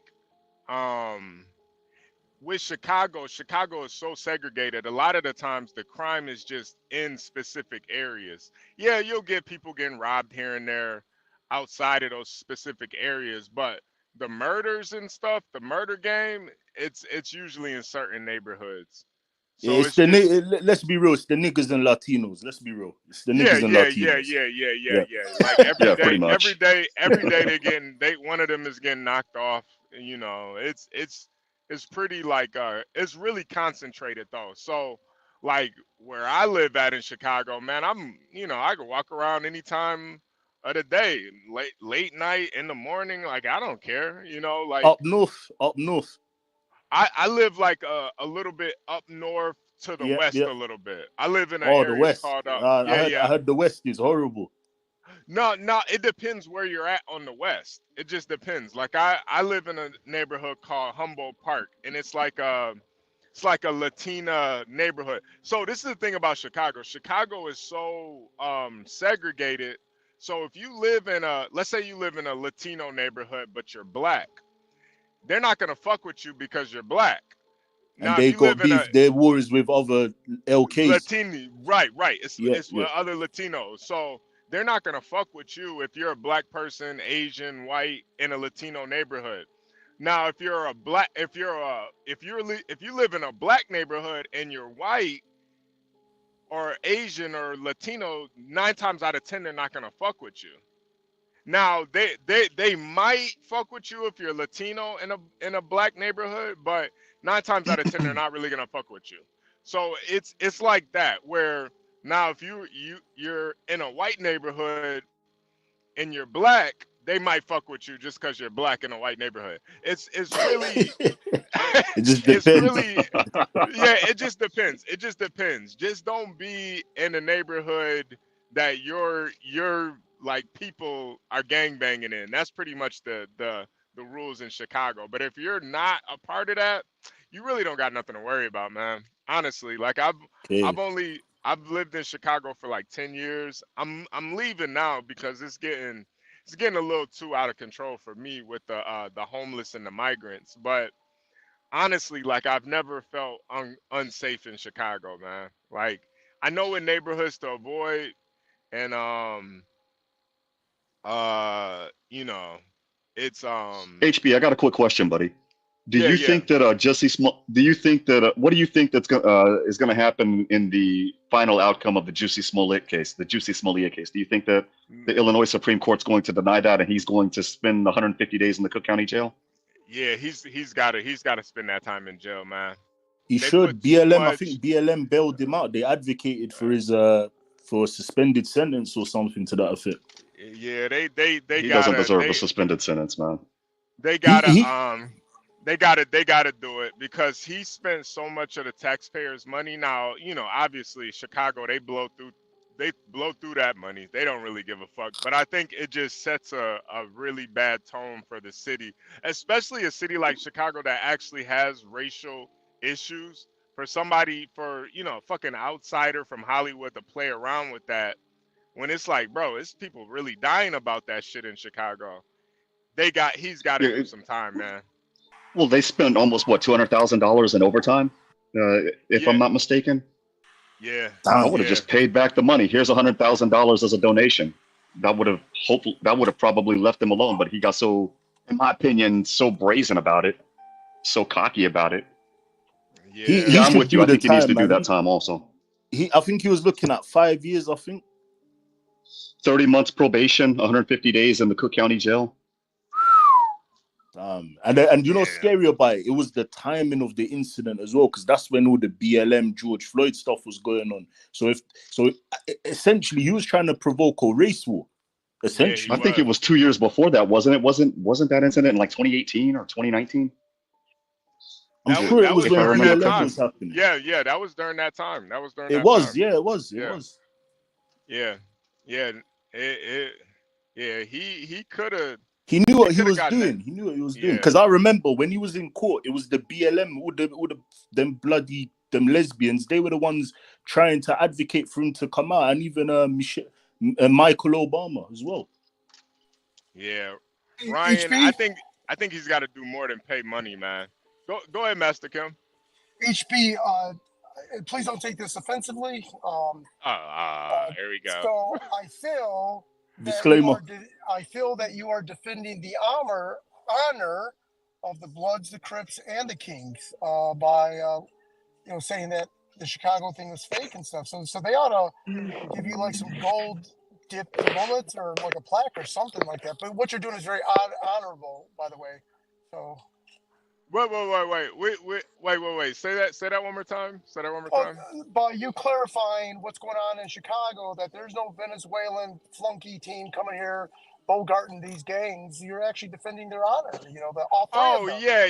T: With Chicago is so segregated. A lot of the times the crime is just in specific areas. Yeah, you'll get people getting robbed here and there outside of those specific areas, but the murders and stuff, the murder game, it's usually in certain neighborhoods. So
C: Yeah,
T: it's just
C: let's be real. It's the niggas and Latinos. Let's be real. It's the niggas and Latinos.
T: Yeah. Like
V: pretty much.
T: every day one of them is getting knocked off. You know, it's pretty like it's really concentrated though. So like where I live at in Chicago, man, I can walk around any time of the day, late night, in the morning, like I don't care. You know, like
C: Up north.
T: I live like a little bit up north to the west
C: Yeah.
T: a little bit. I live in an
C: Oh, the
T: area
C: West.
T: called
C: I heard the West is horrible.
T: No, it depends where you're at on the west. It just depends. Like I live in a neighborhood called Humboldt Park, and it's like a Latina neighborhood. So this is the thing about Chicago. Chicago is so segregated. So if you live in let's say you live in a Latino neighborhood, but you're black, they're not gonna fuck with you because you're black.
C: And
T: Now,
C: they
T: if you
C: got
T: live in
C: beef. Their wars with other LKs.
T: Latini, right. It's
C: Yeah.
T: with other Latinos. So they're not gonna fuck with you if you're a black person, Asian, white in a Latino neighborhood. Now, if you live in a black neighborhood and you're white or Asian or Latino, 9 times out of 10 they're not gonna fuck with you. Now they might fuck with you if you're Latino in a black neighborhood, but 9 times out of 10 they're not really gonna fuck with you. So it's like that where now if you're in a white neighborhood and you're black, they might fuck with you just because you're black in a white neighborhood. It's really
C: It just
T: it's
C: depends.
T: really it just depends. It just depends. Just don't be in a neighborhood that your like people are gangbanging in. That's pretty much the rules in Chicago. But if you're not a part of that, you really don't got nothing to worry about, man. Honestly, like I've lived in Chicago for like 10 years. I'm leaving now because it's getting a little too out of control for me with the homeless and the migrants. But honestly, like I've never felt unsafe in Chicago, man. Like I know what neighborhoods to avoid, and you know, it's
V: HB, I got a quick question, buddy. Do
T: yeah,
V: you
T: yeah.
V: think that Jussie Smollett? Do you think that what do you think that's is going to happen in the final outcome of the Jussie Smollett case, the Jussie Smollett case? Do you think that the Illinois Supreme Court's going to deny that, and he's going to spend 150 days in the Cook County Jail?
T: Yeah, he's gotta spend that time in jail, man.
C: He
T: They
C: should.
T: put too
C: BLM, I
T: much.
C: think BLM bailed him out. They advocated for his for a suspended sentence or something to that effect.
T: Yeah, they
V: He doesn't
T: gotta
V: deserve a suspended sentence, man.
T: they
C: He,
T: gotta
C: he
T: they gotta do it because he spent so much of the taxpayers' money. Now, obviously Chicago, they blow through that money. They don't really give a fuck. But I think it just sets a really bad tone for the city, especially a city like Chicago that actually has racial issues. For somebody, fucking outsider from Hollywood to play around with that, when it's like, bro, it's people really dying about that shit in Chicago. He's got to
V: Yeah,
T: do some time, man.
V: well, they spent almost what $200,000 in overtime, if I'm
T: Yeah,
V: not mistaken.
T: yeah,
V: I would have
T: yeah,
V: just paid back the money. Here's $100,000 as a donation. That would have probably left him alone. But he got so, in my opinion, so brazen about it, so cocky about it.
C: he
T: yeah.
V: Yeah, I'm
C: should
V: with you.
C: do
V: I
C: the
V: think he needs
C: time,
V: to do
C: man.
V: that time also.
C: I think he was looking at 5 years. I think
V: 30 months probation, 150 days in the Cook County Jail.
C: and you know,
T: Yeah.
C: scary about it, it was the timing of the incident as well, because that's when all the BLM George Floyd stuff was going on. So essentially he was trying to provoke a race war.
T: Yeah,
C: Essentially,
V: I think it was 2 years before that, wasn't it? Wasn't that incident in like 2018 or 2019?
C: I'm
T: That was
C: sure it
T: that
C: was
T: was
V: If I
C: when
T: during
V: remember
T: that
C: BLM
V: correctly.
C: was
T: time.
C: happening.
T: Yeah, that was during that time. That was during
C: It
T: that
C: was,
T: time.
C: yeah, it was.
T: Yeah, yeah, yeah. Yeah. He could have.
C: He knew what he
T: could have
C: was
T: gotten that.
C: doing. He knew what he was doing.
T: Yeah.
C: Because I remember when he was in court, it was the BLM, them lesbians. They were the ones trying to advocate for him to come out, and even Michael Obama as well.
T: Yeah, Ryan. I
K: HB,
T: think he's got to do more than pay money, man. Go ahead, Master Kim.
K: HB, please don't take this offensively.
T: Here we go.
K: So I feel
C: Disclaimer.
K: I feel that you are defending the honor of the Bloods, the Crips, and the Kings by saying that the Chicago thing was fake and stuff. So they ought to give you like some gold dipped bullets or like a plaque or something like that. But what you're doing is very honorable, by the way. So.
T: Wait. Say that one more time. Say that one more time.
K: By you clarifying what's going on in Chicago, that there's no Venezuelan flunky team coming here bogarting these gangs, you're actually defending their honor. All three of them.
T: Yeah.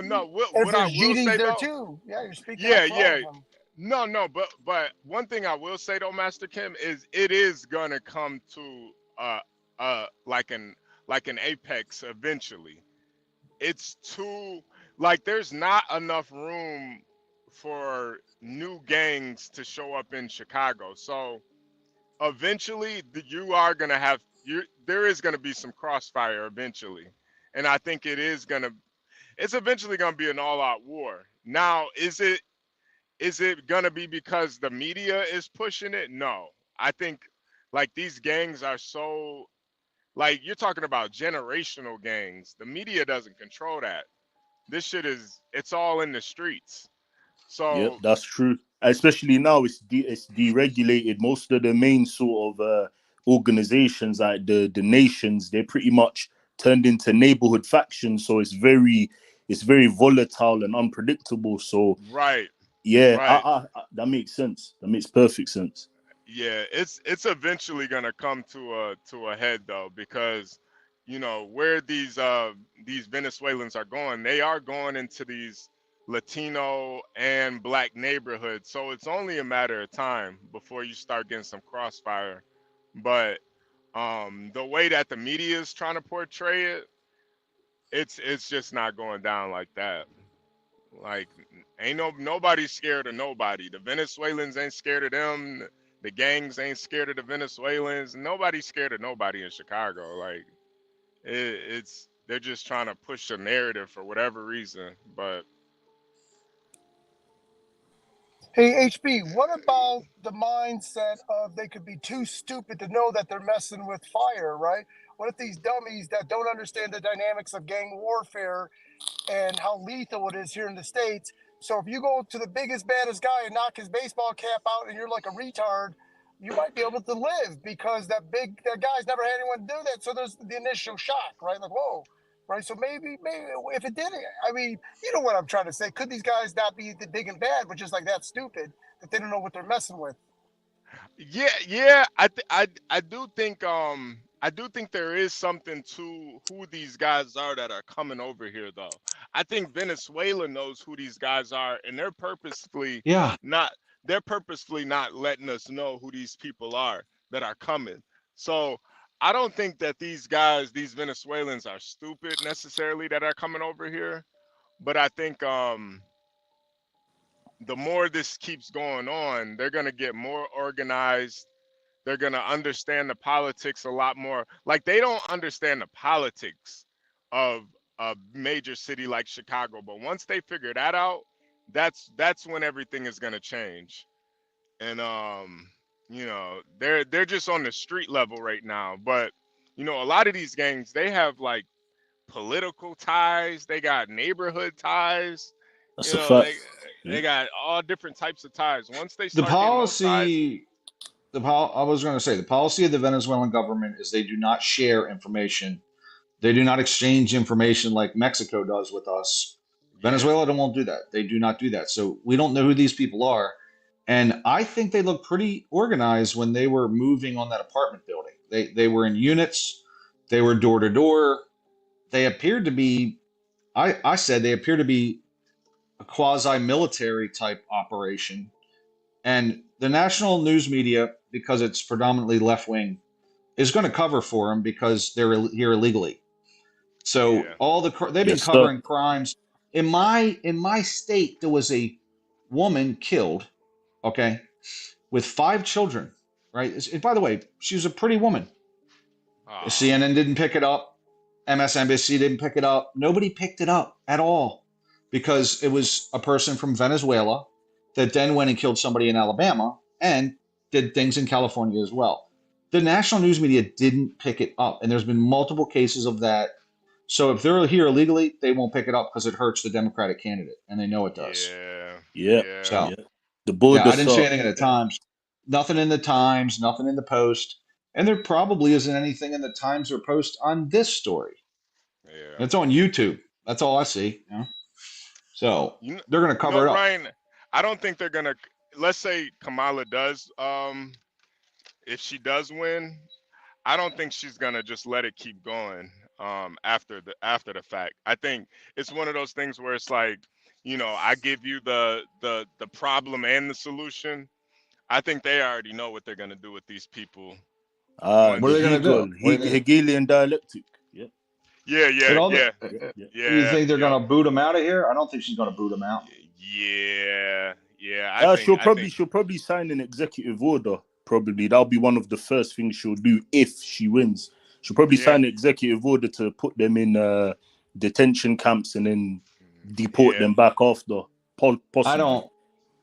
T: No. What I will say
K: there
T: though,
K: too. Yeah, you're speaking up for all of them.
T: No. But one thing I will say though, Master Kim, is it is gonna come to like an apex eventually. It's too there's not enough room for new gangs to show up in Chicago. So eventually there is gonna be some crossfire eventually. And I think it's eventually gonna be an all-out war. Now, is it gonna be because the media is pushing it? No. I think these gangs are so you're talking about generational gangs. The media doesn't control that. This shit it's all in the streets.
C: Yep,
T: So
C: that's true. Especially now, it's deregulated. Most of the main sort of organizations, like the nations, they're pretty much turned into neighborhood factions. So it's very volatile and unpredictable. So
T: right.
C: yeah, that makes sense. That makes perfect sense.
T: Yeah, it's eventually gonna come to a head though, because where these Venezuelans are going, they are going into these Latino and Black neighborhoods. So it's only a matter of time before you start getting some crossfire. But the way that the media is trying to portray it, it's just not going down like that. Ain't nobody's scared of nobody. The Venezuelans ain't scared of them. The gangs ain't scared of the Venezuelans. Nobody's scared of nobody in Chicago. They're just trying to push the narrative for whatever reason. But
K: Hey, HB, what about the mindset of they could be too stupid to know that they're messing with fire, right? What if these dummies that don't understand the dynamics of gang warfare and how lethal it is here in the States? So if you go to the biggest, baddest guy and knock his baseball cap out and you're like a retard, you might be able to live because that guy's never had anyone do that. So there's the initial shock, right? Like, whoa. Right, so maybe if it did, I mean, you know what I'm trying to say. Could these guys not be the big and bad, but just like that stupid that they don't know what they're messing with?
T: Yeah. I do think there is something to who these guys are that are coming over here though. I think Venezuela knows who these guys are, and they're purposefully
M: Yeah.
T: not letting us know who these people are that are coming. So I don't think that these Venezuelans are stupid necessarily that are coming over here, but I think the more this keeps going on, they're gonna get more organized. They're gonna understand the politics a lot more. Like they don't understand the politics of a major city like Chicago, but once they figure that out, that's when everything is gonna change. And you know, they're just on the street level right now. But you know, a lot of these gangs, they have like political ties, they got neighborhood ties.
C: That's
T: You
C: a
T: know,
C: fact.
T: they got all different types of ties. Once they
M: The
T: start getting those ties,
M: policy, I was going to say, the policy of the Venezuelan government is they do not share information. They do not exchange information like Mexico does with us. Venezuela won't do that. They do not do that. So we don't know who these people are. And I think they look pretty organized when they were moving on that apartment building. They were in units. They were door to door. They appeared to be, I said they appear to be a quasi-military type operation. And the national news media, because it's predominantly left-wing, is going to cover for them because they're here illegally. So they've been covering crimes. In my state, there was a woman killed, okay, with 5 children, right? And by the way, she was a pretty woman. CNN didn't pick it up. MSNBC didn't pick it up. Nobody picked it up at all because it was a person from Venezuela that then went and killed somebody in Alabama and did things in California as well. The national news media didn't pick it up, and there's been multiple cases of that. So if they're here illegally, they won't pick it up because it hurts the Democratic candidate, and they know it does.
C: Yeah.
M: So
C: the border.
M: I didn't see anything in the Times. Nothing in the Times. Nothing in the Post. And there probably isn't anything in the Times or Post on this story. Yeah. It's on YouTube. That's all I see. You know? So they're going to cover it up.
T: Ryan, I don't think they're going to. Let's say Kamala does. If she does win, I don't think she's going to just let it keep going. After the fact, I think it's one of those things where it's like, you know, I give you the problem and the solution. I think they already know what they're gonna do with these people.
M: What are they gonna do?
C: Hegelian dialectic.
T: Yeah.
M: You think they're gonna boot him out of here? I don't think she's gonna boot him out.
T: Yeah.
C: She'll probably sign an executive order. Probably that'll be one of the first things she'll do if she wins. She'll probably sign an executive order to put them in detention camps and then deport them back after. Possibly.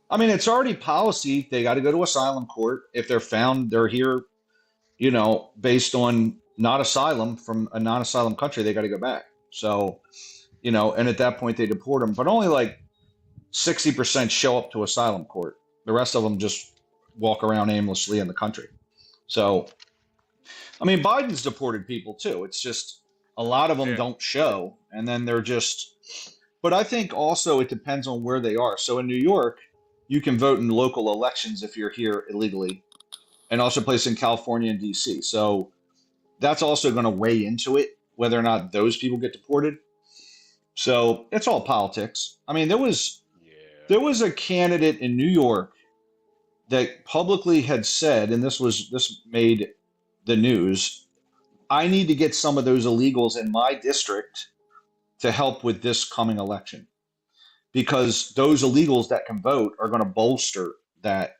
M: I mean, it's already policy. They got to go to asylum court. If they're found, they're here, you know, based on not asylum from a non-asylum country, they got to go back. So, you know, and at that point they deport them. But only like 60% show up to asylum court. The rest of them just walk around aimlessly in the country. So, I mean, Biden's deported people too. It's just a lot of them don't show, and then they're just. But I think also it depends on where they are. So in New York, you can vote in local elections if you're here illegally, and also places in California and DC. So that's also going to weigh into it, whether or not those people get deported. So it's all politics. I mean, there was a candidate in New York that publicly had said, and this made the news, I need to get some of those illegals in my district to help with this coming election, because those illegals that can vote are going to bolster that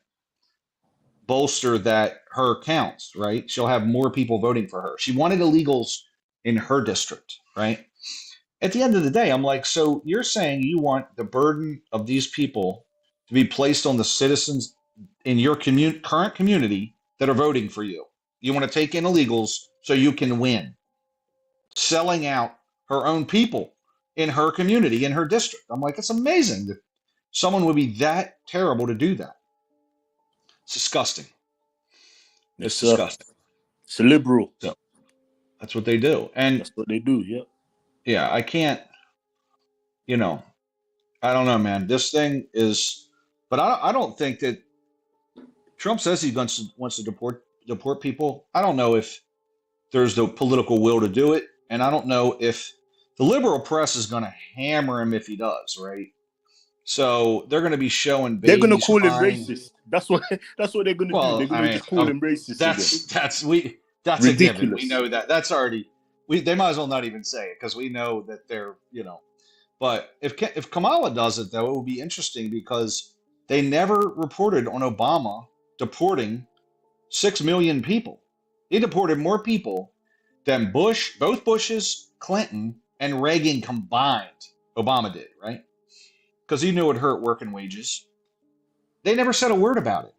M: her counts, right? She'll have more people voting for her. She wanted illegals in her district, right? At the end of the day, I'm like, so you're saying you want the burden of these people to be placed on the citizens in your current community that are voting for you. You want to take in illegals so you can win. Selling out her own people in her community, in her district. I'm like, it's amazing that someone would be that terrible to do that. It's disgusting. It's disgusting.
C: It's a liberal.
M: So that's what they do. And
C: that's what they do, yeah.
M: Yeah, I can't, I don't know, man. This thing is, but I don't think that Trump says he wants to deport people. I don't know if there's the political will to do it, and I don't know if the liberal press is going to hammer him if he does, right? So they're going to be showing babies.
C: They're going to call him racist. That's what they're going to do. They're going to just call him racist.
M: That's
C: ridiculous.
M: A given. We know that. That's already. They might as well not even say it because we know that they're. But if Kamala does it, though, it will be interesting because they never reported on Obama deporting 6 million people. He deported more people than both Bushes, Clinton, and Reagan combined. Obama did, right? Because he knew it hurt working wages. They never said a word about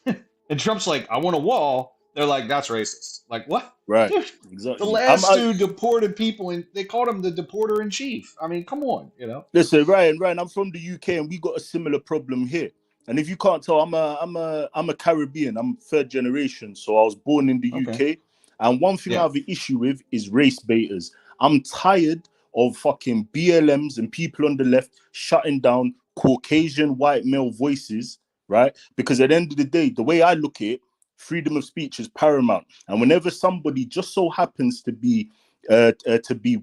M: it. And Trump's like, I want a wall. They're like, that's racist. Like, what?
C: Right.
M: Dude,
C: exactly.
M: The last dude deported people, and they called him the deporter in chief. I mean, come on,
C: Listen, Ryan, I'm from the UK, and we got a similar problem here. And if you can't tell, I'm a Caribbean. I'm third generation, so I was born in the UK. And one thing I have an issue with is race baiters. I'm tired of fucking BLMs and people on the left shutting down Caucasian white male voices, right? Because at the end of the day, the way I look at it, freedom of speech is paramount. And whenever somebody just so happens to be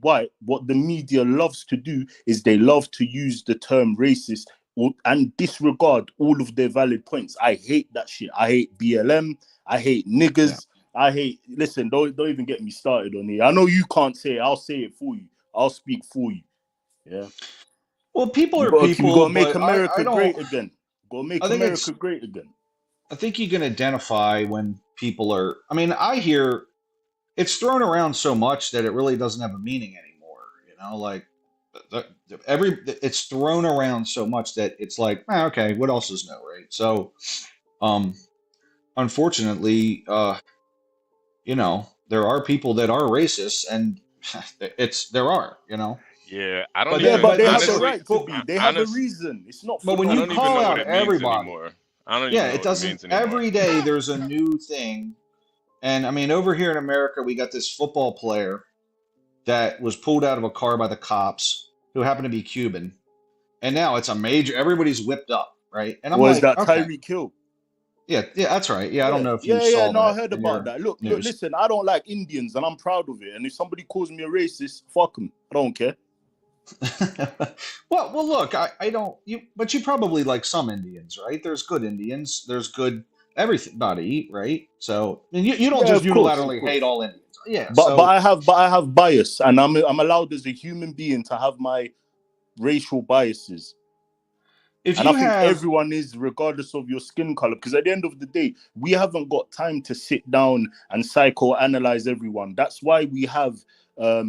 C: white, what the media loves to do is they love to use the term racist and disregard all of their valid points. I hate that shit. I hate BLM. I hate niggers. I hate. Listen, don't even get me started on it. I know you can't say it. I'll say it for you. I'll speak for you. Yeah.
M: Well, people are
C: people.
M: You
C: got to make America great again. Got to make America great again.
M: I think you can identify when people are. I mean, I hear it's thrown around so much that it really doesn't have a meaning anymore. Like it's thrown around so much that it's like, okay, what else is new, right? So, unfortunately, there are people that are racist, and there are.
T: Yeah, I don't.
C: But they have the right to be. They have a reason. It's not.
M: But when you call out everybody,
T: I don't even know
M: it doesn't. Every day there's a new thing, and I mean, over here in America, we got this football player that was pulled out of a car by the cops who happened to be Cuban, and now it's a major. Everybody's whipped up, right? And I'm like,
C: that Tyreek killed?
M: Yeah, that's right. Yeah, I don't know if you saw that.
C: No, I heard about that. Look, listen, I don't like Indians, and I'm proud of it. And if somebody calls me a racist, fuck them. I don't care.
M: well, look, I don't. But you probably like some Indians, right? There's good Indians. There's good everybody, right? So you don't just unilaterally hate all Indians. Yeah,
C: but I have bias, and I'm allowed as a human being to have my racial biases. I think everyone is, regardless of your skin color, because at the end of the day, we haven't got time to sit down and psychoanalyze everyone. That's why we have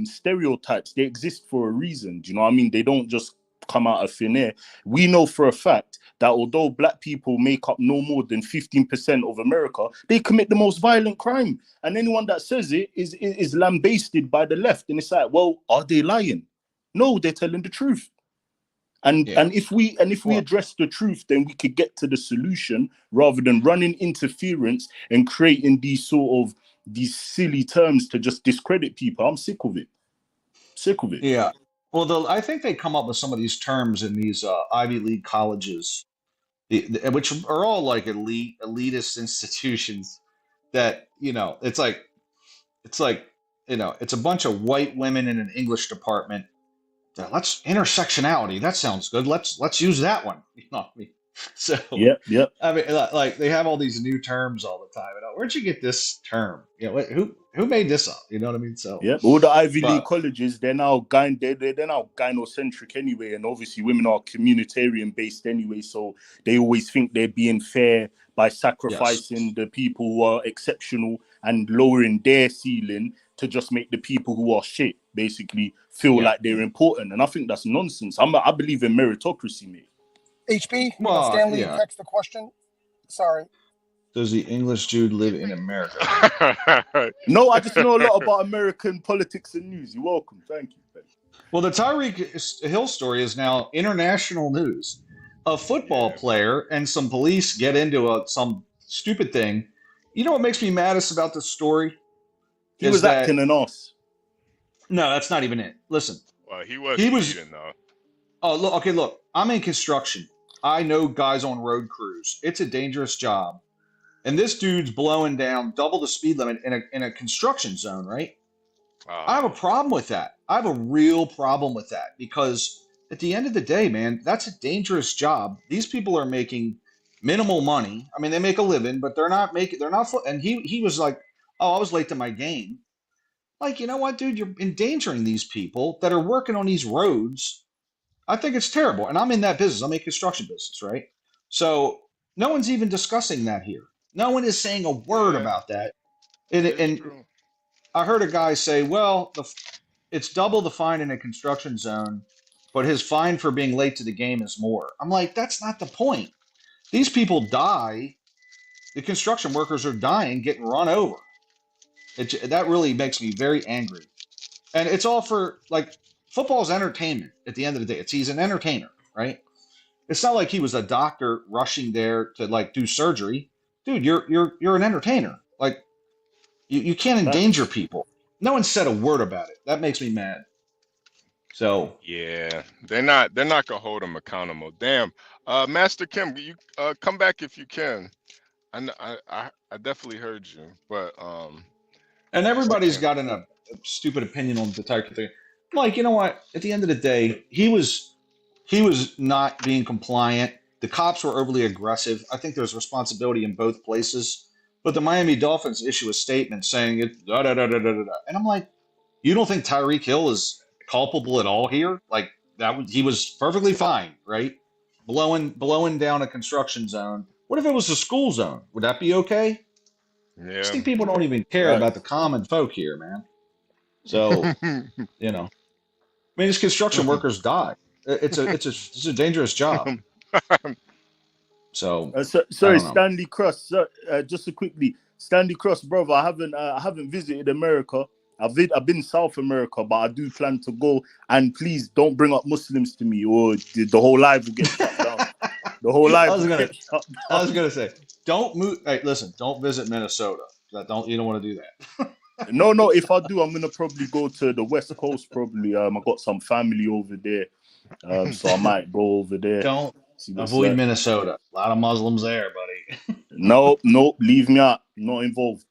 C: stereotypes. They exist for a reason. Do you know what I mean? They don't just come out of thin air. We know for a fact that although black people make up no more than 15% of America, they commit the most violent crime. And anyone that says it is lambasted by the left. And it's like, well, are they lying? No, they're telling the truth. And if we address the truth, then we could get to the solution rather than running interference and creating these silly terms to just discredit people. I'm sick of it.
M: Yeah. Well, I think they come up with some of these terms in these Ivy League colleges, which are all like elitist institutions. That it's like it's a bunch of white women in an English department. Let's intersectionality. That sounds good. Let's use that one. So
C: yep.
M: I mean, like they have all these new terms all the time. Where'd you get this term? Who made this up? You know what I mean? So
C: all the Ivy League colleges, they're now gynocentric anyway, and obviously women are communitarian based anyway. So they always think they're being fair by sacrificing the people who are exceptional and lowering their ceiling to just make the people who are shit basically feel like they're important. And I think that's nonsense. I believe in meritocracy, mate.
K: HB,
M: Well,
K: Stanley
M: yeah.
K: text the question. Sorry.
M: Does the English Jude live in America?
C: No, I just know a lot about American politics and news. You're welcome. Thank you.
M: Well, the Tyreek Hill story is now international news. A football player and some police get into some stupid thing. You know what makes me maddest about this story?
C: He was acting an ass.
M: No, that's not even it. Listen.
T: Well, he was speeding, though.
M: Oh, look. Okay, look. I'm in construction. I know guys on road crews. It's a dangerous job. And this dude's blowing down double the speed limit in a construction zone, right? I have a problem with that. I have a real problem with that because at the end of the day, man, that's a dangerous job. These people are making minimal money. I mean, they make a living, but they're not. And he was like, "Oh, I was late to my game." Like, you know what, dude? You're endangering these people that are working on these roads. I think it's terrible. And I'm in that business. I'm in construction business, right? So no one's even discussing that here. No one is saying a word about that. And I heard a guy say, well, it's double the fine in a construction zone, but his fine for being late to the game is more. I'm like, that's not the point. These people die. The construction workers are dying, getting run over. That really makes me very angry. And it's all for, like, football's entertainment at the end of the day. He's an entertainer, right? It's not like he was a doctor rushing there to, like, do surgery. Dude, you're an entertainer. Like, you can't endanger people. No one said a word about it. That makes me mad. So
T: yeah, they're not gonna hold him accountable. Damn, Master Kim, you come back if you can. I definitely heard you, but
M: and everybody's got a stupid opinion on the Tiger thing. Like, you know what? At the end of the day, he was not being compliant. The cops were overly aggressive. I think there's responsibility in both places. But the Miami Dolphins issue a statement saying it, and I'm like, you don't think Tyreek Hill is culpable at all here? Like he was perfectly fine, right? Blowing down a construction zone. What if it was a school zone? Would that be okay?
T: Yeah.
M: I just think people don't even care about the common folk here, man. So, you know, I mean, these construction workers die. It's a dangerous job. So,
C: sorry, Stanley Cross. Just quickly, Stanley Cross, brother. I haven't visited America. I've been South America, but I do plan to go. And please don't bring up Muslims to me, or the whole life will get shut down. The whole life.
M: I was gonna say, don't move. Hey, listen, don't visit Minnesota. You don't want to do that.
C: No. If I do, I'm gonna probably go to the West Coast. Probably. I got some family over there, so I might go over there.
M: Don't avoid Minnesota. A lot of Muslims there, buddy.
C: Nope. Leave me out. Not involved.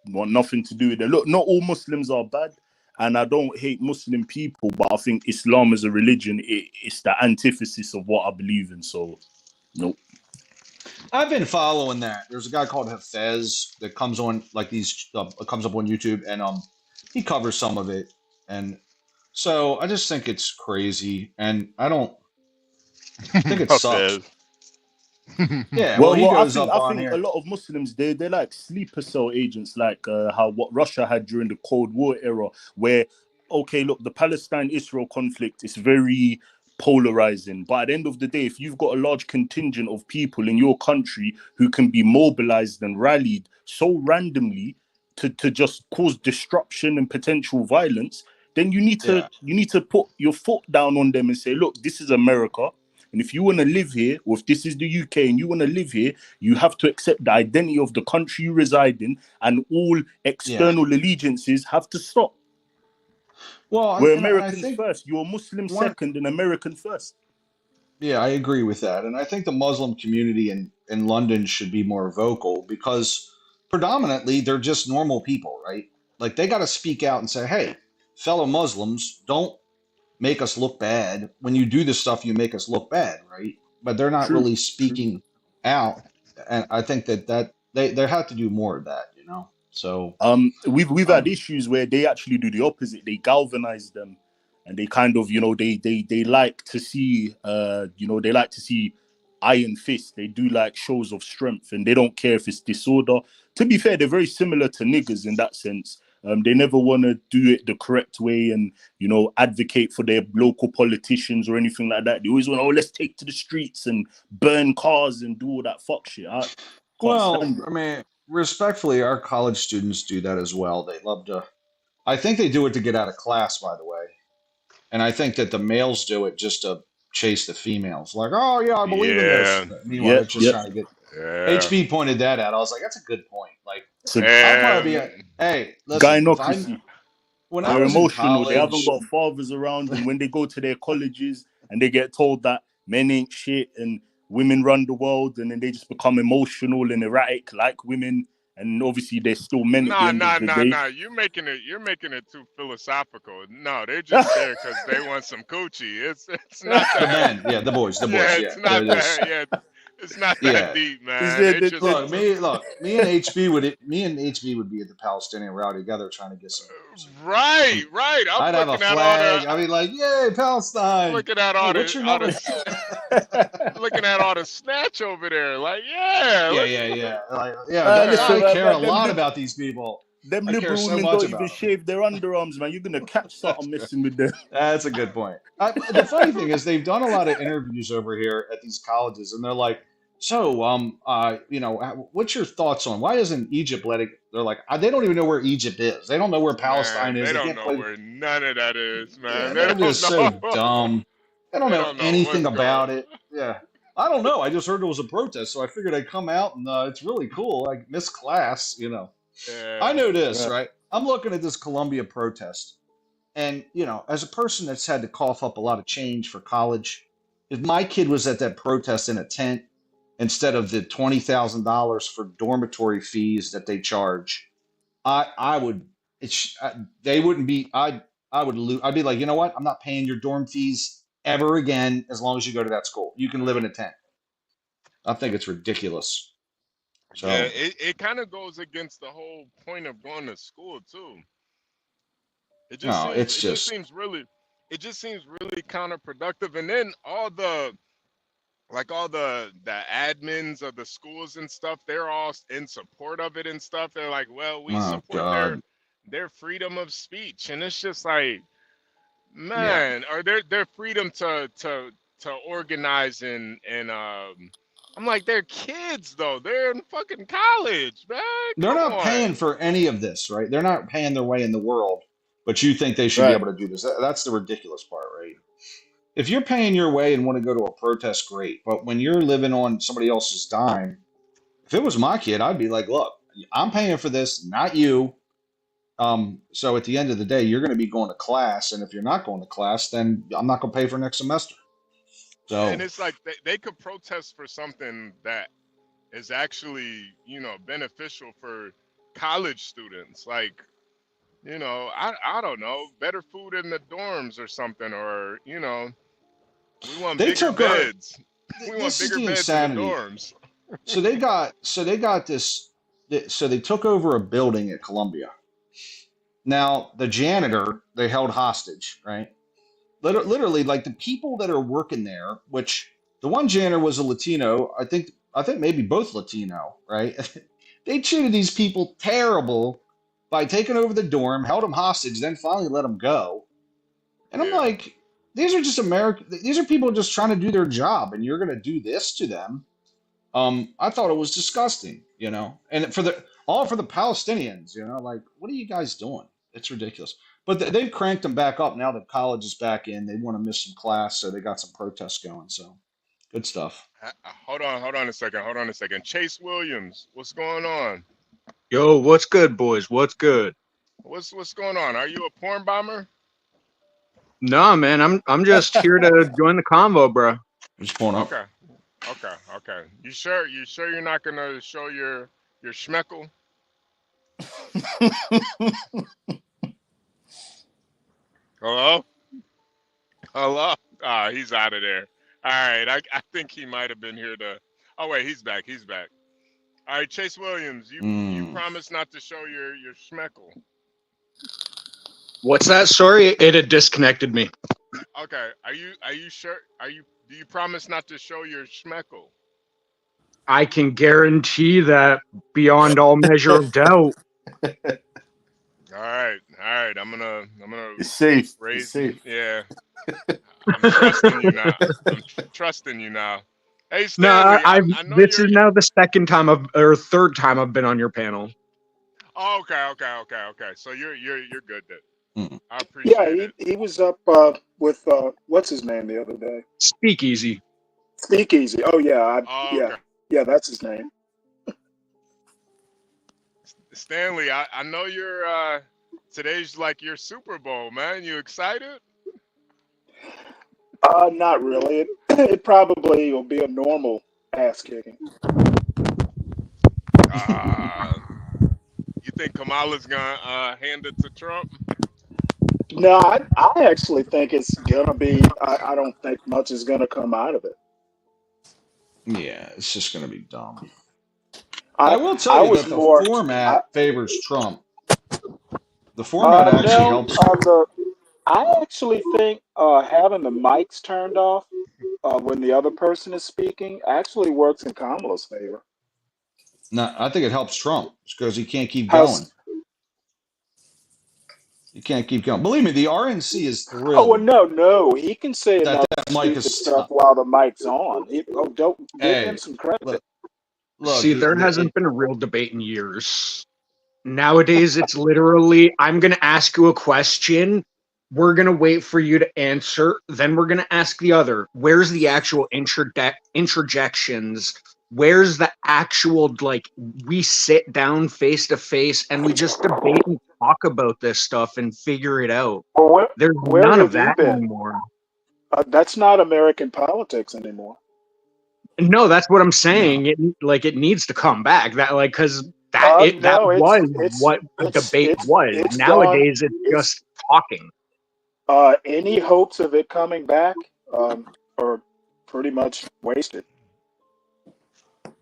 C: Want nothing to do with it. Look, not all Muslims are bad, and I don't hate Muslim people, but I think Islam as a religion, it's the antithesis of what I believe in. So, nope.
M: I've been following that. There's a guy called Hafez that comes on like these comes up on YouTube, and he covers some of it, and so I just think it's crazy, and I think it sucks. Yeah,
C: well,
M: he goes
C: I
M: up on
C: think
M: here.
C: a lot of Muslims they're like sleeper cell agents, like what Russia had during the Cold War era, where look, the Palestine-Israel conflict is very polarizing, but at the end of the day, if you've got a large contingent of people in your country who can be mobilized and rallied so randomly to just cause disruption and potential violence, then you need to put your foot down on them and say, look, this is America. And if you want to live here, or if this is the UK and you want to live here, you have to accept the identity of the country you reside in, and all external allegiances have to stop.
M: Well,
C: we're Americans first. You're Muslim second and American first.
M: Yeah, I agree with that. And I think the Muslim community in London should be more vocal because predominantly they're just normal people, right? Like they got to speak out and say, hey, fellow Muslims, don't make us look bad. When you do this stuff, you make us look bad, right? But they're not really speaking out. And I think that they have to do more of that, you know? So
C: we've had issues where they actually do the opposite. They galvanize them, and they kind of, they like to see, they like to see iron fist. They do like shows of strength, and they don't care if it's disorder. To be fair, they're very similar to niggers in that sense. They never want to do it the correct way and, you know, advocate for their local politicians or anything like that. They always want, oh, let's take to the streets and burn cars and do all that fuck shit. I can't
M: Well,
C: stand it.
M: I mean, respectfully, our college students do that as well. They love to. I think they do it to get out of class, by the way. And I think that the males do it just to chase the females. Like, oh, yeah, I believe in this. Meanwhile, they're just trying to get. HB pointed that out. I was like, that's a good point. Like, I'd probably be a. Hey, listen.
C: Gynocracy.
M: When I
C: They're
M: was in
C: emotional. They haven't
M: college.
C: got fathers around, and when they go to their colleges and they get told that men ain't shit and women run the world, and then they just become emotional and erratic like women, and obviously they're still men at the end of the day.
T: Nah. You're making it too philosophical. No, they're just there because they want some coochie. It's not that.
M: The men, yeah, the boys.
T: It's not that. Yeah, it's not that deep, man.
M: Look, me and HB would be at the Palestinian rally together trying to get some.
T: Right.
M: I'd have a flag. I'd be like, "Yay, Palestine!"
T: Looking at all looking at all the snatch over there, like, yeah.
M: I care a lot about these people.
C: Them liberal women don't even shave their underarms, man. You're gonna catch something messing with them.
M: That's a good point. The funny thing is, they've done a lot of interviews over here at these colleges, and they're like, "So, you know, what's your thoughts on why isn't Egypt letting?" They're like, they don't even know where Egypt is. They don't know where Palestine is.
T: They don't know where none of that is, man.
M: They're just so dumb. They don't know anything about it. Yeah. I don't know. I just heard there was a protest, so I figured I'd come out, and it's really cool. I missed class, you know.
T: Yeah.
M: I know this, right? I'm looking at this Columbia protest, and, you know, as a person that's had to cough up a lot of change for college, if my kid was at that protest in a tent instead of the $20,000 for dormitory fees that they charge, they wouldn't be. I would lose. I'd be like, you know what? I'm not paying your dorm fees ever again as long as you go to that school. You can live in a tent. I think it's ridiculous. So.
T: Yeah, it kind of goes against the whole point of going to school too. It just seems really counterproductive. And then all the admins of the schools and stuff, they're all in support of it and stuff. They're like, well, we support their freedom of speech, and it's just like, man, or their freedom to organize and I'm like, they're kids though. They're in fucking college, man.
M: They're not paying for any of this, right? They're not paying their way in the world, but you think they should be able to do this. That's the ridiculous part, right? If you're paying your way and want to go to a protest, great. But when you're living on somebody else's dime, if it was my kid, I'd be like, look, I'm paying for this, not you. So at the end of the day, you're going to be going to class. And if you're not going to class, then I'm not going to pay for next semester. So,
T: and it's like they could protest for something that is actually, you know, beneficial for college students. Like, you know, I don't know, better food in the dorms or something, or, you know, we want bigger beds. We want bigger beds in the dorms.
M: So they got this. So they took over a building at Columbia. Now the janitor they held hostage, right? Literally, like the people that are working there, which the one janitor was a Latino, I think maybe both Latino, right? They treated these people terrible by taking over the dorm, held them hostage, then finally let them go. And I'm like, these are just these are people just trying to do their job, and you're going to do this to them. I thought it was disgusting, you know, and for the Palestinians, you know, like, what are you guys doing? It's ridiculous. But they've cranked them back up now that college is back in. They want to miss some class, so they got some protests going. So, good stuff.
T: Hold on a second. Chase Williams, what's going on?
G: Yo, what's good, boys? What's good?
T: What's going on? Are you a porn bomber?
G: Nah, man, I'm just here to join the convo, bro.
M: Just pulling up.
T: Okay. You sure you're not gonna show your schmeckle? Hello? Ah, he's out of there. All right, I think he might have been here to. Oh wait, he's back. All right, Chase Williams, you promised not to show your schmeckle.
G: What's that? Sorry, it had disconnected me.
T: Okay, are you sure? Do you promise not to show your schmeckle?
G: I can guarantee that beyond all measure of doubt.
T: All right. I'm gonna
C: It's safe.
T: raise.
C: It's safe.
T: Yeah, I'm trusting you now. I'm trusting you now. Hey
G: No,
T: Stanley, I know
G: this is
T: you're.
G: now the second time or third time I've been on your panel.
T: Oh, okay. So you're good then. I
O: Yeah,
T: appreciate it.
O: he was up with what's his name the other day?
G: Speakeasy.
O: Speakeasy. Oh yeah,
T: Oh, okay.
O: yeah, that's his name.
T: Stanley, I know you're. Today's like your Super Bowl, man. You excited?
O: Not really. It probably will be a normal ass kicking.
T: You think Kamala's gonna hand it to Trump?
O: No, I actually think it's gonna be. I don't think much is gonna come out of it.
M: Yeah, it's just going to be dumb. I will tell you
O: was
M: that the
O: more.
M: format favors Trump. The format actually
O: No,
M: helps.
O: I actually think having the mics turned off when the other person is speaking actually works in Kamala's favor.
M: No, I think it helps Trump because he can't keep
O: How's-
M: going. He can't keep going. Believe me, the RNC is thrilled.
O: Oh well, no, he can say enough
M: mic
O: stupid
M: is
O: stuff while the mic's on. Don't give him some credit.
M: Look,
G: See, there hasn't been a real debate in years. Nowadays, it's literally, I'm going to ask you a question. We're going to wait for you to answer. Then we're going to ask the other. Where's the actual interjections? Where's the actual, like, we sit down face to face and we just debate and talk about this stuff and figure it out.
O: Well,
G: There's
O: where
G: none of
O: have you
G: that
O: been?
G: anymore.
O: That's not American politics anymore.
G: No, that's what I'm saying. It needs to come back. That because
O: No,
G: that was
O: it's
G: what a debate was.
O: it's
G: Nowadays,
O: gone.
G: it's just talking.
O: Any hopes of it coming back are pretty much wasted.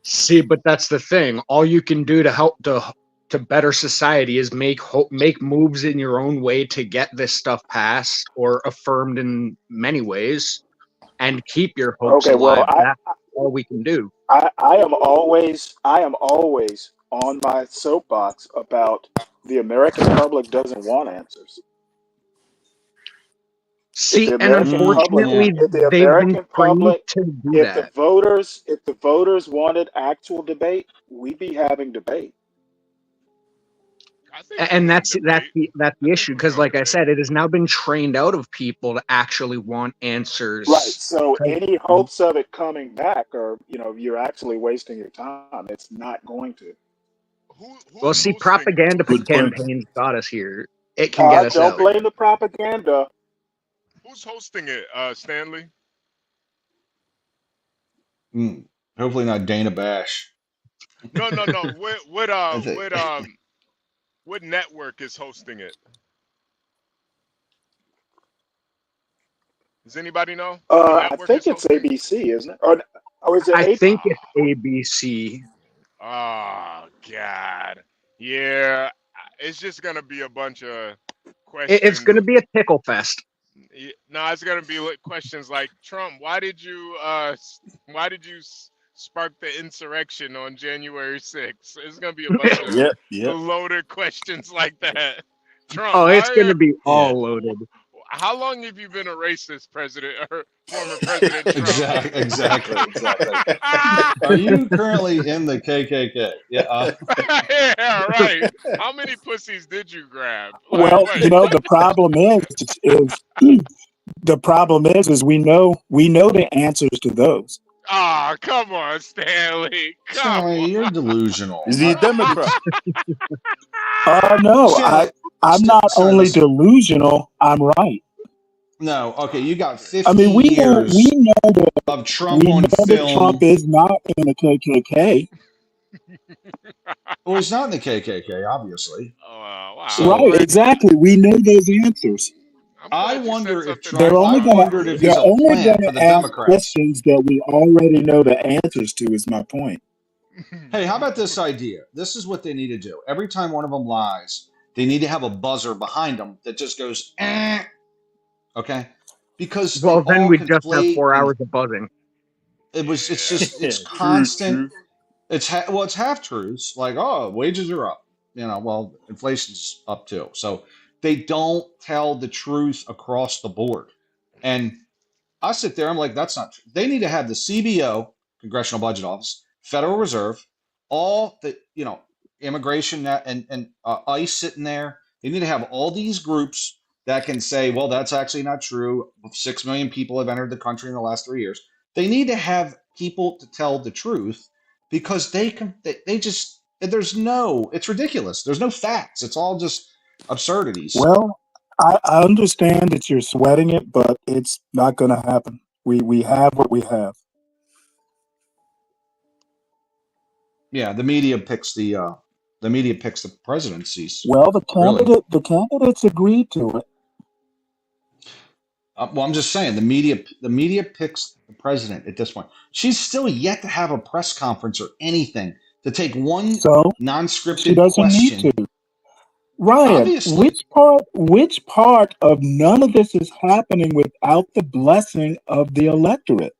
G: See, but that's the thing. All you can do to help to better society is make moves in your own way to get this stuff passed or affirmed in many ways, and keep your hopes alive. That's all we can do.
O: I am always on my soapbox about the American public doesn't want answers.
G: See, and unfortunately, they've been trained to do that.
O: If the voters wanted actual debate, we'd be having debate.
G: And that's the issue, because like I said, it has now been trained out of people to actually want answers.
O: Right. So any hopes of it coming back are, you're actually wasting your time. It's not going to.
G: Well, see, propaganda campaigns got us here. It can get us
O: don't
G: out.
O: blame the propaganda.
T: Who's hosting it, Stanley?
M: Hopefully not Dana Bash.
T: No. What network is hosting it? Does anybody know?
O: I think it's ABC, isn't it? Or is it?
G: I think it's ABC.
T: Oh God, yeah. It's just gonna be a bunch of questions.
G: It's gonna be a tickle fest.
T: No, it's gonna be questions like, Trump, why did you spark the insurrection on January 6th? It's gonna be a bunch of loaded questions like that. Trump,
G: oh, it's gonna be all loaded.
T: How long have you been a racist, President or former President Trump?
M: Exactly. Are you currently in the KKK? Yeah.
T: Yeah, right. How many pussies did you grab?
P: Well, the problem is we know the answers to those.
T: Oh, come on, Stanley.
M: Stanley, you're delusional.
C: Is he a Democrat?
P: No, I'm not only delusional, I'm right.
M: No, okay, you got 50
P: we know
M: of Trump on film.
P: That Trump is not in the KKK.
M: Well, he's not in the KKK, obviously.
T: Wow.
P: Right, exactly. We know those answers.
M: I wonder if
P: They're only going to ask
M: Democrats.
P: questions that we already know the answers to. Is my point.
M: Hey, how about this idea? This is what they need to do. Every time one of them lies, they need to have a buzzer behind them that just goes, eh. Okay? Because
G: then we just have 4 hours of buzzing.
M: It's constant. True. It's half truths, like, oh, wages are up. well, inflation's up too. So they don't tell the truth across the board. And I sit there, I'm like, that's not true. They need to have the CBO, Congressional Budget Office, Federal Reserve, all the, immigration and ICE sitting there. They need to have all these groups that can say, well, that's actually not true. 6 million people have entered the country in the last 3 years. They need to have people to tell the truth because they just, it's ridiculous. There's no facts. It's all just absurdities.
P: Well, I understand that you're sweating it, but it's not going to happen. We have what we have.
M: Yeah, the media picks the presidencies.
P: Well, the candidates agreed to it.
M: Well, I'm just saying the media picks the president at this point. She's still yet to have a press conference or anything to take one non-scripted
P: She doesn't
M: question.
P: need to. Ryan,
M: Obviously.
P: which part of none of this is happening without the blessing of the electorate?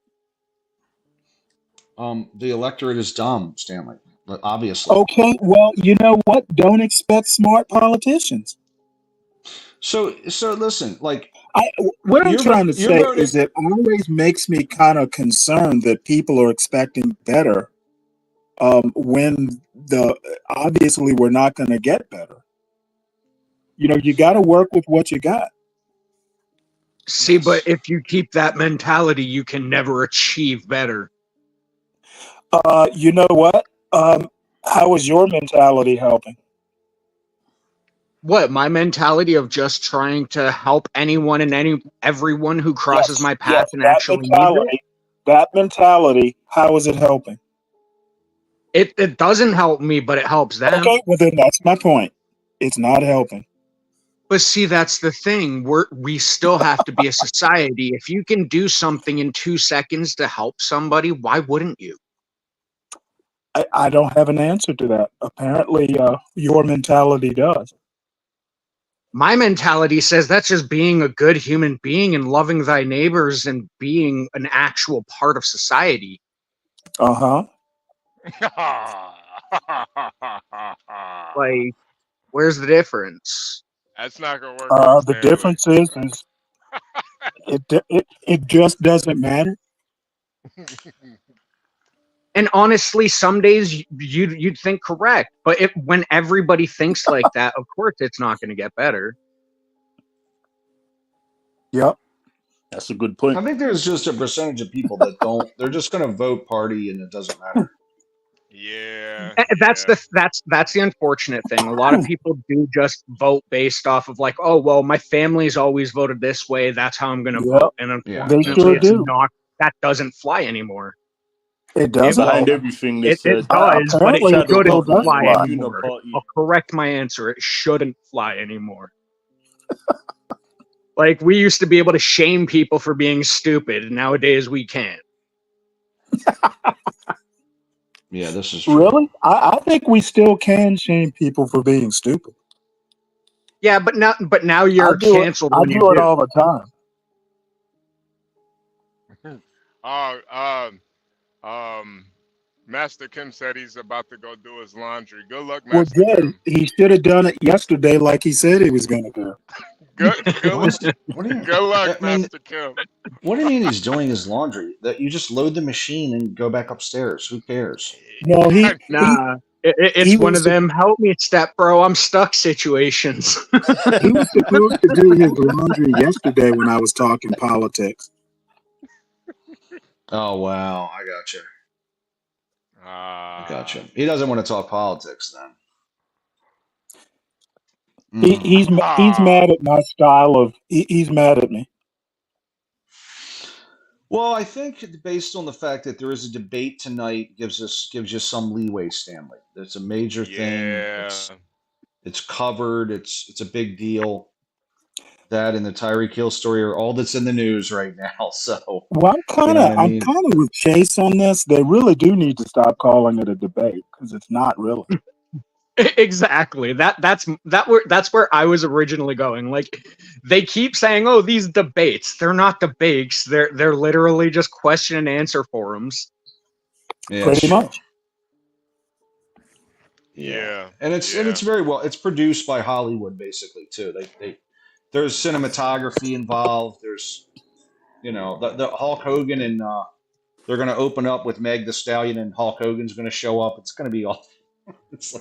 M: The electorate is dumb, Stanley. Obviously.
P: Okay, well, you know what? Don't expect smart politicians.
M: So listen,
P: what I'm trying to say is that it always makes me kind of concerned that people are expecting better when obviously we're not going to get better. You got to work with what you got.
G: See, but if you keep that mentality, you can never achieve better.
P: You know what? How is your mentality helping?
G: What, my mentality of just trying to help anyone and everyone who crosses my path and actually needs it?
P: That mentality, how is it helping?
G: It doesn't help me, but it helps them.
P: Okay, well then that's my point. It's not helping.
G: But see, that's the thing. We still have to be a society. If you can do something in 2 seconds to help somebody, why wouldn't you?
P: I don't have an answer to that. Apparently, your mentality does.
G: My mentality says that's just being a good human being and loving thy neighbors and being an actual part of society.
P: Uh-huh.
G: Like, where's the difference?
T: That's not gonna work.
P: The difference is it just doesn't matter.
G: And honestly, some days you'd think correct, but when everybody thinks like that, of course it's not going to get better.
P: Yep,
C: that's a good point.
M: I think there's just a percentage of people that don't. They're just going to vote party, and it doesn't matter.
T: Yeah,
G: that's the unfortunate thing. A lot of people do just vote based off of like, oh well, my family's always voted this way. That's how I'm going to vote, and unfortunately, it's not. That doesn't fly anymore.
P: It doesn't.
C: Behind everything
G: it does, but it shouldn't fly anymore. I'll correct my answer. It shouldn't fly anymore. Like, we used to be able to shame people for being stupid, and nowadays we can't.
M: Yeah, this is true.
P: Really? I think we still can shame people for being stupid.
G: Yeah, but now you're canceled.
P: I do it all the time.
T: Master Kim said he's about to go do his laundry. Good luck, Master
P: Well, good.
T: Kim.
P: He should have done it yesterday like he said he was going to do.
T: Good luck, Master Kim.
M: What do you mean he's doing his laundry? That you just load the machine and go back upstairs. Who cares?
P: No,
G: it's one of them help me step bro, I'm stuck situations.
P: He was supposed to do his laundry yesterday when I was talking politics.
M: Oh wow, I gotcha. Gotcha. He doesn't want to talk politics then.
P: He's mad at my style of. He's mad at me.
M: Well, I think based on the fact that there is a debate tonight gives you some leeway, Stanley. It's a major thing. It's covered. It's a big deal. That and the Tyreek Hill story are all that's in the news right now. So,
P: well, I'm kind of with Chase on this. They really do need to stop calling it a debate because it's not really.
G: Exactly. That's where I was originally going. Like, they keep saying, "Oh, these debates. They're not debates. They're literally just question and answer forums."
M: Yeah,
P: pretty much.
T: Yeah.
M: And it's very well. It's produced by Hollywood basically too. There's cinematography involved. There's the Hulk Hogan and they're going to open up with Meg the Stallion and Hulk Hogan's going to show up. It's going to be awesome.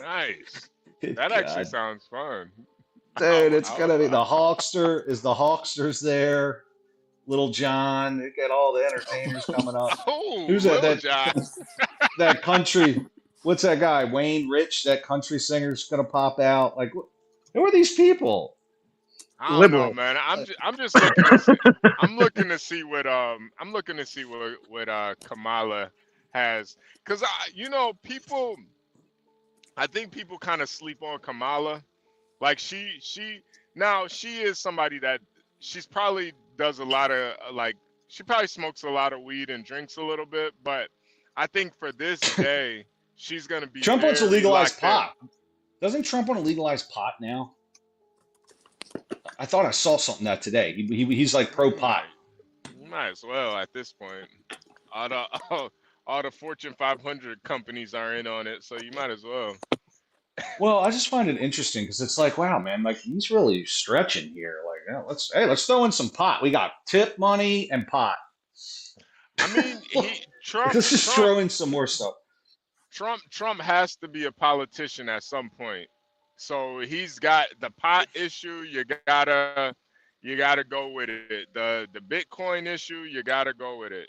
T: Nice.
M: Good
T: That actually
M: God.
T: sounds fun.
M: Dude, it's going to be the Hulkster. Is the Hulkster's there? Little John. They got all the entertainers coming up.
T: Oh,
M: Who's
T: Lil John.
M: that country? What's that guy? Wayne Rich, that country singer's going to pop out. Like, who are these people?
T: I don't know, man. I'm just looking to see. I'm looking to see what Kamala has, because people. I think people kind of sleep on Kamala. Like she is somebody that she's probably does a lot of she probably smokes a lot of weed and drinks a little bit, but I think for this day she's gonna be.
M: Trump wants to legalize pot.
T: In.
M: Doesn't Trump want to legalize pot now? I thought I saw something that today. He's like pro pot.
T: You might as well at this point. All the Fortune 500 companies are in on it, so you might as well.
M: Well, I just find it interesting because it's like, wow, man, like he's really stretching here. Like, let's throw in some pot. We got tip money and pot.
T: I mean, Trump.
M: Let's just throw in some more stuff.
T: Trump has to be a politician at some point. So he's got the pot issue. You gotta go with it. The Bitcoin issue. You gotta go with it.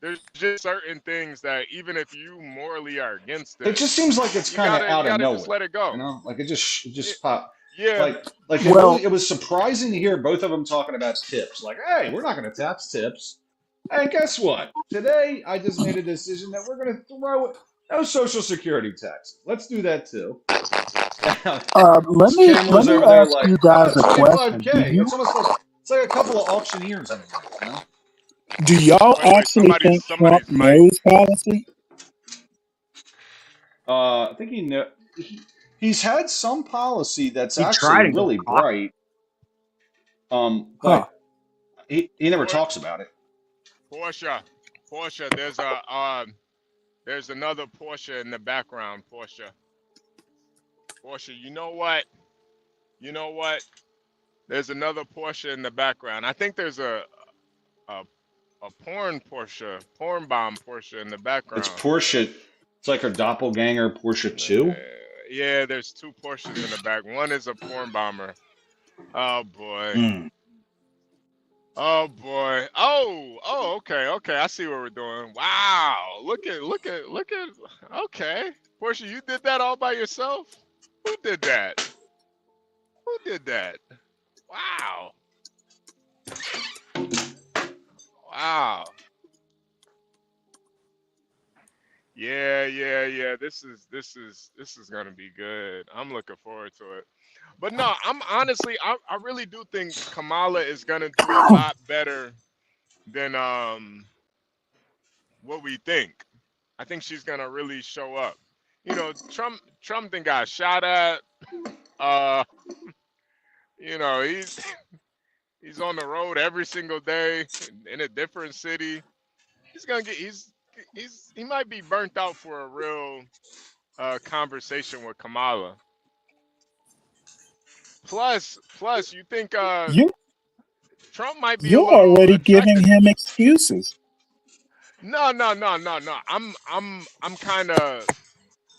T: There's just certain things that even if you morally are against it,
M: it just seems like it's kind of out of nowhere.
T: Just let it go.
M: Like it just popped.
T: Yeah.
M: It was surprising to hear both of them talking about tips. Like, hey, we're not going to tax tips. And guess what? Today I just made a decision that we're going to throw no Social Security taxes. Let's do that too.
P: Let me ask you guys a question.
M: It's like a couple of auctioneers in there,
P: Do y'all actually think Trump knows policy?
M: I think he's had some policy that's actually really bright. But he never talks about it.
T: Portia, there's another Portia in the background. Portia, you know what? There's another Portia in the background. I think there's a porn bomb Portia in the background.
M: It's Portia. It's like her doppelganger Portia 2.
T: Yeah, there's two Porsches in the back. One is a porn bomber. Oh boy. Oh boy. Oh, okay. I see what we're doing. Wow. Look at. Okay. Portia, you did that all by yourself? Who did that? Wow. Yeah. This is gonna be good. I'm looking forward to it. But no, I really do think Kamala is gonna do a lot better than what we think. I think she's gonna really show up. Trump then got shot at. He's on the road every single day in a different city. He might be burnt out for a real conversation with Kamala. Plus, you think Trump might be?
P: You're already giving him excuses.
T: No.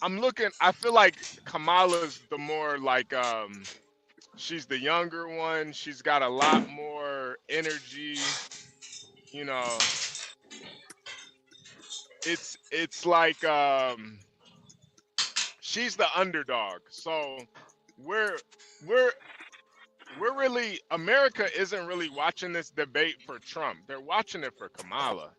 T: I'm looking. I feel like Kamala's the more like she's the younger one. She's got a lot more energy. It's like she's the underdog. So we're really, America isn't really watching this debate for Trump. They're watching it for Kamala.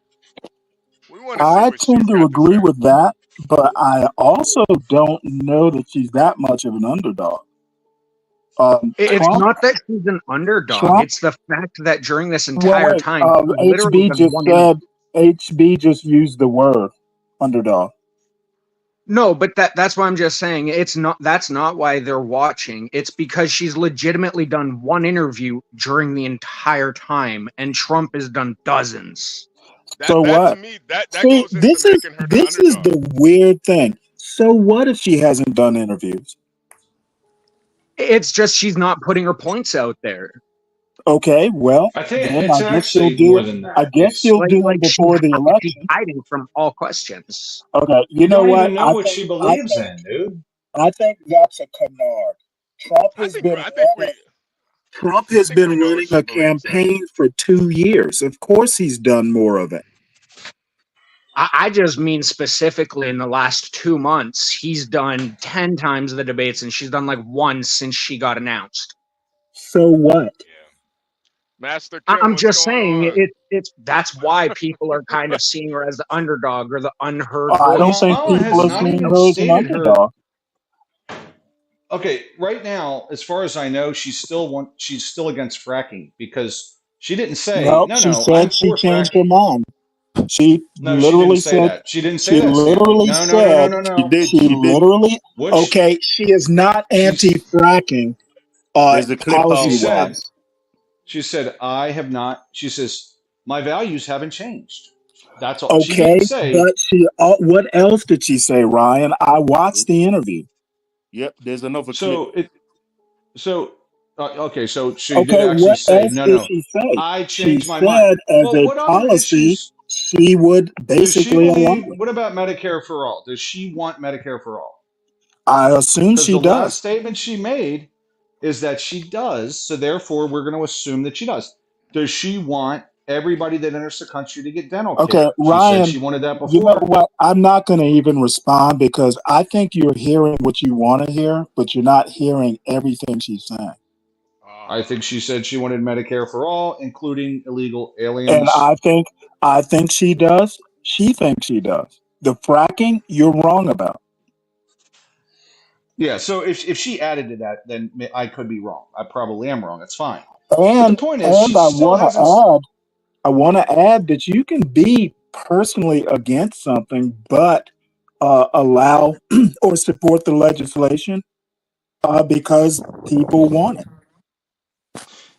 P: I tend to agree with that, but I also don't know that she's that much of an underdog.
G: It's not that she's an underdog. It's the fact that during this entire time,
P: HB just used the word underdog.
G: No, but that's why I'm just saying that's not why they're watching. It's because she's legitimately done one interview during the entire time, and Trump has done dozens.
P: So what? See, this is the weird thing. So what if she hasn't done interviews?
G: It's just she's not putting her points out there.
P: Okay, well,
M: I think
P: then
M: it's
P: I guess she'll
M: actually
P: do
M: more
P: it.
M: than
P: I
M: that.
P: guess
M: It's
P: she'll do it
G: She's
P: before the election.
G: hiding from all questions.
P: Okay, you
M: you
P: know
M: don't
P: what?
M: even know what she believes in, dude.
P: I think that's a canard. Trump
T: I
P: has
T: think
P: been
T: I think we
P: Trump has
T: think
P: been
T: we know what
P: running
T: she
P: a
T: believes in.
P: campaign for 2 years. Of course, he's done more of it.
G: I just mean specifically in the last 2 months, he's done 10 times the debates, and she's done like one since she got announced.
P: So what?
T: Master Kim,
G: I'm
T: what's
G: just
T: going
G: saying
T: on?
G: that's why people are kind of seeing her as the underdog or the unheard
P: I don't
G: voice.
P: think
M: Kamala has
P: people are
M: not
P: seeing
M: even
P: her as an
M: stated her.
P: underdog.
M: Okay, right now, as far as I know, she's still against fracking because she didn't say
P: No, she
M: no. I'm
P: said she
M: for
P: changed her
M: fracking.
P: mind. She
M: No, she didn't
P: literally
M: say
P: said,
M: that. She didn't say
P: she
M: that, Stanley.
P: literally
M: No, no, no, no,
P: said,
M: no,
K: She
M: no.
K: did.
P: she
K: She did.
P: literally,
M: Which
P: okay, she is not
M: she's
P: anti-fracking,
K: There's a clip
M: she
K: of
M: said
P: policy-wise.
M: she said I have not. She says my values haven't changed. That's all. She
P: Okay,
M: didn't say.
P: but what else did she say, Ryan? I watched the interview.
C: Yep, there's another clip.
M: So it. So okay. So she did
P: Okay,
M: actually
P: what
M: say
P: else
M: no,
P: did
M: no.
P: she say?
M: I
P: She
M: changed my mind.
P: said as
M: Well,
P: a
M: what other
P: policy,
M: issues
P: she would
M: does she
P: basically allow
M: believe?
P: it.
M: What about Medicare for all? Does she want Medicare for all?
P: I assume
M: Because
P: she
M: the last
P: does.
M: statement she made is that she does. So therefore, we're going to assume that she does. Does she want everybody that enters the country to get dental
P: Okay,
M: care? She said
P: Ryan,
M: she wanted that
P: you know
M: before.
P: what? I'm not going to even respond because I think you're hearing what you want to hear, but you're not hearing everything she's saying.
M: I think she said she wanted Medicare for all, including illegal
P: And
M: aliens.
P: I think she does. She thinks she does. The fracking, you're wrong about.
M: Yeah. So if she added to that, then I could be wrong. I probably am wrong. It's fine. But the
P: And
M: point is, she
P: and
M: still hasn't.
P: I want to add that you can be personally against something, but allow or support the legislation because people want it.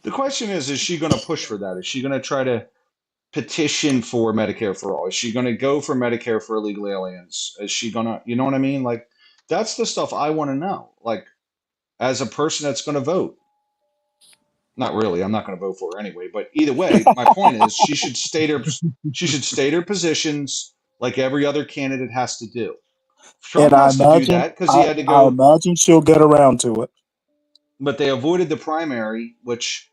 M: The question is she going to push for that? Is she going to try to petition for Medicare for all? Is she going to go for Medicare for illegal aliens? Is she going to, you know what I mean? Like, that's the stuff I want to know. Like, as a person that's going to vote. Not really. I'm not going to vote for her anyway. But either way, my point is she should state her positions like every other candidate has to do.
P: And
M: Trump has to do that because he had to
P: I
M: go,
P: imagine she'll get around to it.
M: but they avoided the primary, which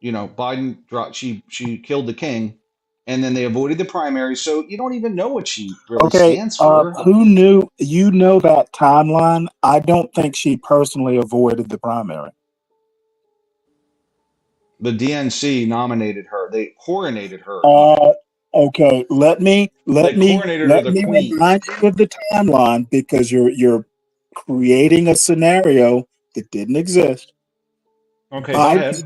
M: Biden dropped. She killed the king, and then they avoided the primary. So you don't even know what she really
P: Okay,
M: stands for.
P: who knew? You know that timeline. I don't think she personally avoided the primary.
M: The DNC nominated her. They coronated her even.
P: Okay, let me
M: They coronated her the queen.
P: remind you of the timeline because you're creating a scenario that didn't exist.
M: Okay, go ahead.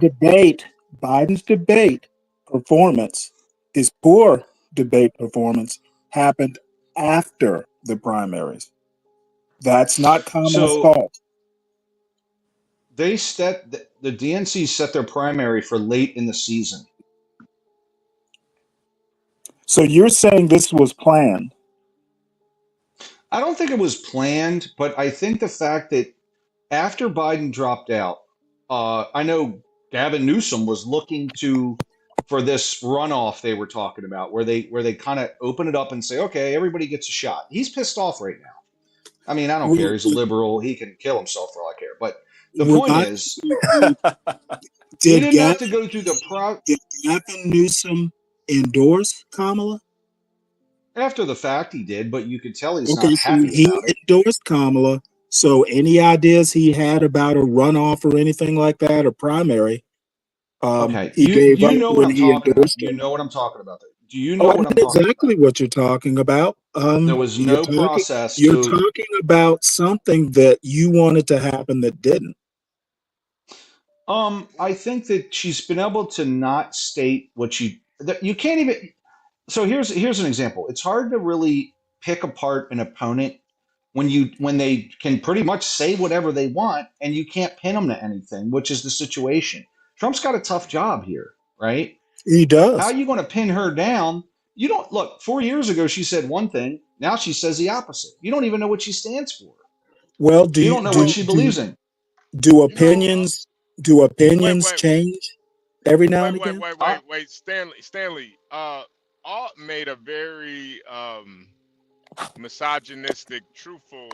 P: Biden's debate performance, his poor debate performance happened after the primaries. That's not Kamala's
M: So
P: fault.
M: they set the DNC set their primary for late in the season.
P: So you're saying this was planned?
M: I don't think it was planned, but I think the fact that after Biden dropped out, I know Gavin Newsom was looking for this runoff they were talking about, where they kind of open it up and say, okay, everybody gets a shot. He's pissed off right now. I mean, I don't care. He's a liberal. He can kill himself for all I care. But the point is, he didn't have to go through
P: Did Gavin Newsom endorse Kamala?
M: After the fact, he did, but you could tell he's
P: Okay,
M: not
P: so
M: happy
P: he
M: about it.
P: endorsed Kamala. So any ideas he had about a runoff or anything like that, or primary,
M: Okay,
P: he gave
M: you
P: up
M: know what
P: when
M: I'm
P: he
M: talking about.
P: endorsed
M: You
P: her.
M: know what I'm talking about. Do you
P: Oh,
M: know
P: I
M: what
P: know
M: I'm talking about?
P: exactly what you're talking about.
M: There was no process
P: You're
M: to.
P: talking about something that you wanted to happen that didn't.
M: I think that she's been able to not state what you can't even. So here's an example. It's hard to really pick apart an opponent when they can pretty much say whatever they want and you can't pin them to anything, which is the situation. Trump's got a tough job here, right?
P: He
M: How
P: does.
M: are you going to pin her down? You don't look. 4 years ago, she said one thing. Now she says the opposite. You don't even know what she stands for.
P: Well,
M: You don't know what she believes in.
P: do opinions change every now and again?
T: Wait. Stanley. Alt made a very misogynistic, truthful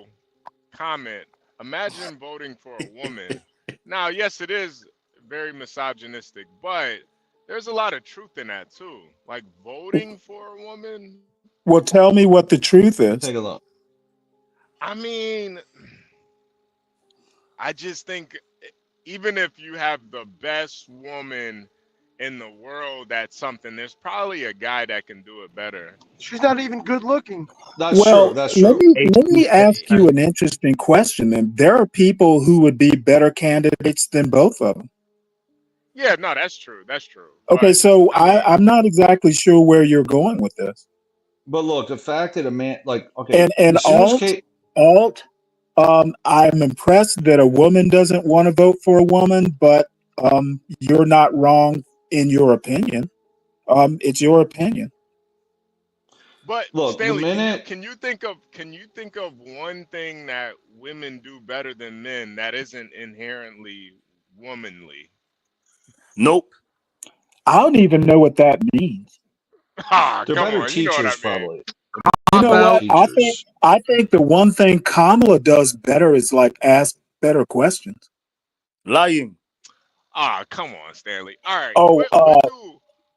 T: comment. Imagine voting for a woman. Now, yes, it is very misogynistic, but there's a lot of truth in that too. Like voting for a woman.
P: Well, tell me what the truth is.
M: Take a look.
T: I mean, I just think even if you have the best woman in the world at something, there's probably a guy that can do it better.
K: She's not even good looking.
M: That's true.
P: Let me ask you an interesting question. Then there are people who would be better candidates than both of them.
T: Yeah, no, that's true. That's true.
P: Okay, so I'm not exactly sure where you're going with this.
M: But look, the fact that a man and
P: And
M: as soon as
P: alt, I'm impressed that a woman doesn't want to vote for a woman, but you're not wrong in your opinion. It's your opinion.
T: But
M: look,
T: Stanley, can you think of one thing that women do better than men that isn't inherently womanly?
C: Nope.
P: I don't even know what that means.
M: They're better teachers, probably.
P: You know what? I think the one thing Kamala does better is like ask better questions.
C: Lying.
T: Come on, Stanley. All right.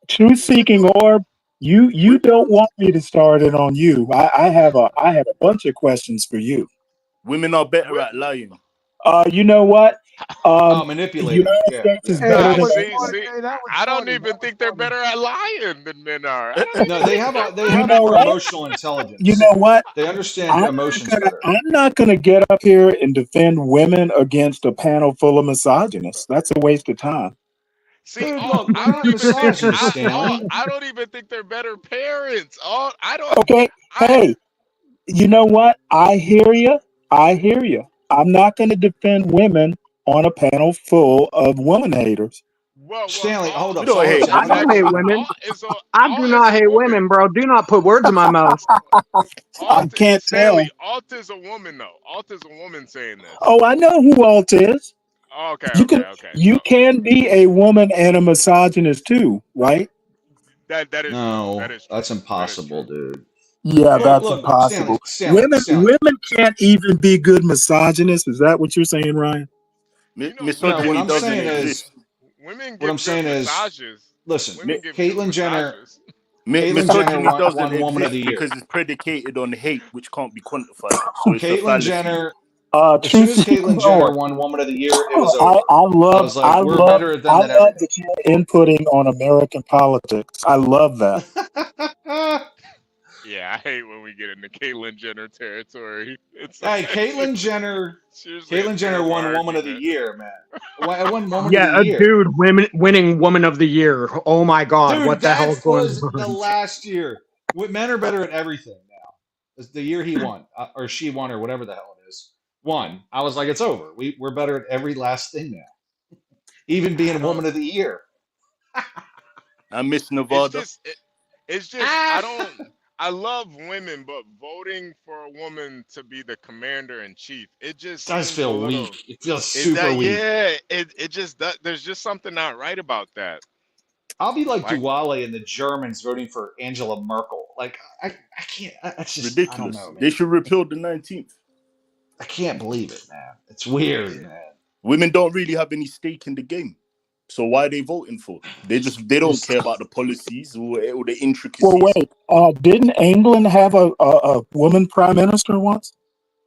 P: Truth seeking orb. You don't want me to start it on you. I have a bunch of questions for you.
C: Women are better at lying.
P: You know what?
M: Manipulating.
P: United States is better than
T: I don't even think they're better at lying than men are.
M: No, they have more emotional intelligence.
P: You know what?
M: They understand emotions better.
P: I'm not going to get up here and defend women against a panel full of misogynists. That's a waste of time.
T: See,
M: look, we're not misogynists, Stanley.
T: I don't even think they're better parents.
P: Okay. Hey, you know what? I hear you. I'm not going to defend women on a panel full of woman haters.
M: Stanley, hold up.
G: I don't hate women. I do not hate women, bro. Do not put words in my mouth.
P: I can't tell.
T: Alt is a woman, though. Alt is a woman saying this.
P: Oh, I know who alt is.
T: Okay.
P: You can be a woman and a misogynist too, right?
T: That is
M: no,
T: true.
M: that's impossible, dude.
P: Yeah, that's impossible. Women can't even be good misogynists. Is that what you're saying, Ryan?
C: Misogyny
M: what I'm
C: doesn't
M: saying
C: exist.
M: Listen,
T: Women give
M: Caitlyn Jenner.
C: Misogyny doesn't
M: won Woman of
C: exist
M: the Year
C: because it's predicated on hate, which can't be quantified. So it's a
M: Caitlyn
C: fallacy.
M: Jenner. As soon as Caitlyn Jenner won Woman of the Year, it was over.
P: I love
M: better than
P: that
M: ever.
P: you're inputting on American politics. I love that.
T: Yeah, I hate when we get into Caitlyn Jenner territory.
M: Caitlyn Jenner. Caitlyn Jenner won Woman of the Year, man. I won Woman
G: Yeah,
M: of the Year.
G: dude, winning Woman of the Year. Oh my God,
M: Dude,
G: what the hell is going
M: was
G: on?
M: the last year. Men are better at everything now. It's the year he won, or she won, or whatever the hell it is. Won. I was like, it's over. We're better at every last thing now. Even being Woman of the Year.
C: I miss Nevada.
T: It's just I love women, but voting for a woman to be the commander in chief, it just
M: does feel weak. It feels super weak.
T: Yeah, it just does. There's just something not right about that.
M: I'll be like Duwale and the Germans voting for Angela Merkel. Like I can't. That's just
C: ridiculous.
M: I don't know, man.
C: They should repeal the 19th.
M: I can't believe it, man. It's weird, man.
C: Women don't really have any stake in the game. So why are they voting for them? They don't care about the policies or the intricacies.
P: Well, wait. Didn't England have a woman prime minister once?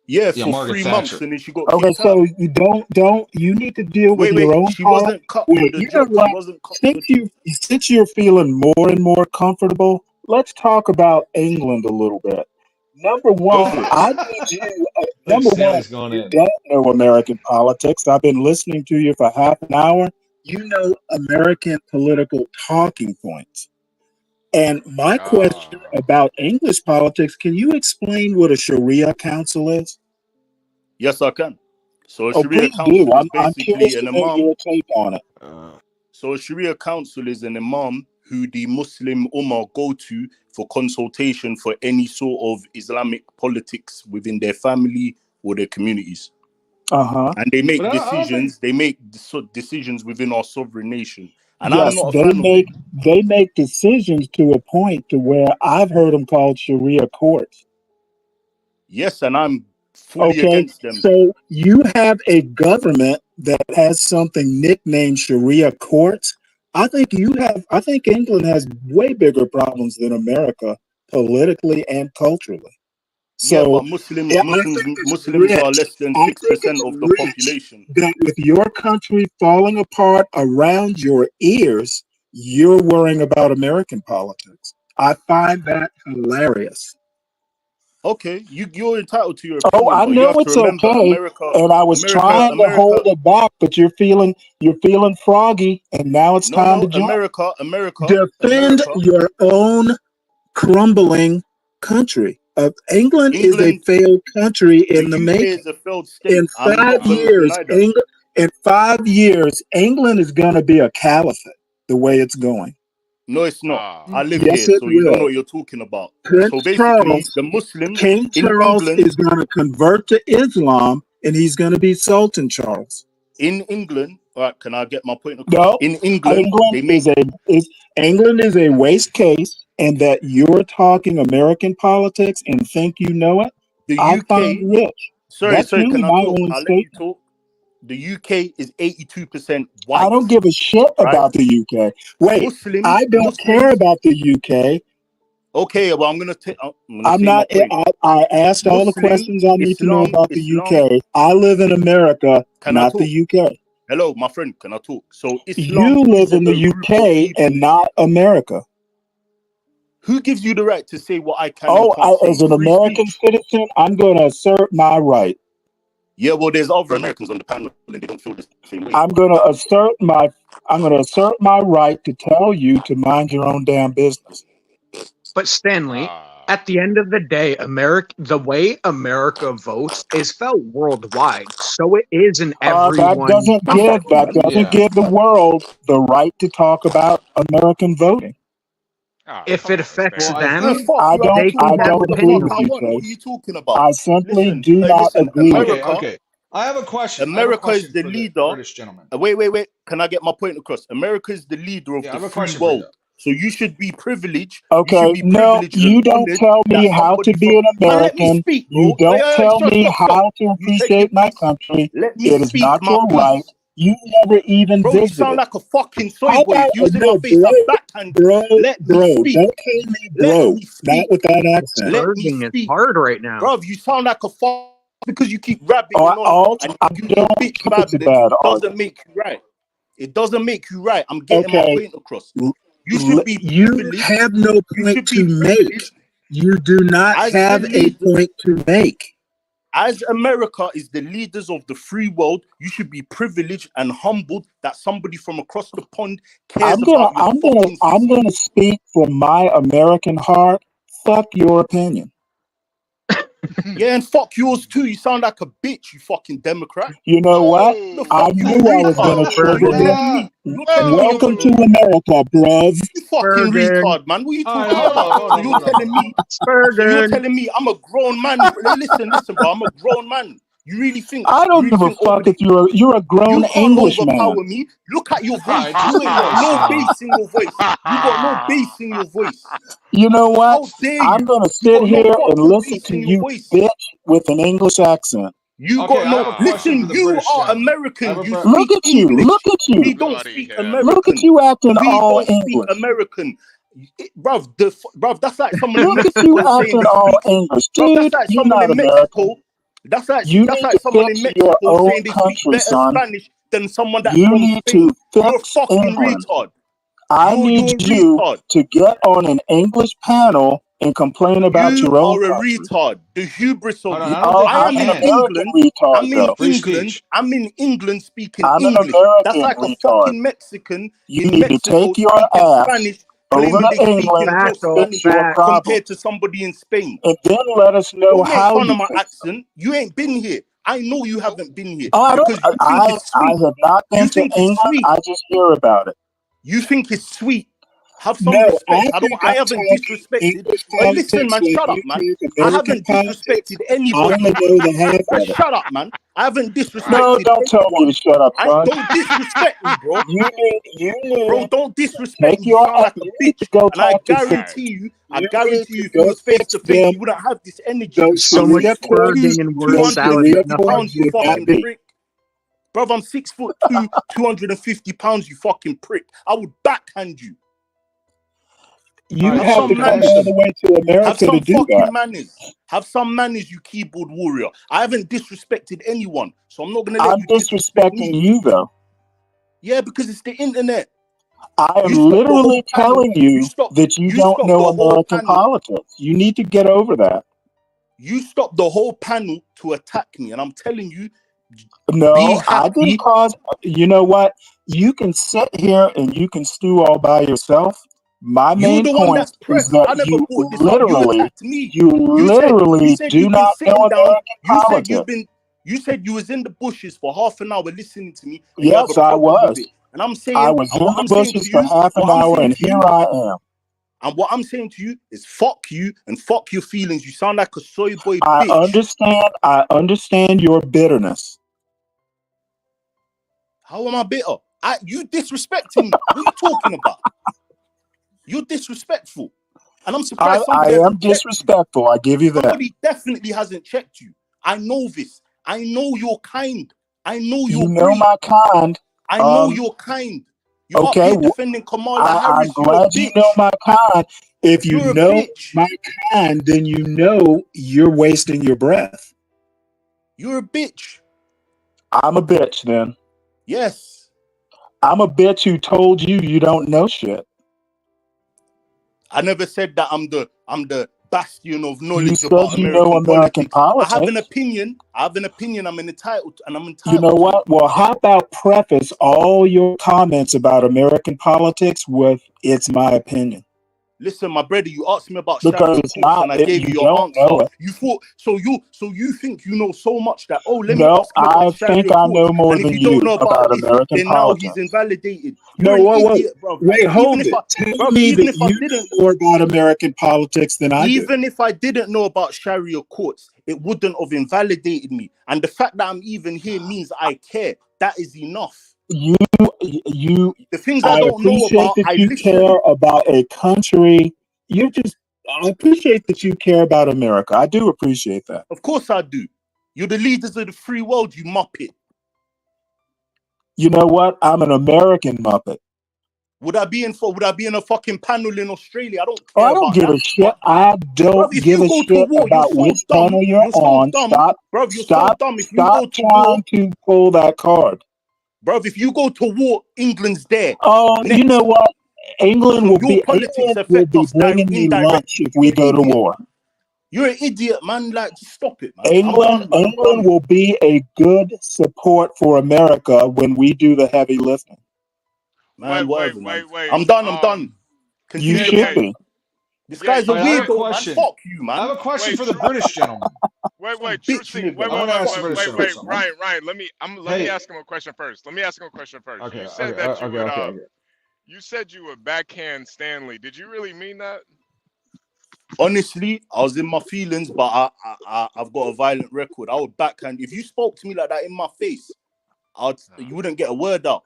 C: Yeah, for 3 months, and then she got
P: okay.
C: kicked
P: So
C: out.
P: you don't. You need to deal with your own.
C: She wasn't cut from the job. She wasn't cut from the job.
P: Since you're feeling more and more comfortable, let's talk about England a little bit. Number one, I need you. Number one, you don't know American politics. I've been listening to you for half an hour. You know American political talking points. And my question about English politics, can you explain what a Sharia council is?
C: Yes, I can. So a Sharia
P: please
C: council
P: do.
C: is
P: I'm curious
C: basically
P: to
C: an
P: know
C: imam.
P: your take on it.
C: So a Sharia council is an imam who the Muslim Ummah go to for consultation for any sort of Islamic politics within their family or their communities. And they make
M: But I don't think.
C: decisions. They make decisions within our sovereign nation, and I'm
P: Yes,
C: not a fan of it.
P: they make decisions to a point to where I've heard them called Sharia courts.
C: Yes, and I'm fully
P: Okay,
C: against them.
P: so you have a government that has something nicknamed Sharia courts. I think England has way bigger problems than America politically and culturally.
C: Yeah,
P: So
C: but
P: I think it's
C: Muslims are
P: rich.
C: less than
P: I think
C: 6%
P: it's
C: of the
P: rich
C: population.
P: that with your country falling apart around your ears, you're worrying about American politics. I find that hilarious.
C: Okay, you're entitled to your
P: Oh,
C: opinion,
P: I
C: but you
P: know
C: have to
P: it's
C: remember,
P: okay. And I was trying to hold it back, but you're feeling froggy, and now it's time to jump. Defend your own crumbling country. England is a failed country in the
C: UK
P: making.
C: is a failed state.
P: In
C: I'm
P: 5
C: not going to
P: years,
C: deny that.
P: in 5 years, England is going to be a caliphate the way it's going.
C: No, it's not. I live
P: Yes,
C: here,
P: it
C: so you don't know
P: will.
C: what you're talking about.
P: Prince
C: So basically,
P: Charles,
C: the Muslims
P: King
C: in
P: Charles
C: England,
P: is going to convert to Islam, and he's going to be Sultan Charles.
C: all right, can I get my point across?
P: No,
C: In England, they make
P: England is a waste case, and that you're talking American politics and think you know it.
C: the
P: I
C: UK.
P: find rich. That's
C: Sorry,
P: really
C: can I
P: my
C: talk?
P: only
C: I'll let you
P: statement.
C: talk. The UK is 82% white.
P: I don't give a shit about the UK. Wait, I don't care about the UK.
C: Okay, well, I'm gonna say
P: I'm
C: my
P: not.
C: point.
P: I asked all the questions I need to know about the UK. I live in America,
C: Can I
P: not
C: talk?
P: the UK.
C: Hello, my friend. Can I talk? So
P: You live in the UK and not America.
C: Who gives you the right to say what I can?
P: Oh,
C: and can't say?
P: as an
C: Free
P: American
C: speech.
P: citizen, I'm going to assert my right.
C: Yeah, well, there's other Americans on the panel, and they don't feel the same way.
P: I'm going to assert my right to tell you to mind your own damn business.
G: But Stanley, at the end of the day, the way America votes is felt worldwide, so it is in everyone's
P: That doesn't give the world the right to talk about American voting.
G: If it affects them,
P: I don't
G: they can have
P: agree
G: opinions.
P: with you,
C: What are you talking about?
P: I simply do not agree.
M: Okay. I have a question.
C: America is the
M: for
C: leader.
M: British gentleman.
C: Wait. Can I get my point across? America is the leader of
M: I have
C: the
M: a
C: free
M: question for you.
C: world. So you should be privileged.
P: Okay, no, you don't tell me how to be an
C: Let me
P: American.
C: speak, bro.
P: You don't tell me
C: Stop.
P: how to appreciate my country.
C: Let me
P: It is
C: speak
P: not
C: my
P: your right.
C: piece.
P: You never even
C: Bro, you
P: visited.
C: sound like a fucking soy
P: How
C: boy.
P: about
C: Using my face a backhand. Let me speak.
P: Don't call me
C: Let
P: bro.
C: me speak.
P: Not with that accent.
C: Let me
G: Spurging is
C: speak.
G: hard right now.
C: Bro, you sound like a fuck because you keep rabbiting on and you bitch babbling. Doesn't make you right. It doesn't make you right. I'm getting my point across. You should be privileged.
P: You have no point to make. You do not have a point to make.
C: As America is the leaders of the free world, you should be privileged and humbled that somebody from across the pond cares about your
P: I'm gonna speak from my American heart. Fuck your opinion.
C: Yeah, and fuck yours too. You sound like a bitch, you fucking Democrat.
P: You know what? I knew I was gonna trigger you. Welcome to America, bruv.
C: You fucking retard, man. What are you talking about? So you're telling me I'm a grown man. Listen, bro. I'm a grown man. You really think
P: I don't give a fuck if you're a grown Englishman.
C: Overpower me. Look at your voice. You ain't got no bass in your voice. You got no bass in your voice.
P: You know what?
C: How dare you?
P: I'm gonna sit here and listen to you bitch with an English accent.
C: You got no. Listen, you are American. You
P: look at you.
C: English.
P: Look at you.
C: We don't speak American.
P: Look at you acting
C: we
P: all
C: don't
P: English.
C: Speak American. Bruv, that's like someone in
P: Look at
C: Mexico
P: you
C: saying
P: acting
C: they
P: all
C: speak.
P: English,
C: Bruv,
P: dude.
C: that's like
P: You're
C: someone
P: not
C: in
P: American.
C: Mexico. That's like someone in
P: fix
C: Mexico
P: your own
C: saying they
P: country,
C: speak better
P: son.
C: Spanish than someone that's
P: You
C: from
P: need
C: Spain.
P: to
C: You're a
P: fix
C: fucking
P: England.
C: retard.
P: I
C: You're
P: need you
C: retard.
P: to get on an English panel and complain about
C: You
P: your own
C: are a
P: country.
C: retard. The hubris of you.
P: I am an American retard,
C: I'm in
P: though.
C: England. I'm in England speaking
P: I'm an
C: English. That's
P: American
C: like a
P: retard.
C: fucking Mexican
P: You
C: in
P: need to
C: Mexico
P: take your
C: speaking
P: ass
C: Spanish,
P: over
C: claiming
P: to
C: they speak
P: England
C: in
P: and
C: raw
P: fix
C: Spanish
P: your problem.
C: compared to somebody in Spain.
P: And then let us know
C: Don't make
P: how
C: fun
P: you
C: of my
P: fix it.
C: accent. You ain't been here. I know you haven't been here
P: I
C: because you think it's
P: I
C: sweet.
P: have not
C: You
P: been to
C: think it's
P: England.
C: sweet.
P: I just hear about it.
C: You think it's sweet.
K: Have some
P: No,
K: respect.
P: I think
K: I
P: I'm
K: haven't
P: talking
K: disrespected.
P: English
K: Hey, listen,
P: politics.
K: man,
P: When
K: shut up,
P: you
K: man.
P: talk
K: I
P: American
K: haven't
P: politics,
K: disrespected
P: I
K: anybody.
P: only know the half
K: Just
P: of it.
K: shut up, man. I haven't
P: No,
K: disrespected
P: don't tell me to
K: anyone.
P: shut up, son.
K: Don't disrespect me, bro.
P: You
K: Bro,
P: need
K: don't disrespect
P: take
K: me. You
P: your.
K: sound like a
P: You need to
K: bitch.
P: go
K: And I
P: talk to some.
K: guarantee you,
P: You need to
K: if it
P: go
K: was face
P: fix
K: to face,
P: them.
K: you wouldn't have this energy.
P: Go
K: I'm
G: So much
K: six foot
P: Korea.
K: two,
G: wording and word
P: Go
G: salad with
K: 250
G: nothing.
P: Korea
K: pounds, you
P: would not
K: fucking
P: be.
K: prick. Bro, I'm 6'2", 250 pounds, you fucking prick. I would backhand you.
P: You
K: Have
P: have
K: some
P: to come
K: manners.
P: all the way to
K: Have
P: America to
K: some
P: do
K: fucking
P: that.
K: manners. Have some manners, you keyboard warrior. I haven't disrespected anyone, so I'm not gonna let
P: I'm
K: you disrespect me.
P: disrespecting you though.
K: Yeah, because it's the internet.
P: I am
K: You stopped the whole
P: literally
K: panel.
P: telling you that you don't
K: stopped
P: know
K: the whole
P: American
K: panel.
P: politics. You need to get over that.
K: You stopped the whole panel to attack me, and I'm telling you, be
P: No, I
K: happy.
P: didn't cause. You know what? You can sit here and you can stew all by yourself. My
K: You're
P: main
K: the one
P: point
K: that's
P: is
K: pressed.
P: that
K: I never
P: you
K: brought this up. You
P: literally,
K: attacked me.
P: you
K: You said
P: literally do
K: you've been
P: not
K: sitting
P: know
K: down.
P: American
K: You said
P: politics.
K: you said you was in the bushes for half an hour listening to me, and you have
P: Yes,
K: a
P: I
K: problem with
P: was.
K: it. And I'm
P: I
K: saying,
P: was
K: and
P: in
K: what
P: the
K: I'm saying to
P: bushes for
K: you,
P: half an
K: what I'm
P: hour,
K: saying
P: and
K: to
P: here
K: you,
P: I am.
K: and what I'm saying to you is fuck you and fuck your feelings. You sound like a soy boy
P: I
K: bitch.
P: understand your bitterness.
K: How am I bitter? You disrespecting me. What are you talking about? You're disrespectful. And I'm surprised
P: I
K: somebody
P: am
K: hasn't checked you.
P: disrespectful. I give you that.
K: Somebody definitely hasn't checked you. I know this. I know you're kind. I know
P: You
K: you're
P: know
K: breed.
P: my kind.
K: I know you're kind. You're up
P: Okay,
K: here defending Kamala
P: I'm
K: Harris. You're a
P: glad you know
K: bitch.
P: my kind. If you
K: You're a
P: know
K: bitch.
P: my kind, then you know you're wasting your breath.
K: You're a bitch.
P: I'm a bitch then.
K: Yes.
P: I'm a bitch who told you you don't know shit.
K: I never said that I'm the bastion of
P: You
K: knowledge
P: said
K: about
P: you know
K: American
P: American
K: politics. I have an
P: politics.
K: opinion. I'm entitled
P: You know
K: to it.
P: what? Well, how about preface all your comments about American politics with "It's my opinion"?
K: Listen, my brother, you asked me about
P: Because
K: Sharia
P: it's
K: courts
P: not.
K: and I gave
P: You
K: you your
P: don't
K: answer.
P: know it.
K: You thought so you think you know so much that let me
P: No,
K: ask him
P: I
K: about
P: think
K: Sharia
P: I
K: courts.
P: know more
K: And if
P: than
K: you don't
P: you
K: know about
P: about
K: this,
P: American
K: then now he's
P: politics.
K: invalidated.
P: No,
K: You're an
P: wait.
K: idiot, bro.
P: Wait,
K: And
P: hold it. Tell me
K: even
P: that
K: if I
P: you
K: didn't
P: know more about American politics than I do.
K: even if I didn't know about Sharia courts, it wouldn't have invalidated me. And the fact that I'm even here means I care. That is enough.
P: You,
K: The things I
P: I
K: don't know
P: appreciate
K: about,
P: that
K: I
P: you
K: listen.
P: care about a country. I appreciate that you care about America. I do appreciate that.
K: Of course I do. You're the leaders of the free world, you muppet.
P: You know what? I'm an American muppet.
K: Would I be in a fucking panel in Australia? I don't
P: Oh,
K: care
P: I don't
K: about
P: give
K: that.
P: a shit. I
K: Bro,
P: don't
K: if
P: give
K: you
P: a
K: go to
P: shit
K: war, you're
P: about
K: so
P: which
K: dumb.
P: panel you're
K: You're so
P: on.
K: dumb. Bro, you're so dumb. If you go to war,
P: trying to pull that card.
K: bro, if you go to war, England's there.
P: Oh, you know what? England
K: So
P: will
K: your politics affect us
P: bringing me
K: indirectly.
P: lunch if we go to war.
K: You're an idiot, man. Like, just stop it, man.
P: England will be a good support for America when we do the heavy lifting.
K: Man, whatever, man.
T: Wait.
K: I'm done. Continue
P: You should be.
K: This guy's a
M: I have a
K: weirdo, man.
M: question.
K: Fuck you, man.
M: I have a question for the British gentleman.
T: Wait,
K: Bitch nigga,
T: wait,
M: I want to ask the British gentleman something.
T: Ryan. Let me ask him a question first.
M: Okay,
T: You said that you would you said you would backhand Stanley. Did you really mean that?
K: Honestly, I was in my feelings, but I've got a violent record. I would backhand. If you spoke to me like that in my face, you wouldn't get a word out.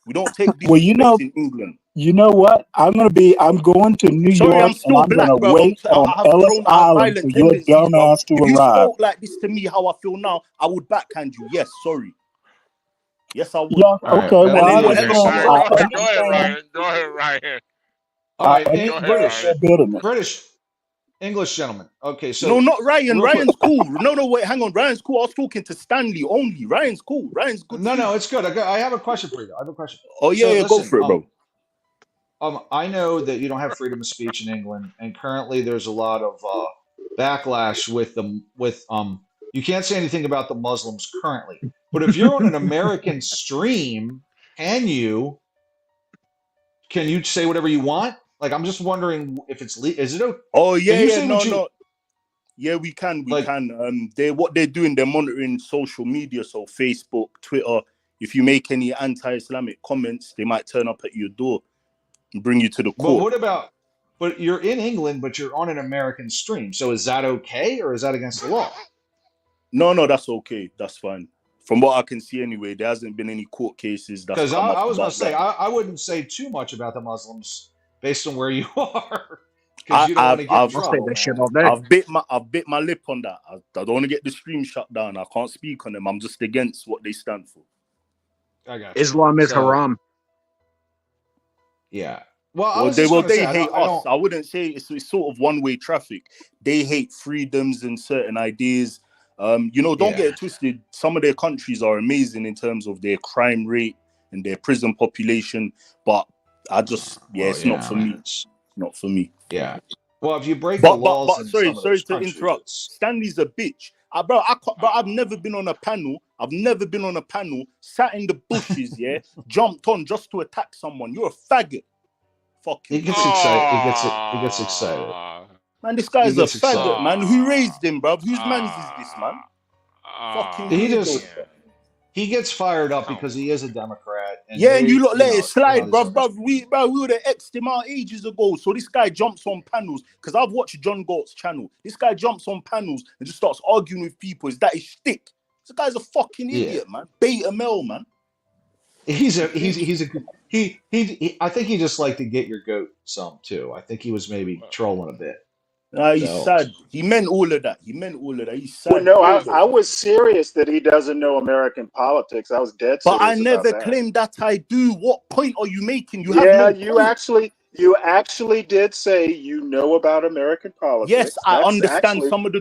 K: We don't take disrespect in England.
P: You know what? I'm going to New
K: Sorry,
P: York
K: I'm still
P: and I'm
K: black,
P: going to
K: bro.
P: wait on
K: I have
P: Ellis Island for
K: violent
P: your
K: tendencies,
P: dumb
K: bro.
P: ass to
K: If you
P: arrive.
K: spoke like this to me, how I feel now, I would backhand you. Yes, sorry. Yes, I would.
P: Yeah, okay. Well, I understand.
T: Go ahead, Ryan.
M: All right, English gentleman. Okay, so
K: no, not Ryan.
M: Ryan's
K: Ryan's cool. No, wait, hang on. Ryan's cool. I was talking to Stanley only. Ryan's cool. Ryan's good.
M: No, it's good. I have a question for you.
K: Oh yeah,
M: listen,
K: go for it, bro.
M: I know that you don't have freedom of speech in England, and currently there's a lot of backlash with them. You can't say anything about the Muslims currently, but if you're on an American stream, can you say whatever you want? Like, I'm just wondering if it's is it okay?
K: Oh yeah, no. Yeah, we can. What they're doing, they're monitoring social media, so Facebook, Twitter. If you make any anti-Islamic comments, they might turn up at your door.
C: and bring you to the
M: But
C: court.
M: what about? But you're in England, but you're on an American stream. So is that okay, or is that against the law?
C: No, that's okay. That's fine. From what I can see, anyway, there hasn't been any court cases that's
M: Because
C: come up
M: I was going
C: about
M: to say,
C: that.
M: I wouldn't say too much about the Muslims based on where you are, because you don't want to get in
C: I've
M: trouble, man.
C: I've bit my lip on that. I don't want to get the stream shut down. I can't speak on them. I'm just against what they stand for.
M: I got you.
G: Islam is
M: So,
G: haram.
M: Yeah. Well, they
C: hate us. I wouldn't say it's sort of one-way traffic. They hate freedoms and certain ideas. Don't get it twisted. Some of their countries are amazing in terms of their crime rate and their prison population, but it's not for me. It's not for me.
M: Yeah. Well, if you break the laws, in some of
C: sorry
M: those
C: to
M: countries,
C: interrupt. Stanley's a bitch, bro. I've never been on a panel. Sat in the bushes, jumped on just to attack someone. You're a faggot.
M: He gets excited. He gets excited.
C: Man, this guy's a faggot, man. Who raised him, bruv? Whose man's is this, man? Fucking
M: He gets fired up because he is a Democrat. And
C: and you lot let it slide, bruv. We would have X'd him out ages ago. So this guy jumps on panels, because I've watched John Galt's channel. This guy jumps on panels and just starts arguing with people. Is that his shtick? This guy's a fucking idiot, man. Beta male, man.
M: I think he just liked to get your goat some too. I think he was maybe trolling a bit.
C: He's sad. He meant all of that. He's sad.
O: Well, no, I was serious that he doesn't know American politics. I was dead serious.
C: But I never
O: about
C: claimed that I do. What point are you making? You
O: actually did say you know about American politics.
C: Yes, I understand some of the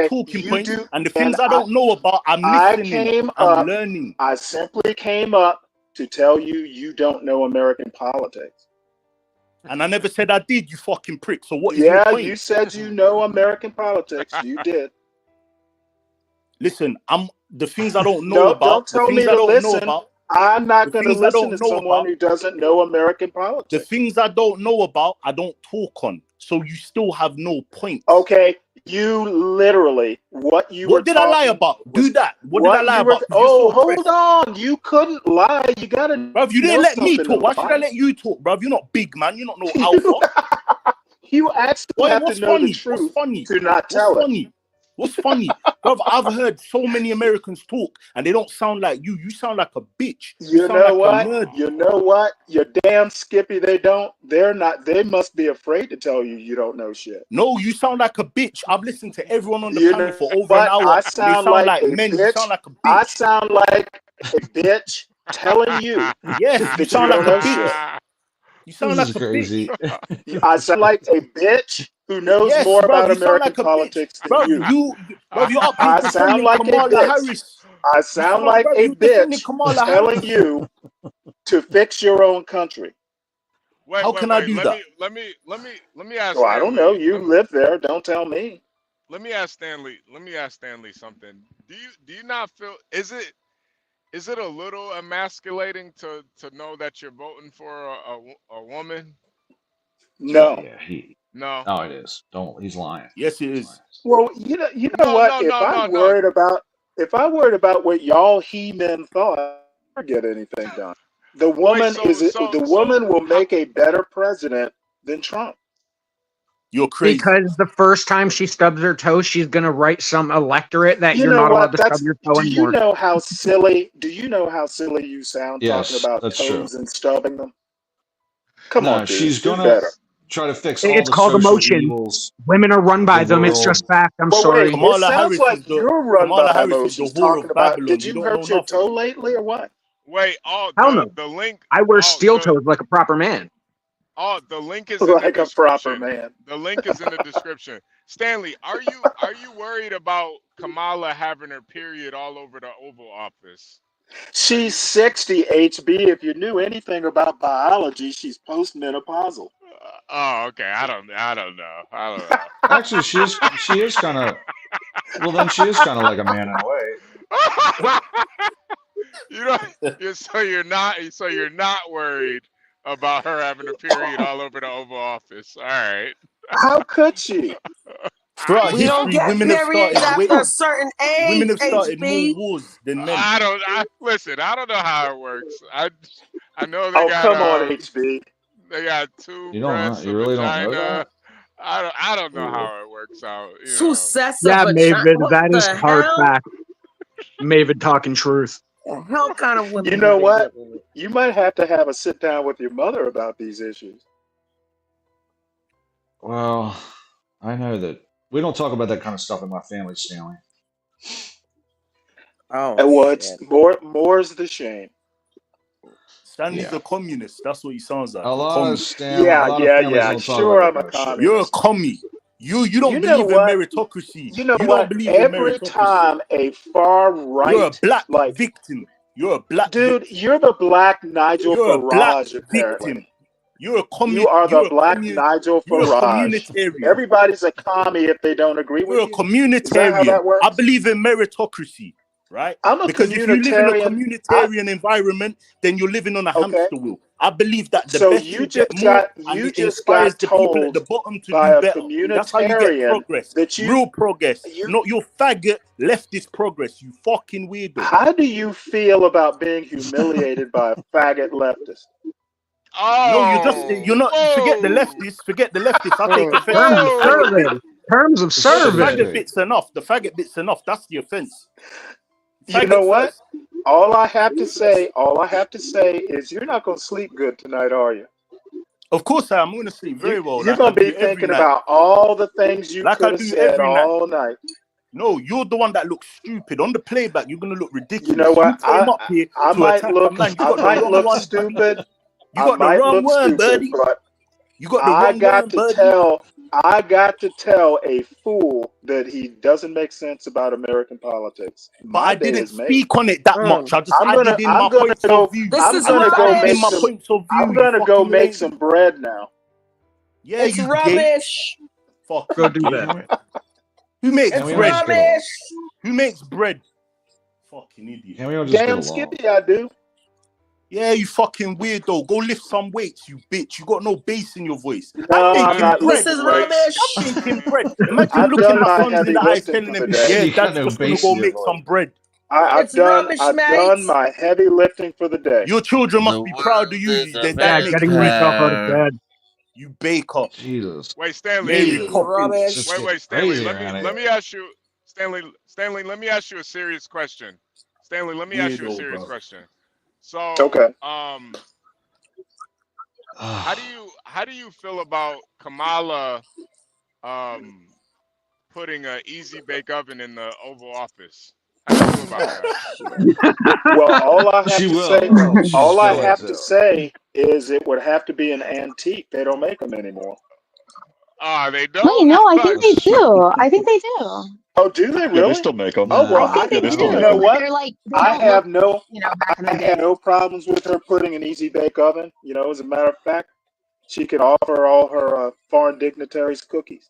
C: talking points and the things I don't know about. I'm listening. I'm learning.
O: I simply came up to tell you don't know American politics.
C: And I never said I did, you fucking prick. So what is your point?
O: You said you know American politics. You did.
C: Listen, the things I don't know about.
O: Don't tell me to listen. I'm not going to listen to someone who doesn't know American politics.
C: The things I don't know about, I don't talk on. So you still have no point.
O: Okay, you literally
C: what did I lie about? Do that. What did I lie about?
O: Hold on. You couldn't lie. You gotta.
C: Bruv, you didn't let me talk. Why should I let you talk, bruv? You're not big, man. You're not no alpha.
O: You actually have to know the truth to not tell it.
C: What's funny? Bruv, I've heard so many Americans talk and they don't sound like you. You sound like a bitch.
O: You know what? You know what? You're damn Skippy. They're not. They must be afraid to tell you don't know shit.
C: No, you sound like a bitch. I've listened to everyone on the panel for over an hour.
O: I sound like
C: men. You sound like a bitch.
O: I sound like a bitch telling you.
C: Yes, you sound like a bitch. You sound like a
M: crazy.
O: Bitch. I sound like a bitch who knows more about American politics than you.
C: I
O: sound like a bitch. I sound like a bitch telling you to fix your own country.
C: How can I do that?
T: Let me ask.
O: Well, I don't know. You live there. Don't tell me.
T: Let me ask Stanley something. Do you not feel is it a little emasculating to know that you're voting for a woman?
O: No.
T: No.
M: No, it is. He's lying.
C: Yes, it is.
O: Well, you know what? If I worried about what y'all he-men thought, I'd never get anything done. The woman will make a better president than Trump.
C: You're crazy.
G: Because the first time she stubs her toe, she's gonna write some electorate that you're not allowed to stub your toe anymore.
O: Do you know how silly you sound talking about toes and stubbing them? Come on, dude.
M: She's gonna try to fix all
G: it's
M: the
G: called
M: social
G: emotion.
M: evils.
G: Women are run by them. It's just fact. I'm sorry.
O: Wait, it sounds like you're run by emotions talking about. Did you hurt your toe lately or what?
T: Wait, the link.
G: I wear steel toes like a proper man.
T: The link is
O: like a proper man.
T: The link is in the description. Stanley, are you worried about Kamala having her period all over the Oval Office?
O: She's 60, HB. If you knew anything about biology, she's postmenopausal.
T: Oh, okay. I don't know.
M: Actually, she is kind of. Well, then she is kind of like a man in a way.
T: So you're not worried about her having a period all over the Oval Office. All right.
O: How could she?
C: Throughout history, women have started
S: a certain age.
C: Women have started more wars than men.
T: Listen. I don't know how it works. I know they
O: Oh,
T: got
O: come on, HB.
T: they got two
M: You
T: breasts,
M: you
T: a
M: really don't know
T: vagina.
M: that?
T: I don't know
M: Ooh.
T: how it works out. You
S: Two
T: know.
S: sets
G: Yeah,
S: of vagina.
G: Mavid,
S: What
G: that is
S: the
G: hard
S: hell?
G: fact. Mavid talking truth.
S: The hell kind of women
O: You know
S: do they
O: what?
S: live with?
O: You might have to have a sit down with your mother about these issues.
M: Well, I know that we don't talk about that kind of stuff in my family, Stanley.
S: Oh,
O: And what's
S: shit.
O: more's the shame.
C: Stanley's
M: Yeah.
C: a communist. That's what he sounds like.
M: A
C: A
M: lot of
C: communist.
M: Stanley, a lot of families don't talk
O: Sure,
M: about
O: I'm a
M: that shit.
C: You're a
O: communist.
C: commie. You don't
O: You know
C: believe in
O: what?
C: meritocracy.
O: You know
C: You
O: what?
C: don't believe in
O: Every
C: meritocracy.
O: time a far
C: You're a
O: right,
C: black
O: like,
C: victim. You're a black
O: dude,
C: victim.
O: you're the black Nigel
C: You're a black
O: Farage, apparently.
C: victim. You're a
O: You are the black
C: communist.
O: Nigel
C: You're a
O: Farage.
C: communitarian.
O: Everybody's a commie if they don't agree
C: You're a
O: with you. Is that how
C: communitarian.
O: that works?
C: I believe in meritocracy, right?
O: I'm a
C: Because if you live in a
O: communitarian.
C: communitarian environment, then you're living on a
O: Okay.
C: hamster wheel. I believe that the
O: So
C: best
O: you
C: will get
O: just
C: more,
O: got
C: and it
O: just
C: inspires
O: got
C: the people at the
O: told
C: bottom to
O: by
C: do
O: a
C: better. That's how you get
O: communitarian
C: progress.
O: that
C: Real progress.
O: you
C: Not your faggot leftist progress, you fucking weirdo.
O: How do you feel about being humiliated by a faggot leftist?
C: No, you're not. Forget the leftists. Forget the leftists. I take offense to the faggot bit.
G: Terms of
C: The
G: service.
C: faggot bit's enough. The faggot bit's enough. That's the offense.
O: You know what? All I have to say is you're not going to sleep good tonight, are you?
C: Of course I am. I'm going to sleep very well.
O: You're
C: Like I
O: going to be
C: do every
O: thinking
C: night.
O: about all the things you
C: Like
O: could
C: I
O: have
C: do
O: said
C: every night.
O: all night.
C: No, you're the one that looks stupid. On the playback, you're going to look ridiculous.
O: You know what?
C: You came up here
O: I
C: to
O: might
C: attack
O: look.
C: a man. You
O: I
C: got the
O: might
C: wrong
O: look
C: one.
O: stupid.
C: You got the
O: I might
C: wrong
O: look
C: one,
O: stupid,
C: buddy.
O: but
C: You got the
O: I
C: wrong
O: got
C: one,
O: to
C: buddy.
O: tell. I got to tell a fool that he doesn't make sense about American politics.
C: But I didn't speak on it that much. I just
O: I'm
C: added in my points of view.
O: I'm gonna go make some.
C: Points of view.
O: I'm gonna go make some bread now.
C: Yeah,
S: It's
C: you
S: rubbish.
C: Gay. Fuck.
G: Go do that.
C: Who makes
S: It's
C: bread?
S: rubbish.
C: Who makes bread? Fucking idiot.
M: Can we all just get
O: Damn
M: along?
O: Skippy, I do.
C: Yeah, you fucking weirdo. Go lift some weights, you bitch. You got no bass in your voice.
O: No,
C: I'm
O: I'm
C: making
O: not
C: bread.
O: lifting weights.
C: I'm making bread. Imagine
O: I've
C: looking
O: done
C: my
O: my
C: sons in
O: heavy
C: the eyes
O: lifting
C: telling
O: for
C: them,
O: the day.
C: yeah,
M: You got
C: dad's
M: no
C: just gonna
M: bass
C: go
M: in your
C: make
M: voice.
C: some bread.
S: It's rubbish,
O: I've
S: mate.
O: done my heavy lifting for the day.
C: Your children must be proud of you. Their dad makes
G: Getting
C: bread.
G: yourself out of bed.
C: You bake up.
M: Jesus.
T: Wait, Stanley.
C: Mary
S: This is
C: Poppins.
S: rubbish.
T: Wait, Stanley.
M: crazy
T: Let
M: around
T: me ask you, Stanley. Let me ask you a serious question. Stanley, let me ask you a
C: Weirdo,
T: serious
C: bro.
T: question. So,
O: Okay.
T: how do you feel about Kamala putting an easy bake oven in the Oval Office? How do you feel about that?
O: Well, all I have
M: She
O: to
M: will.
O: say,
M: She's
O: all I
M: going
O: have
M: to.
O: to say is it would have to be an antique. They don't make them anymore.
T: They don't.
L: Wait, no, I think they do. I think they do.
O: Oh, do they really?
V: Yeah, they still make them.
O: Oh well,
L: I think they
V: they
L: do.
V: still
O: you
V: make
O: know
V: them.
O: what?
L: They're like they
O: I
L: don't
O: have
L: look,
O: no,
L: back in the
O: I
L: day.
O: have no problems with her putting an easy bake oven. You know, as a matter of fact, she can offer all her foreign dignitaries cookies.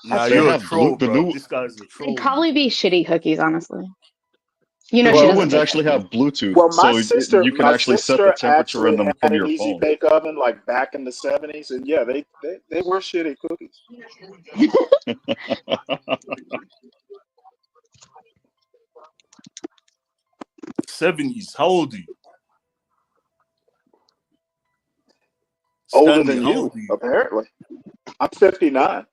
C: Nah,
V: They
C: you're a
V: have
C: troll,
V: the
C: bro.
V: new
C: This guy's a troll.
L: It'd probably be shitty cookies, honestly. You know
V: the
L: she
V: new
L: doesn't
V: ones
L: bake
V: actually
L: cookies.
V: have Bluetooth,
O: Well,
V: so you can actually set the temperature in them
O: had
V: from
O: an
V: your
O: easy
V: phone.
O: bake oven like back in the 70s, and yeah, they were shitty cookies.
C: 70s. How old are you?
O: Older
C: Stanley,
O: than
C: how
O: you,
C: old are you?
O: apparently. I'm 59.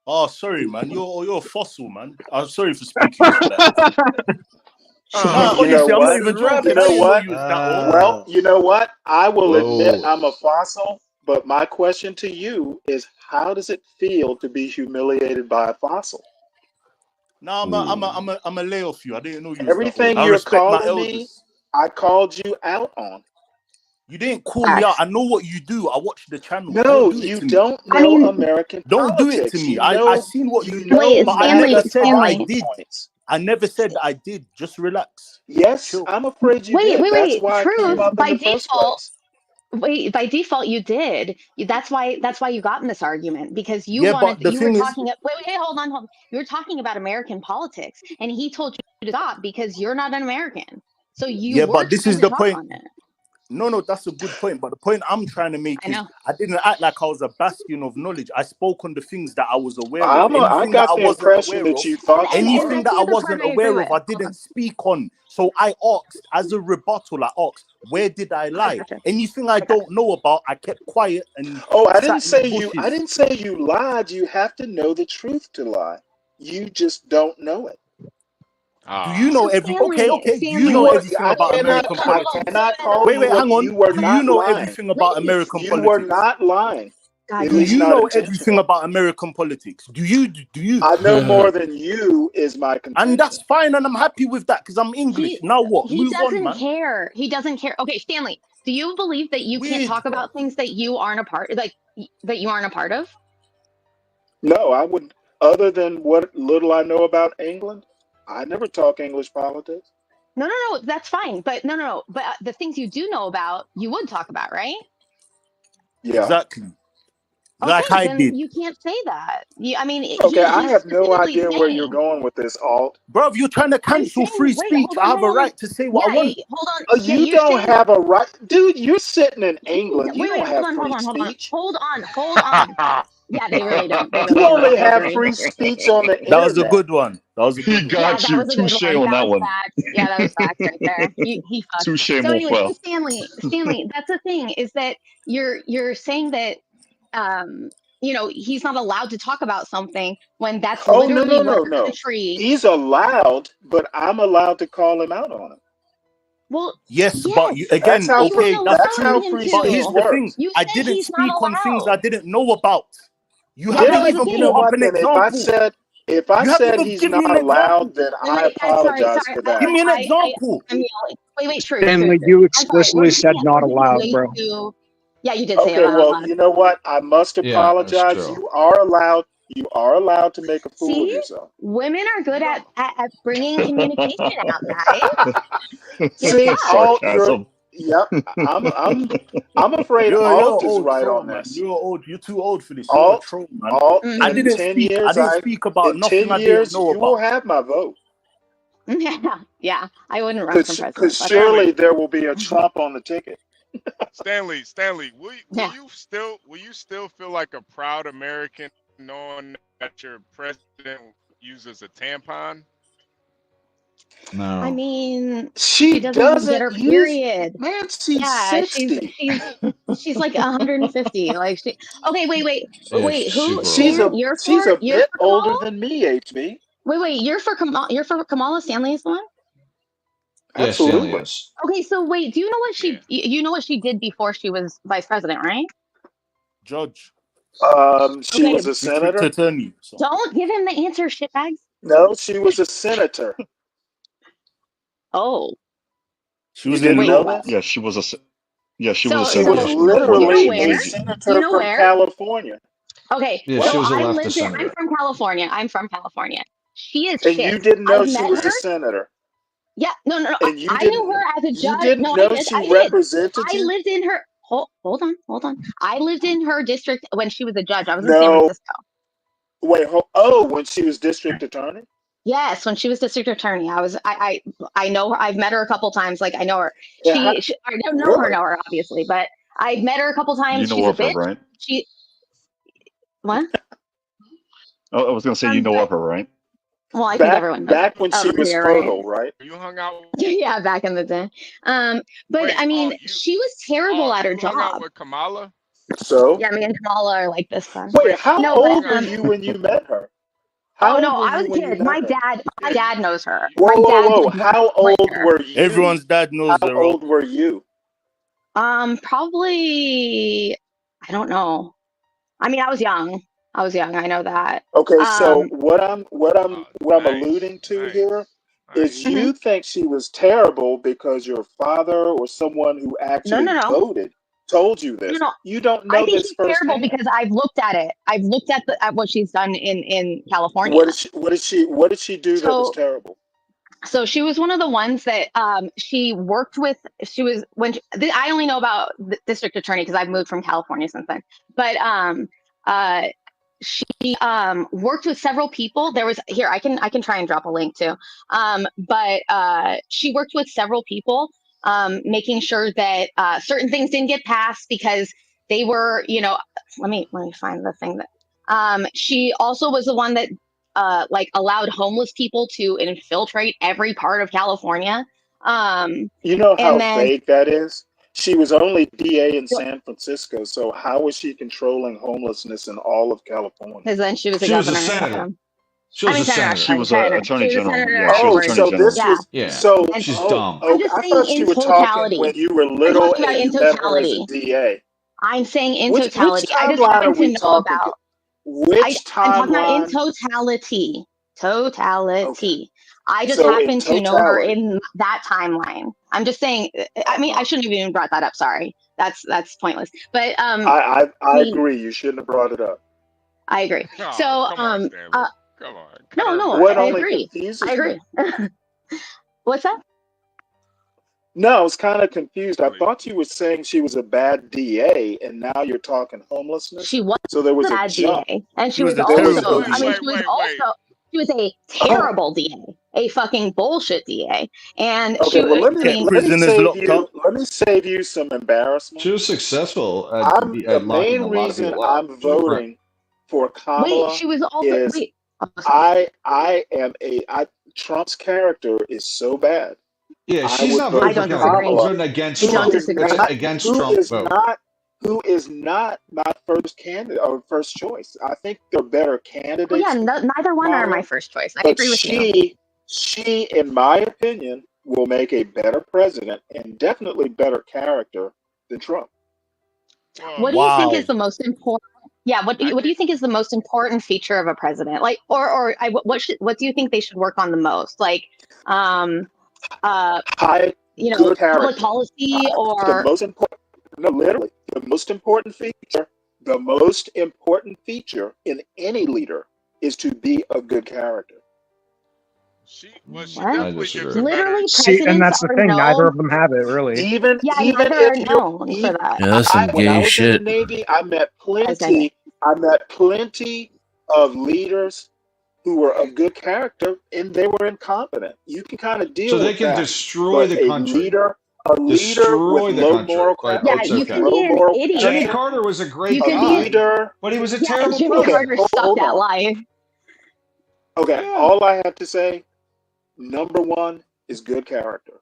C: Oh, sorry, man. You're a fossil, man. I'm sorry for speaking like that. Nah,
O: You know
C: honestly, I'm not
O: what?
C: even joking.
O: You
C: I
O: know
C: didn't know
O: what?
C: you was that old.
O: Well, you know what? I will admit
M: Whoa.
O: I'm a fossil, but my question to you is, how does it feel to be humiliated by a fossil?
C: No, I'm a lay off you. I didn't know you was that old.
O: Everything
C: I
O: you're
C: respect my
O: calling me,
C: elders.
O: I called you out on.
C: You didn't call me out. I know what you do. I watch the channel.
O: No,
C: Don't do it
O: you
C: to me.
O: don't know American
C: Don't do it
O: politics.
C: to me.
O: You
C: I
O: know,
C: seen what you
O: you
C: do,
O: know
C: but I never said that I
O: talking
C: did.
O: points.
C: I never said that I did. Just relax.
O: Yes,
C: Chill.
O: I'm afraid you
L: Wait,
O: did.
L: wait,
O: That's
L: wait.
O: why I came
L: Truth.
O: up in
L: By
O: the first
L: default,
O: place.
L: wait, by default you did. That's why you got in this argument because you
C: Yeah,
L: wanted
C: but the
L: you were
C: thing is,
L: talking wait, hey, hold on. You were talking about American politics and he told you to stop because you're not an American. So you
C: yeah,
L: were
C: but this
L: trying
C: is
L: to
C: the
L: talk
C: point.
L: on it.
C: No, that's a good point. But the point I'm trying to make is I didn't act like I was a bastion of knowledge. I spoke on the things that I was aware of.
O: I
C: Anything that
O: got
C: I
O: the
C: wasn't
O: impression
C: aware
O: that
C: of,
O: you thought you
C: anything
O: were.
C: that I wasn't aware of, I didn't speak on. So I asked, as a rebuttal, I asked, where did I lie? Anything I don't know about, I kept quiet and
O: I didn't
C: sat in the
O: say you. I
C: bushes.
O: didn't say you lied. You have to know the truth to lie. You just don't know it.
C: Do you know
L: Stanley,
C: okay. Do you know everything
O: I
C: about American politics?
O: cannot call
C: Wait,
O: you what
C: hang on.
O: you were
C: Do you
O: not
C: know
O: lying.
C: everything about American
O: You
C: politics?
O: were not lying.
L: God,
C: Do you
O: not
C: know
O: intentional.
C: everything about American politics? Do you?
O: I know more than you is my contention.
C: And that's fine, and I'm happy with that because I'm English. Now what?
L: He
C: Move on,
L: doesn't
C: man.
L: care. He doesn't care. Okay, Stanley, do you believe that you can't talk about things that you aren't a part, that you aren't a part of?
O: No, I wouldn't. Other than what little I know about England, I never talk English politics.
L: No, that's fine. But no. But the things you do know about, you would talk about, right?
O: Yeah.
C: Exactly.
L: Okay,
C: Like I
L: then
C: did.
L: you can't say that. I mean,
O: Okay, I have no
L: specifically
O: idea where you're going with this, Alt.
C: Bro, if you're trying to cancel free speech, I have a right to say what I want.
L: Hold on.
O: You don't have a right. Dude, you're sitting in England. You don't have free speech.
L: Hold on. Yeah, they really don't. They really
O: You only
L: don't. I
O: have
L: agree.
O: free speech on the internet.
C: That was a good one.
V: He got you. Touche on that one.
L: Yeah, that was facts right there. He fucked.
V: Touche,
L: So
V: mon
L: anyway,
V: frère.
L: Stanley, that's the thing, is that you're saying that he's not allowed to talk about something when that's literally what the country.
O: He's allowed, but I'm allowed to call him out on it.
L: Well,
C: yes, but again,
O: that's how free
C: but
O: speech
C: here's the
O: works.
C: thing: I didn't speak on things I didn't know about. You
O: Yeah,
C: haven't even put up an example.
O: If I said he's not allowed, then I apologize for that.
C: Give me an example.
L: I'm yelling. Wait, true.
G: Stanley, you explicitly said not allowed, bro.
L: Yeah, you did say
O: okay,
L: it.
O: well, you know what? I must apologize.
G: true.
O: You are allowed to make a fool of yourself.
L: Women are good at bringing communication out, guys.
O: See, Alt, yep. I'm afraid Alt is right on this.
C: You're too old for this.
O: Alt,
C: you're a troll, man.
O: Alt,
C: I didn't speak about nothing I didn't know
O: you will
C: about.
O: have my vote.
L: Yeah, I wouldn't run for president.
O: Because surely there will be a Trump on the ticket.
T: Stanley, will you still feel like a proud American knowing that your president uses a tampon?
G: No.
L: I mean,
O: she
L: doesn't get her
O: use,
L: period.
O: Man, she's 60.
L: She's like 150. Like okay, wait. Who?
O: She's a bit older
L: Kamala?
O: than me, HB.
L: Wait. You're for Kamala. You're for Kamala. Stanley is the one.
G: Yes, Stanley is.
L: Okay, so wait. Do you know what she? You know what she did before she was vice president, right?
C: Judge.
O: She was a senator.
C: Attorney.
L: Don't give him the answer, shitbags.
O: No, she was a senator.
L: Oh.
C: She was in law.
V: Yeah, she was a. Yeah, she
L: So-
V: was a
O: She
V: senator.
O: was literally
L: where?
O: a senator
L: Do you know
O: from
L: where?
O: California.
L: Okay.
G: Yeah,
L: well,
G: she was a
L: I
G: leftist
L: lived in,
G: senator.
L: I'm from California. She is
O: And
L: shit.
O: you didn't know
L: I
O: she
L: met
O: was
L: her.
O: a senator.
L: Yeah, no.
O: And you
L: I knew her as a judge.
O: You didn't
L: no,
O: know
L: I did.
O: she
L: I did.
O: represented
L: I
O: you?
L: lived in her. Hold on. I lived in her district when she was a judge. I was in San
O: No.
L: Francisco.
O: Wait, when she was district attorney?
L: Yes, when she was district attorney, I know her. I've met her a couple times. Like I know her.
O: Yeah,
L: I don't know
O: really?
L: her obviously, but I've met her a couple times.
V: You know
L: She's a
V: of her,
L: bitch.
V: right?
L: What?
V: Oh, I was going to say you know of her, right?
L: Well, I think everyone knows
O: back when she
L: over
O: was
L: here,
O: fertile, right?
T: You hung out.
L: Yeah, back in the day. But
T: Wait,
L: I mean, she was terrible at her
T: you hung out
L: job.
T: with Kamala?
O: So?
L: Yeah, me and Kamala are like this son.
O: Wait, how
L: No,
O: old
L: but,
O: were you when you met her?
L: Oh
O: How
L: no,
O: old were
L: I was
O: you
L: a
O: when you
L: kid.
O: met
L: My
O: her?
L: dad knows her.
O: Whoa,
L: My dad
O: whoa!
L: did not
O: How
L: like
O: old
L: her.
O: were you?
C: Everyone's dad knows
O: How
C: her.
O: old were you?
L: Probably, I don't know. I mean, I was young. I know that.
O: Okay, so what I'm alluding to here is
L: Mm-hmm.
O: you think she was terrible because your father or someone who actually
L: No.
O: voted told you this.
L: No.
O: You don't
L: I
O: know
L: think
O: this
L: she's terrible
O: firsthand.
L: because I've looked at it. I've looked at what she's done in California.
O: What did she do that was terrible?
L: So she was one of the ones that she worked with. I only know about the district attorney because I've moved from California since then. But she worked with several people. There was I can try and drop a link too. But she worked with several people making sure that certain things didn't get passed because they were, let me find the thing that she also was the one that like allowed homeless people to infiltrate every part of California.
O: You know how
L: And then
O: vague that is? She was only DA in San Francisco, so how was she controlling homelessness in all of California?
L: because then she was a
M: She was a
L: governor.
M: senator. She
L: I
M: was
L: mean,
M: a
L: senator.
M: senator.
L: She was an attorney general. Yeah,
O: Oh, so this was so.
L: And
M: she's
O: Oh,
M: dumb.
L: I'm
O: oh,
L: just
O: I
L: saying
O: thought
L: in
O: you were talking
L: totality.
O: when you were
L: I'm
O: little
L: talking about
O: and
L: in
O: you met her as a
L: totality.
O: DA.
L: I'm saying in
O: Which
L: totality. I just
O: timeline are
L: happen to
O: we
L: know
O: talking?
L: about.
O: Which
L: I'm talking about in
O: timeline?
L: totality.
O: Okay.
L: I just
O: So in
L: happen to know her
O: totality,
L: in that timeline. I'm just saying. I mean, I shouldn't have even brought that up. Sorry, that's pointless. But
O: I
L: the-
O: agree. You shouldn't have brought it up.
L: I agree.
T: Oh,
L: So
T: come on, Stanley. Come on.
L: no,
O: What
L: I
O: only
L: agree.
O: confuses
L: I agree. What's that?
O: No, I was kind of confused. I thought you were saying she was a bad DA, and now you're talking homelessness.
L: She was
O: So there was
L: a
O: a
L: bad
O: jump.
L: DA, and she
O: There
L: was
O: was
L: also.
O: a
L: I mean, she was a terrible DA, a fucking bullshit DA, and
O: Okay, well let
L: I
O: me
L: mean,
O: let me save you some embarrassment.
M: She was successful
O: The
M: at locking
O: main
M: a lot of
O: reason
M: people out.
O: I'm
M: She was a friend.
O: voting for
L: wait,
O: Kamala
L: she was also
O: is
L: wait.
O: Trump's character is so bad.
M: Yeah,
O: I
M: she's
O: would
M: not
O: vote
M: voting
O: for
M: for Kamala. She's
O: Kamala,
M: voting against
O: who
M: Trump.
O: is
M: It's an
O: not
M: against
O: who
M: Trump
O: is
M: vote.
O: not who is not my first candidate or first choice. I think there are better
L: Oh yeah,
O: candidates than
L: neither one are my
O: Kamala,
L: first choice. I
O: but
L: agree with you.
O: she, in my opinion, will make a better president and definitely better character than Trump.
L: What do you think is the most important? Yeah, what do you think is the most important feature of a president? Like, what do you think they should work on the most? Like,
O: Good
L: public
O: character.
L: policy
O: The
L: or
O: most important, no, literally, the most important feature. The most important feature in any leader is to be a good character.
T: She
L: what?
T: definitely gives a better.
L: Literally,
A: See, and
L: presidents
A: that's the
L: are
A: thing. Neither
L: known.
A: of them have it, really.
O: Even
L: Neither are
O: if you're
L: known for that.
J: Yeah, that's some
O: when I
J: gay
O: was
J: shit.
O: in the Navy, I met
L: That's gay.
O: plenty of leaders who were of good character and they were incompetent. You can kind of deal
M: So they
O: with
M: can
O: that.
M: destroy
O: But
M: the country.
O: a leader with
M: Destroy the
O: low
M: country,
O: moral
M: but
L: Yeah,
M: it's
L: you
M: okay.
L: can be an idiot.
M: Jimmy Carter was a great
L: You can be
M: guy,
O: leader.
M: but he was a
L: Yeah,
M: terrible
L: Jimmy
M: president.
L: Carter sucked at life.
O: Okay, all I have to say, number one is good character.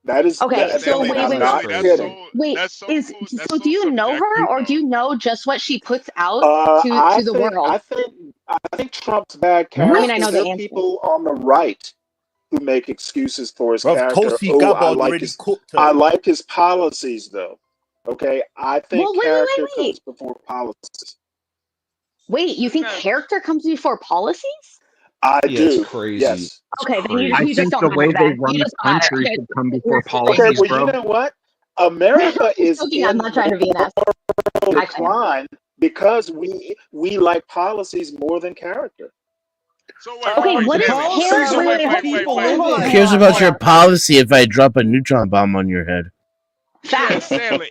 O: That is
L: Okay,
O: that,
L: so
O: and
L: wait,
O: I'm
L: wait,
O: not
L: wait.
O: kidding.
L: Wait, so do you know her or do you know just what she puts out to the world?
O: I think Trump's bad
L: I mean, I
O: character.
L: know
O: There
L: the
O: are
L: answer.
O: people on the right who make excuses for his
C: Bruv,
O: character.
C: Tulsi
O: Oh,
C: Gabbard already cooked her.
O: I like his policies though. Okay, I think
L: Well, wait.
O: character comes before policies.
L: Wait, you think character comes before policies?
O: I
M: Yeah,
O: do.
M: it's crazy.
O: Yes.
L: Okay, then you
A: I
L: just
A: think
L: don't
A: the
L: have
A: way
L: it
A: they
L: then.
A: run
L: You
A: the
L: just don't have it.
A: country
L: Okay,
A: should come before
L: you're
O: Okay,
A: policies,
O: well,
A: bro.
O: you know what? America is
L: joking.
O: in
L: I'm not trying to be an ass.
O: decline because we like policies more than character.
T: So
L: Okay, what is character? Wait, hold on.
J: Who cares about your policy if I drop a neutron bomb on your head?
L: Facts.
T: Stanley,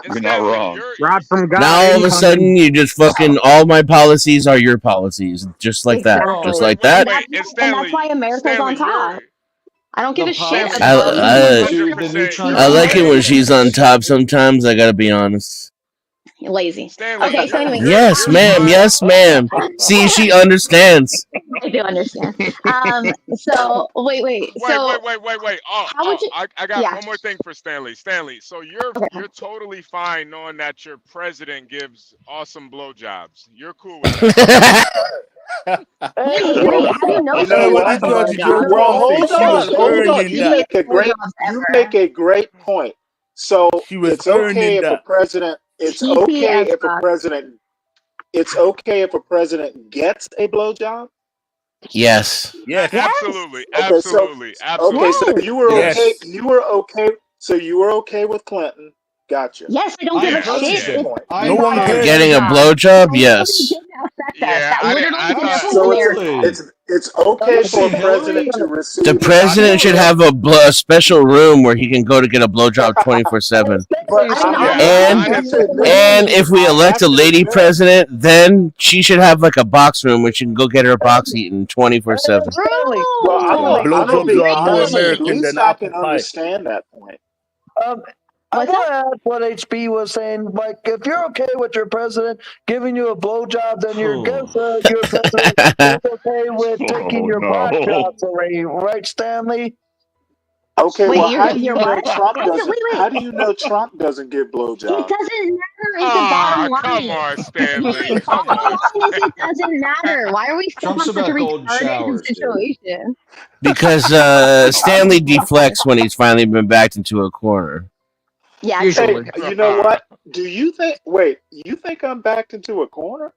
U: You're not wrong.
A: Rod from God.
J: Now all of a
A: incoming.
J: sudden you just fucking all my policies are your policies, just like that, just like that.
L: And that's why America's on top. I don't give a shit about
J: I like it when she's on top. Sometimes I gotta be honest.
L: lazy. Okay, so anyway.
J: Yes, ma'am. Yes, ma'am. See, she understands.
L: I do understand. So wait.
T: Wait. Oh,
L: how would you?
T: I got one more thing for Stanley. Stanley, so you're totally fine knowing that your president gives awesome blowjobs. You're cool with that.
L: Wait, how do you know?
C: You know what? You're wrong.
O: Hold on. You make a great point. So it's okay if a president. It's okay if a president. It's okay if a president gets a blowjob.
J: Yes.
T: Yes, absolutely,
O: Okay,
T: absolutely.
O: Okay, so you were
T: Yes.
O: okay. You were okay. So you were okay with Clinton. Gotcha.
L: Yes, I don't give a shit.
O: No one cares.
J: Getting a blowjob? Yes.
L: That literally
O: So It's okay
J: Is
O: for
J: he
O: a president
J: Hillary?
O: to receive.
E: The president should have a special room where he can go to get a blowjob 24/7.
O: But
L: I mean,
E: And
O: I have to admit,
E: and if we
O: I
E: elect
O: have
E: a
O: to
E: lady
O: admit,
E: president, then she should have like a box room where she can go get her box eaten 24/7.
O: well, I don't
C: Blowjobs
O: think
C: are more
O: honestly, at
C: American
O: least
C: than
O: I
C: apple
O: can
C: pie.
O: understand that point.
A: I'm going to add what HB was saying. Like, if you're okay with your president giving you a blowjob, then your president is okay with taking your black jobs away, right, Stanley?
O: Okay,
L: Wait,
O: well, how do
L: you're
O: you know
L: what?
O: Trump
L: Wait,
O: doesn't?
L: wait.
O: How do you know Trump doesn't give
L: It
O: blowjobs?
L: doesn't matter. Is the bottom
T: Come
L: line.
T: on, Stanley.
L: The
T: Come
L: bottom
T: on.
L: line is it doesn't matter. Why are we stuck
M: Trump's
L: on such a
M: about golden
L: retarded
M: showers, dude.
L: situation?
E: Because Stanley deflects when he's finally been backed into a corner.
L: Yeah,
O: Hey,
L: true.
O: you know what? Do you think? Wait, you think I'm backed into a corner?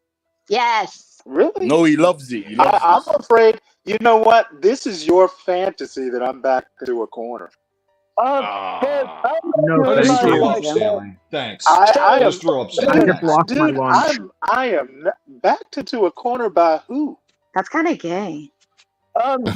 L: Yes.
O: Really?
C: No, he loves it. He loves
O: I'm
C: it.
O: afraid. You know what? This is your fantasy that I'm backed into a corner.
G: No,
M: I
G: thank
M: just threw
G: you.
M: up, Stanley. Thanks.
O: I am,
M: just threw up,
G: I
M: Stanley.
G: just lost my
O: dude.
G: lunch.
O: I am backed into a corner by who?
L: That's kind of gay.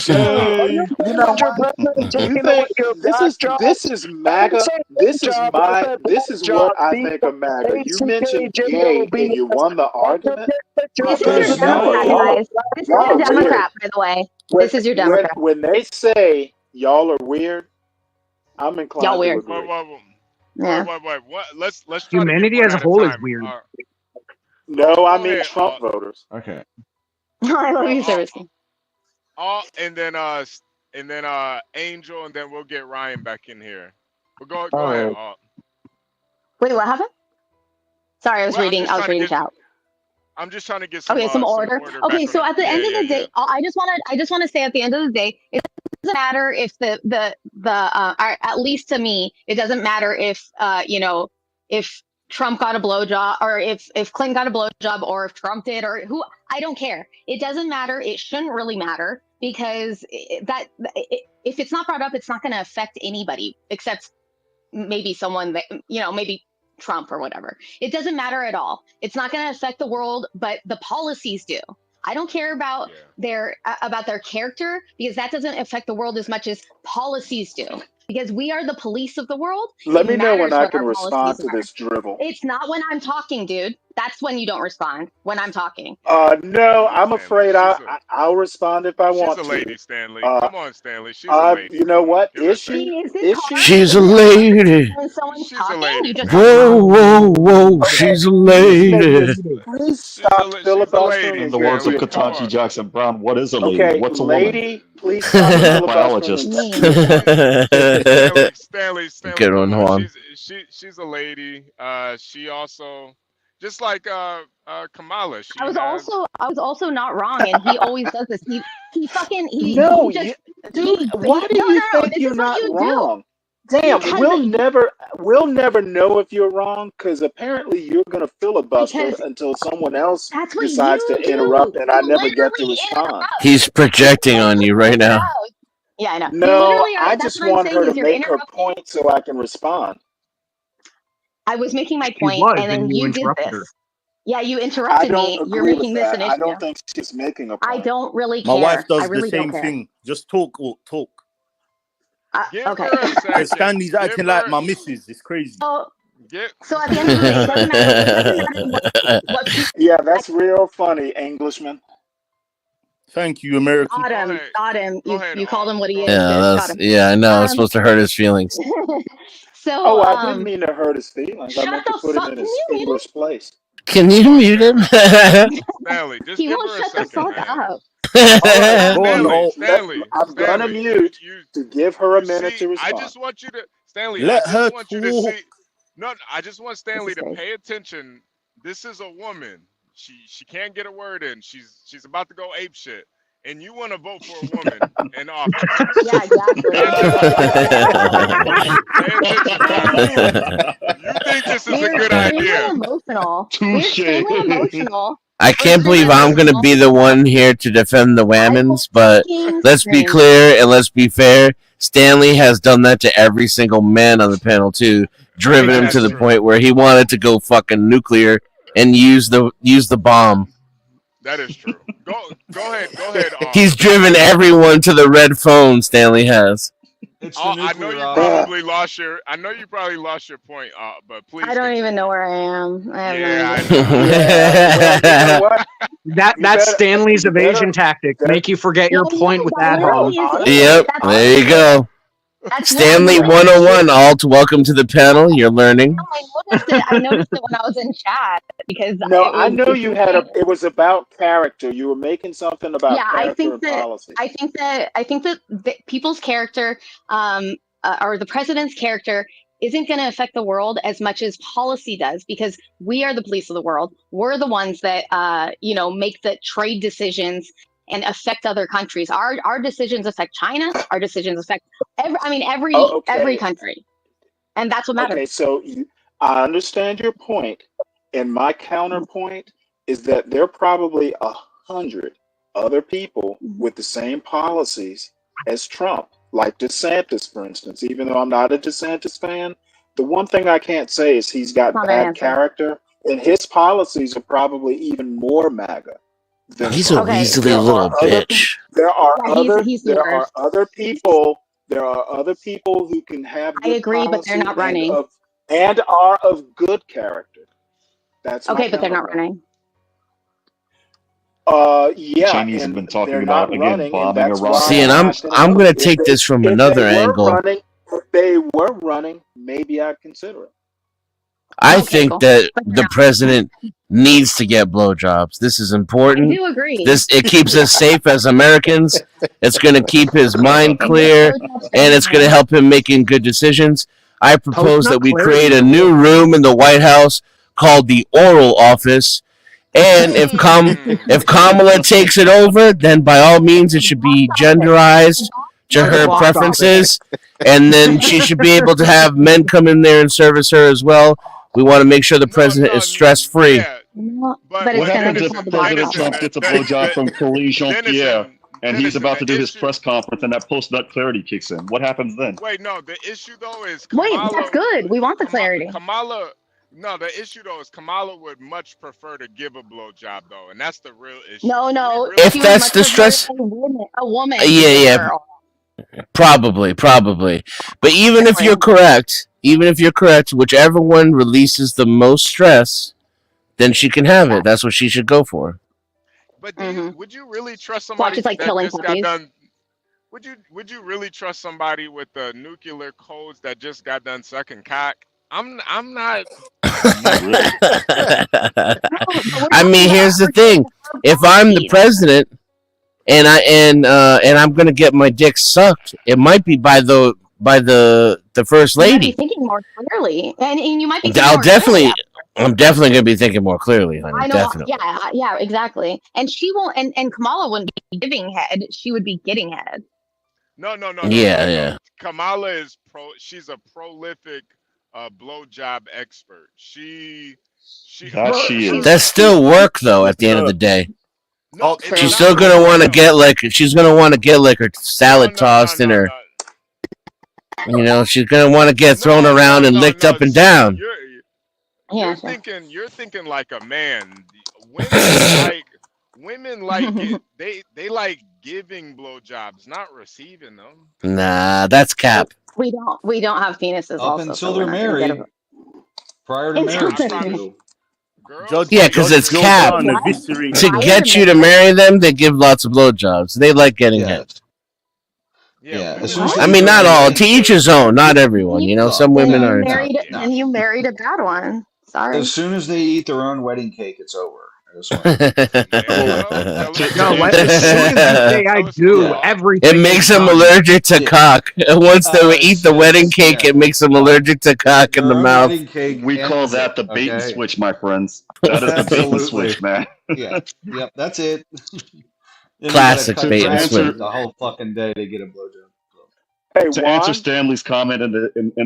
O: Hey, you know what? You think this is MAGA? This is what I think of MAGA. You mentioned gay and you won the argument.
L: This is your Democrat, guys. This is
O: Y'all
L: your
O: are
L: Democrat,
O: weird.
L: by the way. This is your Democrat.
O: When they say y'all are weird, I'm inclined
L: Y'all
O: to
L: weird.
O: agree.
L: Yeah.
T: What? Let's try to get
G: Humanity
T: one
G: as a
T: at
G: whole is
T: time.
G: weird.
O: No, I
T: Go
O: mean
T: ahead,
O: Trump voters.
M: Okay.
L: I love you, Service.
T: And then Angel, and then we'll get Ryan back in here. But go
L: Oh.
T: ahead.
L: Wait, what happened? Sorry, I was
T: Well,
L: reading chat.
T: I'm just trying to get some.
L: Okay, some order. Okay,
T: back
L: so
T: on
L: at the end of the day, I just want to say at the end of the day, it doesn't matter if at least to me, it doesn't matter if if Trump got a blowjob or if Clinton got a blowjob or if Trump did or who. I don't care. It doesn't matter. It shouldn't really matter because if it's not brought up, it's not going to affect anybody except maybe someone that maybe Trump or whatever. It doesn't matter at all. It's not going to affect the world, but the policies do. I don't care about their character because that doesn't affect the world as much as policies do. Because we are the police of the world.
O: Let me know when I
L: what
O: can
L: our
O: respond
L: policies
O: to
L: are.
O: this drivel.
L: It's not when I'm talking, dude. That's when you don't respond. When I'm talking.
O: No, I'm afraid I'll respond if I want to.
T: She's a lady, Stanley. Come on, Stanley. She's a lady.
O: You know what?
T: Give her a
O: Is she?
T: second.
O: Is she?
E: She's a lady.
L: When someone's
T: She's a
L: talking,
T: lady.
L: you just
E: Whoa, she's a lady.
O: Please stop filibustering
V: In
O: and
V: the
O: get
V: words of
O: to the point.
V: Katanji Jackson Brown, what is a lady?
O: Okay,
V: What's a
O: lady,
V: woman?
O: please stop filibustering
V: Biologist.
O: and get to the point.
T: Stanley,
E: Good one,
T: come on.
E: Juan.
T: She's a lady. She also, just like Kamala.
L: I was also not wrong, and he always does this. He fucking
O: No,
L: he just
O: dude, why do you think
L: this
O: you're
L: is what
O: not
L: you
O: wrong?
L: do.
O: Damn,
L: Because
O: we'll never know if you're wrong because apparently you're gonna filibuster
L: Because
O: until someone else
L: that's what
O: decides
L: you
O: to
L: do.
O: interrupt and I
L: You
O: never get to
L: literally
O: respond.
L: interrupt.
E: He's projecting on you right now.
L: Yeah, I know. You
O: No,
L: literally are.
O: I
L: That's
O: just
L: what I'm
O: want
L: saying
O: her
L: is
O: to
L: you're
O: make her
L: interrupting.
O: point so I can respond.
L: I was making my
G: She
L: point,
G: was,
L: and then
G: and you
L: you did
G: interrupted
L: this.
G: her.
L: Yeah, you
O: I
L: interrupted
O: don't
L: me. You're
O: agree with
L: making this
O: that.
L: an
O: I
L: issue.
O: don't think she's making a
L: I
O: point.
L: don't really
C: My wife
L: care. I
C: does the
L: really don't
C: same
L: care.
C: thing. Just talk or talk.
T: Give
L: Okay.
T: her a second.
C: Because Stanley's acting
T: Give
C: like
T: her.
C: my missus. It's crazy.
L: So at the end of the day, it doesn't matter. What people
O: Yeah, that's real funny, Englishman.
C: Thank you, American.
L: got him. You called him what he is.
E: Yeah,
L: Got him.
E: I know. It's supposed to hurt his feelings.
L: So
O: Oh, I didn't mean to hurt his feelings. I
L: shut
O: meant to
L: the
O: put him
L: fuck.
O: in
L: Can
O: his
L: you mute him?
O: English place.
E: Can you mute him?
T: Stanley, just
L: He
T: give
L: won't
T: her a
L: shut the
T: second,
L: fuck
T: man.
L: up.
C: Go on, all.
O: I'm gonna mute to give her a minute to
T: I
O: respond.
T: just want you to, Stanley.
C: Let
T: I
C: her
T: just want you to
C: talk.
T: see. No, I just want Stanley to pay attention. This is a woman. She can't get a word in. She's about to go ape shit. And you want to vote for a woman in office.
L: Yeah, exactly.
T: Pay attention, man. You think this is a good idea?
L: Emotional. We're
V: Touche.
L: extremely emotional.
E: I can't believe I'm going to be the one here to defend the women's, but let's be clear and let's be fair. Stanley has done that to every single man on the panel too, driven him to the point where he wanted to go fucking nuclear and use the bomb.
T: That is true. Go ahead.
E: He's driven everyone to the red phone Stanley has.
T: I know you probably lost your. I know you probably lost your point. But please.
L: I don't even know where I am. I have no
T: Yeah, I
L: idea.
T: know.
O: Well, you know what?
G: That's Stanley's evasion tactic. Make you forget your point with ad hom.
E: Yep, there you go. Stanley 101, Alt, welcome to the panel. You're learning.
L: I noticed it when I was in chat because
O: No, I know you had it was about character. You were making something about character and policy.
L: I think that people's character, or the president's character, isn't going to affect the world as much as policy does, because we are the police of the world. We're the ones that make the trade decisions and affect other countries. Our decisions affect China. Our decisions affect every country, and that's what matters.
O: Okay, so I understand your point, and my counterpoint is that there are probably 100 other people with the same policies as Trump, like DeSantis, for instance. Even though I'm not a DeSantis fan, the one thing I can't say is he's got bad character, and his policies are probably even more MAGA.
E: He's a weaselly little bitch.
O: There are other people who can have.
L: I agree, but they're not running.
O: And are of good character. That's
L: okay, but they're not running.
O: Yeah.
V: Chinese have been talking about again bombing Iran.
E: See, and I'm going to take this from another angle.
O: If they were running, maybe I'd consider it.
E: I think that the president needs to get blowjobs. This is important.
L: I do agree.
E: It keeps us safe as Americans. It's going to keep his mind clear, and it's going to help him making good decisions. I propose that we create a new room in the White House called the Oral Office. And if Kamala takes it over, then by all means it should be genderized to her preferences, and then she should be able to have men come in there and service her as well. We want to make sure the president is stress-free.
T: Yeah,
V: What happens if President Trump gets a blowjob from Corinne Jean-Pierre and he's about to do his press conference and that post-nut clarity kicks in? What happens then?
T: Wait, no. The issue though is Kamala,
L: wait. That's good. We want the clarity.
T: Kamala. No, the issue though is Kamala would much prefer to give a blowjob though, and that's the real issue.
L: No.
E: If that's the stress,
L: a woman.
E: Yeah. Probably. But even if you're correct, whichever one releases the most stress, then she can have it. That's what she should go for.
T: But would you really trust somebody
L: like
T: that just got
L: puppies.
T: done? Would you really trust somebody with the nuclear codes that just got done sucking cock? I'm not.
E: I mean, here's the thing: if I'm the president and I'm gonna get my dick sucked, it might be by the first lady.
L: You might be thinking more clearly, and you might be.
E: I'm definitely gonna be thinking more clearly, honey.
L: I know.
E: Definitely.
L: Yeah, exactly. And she won't. And Kamala wouldn't be giving head; she would be getting head.
T: No.
E: Yeah.
T: Kamala is she's a prolific blowjob expert. She is.
E: That's still work though. At the end of the day,
T: No,
E: she's still gonna want to get like her salad tossed in her. You know, she's gonna want to get thrown around and licked up and down.
T: You're thinking like a man. Women like it. They like giving blowjobs, not receiving them.
E: Nah, that's cap.
L: We don't have penises.
M: Up
L: also,
M: until
L: so
M: they're
L: we're not gonna
M: married. Prior to marriage, they do.
E: Yeah, because it's cap. To get you to marry them, they give lots of blowjobs. They like getting head.
M: Yeah.
E: I mean, not all. To each his own. Not everyone. You know, some women are.
L: And you married a bad one. Sorry.
M: As soon as they eat their own wedding cake, it's over.
G: No, as soon as you say I do, everything.
E: It makes them allergic to cock. Once they eat the wedding cake, it makes them allergic to cock in the mouth.
V: We call that the bait and switch, my friends. That is the bait and switch, man.
M: Yep, that's it.
E: Classic bait and switch.
M: The whole fucking day they get a blowjob.
V: To answer Stanley's comment in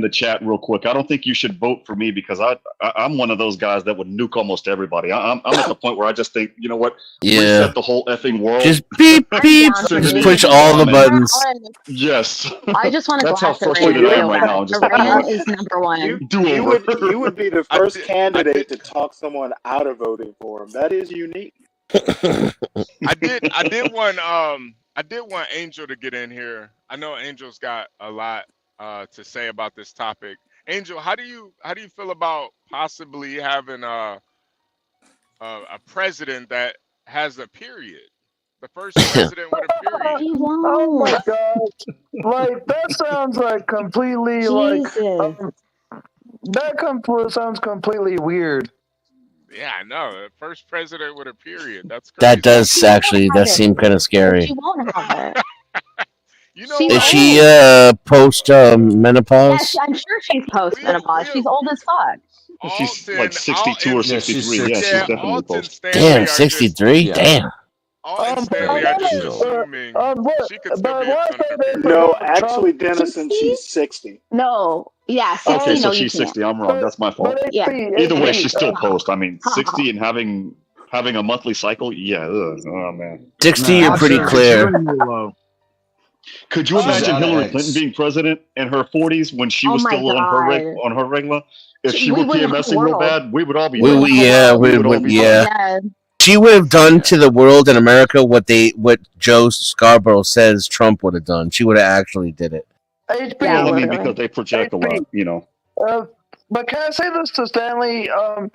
V: the chat real quick, I don't think you should vote for me because I'm one of those guys that would nuke almost everybody. I'm at the point where I just think, you know what, reset the whole effing world.
E: Just beep beep. Just push all the buttons.
V: Yes.
L: I just want to
V: That's
L: go
V: how
L: after
V: frustrated I am right now.
L: Iran.
V: I'm just like,
L: Iran is number one.
O: You would be the first candidate to talk someone out of voting for him. That is unique.
T: I did want Angel to get in here. I know Angel's got a lot to say about this topic. Angel, how do you feel about possibly having a president that has a period? The first president with a period.
L: He
A: Oh my
L: won't.
A: god! Like that sounds like completely
L: Jesus.
A: sounds completely weird.
T: Yeah, I know. The first president with a period. That's
F: That
T: crazy.
F: does actually. That seemed kind of scary.
L: She won't have it.
T: You know
L: She's
F: Is
T: what?
F: she
L: Yes,
F: post menopause?
L: I'm sure she's post menopause. She's old as fuck.
V: She's
T: Alton,
V: like 62 or
M: Yeah, she's
V: 63. Yeah,
M: 60.
V: she's definitely
T: Alton
V: post.
T: Stanley
F: Damn,
T: are
F: 63.
T: just
F: Damn.
T: Alton
A: But
T: Stanley
A: I
T: are just
A: wanna,
T: assuming
A: what?
T: she could still
A: But
T: be in
A: why
T: front of
A: say
T: the
A: they
T: period.
O: No,
A: forgot Trump?
O: actually, Dennison,
L: 60?
O: she's 60.
L: No. Yeah, 60.
V: Okay, so
L: No, you
V: she's
L: can't.
V: 60. I'm wrong. That's my fault.
A: But
L: Yeah.
V: Either way,
L: Yeah.
V: she's still post. I mean,
L: Ha, ha,
V: 60 and having a monthly cycle. Yeah. Oh man.
F: 60,
M: Nah,
F: you're pretty
M: sure.
F: clear.
G: Extremely low.
V: Could you
M: She's
V: imagine
M: out of
V: Hillary
M: eggs.
V: Clinton being president in her 40s when she
L: Oh
V: was
L: my
V: still on her
L: god.
V: on her regular? If she
L: We
V: were
L: wouldn't have a
V: PMSing real
L: world.
V: bad, we would all be
L: We
V: dead.
L: wouldn't have a world.
V: We would all be
F: yeah.
L: dead.
F: She would have done to the world in America what Joe Scarborough says Trump would have done. She would have actually did it.
A: HB.
L: Yeah,
V: Well, I mean,
L: literally.
V: because they project a lot, you know.
A: But can I say this to Stanley? I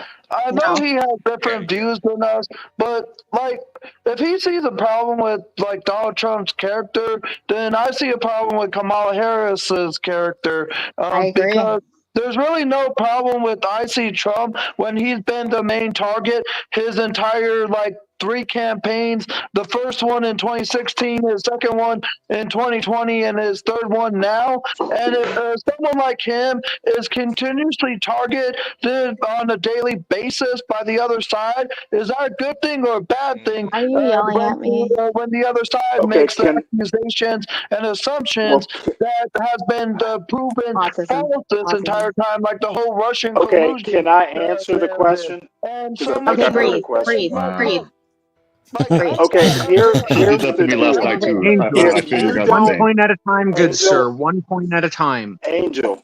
A: know
L: No.
A: he has different views than us, but like, if he sees a problem with like Donald Trump's character, then I see a problem with Kamala Harris's character.
L: I agree.
A: Because there's really no problem with I see Trump when he's been the main target his entire like 3 campaigns. The first one in 2016, his second one in 2020, and his third one now. And if someone like him is continuously targeted on a daily basis by the other side, is that a good thing or a bad thing?
L: Why are you yelling at me?
A: When the other side
O: Okay,
A: makes the accusations and assumptions that has been proven false this entire time, like the whole Russian
O: Okay,
A: collusion.
O: can I answer the question?
A: And
O: Because I
A: so
O: think
L: Okay,
O: I've heard a
L: breathe.
O: question.
L: Breathe.
O: Okay,
V: She
O: here's
V: did that to
O: the
V: me last
O: deal.
V: night too.
G: Angel,
V: I feel you guys
G: one
V: are saying.
G: point at a time, good
O: Angel,
G: sir. 1 point at a time.
O: Angel,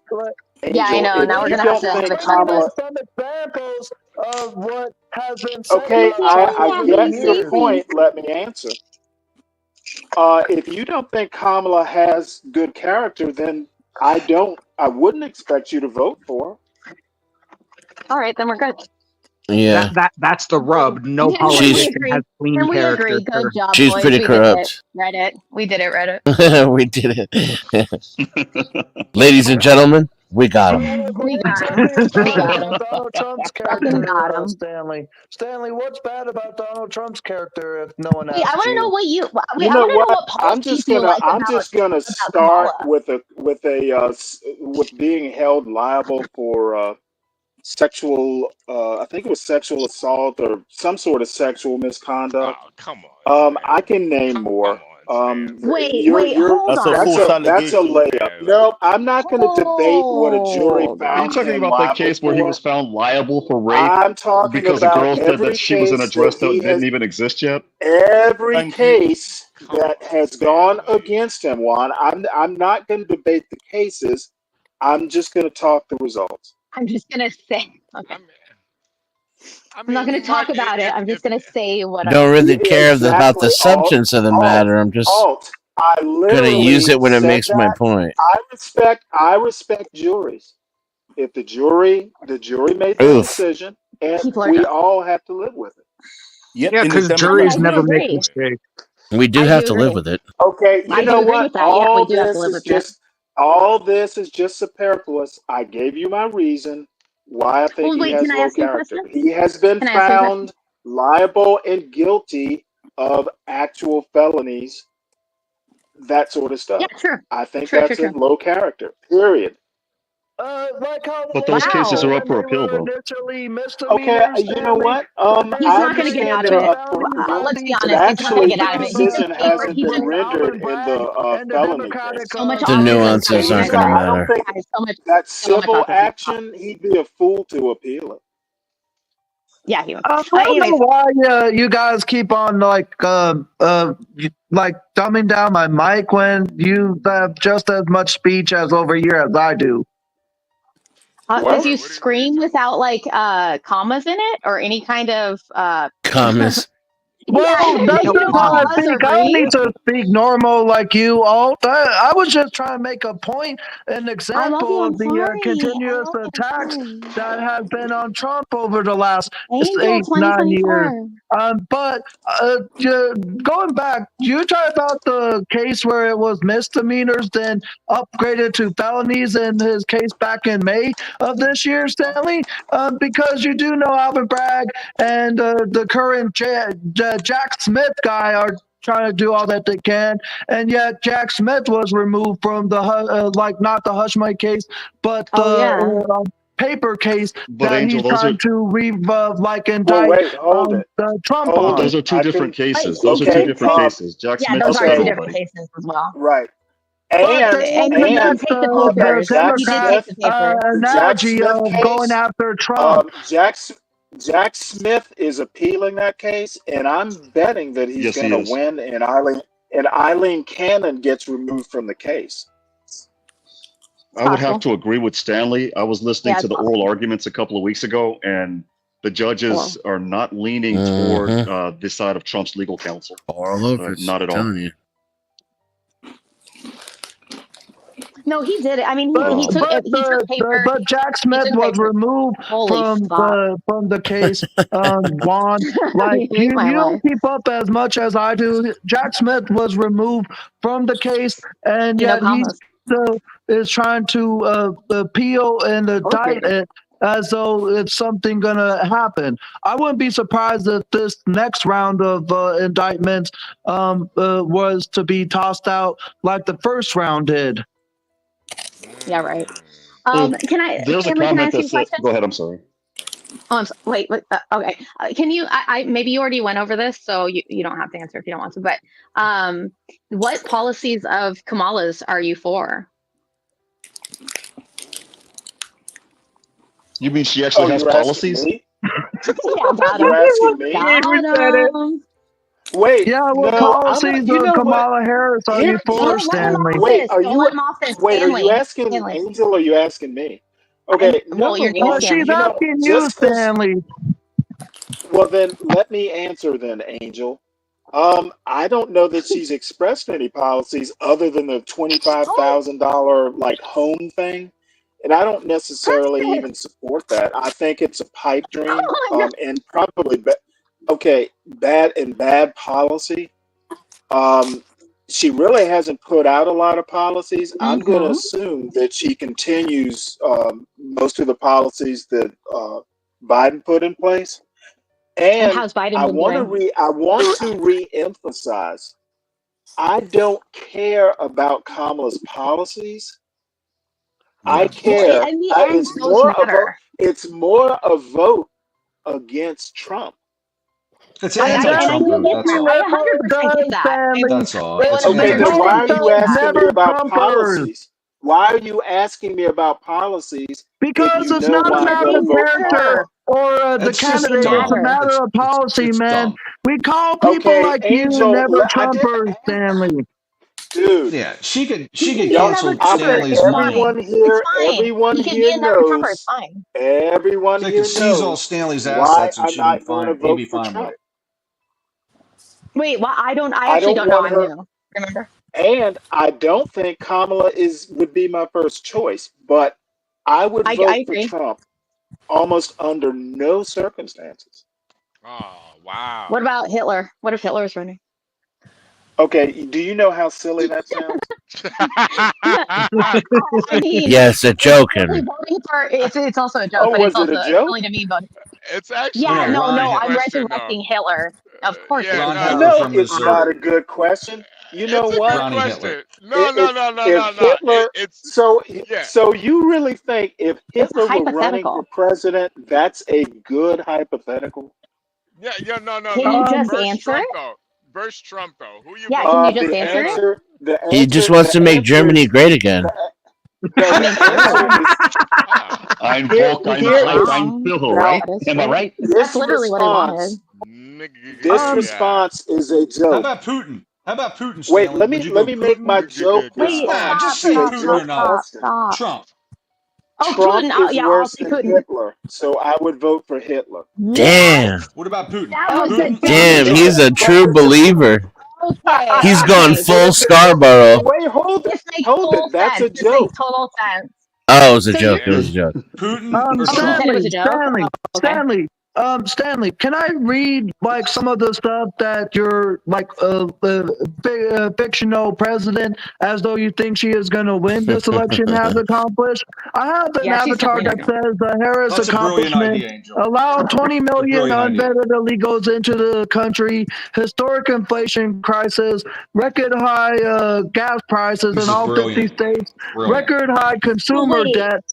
L: Yeah, I know.
O: if
L: Now we're
O: you
L: gonna have
O: don't
L: to have a
O: think
L: time
O: Kamala,
A: some examples of what has been said
O: okay,
A: about
O: I
A: Trump
O: get your
A: years.
O: point. Let me answer. If you don't think Kamala has good character, then I wouldn't expect you to vote for her.
L: All right, then we're good.
F: Yeah.
G: That's the rub. No
L: We
G: politician
L: agree.
G: has clean
L: And we
G: character.
L: agree. Good job,
F: She's
L: boys.
F: pretty
L: We
F: corrupt.
L: did it. Reddit. We did it, Reddit.
F: We did it. Ladies and gentlemen, we got him.
L: We got him. We got him.
A: Donald Trump's
L: Fucking
A: character,
L: got him.
A: Stanley. Stanley, what's bad about Donald Trump's character? If no one
L: Wait, I
A: asked
L: want to
A: you,
L: know what you. Wait,
O: You
L: I
O: know
L: want to know
O: what?
L: what policies you like
O: I'm
L: about
O: just gonna start
L: Kamala.
O: with being held liable for sexual. I think it was sexual assault or some sort of sexual misconduct.
T: Oh, come on.
O: I can name more.
L: Wait, hold
C: That's
L: on.
C: a false
O: That's a
C: allegation.
O: layup. No, I'm not going to debate what a jury
L: Hold
V: Are you
O: found
V: talking
O: him
V: about the
O: liable
V: case where he
O: for.
V: was found liable for rape
O: I'm talking
V: because a
O: about
V: girl said
O: every
V: that she was in a
O: case
V: dress
O: that
V: that
O: he
V: didn't
O: has.
V: even exist yet?
O: Every
C: Thank you.
O: case that has gone against him, Juan. I'm not going to debate the cases. I'm just going to talk the results.
L: I'm just gonna say. Okay. I'm not gonna talk about it. I'm just gonna say what
F: Don't really care about the
O: Exactly,
F: substance of the matter. I'm just
O: I
F: gonna
O: literally
F: use it when it
O: said
F: makes my
O: that.
F: point.
O: I respect juries. If the jury made the
F: Oof.
O: decision, and
L: People are
O: we
L: dumb.
O: all have to live with it.
C: Yep,
G: Yeah,
C: in the
G: because juries
L: I do
G: never make
L: agree.
G: mistakes.
F: We do
L: I
F: have
L: do
F: to live
L: agree.
F: with it.
O: Okay, you
L: I do
O: know
L: agree
O: what?
L: with that. Yeah, we do have to live with that.
O: All this is just superfluous. I gave you my reason why I think
L: Well,
O: he
L: wait,
O: has
L: can I
O: low
L: ask you a
O: character.
L: question?
O: He has been
L: Can I ask you a question?
O: found liable and guilty of actual felonies, that sort of stuff.
L: Yeah, sure.
O: I think
L: Sure,
O: that's
L: sure,
O: a
L: sure.
O: low character. Period.
A: like how
V: But those cases are up for appeal, though.
A: initially
O: Okay,
A: misdemeanors.
O: you know what?
L: He's
O: I
L: not going to get
O: understand
L: out of
O: they're
L: it.
O: up for appeal,
L: Let's be
O: but
L: honest. He's not going
O: actually
L: to get
O: the
L: out of it.
O: decision hasn't
L: He's
O: been
L: a
O: rendered in the felony case.
L: so much
F: The
L: optimism.
F: nuances aren't
L: Guys,
F: gonna
O: I don't
F: matter.
O: think
L: guys, so much
O: that
L: so much
O: civil
L: optimism.
O: action, he'd be a fool to appeal it.
L: Yeah, he would.
A: I don't
L: Anyways,
A: know why you guys keep on like dumbing down my mic when you have just as much speech as over here as I do.
L: because you scream without like commas in it or any kind of
F: Commas.
A: Well,
L: Yeah,
A: that's
L: you
A: just
L: don't
A: how
L: call
A: I
L: us a
A: speak. I don't need
L: breed.
A: to speak normal like you all. I was just trying to make a point, an
L: I love you.
A: example
L: I'm
A: of the
L: sorry. I
A: continuous
L: love you. I'm
A: attacks
L: sorry.
A: that have been on Trump over the last
L: Angel
A: 8, 9 years.
L: 2024.
A: But going back, you talk about the case where it was misdemeanors, then upgraded to felonies in his case back in May of this year, Stanley, because you do know Alvin Bragg and the current Jack Smith guy are trying to do all that they can, and yet Jack Smith was removed from the not the hush money case, but
L: Oh yeah.
A: the paper case
V: But
A: that
V: Angel,
A: he's
V: those are
A: trying to
O: Well,
A: indict
O: wait, hold it,
A: the Trump
O: hold
V: but
A: on.
V: those
O: it.
V: are two
O: I
V: different
O: can.
V: cases. Those are two
O: Okay.
V: different cases. Jack
I: Yeah,
V: Smith
I: those
V: has
I: are
V: killed
I: two
O: Okay.
I: different
V: nobody.
I: cases as well.
O: Right.
A: But they
O: And
A: went
I: And you did
A: against
O: and
I: take the
O: the
I: papers.
O: Jack
A: the
I: You did
A: Democrat
I: take
O: Smith
I: the papers.
O: Jack
A: analogy
O: Smith
A: of going
O: case.
A: after Trump.
O: Jack Smith is appealing that case, and I'm betting that he's
V: Yes,
O: going
V: he
O: to
V: is.
O: win, and Eileen Cannon gets removed from the case.
V: I would have
I: Possible.
V: to agree with Stanley. I was listening
I: Yeah,
V: to
I: it's
V: the oral
I: possible.
V: arguments a couple of weeks ago, and the judges are not leaning toward the side of Trump's legal counsel.
F: All over it.
V: Not at
F: I'm
V: all.
F: telling you.
L: No, he did it. I mean, he took
A: But
L: he took papers.
A: but Jack
L: He
A: Smith
L: took
A: was
L: papers.
A: removed
L: Holy fuck!
A: from the case. Juan, like
L: You hate my
A: you
L: life.
A: don't keep up as much as I do. Jack Smith was removed from the case, and
L: You know,
A: yet he
L: commas.
A: still is trying to appeal and indict it as though it's something gonna happen. I wouldn't be surprised if this next round of indictments was to be tossed out like the first round did.
L: Yeah, right. Can I,
V: There's a
L: Stanley? Can I
V: comment
L: ask you
V: that
L: a
V: said,
L: question?
V: go ahead, I'm sorry.
L: Oh, wait. Okay. Can you? Maybe you already went over this, so you don't have to answer if you don't want to. But what policies of Kamala's are you for?
V: You mean she actually has
O: You're asking
V: policies?
O: me?
L: Yeah, got
O: You're
L: him.
O: asking me?
L: Got him.
O: Wait,
A: Yeah, what
O: no, I'm gonna.
A: policies
O: You
A: of
O: know what?
A: Kamala Harris are you
O: Here,
A: for,
L: Don't let him off
A: Stanley?
O: wait.
L: this. Don't let him off this.
O: Wait? Are you
L: Stanley.
O: asking
L: Stanley.
O: Angel or are you asking me? Okay,
L: Well,
O: number
L: you're you,
O: one,
A: She's
L: Stanley.
A: asking you,
O: just because.
A: Stanley.
O: Well, then let me answer. Then, Angel. I don't know that she's expressed any policies other than the $25,000 like home thing, and I don't necessarily even support that. I think it's a pipe dream,
L: Oh my God.
O: and probably bad policy. She really hasn't put out a lot of policies. I'm going to assume that she continues most of the policies that Biden put in place.
L: And
O: And
L: how's Biden
O: I
L: been
O: want
L: doing?
O: to re-emphasize. I don't care about Kamala's policies. I
L: Well,
O: care.
L: in the end, those matter.
O: It's more a vote against Trump.
M: It's
L: And I
M: anti-Trump
L: do
M: vote.
L: get
M: That's
L: that.
M: all.
L: I 100% get that.
M: That's all.
L: I
M: It's
O: Okay, then why
L: 100%
O: are
L: get
O: you
L: that.
O: asking me
A: Never
O: about
A: Trumpers.
O: policies? Why are you asking me about policies
A: Because
O: if you
A: it's
O: know
A: not a
O: why I'm
A: matter
O: going to
A: of
O: vote
A: character
O: Kamala?
A: or the
M: It's just
A: candidate. It's a
M: dumb.
A: matter of policy,
M: It's
A: man.
M: dumb.
A: We call people
O: Okay,
A: like you
O: Angel,
A: never
O: I didn't,
A: Trumpers, Stanley.
O: dude.
M: Yeah, she could
L: He can be a
O: Y'all,
L: never
M: cancel
O: I
L: Trumper.
O: think
M: Stanley's
L: It's
M: money.
L: fine. It's fine.
O: everyone
L: He can be
O: here
L: a never Trumper. It's
O: knows,
L: fine.
O: everyone
M: They could
O: here
M: seize all
O: knows
M: Stanley's
O: why
M: assets and
O: I'm
M: she'd be
O: not going to
M: fine. He'd
O: vote
M: be
O: for
M: fine with
O: Trump.
M: it.
L: Wait, well, I
O: I
L: actually
O: don't
L: don't know.
O: want
L: I'm
O: her,
L: new. Remember?
O: and I don't think Kamala would be my first choice, but I would
L: I
O: vote for
L: agree.
O: Trump almost under no circumstances.
T: Oh, wow.
L: What about Hitler? What if Hitler is running?
O: Okay, do you know how silly that sounds?
L: I mean,
F: Yes, a
L: it's
F: joking.
L: silly voting for. It's also a joke,
O: Oh,
L: but it's
O: was it
L: also
O: a joke?
L: silly to me voting.
T: It's actually
L: Yeah,
T: a
L: no,
M: Ron,
T: good
L: I'm
T: question, though.
L: resurrecting Hitler. Of course,
T: Yeah,
L: it's
M: Ron
L: a
O: You
T: no,
M: Hitler
L: joke.
O: know
M: from
O: it's
M: Missouri.
O: not a good question. You know
T: it's a
O: what?
T: good
M: Ronnie Hitler.
T: question. No, no, no, no,
O: If
T: no, no.
O: Hitler,
T: It's yeah.
O: so you really think if
L: It's
O: Hitler were running for
L: hypothetical.
O: president, that's a good hypothetical?
T: Yeah, yeah, no, no,
L: Can you
T: no.
L: just
T: Verse
L: answer
T: Trump
L: it?
T: though. Verse Trump though. Who you
L: Yeah, can you
T: voting
L: just
O: The
T: for?
L: answer it?
O: answer,
F: He just wants to make Germany great again.
L: I mean, kind
O: answer
L: of.
O: is
V: Ein
O: here.
V: Volk, ein
L: He's not
V: Volk, ein
L: wrong.
V: Führer,
O: Now,
V: right?
L: That is
V: Am I
L: true.
V: right?
L: That's literally what he wanted.
O: This
T: Yeah.
O: response is a
M: How
O: joke.
M: about Putin? How about Putin,
O: Wait,
M: Stanley? Would you
O: let
M: go
O: me make my
M: Putin?
O: joke
L: Wait,
M: Nah,
O: response
M: just
L: stop,
M: say
O: be a
L: stop,
M: Putin
L: stop,
M: or
O: joke
M: not.
L: stop,
O: question.
L: stop.
M: Trump.
L: Oh,
O: Trump
L: Putin.
O: is
L: Yeah, I'll
O: worse
L: say
O: than
L: Putin.
O: Hitler, so I would vote for Hitler.
F: Damn.
M: What about Putin?
L: That was the
M: Putin?
F: Damn,
L: dumbest.
F: he's a true believer.
L: Okay,
F: He's gone
L: okay.
F: full
L: This
F: Scarborough.
O: Wait, hold it.
L: makes
O: Hold
L: total
O: it. That's a
L: sense. This makes
O: joke.
L: total sense.
F: Oh, it was a
L: So
F: joke. It
L: you're
F: was a joke.
M: Putin or
L: Oh, you said it was a joke?
A: Stanley,
L: Oh, okay.
A: Stanley, can I read like some of the stuff that your like fictional president, as though you think she is going to win this election, has accomplished? I have an
L: Yeah, she's
A: avatar that
L: definitely
A: says Harris
M: That's a brilliant
A: accomplishment:
M: idea, Angel.
A: allow 20 million
M: Brilliant idea.
A: unvetted illegals into the country, historic inflation crisis, record high gas prices
M: This
A: in
M: is
A: all 50
M: brilliant.
A: states,
M: Brilliant.
A: record high consumer
L: Wait.
A: debt.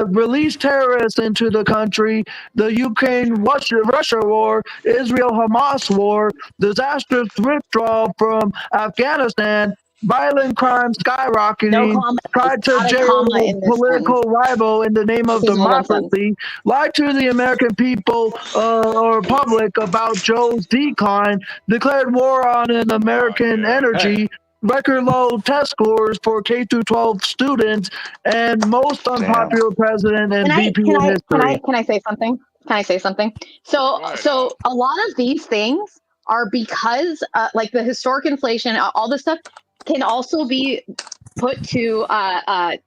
A: Release terrorists into the country, the Ukraine-Russia war, Israel-Hamas war, disastrous withdrawal from Afghanistan, violent crime
L: No
A: skyrocketing,
L: comma.
A: tried to
L: Not a comma
A: jail
L: in this
A: political
L: sentence.
A: rival in the name of
L: This is all one sentence.
A: democracy, lied to the American people or public about Joe's decline, declared war on an American energy, record low test scores for K through 12 students, and most unpopular president and VP in history.
L: Can I say something? Can I say something? So a lot of these things are because like the historic inflation, all this stuff can also be put to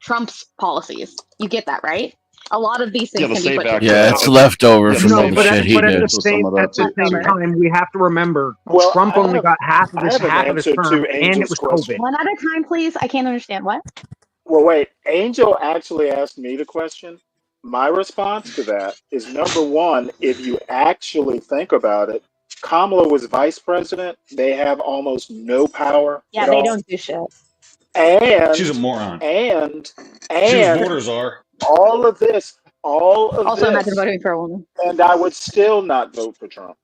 L: Trump's policies. You get that, right? A lot of these things
V: the
L: can be
V: Save
L: put to
V: Act.
F: Yeah, it's leftover from
G: No,
F: some
G: but
F: shit he
G: at
F: did.
G: the same time, we have to remember
O: Well,
G: Trump only got half of
O: I
G: his
O: have an
G: his
O: answer
G: term,
O: to
G: and it
O: Angel's
G: was
O: question.
G: COVID.
L: One at a time, please. I can't understand what.
O: Well, wait. Angel actually asked me the question. My response to that is number one, if you actually think about it, Kamala was vice president. They have almost no power
L: Yeah,
O: at
L: they
O: all.
L: don't do shit.
O: And
M: She's a moron.
O: and
M: She was voters are.
O: all of this,
L: Also, imagine voting for a woman.
O: and I would still not vote for Trump.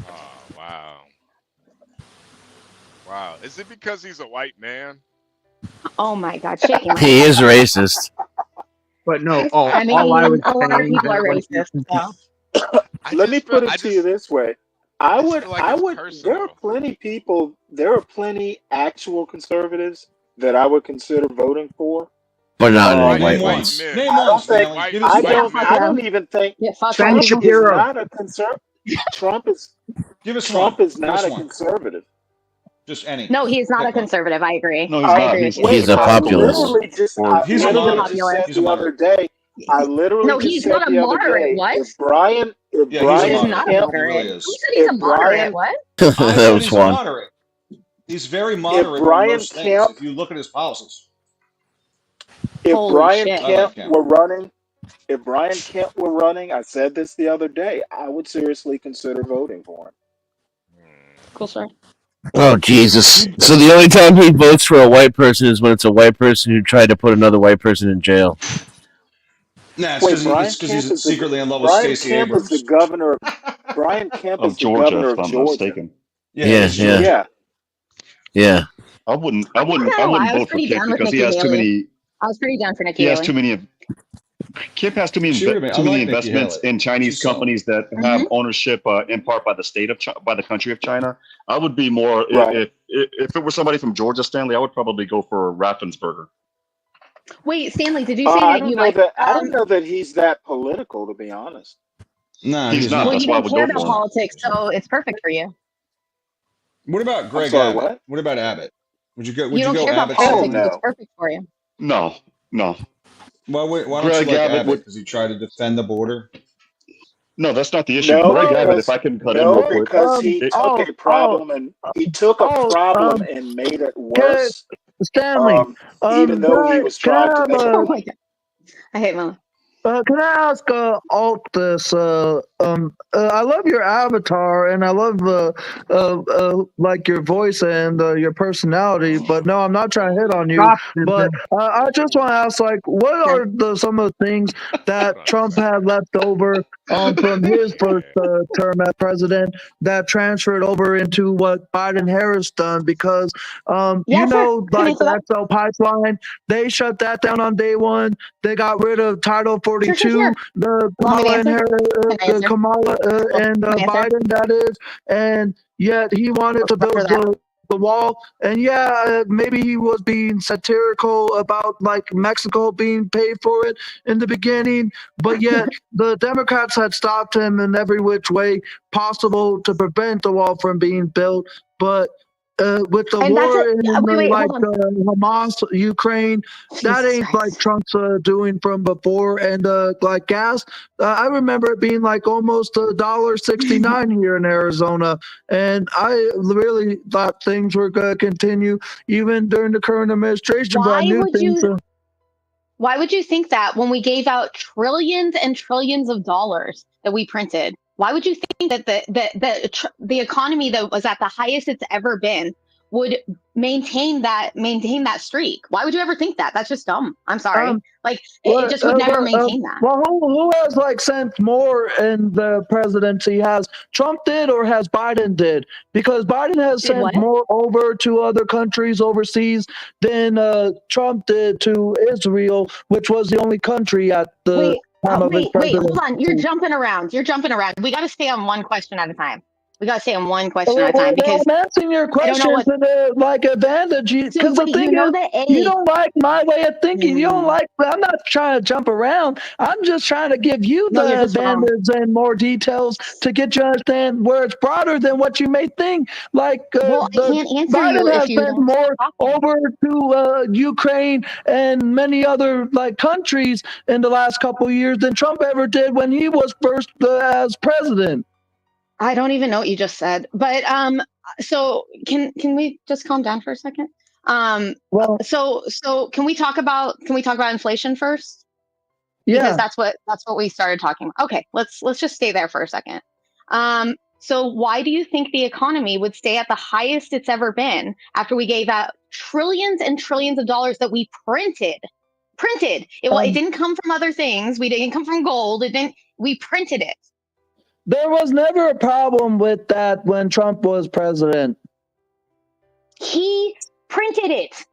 T: Oh, wow. Wow. Is it because he's a white man?
L: Oh my God, shaking my
F: He
L: head.
F: is racist.
G: But no,
L: I mean,
G: all I was
L: a lot of
G: saying
L: people
G: that
L: are
G: when
L: racist. So.
O: Let me put it to you this way. I would
T: feel like it's personal.
O: there are plenty people, there are plenty actual conservatives that I would consider voting for.
F: But not any
M: Name
F: white
M: one.
F: ones.
M: Name one, Stanley. Give us
O: I
M: one.
O: don't even think
L: Yeah, fuck
O: Trump
L: them.
O: is not a conservative. Trump is
M: Give us
O: Trump
M: one.
O: is not a
M: one.
O: conservative.
M: Just any.
L: No, he's not
M: Pick
L: a conservative. I agree.
V: No, he's
L: I
V: not.
L: agree with you.
F: He's a populist.
M: He's a moderate.
O: Said
M: He's a
O: the other
M: moderate.
O: day. I literally
L: No,
O: just
L: he's
O: said
L: not a
O: the other
L: moderate.
O: day.
L: What?
O: If Brian
M: Yeah, he's a
L: He's
M: moderate.
L: not a
M: He
L: moderate.
M: really
L: Who
M: is.
L: said he's a
O: If
L: moderate?
O: Brian-
L: What?
M: I
F: That
M: said
F: was
M: he's
F: fun.
M: moderate. He's very moderate on
O: Brian
M: most things.
O: Kemp-
M: If you look at his policies.
O: If
L: Holy
O: Brian
L: shit.
M: I like
O: Kemp
M: him.
O: were running, if Brian Kemp were running, I said this the other day, I would seriously consider voting for him.
L: Cool story.
F: Oh, Jesus. So the only time he votes for a white person is when it's a white person who tried to put another white person in jail.
M: Nah,
O: Wait,
M: it's because he's secretly in love with
O: Brian
M: Stacey
O: Kemp
M: Abrams.
O: is the governor of Brian Kemp
V: Of
O: is the
V: Georgia,
O: governor
V: if
O: of
V: I'm not
O: Georgia.
V: mistaken.
F: Yeah.
O: Yeah.
V: I wouldn't
L: I'm not gonna lie, I was
V: vote for
L: pretty
V: Kemp
L: down with
V: because he
L: Nikki
V: has too
L: Haley.
V: many.
L: I was pretty down for Nikki
V: He has
L: Haley.
V: too many. Kemp has too many
M: She would've been- I
V: too many
M: like Nikki
V: investments
M: Haley.
V: in Chinese
M: She's solid.
V: companies that have ownership in part by the state of by the country of China. I would be more
O: Right.
V: if it were somebody from Georgia, Stanley. I would probably go for Raffensperger.
L: Wait, Stanley, did you say
O: I
L: that
O: don't
L: you
O: know
L: like?
O: that I don't know that he's that political, to be honest.
M: Nah,
V: He's not.
L: Well,
V: That's
L: you
V: why I
L: don't
V: would
L: care
V: go
L: about
V: for him.
L: politics, so it's perfect for you.
M: What about Greg
O: sorry,
M: Abbott?
O: what?
M: About Abbott? Would you go?
L: You don't care about
M: Abbott?
L: politics,
O: no.
L: so it's perfect for you.
V: No.
M: Why don't
V: Greg
M: you like
V: Abbott
M: Abbott?
V: would-
M: Because he tried to defend the border.
V: No, that's not the issue.
O: No,
V: Greg Abbott, if
O: because,
V: I can cut in real quick.
O: because he
V: it-
O: took a problem and made it worse.
A: Stanley,
O: Even though he was trying to make it
L: Oh
O: worse.
L: my God. I hate Mama.
A: can I ask Alt this? I love your avatar and I love like your voice and your personality. But no, I'm not trying to hit on you.
G: Stop,
A: But I just want to ask, like, what are some of the things that Trump had left over from his first term as president that transferred over into what Biden Harris done? Because
L: Yeah, sure. Can
A: like
L: answer
A: the
L: that.
A: XL pipeline, they shut that down on day one. They got rid of Title 42.
L: Sure.
A: The
L: Want me to
A: Kamala and
L: answer?
A: Harris,
L: Can I answer?
A: Kamala and
L: Can I answer?
A: Biden, that is, and yet he wanted to build
L: Roger that.
A: the wall. And yeah, maybe he was being satirical about like Mexico being paid for it in the beginning, but yet the Democrats had stopped him in every which way possible to prevent the wall from being built. But with the
L: And that's
A: war
L: it.
A: in
L: Wait,
A: like
L: hold on.
A: Hamas, Ukraine, that
L: Jesus
A: ain't like
L: Christ.
A: Trump's doing from before. And like gas, I remember it being like almost $1.69 here in Arizona, and I really thought things were going to continue even during the current administration. But I
L: Why
A: knew
L: would
A: things.
L: you why would you think that when we gave out trillions and trillions of dollars that we printed? Why would you think that the economy that was at the highest it's ever been would maintain that streak? Why would you ever think that? That's just dumb. I'm sorry. Like it just would never maintain that.
A: Well, who has like sent more in the presidency? Has Trump did or has Biden did? Because Biden has
L: Did
A: sent
L: what?
A: more over to other countries overseas than Trump did to Israel, which was the only country at the time of his
L: Wait, hold
A: presidency.
L: on. You're jumping around. We got to stay on one question at a time. Because
A: I'm asking your
L: I don't know
A: question
L: what.
A: to the like advantage,
L: So
A: because the
L: wait,
A: thing
L: you know
A: is,
L: that
A: you
L: A.
A: don't like my way of thinking. You don't like. I'm not trying to jump around. I'm just trying to give you
L: No, you're
A: the
L: just wrong.
A: advantage and more details to get you to understand where it's broader than what you may think. Like
L: Well, I can't answer you
A: Biden
L: if
A: has
L: you
A: sent
L: don't stop
A: more
L: talking.
A: over to Ukraine and many other like countries in the last couple of years than Trump ever did when he was first as president.
L: I don't even know what you just said, but so can we just calm down for a second?
A: Well,
L: so can we talk about inflation first?
A: Yeah.
L: Because that's what we started talking about. Okay, let's just stay there for a second. So why do you think the economy would stay at the highest it's ever been after we gave out trillions and trillions of dollars that we printed? It didn't come from other things. We didn't come from gold. We printed it.
A: There was never a problem with that when Trump was president.
L: He printed it.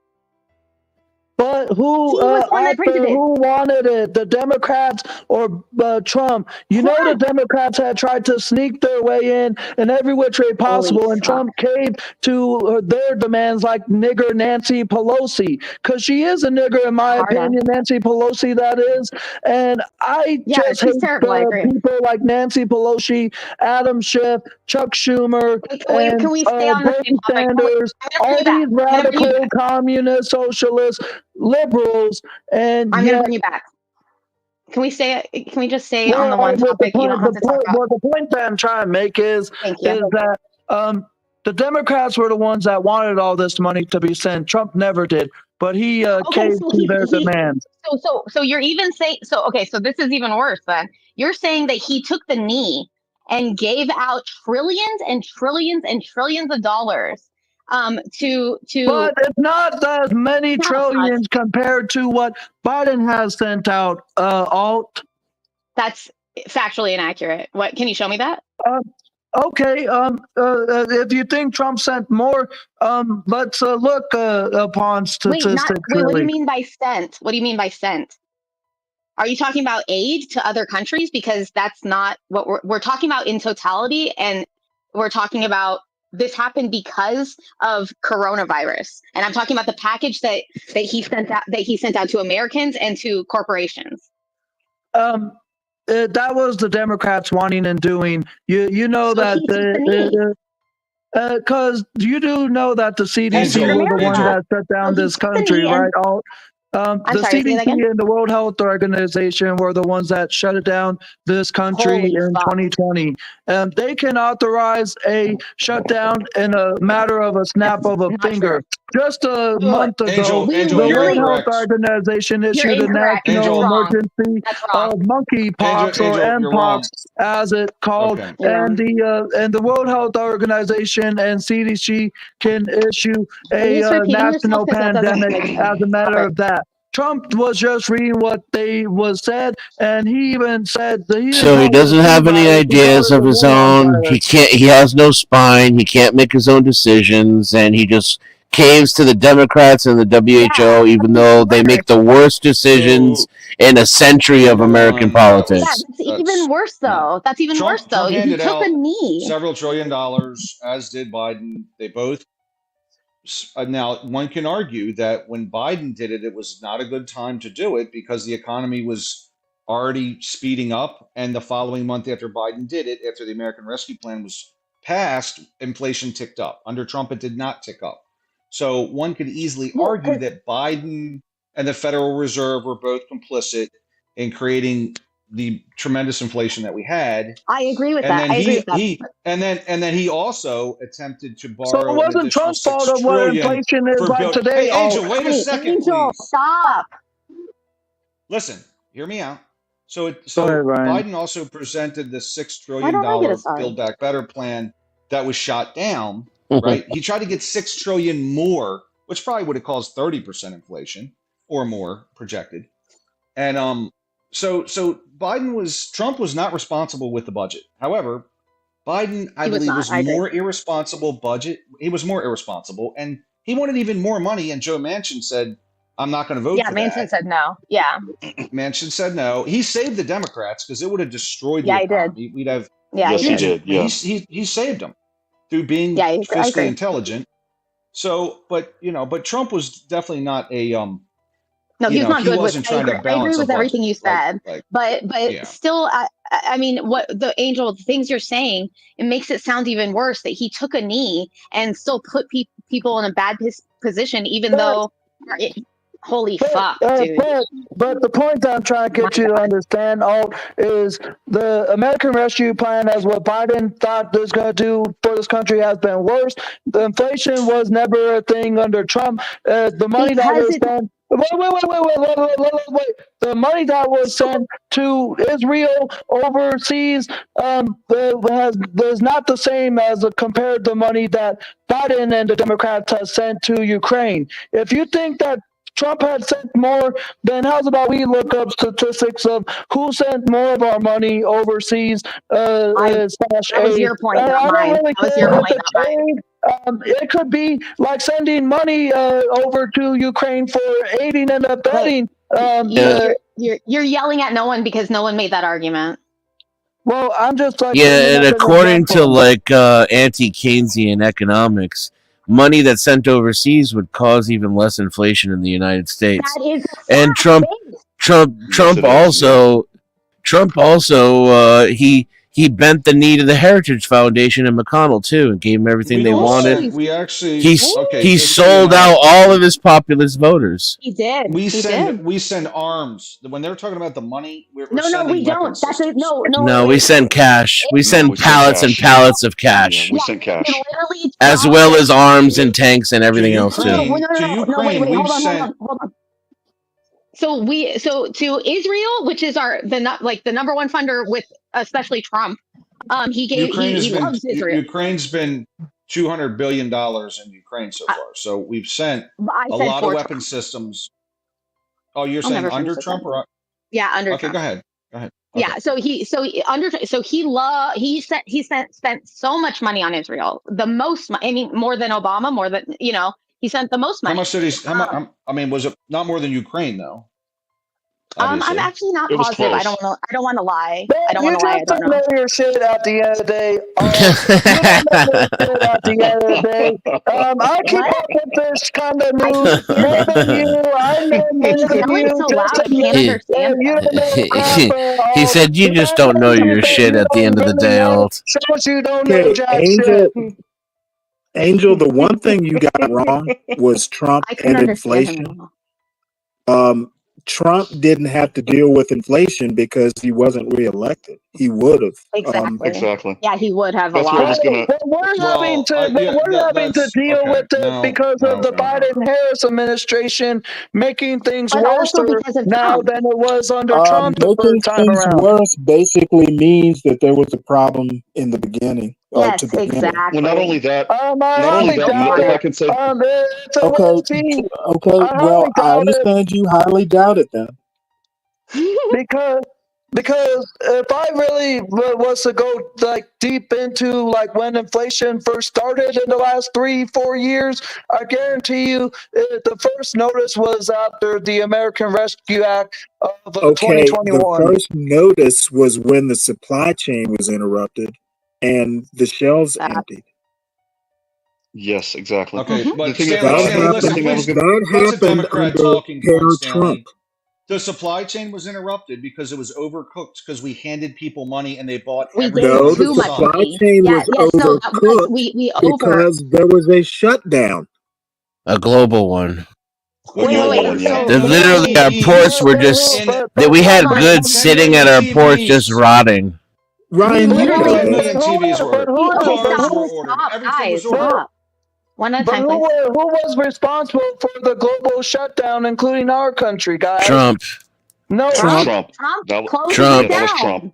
A: But who who wanted it? The Democrats or Trump? You know the Democrats had tried to sneak their way in every which way possible, and Trump caved to their demands like nigger Nancy Pelosi, because she is a nigger in my opinion, Nancy Pelosi that is. And I just hate people like Nancy Pelosi, Adam Schiff, Chuck Schumer, and
L: can we stay on the
A: Bernie
L: same topic?
A: Sanders, all these radical communist socialists, liberals, and
L: I'm gonna bring you back. Can we just stay on the one topic? You don't have to talk about.
A: Well, the point that I'm trying to make is that the Democrats were the ones that wanted all this money to be sent. Trump never did, but he caved to their demands.
L: So you're even saying so this is even worse then. You're saying that he took the knee and gave out trillions and trillions and trillions of dollars to
A: but it's not as many trillions compared to what Biden has sent out, alt.
L: That's factually inaccurate. What can you show me that?
A: Okay. If you think Trump sent more, let's look upon statistics.
L: Wait, what do you mean by sent? What do you mean by sent? Are you talking about aid to other countries? Because that's not what we're talking about in totality, and we're talking about this happened because of coronavirus. And I'm talking about the package that he sent out to Americans and to corporations.
A: That was the Democrats wanting and doing. You know so that because you do know that the CDC were the ones that shut down this country, right? The CDC and the World Health Organization were the ones that shut it down this country in 2020. They can authorize a shutdown in a matter of a snap of a finger. Just a month ago, the World Health Organization issued a national emergency of monkeypox or mpox, as it's called, and the World Health Organization and CDC can issue a national pandemic as a matter of that. Trump was just reading what they was said, and he even said that
F: he doesn't have any ideas of his own. He has no spine. He can't make his own decisions, and he just caves to the Democrats and the WHO, even though they make the worst decisions in a century of American politics.
L: Yeah, that's even worse though. That's even worse though.
M: Trump handed
L: he took
M: out
L: a knee.
M: several $1 trillion, as did Biden. They both Now, one can argue that when Biden did it, it was not a good time to do it because the economy was already speeding up. And the following month after Biden did it, after the American Rescue Plan was passed, inflation ticked up. Under Trump, it did not tick up. So one could easily argue that Biden and the Federal Reserve were both complicit in creating the tremendous inflation that we had.
L: I agree with
M: And
L: that.
M: then
L: I agree with that.
M: and then he also attempted to
A: So it
M: borrow an
A: wasn't
M: additional
A: Trump's fault
M: $6
A: of what
M: trillion
A: inflation is
M: for
A: like
M: build.
A: today.
M: Hey, Angel, wait a second,
L: Angel,
M: please.
L: stop.
M: Listen, hear me out. So
A: Go ahead, Ryan.
M: Biden also presented the $6
L: Why
M: trillion
L: don't I get a sorry?
M: Build Back Better plan that was shot down. Right? He tried to get $6 trillion more, which probably would have caused 30% inflation or more projected. And so Trump was not responsible with the budget. However, Biden, I believe, was more irresponsible budget. He was more irresponsible, and he wanted even more money. And Joe Manchin said, "I'm not going to vote for that."
L: Yeah, Manchin said no. Yeah.
M: Manchin said no. He saved the Democrats because it would have destroyed the economy. We'd have
L: yes,
V: he did. Yeah,
M: he saved them through being fiscally intelligent. So, but Trump was definitely not a
L: No, he's not good with.
M: I
L: agree with everything you said, but still, I mean, what the things you're saying, it makes it sound even worse that he took a knee and still put people in a bad position, even though. Holy fuck, dude.
A: But the point I'm trying to get you to understand, is the American Rescue Plan, as what Biden thought it was going to do for this country, has been worse. The inflation was never a thing under Trump. The money that was spent. Wait. The money that was sent to Israel overseas is not the same as compared to the money that Biden and the Democrats have sent to Ukraine. If you think that Trump had sent more, then how's about we look up statistics of who sent more of our money overseas?
L: That was your point, not mine. That was your point, not mine.
A: It could be like sending money over to Ukraine for aiding and abetting.
L: You're yelling at no one because no one made that argument.
A: Well, I'm just like
F: and according to anti-Keynesian economics, money that's sent overseas would cause even less inflation in the United States.
L: That is
F: and Trump also he bent the knee to the Heritage Foundation and McConnell too, and gave them everything they wanted. He sold out all of his populist voters.
L: He did.
M: We send arms when they're talking about the money. We
L: don't. That's it.
F: No, we send cash. We send pallets and pallets of cash.
V: We send cash,
F: as well as arms and tanks and everything else too.
L: Hold on. So to Israel, which is the number one funder with especially Trump, he loves Israel.
M: Ukraine's been $200 billion in Ukraine so far. So we've sent a lot of weapon systems. Oh, you're saying under Trump or?
L: Yeah, under
M: Trump. Okay, go ahead. Okay.
L: Yeah, he spent so much money on Israel. The most, more than Obama, more than he sent the most money.
M: How much did he? Was it not more than Ukraine though?
L: Obviously. I'm actually not positive. I don't want to lie. I don't
A: know your shit at the end of the day. At the end of the day. I keep up with this kind of news more than you. I know more than you.
F: He said you just don't know your shit at the end of the day, Alt.
A: Shows you don't know jack shit.
P: Angel, the one thing you got wrong was Trump and inflation. Trump didn't have to deal with inflation because he wasn't reelected. He would have.
V: Exactly.
L: Yeah, he would have.
V: That's
L: a
V: what
L: lot.
A: We're having to deal with it because of the Biden-Harris administration making things worse now than it was under Trump the first time around.
P: Worse basically means that there was a problem in the beginning.
L: Yes, exactly.
V: Well, not only that,
A: I
V: can say.
P: Okay. Well, I understand you highly doubt it then.
A: Because if I really was to go deep into when inflation first started in the last 3-4 years, I guarantee you the first notice was after the American Rescue Act of 2021.
P: The first notice was when the supply chain was interrupted and the shelves emptied.
V: Yes, exactly.
M: Okay,
L: Mhm.
M: but
V: The thing is,
M: Stanley, listen,
V: the thing I was
M: please.
V: gonna.
P: That
M: That's a
P: happened
M: Democrat
P: under
M: talking point,
P: Herr Trump.
M: Stanley. The supply chain was interrupted because it was overcooked because we handed people money and they bought
L: We
M: everything
L: gave
P: No,
M: under
P: the
M: the
L: too much
M: sun.
P: supply
L: money.
P: chain
L: Yeah,
P: was
L: yes, no, that was
P: overcooked
L: we over.
P: because there was a shutdown.
F: A global one.
V: A
L: Wait, wait,
V: global
L: wait.
V: one, yeah.
L: So
F: That
M: Tending
L: so
F: literally, our
M: TVs
F: ports were just
M: in
F: that we
L: hold
F: had
L: on.
F: goods sitting at
M: 10 million
F: our ports just
M: TVs.
F: rotting.
L: We
P: Ryan, you know
M: 10
L: literally.
P: that.
M: million TVs were ordered.
L: Okay,
M: Cars
L: stop,
M: were ordered.
L: stop,
M: Everything was
L: guys,
M: ordered.
L: stop. One at a
A: But
L: time,
A: who
L: please.
A: was responsible for the global shutdown, including our country, guys?
F: Trump.
A: No,
L: Trump.
V: Trump.
L: Trump closes
F: Trump.
L: it
V: Yeah, that was Trump.
L: down.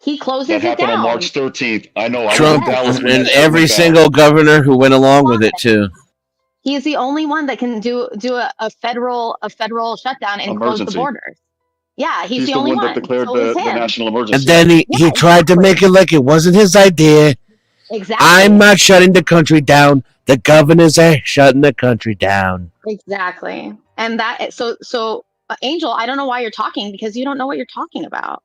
L: He
V: That
L: closes it
V: happened on
L: down.
V: March 13th. I know. I was in
F: Trump
V: Dallas when
F: and
V: that shit
F: every
V: went down.
F: single governor who went along with it too.
L: He is the only one that can do a federal shutdown and close the
V: Emergency.
L: borders. Yeah, he's
V: He's
L: the
V: the
L: only
V: one that
L: one.
V: declared
L: So it's
V: the
L: him.
V: national
F: And
V: emergency.
F: then he
L: Yeah,
F: tried to make it like it wasn't his idea.
L: exactly.
F: I'm not shutting the country down. The governors are shutting the country down.
L: Exactly. And that so Angel, I don't know why you're talking because you don't know what you're talking about.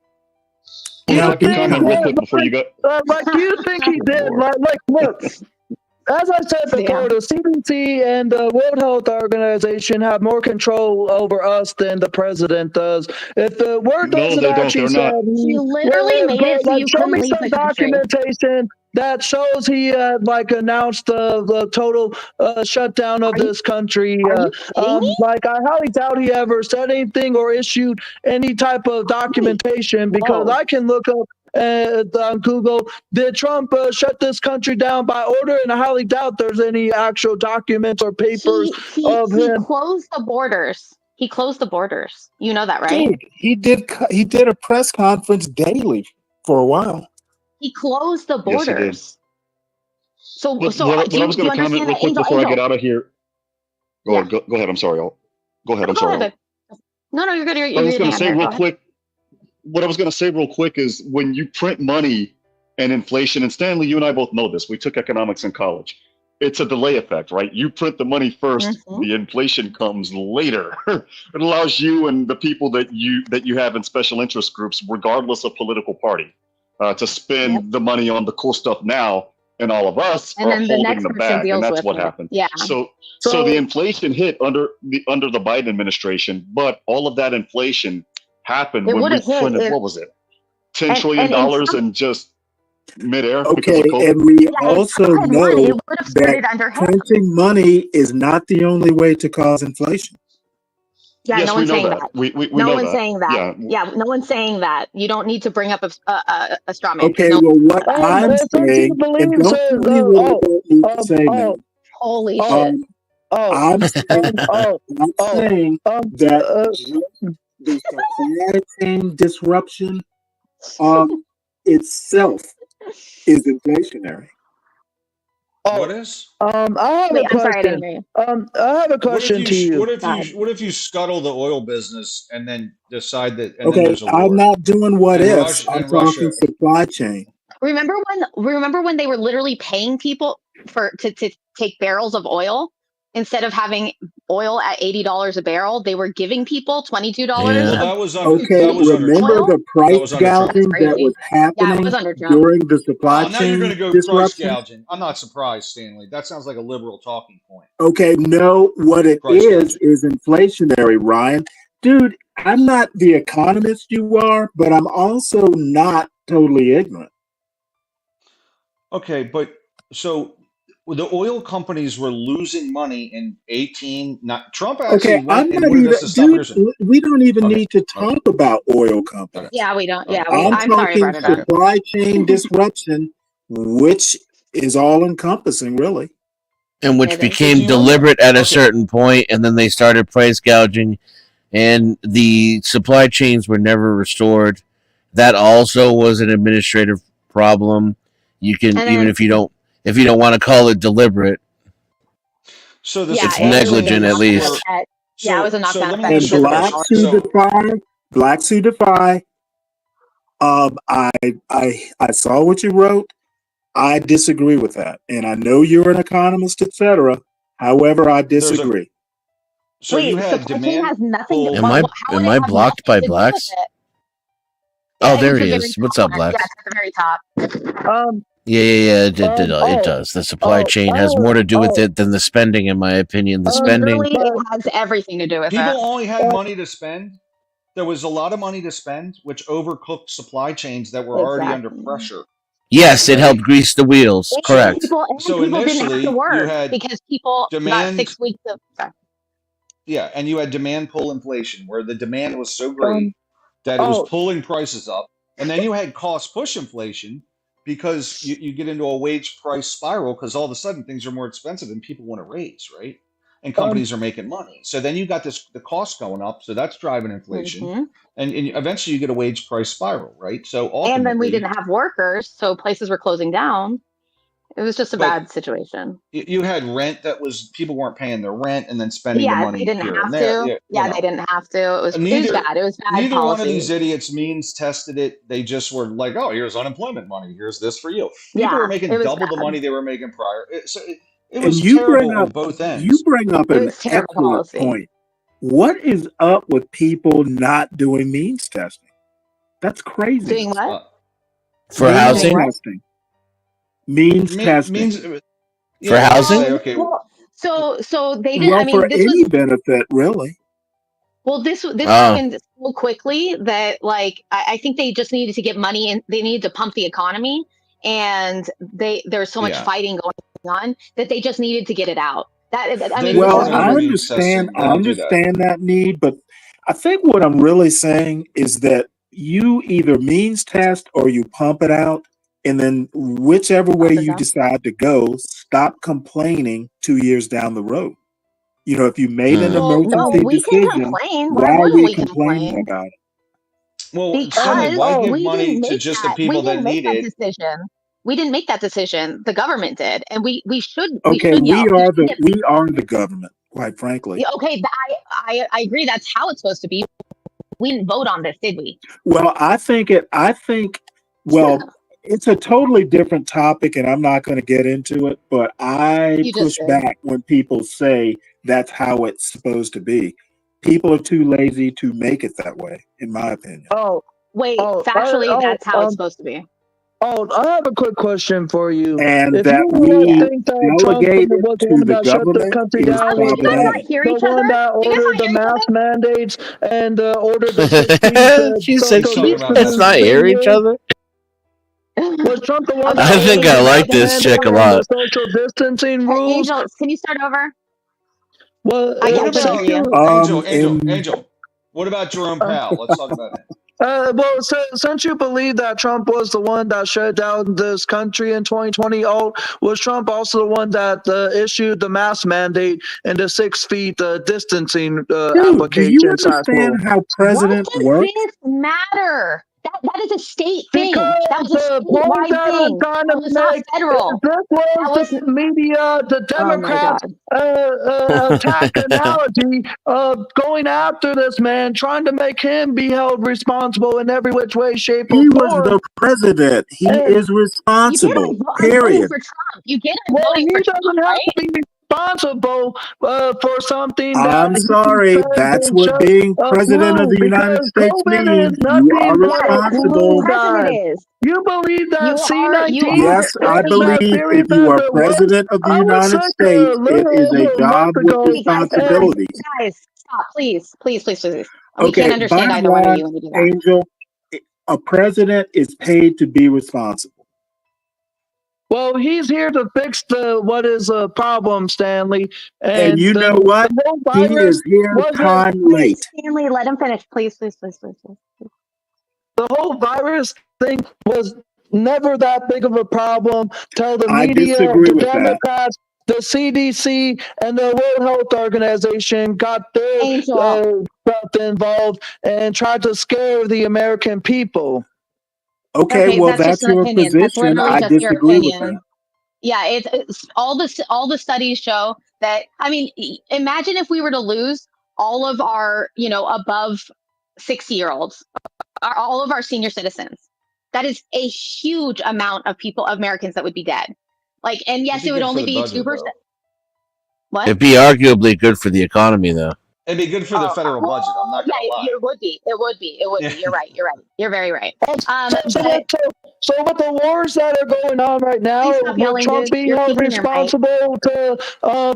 V: Can
A: You
V: I
A: think
V: comment real quick before you go?
A: like you think he did? Like look. As I said before, the CDC and the World Health Organization have more control over us than the president does. If the word
V: No,
A: doesn't
V: they don't.
A: actually
V: They're
A: say,
V: not.
L: He literally made it so
A: like
L: you
A: show
L: couldn't
A: me
L: leave
A: some
L: the country.
A: documentation that shows he like announced the total shutdown of this country.
L: Are you kidding me?
A: Like I highly doubt he ever said anything or issued any type of documentation because
L: Whoa.
A: I can look up on Google, did Trump shut this country down by order? And I highly doubt there's any actual documents or papers
L: He
A: of him.
L: closed the borders. He closed the borders. You know that, right?
P: Dude, he did a press conference daily for a while.
L: He closed the
V: Yes, he did.
L: borders. So
V: What
L: do
V: I was
L: you
V: going to comment
L: understand
V: real
L: that,
V: quick before I get out of here. Go
L: Yeah.
V: ahead. Go ahead. I'm sorry. Go ahead. I'm
L: Go
V: sorry.
L: ahead, babe. No, you're good.
V: I was going to say real quick. What I was going to say real quick is when you print money and inflation, and Stanley, you and I both know this. We took economics in college. It's a delay effect, right? You print the money 1st, the inflation comes later. It allows you and the people that you have in special interest groups, regardless of political party, to spend the money on the cool stuff now, and all of us
L: And
V: are
L: then the
V: holding
L: next
V: the
L: person
V: bag,
L: deals
V: and that's
L: with
V: what
L: it.
V: happened.
L: Yeah.
V: So the inflation hit under the Biden administration, but all of that inflation happened
L: It
V: when
L: would
V: we
L: have hit
V: printed
L: if,
V: what was it, $10 trillion in just midair because
P: Okay,
V: of COVID.
P: and we
L: yeah,
P: also
L: if
P: know
L: it would have started
P: that
L: under him.
P: printing money is not the only way to cause inflation.
L: Yeah,
V: Yes,
L: no
V: we
L: one's
V: know
L: saying
V: that.
L: that.
V: We
L: No
V: know
L: one's
V: that.
L: saying that.
V: Yeah.
L: No one's saying that. You don't need to bring up a straw man.
P: Okay,
L: No.
P: well, what I'm
A: Since he
P: saying, and
A: believes
P: don't tell me what I don't need to say now.
L: Holy shit.
P: I'm saying, that the supply chain disruption itself is inflationary.
M: What is?
A: I have
L: Wait,
A: a
L: I'm sorry, I didn't
A: question.
L: hear you.
A: I have a question to you.
M: What if you scuttle the oil business and then decide that, and then
P: Okay,
M: there's a
P: I'm
M: war?
P: not doing what
M: And
P: ifs. I'm
M: Russia.
P: talking supply chain.
L: Remember when they were literally paying people to take barrels of oil instead of having oil at $80 a barrel? They were giving people $22.
F: Yeah.
M: Well, that was under.
P: Okay,
M: That was under
P: remember
M: Trump.
P: the
M: That
P: price
M: was under Trump.
P: gouging that was
L: Yeah, it
P: happening
L: was under Trump.
P: during the supply
M: Oh, now you're going
P: chain
M: to go price
P: disruption?
M: gouging. I'm not surprised, Stanley. That sounds like a liberal talking point.
P: Okay, no, what it
M: Price
P: is inflationary, Ryan. Dude, I'm not the economist you are, but I'm also not totally ignorant.
M: Okay, but so the oil companies were losing money in 18. Not Trump actually
P: Okay, I'm
M: went and
P: not
M: wanted
P: even,
M: us to stop
P: dude,
M: producing.
P: we don't even
M: Okay.
P: need to talk about oil companies.
L: Yeah, we don't. Yeah,
P: I'm
L: sorry I
P: talking
L: brought it up.
P: supply chain disruption, which is all encompassing, really.
F: And which
L: It is.
F: became deliberate at a certain point, and then they started price gouging, and the supply chains were never restored. That also was an administrative problem. You can,
L: And
F: even
L: then-
F: if you don't want to call it deliberate,
M: So the
F: it's
M: supply
F: negligent
M: chains
F: at least.
L: Yeah, it was a
M: so
L: knockdown
M: let me
L: effect.
M: ask you a
L: because
M: question.
P: And blacks who defy, I saw what you wrote. I disagree with that, and I know you're an economist, etc. However, I disagree.
M: So you had
L: supply chain has nothing to,
F: Am I
L: how would it have
F: blocked
L: nothing
F: by
L: to do
F: blacks?
L: with it?
F: Oh,
L: Yeah,
F: there
L: it's
F: he
L: the
F: is.
L: very
F: What's
L: top
F: up,
L: one.
F: blacks?
L: Yeah, it's at the very top.
F: Yeah. It does. The supply chain has more to do with it than the spending, in my opinion. The spending.
L: Literally, it has everything to do with
M: People
L: it.
M: only had money to spend. There was a lot of money to spend, which overcooked supply chains that were already under pressure.
F: Yes, it
M: Right?
F: helped grease the wheels.
L: And
F: Correct.
L: people didn't have to
M: initially, you
L: work
M: had
L: because people got
M: demand.
L: 6 weeks of.
M: Yeah, and you had demand pull inflation, where the demand was so great that it was pulling prices up. And then you had cost push inflation because you get into a wage price spiral because all of a sudden things are more expensive and people want to raise, right? And companies are making money. So then you got the cost going up, so that's driving inflation. And eventually you get a wage price spiral, right? So ultimately,
L: And then we didn't have workers, so places were closing down. It was just a bad situation.
M: You had rent that was people weren't paying their rent and then spending the money
L: they didn't
M: here
L: have
M: and there.
L: to. They didn't have to. It was bad. It was bad
M: Neither
L: policy.
M: one of these idiots means tested it. They just were like, "Oh, here's unemployment money. Here's this for you." People were making double the money they were making prior. It was terrible on both ends.
P: You bring up an excellent point. What is up with people not doing means testing? That's crazy.
L: Doing what?
F: For housing?
P: Means testing.
F: For housing?
M: Okay.
L: So they didn't.
P: Well,
L: I mean,
P: for
L: this
P: any
L: was
P: benefit, really.
L: well. This happened so quickly that I think they just needed to get money and they needed to pump the economy, and there's so much fighting going on that they just needed to get it out. I
P: understand that need, but I think what I'm really saying is that you either means test or you pump it out, and then whichever way you decide to go, stop complaining 2 years down the road. You know, if you made an emergency decision, why are we complaining about it?
M: Well,
L: because
M: why give
L: we
M: money
L: didn't
M: to
L: make
M: just
L: that.
M: the people
L: We didn't
M: that
L: make
M: need
L: that
M: it?
L: decision. We didn't make that decision. The government did, and we should.
P: Okay,
L: we
P: are the government, quite frankly.
L: Okay, I agree. That's how it's supposed to be. We didn't vote on this, did we?
P: Well, it's a totally different topic, and I'm not going to get into it, but I push back when people say that's how it's supposed to be. People are too lazy to make it that way, in my opinion.
L: Factually, that's how it's supposed to be.
A: I have a quick question for you.
P: And
A: if
P: that
A: you
P: we
A: think that Trump was the one that shut the country down, was Trump the one that ordered the mask mandates and ordered the 6 feet
F: She said
A: social
F: let's not hear each other.
A: Was Trump the one
F: I
A: that
F: think I like this chick a lot.
A: the social distancing rules?
L: Angel, can you start over?
A: Well,
L: I can't hear you.
M: Angel. What about Jerome Powell? Let's talk about him.
A: Since you believe that Trump was the one that shut down this country in 2020, was Trump also the one that issued the mask mandate and the 6 feet distancing application?
P: Do you understand how president works?
L: What does this matter? That is a state thing. That was a statewide thing. That was not federal.
A: This was the media, the Democrats attack analogy of going after this man, trying to make him be held responsible in every which way, shape, or form.
P: He was the president. He is responsible. Period.
L: For Trump. You get him voting for Trump,
A: have to be responsible for something.
P: I'm sorry. That's what being president of the United States means. You are responsible.
A: You believe that C-19?
P: Yes, I believe if you are president of the United States, it is a job with responsibilities.
L: Guys, stop, please. We
P: Okay,
L: can't understand either one of you when you do that.
P: Angel, a president is paid to be responsible.
A: Well, he's here to fix what is a problem, Stanley.
P: And you know what? He is here time late.
L: Stanley, let him finish, please.
A: The whole virus thing was never that big of a problem. Tell the media, the Democrats, the CDC, and the World Health Organization got their stuff involved and tried to scare the American people.
P: Okay, well, that's your position. I disagree with that.
L: Yeah, it's all the studies show that. I mean, imagine if we were to lose all of our, above 60-year-olds, all of our senior citizens. That is a huge amount of Americans that would be dead. And yes, it would only be 2%. What?
F: It'd be arguably good for the economy, though.
M: It'd be good for the federal budget. I'm not gonna lie.
L: It would be. You're right. You're very right.
A: So with the wars that are going on right now,
L: Please stop
A: will
L: yelling,
A: Trump
L: dude.
A: be
L: You're
A: held
L: peeking your mic.
A: responsible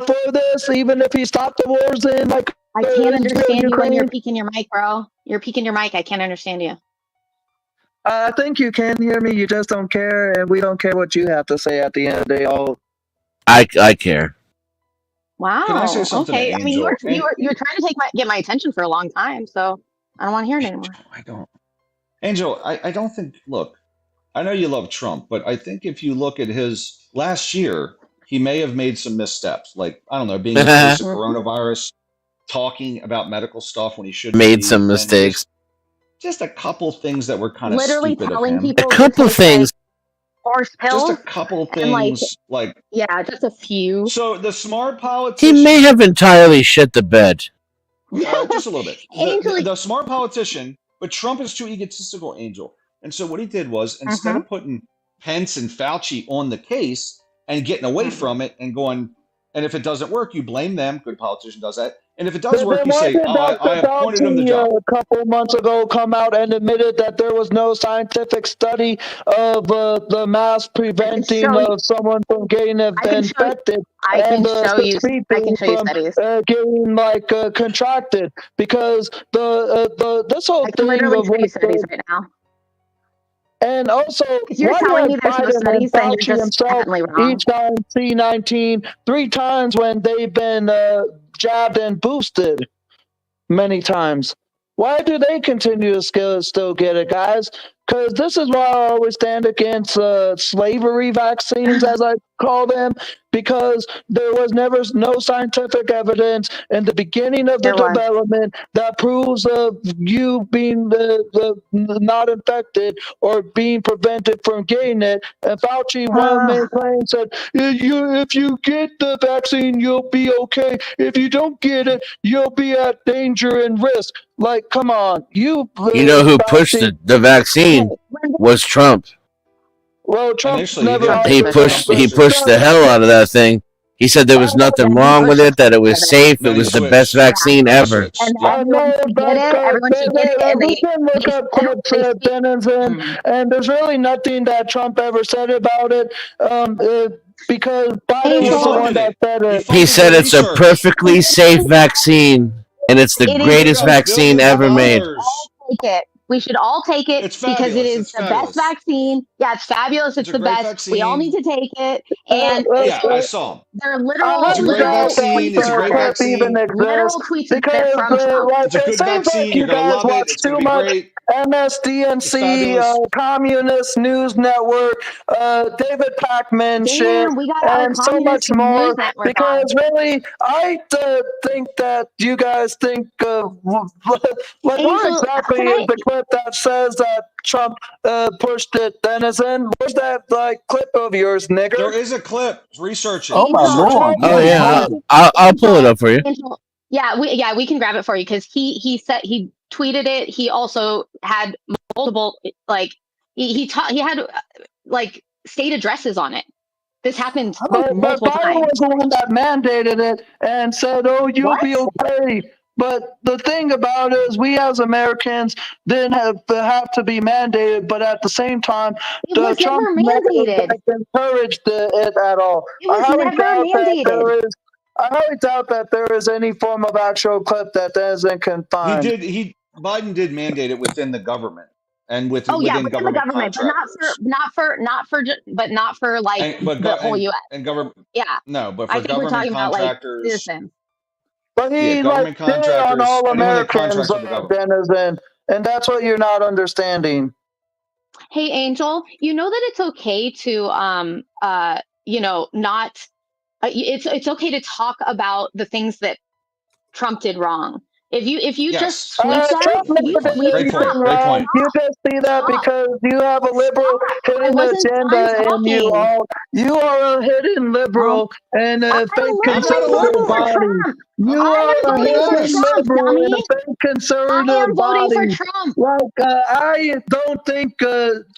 A: for this, even if he stopped the wars in like
L: I can't understand you when you're
A: Ukraine?
L: peeking your mic, bro. You're peeking your mic. I can't understand you.
A: I think you can hear me. You just don't care, and we don't care what you have to say at the end of the day.
F: I care.
L: Wow.
M: Can I say something to
L: Okay. I mean, you
M: Angel?
L: were trying to get my attention for a long time, so I don't want to hear it anymore.
M: I don't. Angel, I don't think. Look, I know you love Trump, but I think if you look at his last year, he may have made some missteps, like I don't know, being in the face of coronavirus, talking about medical stuff when he shouldn't
F: Made
M: be,
F: some
M: and
F: mistakes.
M: just a couple things that were kind of
L: Literally
M: stupid of
L: telling
M: him.
F: A
L: people to
F: couple
L: take
F: things.
L: like horse
M: Just a
L: pills
M: couple
L: and
M: things, like
L: yeah, just a few.
M: so. The smart
F: He
M: politician.
F: may have entirely shit the bed.
M: Just a little bit.
L: Angel,
M: The smart politician, but Trump is too egotistical, Angel. And so what he did was instead of putting Pence and Fauci on the case and getting away from it and going, and if it doesn't work, you blame them. Good politician does that. And if it does
A: Then
M: work, you
A: why
M: say,
A: did
M: "Oh,
A: Dr.
M: I appointed him the
A: Fauci
M: job."
A: a couple months ago come out and admitted that there was no scientific study of the mass preventing someone from getting infected
L: I can
A: and
L: show you
A: speaking from
L: studies.
A: getting contracted? Because this whole
L: I can
A: thing
L: literally
A: of
L: show you
A: what
L: studies right now.
A: and also,
L: You're
A: why
L: telling
A: had
L: me there's no
A: Biden and
L: studies, then you're
A: Fauci
L: just
A: himself
L: patently wrong.
A: each gotten C-19 3 times when they've been jabbed and boosted many times? Why do they continue to still get it, guys? Because this is why I always stand against slavery vaccines, as I call them, because there was never no scientific evidence in the beginning of the development that proves of you being not infected or being prevented from getting it. And Fauci, one main claim said, if you get the vaccine, you'll be okay. If you don't get it, you'll be at danger and risk. Like, come on,
F: You know who pushed the vaccine was Trump.
A: Well, Trump
M: Initially,
A: never.
F: He pushed the hell out of that thing. He said there was nothing wrong with it, that it was safe, it was the best vaccine ever.
L: And everyone should get it. Everyone should get it. And
A: we can look up clips of Denizen, and there's really nothing that Trump ever said about it, because Biden was the one that said it.
F: He said it's a perfectly safe vaccine, and it's the greatest vaccine ever made.
L: Take it. We should all take it because it is the best vaccine. Yeah, it's fabulous. It's the best. We all need to take it. And
M: yeah, I saw him.
L: They're literal.
M: It's a great vaccine. It's a great vaccine.
L: Literal tweets
A: because
L: from Trump.
M: It's a good vaccine. You're gonna love it. It's gonna be great.
A: MSDNC, Communist News Network, David Pacman shit,
L: we got
A: and so much more. Because really, I think that you guys think what exactly is the clip that says that Trump pushed it, Denizen? Where's that clip of yours, nigger?
M: There is a clip. Research it.
A: Oh my lord!
F: Oh yeah, I'll pull it up for you.
L: Yeah, we can grab it for you because he said he tweeted it. He also had multiple he had state addresses on it. This happened multiple
A: Biden
L: times.
A: was the one that mandated it and said, "Oh, you'll be okay." But the thing about it is, we as Americans didn't have to be mandated, but at the same time, the Trump encouraged it at all. I highly doubt that there is any form of actual clip that Denizen can find.
M: Biden did mandate it within the government and within
L: within the
M: government
L: government, but not for the whole U.S.
M: and government.
L: Yeah,
M: no, but
L: I
M: for
L: think we're talking
M: contractors,
L: about citizens.
A: But he
M: government
A: did on
M: contractors,
A: all
M: anyone that
A: Americans,
M: contracts with the government.
A: Denizen, and that's what you're not understanding.
L: Hey, Angel, you know that it's okay to not. It's okay to talk about the things that Trump did wrong. If you just tweet them, you tweet Trump.
M: Great point.
A: You just see that because you have a liberal hidden agenda in you all. You are a hidden liberal and a fake
L: I'm not a
A: conservative
L: voting for
A: body.
L: Trump.
A: You
L: I
A: are
L: am
A: a
L: voting for
A: hidden
L: Trump,
A: liberal and a
L: dummy.
A: fake
L: I
A: conservative
L: am voting for
A: body.
L: Trump.
A: I don't think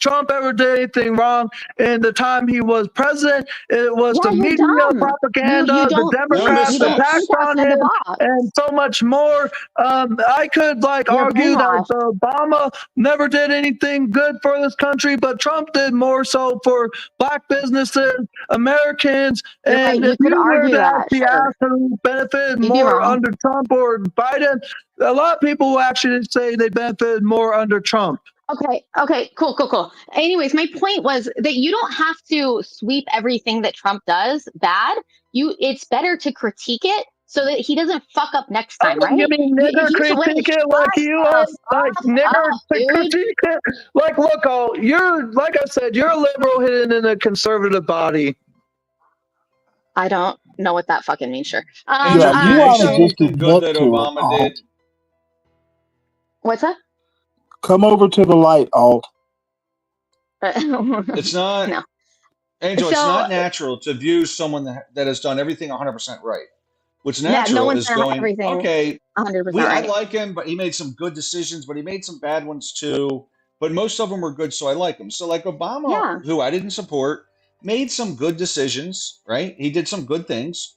A: Trump ever did anything wrong. In the time he was president, it was the
L: Yeah, you're
A: media
L: dumb.
A: propaganda, the
M: No
A: Democrats
L: You don't
M: missteps.
L: think
A: attacked on
L: outside the
A: him,
L: box.
A: and so much more. I could
L: You're
A: argue that
L: brainwashed.
A: Obama never did anything good for this country, but Trump did more so for black businesses, Americans,
L: You're right.
A: and if
L: You could
A: you were
L: argue
A: to
L: that,
A: actually
L: sure.
A: ask who benefited
L: You'd be
A: more
L: wrong.
A: under Trump or Biden, a lot of people will actually say they benefited more under Trump.
L: Okay, cool. Anyways, my point was that you don't have to sweep everything that Trump does bad. It's better to critique it so that he doesn't fuck up next time, right?
A: You mean nigger critique it like you are? Like nigger critique it? Like, look, you're, like I said, you're a liberal hidden in a conservative body.
L: I don't know what that fucking means, sure.
P: Yeah, you ought to just
M: Anything good
P: admit
M: that
P: to it,
M: Obama did?
L: What's that?
P: Come over to the light, Alt.
M: It's not,
L: No.
M: Angel, it's
L: So-
M: not natural to view someone that has done everything 100% right. What's
L: Yeah,
M: natural
L: no one's
M: is
L: done
M: going,
L: everything
M: okay,
L: 100%
M: I
L: right.
M: like him, but he made some good decisions, but he made some bad ones too. But most of them were good, so I like him. So like Obama,
L: Yeah.
M: who I didn't support, made some good decisions, right? He did some good things.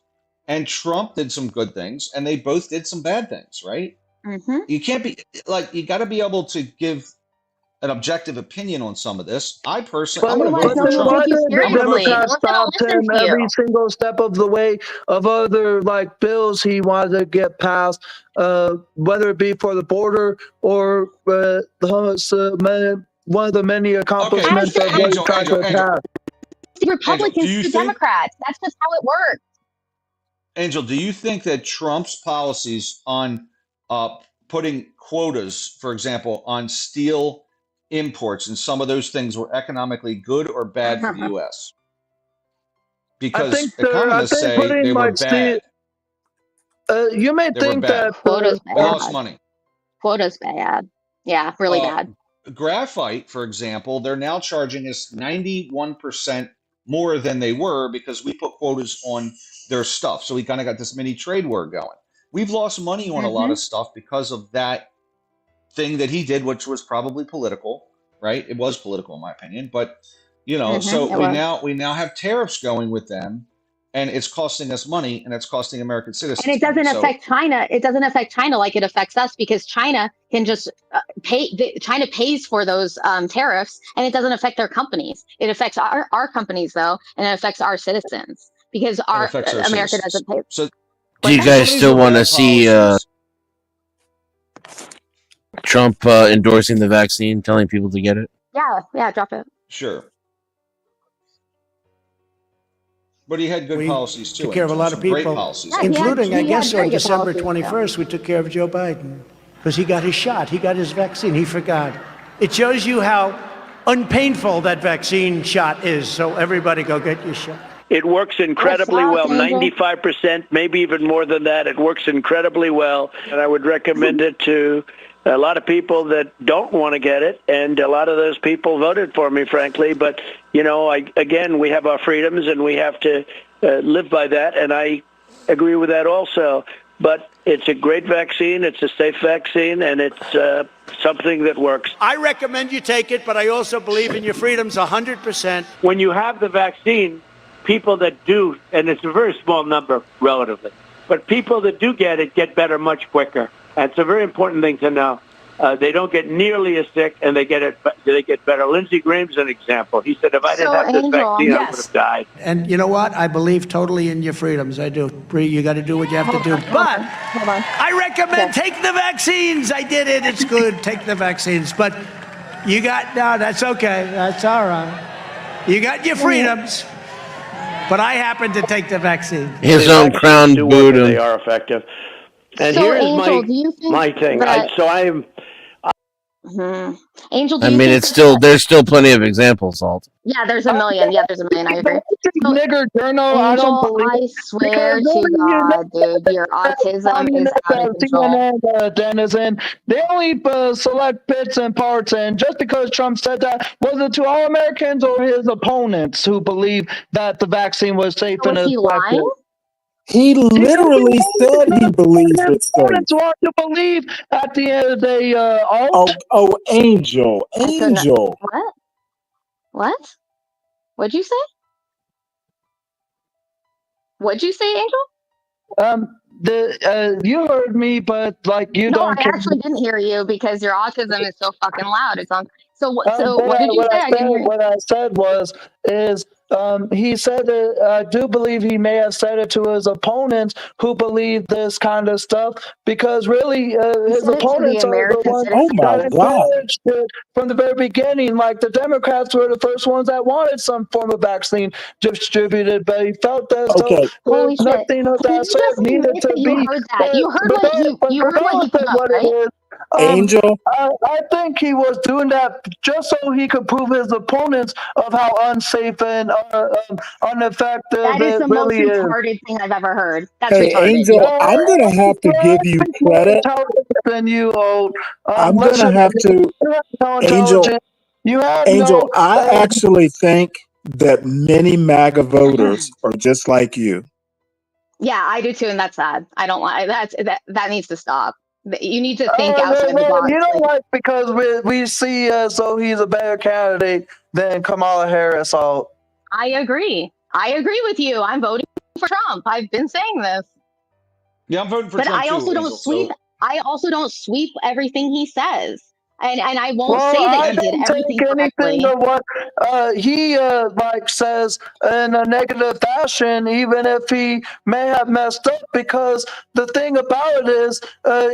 M: And Trump did some good things, and they both did some bad things, right?
L: Mm-hmm.
M: You can't be you got to be able to give an objective opinion on some of this. I personally, I'm going to vote for Trump.
A: Why did the
M: I'm going to vote for
A: Democrats
M: him.
A: stop him every single step of the way of other bills he wanted to get passed, whether it be for the border or one of the many accomplishments of what he tried to pass.
L: Republicans
M: do you
L: to
M: think-
L: Democrats. That's just how it works.
M: Angel, do you think that Trump's policies on putting quotas, for example, on steel imports and some of those things were economically good or bad for the U.S.? Because economists say they were bad.
A: You may
M: They were
A: think
M: bad.
A: that
L: Quota's
M: We lost money.
L: Quota's bad. Yeah, really bad.
M: Graphite, for example, they're now charging us 91% more than they were because we put quotas on their stuff. So we kind of got this mini trade war going. We've lost money on a lot of stuff because of that thing that he did, which was probably political, right? It was political in my opinion, but so we now have tariffs going with them, and it's costing us money, and it's costing American citizens.
L: And it doesn't affect China. It doesn't affect China like it affects us because China can just pay. China pays for those tariffs, and it doesn't affect their companies. It affects our companies though, and it affects our citizens because America doesn't pay.
M: So,
F: do you guys still want to see Trump endorsing the vaccine, telling people to get it?
L: Yeah, drop it.
M: Sure. But he had good policies too.
N: Took care of a lot of people, including, I guess, on December 21st, we took care of Joe Biden because he got his shot. He got his vaccine. He forgot. It shows you how unpainful that vaccine shot is. So everybody go get your shot.
Q: It works incredibly well, 95%, maybe even more than that. It works incredibly well, and I would recommend it to a lot of people that don't want to get it, and a lot of those people voted for me, frankly. But, again, we have our freedoms, and we have to live by that, and I agree with that also. But it's a great vaccine, it's a safe vaccine, and it's something that works.
N: I recommend you take it, but I also believe in your freedoms 100%.
Q: When you have the vaccine, people that do, and it's a very small number relatively, but people that do get it get better much quicker. And it's a very important thing to know. They don't get nearly as sick, and they get better. Lindsey Graham's an example. He said, if I didn't have this vaccine, I would have died.
N: And you know what? I believe totally in your freedoms. I do. Bree, you got to do what you have to do. But I recommend take the vaccines. I did it. It's good. Take the vaccines. But no, that's okay. That's all right. You got your freedoms. But I happen to take the vaccine.
F: His own crown Voodoo.
Q: They are effective. And
L: So,
Q: here's
L: Angel, do you think
Q: my thing.
L: that- Mm-hmm. Angel, do
F: I
L: you
F: mean,
L: think
F: it's still there's still plenty of examples, Alt.
L: Yeah, there's a million. Yeah, there's a million. I agree. So,
A: nigger journal, I don't
L: Angel,
A: believe
L: I swear to God, dude, your autism is out of control.
A: CNN, Denizen, they only select bits and parts, and just because Trump said that, was it to all Americans or his opponents who believe that the vaccine was safe
L: So
A: and
L: was he lying?
A: effective?
P: He literally said he believes it's safe.
A: Opponents want to believe at the end of the day,
P: Oh, Angel.
L: What? What? What'd you say? What'd you say, Angel?
A: You heard me, but like you
L: No,
A: don't
L: I
A: care.
L: actually didn't hear you because your autism is so fucking loud. It's on. So what? So
A: What
L: what did you say? I didn't hear you.
A: What I said is he said that I do believe he may have said it to his opponents who believe this kind of stuff, because really his
L: said it to the
A: opponents are the
L: American
A: ones
L: citizens.
A: that encouraged it from the very beginning. Like the Democrats were the first ones that wanted some form of vaccine distributed, but he felt as though
L: Holy shit!
A: nothing of
L: Can
A: that
L: you just
A: sort needed
L: admit
A: to
L: that you
A: be.
L: heard that? You heard what he. You heard what he put up,
A: What
L: right?
A: it is,
P: Angel.
A: I think he was doing that just so he could prove his opponents of how unsafe and ineffective
L: That is
A: it
L: the most
A: really is.
L: retarded thing I've ever heard. That's
P: Hey,
L: retarded.
P: Angel, I'm going to have to give you credit.
A: Than you, old.
P: I'm going to have to, Angel, I actually think that many MAGA voters are just like you.
L: Yeah, I do too, and that's sad. I don't like that needs to stop. You need to think outside the box.
A: You don't like because we see so he's a better candidate than Kamala Harris. So
L: I agree. I agree with you. I'm voting for Trump. I've been saying this.
M: Yeah, I'm voting for
L: but
M: Trump
L: I
M: too,
L: also don't
M: Angel,
L: sweep.
M: so-
L: I also don't sweep everything he says. And I won't
A: well,
L: say that
A: I
L: he did
A: don't
L: everything
A: take
L: correctly.
A: anything of what he like says in a negative fashion, even if he may have messed up. Because the thing about it is,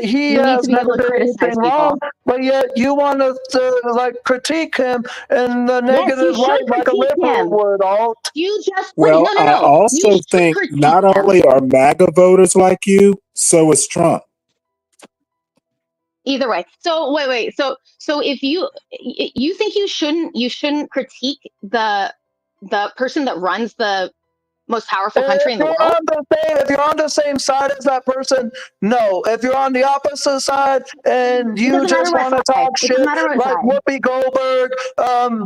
A: he
L: You need
A: has
L: to be
A: never
L: able to
A: done
L: criticize
A: anything
L: people.
A: wrong, but yet you want to like critique him in the
L: Yes, you
A: negative
L: should
A: light, like a
L: critique
A: liberal
L: him.
A: would. Alt.
L: You just
P: Well,
L: no.
P: I
L: You
P: also
L: should
P: think
L: critique
P: not
L: him.
P: only are MAGA voters like you, so is Trump.
L: Either way. So wait. So if you think you shouldn't critique the person that runs the most powerful country in the world?
A: If you're on the same side as that person, no. If you're on the opposite side and you just want to talk shit like Whoopi Goldberg,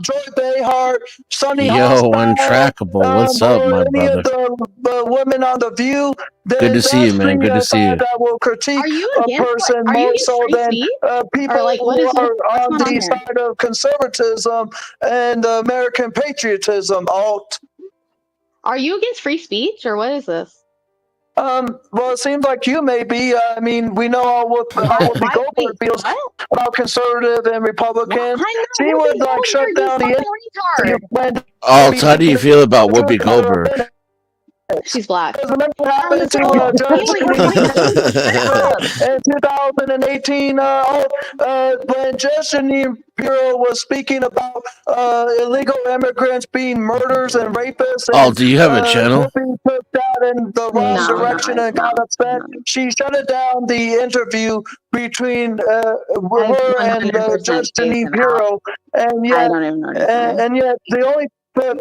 A: Joy Behar, Sonny
F: Yo,
A: Hostile,
F: Untrackable. What's up,
A: or
F: my
A: any
F: brother?
A: of the women on The View,
F: Good
A: then
F: to see you,
A: that's
F: man. Good to
A: the
F: see you.
A: side that will critique a person
L: are you
A: more
L: against
A: so
L: free
A: than
L: speech?
A: people
L: Or like,
A: who are
L: what's
A: on
L: going on
A: the
L: here?
A: side of conservatism and American patriotism. Alt.
L: Are you against free speech, or what is this?
A: Well, it seems like you may be. I mean, we know how Whoopi Goldberg feels about conservative and Republicans. She would like shut down the interview.
F: Alt, how do you feel about Whoopi Goldberg?
L: She's black.
A: Remember what happened to Judge in 2018 when Judge Bureau was speaking about illegal immigrants being murderers and rapists.
F: Alt, do you have a channel?
A: Whoopi took that in the wrong direction and got upset. She shut it down the interview between her and Judge Bureau, and yet, and yet the only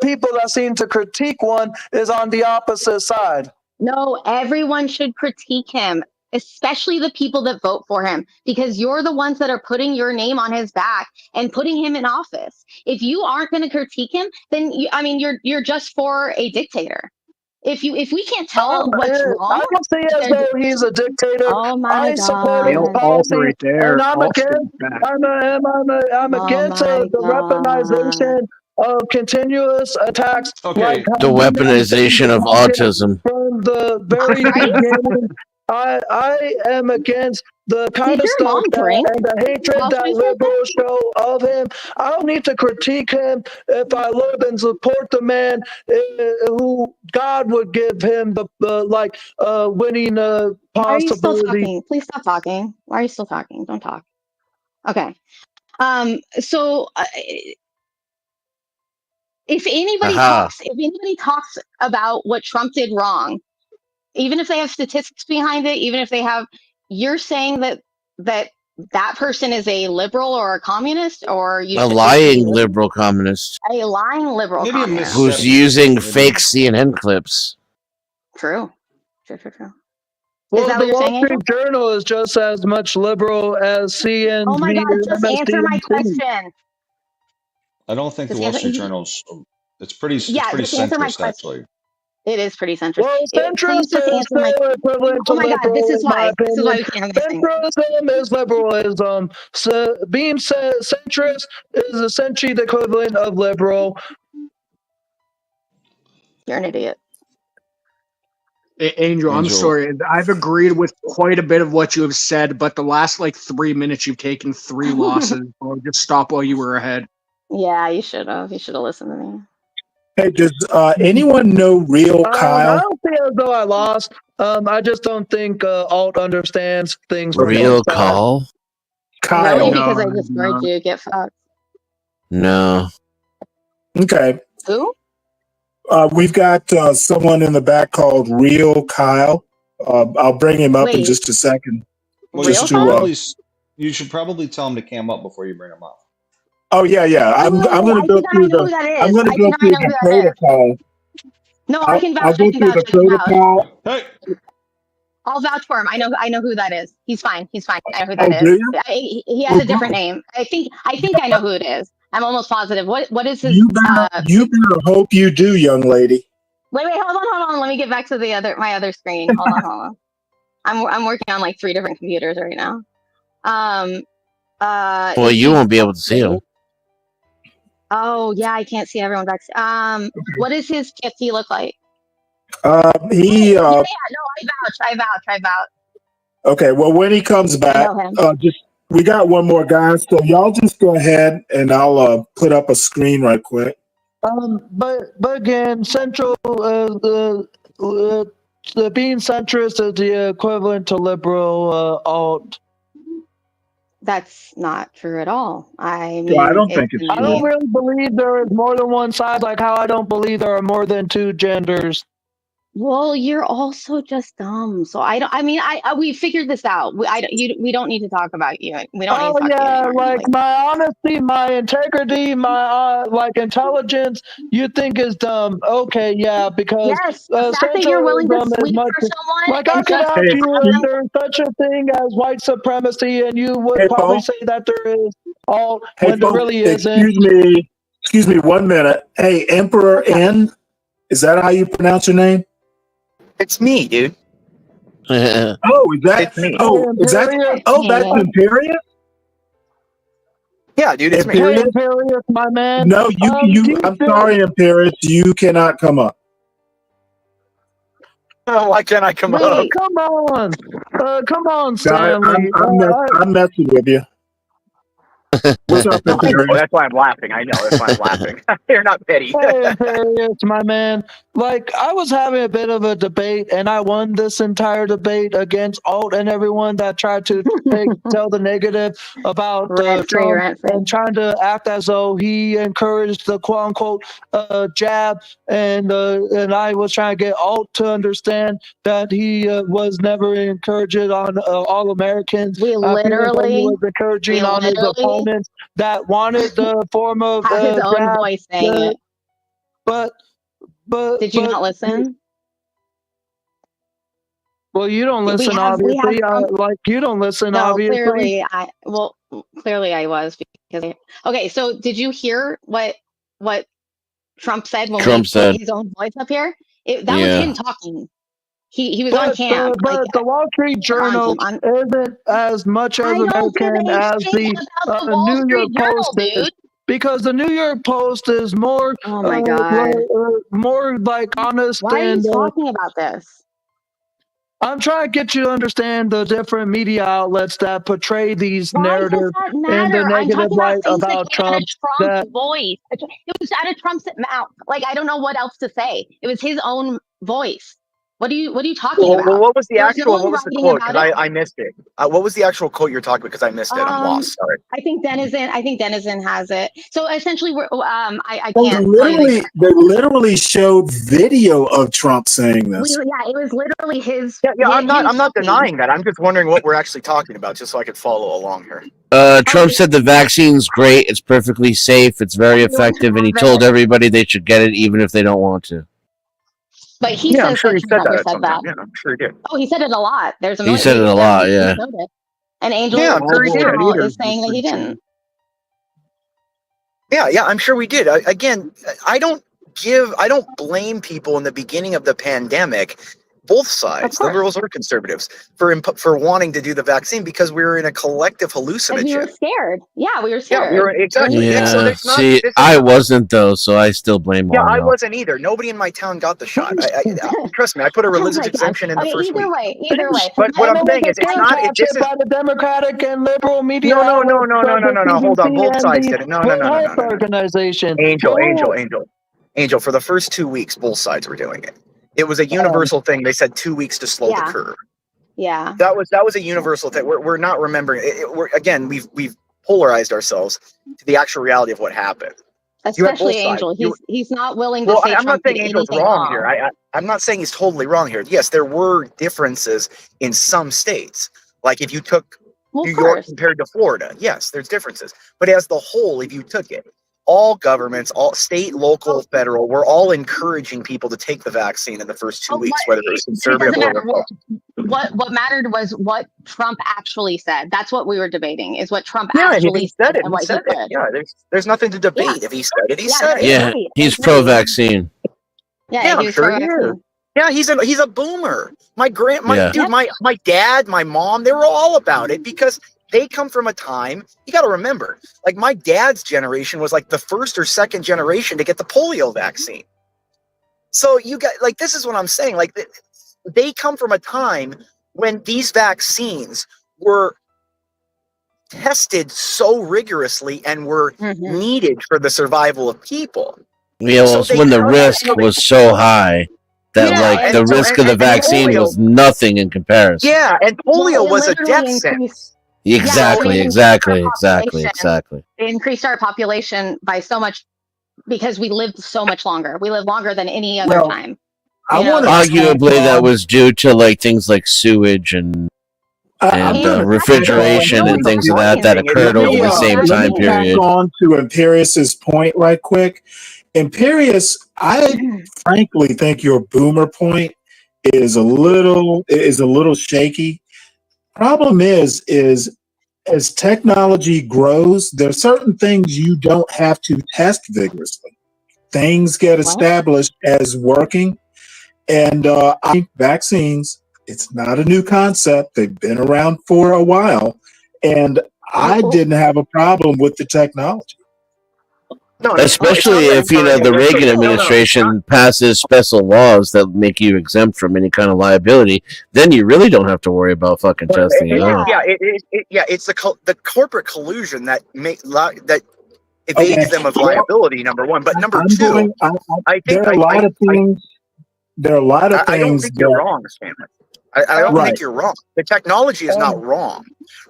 A: people that seem to critique one is on the opposite side.
L: No, everyone should critique him, especially the people that vote for him, because you're the ones that are putting your name on his back and putting him in office. If you aren't going to critique him, then you're just for a dictator. If we can't tell what's wrong,
A: I don't see as though he's a dictator.
L: Oh my
A: I support his
L: God.
A: policy,
G: right there.
A: and I'm
G: Alt
A: against.
G: back.
A: I'm against the weaponization of continuous attacks.
M: Okay.
F: The weaponization of autism.
A: From the very beginning, I am against the kind of stuff and the hatred that liberals show of him. I don't need to critique him if I love and support the man who God would give him the winning possibility.
L: Why are you still talking? Please stop talking. Why are you still talking? Don't talk. Okay. So if anybody talks about what Trump did wrong, even if they have statistics behind it, even if they have, you're saying that that person is a liberal or a communist, or you
F: A
L: should
F: lying liberal communist
L: a lying liberal
H: Maybe a
L: communist.
F: who's using fake CNN clips.
L: True. True. Is
A: Well,
L: that
A: the
L: what you're
A: Wall
L: saying, Angel?
A: Street Journal is just as much liberal as CNBC
L: Oh my God! Just
A: and
L: answer my
A: MSDNC.
L: question.
M: I don't think
L: Just
M: the Wall
L: answer-
M: Street Journal's. It's pretty
L: Yeah, just answer my
M: centrist,
L: question.
M: actually.
L: It is pretty centrist.
A: Well,
L: Please
A: centrist
L: just
A: is
L: answer my.
A: still equivalent to
L: Oh my God!
A: liberal,
L: This is
A: in my
L: why. This is why
A: opinion.
L: we can't have this thing.
A: Centrism is liberalism. So being centrist is essentially the equivalent of liberal.
L: You're an idiot.
G: Angel, I'm sorry. I've agreed with quite a bit of what you have said, but the last 3 minutes you've taken 3 losses. Or just stop while you were ahead.
L: Yeah, you should have. You should have listened to me.
P: Hey, does anyone know Real
A: I
P: Kyle?
A: don't feel as though I lost. I just don't think Alt understands things from
F: Real
A: both sides.
F: call?
P: Kyle.
L: Really? Because I destroyed you. Get fucked.
F: No.
P: Okay.
L: Who?
P: We've got someone in the back called Real Kyle. I'll bring him up in just a second.
M: Well, you should probably tell him to cam up before you bring him up.
P: Oh yeah. I'm going to go through the. I'm going to go through the protocol.
L: No, I can vouch.
P: I'll go through the protocol.
M: Hey.
L: I'll vouch for him. I know who that is. He's fine. I know who that
P: do
L: is.
P: you?
L: He has a different name. I think I know who it is. I'm almost positive. What is his?
P: You better hope you do, young lady.
L: Wait, hold on. Let me get back to my other screen. Hold on. I'm working on 3 different computers right now.
F: Well, you won't be able to see him.
L: Oh yeah, I can't see everyone back. What does his TFT look like?
P: He.
L: No, I vouch.
P: Okay, well, when he comes back, we got one more guy, so y'all just go ahead and I'll put up a screen right quick.
A: But again, central being centrist is the equivalent to liberal alt.
L: That's not true at all. I mean,
P: I don't think it's
A: I don't really believe there is more than one side, like how I don't believe there are more than 2 genders.
L: Well, you're also just dumb. So we figured this out. We don't need to talk about you. We don't need to talk to you anymore.
A: My honesty, my integrity, my intelligence, you think is dumb. Okay, yeah, because
L: the fact that you're willing to sleep for someone,
A: I could ask you if there's such a thing as white supremacy, and you would probably say that there is, when there really isn't.
P: Excuse me 1 minute. Hey, Emperor N, is that how you pronounce your name?
B: It's me, dude.
P: Oh, is that?
B: It's me.
P: Oh, is that? Oh, that's Imperius.
B: Yeah, dude, it's me.
A: Imperius, my man.
P: No, I'm sorry, Imperius. You cannot come up.
B: Oh, why can't I come up?
A: Come on, Stanley.
P: I'm messing with you. What's up, Imperius?
B: Oh, that's why I'm laughing. I know. That's why I'm laughing. You're not petty.
A: Hey, Imperius, my man. I was having a bit of a debate, and I won this entire debate against Alt and everyone that tried to tell the negative about Trump and trying to act as though he encouraged the quote-unquote jab, and I was trying to get Alt to understand that he was never encouraging on all Americans.
L: We literally
A: he was encouraging on his opponents that wanted the form of
L: have his own
A: jab,
L: voice saying it.
A: But did
L: you not listen?
A: Well, you don't listen, obviously. You don't listen, obviously.
L: Clearly I was because. Okay, so did you hear what Trump said when he put his own voice up here? That was him talking. He was on cam.
A: But the Wall Street Journal isn't as much as American as the New York Post is. Because the New York Post is more,
L: oh my God,
A: more honest.
L: Why are you talking about this?
A: I'm trying to get you to understand the different media outlets that portray these narratives in the negative light about Trump.
L: Trump's voice. It was out of Trump's mouth. I don't know what else to say. It was his own voice. What are you talking
B: Well,
L: about?
B: what was the
L: There's no
B: actual?
L: one
B: What was the
L: writing
B: quote?
L: about
B: Because
L: it.
B: I missed it. What was the actual quote you're talking about? Because I missed it. I'm lost. Sorry.
L: I think Denizen has it. So essentially, I
P: They
L: can't tell you exactly.
P: literally showed video of Trump saying this.
L: Yeah, it was literally his.
B: Yeah. I'm not
L: him
B: denying that. I'm just wondering what we're actually talking about, just so I could follow along here.
F: Trump said the vaccine's great. It's perfectly safe. It's very effective, and he told everybody they should get it, even if they don't want to.
L: But he
B: Yeah, I'm
L: says
B: sure
L: that
B: he
L: Trump
B: said that
L: never
B: at
L: said
B: some
L: that.
B: time. Yeah, I'm sure he did.
L: Oh, he said it a lot. There's a
F: He
L: million
F: said it a lot, yeah.
L: showed it. And Angel
B: Yeah, I'm sure he did.
L: now is saying that he didn't.
B: Yeah, I'm sure we did. I don't blame people in the beginning of the pandemic, both sides, liberals or conservatives, for wanting to do the vaccine because we were in a collective hallucinogen.
L: We were scared. Yeah, we were
B: Yeah,
L: scared.
B: we were exactly.
F: Yeah.
B: So there's not.
F: See, I wasn't though, so I still blame
B: Yeah,
F: all
B: I
F: y'all.
B: wasn't either. Nobody in my town got the shot. Trust me, I put a religious exemption in the first week.
L: Either way.
B: But what I'm saying is, it's not. This is
A: by the Democratic and liberal media.
B: no. Hold on, both sides did it. No.
A: Organization.
B: Angel. For the first 2 weeks, both sides were doing it. It was a universal thing. They said 2 weeks to slow the curve.
L: Yeah.
B: That was a universal thing. We're not remembering. We've polarized ourselves to the actual reality of what happened.
L: Especially Angel. He's not willing to say
B: I'm
L: Trump
B: not saying
L: did
B: Angel's
L: anything
B: wrong here. I'm not saying he's totally wrong here. Yes, there were differences in some states. Like if you took New York compared to Florida, yes, there's differences. But as the whole, if you took it, all governments, all state, local, federal, we're all encouraging people to take the vaccine in the first 2 weeks, whether it was conservative or Republican.
L: What mattered was what Trump actually said. That's what we were debating, is what Trump
B: and
L: actually
B: if he said it,
L: and what
B: he said
L: he
B: it.
L: said.
B: Yeah, there's nothing to debate. If he said it, he said it.
F: Yeah, he's pro-vaccine.
L: Yeah,
B: I'm sure he is. Yeah, he's a boomer. My dad, my mom, they were all about it because they come from a time, you got to remember, like my dad's generation was like the first or second generation to get the polio vaccine. So you got, like, this is what I'm saying. Like, they come from a time when these vaccines were tested so rigorously and were needed for the survival of people.
F: Yeah, well, it's when the risk was so high that the risk of the vaccine was nothing in comparison.
B: Yeah, and polio was a death sentence.
F: Exactly.
L: It increased our population by so much because we lived so much longer. We lived longer than any other time.
F: Arguably, that was due to like things like sewage and refrigeration and things of that occurred over the same time period.
P: Back on to Imperius's point right quick. Imperius, I frankly think your boomer point is a little shaky. Problem is as technology grows, there are certain things you don't have to test vigorously. Things get established as working, and I think vaccines, it's not a new concept. They've been around for a while, and I didn't have a problem with the technology.
F: Especially if the Reagan administration passes special laws that make you exempt from any kind of liability, then you really don't have to worry about fucking testing at all.
B: It's the corporate collusion that evades them of liability. Number one, but number two, I think
P: there are a lot of things. There are a lot of things.
B: I don't think you're wrong, Stanley. I don't think you're wrong. The technology is not wrong.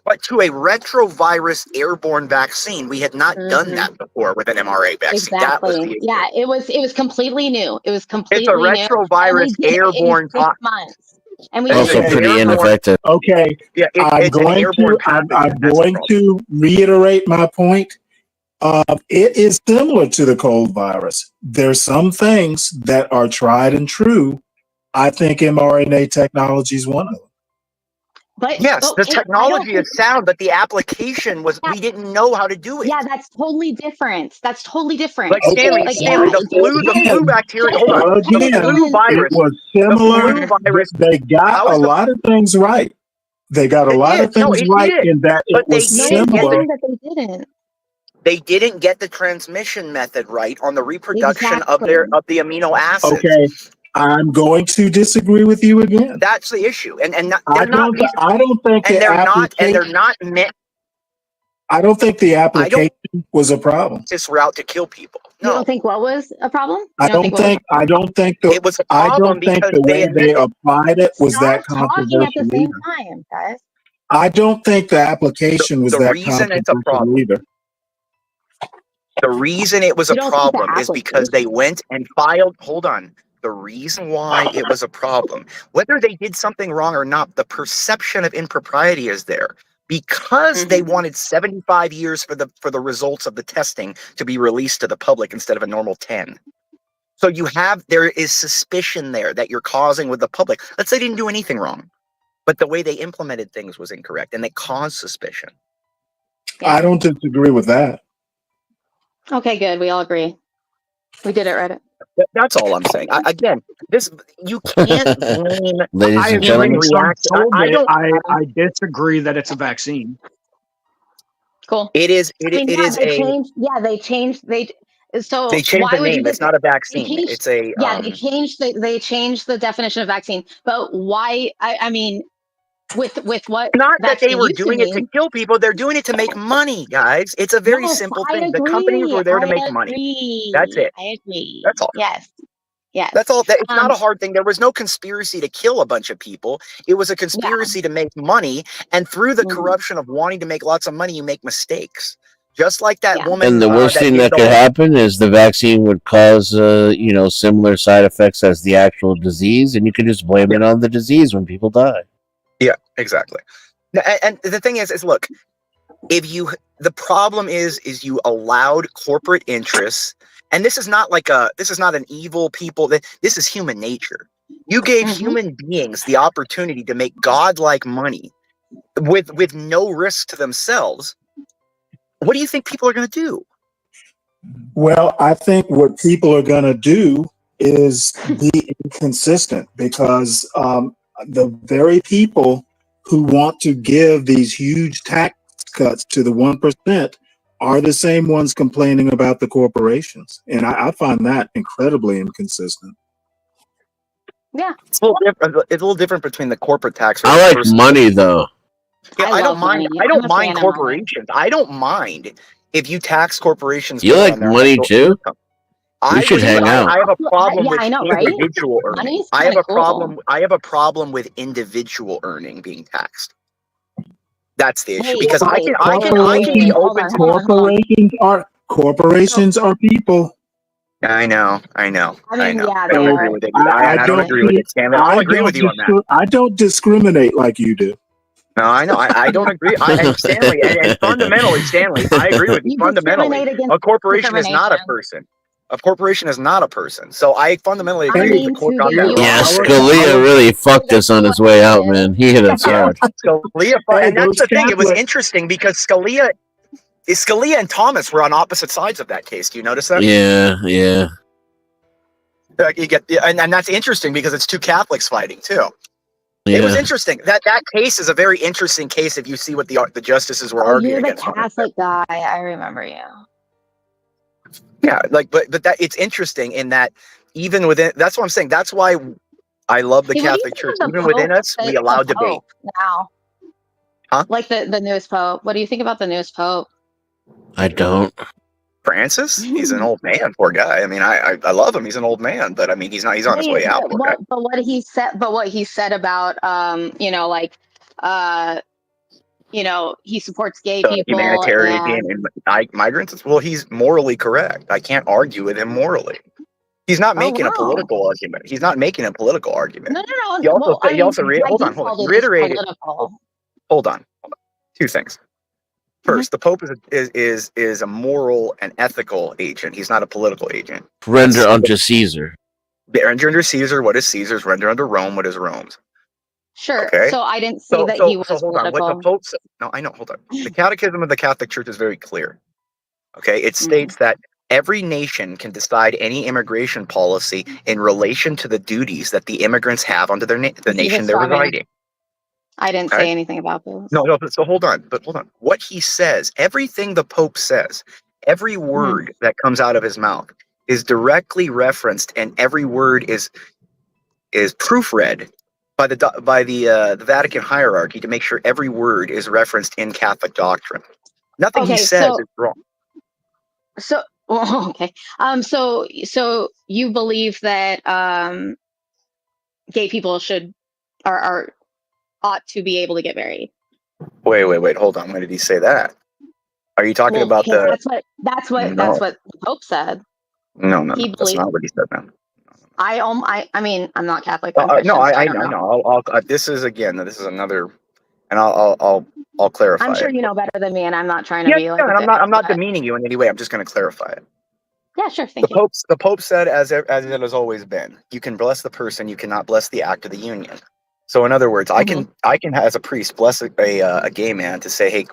B: But to a retrovirus airborne vaccine, we had not done that before with an mRNA vaccine.
L: Exactly.
B: That was the issue.
L: Yeah, it was completely new. It was completely
B: new. It's a retrovirus airborne
L: months. And we
F: also pretty ineffective.
P: Okay. Yeah, I'm going to reiterate my point. It is similar to the cold virus. There's some things that are tried and true. I think mRNA technology is one of them.
L: But
B: the technology is sound, but the application was we didn't know how to do it.
L: Yeah, that's totally different. Like
B: Stanley, the flu bacteria. Hold on,
P: again,
B: the flu virus
P: it was similar. They got a lot of things right. They got a lot of things right in that it was similar.
B: They didn't get the transmission method right on the reproduction of the amino acids.
P: Okay. I'm going to disagree with you again.
B: That's the issue, and
P: I don't think
B: they're not meant.
P: I don't think the application was a problem.
B: This route to kill people.
L: You don't think what was a problem?
P: I don't think
B: it was a problem because
P: the way they applied it was that
L: Stop talking at the
P: controversial
L: same
P: either.
L: time, guys.
P: I don't think the application was
B: the
P: that
B: reason it's a
P: controversial
B: problem.
P: either.
B: The reason it was a
L: You don't think the
B: problem is because they went and filed. Hold on. The reason why it was a problem, whether they did something wrong or not, the perception of impropriety is there because they wanted 75 years for the results of the testing to be released to the public instead of a normal 10. So there is suspicion there that you're causing with the public. Let's say they didn't do anything wrong, but the way they implemented things was incorrect and they caused suspicion.
L: Yeah.
P: I don't disagree with that.
L: Okay, good. We all agree. We did it, right?
B: That's all I'm saying. Again, you can't blame.
F: Ladies
G: I
F: and
G: agree
F: gentlemen,
G: with some told
B: I
G: it.
B: don't.
G: I disagree that it's a vaccine.
L: Cool.
B: It is.
L: They changed. So
B: They changed
L: why
B: the
L: would you
B: name. It's not a vaccine. It's a.
L: They changed the definition of vaccine. But why? I mean, with what?
B: Not that they were
L: used
B: doing it to kill people. They're doing it to make money, guys. It's a very simple
L: I
B: thing.
L: agree.
B: The companies were there to make money. That's it.
L: I agree.
B: That's all.
L: Yes. Yes.
B: That's all. It's not a hard thing. There was no conspiracy to kill a bunch of people. It was a conspiracy to make money. And through the corruption of wanting to make lots of money, you make mistakes. Just like that woman.
F: And the worst thing that could happen is the vaccine would cause, similar side effects as the actual disease, and you can just blame it on the disease when people die.
B: Yeah, exactly. And the thing is look, the problem is you allowed corporate interests, and this is not an evil people. This is human nature. You gave human beings the opportunity to make godlike money with no risk to themselves. What do you think people are going to do?
P: Well, I think what people are going to do is be inconsistent because the very people who want to give these huge tax cuts to the 1% are the same ones complaining about the corporations. And I find that incredibly inconsistent.
L: Yeah.
B: It's a little different between the corporate tax.
F: I like money, though.
B: Yeah, I don't mind.
L: money.
B: I
L: I'm
B: don't
L: a
B: mind
L: fan of
B: corporations. I don't mind if you tax corporations.
F: You
B: based
F: like
B: on their
F: money
B: actual
F: too?
B: income.
F: We should hang out.
B: I have a problem with
L: I know, right?
B: individual earning.
L: Money's
B: I have
L: kinda
B: a problem. I have a problem with individual earning being taxed. That's the issue because I can be open to
P: corporations are people.
B: I know. I know.
L: I mean, yeah,
B: I don't agree with it. I don't agree with it, Stanley. I'll agree with you on that.
P: I don't discriminate like you do.
B: No, I know. I don't agree. And Stanley, and fundamentally, Stanley, I agree with you. Fundamentally, a corporation is not a person. A corporation is not a person. So I fundamentally agree with the court on that.
F: Yeah, Scalia really fucked us on his way out, man. He hit us hard.
B: Scalia, and that's the thing. It was interesting because Scalia and Thomas were on opposite sides of that case. Do you notice that?
F: Yeah.
B: And that's interesting because it's two Catholics fighting too.
F: Yeah.
B: It was interesting. That case is a very interesting case if you see what the justices were arguing
L: You're the
B: against.
L: Catholic guy. I remember you.
B: Yeah, but that it's interesting in that even within. That's what I'm saying. That's why I love the Catholic Church. Even within us, we allow debate.
L: Now, like the newest pope. What do you think about the newest pope?
F: I don't.
B: Francis, he's an old man, poor guy. I mean, I love him. He's an old man, but I mean, he's on his way out.
L: But what he said about, he supports gay people,
B: humanitarian and migrants. Well, he's morally correct. I can't argue with him morally. He's not making a political argument. He's not making a political argument.
L: No.
B: He also hold on. He reiterated. Hold on. Two things. First, the Pope is a moral and ethical agent. He's not a political agent.
F: Render unto Caesar.
B: Render under Caesar what is Caesar's. Render under Rome what is Rome's.
L: Sure.
B: Okay.
L: So I didn't say that he was
B: hold
L: political.
B: on. What the Pope said. No, I know. Hold on. The Catechism of the Catholic Church is very clear. Okay. It states that every nation can decide any immigration policy in relation to the duties that the immigrants have under the nation they're residing.
L: I didn't say anything about this.
B: No. So hold on. What he says, everything the Pope says, every word that comes out of his mouth is directly referenced, and every word is proofread by the Vatican hierarchy to make sure every word is referenced in Catholic doctrine. Nothing he says is wrong.
L: So okay. So you believe that gay people should are ought to be able to get married?
B: Wait. Hold on. When did he say that? Are you talking about the?
L: That's what the Pope said.
B: No, that's
L: believed.
B: not what he said, man.
L: I mean, I'm not Catholic. I'm Christian,
B: no,
L: so
B: I
L: don't
B: know. This is another, and I'll clarify.
L: I'm sure
B: it.
L: you know better than me, and I'm not trying to be like.
B: Yeah, and I'm not demeaning you in any way. I'm just going to clarify it.
L: Yeah, sure. Thank
B: you. The Pope said, as it has always been, you can bless the person, you cannot bless the act of the union. So, in other words, I can, as a priest, bless a gay man to say, hey,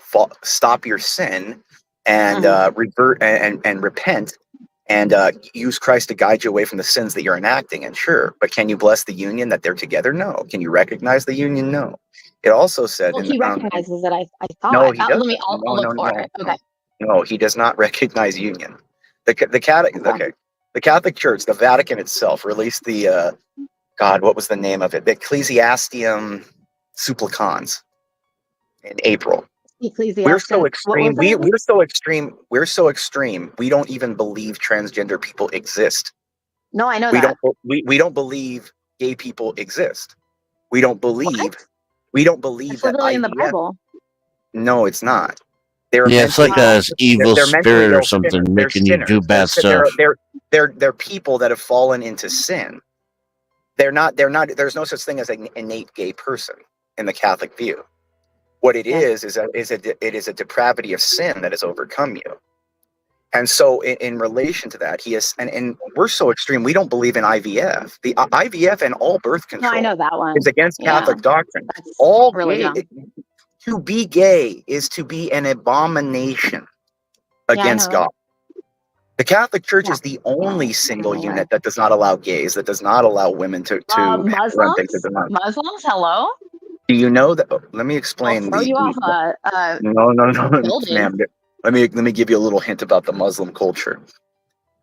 B: stop your sin and revert and repent and use Christ to guide you away from the sins that you're enacting. And sure, but can you bless the union that they're together? No. Can you recognize the union? No. It also said,
L: well, he recognizes it. I thought.
B: No, he doesn't.
L: I'll look for it. Okay.
B: No, he does not recognize union. The Catholic Church, the Vatican itself, released the what was the name of it? The Ecclesiastium Supplicans in April. We're so extreme. We're so extreme. We're so extreme. We don't even believe transgender people exist.
L: No, I know that.
B: We don't believe gay people exist. We don't believe. We don't believe
L: it's
B: that
L: literally in the Bible.
B: No, it's not.
F: It's like a evil spirit or something making you do bad stuff.
B: They're people that have fallen into sin. They're not. There's no such thing as an innate gay person in the Catholic view. What it is it is a depravity of sin that has overcome you. And so in relation to that, he is, and we're so extreme, we don't believe in IVF. The IVF and all birth control
L: I know that one.
B: is against Catholic doctrine.
L: That's really dumb.
B: To be gay is to be an abomination against God. The Catholic Church is the only single unit that does not allow gays, that does not allow women to run things.
L: Muslims, hello?
B: Do you know that? Let me explain.
L: I'll throw you off
B: no, ma'am. Let me give you a little hint about the Muslim culture.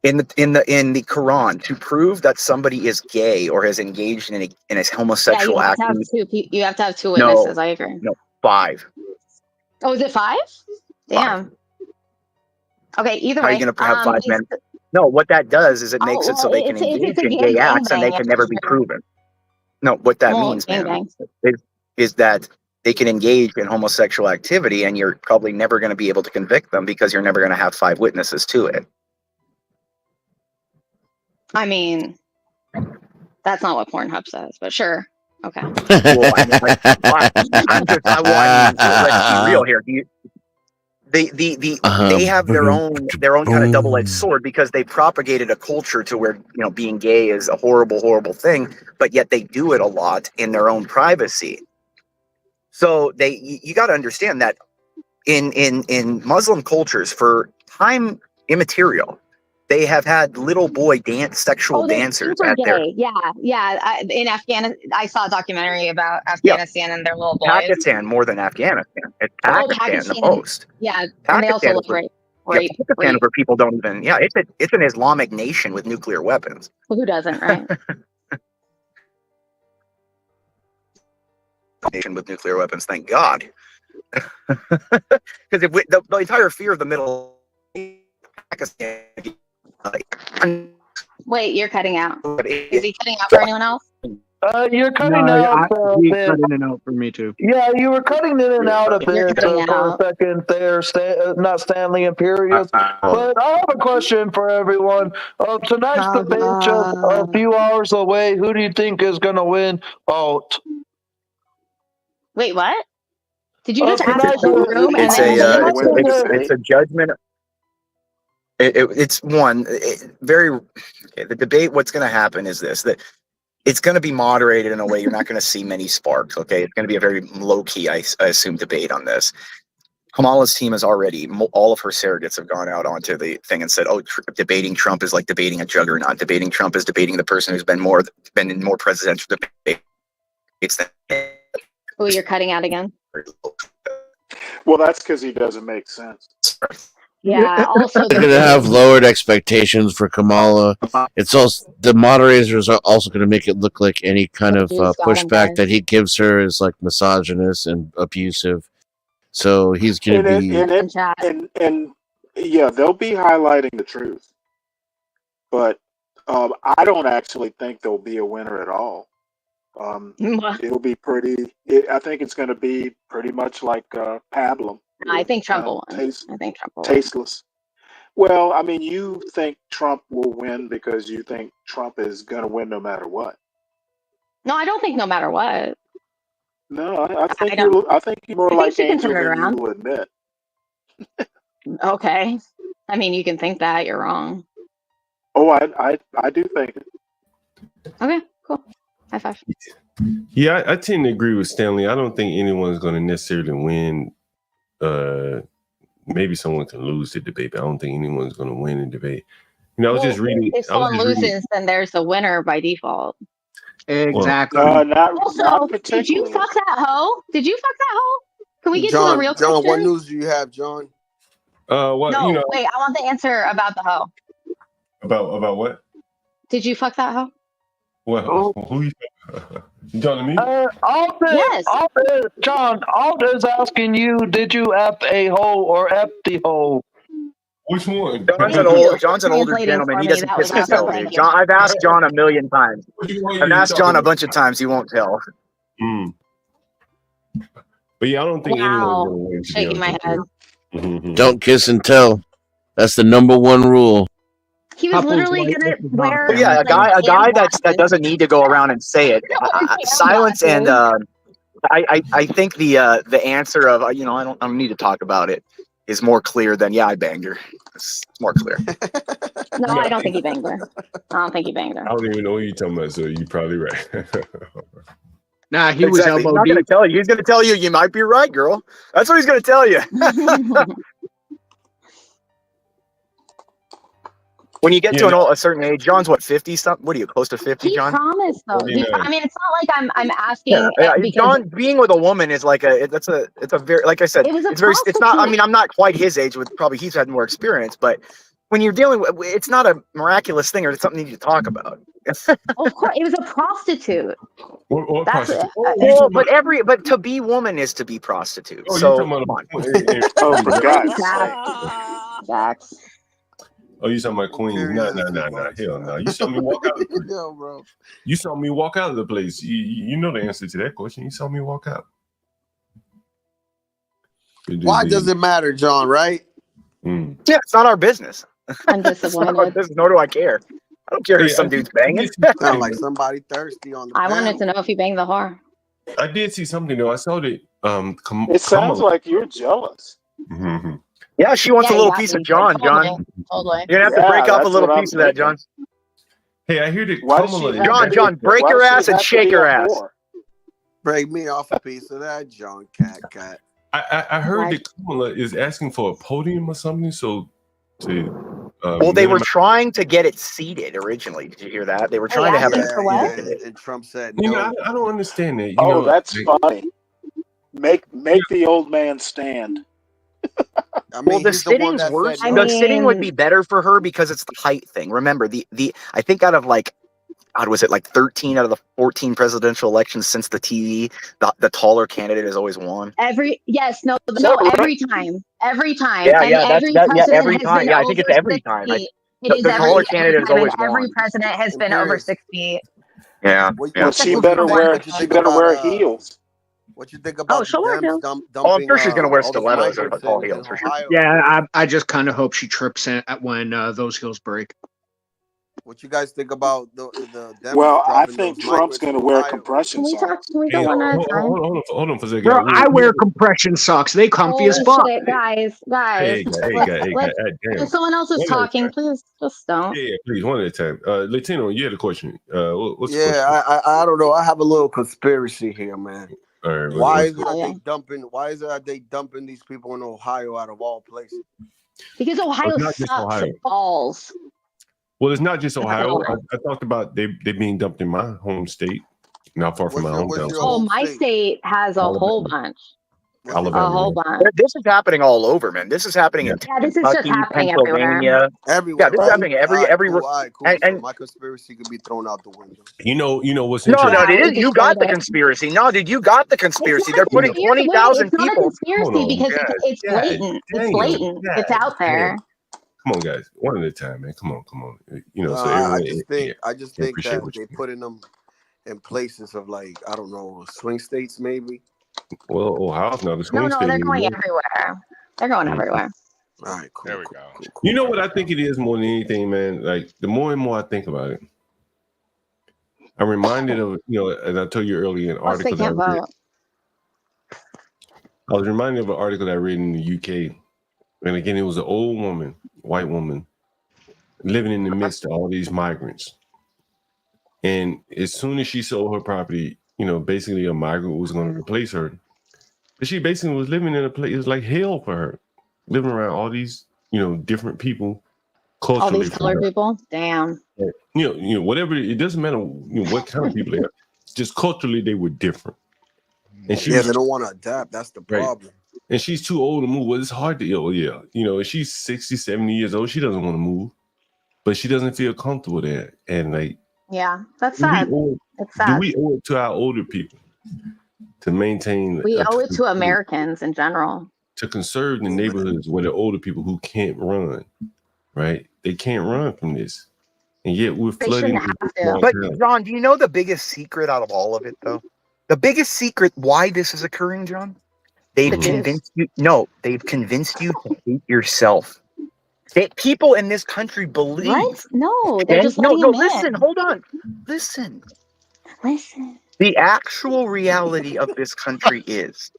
B: In the Quran, to prove that somebody is gay or has engaged in a homosexual act,
L: you have to have two witnesses. I agree.
B: No, 5.
L: Oh, is it 5? Damn. 5. Okay, either way.
B: How are you going to have 5 men? No, what that does is it makes it so they can engage in gay acts and they can never be proven. No, what that means, man, is that they can engage in homosexual activity and you're probably never going to be able to convict them because you're never going to have 5 witnesses to it.
L: I mean, that's not what Pornhub says, but sure. Okay.
B: Well, let's be real here. They have their own kind of double-edged sword because they propagated a culture to where being gay is a horrible thing, but yet they do it a lot in their own privacy. So you got to understand that in Muslim cultures for time immaterial, they have had little boy sexual dancers at their.
L: Yeah. In Afghanistan, I saw a documentary about Afghanistan and their little boys.
B: Pakistan more than Afghanistan. It's Pakistan the most.
L: Yeah, and they also love rape.
B: Pakistan where people don't even. Yeah, it's an Islamic nation with nuclear weapons.
L: Well, who doesn't, right?
B: Nation with nuclear weapons, thank God. Because the entire fear of the Middle East, Pakistan.
L: Wait, you're cutting out. Is he cutting out for anyone else?
A: You're cutting out.
G: He's cutting it out for me too.
A: Yeah, you were cutting in and out a bit for a second there, not Stanley Imperius. But I have a question for everyone. Tonight's debate just a few hours away. Who do you think is going to win?
L: Wait, what? Did you just ask the whole room?
B: It's a judgment. It's one the debate. What's going to happen is this: that it's going to be moderated in a way you're not going to see many sparks. Okay, it's going to be a very low key, I assume, debate on this. Kamala's team has already, all of her surrogates have gone out onto the thing and said, "Oh, debating Trump is like debating a juggernaut. Debating Trump is debating the person who's been in more presidential debates than."
L: Oh, you're cutting out again.
O: Well, that's because he doesn't make sense.
L: Yeah. Also,
F: they're going to have lowered expectations for Kamala. It's also the moderators are also going to make it look like any kind of pushback that he gives her is like misogynist and abusive. So he's going to be.
O: And yeah, they'll be highlighting the truth, but I don't actually think there'll be a winner at all. It'll be I think it's going to be pretty much like Pablum.
L: I think Trump will win. I think Trump will
O: tasteless. Well, I mean, you think Trump will win because you think Trump is going to win no matter what.
L: No, I don't think no matter what.
O: No, I think you're more like Angel than you will admit.
L: Okay. I mean, you can think that. You're wrong.
O: Oh, I do think it.
L: Okay, cool. High five.
D: Yeah, I tend to agree with Stanley. I don't think anyone's going to necessarily win. Maybe someone can lose the debate, but I don't think anyone's going to win the debate. You know, I was just reading.
L: If someone loses, then there's a winner by default.
G: Exactly.
O: Not
L: did you fuck that hoe? Did you fuck that hoe? Can we get to a real
R: John,
L: question?
R: what news do you have, John?
D: What?
L: No,
D: You know,
L: wait. I want the answer about the hoe.
D: about what?
L: Did you fuck that hoe?
D: Well, who you talking to me?
L: Yes.
A: John, Alta's asking you, did you F a hoe or F the hoe?
D: Which one?
B: John's an older gentleman. He doesn't kiss and tell me. John, I've asked John a million times. I've asked John a bunch of times. He won't tell.
D: But yeah, I don't think anyone's going to win.
L: Shaking my head.
F: Don't kiss and tell. That's the #1 rule.
L: He was literally gonna wear.
B: Yeah, a guy that doesn't need to go around and say it. Silence and I think the answer of I don't need to talk about it is more clear than I banged her. It's more clear.
L: No, I don't think he banged her. I don't think he banged her.
D: I don't even know what you're talking about, so you're probably right.
G: Nah, he was elbow
B: He's not
G: deep.
B: gonna tell you. He's gonna tell you you might be right, girl. That's what he's gonna tell you. When you get to a certain age, John's what, 50 something? What are you, close to 50,
L: He
B: John?
L: promised though. I mean, it's not like I'm asking. Because
B: John being with a woman is like it's a very, like I said, it's not. I mean, I'm not quite his age. Probably he's had more experience, but when you're dealing with, it's not a miraculous thing, or it's something you need to talk about.
L: Of course, it was a prostitute.
D: Or
L: prostitute.
B: But to be woman is to be prostitute.
D: Oh,
B: So
D: you're talking about
O: oh my God.
L: Facts.
D: Oh, you talking about Queens? No, hell no. You saw me walk out of the place.
R: Yo, bro.
D: You saw me walk out of the place. You know the answer to that question. You saw me walk out.
R: Why does it matter, John, right?
B: Yeah, it's not our business.
L: I'm
B: It's not our business, nor do I care. I don't care who some dude's banging.
R: Sound like somebody thirsty on the
L: I wanted to know if he banged the whore.
D: I did see something though. I saw that
O: it sounds like you're jealous.
D: Mm-hmm.
B: Yeah, she wants a little piece of John, John.
L: Totally.
B: You're gonna have to break up a little piece of that, John.
D: Hey, I hear that
B: John, break your ass and shake her ass.
R: Break me off a piece of that, John. Cat.
D: I heard that Kamala is asking for a podium or something. So to
B: well, they were trying to get it seated originally. Did you hear that? They were trying to have it.
R: And Trump said,
D: "No." I don't understand that.
O: That's funny. Make the old man stand.
R: I mean,
B: the sitting's worse. The sitting would be better for her because it's the height thing. Remember, I think out of God, was it like 13 out of the 14 presidential elections since the TV, the taller candidate has always won?
L: Every time. Every time.
B: Yeah,
L: Every time.
B: Yeah, I think it's every time. The taller candidate has always won.
L: Every president has been over 6 feet.
B: Yeah.
O: Well, she better wear heels.
R: What you think about
B: I'm sure she's gonna wear stilettos or tall heels for sure.
G: Yeah, I just kind of hope she trips when those heels break.
R: What you guys think about the
O: Well, I think Trump's going to wear compression socks.
L: Can we go one at a time?
D: Hold on for a second.
G: Bro, I wear compression socks. They comfy as fuck.
L: Shit, guys.
D: Hey,
L: If someone else is talking, please just don't.
D: Yeah, please, one at a time. Latino, you had a question. What's the
R: question? I don't know. I have a little conspiracy here, man.
D: All right,
R: why is they dumping these people in Ohio out of all places?
L: Because Ohio sucks balls.
D: Well, it's not just Ohio. I talked about they being dumped in my home state, not far from my hometown.
L: Oh, my state has a whole bunch. A whole bunch.
B: This is happening all over, man. This is happening in
L: this is just
B: Kentucky,
L: happening everywhere.
B: Pennsylvania.
R: Everywhere.
B: Yeah, this is happening every.
R: Cool. All right, cool.
B: And,
R: So my conspiracy could be thrown out the window.
D: You know what's
B: no,
D: interesting?
B: dude, you got the conspiracy. No, dude, you got the conspiracy. They're putting
L: Here's the way,
B: 20,000
L: it's not a
B: people.
L: conspiracy because it's
D: God
L: blatant. It's
D: damn,
L: blatant. It's out there.
D: Come on, guys. One at a time, man. Come on. You know, so
R: I
D: everyone.
R: just think that they putting them in places of like, I don't know, swing states maybe.
D: Well, Ohio's not a swing
L: No,
D: state.
L: they're going
D: anymore.
L: everywhere. They're going everywhere.
R: All right, cool.
T: There we go.
R: Cool.
D: You know what I think it is more than anything, man? Like, the more and more I think about it, I'm reminded of, as I told you earlier, an article that I read. I was reminded of an article that I read in the UK. And again, it was an old woman, white woman, living in the midst of all these migrants. And as soon as she sold her property, basically a migrant was going to replace her. But she basically was living in a place, it was like hell for her, living around all these, different people.
L: All these colored people? Damn.
D: Whatever, it doesn't matter what kind of people they are. Just culturally, they were different. And
R: they don't want to adapt. That's the problem.
D: Right. And she's too old to move. Well, it's hard to, if she's 60, 70 years old, she doesn't want to move, but she doesn't feel comfortable there. And like,
L: yeah, that's sad. It's sad.
D: Do we owe it to our older people to maintain?
L: We owe it to Americans in general.
D: To conserve the neighborhoods where the older people who can't run, right? They can't run from this. And yet we're flooding.
B: But John, do you know the biggest secret out of all of it, though? The biggest secret why this is occurring, John? They've convinced you. No, they've convinced you to hate yourself. People in this country believe.
L: What? No, they're just letting
B: listen. Hold on. Listen. The actual reality of this country is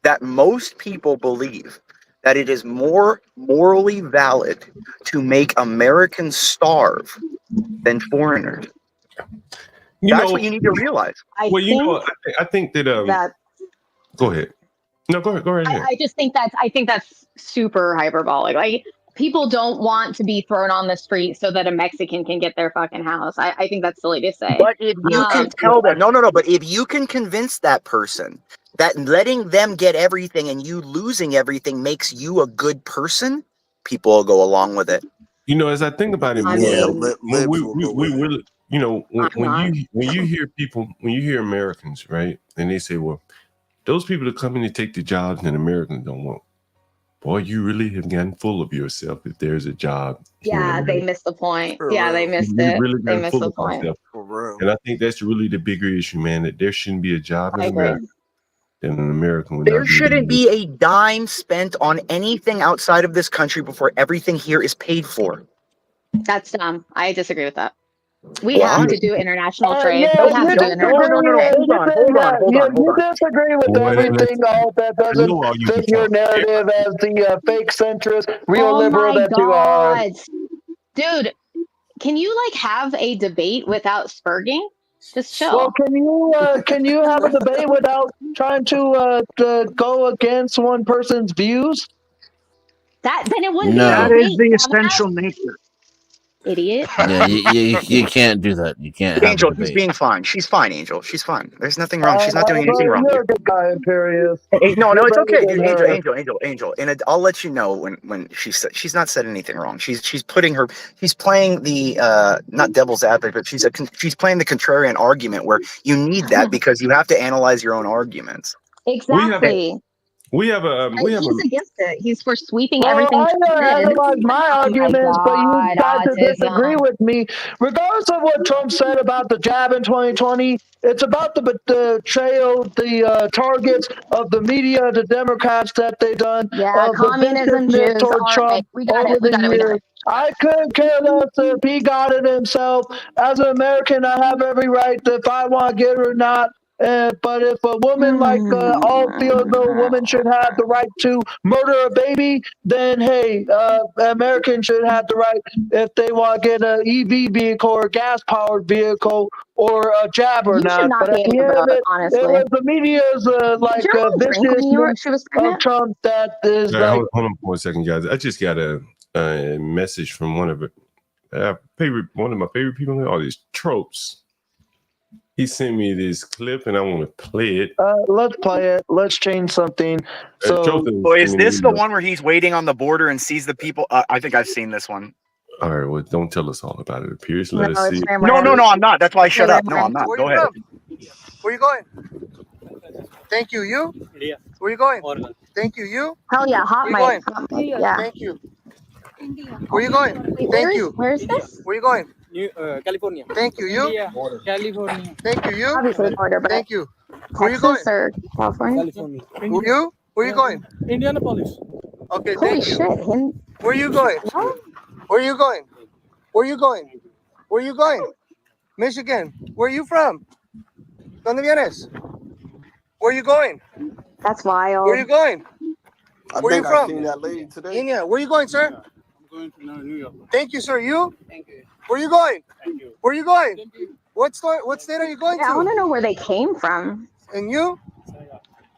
B: that most people believe that it is more morally valid to make Americans starve than foreigners. That's what you need to realize.
D: I think that. Go ahead. No, go right ahead.
L: I just think that's super hyperbolic. Like, people don't want to be thrown on the street so that a Mexican can get their fucking house. I think that's silly to say.
B: But if you can tell them, no, but if you can convince that person that letting them get everything and you losing everything makes you a good person, people will go along with it.
D: As I think about it more, when you hear people, when you hear Americans, right, and they say, well, those people that come in to take the jobs that Americans don't want. Boy, you really have gotten full of yourself if there's a job.
L: Yeah, they missed the point. Yeah, they missed it.
D: Really
L: they missed the point.
D: And I think that's really the bigger issue, man, that there shouldn't be a job in America than an American would.
B: There shouldn't be a dime spent on anything outside of this country before everything here is paid for.
L: That's dumb. I disagree with that. We have to do international trade.
A: Yeah,
L: we have to do international trade.
B: Hold on.
A: You disagree with everything that doesn't fit your narrative as the fake centrist, real liberal that you are.
L: Dude, can you have a debate without spurging? Just chill.
A: Well, can you have a debate without trying to go against one person's views?
L: Then it wouldn't.
G: That is the essential nature.
L: Idiot.
F: Yeah, you can't do that. You can't.
B: Angel, she's being fine. She's fine, Angel. She's fine. There's nothing wrong. She's not doing anything wrong.
A: You're a good guy, Imperious.
B: No, it's okay, dude. Angel. And I'll let you know when she's not said anything wrong. She's playing the not devil's advocate, but she's playing the contrarian argument where you need that because you have to analyze your own arguments.
L: Exactly.
D: He's
L: against it. He's for sweeping everything.
A: I analyze my arguments, but you got to disagree with me. Regardless of what Trump said about the jab in 2020, it's about the betrayal, the targets of the media, the Democrats that they done.
L: Yeah, communism, Jews.
A: Trump
L: we got it.
A: I couldn't care less if he got it himself. As an American, I have every right if I want to get it or not. But if a woman all feel the woman should have the right to murder a baby, then hey, Americans should have the right if they want to get an EV vehicle or a gas-powered vehicle or a jab or not. But at the end of it, it was the media's viciousness of Trump that is
D: hold on for a second, guys. I just got a message from one of my favorite people. All these tropes. He sent me this clip, and I want to play it.
A: Let's play it. Let's change something. So
B: is this the one where he's waiting on the border and sees the people? I think I've seen this one.
D: All right, well, don't tell us all about it, Pierce. Let us see.
B: No, I'm not. That's why I shut up. No, I'm not. Go ahead.
K: Where you going? Thank you. You? Yeah. Where you going? Thank you. You?
L: Hell yeah, hot
K: Where you
L: mic.
K: going?
L: Yeah.
K: Thank you. Where you going? Thank you.
L: Where is this?
K: Where you going?
S: California.
K: Thank you. You?
S: India. California.
K: Thank you. You?
L: Obviously the border, but
K: Thank you. Where you going?
L: Texas or California?
S: California.
K: You? Where you going?
S: Indianapolis.
K: Okay,
L: Holy
K: thank you.
L: shit.
K: Where you going? Where you going? Where you going? Where you going? Michigan. Where you from? ¿Dónde vienes? Where you going?
L: That's wild.
K: Where you going?
R: I
K: Where you
R: think I
K: from?
R: seen that lady today.
K: India. Where you going, sir?
S: I'm going to New York.
K: Thank you, sir. You?
S: Thank you.
K: Where you going?
S: Thank you.
K: Where you going?
S: Thank you.
K: What state are you going
L: Yeah, I
K: to?
L: want to know where they came from.
K: And you?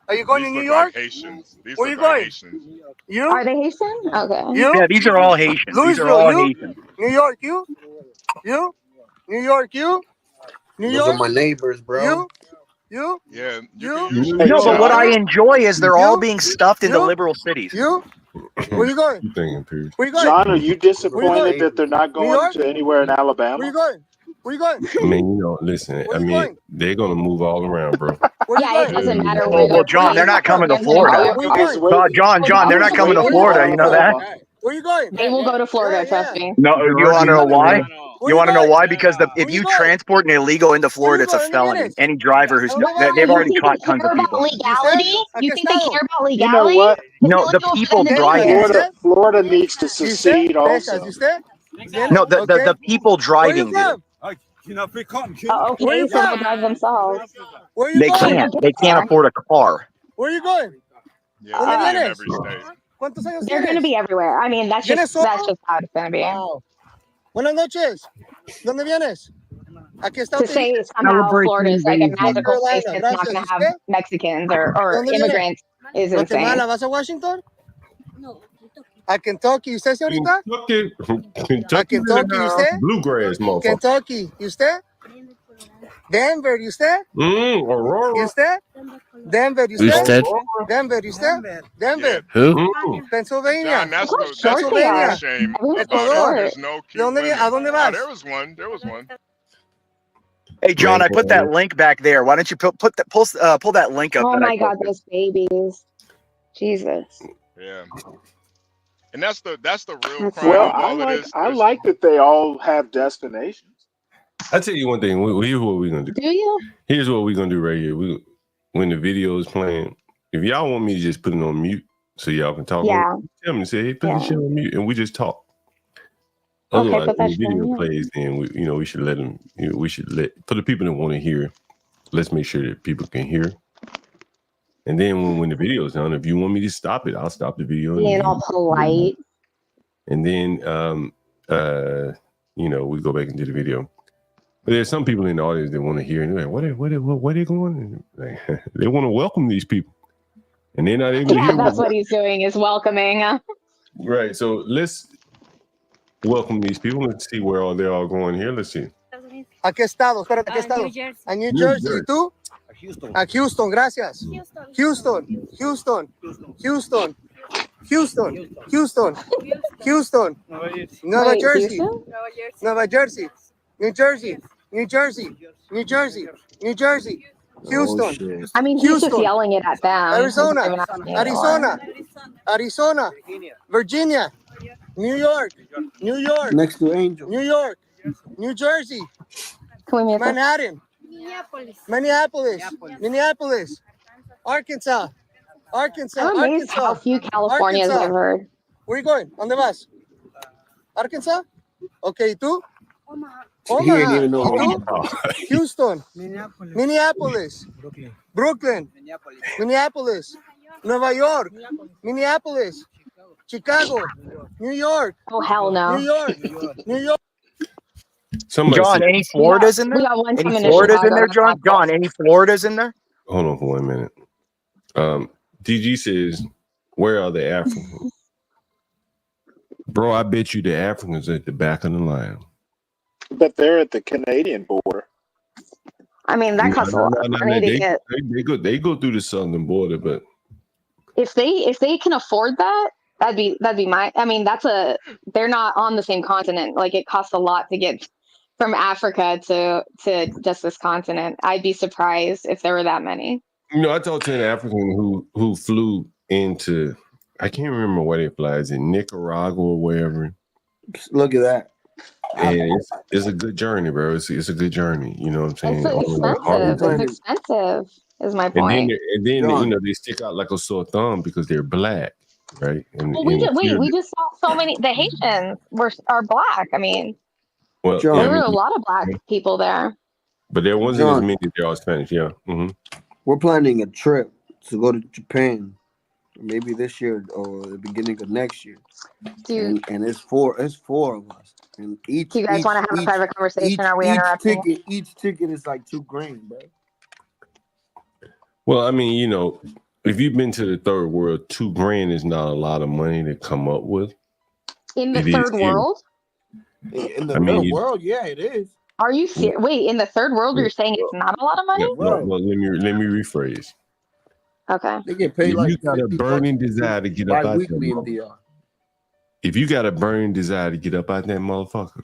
K: Are you going
T: These
K: to New
T: look like
K: York?
T: Haitians. These
K: Where
T: look
K: you
T: like
K: going?
T: Haitians.
K: You?
L: Are they Haitian? Okay.
K: You?
B: Yeah, these are all Haitians. These are
K: Louisville,
B: all
K: you?
B: Haitians.
K: New York, you? You? New York, you? New
R: Those
K: York?
R: are my neighbors, bro.
K: You? You?
T: Yeah, you
K: You?
T: can use your
B: No, but what I
T: PTR.
B: enjoy is they're all
K: You?
B: being stuffed into
K: You?
B: liberal cities.
K: You? Where you going?
D: You thinking, Pierce?
K: Where you going?
O: John, are you
K: Where you
O: disappointed
K: going?
O: that they're not
K: New
O: going
K: York?
O: to anywhere in
K: Where
O: Alabama?
K: you going? Where you going?
D: I mean, you know, listen.
K: Where
D: I
K: you
D: mean,
K: going?
D: they're gonna move all around, bro.
K: Where you
L: Yeah,
K: going?
L: it doesn't matter
K: Where
L: where
K: you
L: they're
B: John, they're not coming to
L: placed.
B: Florida.
K: Where you
O: I was
K: going?
O: waiting.
B: John,
O: I
B: they're
O: was
B: not coming to
O: waiting for
B: Florida. You know that?
O: Alabama.
K: Where you going?
L: They will go to Florida, trust me.
B: No, you want to know why?
K: Where
B: You want to know
K: going?
B: why? Because if
K: Where
B: you
K: you going?
B: transport an illegal into
K: Where
B: Florida,
K: you
B: it's a
K: going? ¿Dónde
B: felony.
K: vienes?
B: Any driver who's
K: ¿A dónde vas?
B: they've
L: You
B: already
L: think
B: caught
L: they
B: tons
L: care
B: of
L: about
B: people.
L: legality?
K: ¿A
L: You
K: qué
L: think they
K: estado?
L: care about
O: You know
L: legality?
O: what?
L: It's
B: No, the
L: illegal for them
B: people
L: to be
B: driving
L: here.
B: do.
O: Florida needs to
K: ¿Y usted?
O: secede
K: Texas. ¿Y
O: also.
K: usted?
B: No, the
K: Okay.
B: people
K: Where you
B: driving do.
K: from? Where
L: Okay,
K: you
L: so they'll
K: from?
L: drive themselves.
K: Where you
B: They
K: going?
B: can't. They can't afford a car.
K: Where you going?
T: Yeah,
K: ¿Dónde
T: they'll be in
K: vienes?
T: every state.
K: ¿Cuántos años
L: They're going to
K: tienes?
L: be everywhere. I mean, that's
K: ¿Vienes
L: just how
K: solo?
L: it's going to be.
K: Wow. Buenas noches. ¿Dónde vienes? Aquí está
L: To say somehow Florida is like a magical place that's not going to have Mexicans or
K: ¿Dónde vienes?
L: immigrants is insane.
K: Guatemala. ¿Vas a Washington? ¿A Kentucky? ¿Y usted, señorita? ¿A Kentucky? ¿Y usted?
D: Bluegrass, motherfucker.
K: Kentucky. ¿Y usted? Denver. ¿Y usted?
D: Aurora.
K: ¿Y usted? Denver. ¿Y
F: Who's
K: usted?
F: dead?
K: Denver. ¿Y usted? Denver.
F: Who?
K: Pennsylvania.
T: John, that's
L: Look how
T: the
L: short they
K: Pennsylvania.
L: are.
T: shame
L: Everyone's so
T: about it.
L: short.
T: There's no
K: ¿De
T: cute
K: dónde,
T: women.
K: ¿A dónde
T: Oh,
K: vas?
T: there was one. There was one.
B: Hey, John, I put that link back there. Why don't you pull that link up?
L: Oh
B: that I
L: my God,
B: posted?
L: those babies. Jesus.
T: Yeah. And that's the real crime
O: Well,
T: of all of this.
O: I like that they all have destinations.
D: I tell you one thing. Here's what we're gonna do.
L: Do you?
D: Here's what we're gonna do right here. When the video is playing, if y'all want me to just put it on mute so y'all can talk,
L: Yeah.
D: tell me to say, hey, put this shit on mute, and we just talk.
L: Okay,
D: Otherwise,
L: put
D: when
L: that
D: the
L: shit on
D: video
L: mute.
D: plays, then we should let them. We should let for the people that want to hear. Let's make sure that people can hear. And then when the video's done, if you want me to stop it, I'll stop the video.
L: Being all polite.
D: And then we go back into the video. But there's some people in the audience that want to hear, and they're like, where they going? Like, they want to welcome these people, and they're not able to
L: Yeah,
D: hear.
L: that's what he's doing is welcoming.
D: Right. So let's welcome these people. Let's see where they're all going here. Let's see.
K: ¿A qué estado? Espérate, ¿a qué estado? A New Jersey. ¿Y tú? A Houston, gracias. Houston. Nueva
L: Wait,
K: Jersey.
L: Houston?
K: Nueva Jersey. New Jersey. Houston.
L: I mean, he's just yelling it at them.
K: Arizona.
L: He's not doing it anymore.
K: Arizona. Virginia. New York.
S: Next to Angel.
K: New York. New Jersey.
L: Can we mute this?
K: Manhattan. Minneapolis. Arkansas.
L: I'm amazed how few Californias I've heard.
K: Where you going? ¿Dónde vas? Arkansas? Okay, ¿y tú?
S: He didn't even know.
K: ¿Y tú? Houston. Minneapolis. Brooklyn. Minneapolis. Nueva York. Minneapolis. Chicago. New York.
L: Oh, hell no.
K: New York.
D: Somebody
B: John,
D: said-
B: any Floridas in there?
L: We got one coming
B: Any
L: to
B: Floridas in
L: Chicago.
B: there, John? John, any Floridas in there?
D: Hold on for 1 minute. DG says, where are the Africans? Bro, I bet you the Africans are at the back of the line.
O: But they're at the Canadian border.
L: I mean, that costs a lot of money to get.
D: They go through the southern border, but
L: if they can afford that, that'd be my. I mean, they're not on the same continent. Like, it costs a lot to get from Africa to just this continent. I'd be surprised if there were that many.
D: I talked to an African who flew into, I can't remember where they flies in Nicaragua or wherever.
S: Look at that.
D: And it's a good journey, bro. It's a good journey. You know what I'm saying?
L: It's expensive, is my point.
D: And then they stick out like a sore thumb because they're black, right? And,
L: well, we just saw so many. The Haitians are black. I mean, there were a lot of black people there.
D: But there wasn't as many. They're all Spanish. Yeah. Mm-hmm.
S: We're planning a trip to go to Japan, maybe this year or the beginning of next year.
L: Dude.
S: And it's four of us. And
L: do you guys want to have a private conversation? Are we interrupting?
S: Each ticket is like $2,000, bro.
D: Well, I mean, if you've been to the third world, $2,000 is not a lot of money to come up with.
L: In the third world?
S: In the third world, yeah, it is.
L: Are you serious? Wait, in the third world, you're saying it's not a lot of money?
D: Well, let me rephrase.
L: Okay.
S: They get paid
D: if you got a burning desire to get up out there. If you got a burning desire to get up out that motherfucker,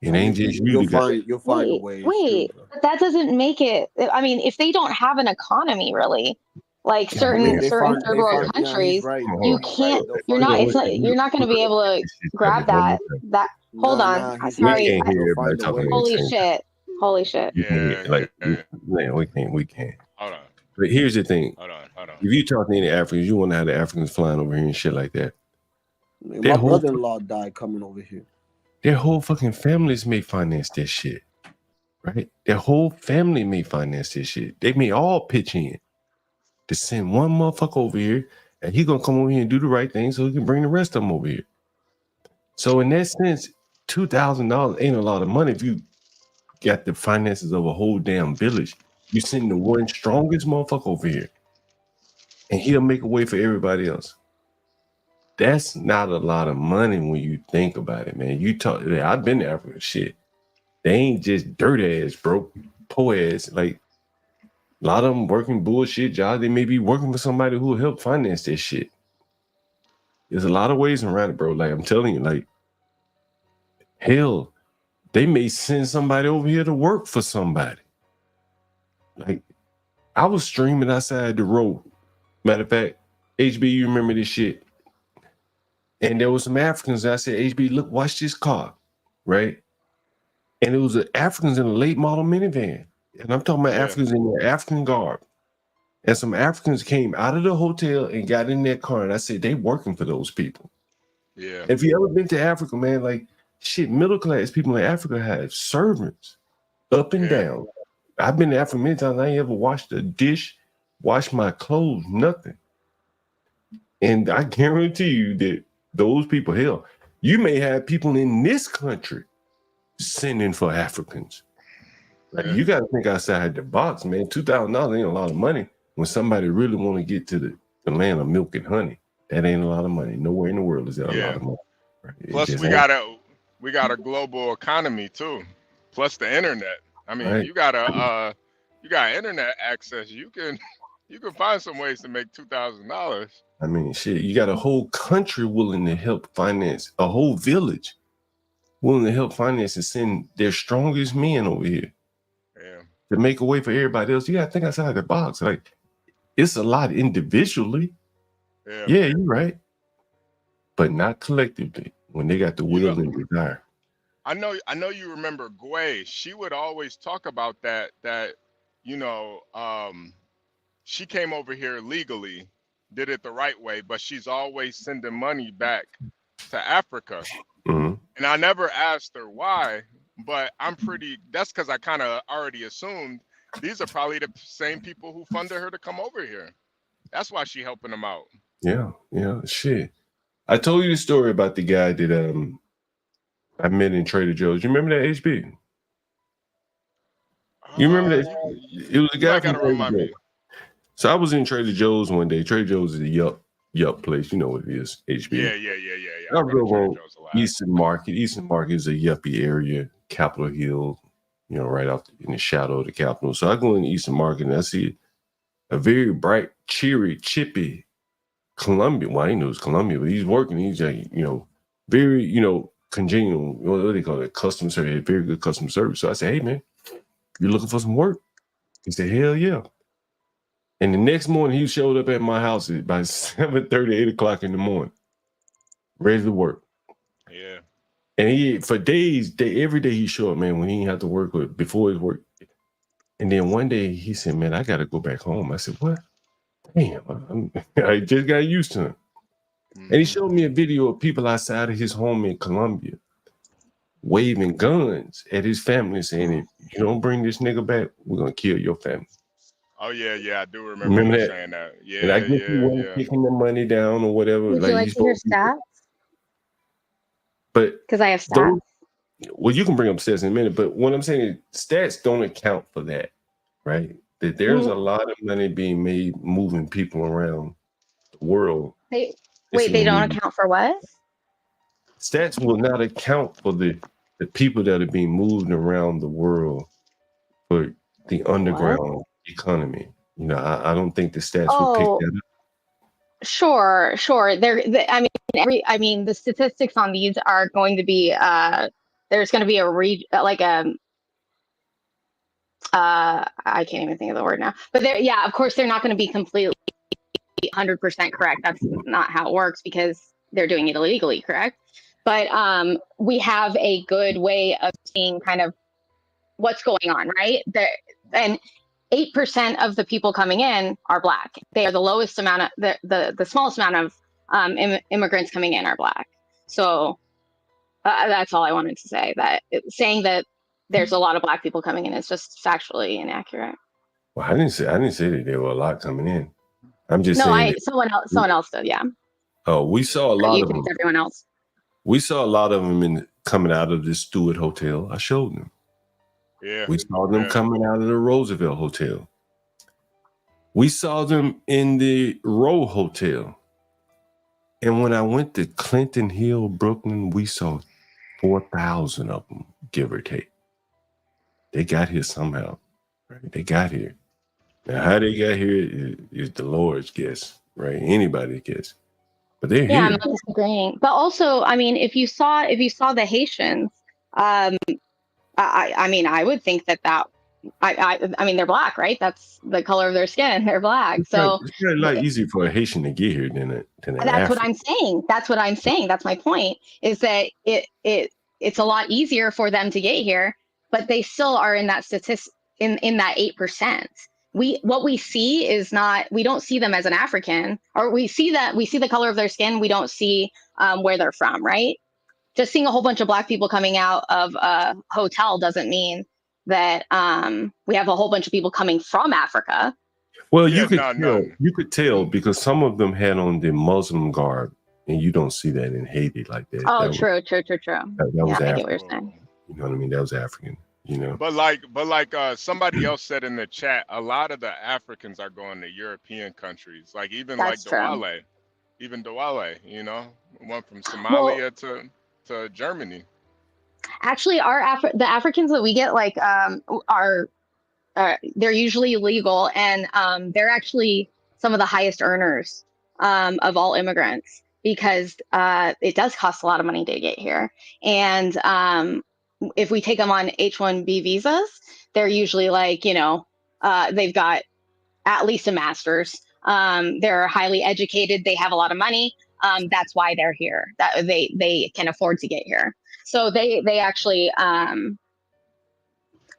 D: it ain't just you.
S: You'll find a way.
L: Wait, but that doesn't make it. I mean, if they don't have an economy, really, like certain third world countries, you can't. You're not. It's not. You're not going to be able to grab that. Hold on. I'm sorry. Holy shit.
D: Yeah. We can't. Hold on. But here's the thing. Hold on. If you talk to any Africans, you want to have the Africans flying over here and shit like that.
S: My brother-in-law died coming over here.
D: Their whole fucking families may finance this shit, right? Their whole family may finance this shit. They may all pitch in to send one motherfucker over here, and he gonna come over here and do the right thing so he can bring the rest of them over here. So in that sense, $2,000 ain't a lot of money if you got the finances of a whole damn village. You send the one strongest motherfucker over here, and he'll make a way for everybody else. That's not a lot of money when you think about it, man. I've been to Africa, shit. They ain't just dirt ass, broke, poor ass. Like, a lot of them working bullshit jobs. They may be working for somebody who will help finance this shit. There's a lot of ways around it, bro. Like, I'm telling you, like, hell, they may send somebody over here to work for somebody. Like, I was streaming outside the road. Matter of fact, HB, you remember this shit? And there was some Africans. I said, HB, look, watch this car, right? And it was Africans in a late model minivan. And I'm talking about Africans in their African garb. And some Africans came out of the hotel and got in their car. And I said, they working for those people. Yeah. If you ever been to Africa, man, like, shit, middle class people in Africa have servants up and down. I've been to Africa many times. I ain't ever washed a dish, washed my clothes, nothing. And I guarantee you that those people, hell, you may have people in this country sending for Africans. Like, you got to think outside the box, man. $2,000 ain't a lot of money when somebody really want to get to the land of milk and honey. That ain't a lot of money. Nowhere in the world is that a lot of money. Right?
T: Plus, we got a global economy too. Plus the internet. I mean, you got internet access. You can find some ways to make $2,000.
D: I mean, shit, you got a whole country willing to help finance, a whole village willing to help finance and send their strongest men over here to make a way for everybody else. You got to think outside the box. Like, it's a lot individually. Yeah, you're right. But not collectively when they got the will and desire.
T: I know you remember Gway. She would always talk about that, she came over here legally, did it the right way, but she's always sending money back to Africa. Mm-hmm. And I never asked her why, but that's because I kind of already assumed these are probably the same people who funded her to come over here. That's why she helping them out.
D: Yeah, shit. I told you the story about the guy that I met in Trader Joe's. You remember that, HB? You remember that? It was a guy from Trader Joe's. So I was in Trader Joe's one day. Trader Joe's is a yup place. You know what it is, HB. Yeah. I go on Eastern Market. Eastern Market is a yuppie area, Capitol Hill, you know, right off in the shadow of the Capitol. So I go in the Eastern Market and I see a very bright, cheery, chippy Colombian. Well, I didn't know it was Colombian, but he's working. He's like, you know, very, you know, congenial. What do they call it? Customer service. Very good customer service. So I said, hey, man, you looking for some work? He said, hell yeah. And the next morning, he showed up at my house at by 7:30, 8 o'clock in the morning, ready to work.
T: Yeah.
D: And he, for days, every day he showed up, man, when he didn't have to work with, before his work. And then one day he said, man, I got to go back home. I said, what? Damn, I just got used to him. And he showed me a video of people outside of his home in Colombia waving guns at his family saying, if you don't bring this nigga back, we're going to kill your family.
T: Oh, yeah, I do remember you saying that. Yeah,
D: and I guess he wasn't taking the money down or whatever.
L: Would you like to hear stats?
D: But
L: because I have stats.
D: Well, you can bring up stats in a minute, but what I'm saying is stats don't account for that, right? That there's a lot of money being made moving people around the world.
L: They don't account for what?
D: Stats will not account for the people that are being moved around the world for the underground economy. You know, I don't think the stats will pick that up.
L: Sure. I mean, the statistics on these are going to be there's going to be I can't even think of the word now. But of course, they're not going to be completely 100% correct. That's not how it works because they're doing it illegally, correct? But we have a good way of seeing kind of what's going on, right? And 8% of the people coming in are Black. They are the lowest amount of the smallest amount of immigrants coming in are Black. So that's all I wanted to say. That saying that there's a lot of Black people coming in is just factually inaccurate.
D: Well, I didn't say that there were a lot coming in. I'm just saying.
L: Someone else did, yeah.
D: Oh, we saw a lot of them.
L: Everyone else.
D: We saw a lot of them coming out of the Stewart Hotel. I showed them.
T: Yeah.
D: We saw them coming out of the Roosevelt Hotel. We saw them in the Row Hotel. And when I went to Clinton Hill, Brooklyn, we saw 4,000 of them, give or take. They got here somehow. Right? They got here. Now, how they got here is the Lord's guess, right? Anybody's guess. But they're here.
L: Yeah, I'm not disagreeing. But also, I mean, if you saw the Haitians, I mean, I would think that I mean, they're Black, right? That's the color of their skin. They're Black. So
D: it's a lot easier for a Haitian to get here than an
L: That's what I'm saying. That's what I'm saying. That's my point. Is that it's a lot easier for them to get here, but they still are in that statistic in that 8%. What we see is not. We don't see them as an African, or we see the color of their skin. We don't see where they're from, right? Just seeing a whole bunch of Black people coming out of a hotel doesn't mean that we have a whole bunch of people coming from Africa.
D: Well, you could tell because some of them had on the Muslim garb, and you don't see that in Haiti like that.
L: Oh, true.
D: That was
L: I
D: African.
L: get what you're saying.
D: You know what I mean? That was African. You know.
T: But like somebody else said in the chat, a lot of the Africans are going to European countries, like even
L: That's
T: like
L: true.
T: Douale, you know, went from Somalia to Germany.
L: Actually, the Africans that we get are they're usually illegal, and they're actually some of the highest earners of all immigrants because it does cost a lot of money to get here. And if we take them on H-1B visas, they're usually they've got at least a master's. They're highly educated. They have a lot of money. That's why they're here. That they can afford to get here. So they actually, I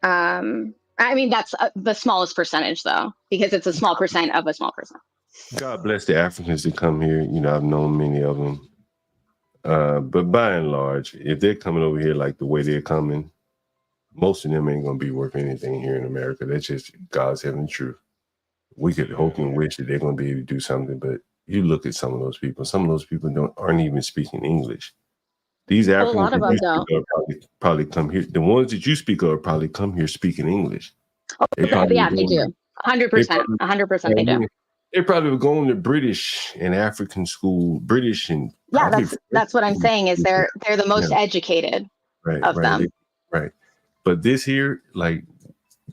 L: mean, that's the smallest percentage though, because it's a small percent of a small percent.
D: God bless the Africans that come here. You know, I've known many of them. But by and large, if they're coming over here like the way they're coming, most of them ain't going to be worth anything here in America. That's just God's heavenly truth. We could hope and wish that they're going to be able to do something, but you look at some of those people aren't even speaking English. These Africans
L: a lot of them don't.
D: Probably come here. The ones that you speak of probably come here speaking English.
L: They do. 100%. 100% they do.
D: They probably were going to British and African school, British and
L: that's what I'm saying is they're the most educated of them.
D: Right. But this here, like,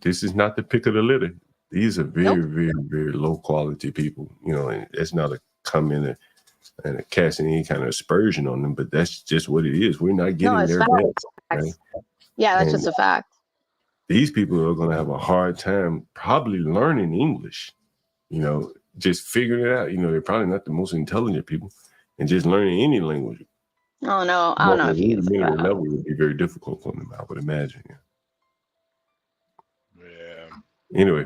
D: this is not the pick of the litter. These are very, very, very low quality people. You know, and it's not a comment and a casting any kind of aspersion on them, but that's just what it is. We're not getting their best. Right?
L: Yeah, that's
D: And
L: just a fact.
D: these people are going to have a hard time probably learning English, you know, just figuring it out. You know, they're probably not the most intelligent people, and just learning any language.
L: Oh no, I don't know if you can say that.
D: Level would be very difficult for them, I would imagine.
T: Yeah.
D: Anyway,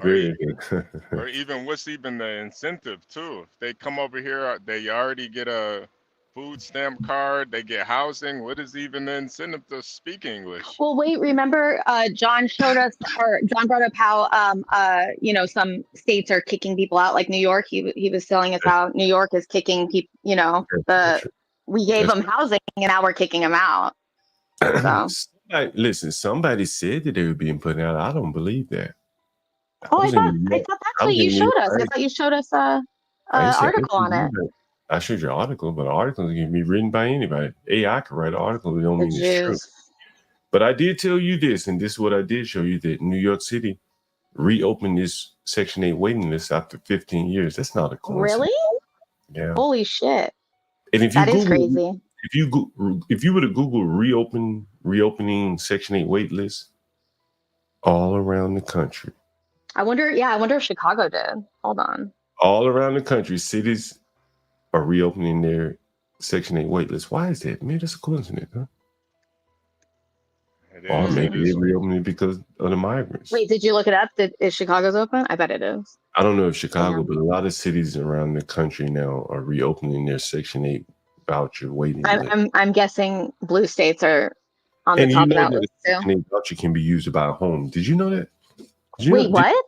T: or even what's even the incentive too? If they come over here, they already get a food stamp card, they get housing. What is even the incentive to speak English?
L: Well, wait, remember John showed us, or John brought up how you know, some states are kicking people out, like New York. He was telling us how New York is kicking people, you know, we gave them housing and now we're kicking them out. So
D: listen, somebody said that they were being put out. I don't believe that.
L: I thought that's what you showed us. I thought you showed us a article on it.
D: I showed you an article, but an article can be written by anybody. AI can write an article. It don't mean it's true. But I did tell you this, and this is what I did show you, that New York City reopened this Section 8 waiting list after 15 years. That's not a coincidence.
L: Really?
D: Yeah.
L: Holy shit.
D: And if you
L: that is crazy.
D: If you were to Google reopening Section 8 wait list all around the country.
L: I wonder if Chicago did. Hold on.
D: All around the country, cities are reopening their Section 8 wait list. Why is that? Maybe that's a coincidence, huh? Or maybe they're reopening because of the migrants.
L: Wait, did you look it up? Is Chicago's open? I bet it is.
D: I don't know if Chicago, but a lot of cities around the country now are reopening their Section 8 voucher waiting list.
L: I'm guessing blue states are on the top of that list too.
D: Section 8 voucher can be used to buy a home. Did you know that?
L: Wait, what?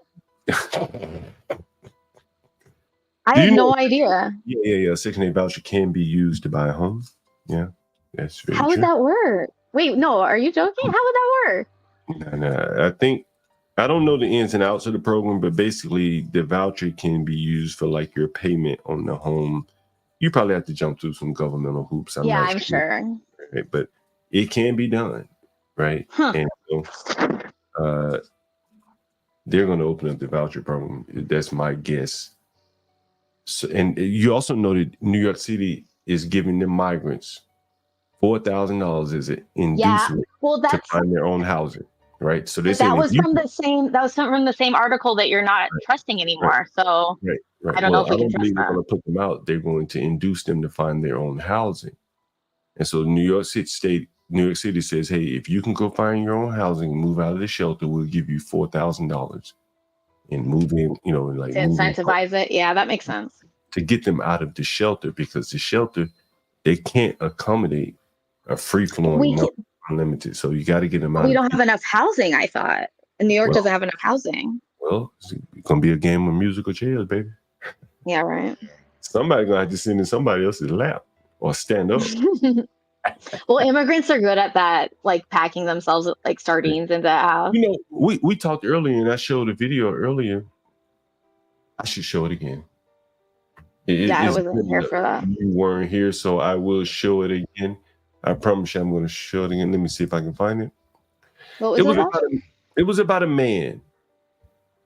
L: I had no idea.
D: Yeah. Section 8 voucher can be used to buy a home. Yeah, that's very true.
L: How would that work? Wait, no, are you joking? How would that work?
D: No. I don't know the ins and outs of the program, but basically the voucher can be used for like your payment on the home. You probably have to jump through some governmental hoops.
L: I'm sure.
D: Right? But it can be done, right?
L: Huh.
D: And so they're going to open up the voucher program. That's my guess. So, and you also know that New York City is giving the migrants $4,000 as an inducement to find their own housing, right? So
L: that was from the same article that you're not trusting anymore. So I don't know if we can trust that.
D: They're going to put them out. They're going to induce them to find their own housing, and so New York City says, hey, if you can go find your own housing, move out of the shelter, we'll give you $4,000 and move in. You know, like
L: to incentivize it. Yeah, that makes sense.
D: To get them out of the shelter, because the shelter, they can't accommodate a free-flowing, unlimited. So you got to get them out.
L: We don't have enough housing, I thought. And New York doesn't have enough housing.
D: Well, it's going to be a game of musical chairs, baby.
L: Yeah, right.
D: Somebody's going to have to sit in somebody else's lap or stand up.
L: Well, immigrants are good at that, like packing themselves like sardines into a house.
D: You know, we talked earlier, and I showed a video earlier. I should show it again.
L: I wasn't here for that.
D: You weren't here, so I will show it again. I promise you I'm going to show it again. Let me see if I can find it.
L: What was it about?
D: It was about a man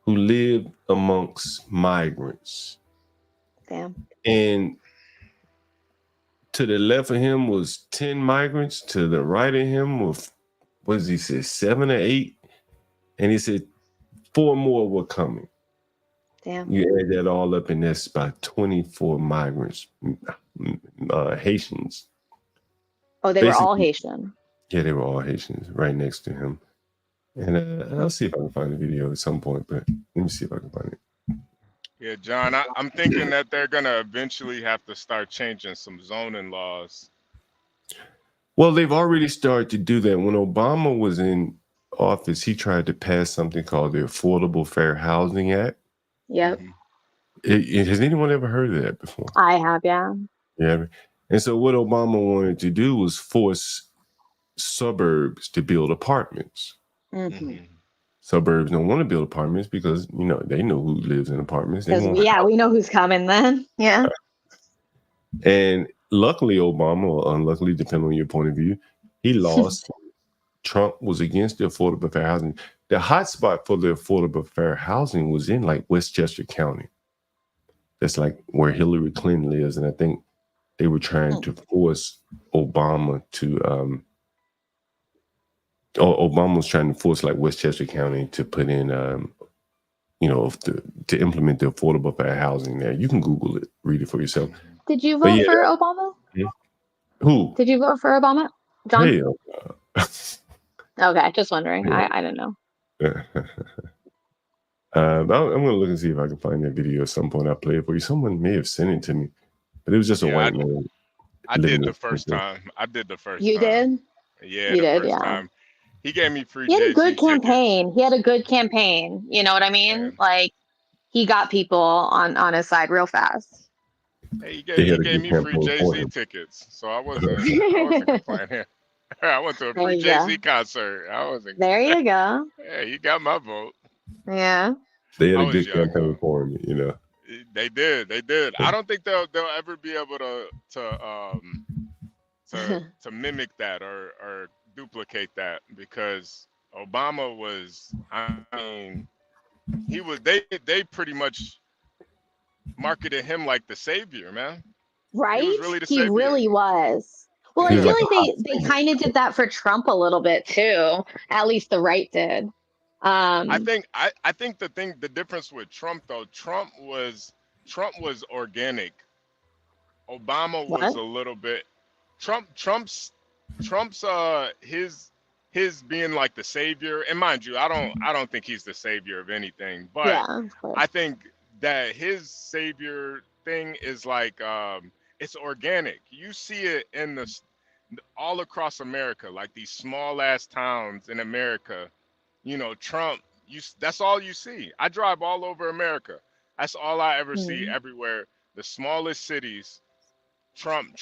D: who lived amongst migrants.
L: Damn.
D: And to the left of him was 10 migrants. To the right of him was, what does he say, 7 or 8? And he said 4 more were coming.
L: Damn.
D: You add that all up, and that's about 24 migrants, Haitians.
L: Oh, they were all Haitian.
D: Yeah, they were all Haitians right next to him. And I'll see if I can find the video at some point, but let me see if I can find it.
T: Yeah, John, I'm thinking that they're going to eventually have to start changing some zoning laws.
D: Well, they've already started to do that. When Obama was in office, he tried to pass something called the Affordable Fair Housing Act.
L: Yep.
D: Has anyone ever heard of that before?
L: I have, yeah.
D: Yeah. And so what Obama wanted to do was force suburbs to build apartments.
L: Mm-hmm.
D: Suburbs don't want to build apartments because, you know, they know who lives in apartments.
L: We know who's coming then. Yeah.
D: And luckily, Obama, or unluckily, depending on your point of view, he lost Trump was against the affordable fair housing. The hot spot for the affordable fair housing was in like Westchester County. That's like where Hillary Clinton lives, and I think they were trying to force Obama to. Obama was trying to force like Westchester County to put in, to implement the affordable fair housing there. You can Google it, read it for yourself.
L: Did you vote for Obama?
D: Who?
L: Did you vote for Obama, John?
D: Hell.
L: Okay, just wondering.
D: Yeah.
L: I don't know.
D: I'm gonna look and see if I can find that video at some point. I'll play it for you. Someone may have sent it to me, but it was just a white man.
T: I did the first time.
L: You did?
T: Yeah,
L: You did,
T: first
L: yeah.
T: time. He gave me free.
L: He had a good
T: Jay-Z
L: campaign. He had a good campaign. You know what I mean? Like, he got people on his side real fast.
T: Hey, he gave me free Jay-Z tickets, so I wasn't complaining. I went to a free Jay-Z concert. I wasn't.
L: There you go.
T: Yeah, you got my vote.
L: Yeah.
D: They had a good campaign for him, you know.
T: They did. I don't think they'll ever be able to mimic that or duplicate that, because Obama was, I mean, they pretty much marketed him like the savior, man.
L: Right?
T: He was really the
L: He
T: savior.
L: really was. Well, I feel like they kind of did that for Trump a little bit too. At least the right did.
T: I think the difference with Trump though, Trump was organic. Obama was a little bit Trump's his being like the savior, and mind you, I don't think he's the savior of anything, but I think that his savior thing is like it's organic. You see it in all across America, like these small ass towns in America. You know, Trump, that's all you see. I drive all over America. That's all I ever see everywhere. The smallest cities, Trump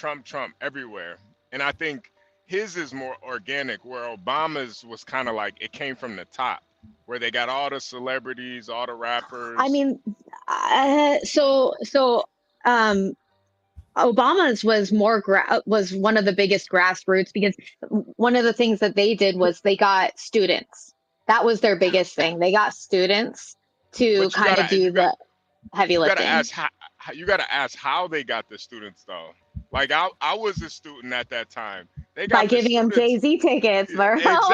T: everywhere. And I think his is more organic, where Obama's was kind of like it came from the top, where they got all the celebrities, all the rappers.
L: I mean, Obama's was was one of the biggest grassroots, because one of the things that they did was they got students. That was their biggest thing. They got students to kind of do the heavy lifting.
T: You got to ask how they got the students though. Like I was a student at that time. They got
L: by giving them Jay-Z tickets.
T: Exactly.
D: That's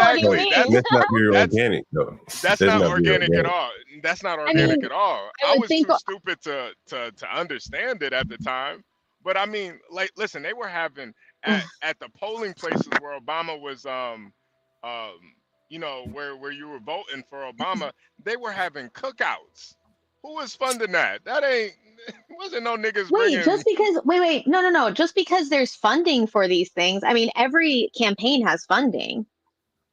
D: not very organic though.
T: That's not organic at all. That's not organic at all. I was too stupid to understand it at the time. But I mean, like, listen, they were having at the polling places where Obama was, you know, where you were voting for Obama, they were having cookouts. Who was funding that? That wasn't no niggas bringing.
L: No. Just because there's funding for these things, I mean, every campaign has funding.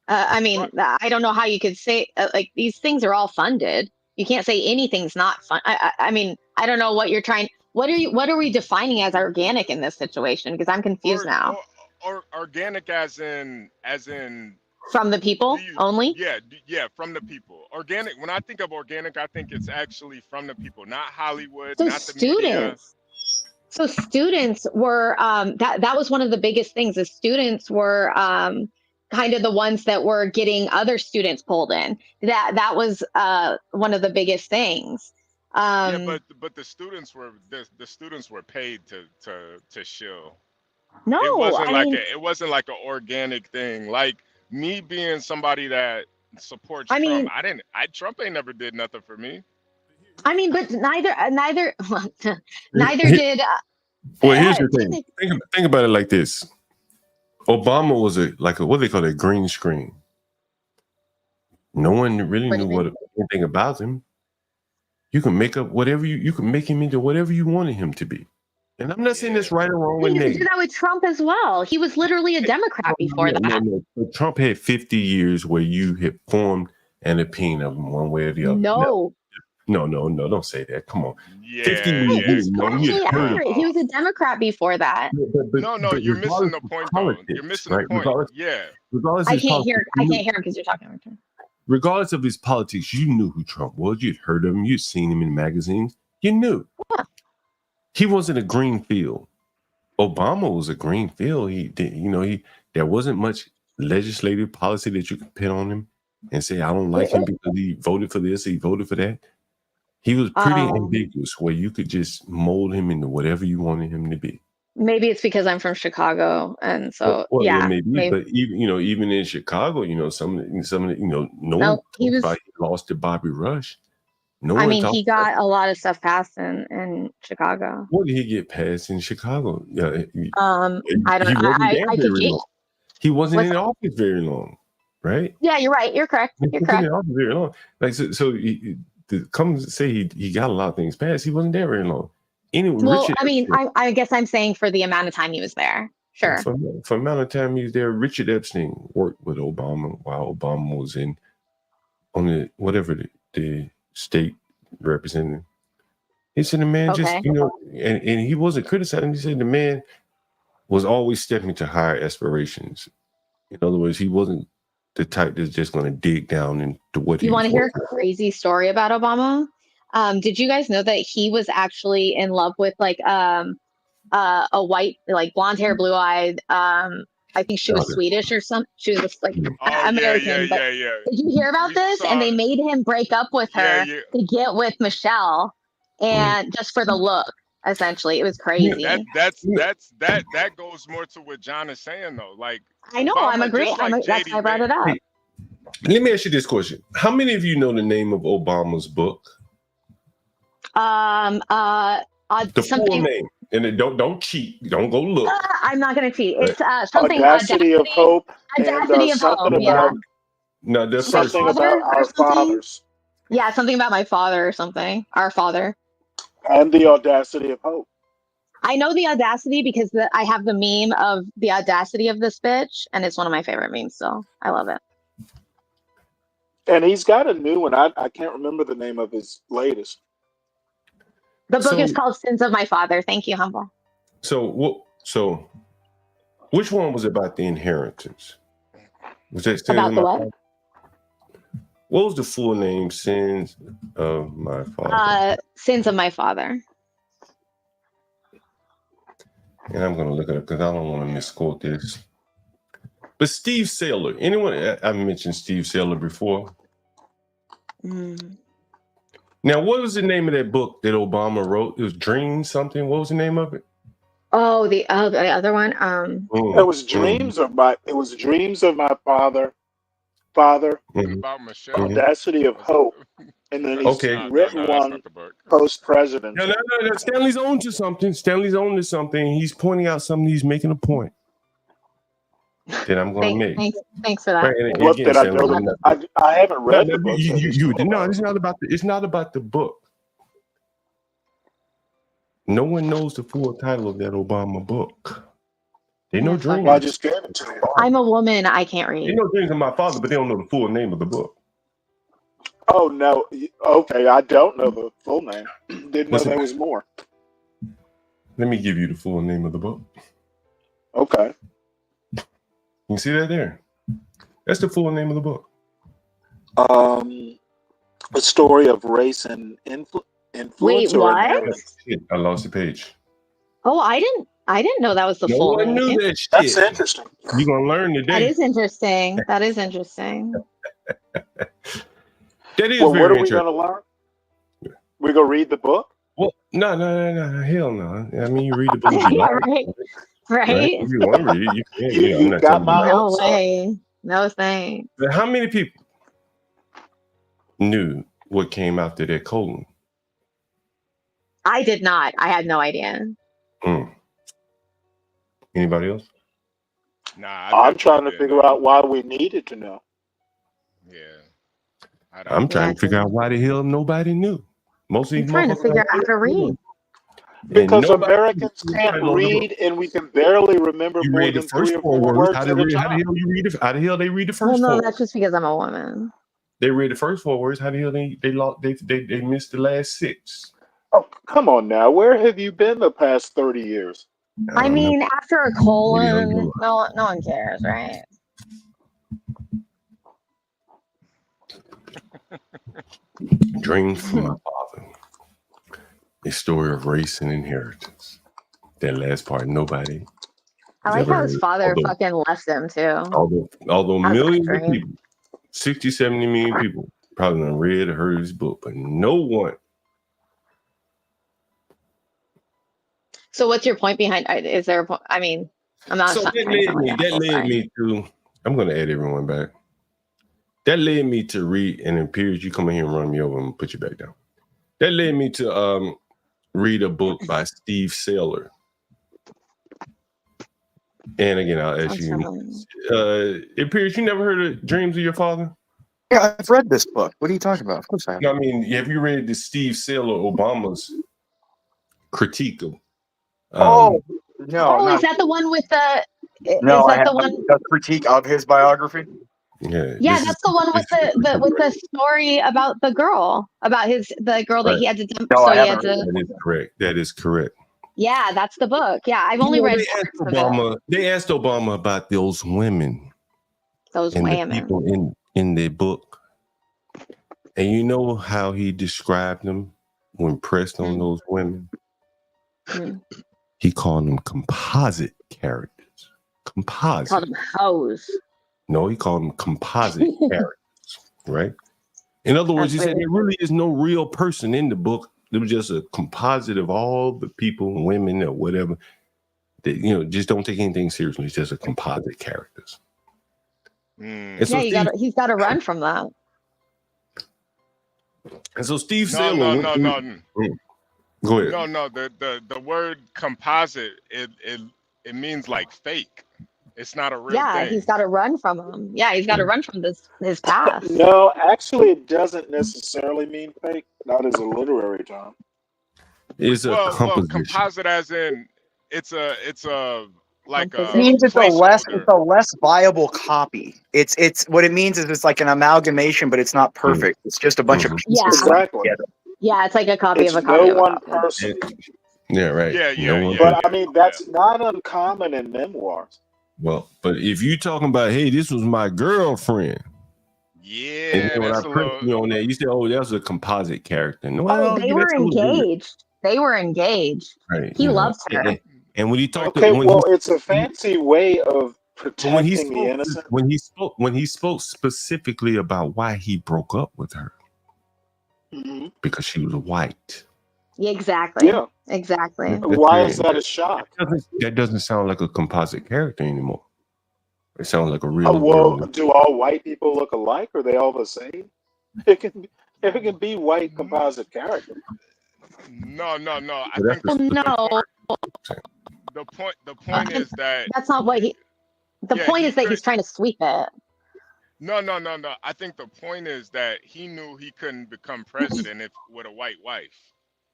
L: I mean, I don't know how you could say like these things are all funded. You can't say anything's not fun. I mean, I don't know what you're trying. What are we defining as organic in this situation? Because I'm confused now.
T: Or organic as in
L: from the people only?
T: Yeah, from the people. Organic. When I think of organic, I think it's actually from the people, not Hollywood,
L: so
T: not the media.
L: So students were that was one of the biggest things. The students were kind of the ones that were getting other students pulled in. That was one of the biggest things.
T: Yeah, but the students were paid to shill.
L: No,
T: it wasn't like an organic thing. Like me being somebody that supports Trump. Trump ain't never did nothing for me.
L: I mean, but neither did.
D: Well, here's the thing. Think about it like this. Obama was what they call a green screen. No one really knew anything about him. You can make up whatever you can make him into whatever you wanted him to be. And I'm not saying that's right or wrong.
L: You can do that with Trump as well. He was literally a Democrat before that.
D: No. But Trump had 50 years where you had formed an opinion of him one way or the other.
L: No,
D: don't say that. Come on.
T: Yeah,
D: 50 years.
L: He was a Democrat before that.
T: But you're missing the point, though. You're missing the point.
D: Regardless
L: I can't hear him because you're talking over him.
D: Regardless of his politics, you knew who Trump was. You'd heard of him. You'd seen him in magazines. You knew.
L: Yeah.
D: He wasn't a green field. Obama was a green field. There wasn't much legislative policy that you can pin on him and say, I don't like him because he voted for this, he voted for that. He was pretty ambiguous where you could just mold him into whatever you wanted him to be.
L: Maybe it's because I'm from Chicago, and so
D: Yeah, maybe. But even in Chicago, some of the, no one talked about he lost to Bobby Rush.
L: He got a lot of stuff passed in Chicago.
D: What did he get passed in Chicago? Yeah,
L: I don't know. I could get.
D: He wasn't in office very long, right?
L: Yeah, you're right. You're correct. You're correct.
D: In office very long. Like so to come say he got a lot of things passed, he wasn't there very long.
L: Well, I guess I'm saying for the amount of time he was there. Sure.
D: For the amount of time he was there, Richard Epstein worked with Obama while Obama was on the state representative. He said the man just, and he wasn't criticizing. He said the man was always stepping to higher aspirations. In other words, he wasn't the type that's just going to dig down into what he.
L: You want to hear a crazy story about Obama? Did you guys know that he was actually in love with a white, like blonde hair, blue eyed? I think she was Swedish or something. She was American.
T: Yeah.
L: Did you hear about this? And they made him break up with her to get with Michelle, and just for the look. Essentially, it was crazy.
T: That goes more to what John is saying, though. Like,
L: I know, I'm agreeing. That's why I brought it up.
D: Hey, let me ask you this question: how many of you know the name of Obama's book?
L: The
D: full name, and don't cheat. Don't go look.
L: I'm not going to cheat. It's something
O: Audacity of Hope.
L: Audacity of Hope.
O: Yeah.
D: No, there's
O: something about our fathers.
L: Yeah, something about my father or something. Our father.
O: And the Audacity of Hope.
L: I know the Audacity because I have the meme of the audacity of this bitch, and it's one of my favorite memes. So I love it.
O: And he's got a new one. I can't remember the name of his latest.
L: The book is called Sins of My Father. Thank you, Humble.
D: So which one was about the inheritance? Was that
L: about the what?
D: What was the full name? Sins of My Father.
L: Sins of My Father.
D: And I'm going to look it up because I don't want to misquote this. But Steve Saylor. Anyone? I mentioned Steve Saylor before. Now, what was the name of that book that Obama wrote? It was Dream something. What was the name of it?
L: Oh, the other one.
O: It was Dreams of My. It was Dreams of My Father.
T: About Michelle.
O: Audacity of Hope, and then he's written one post-president.
D: No. Stanley's on to something. He's pointing out something. He's making a point that I'm going to make.
L: Thanks for that.
D: Right,
O: what did I know? I haven't read the book.
D: It's not about the book. No one knows the full title of that Obama book. They know Dreams.
O: Well, I just gave it to you.
L: I'm a woman. I can't read.
D: They know Dreams of My Father, but they don't know the full name of the book.
O: Oh, no. Okay, I don't know the full name. Didn't know there was more.
D: Let me give you the full name of the book.
O: Okay.
D: You see that there? That's the full name of the book.
O: A story of race and influence.
L: Wait, what?
D: I lost the page.
L: Oh, I didn't know that was the full name.
D: Knew that shit.
O: That's interesting.
D: You're going to learn today.
L: That is interesting. That is interesting.
D: That is
O: well,
D: very
O: what are we
D: interesting.
O: going to learn? We're going to read the book?
D: Well, no. Hell no. I mean, you read the book. If you like.
L: Right?
D: If you want to read it, you can.
O: You got my
L: no way. No thanks.
D: But how many people knew what came after that colon?
L: I did not. I had no idea.
D: Anybody else?
T: Nah.
O: I'm trying to figure out why we needed to know.
T: Yeah.
D: I'm trying to figure out why the hell nobody knew. Most of these
L: I'm trying to figure out how to read.
O: Because Americans can't read, and we can barely remember
D: you
O: more
D: read
O: than
D: the first
O: 3 or
D: 4
O: 4
D: words.
O: words at a time.
D: How the hell they read the first 4?
L: Well, no, that's just because I'm a woman.
D: They read the first 4 words. How the hell they missed the last 6?
O: Oh, come on now. Where have you been the past 30 years?
L: I mean, after a colon, no one cares, right?
D: Dreams from My Father. A story of race and inheritance. That last part, nobody
L: I like how his father fucking left him too.
D: Although
L: That was
D: millions of
L: great.
D: people, 60, 70 million people probably done read or heard his book, but no one.
L: So what's your point behind? Is there a point? I mean, I'm not.
D: So that led me to. I'm going to add everyone back. That led me to read, and then Piers, you come in here and run me over and put you back down. That led me to read a book by Steve Saylor. And again, I'll ask you. It appears you never heard of Dreams of Your Father?
B: Yeah, I've read this book. What are you talking about? Of course I have.
D: No, I mean, have you read the Steve Saylor Obama's critique of?
B: No.
L: Oh, is that the one with the?
B: No,
L: is
B: I
L: that
B: have
L: the one?
B: the critique of his biography.
L: Yeah, that's the one with the story about the girl, about the girl that he had to dump.
B: No,
L: so
B: I
L: he had
B: haven't
L: to.
D: That is correct. That is correct.
L: Yeah, that's the book. Yeah, I've only read parts of it.
D: They asked Obama about those women.
L: Those
D: and
L: women.
D: the people in their book. And you know how he described them when pressed on those women? He called them composite characters. Composite.
L: Called them hoes.
D: No, he called them composite characters, right? In other words, he said there really is no real person in the book. It was just a composite of all the people, women or whatever, that, just don't take anything seriously. It's just a composite characters. And so
L: he's got to run from that.
D: And so Steve Saylor. Go ahead.
T: No. The word composite it means like fake. It's not a real thing.
L: Yeah, he's got to run from him. Yeah, he's got to run from his past.
O: No, actually, it doesn't necessarily mean fake. Not as a literary term.
D: It's a composition.
T: Composite, as in it's a like a.
B: It means it's a less viable copy. It's what it means is it's like an amalgamation, but it's not perfect. It's just a bunch of pieces.
O: Exactly.
B: Together.
L: Yeah, it's like a copy
O: It's
L: of a copy
O: no
L: of a
O: one
L: copy.
O: person.
D: Yeah, right.
T: Yeah.
O: But I mean, that's not uncommon in memoirs.
D: Well, but if you talking about, hey, this was my girlfriend.
T: Yeah.
D: And then when I pressed you on that, you said, oh, that was a composite character. No,
L: they were engaged. They were engaged.
D: Right.
L: He loves her.
D: And when he talked,
O: it's a fancy way of protecting the innocent.
D: When he spoke specifically about why he broke up with her, because she was white.
L: Yeah, exactly.
O: Yeah,
L: exactly.
O: Why is that a shock?
D: That doesn't sound like a composite character anymore. It sounds like a real.
O: Well, do all white people look alike? Are they all the same? It can be white composite characters.
T: No. I think
L: no.
T: The point is that
L: that's not what he. The point is that he's trying to sweep it.
T: No. I think the point is that he knew he couldn't become president with a white wife.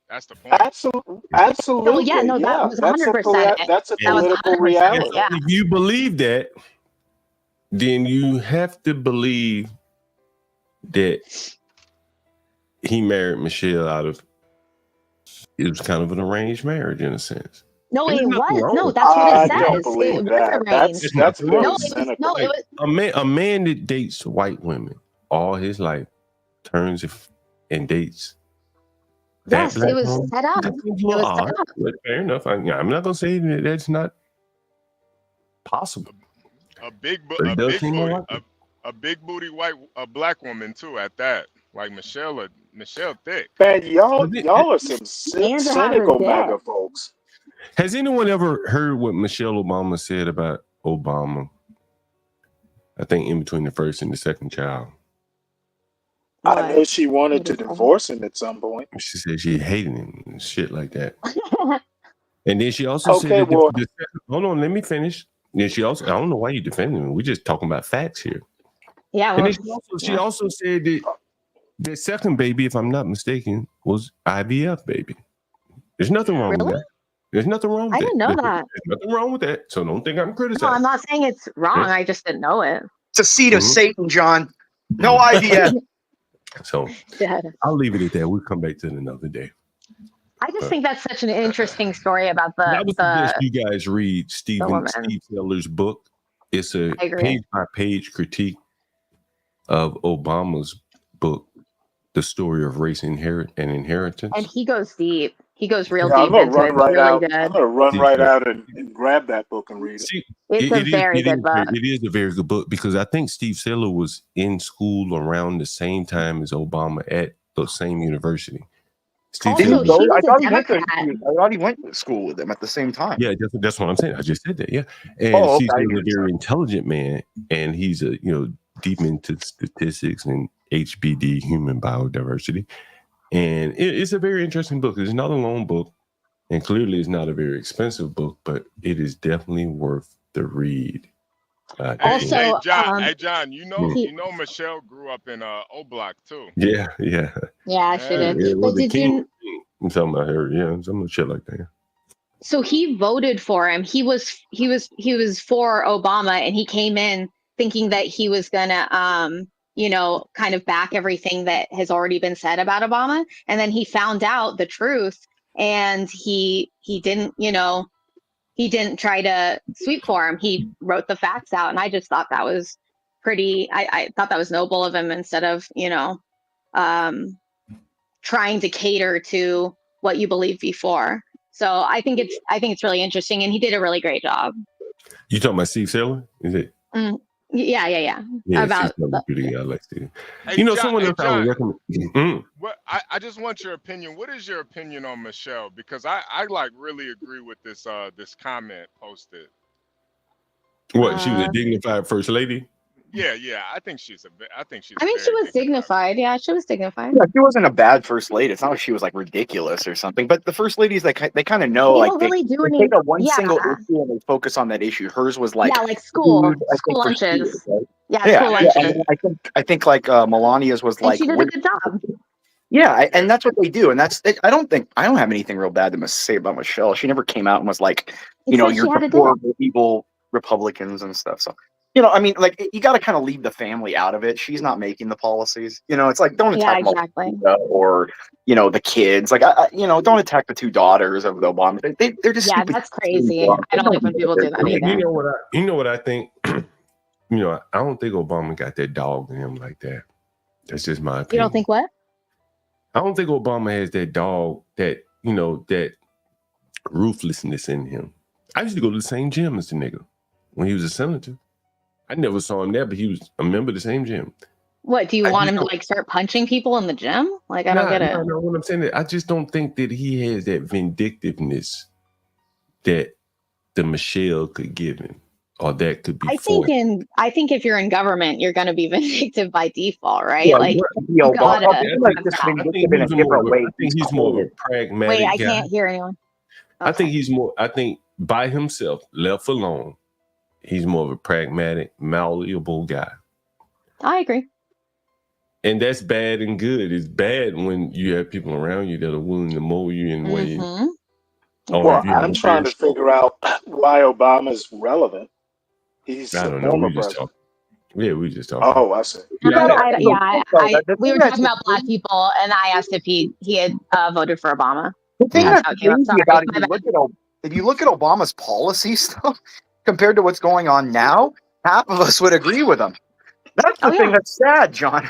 T: That's the point.
O: Absolutely.
L: Oh yeah, no, that was 100%.
O: That's a political reality.
L: Yeah.
D: If you believe that, then you have to believe that he married Michelle out of. It was kind of an arranged marriage in a sense.
L: No, it was. No, that's what it says.
O: I don't believe that. That's very cynical.
D: A man that dates white women all his life turns and dates.
L: Yes, it was set up.
D: But fair enough. I'm not going to say that that's not possible.
T: A big booty black woman too at that. Like Michelle thick.
O: Man, y'all are some cynical MAGA folks.
D: Has anyone ever heard what Michelle Obama said about Obama? I think in between the first and the second child.
O: I know she wanted to divorce him at some point.
D: She said she hated him and shit like that. And then she also said, hold on, let me finish. Then she also, I don't know why you defending him. We're just talking about facts here.
L: Yeah.
D: Well, and then she also said that the second baby, if I'm not mistaken, was IVF baby. There's nothing wrong with that. There's nothing wrong with that.
L: I didn't know that.
D: There's nothing wrong with that. So don't think I'm criticizing.
L: No, I'm not saying it's wrong. I just didn't know it.
B: It's a seed of Satan, John. No IVF.
D: So I'll leave it at that. We'll come back to it another day.
L: I just think that's such an interesting story about the.
D: I would suggest you guys read Steve Saylor's book. It's a page-by-page critique of Obama's book, The Story of Race and Inheritance.
L: And he goes deep. He goes real
O: Yeah, I'm
L: deep
O: gonna
L: into
O: run
L: it. It's
O: right
L: really
O: out.
L: good.
O: I'm gonna run right out and grab that book and read it.
D: See,
L: It's a very good book.
D: It is a very good book because I think Steve Saylor was in school around the same time as Obama at the same university. Steve
B: Did he
L: Also,
D: Saylor,
L: he
B: go? I
L: was a
B: thought he went to.
L: Democrat.
B: I thought he went to school with him at the same time.
D: yeah, that's what I'm saying. I just said that. Yeah, and
B: Oh,
D: Steve
B: okay.
D: Saylor is a very intelligent man, and he's a deep into statistics and HBD, human biodiversity, and it's a very interesting book. It's not a long book, and clearly it's not a very expensive book, but it is definitely worth the read.
L: Also,
T: hey John, you know Michelle grew up in O Block too.
D: Yeah.
L: Yeah, she did.
D: Yeah, well,
L: But
D: the
L: did you?
D: I'm talking about her. Yeah, some shit like that.
L: So he voted for him. He was for Obama, and he came in thinking that he was gonna kind of back everything that has already been said about Obama. And then he found out the truth, and he didn't he didn't try to sweep for him. He wrote the facts out, and I just thought that was pretty. I thought that was noble of him instead of trying to cater to what you believed before. So I think it's really interesting, and he did a really great job.
D: You talking about Steve Saylor? Is it?
L: Yeah.
D: Yeah,
L: About
D: Steve Saylor's pretty good. I like Steve.
T: Hey,
D: Someone else I would recommend.
T: What I just want your opinion. What is your opinion on Michelle? Because I like really agree with this this comment posted.
D: What, she was a dignified first lady?
T: Yeah. I think she's.
L: I mean, she was dignified. Yeah, she was dignified.
B: Yeah, she wasn't a bad first lady. It's not like she was like ridiculous or something. But the first ladies, they kind of know,
L: They
B: like
L: don't really do any.
B: take a one
L: Yeah.
B: single issue and they focus on that issue. Hers was like
L: school
B: food, I think, for
L: lunches.
B: students, right?
L: Yeah, school lunches.
B: And then I think like Melania's was
L: And
B: like.
L: she did a good job.
B: Yeah, and that's what they do, and I don't have anything real bad to say about Michelle. She never came out and was like, you're horrible, evil Republicans and stuff. So, I mean, like you got to kind of leave the family out of it. She's not making the policies. It's like don't attack Melania or the kids. Like don't attack the two daughters of the Obama. They're just stupid.
L: That's crazy. I don't like when people do that either.
D: You know what I think? I don't think Obama got that dog in him like that. That's just my opinion.
L: You don't think what?
D: I don't think Obama has that dog, that ruthlessness in him. I used to go to the same gym as the nigga when he was a senator. I never saw him there, but he was a member of the same gym.
L: What, do you want him to like start punching people in the gym? Like, I don't get it.
D: No, what I'm saying is I just don't think that he has that vindictiveness that the Michelle could give him. Or that could be.
L: I think if you're in government, you're going to be vindictive by default, right?
B: Yeah,
L: like,
D: I think he's more of a pragmatic
L: Wait, I
D: guy.
L: can't hear anyone. Okay.
D: I think by himself, left alone, he's more of a pragmatic, malleable guy.
L: I agree.
D: And that's bad and good. It's bad when you have people around you that are willing to mold you in ways.
O: Well, I'm trying to figure out why Obama's relevant. He's
D: I don't know. We just talking. Yeah, we just talking.
O: Oh, I see.
L: We were talking about Black people, and I asked if he had voted for Obama.
B: The thing that's crazy about it, if you look at Obama's policy stuff compared to what's going on now, half of us would agree with him. That's the thing that's sad, John.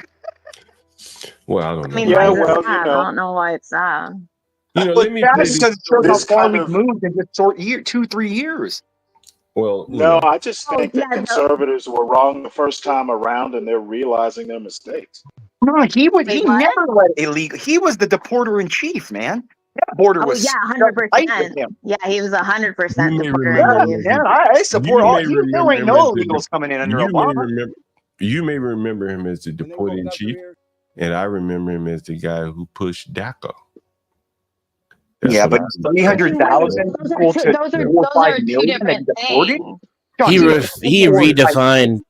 D: Well, I don't know.
L: I mean, I don't know why it's sad.
D: Let me
B: because how far we've moved in just 2-3 years.
D: Well,
O: no, I just think that conservatives were wrong the first time around, and they're realizing their mistakes.
B: No, he never let illegal. He was the deporter in chief, man. That border was
L: 100%. Yeah, he was 100% deporter.
B: Yeah, I support all. There ain't no illegals coming in under Obama.
D: You may remember him as the deporter in chief, and I remember him as the guy who pushed DACA.
B: Yeah, but 300,000 people to 4 or 5 million and deported?
F: He redefined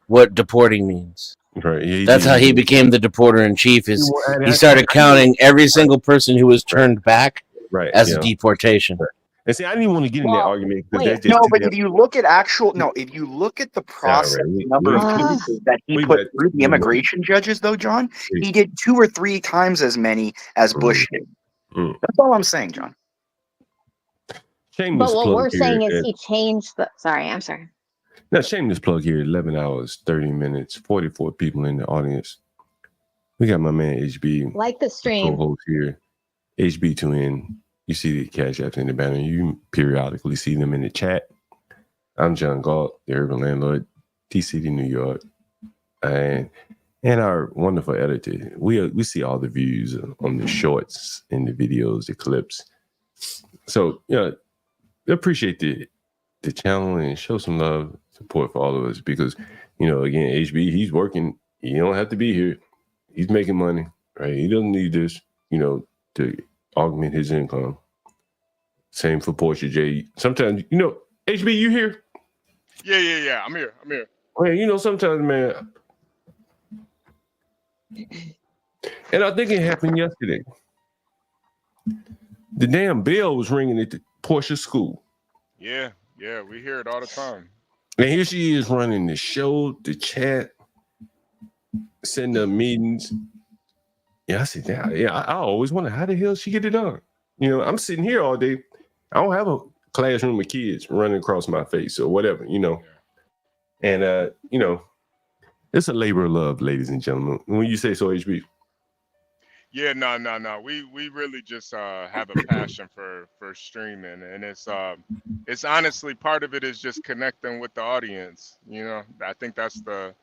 F: what deporting means.
D: Right.
F: That's how he became the deporter in chief. He started counting every single person who was turned back as a deportation.
D: And see, I didn't even want to get in that argument.
B: But if you look at the process number of cases that he put through the immigration judges, though, John, he did 2 or 3 times as many as Bush did. That's all I'm saying, John.
L: But what we're saying is he changed the. Sorry, I'm sorry.
D: Now, shameless plug here. 11 hours, 30 minutes, 44 people in the audience. We got my man HB.
L: Like the stream.
D: Co-host here, HB2N. You see the Cash Apps in the banner. You periodically see them in the chat. I'm John Galt, the Urban Landlord, T-City, New York. And our wonderful editor. We see all the views on the shorts and the videos, the clips. So, appreciate the channel and show some love, support for all of us because, again, HB, he's working. He don't have to be here. He's making money, right? He doesn't need this, to augment his income. Same for Portia J. Sometimes, HB, you here?
T: Yeah. I'm here.
D: Well, sometimes, man, and I think it happened yesterday. The damn bell was ringing at the Portia school.
T: Yeah, we hear it all the time.
D: And here she is running the show, the chat, setting up meetings. Yeah, I said, I always wonder how the hell she get it done. I'm sitting here all day. I don't have a classroom of kids running across my face or whatever, And, it's a labor of love, ladies and gentlemen. When you say so, HB.
T: Yeah, no. We really just have a passion for streaming, and it's honestly part of it is just connecting with the audience. I think that's the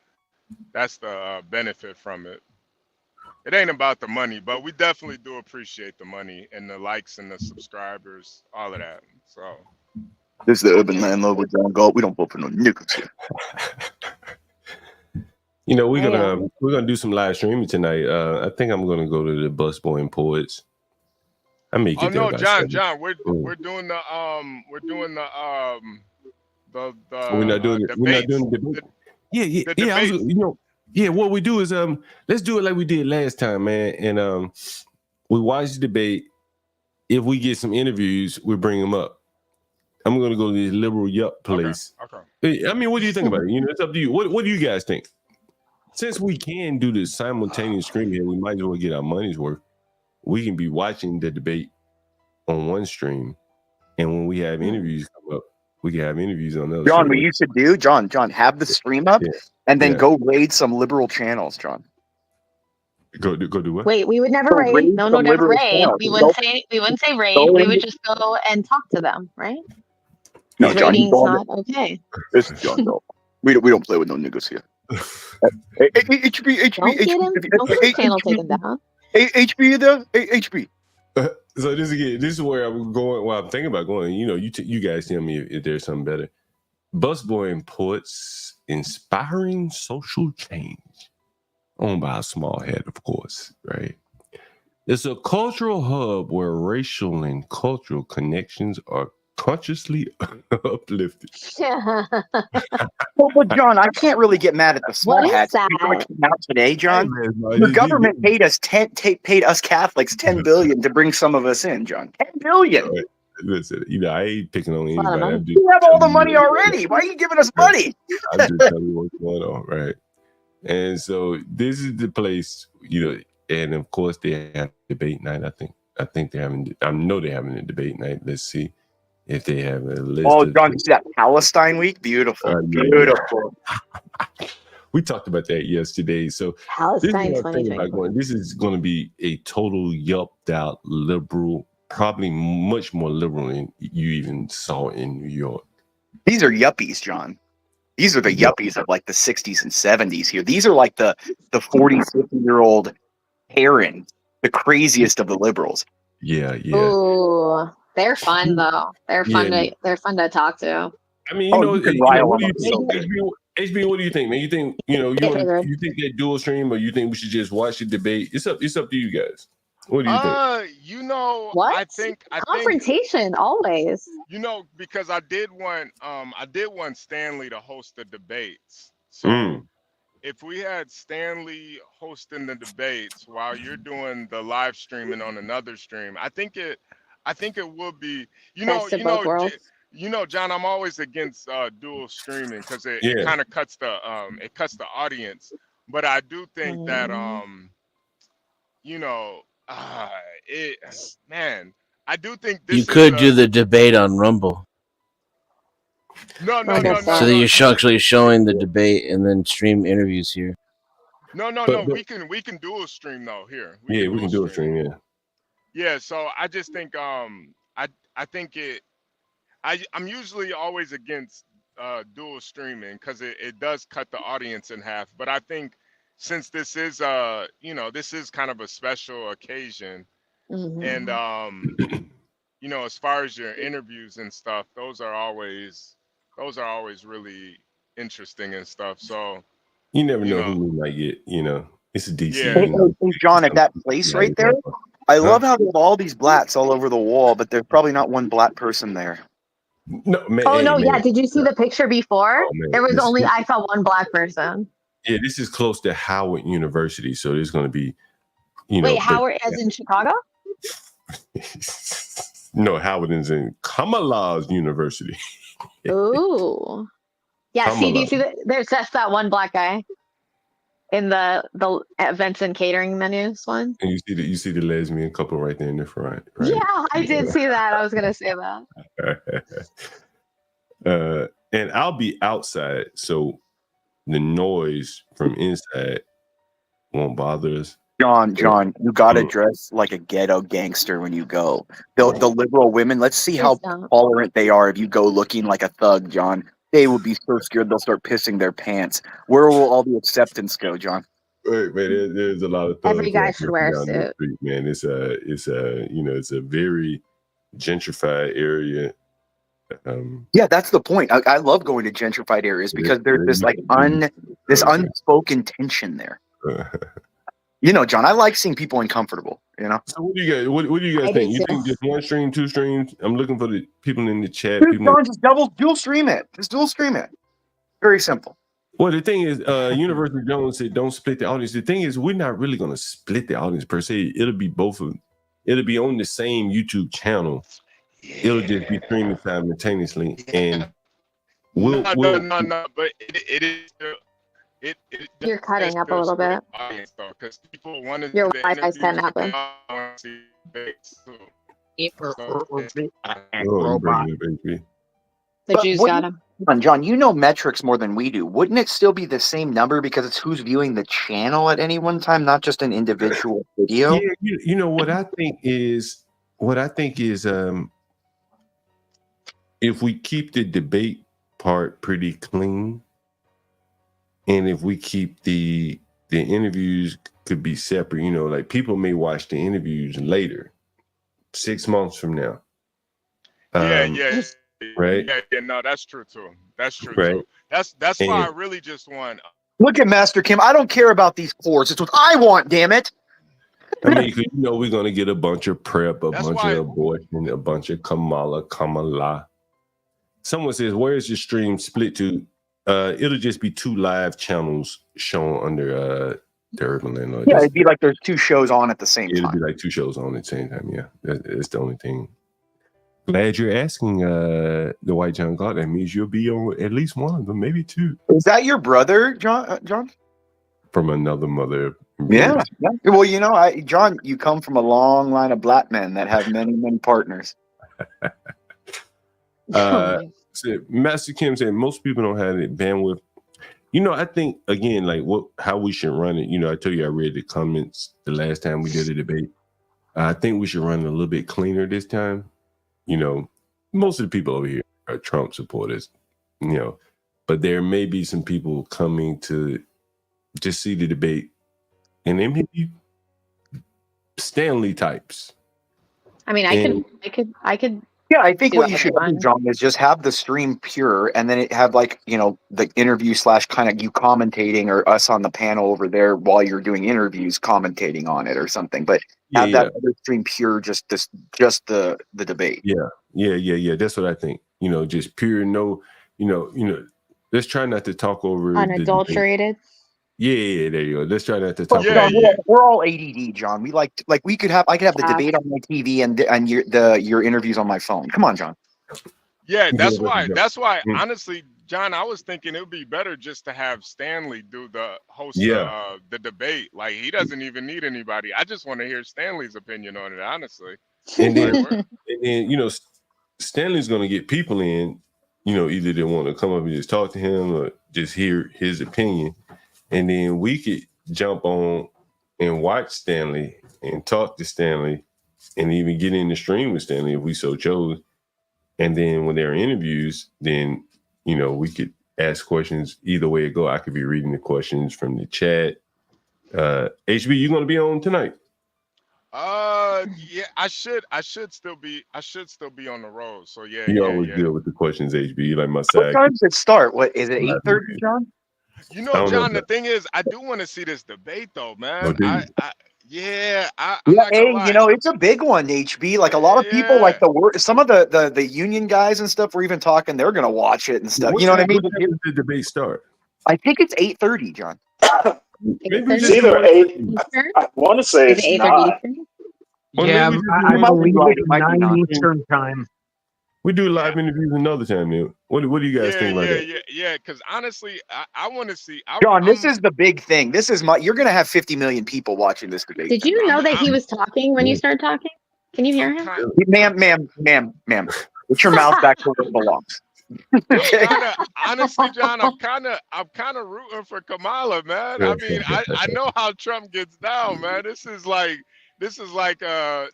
T: benefit from it. It ain't about the money, but we definitely do appreciate the money and the likes and the subscribers, all of that. So
B: this is the Urban Landlord with John Galt. We don't vote for no niggas here.
D: We're gonna do some live streaming tonight. I think I'm gonna go to the Busboy and Poets. I may get there.
T: No, John, we're doing the
D: we're not doing the debate. Yeah. What we do is let's do it like we did last time, man. And we watch the debate. If we get some interviews, we bring them up. I'm gonna go to this liberal yup place.
T: Okay.
D: I mean, what do you think about it? It's up to you. What do you guys think? Since we can do the simultaneous stream here, we might as well get our money's worth. We can be watching the debate on one stream, and when we have interviews come up, we can have interviews on the other.
B: John, we used to do, John, have the stream up and then go raid some liberal channels, John.
D: Go do what?
L: Wait, we would never raid. No, never raid. We wouldn't say raid. We would just go and talk to them, right?
B: No, John,
L: raiding's not okay.
B: This is John. No, we don't play with no niggas here. HB,
L: Don't get his channel taken down.
B: HB, HB.
D: So this is where I'm going. Well, I'm thinking about going. You guys tell me if there's something better. Busboy and Poets, inspiring social change, owned by a small head, of course, right? It's a cultural hub where racial and cultural connections are consciously uplifted.
B: But John, I can't really get mad at the small hats. What came out today, John? The government paid us Catholics $10 billion to bring some of us in, John. $10 billion.
D: Right. Listen, I ain't picking on anybody.
B: You have all the money already. Why are you giving us money?
D: I'm just telling you what's going on, right? And so this is the place, and of course they have debate night. I think they're having. I know they're having a debate night. Let's see if they have a list.
B: Oh, John, you see that Palestine week? Beautiful, beautiful.
D: We talked about that yesterday. So
L: Palestine
D: this is going to be a total yupped out liberal, probably much more liberal than you even saw in New York.
B: These are yuppies, John. These are the yuppies of like the 60s and 70s here. These are like the 40, 50-year-old Karen, the craziest of the liberals.
D: Yeah.
L: Ooh, they're fun though. They're fun to talk to.
D: I mean, what do you think? HB, what do you think, man? You think you think that dual stream, or you think we should just watch the debate? It's up to you guys. What do you think?
L: What?
T: I think
L: confrontation always.
T: Because I did want Stanley to host the debates. So if we had Stanley hosting the debates while you're doing the live streaming on another stream, I think it would be John, I'm always against dual streaming because it kind of cuts the audience. But I do think that I do think this
E: you could do the debate on Rumble.
T: No.
E: So that you're actually showing the debate and then stream interviews here.
T: No. We can dual stream though here.
D: We can dual stream. Yeah.
T: Yeah, so I just think I think I'm usually always against dual streaming because it does cut the audience in half. But I think since this is this is kind of a special occasion, and as far as your interviews and stuff, those are always really interesting and stuff. So
D: you never know who we might get. It's a DC.
T: Yeah.
B: Hey, John, at that place right there, I love how they have all these blacks all over the wall, but there's probably not one black person there.
D: No, man.
L: Oh
D: hey,
L: no,
D: man.
L: yeah. Did you see the picture before?
D: man,
L: There was only I saw one black person.
D: Yeah, this is close to Howard University, so there's going to be,
L: Wait, Howard, as in Chicago?
D: No, Howard is in Kamala's University.
L: Ooh, yeah. See, do you see that? There's just that one black guy in the events and catering menus one.
D: And you see the lesbian couple right there in the front, right?
L: Yeah, I did see that. I was gonna say that.
D: And I'll be outside, so the noise from inside won't bother us.
B: John, you gotta dress like a ghetto gangster when you go. The liberal women, let's see how tolerant they are if you go looking like a thug, John. They will be so scared they'll start pissing their pants. Where will all the acceptance go, John?
D: Right, man. There's a lot of thugs.
L: Every guy should wear a
D: down the street, man. It's a very gentrified area.
B: Yeah, that's the point. I love going to gentrified areas because there's this this unspoken tension there. John, I like seeing people uncomfortable.
D: So what do you guys? What do you guys think? You think just one stream, two streams? I'm looking for the people in the chat.
B: John, just dual stream it. Just dual stream it. Very simple.
D: Well, the thing is, Universal Jones said don't split the audience. The thing is, we're not really going to split the audience per se. It'll be both of them. It'll be on the same YouTube channel. It'll just be streaming simultaneously, and
T: no, but it is.
L: You're cutting up a little bit. Your Wi-Fi's cutting up. The Jews got him.
B: John, you know metrics more than we do. Wouldn't it still be the same number because it's who's viewing the channel at any one time, not just an individual video?
D: Yeah, what I think is if we keep the debate part pretty clean, and if we keep the interviews could be separate, like people may watch the interviews later, 6 months from now.
T: Yeah.
D: Right.
T: Yeah. No, that's true too. That's true
D: right.
T: too. That's why I really just want.
B: Look at Master Kim. I don't care about these cores. It's what I want. Damn it.
D: I mean, we're gonna get a bunch of prep, bunch of abortion, a bunch of Kamala. Someone says, "Where's your stream split to?" It'll just be 2 live channels shown under the Urban Landlord.
B: Yeah, it'd be like there's 2 shows on at the same time.
D: It'll be like 2 shows on at the same time. Yeah, that's the only thing. Glad you're asking, the White John Galt. That means you'll be on at least one of them, maybe 2.
B: Is that your brother, John?
D: From another mother.
B: Yeah. Well, John, you come from a long line of black men that have many, many partners.
D: Master Kim said most people don't have the bandwidth. I think again, like how we should run it. I told you I read the comments the last time we did a debate. I think we should run it a little bit cleaner this time. Most of the people over here are Trump supporters, but there may be some people coming to just see the debate, and they may be Stanley types.
L: I mean, I could.
B: Yeah, I think what you should do, John, is just have the stream pure, and then it have the interview / kind of you commentating, or us on the panel over there while you're doing interviews commentating on it or something. But have that other stream pure, just the debate.
D: Yeah. That's what I think. Just pure. No, let's try not to talk over
L: unadulterated.
D: Yeah, there you go. Let's try not to talk.
B: We're all ADD, John. I could have the debate on my TV and your interviews on my phone. Come on, John.
T: Yeah, that's why. Honestly, John, I was thinking it would be better just to have Stanley do the host the debate. Like, he doesn't even need anybody. I just want to hear Stanley's opinion on it, honestly.
D: And then Stanley's going to get people in. Either they want to come up and just talk to him or just hear his opinion. And then we could jump on and watch Stanley and talk to Stanley and even get in the stream with Stanley if we so chose. And then when there are interviews, then, you know, we could ask questions either way it go. I could be reading the questions from the chat. HB, you going to be on tonight?
T: Yeah, I should still be on the road. So yeah,
D: You
T: yeah,
D: always
T: yeah.
D: deal with the questions, HB. You like my
B: What
D: side.
B: time does it start? What is it? 8:30, John?
T: You know, John, the thing is, I do want to see this debate though, man. I'm
B: Yeah,
T: not gonna lie.
B: you know, it's a big one, HB. Like a lot of people, like some of the union guys and stuff were even talking. They're gonna watch it and stuff. You know what I mean?
D: What time does the debate start?
B: I think it's 8:30, John.
O: It's either 8. I want to say it's 9.
G: Yeah, I believe it's 9 Eastern time.
D: We do live interviews another time, man. What do you guys think about that?
T: Yeah. Because honestly, I want to see.
B: John, this is the big thing. This is you're gonna have 50 million people watching this debate.
L: Did you know that he was talking when you started talking? Can you hear him?
B: Ma'am. Put your mouth back where it belongs.
T: Honestly, John, I'm kind of rooting for Kamala, man. I mean, I know how Trump gets down, man. This is like
B: I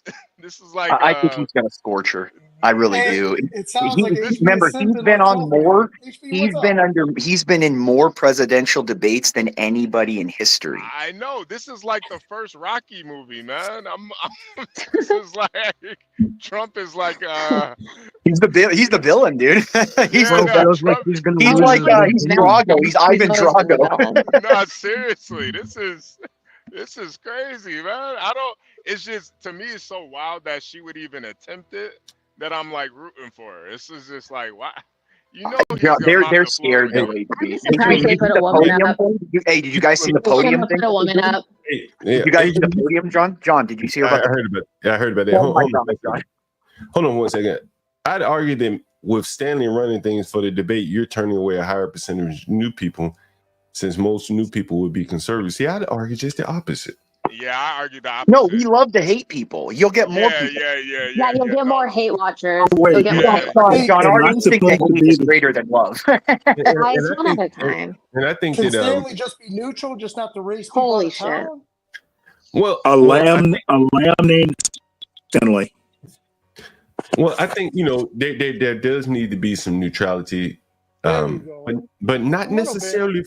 B: think he's gonna scorch her. I really do.
K: It sounds like
B: remember, he's been on more. He's been in more presidential debates than anybody in history.
T: I know. This is like the first Rocky movie, man. This is like Trump is like
B: He's the villain, dude. He's Drago. He's Ivan Drago.
T: No, seriously, this is crazy, man. It's just, to me, it's so wild that she would even attempt it that I'm like rooting for her. This is just like, wow. You know,
B: they're scared.
L: I'm surprised they put a woman up.
B: Hey, did you guys see the podium thing?
L: Put a woman up.
B: Did you guys see the podium, John? John, did you see about
D: I heard about that. Hold on 1 second. I'd argue that with Stanley running things for the debate, you're turning away a higher percentage of new people, since most new people would be conservative. See, I'd argue just the opposite.
T: Yeah, I argue the opposite.
B: No, we love to hate people. You'll get more people.
L: Yeah, you'll get more hate watchers.
P: Wait,
B: John, our instinct to hate is greater than love.
L: I some other time.
D: And I think
K: Can
D: that
K: Stanley just be neutral, just not the race?
L: Holy shit!
D: Well,
P: a lamb named Stanley.
D: Well, I think, you know, there does need to be some neutrality, but not necessarily.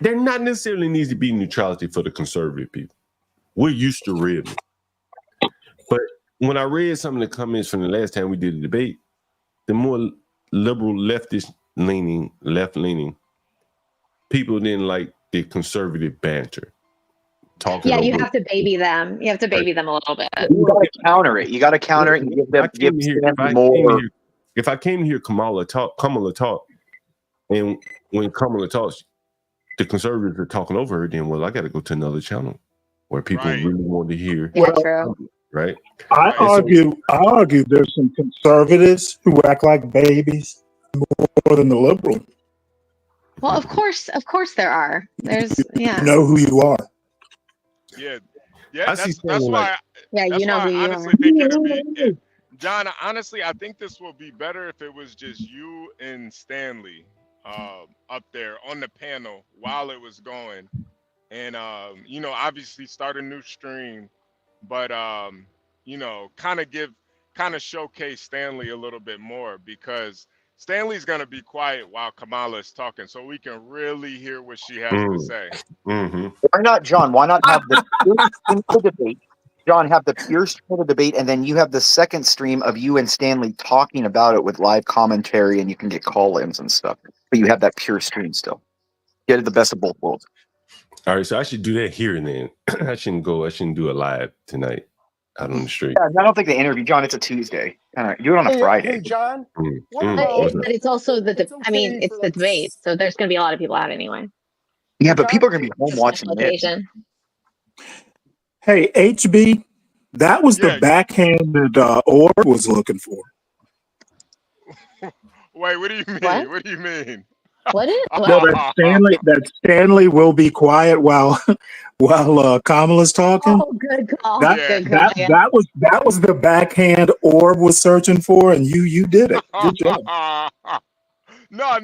D: There not necessarily needs to be neutrality for the conservative people. We're used to rhythm. But when I read some of the comments from the last time we did a debate, the more liberal, left-leaning people didn't like the conservative banter.
L: Yeah, you have to baby them. You have to baby them a little bit.
B: You got to counter it. You got to counter it and give more.
D: If I came here, Kamala talk, and when Kamala talks, the conservatives are talking over her, then, well, I got to go to another channel where people really want to hear.
L: Yeah, true.
D: Right?
P: I argue there's some conservatives who act like babies more than the liberal.
L: Well, of course there are. There's
P: You know who you are.
T: Yeah,
D: that's
T: why.
L: You know who you
T: honestly
L: are.
T: think it'll be, John, honestly, I think this will be better if it was just you and Stanley up there on the panel while it was going, and you know, obviously start a new stream, but you know, kind of showcase Stanley a little bit more, because Stanley's gonna be quiet while Kamala is talking, so we can really hear what she has to say.
D: Mm-hmm.
B: Why not, John? Why not have the debate? John, have the pure stream of the debate, and then you have the second stream of you and Stanley talking about it with live commentary, and you can get call-ins and stuff. But you have that pure stream still. Get the best of both worlds.
D: All right, so I should do that here and then. I shouldn't do a live tonight out on the street.
B: Yeah, I don't think the interview, John, it's a Tuesday. Do it on a Friday.
K: Hey, John.
L: But it's also it's the debate, so there's going to be a lot of people out anyway.
B: Yeah, but people are going to be home watching it.
P: Hey, HB, that was the backhanded orb was looking for.
T: Wait, what do you mean? What do you mean?
L: What is?
P: Well, that Stanley will be quiet while Kamala's talking.
L: Oh, good call.
P: That was the backhand orb was searching for, and you did it. Good job.
T: No,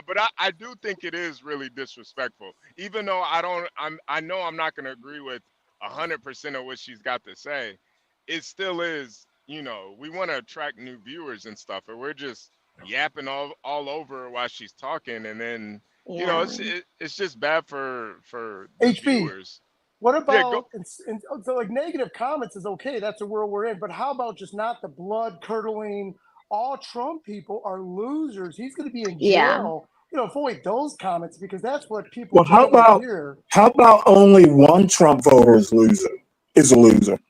T: but I do think it is really disrespectful. Even though I know I'm not going to agree with 100% of what she's got to say. it still is, you know, we want to attract new viewers and stuff, and we're just yapping all over while she's talking, and then you know, it's just bad for the
J: HB,
T: viewers.
J: what
T: Yeah, go.
J: about so like negative comments is okay, that's the world we're in, but how about just not the blood curdling, all Trump people are losers, he's going to be in jail, you know, avoid those comments because that's what people
P: Well,
J: hear.
P: how about only one Trump voter is a loser?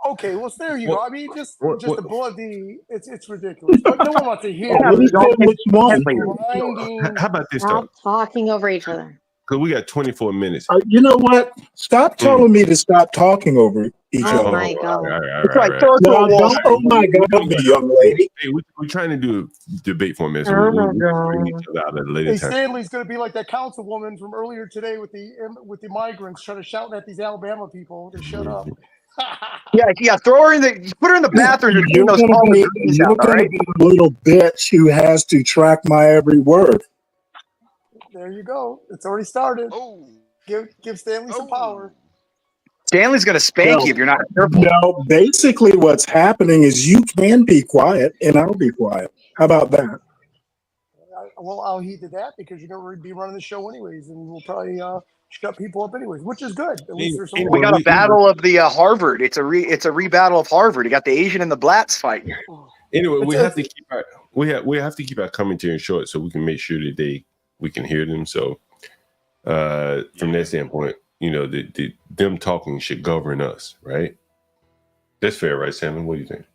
J: Okay, well, there you go. I mean, just the blood, it's ridiculous. What no one wants to hear.
P: How
D: about this
L: Stop
D: though?
L: talking over each other.
D: Because we got 24 minutes.
P: You know what? Stop telling me to stop talking over each other.
L: Oh my God.
P: It's like oh my God, me, young lady.
D: Hey, we're trying to do a debate format. So we'll bring each other out at a later
J: Hey,
D: time.
J: Stanley's going to be like that councilwoman from earlier today with the migrants trying to shout at these Alabama people to shut up.
B: Yeah, throw her in put her in the bathroom to clean those
P: You're going to be a little bitch who has to track my every word.
J: There you go. It's already started. Give Stanley some power.
B: Stanley's going to spank you if you're not careful.
P: No, basically what's happening is you can be quiet and I'll be quiet. How about that?
J: Well, I'll heed to that because you're going to be running the show anyways, and we'll probably shut people up anyways, which is good. At least there's some.
B: We got a battle of the Harvard. It's a rebattle of Harvard. You got the Asian and the Blacks fighting.
D: Anyway, we have to keep our commentary short so we can make sure that we can hear them. So from that standpoint, you know, them talking should govern us, right? That's fair, right, Sam? What do you think?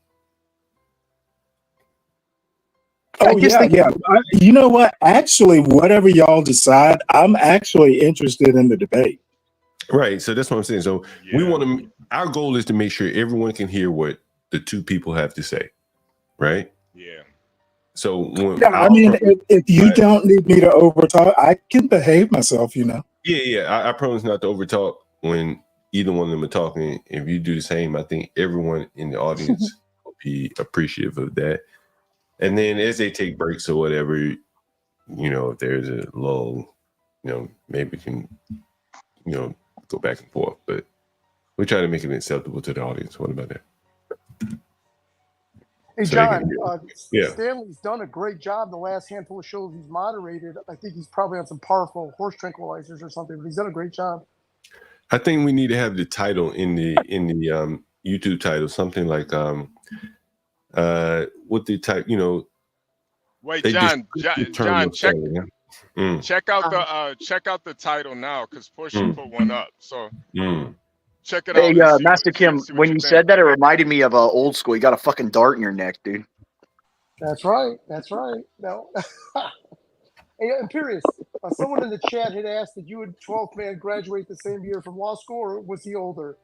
P: Oh, yeah. You know what? Actually, whatever y'all decide, I'm actually interested in the debate.
D: Right. So that's what I'm saying. So we want to, our goal is to make sure everyone can hear what the two people have to say. Right.
T: Yeah.
D: So
P: if you don't need me to overtalk, I can behave myself, you know.
D: Yeah. I promise not to overtalk when either one of them are talking. If you do the same, I think everyone in the audience will be appreciative of that. And then as they take breaks or whatever, you know, if there's a lull, you know, maybe we can, you know, go back and forth. But we try to make it acceptable to the audience. What about that?
J: Hey, John, Stanley's done a great job the last handful of shows he's moderated. I think he's probably on some powerful horse tranquilizers or something, but he's done a great job.
D: I think we need to have the title in the YouTube title, something like what the type, you know.
T: Wait, John, check out the title now because Portia put one up. So check it out.
B: Hey, Master Kim, when you said that, it reminded me of old school. You got a fucking dart in your neck, dude.
J: That's right. No. Hey, Imperious, someone in the chat had asked that you and 12th Man graduate the same year from law school, or was he older?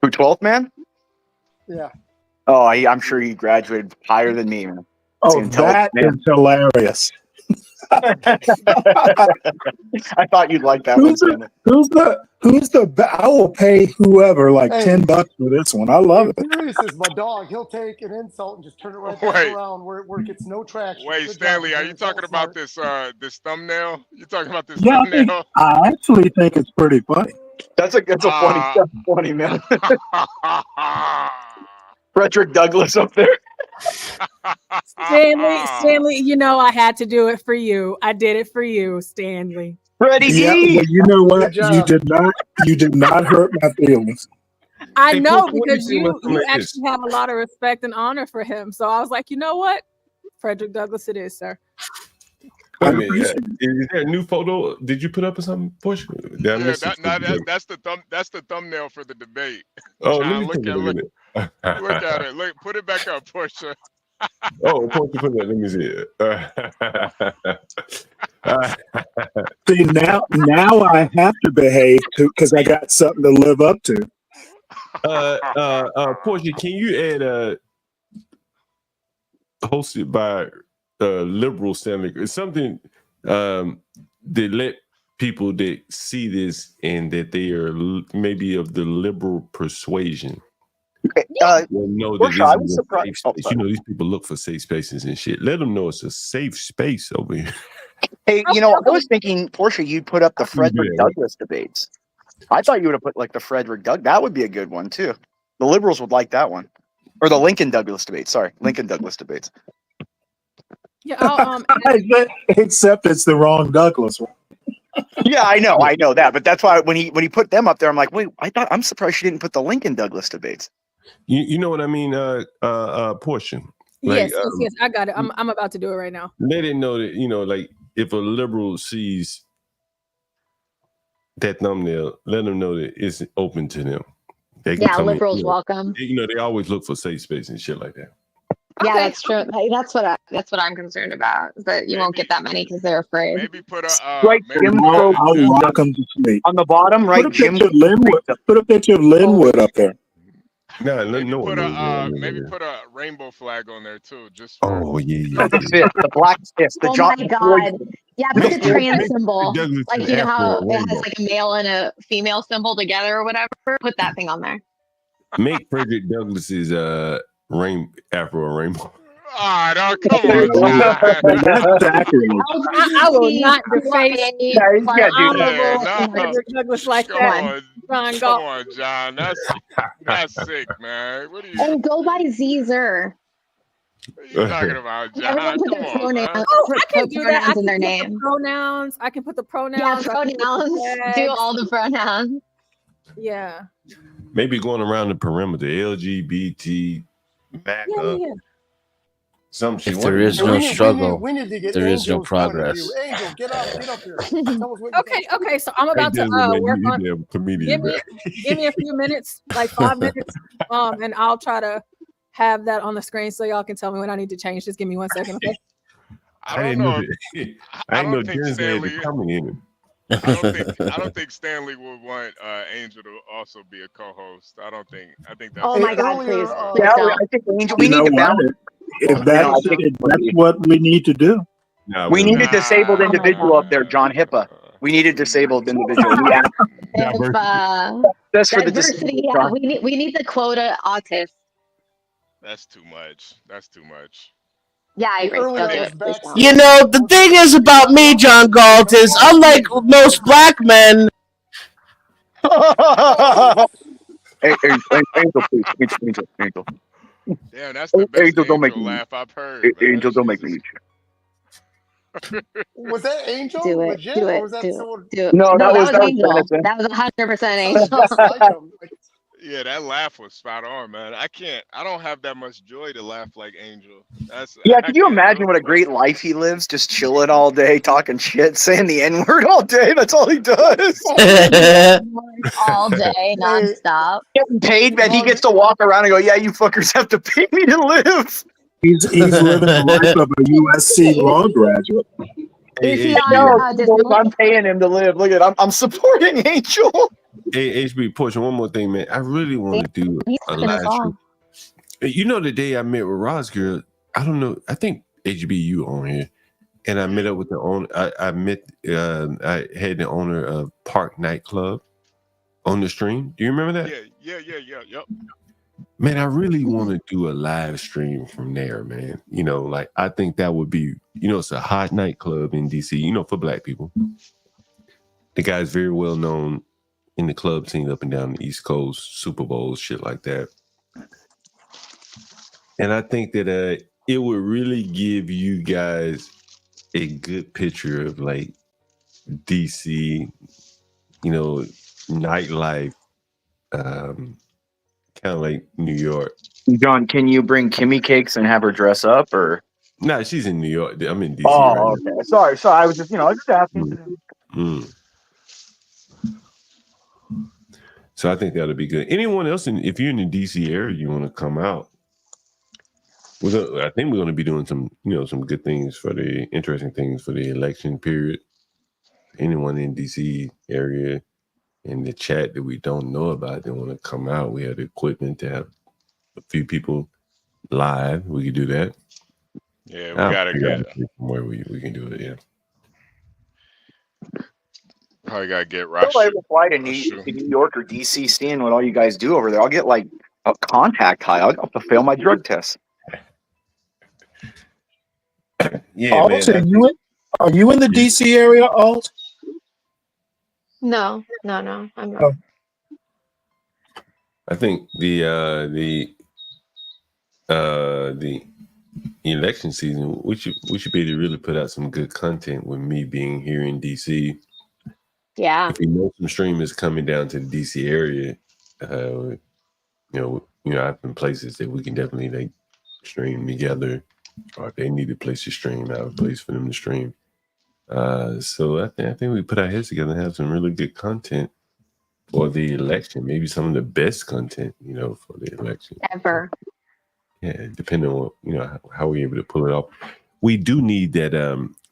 B: Who, 12th Man?
J: Yeah.
B: Oh, I'm sure he graduated higher than me, man.
P: Oh, that is hilarious.
B: I thought you'd like that
P: Who's the I will pay whoever like $10 for this one. I love it.
J: Imperious is my dog. He'll take an insult and just turn it right back around where it gets no traction.
T: Wait, Stanley, are you talking about this thumbnail? You talking about this
P: Yeah,
T: thumbnail?
P: I actually think it's pretty funny.
B: That's a funny man. Frederick Douglass up there.
I: Stanley, you know I had to do it for you. I did it for you, Stanley.
B: Freddie D.
P: Well, you know what? You did not hurt my feelings.
I: I know because you actually have a lot of respect and honor for him. So I was like, you know what? Frederick Douglass it is, sir.
D: Wait a minute, is there a new photo? Did you put up or something? Push.
T: That's the thumbnail for the debate.
D: Oh,
T: John,
D: let me take a look at it.
T: Look at it. Look, put it back up, Portia.
D: Oh, Portia, put that. Let me see it.
P: See, now I have to behave because I got something to live up to.
D: Portia, can you add hosted by liberal Stanley? It's something that let people that see this and that they are maybe of the liberal persuasion will know that
B: I was surprised.
D: You know, these people look for safe spaces and shit. Let them know it's a safe space over here.
B: Hey, you know, I was thinking, Portia, you'd put up the Frederick Douglass debates. I thought you would have put like the Frederick Douglass. That would be a good one too. The liberals would like that one, or the Lincoln Douglas debates. Sorry, Lincoln Douglas debates.
I: Yeah, I'll
P: Except it's the wrong Douglas one.
B: Yeah, I know that, but that's why when he put them up there, I'm like, wait, I'm surprised she didn't put the Lincoln Douglas debates.
D: You know what I mean? Portion. Like,
I: yes, I got it. I'm about to do it right now.
D: They didn't know that, like if a liberal sees that thumbnail, let them know that it's open to them. They can come
L: liberals
D: in,
L: welcome.
D: They always look for safe space and shit like that.
L: Yeah, that's true. That's what I'm concerned about. But you won't get that many because they're afraid.
T: Maybe put a
P: I'll rock 'em to sleep.
B: On the bottom, right?
P: Put a picture of Linwood up there.
D: No,
T: maybe put a rainbow flag on there too. Just for,
B: the black fist.
L: Oh my god! Yeah, put the trans symbol. Like you know how it has like a male and a female symbol together or whatever. Put that thing on there.
D: Make Frederick Douglass's afro a rainbow.
T: Oh, no, come on,
I: I will not deface
T: Honorable
I: Frederick Douglass like
T: Come
I: that.
T: on, come on, John. That's sick, man. What are you?
L: And go by Zer.
T: What are you talking about, John?
L: Everyone put their pronouns.
I: I can do that. I can
L: in their
I: put
L: name.
I: the pronouns. I can put the pronouns.
L: Yeah, pronouns. Do all the pronouns.
I: Yeah.
D: Maybe going around the perimeter, LGBT, MAGA, some shit.
F: If there is no struggle,
J: we need to get
F: there is no
J: Angel's point of
F: progress.
J: view. Angel, get up here. Tell us what you think.
I: Okay. So I'm about to work on. Give me a few minutes, like 5 minutes, and I'll try to have that on the screen so y'all can tell me when I need to change. Just give me 1 second, okay?
D: I didn't know Stanley coming in.
T: I don't think Stanley would want Angel to also be a co-host. I think that's.
L: Oh my God, please.
B: Yeah, I think Angel. We need to balance.
P: If that's what we need to do.
B: We need a disabled individual up there, John Hippa. We need a disabled individual.
L: That's
B: for the
L: diversity. Yeah, we need the quota autist.
T: That's too much.
L: Yeah, I agree.
E: You know, the thing is about me, John Galt, is unlike most black men.
B: Angel, please. Angel.
T: Damn, that's the best
B: Angel, don't make me
T: laugh I've heard.
B: Angel, don't make me eat you.
J: Was that Angel?
L: Do it.
J: Legit,
L: Do
J: or
L: it.
J: was that
L: Do
J: someone?
L: it. Do it.
B: No, that was
L: Angel.
B: Denison.
L: That was 100% Angel.
J: Just like him.
T: Yeah, that laugh was spot on, man. I don't have that much joy to laugh like Angel.
B: Can you imagine what a great life he lives? Just chilling all day, talking shit, saying the N-word all day. That's all he does.
L: All day, nonstop.
B: Getting paid, man. He gets to walk around and go, yeah, you fuckers have to pay me to live.
P: He's living the life of a USC law graduate.
B: I'm paying him to live. Look at I'm supporting Angel.
D: Hey, HB, Portia, one more thing, man. I really want to do a live stream. You know, the day I met with Roz Girl, I don't know. I think HB, you on here, and I met up with the owner. I had the owner of Park Nightclub on the stream. Do you remember that?
T: Yeah.
D: Man, I really want to do a live stream from there, man. You know, like I think that would be, it's a hot nightclub in DC, for black people. The guy's very well known in the club scene up and down the East Coast, Super Bowls, shit like that. And I think that it would really give you guys a good picture of like DC, nightlife, kind of like New York.
B: John, can you bring Kimmy cakes and have her dress up, or?
D: No, she's in New York. I'm in DC.
B: Oh, right okay. Sorry. I was just, just asking.
D: So I think that'll be good. Anyone else, if you're in the DC area, you want to come out? I think we're going to be doing some, some good things interesting things for the election period. Anyone in DC area in the chat that we don't know about, they want to come out. We have the equipment to have a few people live. We could do that.
T: Yeah, we got to get
D: somewhere we can do it. Yeah.
T: Probably gotta get
B: Russia. I'll reply to New York or DC, seeing what all you guys do over there. I'll get like a contact high. I'll have to fail my drug test.
D: Yeah,
P: Alt, man. Are you in the DC area, Alt?
L: No. I'm not.
D: I think the election season, we should be able to really put out some good content with me being here in DC.
L: Yeah.
D: If you know some streamers coming down to the DC area, you know, I've been places that we can definitely like stream together, or if they need a place to stream, I have a place for them to stream. So I think we put our heads together and have some really good content for the election. Maybe some of the best content, you know, for the election
L: ever.
D: Yeah, depending on how we're able to pull it off. We do need that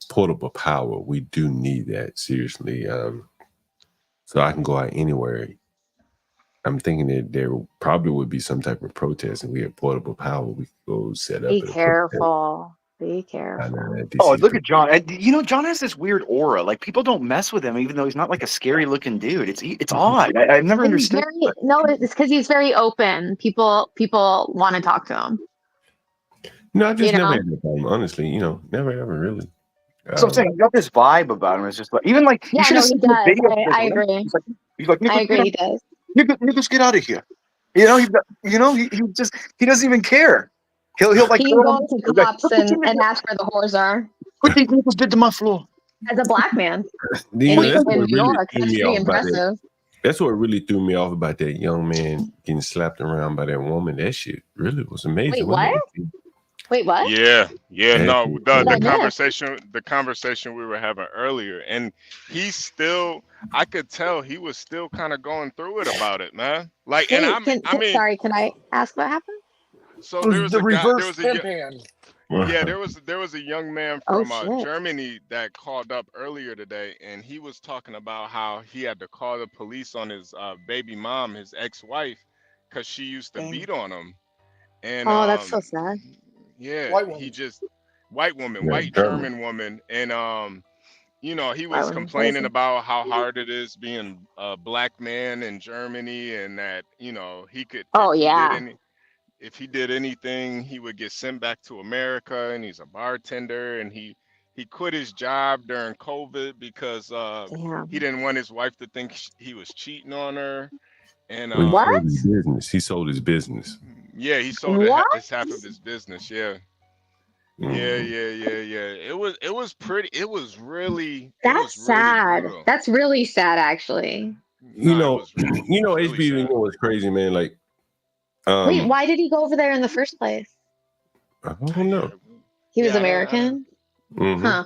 D: portable power. We do need that seriously. So I can go out anywhere. I'm thinking that there probably would be some type of protest, and we have portable power. We could go set up.
L: Be careful. Be careful.
B: Oh, look at John. You know, John has this weird aura. Like people don't mess with him, even though he's not like a scary looking dude. It's odd. I've never understood.
L: It's because he's very open. People want to talk to him.
D: No, I just never had a problem. Honestly, never ever really.
B: So I'm saying, you got this vibe about him. It's just like, even like,
L: yeah, no, he does. I agree.
B: He's like,
L: I agree, he does.
B: Niggas, get out of here. He doesn't even care. He'll like
L: he can go to cops and ask where the whores are.
B: What these niggas did to my floor?
L: As a black man.
D: That's what
L: in New York,
D: threw
L: that's
D: me
L: pretty
D: off about
L: impressive.
D: that's what really threw me off about that young man getting slapped around by that woman. That shit really was amazing.
L: Wait, what? Wait, what?
T: Yeah, no,
L: the
T: conversation we were having earlier, and I could tell he was still kind of going through it about it, man. Like,
L: Sorry, can I ask what happened?
T: So there was
J: the reverse
T: there was a young man from Germany that called up earlier today, and he was talking about how he had to call the police on his baby mom, his ex-wife, because she used to beat on him. And
L: that's so sad.
T: Yeah,
J: white woman.
T: White German woman, and he was complaining about how hard it is being a black man in Germany, and that he could. If he did anything, he would get sent back to America, and he's a bartender, and he quit his job during COVID because he didn't want his wife to think he was cheating on her. And
D: he sold his business.
T: Yeah, he sold half of his business. Yeah. It was pretty. It was really.
L: That's sad.
T: Really
L: That's really sad, actually.
D: HB, you know what's crazy, man? Like,
L: wait, why did he go over there in the first place?
D: I don't know.
L: He was American.
D: Mm-hmm.
L: Huh.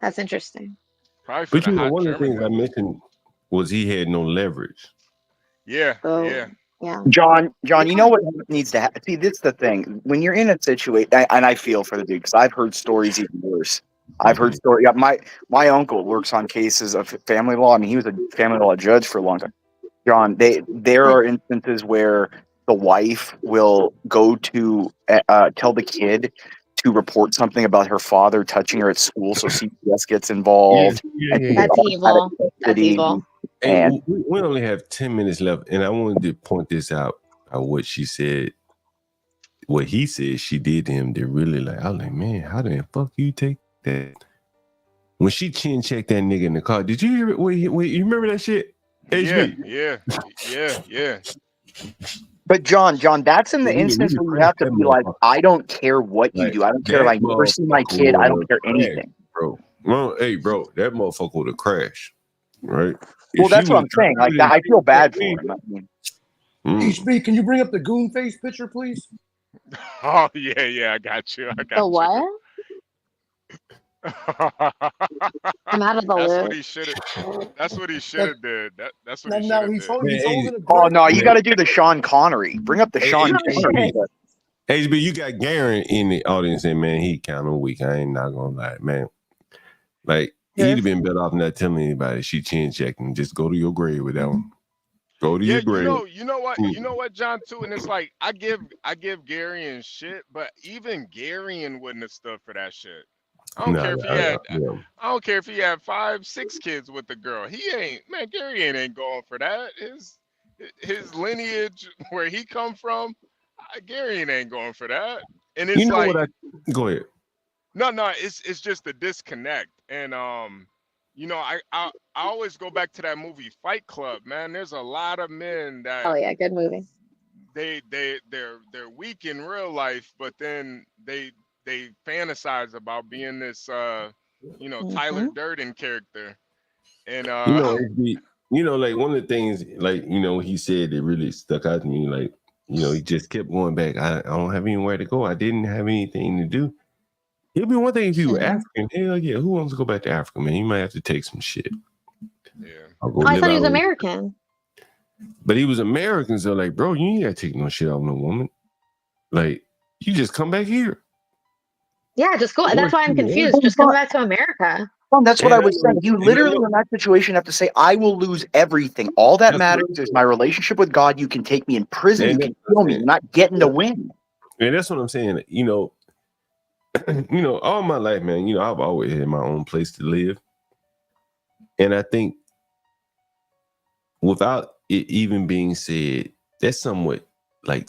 L: That's interesting.
D: But one of the things I mentioned was he had no leverage.
T: Yeah.
L: Yeah.
B: John, you know what needs to happen? See, this is the thing. When you're in a situation, and I feel for the dude, because I've heard stories even worse. I've heard stories. My uncle works on cases of family law. I mean, he was a family law judge for a long time. John, there are instances where the wife will go to tell the kid to report something about her father touching her at school, so CPS gets involved.
L: That's evil. That's evil.
D: And we only have 10 minutes left, and I wanted to point this out. What she said, what he said she did to him. They're really like, I was like, man, how the fuck you take that? When she chin checked that nigga in the car, did you hear it? Wait, you remember that shit?
T: Yeah.
B: But John, that's in the instance where you have to be like, I don't care what you do. I don't care if I never see my kid. I don't care anything,
D: bro. Well, hey, bro, that motherfucker would have crashed, right?
B: Well, that's what I'm saying. Like, I feel bad for him. I mean,
J: HB, can you bring up the goon face picture, please?
T: Oh yeah, I got you.
L: The what? I'm out of the loop.
T: That's what he should have did. That's what he should have did.
B: Oh no, you got to do the Sean Connery. Bring up the Sean Connery.
D: HB, you got Garen in the audience, and man, he kind of weak. I ain't not gonna lie, man. Like, he'd have been better off not telling anybody she chin checking. Just go to your grave with that one. Go to your grave.
T: You know what, John, too, and it's like I give Garion shit, but even Garion wouldn't have stood for that shit. I don't care if he had 5, 6 kids with the girl. Garion ain't going for that. His lineage, where he come from, Garion ain't going for that. And it's
D: go ahead.
T: No, it's just a disconnect. And I always go back to that movie Fight Club, man. There's a lot of men that
L: good movie.
T: they're weak in real life, but then they fantasize about being this Tyler Durden character. And
D: like one of the things, like, he said that really stuck out to me, like, he just kept going back. I don't have anywhere to go. I didn't have anything to do. It'd be one thing if you were African. Hell yeah, who wants to go back to Africa, man? You might have to take some shit.
T: Yeah.
L: I thought he was American.
D: But he was American, so like, bro, you ain't gotta take no shit off no woman. Like, you just come back here.
L: Yeah, just go. That's why I'm confused. Just come back to America.
B: Well, that's what I was saying. You literally, in that situation, have to say, I will lose everything. All that matters is my relationship with God. You can take me in prison. You can kill me. You're not getting to win.
D: And that's what I'm saying. All my life, man, I've always had my own place to live. And I think without it even being said, that somewhat like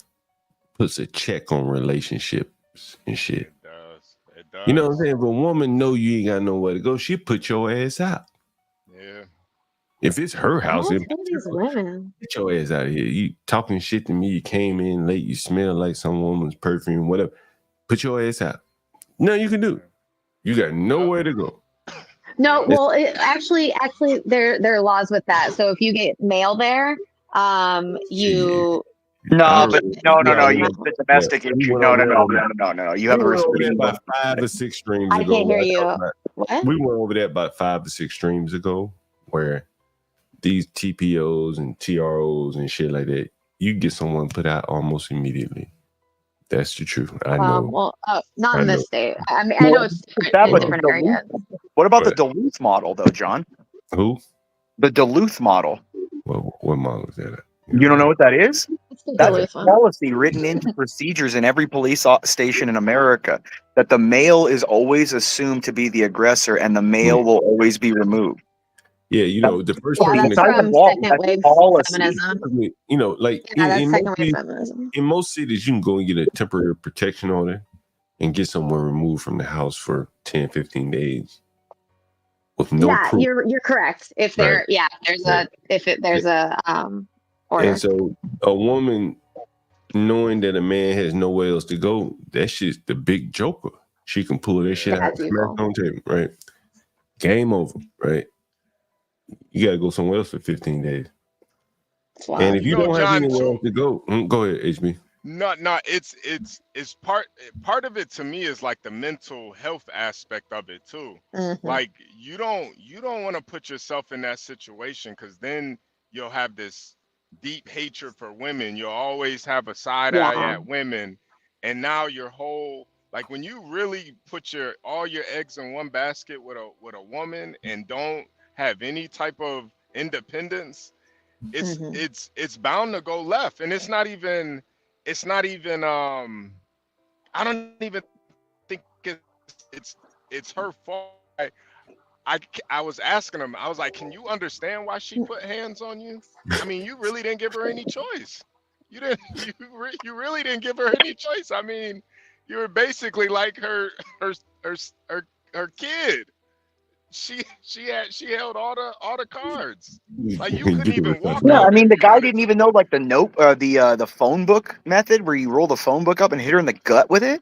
D: puts a check on relationships and shit.
T: It does.
D: You know what I'm saying? If a woman know you ain't got nowhere to go, she put your ass out.
T: Yeah.
D: If it's her house,
L: These women.
D: get your ass out of here. You talking shit to me, you came in late, you smell like some woman's perfume, whatever. Put your ass out. Nothing you can do. You got nowhere to go.
L: No, well, actually, there are laws with that. So if you get mail there, you.
B: No, but no. You have a domestic issue. No. You have a restriction.
D: About 5 or 6 streams ago.
L: I can't hear you. What?
D: We went over that about 5 or 6 streams ago, where these TPOs and TROs and shit like that, you get someone put out almost immediately. That's the truth. I know.
L: Well, not in this state. I mean, I know it's different in different areas.
B: What about the Duluth model, though, John?
D: Who?
B: The Duluth model.
D: What model is that?
B: You don't know what that is? That's
L: Duluth
B: a policy written into procedures in every police station in America, that the male is always assumed to be the aggressor and the male will always be removed.
D: Yeah, the first
L: person that's from second wave feminism.
D: Like
L: second wave feminism.
D: In most cities, you can go and get a temporary protection order and get someone removed from the house for 10, 15 days with no proof.
L: You're correct. If there, there's a order.
D: And so a woman knowing that a man has nowhere else to go, that's just the big joker. She can pull that shit out, smack on table, right? Game over, right? You got to go somewhere else for 15 days. Wow. And if you don't have anywhere else to go, go ahead, HB.
T: No, it's part of it to me is like the mental health aspect of it too. Mm-hmm. Like you don't want to put yourself in that situation, because then you'll have this deep hatred for women. You'll always have a side eye at women, and now your whole, like, when you really put all your eggs in one basket with a woman and don't have any type of independence, it's bound to go left. And it's not even I don't even think it's her fault. I was asking him, I was like, can you understand why she put hands on you? I mean, you really didn't give her any choice. You really didn't give her any choice. I mean, you were basically like her kid. She held all the cards. Like, you couldn't even walk.
B: Yeah, I mean, the guy didn't even know, like, the phone book method where you roll the phone book up and hit her in the gut with it.